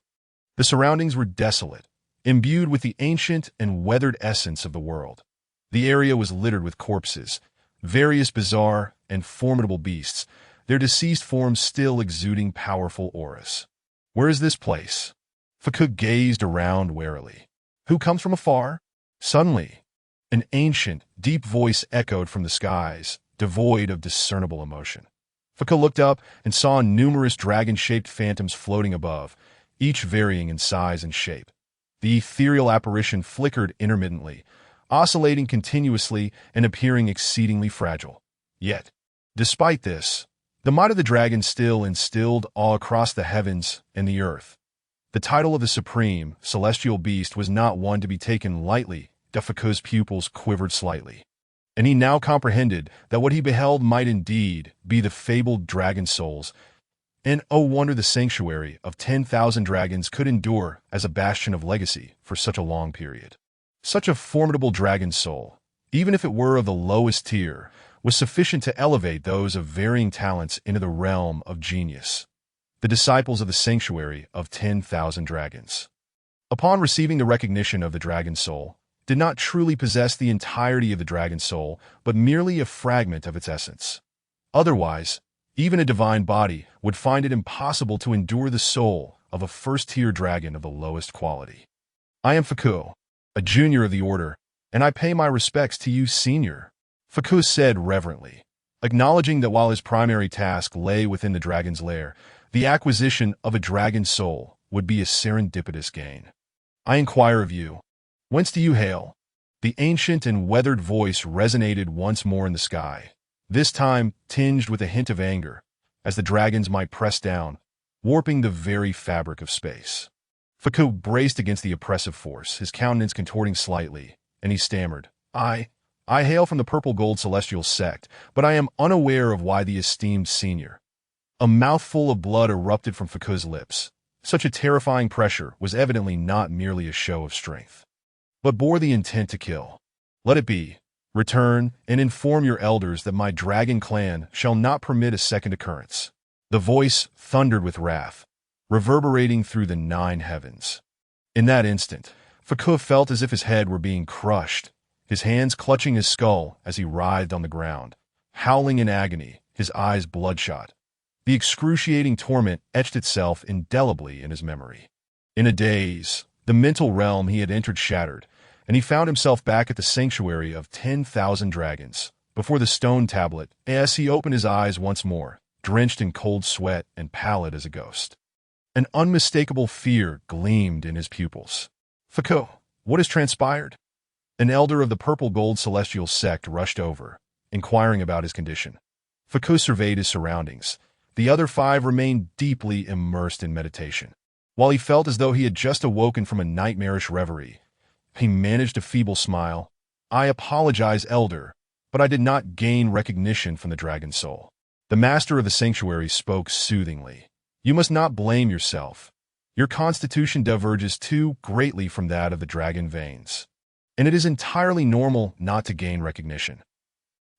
The surroundings were desolate, imbued with the ancient and weathered essence of the world. The area was littered with corpses, various bizarre and formidable beasts, their deceased forms still exuding powerful auras. Where is this place? Fuku gazed around warily. Who comes from afar? Suddenly, an ancient, deep voice echoed from the skies, devoid of discernible emotion. Fuku looked up and saw numerous dragon-shaped phantoms floating above, each varying in size and shape. The ethereal apparition flickered intermittently, oscillating continuously and appearing exceedingly fragile. Yet, despite this, the might of the dragon still instilled awe across the heavens and the earth. The title of the supreme, celestial beast was not one to be taken lightly. Fuku's pupils quivered slightly, and he now comprehended that what he beheld might indeed be the fabled dragon souls. And oh wonder the sanctuary of 10,000 dragons could endure as a bastion of legacy for such a long period. Such a formidable dragon soul, even if it were of the lowest tier, was sufficient to elevate those of varying talents into the realm of genius, the disciples of the sanctuary of 10,000 dragons. Upon receiving the recognition of the dragon soul, did not truly possess the entirety of the dragon soul, but merely a fragment of its essence. Otherwise, even a divine body would find it impossible to endure the soul of a first-tier dragon of the lowest quality. I am Fuku, a junior of the order, and I pay my respects to you, senior, Fuku said reverently, acknowledging that while his primary task lay within the dragon's lair, the acquisition of a dragon soul would be a serendipitous gain. I inquire of you, whence do you hail? The ancient and weathered voice resonated once more in the sky, this time tinged with a hint of anger, as the dragons might press down, warping the very fabric of space. Fuku braced against the oppressive force, his countenance contorting slightly, and he stammered, I hail from the purple-gold celestial sect, but I am unaware of why the esteemed senior. A mouthful of blood erupted from Fuku's lips. Such a terrifying pressure was evidently not merely a show of strength, but bore the intent to kill. Let it be. Return and inform your elders that my dragon clan shall not permit a second occurrence. The voice thundered with wrath, reverberating through the 9 heavens. In that instant, Fuku felt as if his head were being crushed, his hands clutching his skull as he writhed on the ground, howling in agony, his eyes bloodshot. The excruciating torment etched itself indelibly in his memory. In a daze, the mental realm he had entered shattered, and he found himself back at the sanctuary of 10,000 dragons, before the stone tablet, as he opened his eyes once more, drenched in cold sweat and pallid as a ghost. An unmistakable fear gleamed in his pupils. Fuku, what has transpired? An elder of the purple-gold celestial sect rushed over, inquiring about his condition. Fuku surveyed his surroundings. The other 5 remained deeply immersed in meditation. While he felt as though he had just awoken from a nightmarish reverie, he managed a feeble smile. I apologize, elder, but I did not gain recognition from the dragon soul. The master of the sanctuary spoke soothingly. You must not blame yourself. Your constitution diverges too greatly from that of the dragon veins, and it is entirely normal not to gain recognition.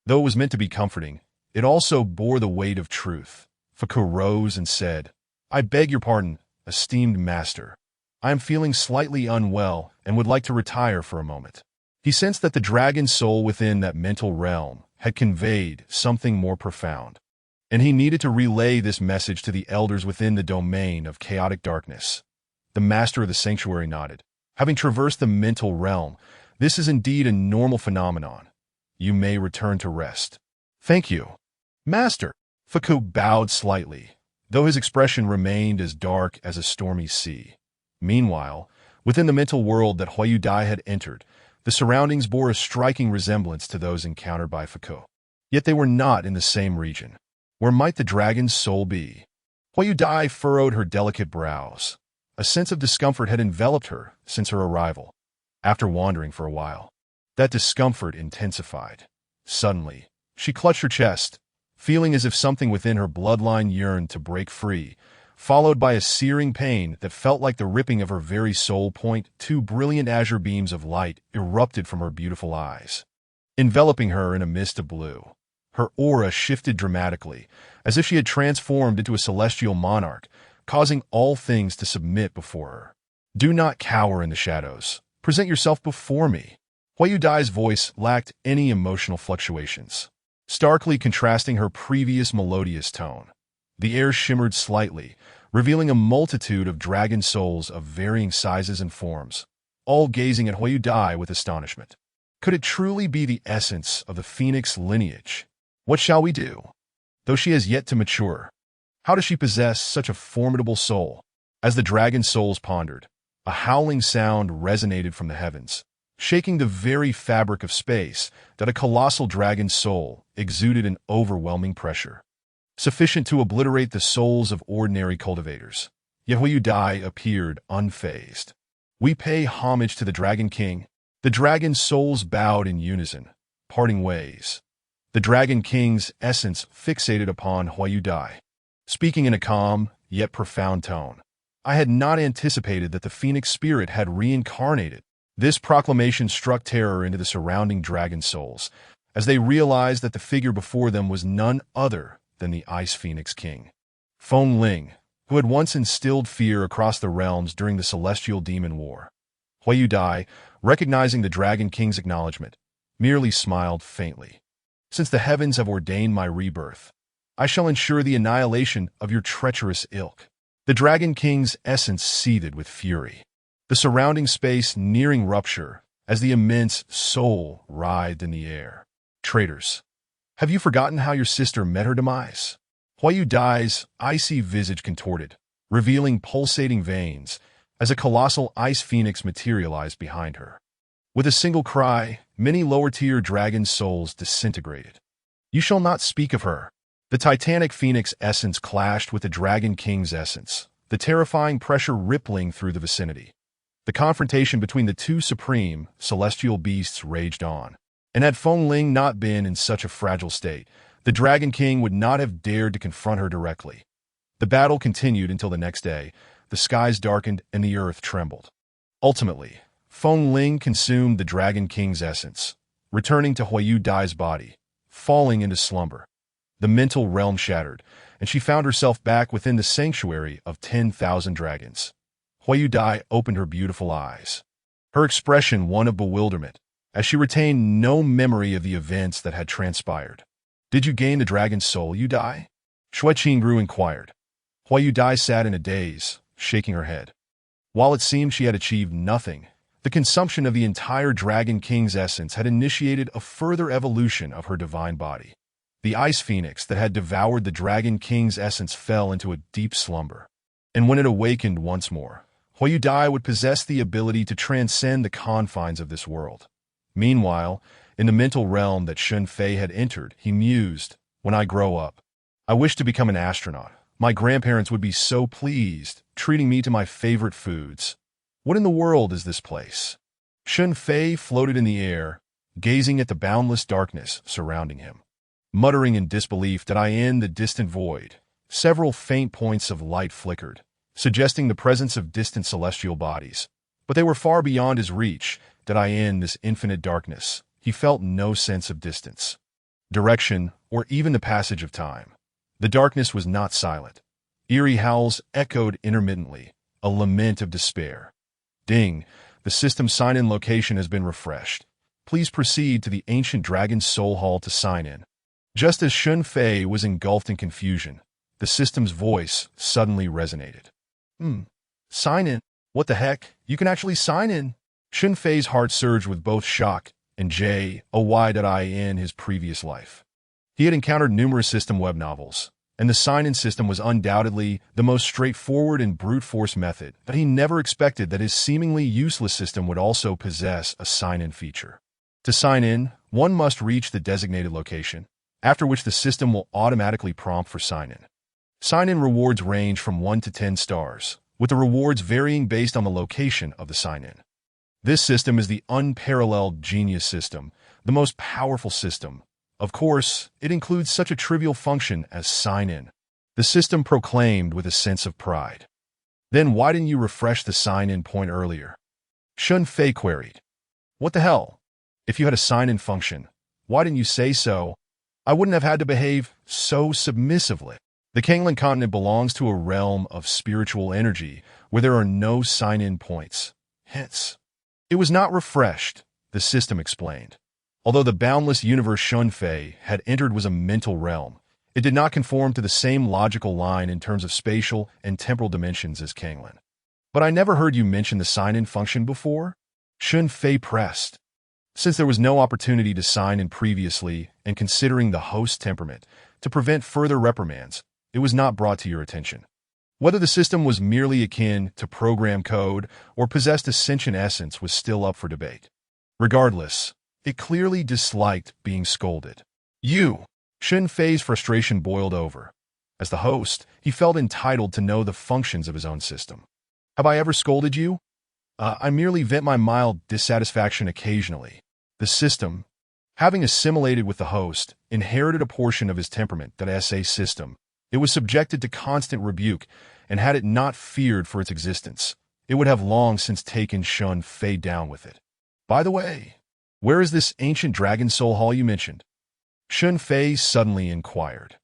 Though it was meant to be comforting, it also bore the weight of truth. Foucault rose and said, I beg your pardon, esteemed master. I am feeling slightly unwell and would like to retire for a moment. He sensed that the dragon soul within that mental realm had conveyed something more profound, and he needed to relay this message to the elders within the domain of chaotic darkness. The master of the sanctuary nodded. Having traversed the mental realm, this is indeed a normal phenomenon. You may return to rest. Thank you, master. Foucault bowed slightly, though his expression remained as dark as a stormy sea. Meanwhile, within the mental world that Huayu Dai had entered, the surroundings bore a striking resemblance to those encountered by Foucault. Yet they were not in the same region. Where might the dragon's soul be? Huayu Dai furrowed her delicate brows. A sense of discomfort had enveloped her since her arrival. After wandering for a while, that discomfort intensified. Suddenly, she clutched her chest, feeling as if something within her bloodline yearned to break free, followed by a searing pain that felt like the ripping of her very soul. Two brilliant azure beams of light erupted from her beautiful eyes, enveloping her in a mist of blue. Her aura shifted dramatically, as if she had transformed into a celestial monarch, causing all things to submit before her. Do not cower in the shadows. Present yourself before me. Huayu Dai's voice lacked any emotional fluctuations, starkly contrasting her previous melodious tone. The air shimmered slightly, revealing a multitude of dragon souls of varying sizes and forms, all gazing at Huayu Dai with astonishment. Could it truly be the essence of the phoenix lineage? What shall we do? Though she has yet to mature, how does she possess such a formidable soul? As the dragon souls pondered, a howling sound resonated from the heavens, shaking the very fabric of space. That a colossal dragon soul exuded an overwhelming pressure, sufficient to obliterate the souls of ordinary cultivators. Yet Huayu Dai appeared unfazed. We pay homage to the Dragon King. The dragon souls bowed in unison, parting ways. The Dragon King's essence fixated upon Huayu Dai, speaking in a calm, yet profound tone. I had not anticipated that the phoenix spirit had reincarnated. This proclamation struck terror into the surrounding dragon souls, as they realized that the figure before them was none other than the Ice Phoenix King, Feng Ling, who had once instilled fear across the realms during the Celestial Demon War. Huayu Dai, recognizing the Dragon King's acknowledgement, merely smiled faintly. Since the heavens have ordained my rebirth, I shall ensure the annihilation of your treacherous ilk. The Dragon King's essence seethed with fury, the surrounding space nearing rupture as the immense soul writhed in the air. Traitors, have you forgotten how your sister met her demise? Huayu Dai's icy visage contorted, revealing pulsating veins as a colossal ice phoenix materialized behind her. With a single cry, many lower-tier dragon souls disintegrated. You shall not speak of her. The titanic phoenix essence clashed with the Dragon King's essence, the terrifying pressure rippling through the vicinity. The confrontation between the two supreme, celestial beasts raged on. And had Feng Ling not been in such a fragile state, the Dragon King would not have dared to confront her directly. The battle continued until the next day. The skies darkened and the earth trembled. Ultimately, Feng Ling consumed the Dragon King's essence, returning to Huayu Dai's body, falling into slumber. The mental realm shattered, and she found herself back within the sanctuary of 10,000 dragons. Huayu Dai opened her beautiful eyes, her expression one of bewilderment, as she retained no memory of the events that had transpired. Did you gain the dragon's soul, Yu Dai? Shui Qingru inquired. Huayu Dai sat in a daze, shaking her head. While it seemed she had achieved nothing, the consumption of the entire Dragon King's essence had initiated a further evolution of her divine body. The ice phoenix that had devoured the Dragon King's essence fell into a deep slumber. And when it awakened once more, Huayu Dai would possess the ability to transcend the confines of this world. Meanwhile, in the mental realm that Shen Fei had entered, he mused, when I grow up, I wish to become an astronaut. My grandparents would be so pleased, treating me to my favorite foods. What in the world is this place? Shen Fei floated in the air, gazing at the boundless darkness surrounding him. Muttering in disbelief that in the distant void, several faint points of light flickered, suggesting the presence of distant celestial bodies. But they were far beyond his reach, that in this infinite darkness, he felt no sense of distance, direction, or even the passage of time. The darkness was not silent. Eerie howls echoed intermittently, a lament of despair. Ding, the system sign-in location has been refreshed. Please proceed to the ancient dragon's soul hall to sign in. Just as Shen Fei was engulfed in confusion, the system's voice suddenly resonated. Sign in? What the heck? You can actually sign in? Shen Fei's heart surged with both shock and joy in his previous life. He had encountered numerous system web novels, and the sign-in system was undoubtedly the most straightforward and brute-force method, but he never expected that his seemingly useless system would also possess a sign-in feature. To sign in, one must reach the designated location, after which the system will automatically prompt for sign-in. Sign-in rewards range from 1 to 10 stars, with the rewards varying based on the location of the sign-in. This system is the unparalleled genius system, the most powerful system. Of course, it includes such a trivial function as sign-in, the system proclaimed with a sense of pride. Then why didn't you refresh the sign-in point earlier? Shen Fei queried. What the hell? If you had a sign-in function, why didn't you say so? I wouldn't have had to behave so submissively. The Kanglan continent belongs to a realm of spiritual energy where there are no sign-in points. Hence, it was not refreshed, the system explained. Although the boundless universe Shen Fei had entered was a mental realm, it did not conform to the same logical line in terms of spatial and temporal dimensions as Kanglan. But I never heard you mention the sign-in function before? Shen Fei pressed. Since there was no opportunity to sign in previously, and considering the host's temperament, to prevent further reprimands, it was not brought to your attention. Whether the system was merely akin to program code or possessed a sentient essence was still up for debate. Regardless, it clearly disliked being scolded. Shen Fei's frustration boiled over. As the host, he felt entitled to know the functions of his own system. Have I ever scolded you? I merely vent my mild dissatisfaction occasionally. The system, having assimilated with the host, inherited a portion of his temperament that as a system. It was subjected to constant rebuke, and had it not feared for its existence, it would have long since taken Shen Fei down with it. By the way, where is this ancient dragon soul hall you mentioned? Shen Fei suddenly inquired.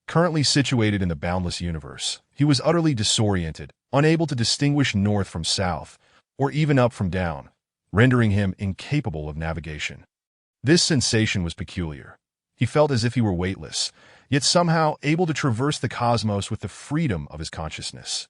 Currently situated in the boundless universe, he was utterly disoriented, unable to distinguish north from south, or even up from down, rendering him incapable of navigation. This sensation was peculiar. He felt as if he were weightless, yet somehow able to traverse the cosmos with the freedom of his consciousness.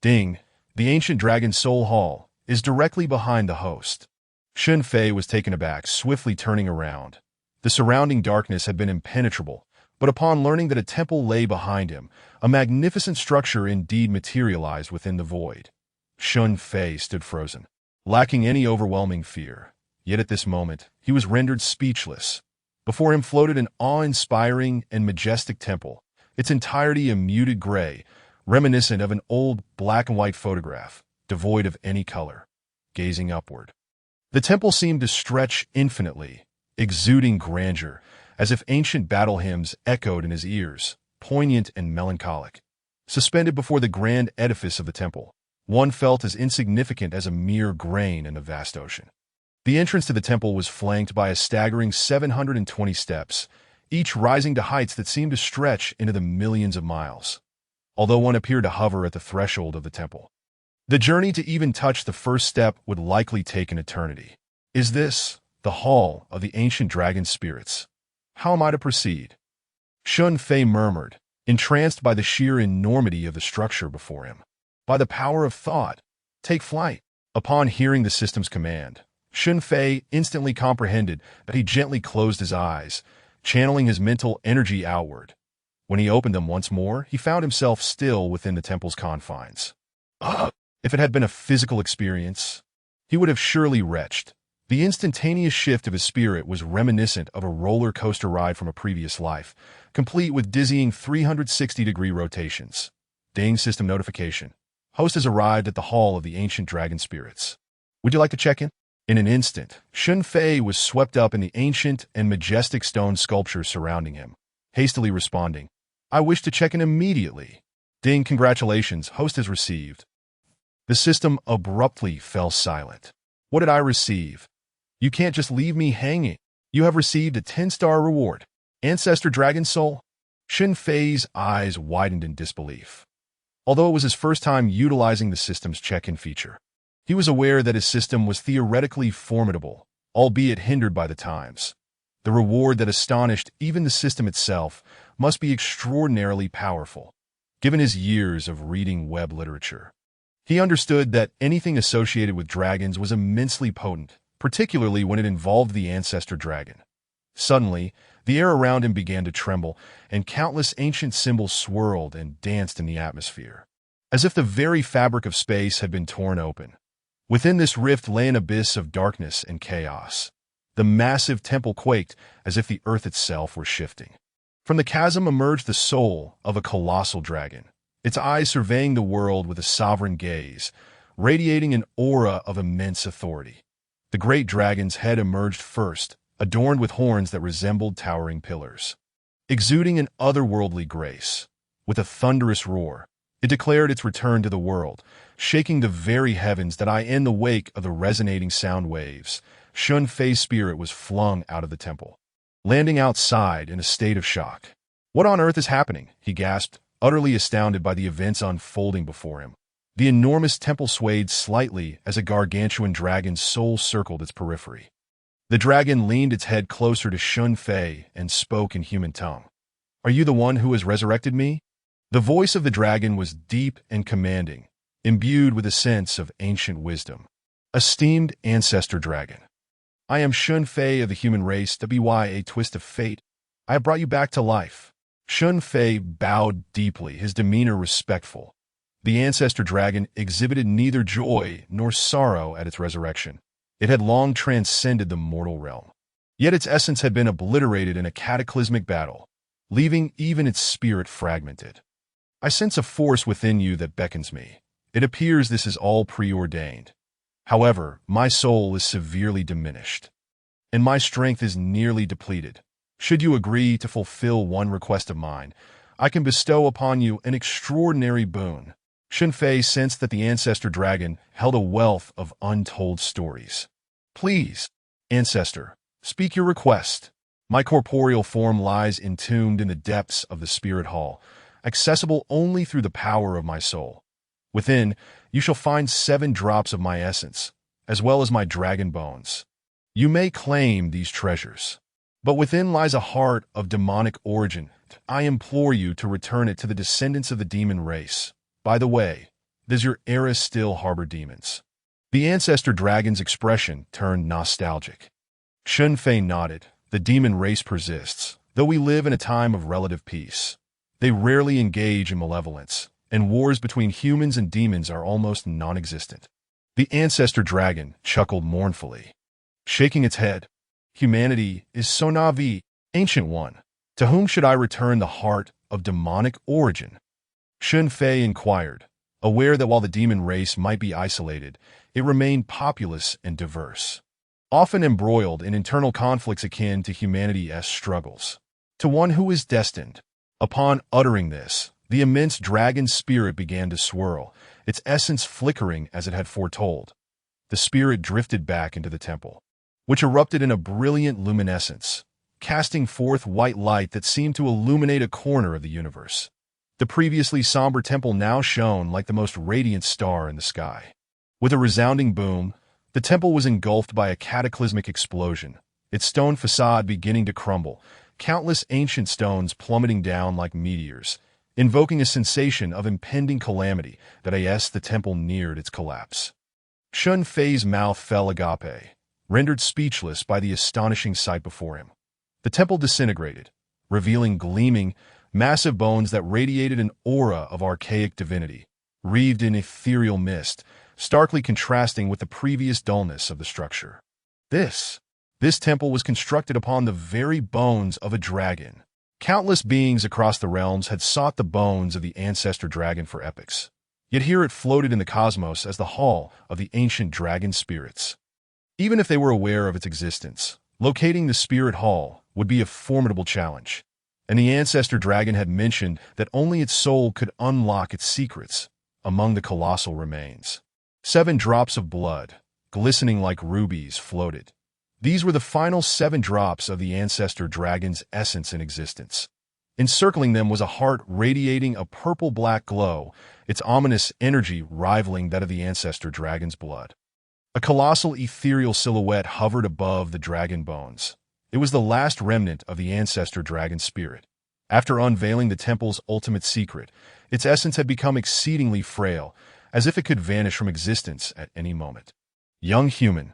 Ding, the ancient dragon soul hall, is directly behind the host. Shen Fei was taken aback, swiftly turning around. The surrounding darkness had been impenetrable, but upon learning that a temple lay behind him, a magnificent structure indeed materialized within the void. Shen Fei stood frozen, lacking any overwhelming fear. Yet at this moment, he was rendered speechless. Before him floated an awe-inspiring and majestic temple, its entirety a muted gray, reminiscent of an old black-and-white photograph, devoid of any color. Gazing upward, the temple seemed to stretch infinitely, exuding grandeur, as if ancient battle hymns echoed in his ears, poignant and melancholic. Suspended before the grand edifice of the temple, one felt as insignificant as a mere grain in a vast ocean. The entrance to the temple was flanked by a staggering 720 steps, each rising to heights that seemed to stretch into the millions of miles. Although one appeared to hover at the threshold of the temple, the journey to even touch the first step would likely take an eternity. Is this the hall of the ancient dragon spirits? How am I to proceed? Shen Fei murmured, entranced by the sheer enormity of the structure before him. By the power of thought, take flight. Upon hearing the system's command, Shen Fei instantly comprehended that he gently closed his eyes, channeling his mental energy outward. When he opened them once more, he found himself still within the temple's confines. If it had been a physical experience, he would have surely retched. The instantaneous shift of his spirit was reminiscent of a roller coaster ride from a previous life, complete with dizzying 360-degree rotations. Ding system notification. Host has arrived at the hall of the ancient dragon spirits. Would you like to check in? In an instant, Shen Fei was swept up in the ancient and majestic stone sculptures surrounding him. hastily responding, "I wish to check in immediately." Ding, congratulations, host has received. The system abruptly fell silent. What did I receive? You can't just leave me hanging. You have received a 10-star reward. Ancestor Dragon Soul? Shen Fei's eyes widened in disbelief. Although it was his first time utilizing the system's check-in feature, he was aware that his system was theoretically formidable, albeit hindered by the times. The reward that astonished even the system itself must be extraordinarily powerful, given his years of reading web literature. He understood that anything associated with dragons was immensely potent, particularly when it involved the ancestor dragon. Suddenly, the air around him began to tremble, and countless ancient symbols swirled and danced in the atmosphere, as if the very fabric of space had been torn open. Within this rift lay an abyss of darkness and chaos. The massive temple quaked as if the earth itself were shifting. From the chasm emerged the soul of a colossal dragon, its eyes surveying the world with a sovereign gaze, radiating an aura of immense authority. The great dragon's head emerged first, adorned with horns that resembled towering pillars. Exuding an otherworldly grace, with a thunderous roar, it declared its return to the world, shaking the very heavens that in the wake of the resonating sound waves. Shen Fei's spirit was flung out of the temple, landing outside in a state of shock. What on earth is happening? He gasped, utterly astounded by the events unfolding before him. The enormous temple swayed slightly as a gargantuan dragon's soul circled its periphery. The dragon leaned its head closer to Shen Fei and spoke in human tongue. "Are you the one who has resurrected me?" The voice of the dragon was deep and commanding, imbued with a sense of ancient wisdom. "Esteemed ancestor dragon, I am Shen Fei of the human race, a twist of fate. I have brought you back to life." Shen Fei bowed deeply, his demeanor respectful. The ancestor dragon exhibited neither joy nor sorrow at its resurrection. It had long transcended the mortal realm. Yet its essence had been obliterated in a cataclysmic battle, leaving even its spirit fragmented. "I sense a force within you that beckons me. It appears this is all preordained. However, my soul is severely diminished, and my strength is nearly depleted. Should you agree to fulfill one request of mine, I can bestow upon you an extraordinary boon." Shen Fei sensed that the ancestor dragon held a wealth of untold stories. "Please, ancestor, speak your request. My corporeal form lies entombed in the depths of the spirit hall, accessible only through the power of my soul. Within, you shall find 7 drops of my essence, as well as my dragon bones. You may claim these treasures, but within lies a heart of demonic origin. I implore you to return it to the descendants of the demon race. By the way, does your era still harbor demons?" The ancestor dragon's expression turned nostalgic. Shen Fei nodded. "The demon race persists, though we live in a time of relative peace. They rarely engage in malevolence, and wars between humans and demons are almost non-existent." The ancestor dragon chuckled mournfully, shaking its head. "Humanity is so naive, ancient one. To whom should I return the heart of demonic origin?" Shen Fei inquired, aware that while the demon race might be isolated, it remained populous and diverse, often embroiled in internal conflicts akin to humanity's struggles. "To one who is destined." Upon uttering this, the immense dragon's spirit began to swirl, its essence flickering as it had foretold. The spirit drifted back into the temple, which erupted in a brilliant luminescence, casting forth white light that seemed to illuminate a corner of the universe. The previously somber temple now shone like the most radiant star in the sky. With a resounding boom, the temple was engulfed by a cataclysmic explosion, its stone facade beginning to crumble, countless ancient stones plummeting down like meteors, invoking a sensation of impending calamity that as the temple neared its collapse. Shen Fei's mouth fell agape, rendered speechless by the astonishing sight before him. The temple disintegrated, revealing gleaming, massive bones that radiated an aura of archaic divinity, wreathed in ethereal mist, starkly contrasting with the previous dullness of the structure. This temple was constructed upon the very bones of a dragon. Countless beings across the realms had sought the bones of the ancestor dragon for epochs. Yet here it floated in the cosmos as the hall of the ancient dragon spirits. Even if they were aware of its existence, locating the spirit hall would be a formidable challenge. and the ancestor dragon had mentioned that only its soul could unlock its secrets. Among the colossal remains, 7 drops of blood, glistening like rubies, floated. These were the final 7 drops of the ancestor dragon's essence in existence. Encircling them was a heart radiating a purple-black glow, its ominous energy rivaling that of the ancestor dragon's blood. A colossal ethereal silhouette hovered above the dragon bones. It was the last remnant of the ancestor dragon's spirit. After unveiling the temple's ultimate secret, its essence had become exceedingly frail, as if it could vanish from existence at any moment. Young human,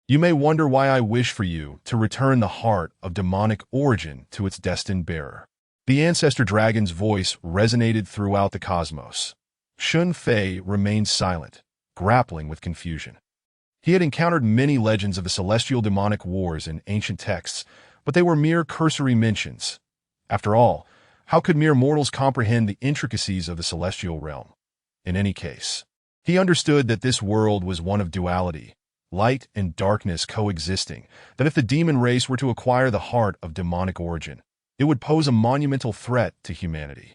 you may wonder why I wish for you to return the heart of demonic origin to its destined bearer. The ancestor dragon's voice resonated throughout the cosmos. Shen Fei remained silent, grappling with confusion. He had encountered many legends of the celestial demonic wars in ancient texts, but they were mere cursory mentions. After all, how could mere mortals comprehend the intricacies of the celestial realm? In any case, he understood that this world was one of duality, light and darkness coexisting, that if the demon race were to acquire the heart of demonic origin, it would pose a monumental threat to humanity.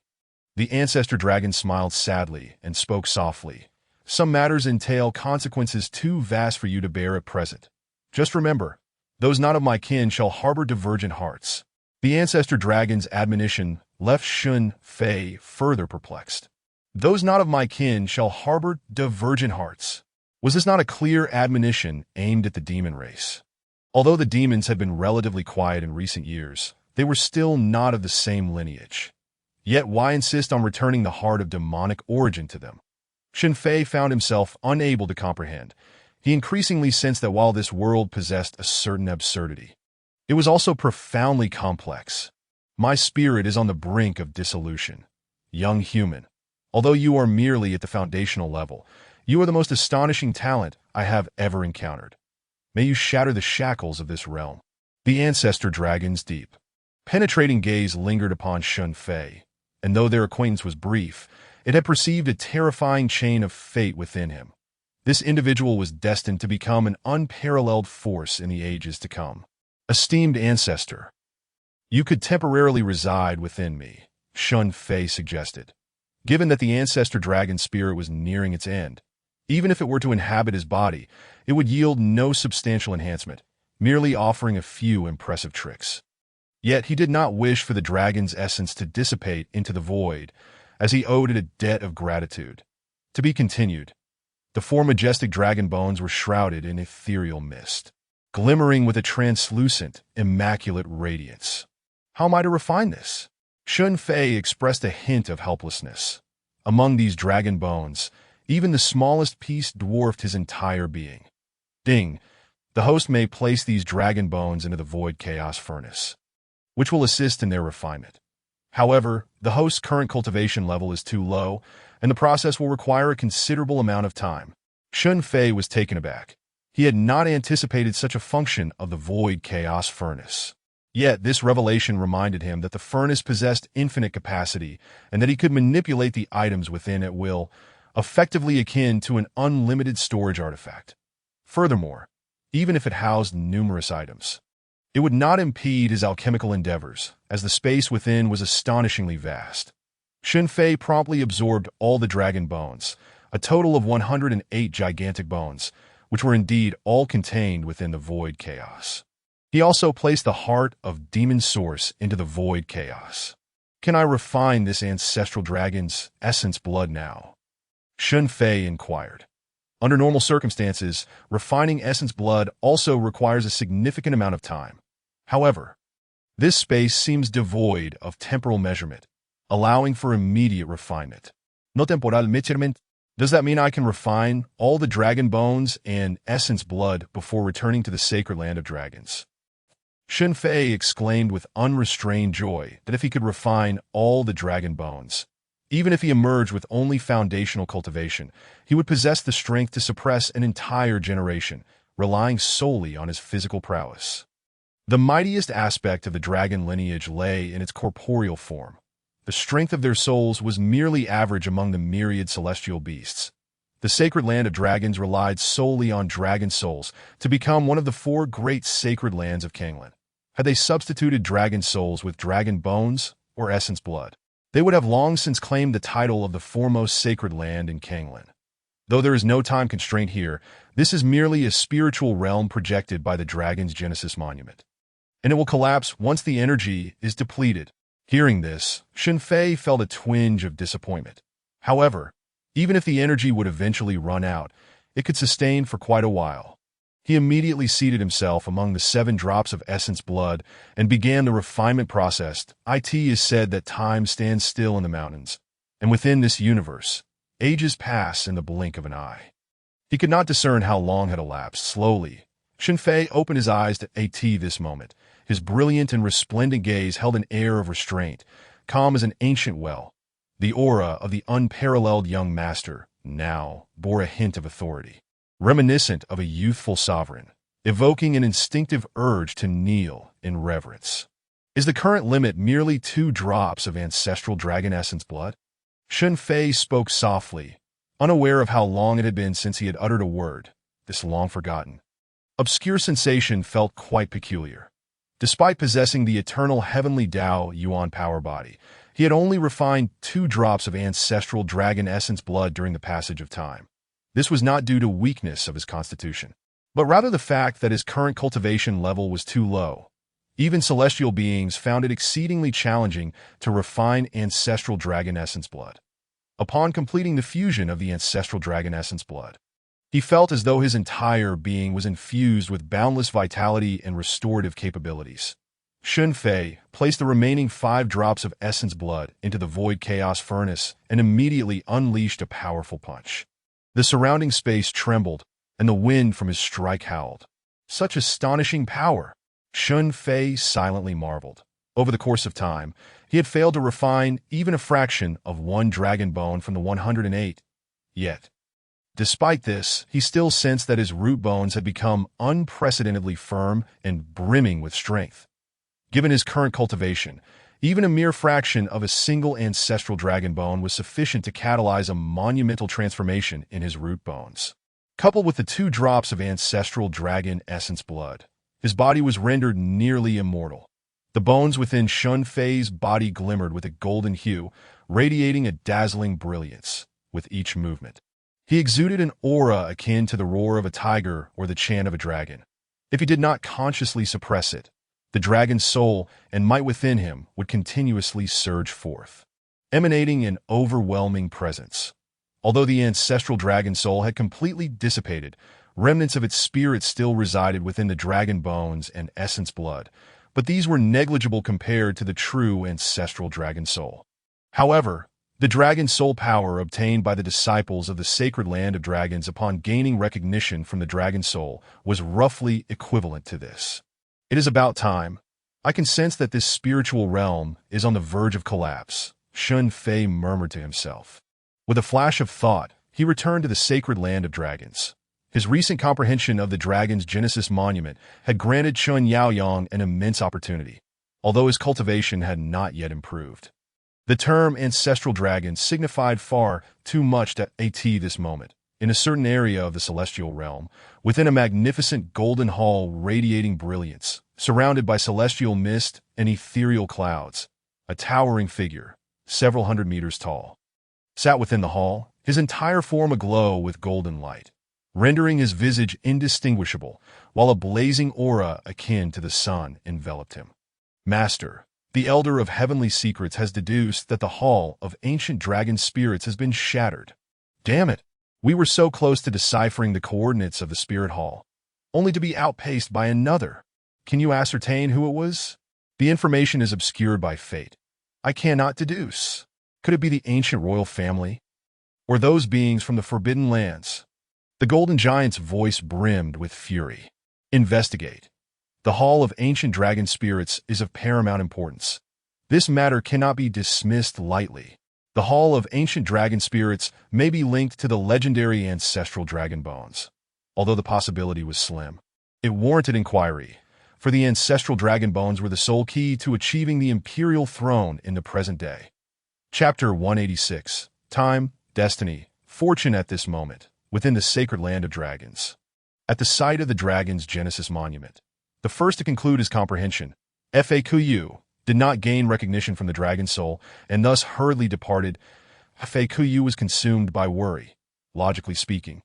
The ancestor dragon smiled sadly and spoke softly. Some matters entail consequences too vast for you to bear at present. Just remember, those not of my kin shall harbor divergent hearts. The ancestor dragon's admonition left Shen Fei further perplexed. Those not of my kin shall harbor divergent hearts. Was this not a clear admonition aimed at the demon race? Although the demons had been relatively quiet in recent years, they were still not of the same lineage. Yet why insist on returning the heart of demonic origin to them? Shen Fei found himself unable to comprehend. He increasingly sensed that while this world possessed a certain absurdity, it was also profoundly complex. My spirit is on the brink of dissolution. Young human, although you are merely at the foundational level, you are the most astonishing talent I have ever encountered. May you shatter the shackles of this realm. The ancestor dragon's deep, penetrating gaze lingered upon Shen Fei, and though their acquaintance was brief, it had perceived a terrifying chain of fate within him. This individual was destined to become an unparalleled force in the ages to come. Esteemed ancestor, you could temporarily reside within me, Shen Fei suggested. Given that the ancestor dragon spirit was nearing its end, even if it were to inhabit his body, it would yield no substantial enhancement, merely offering a few impressive tricks. Yet he did not wish for the dragon's essence to dissipate into the void, as he owed it a debt of gratitude. To be continued. The 4 majestic dragon bones were shrouded in ethereal mist, glimmering with a translucent, immaculate radiance. How am I to refine this? Shen Fei expressed a hint of helplessness. Among these dragon bones, even the smallest piece dwarfed his entire being. Ding! The host may place these dragon bones into the void chaos furnace, which will assist in their refinement. However, the host's current cultivation level is too low, and the process will require a considerable amount of time. Shen Fei was taken aback. He had not anticipated such a function of the void chaos furnace. Yet this revelation reminded him that the furnace possessed infinite capacity and that he could manipulate the items within at will, effectively akin to an unlimited storage artifact. Furthermore, even if it housed numerous items, it would not impede his alchemical endeavors, as the space within was astonishingly vast. Shen Fei promptly absorbed all the dragon bones, a total of 108 gigantic bones, which were indeed all contained within the void chaos. He also placed the heart of demon source into the void chaos. Can I refine this ancestral dragon's essence blood now? Shen Fei inquired. Under normal circumstances, refining essence blood also requires a significant amount of time. However, this space seems devoid of temporal measurement, allowing for immediate refinement. No temporal measurement. Does that mean I can refine all the dragon bones and essence blood before returning to the sacred land of dragons? Shen Fei exclaimed with unrestrained joy that if he could refine all the dragon bones, even if he emerged with only foundational cultivation, he would possess the strength to suppress an entire generation, relying solely on his physical prowess. The mightiest aspect of the dragon lineage lay in its corporeal form. The strength of their souls was merely average among the myriad celestial beasts. The sacred land of dragons relied solely on dragon souls to become one of the 4 great sacred lands of Kangland. Had they substituted dragon souls with dragon bones or essence blood, they would have long since claimed the title of the foremost sacred land in Kanglan. Though there is no time constraint here, this is merely a spiritual realm projected by the dragon's Genesis monument, and it will collapse once the energy is depleted. Hearing this, Shen Fei felt a twinge of disappointment. However, even if the energy would eventually run out, it could sustain for quite a while. He immediately seated himself among the 7 drops of essence blood and began the refinement process. It is said that time stands still in the mountains, and within this universe, ages pass in the blink of an eye. He could not discern how long had elapsed. Slowly, Shen Fei opened his eyes to this moment. His brilliant and resplendent gaze held an air of restraint, calm as an ancient well. The aura of the unparalleled young master now bore a hint of authority, reminiscent of a youthful sovereign, evoking an instinctive urge to kneel in reverence. Is the current limit merely 2 drops of ancestral dragon essence blood? Shen Fei spoke softly, unaware of how long it had been since he had uttered a word, this long-forgotten, obscure sensation felt quite peculiar. Despite possessing the eternal heavenly Dao Yuan power body, he had only refined 2 drops of ancestral dragon essence blood during the passage of time. This was not due to weakness of his constitution, but rather the fact that his current cultivation level was too low. Even celestial beings found it exceedingly challenging to refine ancestral dragon essence blood. Upon completing the fusion of the ancestral dragon essence blood, he felt as though his entire being was infused with boundless vitality and restorative capabilities. Shen Fei placed the remaining 5 drops of essence blood into the void chaos furnace and immediately unleashed a powerful punch. The surrounding space trembled, and the wind from his strike howled. Such astonishing power! Shen Fei silently marveled. Over the course of time, he had failed to refine even a fraction of 1 dragon bone from the 108. Yet, despite this, he still sensed that his root bones had become unprecedentedly firm and brimming with strength. Given his current cultivation, even a mere fraction of a single ancestral dragon bone was sufficient to catalyze a monumental transformation in his root bones. Coupled with the 2 drops of ancestral dragon essence blood, his body was rendered nearly immortal. The bones within Shen Fei's body glimmered with a golden hue, radiating a dazzling brilliance with each movement. He exuded an aura akin to the roar of a tiger or the chant of a dragon. If he did not consciously suppress it, the dragon's soul and might within him would continuously surge forth, emanating an overwhelming presence. Although the ancestral dragon soul had completely dissipated, remnants of its spirit still resided within the dragon bones and essence blood, but these were negligible compared to the true ancestral dragon soul. However, the dragon soul power obtained by the disciples of the sacred land of dragons upon gaining recognition from the dragon soul was roughly equivalent to this. It is about time. I can sense that this spiritual realm is on the verge of collapse, Shen Fei murmured to himself. With a flash of thought, he returned to the sacred land of dragons. His recent comprehension of the dragon's Genesis monument had granted Chun Yaoyang an immense opportunity, although his cultivation had not yet improved. The term ancestral dragon signified far too much to this moment. In a certain area of the celestial realm, within a magnificent golden hall radiating brilliance, surrounded by celestial mist and ethereal clouds, a towering figure, several hundred meters tall, sat within the hall, his entire form aglow with golden light, rendering his visage indistinguishable, while a blazing aura akin to the sun enveloped him. Master, the Elder of Heavenly Secrets has deduced that the Hall of Ancient Dragon Spirits has been shattered. Damn it! We were so close to deciphering the coordinates of the Spirit Hall, only to be outpaced by another. Can you ascertain who it was? The information is obscured by fate. I cannot deduce. Could it be the ancient royal family? Or those beings from the Forbidden Lands? The Golden Giant's voice brimmed with fury. Investigate. The Hall of Ancient Dragon Spirits is of paramount importance. This matter cannot be dismissed lightly. The Hall of Ancient Dragon Spirits may be linked to the legendary ancestral dragon bones. Although the possibility was slim, it warranted inquiry, for the ancestral dragon bones were the sole key to achieving the imperial throne in the present day. Chapter 186. Time, Destiny, Fortune at this moment, within the sacred land of dragons. At the site of the dragon's Genesis monument, the first to conclude his comprehension, FAQU did not gain recognition from the dragon soul and thus hurriedly departed. FAQU was consumed by worry, logically speaking.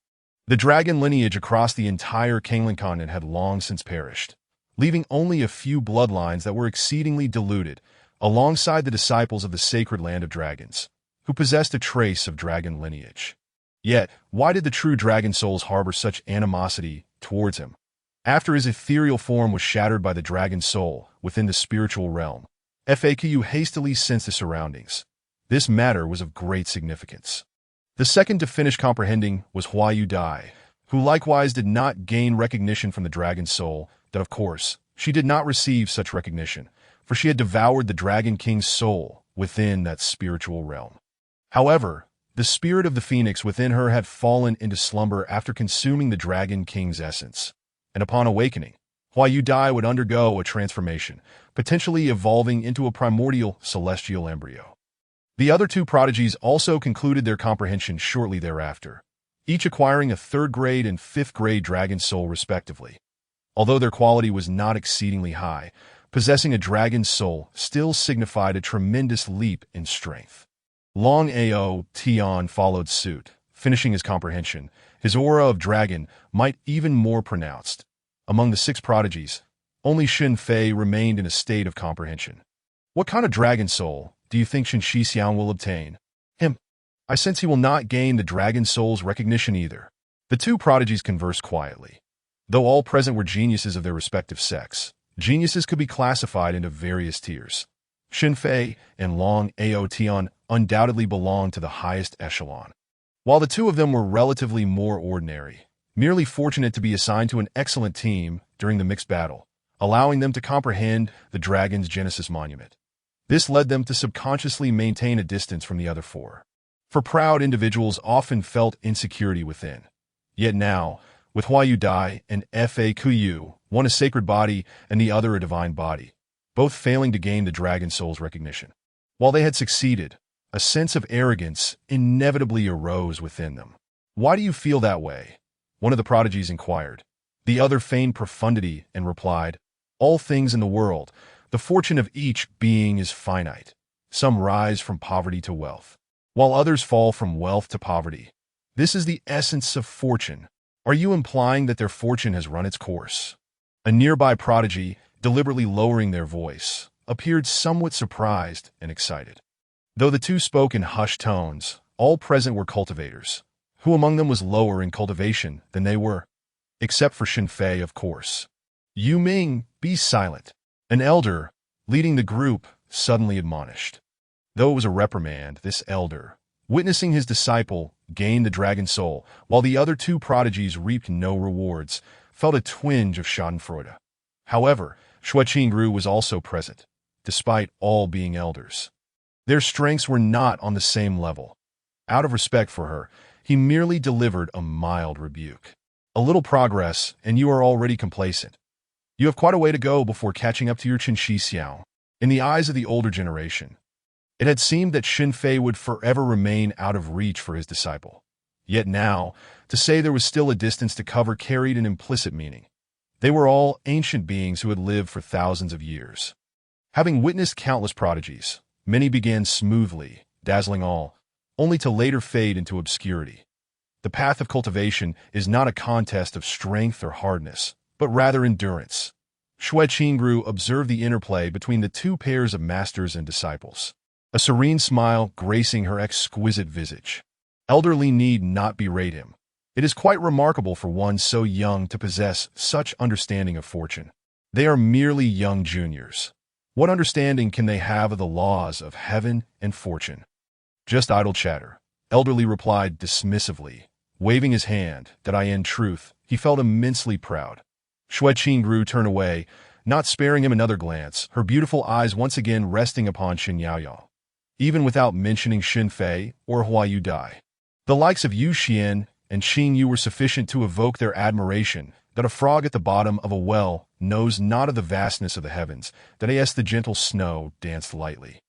The dragon lineage across the entire Kanglan continent had long since perished, leaving only a few bloodlines that were exceedingly diluted, alongside the disciples of the sacred land of dragons, who possessed a trace of dragon lineage. Yet, why did the true dragon souls harbor such animosity towards him? After his ethereal form was shattered by the dragon soul within the spiritual realm, FAQU hastily sensed the surroundings. This matter was of great significance. The second to finish comprehending was Hua Yu Dai, who likewise did not gain recognition from the dragon soul, that of course, she did not receive such recognition, for she had devoured the Dragon King's soul within that spiritual realm. However, the spirit of the phoenix within her had fallen into slumber after consuming the Dragon King's essence, and upon awakening, Hua Yu Dai would undergo a transformation, potentially evolving into a primordial celestial embryo. The other two prodigies also concluded their comprehension shortly thereafter, each acquiring a 3rd grade and 5th grade dragon soul respectively. Although their quality was not exceedingly high, possessing a dragon soul still signified a tremendous leap in strength. Long Ao Tian followed suit, finishing his comprehension. His aura of dragon might even more pronounced. Among the 6 prodigies, only Shen Fei remained in a state of comprehension. What kind of dragon soul do you think Shen Xixiang will obtain? Him. I sense he will not gain the dragon soul's recognition either. The 2 prodigies conversed quietly. Though all present were geniuses of their respective sex, geniuses could be classified into various tiers. Shen Fei and Long Ao Tian undoubtedly belonged to the highest echelon, while the 2 of them were relatively more ordinary, merely fortunate to be assigned to an excellent team during the mixed battle, allowing them to comprehend the dragon's Genesis monument. This led them to subconsciously maintain a distance from the other 4. For proud individuals often felt insecurity within. Yet now, with Hua Yu Dai and FAQU, one a sacred body and the other a divine body, both failing to gain the dragon soul's recognition. While they had succeeded, a sense of arrogance inevitably arose within them. Why do you feel that way? One of the prodigies inquired. The other feigned profundity and replied, all things in the world, the fortune of each being is finite. Some rise from poverty to wealth, while others fall from wealth to poverty. This is the essence of fortune. Are you implying that their fortune has run its course? A nearby prodigy, deliberately lowering their voice, appeared somewhat surprised and excited. Though the 2 spoke in hushed tones, all present were cultivators. Who among them was lower in cultivation than they were? Except for Shen Fei, of course. Yu Ming, be silent. An elder, leading the group, suddenly admonished. Though it was a reprimand, this elder, witnessing his disciple gain the dragon soul, while the other 2 prodigies reaped no rewards, felt a twinge of schadenfreude. However, Xue Qingru was also present, despite all being elders. Their strengths were not on the same level. Out of respect for her, he merely delivered a mild rebuke. A little progress, and you are already complacent. You have quite a way to go before catching up to your Shen Xixiang. In the eyes of the older generation, it had seemed that Shen Fei would forever remain out of reach for his disciple. Yet now, to say there was still a distance to cover carried an implicit meaning. They were all ancient beings who had lived for thousands of years. Having witnessed countless prodigies, many began smoothly, dazzling all, only to later fade into obscurity. The path of cultivation is not a contest of strength or hardness, but rather endurance. Xue Qingru observed the interplay between the 2 pairs of masters and disciples, a serene smile gracing her exquisite visage. Elderly need not berate him. It is quite remarkable for one so young to possess such understanding of fortune. They are merely young juniors. What understanding can they have of the laws of heaven and fortune? Just idle chatter, Elderly replied dismissively, waving his hand, that in truth, he felt immensely proud. Xue Qingru turned away, not sparing him another glance, her beautiful eyes once again resting upon Shen Yaoyao, even without mentioning Shen Fei or Hua Yu Dai. The likes of Yu Xian and Xing Yu were sufficient to evoke their admiration, that a frog at the bottom of a well knows not of the vastness of the heavens, that as the gentle snow danced lightly.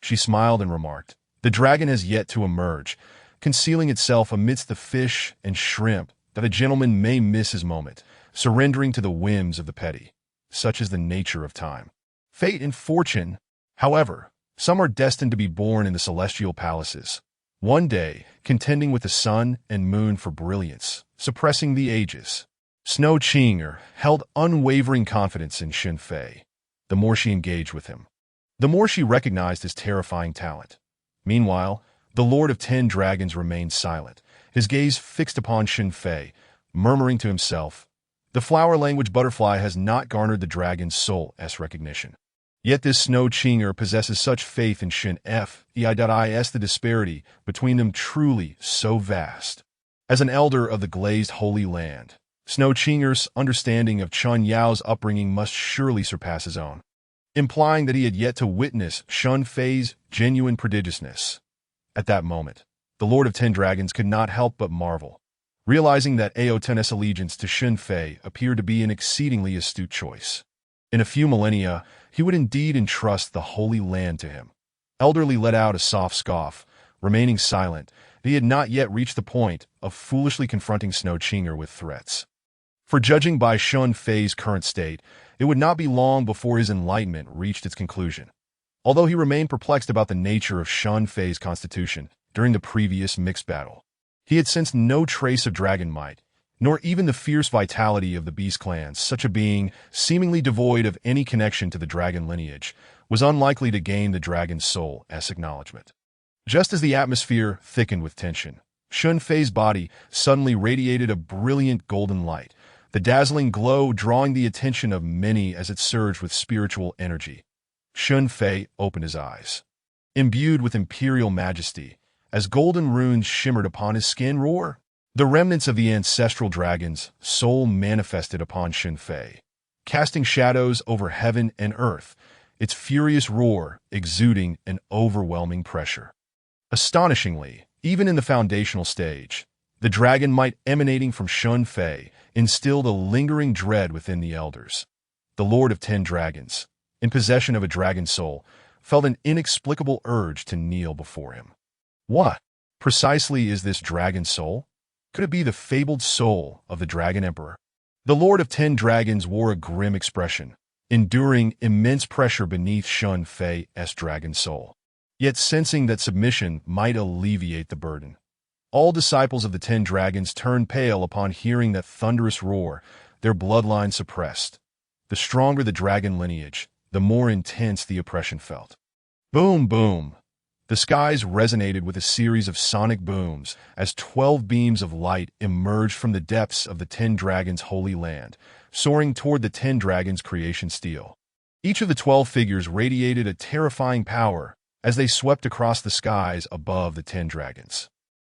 She smiled and remarked, "The dragon has yet to emerge, concealing itself amidst the fish and shrimp, that a gentleman may miss his moment, surrendering to the whims of the petty. Such is the nature of time." fate and fortune. However, some are destined to be born in the celestial palaces, one day contending with the sun and moon for brilliance, suppressing the ages. Snow Qinger held unwavering confidence in Shen Fei. The more she engaged with him, the more she recognized his terrifying talent. Meanwhile, the Lord of 10 Dragons remained silent, his gaze fixed upon Shen Fei, murmuring to himself, "The flower language butterfly has not garnered the dragon's soul's recognition. Yet this Snow Qinger possesses such faith in Shen Fei. The disparity between them truly so vast." As an elder of the glazed Holy Land, Snow Qinger's understanding of Chun Yao's upbringing must surely surpass his own, implying that he had yet to witness Shen Fei's genuine prodigiousness. At that moment, the Lord of 10 Dragons could not help but marvel, realizing that Ao10's allegiance to Shen Fei appeared to be an exceedingly astute choice. In a few millennia, he would indeed entrust the Holy Land to him. Elderly let out a soft scoff, remaining silent. He had not yet reached the point of foolishly confronting Snow Qinger with threats. For judging by Shen Fei's current state, it would not be long before his enlightenment reached its conclusion. Although he remained perplexed about the nature of Shen Fei's constitution during the previous mixed battle, he had sensed no trace of dragon might, nor even the fierce vitality of the beast clans. Such a being, seemingly devoid of any connection to the dragon lineage, was unlikely to gain the dragon's soul's acknowledgement. Just as the atmosphere thickened with tension, Shen Fei's body suddenly radiated a brilliant golden light, the dazzling glow drawing the attention of many as it surged with spiritual energy. Shen Fei opened his eyes, imbued with imperial majesty, as golden runes shimmered upon his skin. Roar! The remnants of the ancestral dragon's soul manifested upon Shen Fei, casting shadows over heaven and earth, its furious roar exuding an overwhelming pressure. Astonishingly, even in the foundational stage, the dragon might emanating from Shen Fei instilled a lingering dread within the elders. The Lord of 10 Dragons, in possession of a dragon soul, felt an inexplicable urge to kneel before him. What precisely is this dragon soul? Could it be the fabled soul of the Dragon Emperor? The Lord of 10 Dragons wore a grim expression, enduring immense pressure beneath Shen Fei's dragon soul, yet sensing that submission might alleviate the burden. All disciples of the 10 Dragons turned pale upon hearing that thunderous roar, their bloodline suppressed. The stronger the dragon lineage, the more intense the oppression felt. Boom, boom! The skies resonated with a series of sonic booms as 12 beams of light emerged from the depths of the 10 Dragons' Holy Land, soaring toward the 10 Dragons' creation steel. Each of the 12 figures radiated a terrifying power as they swept across the skies above the 10 Dragons.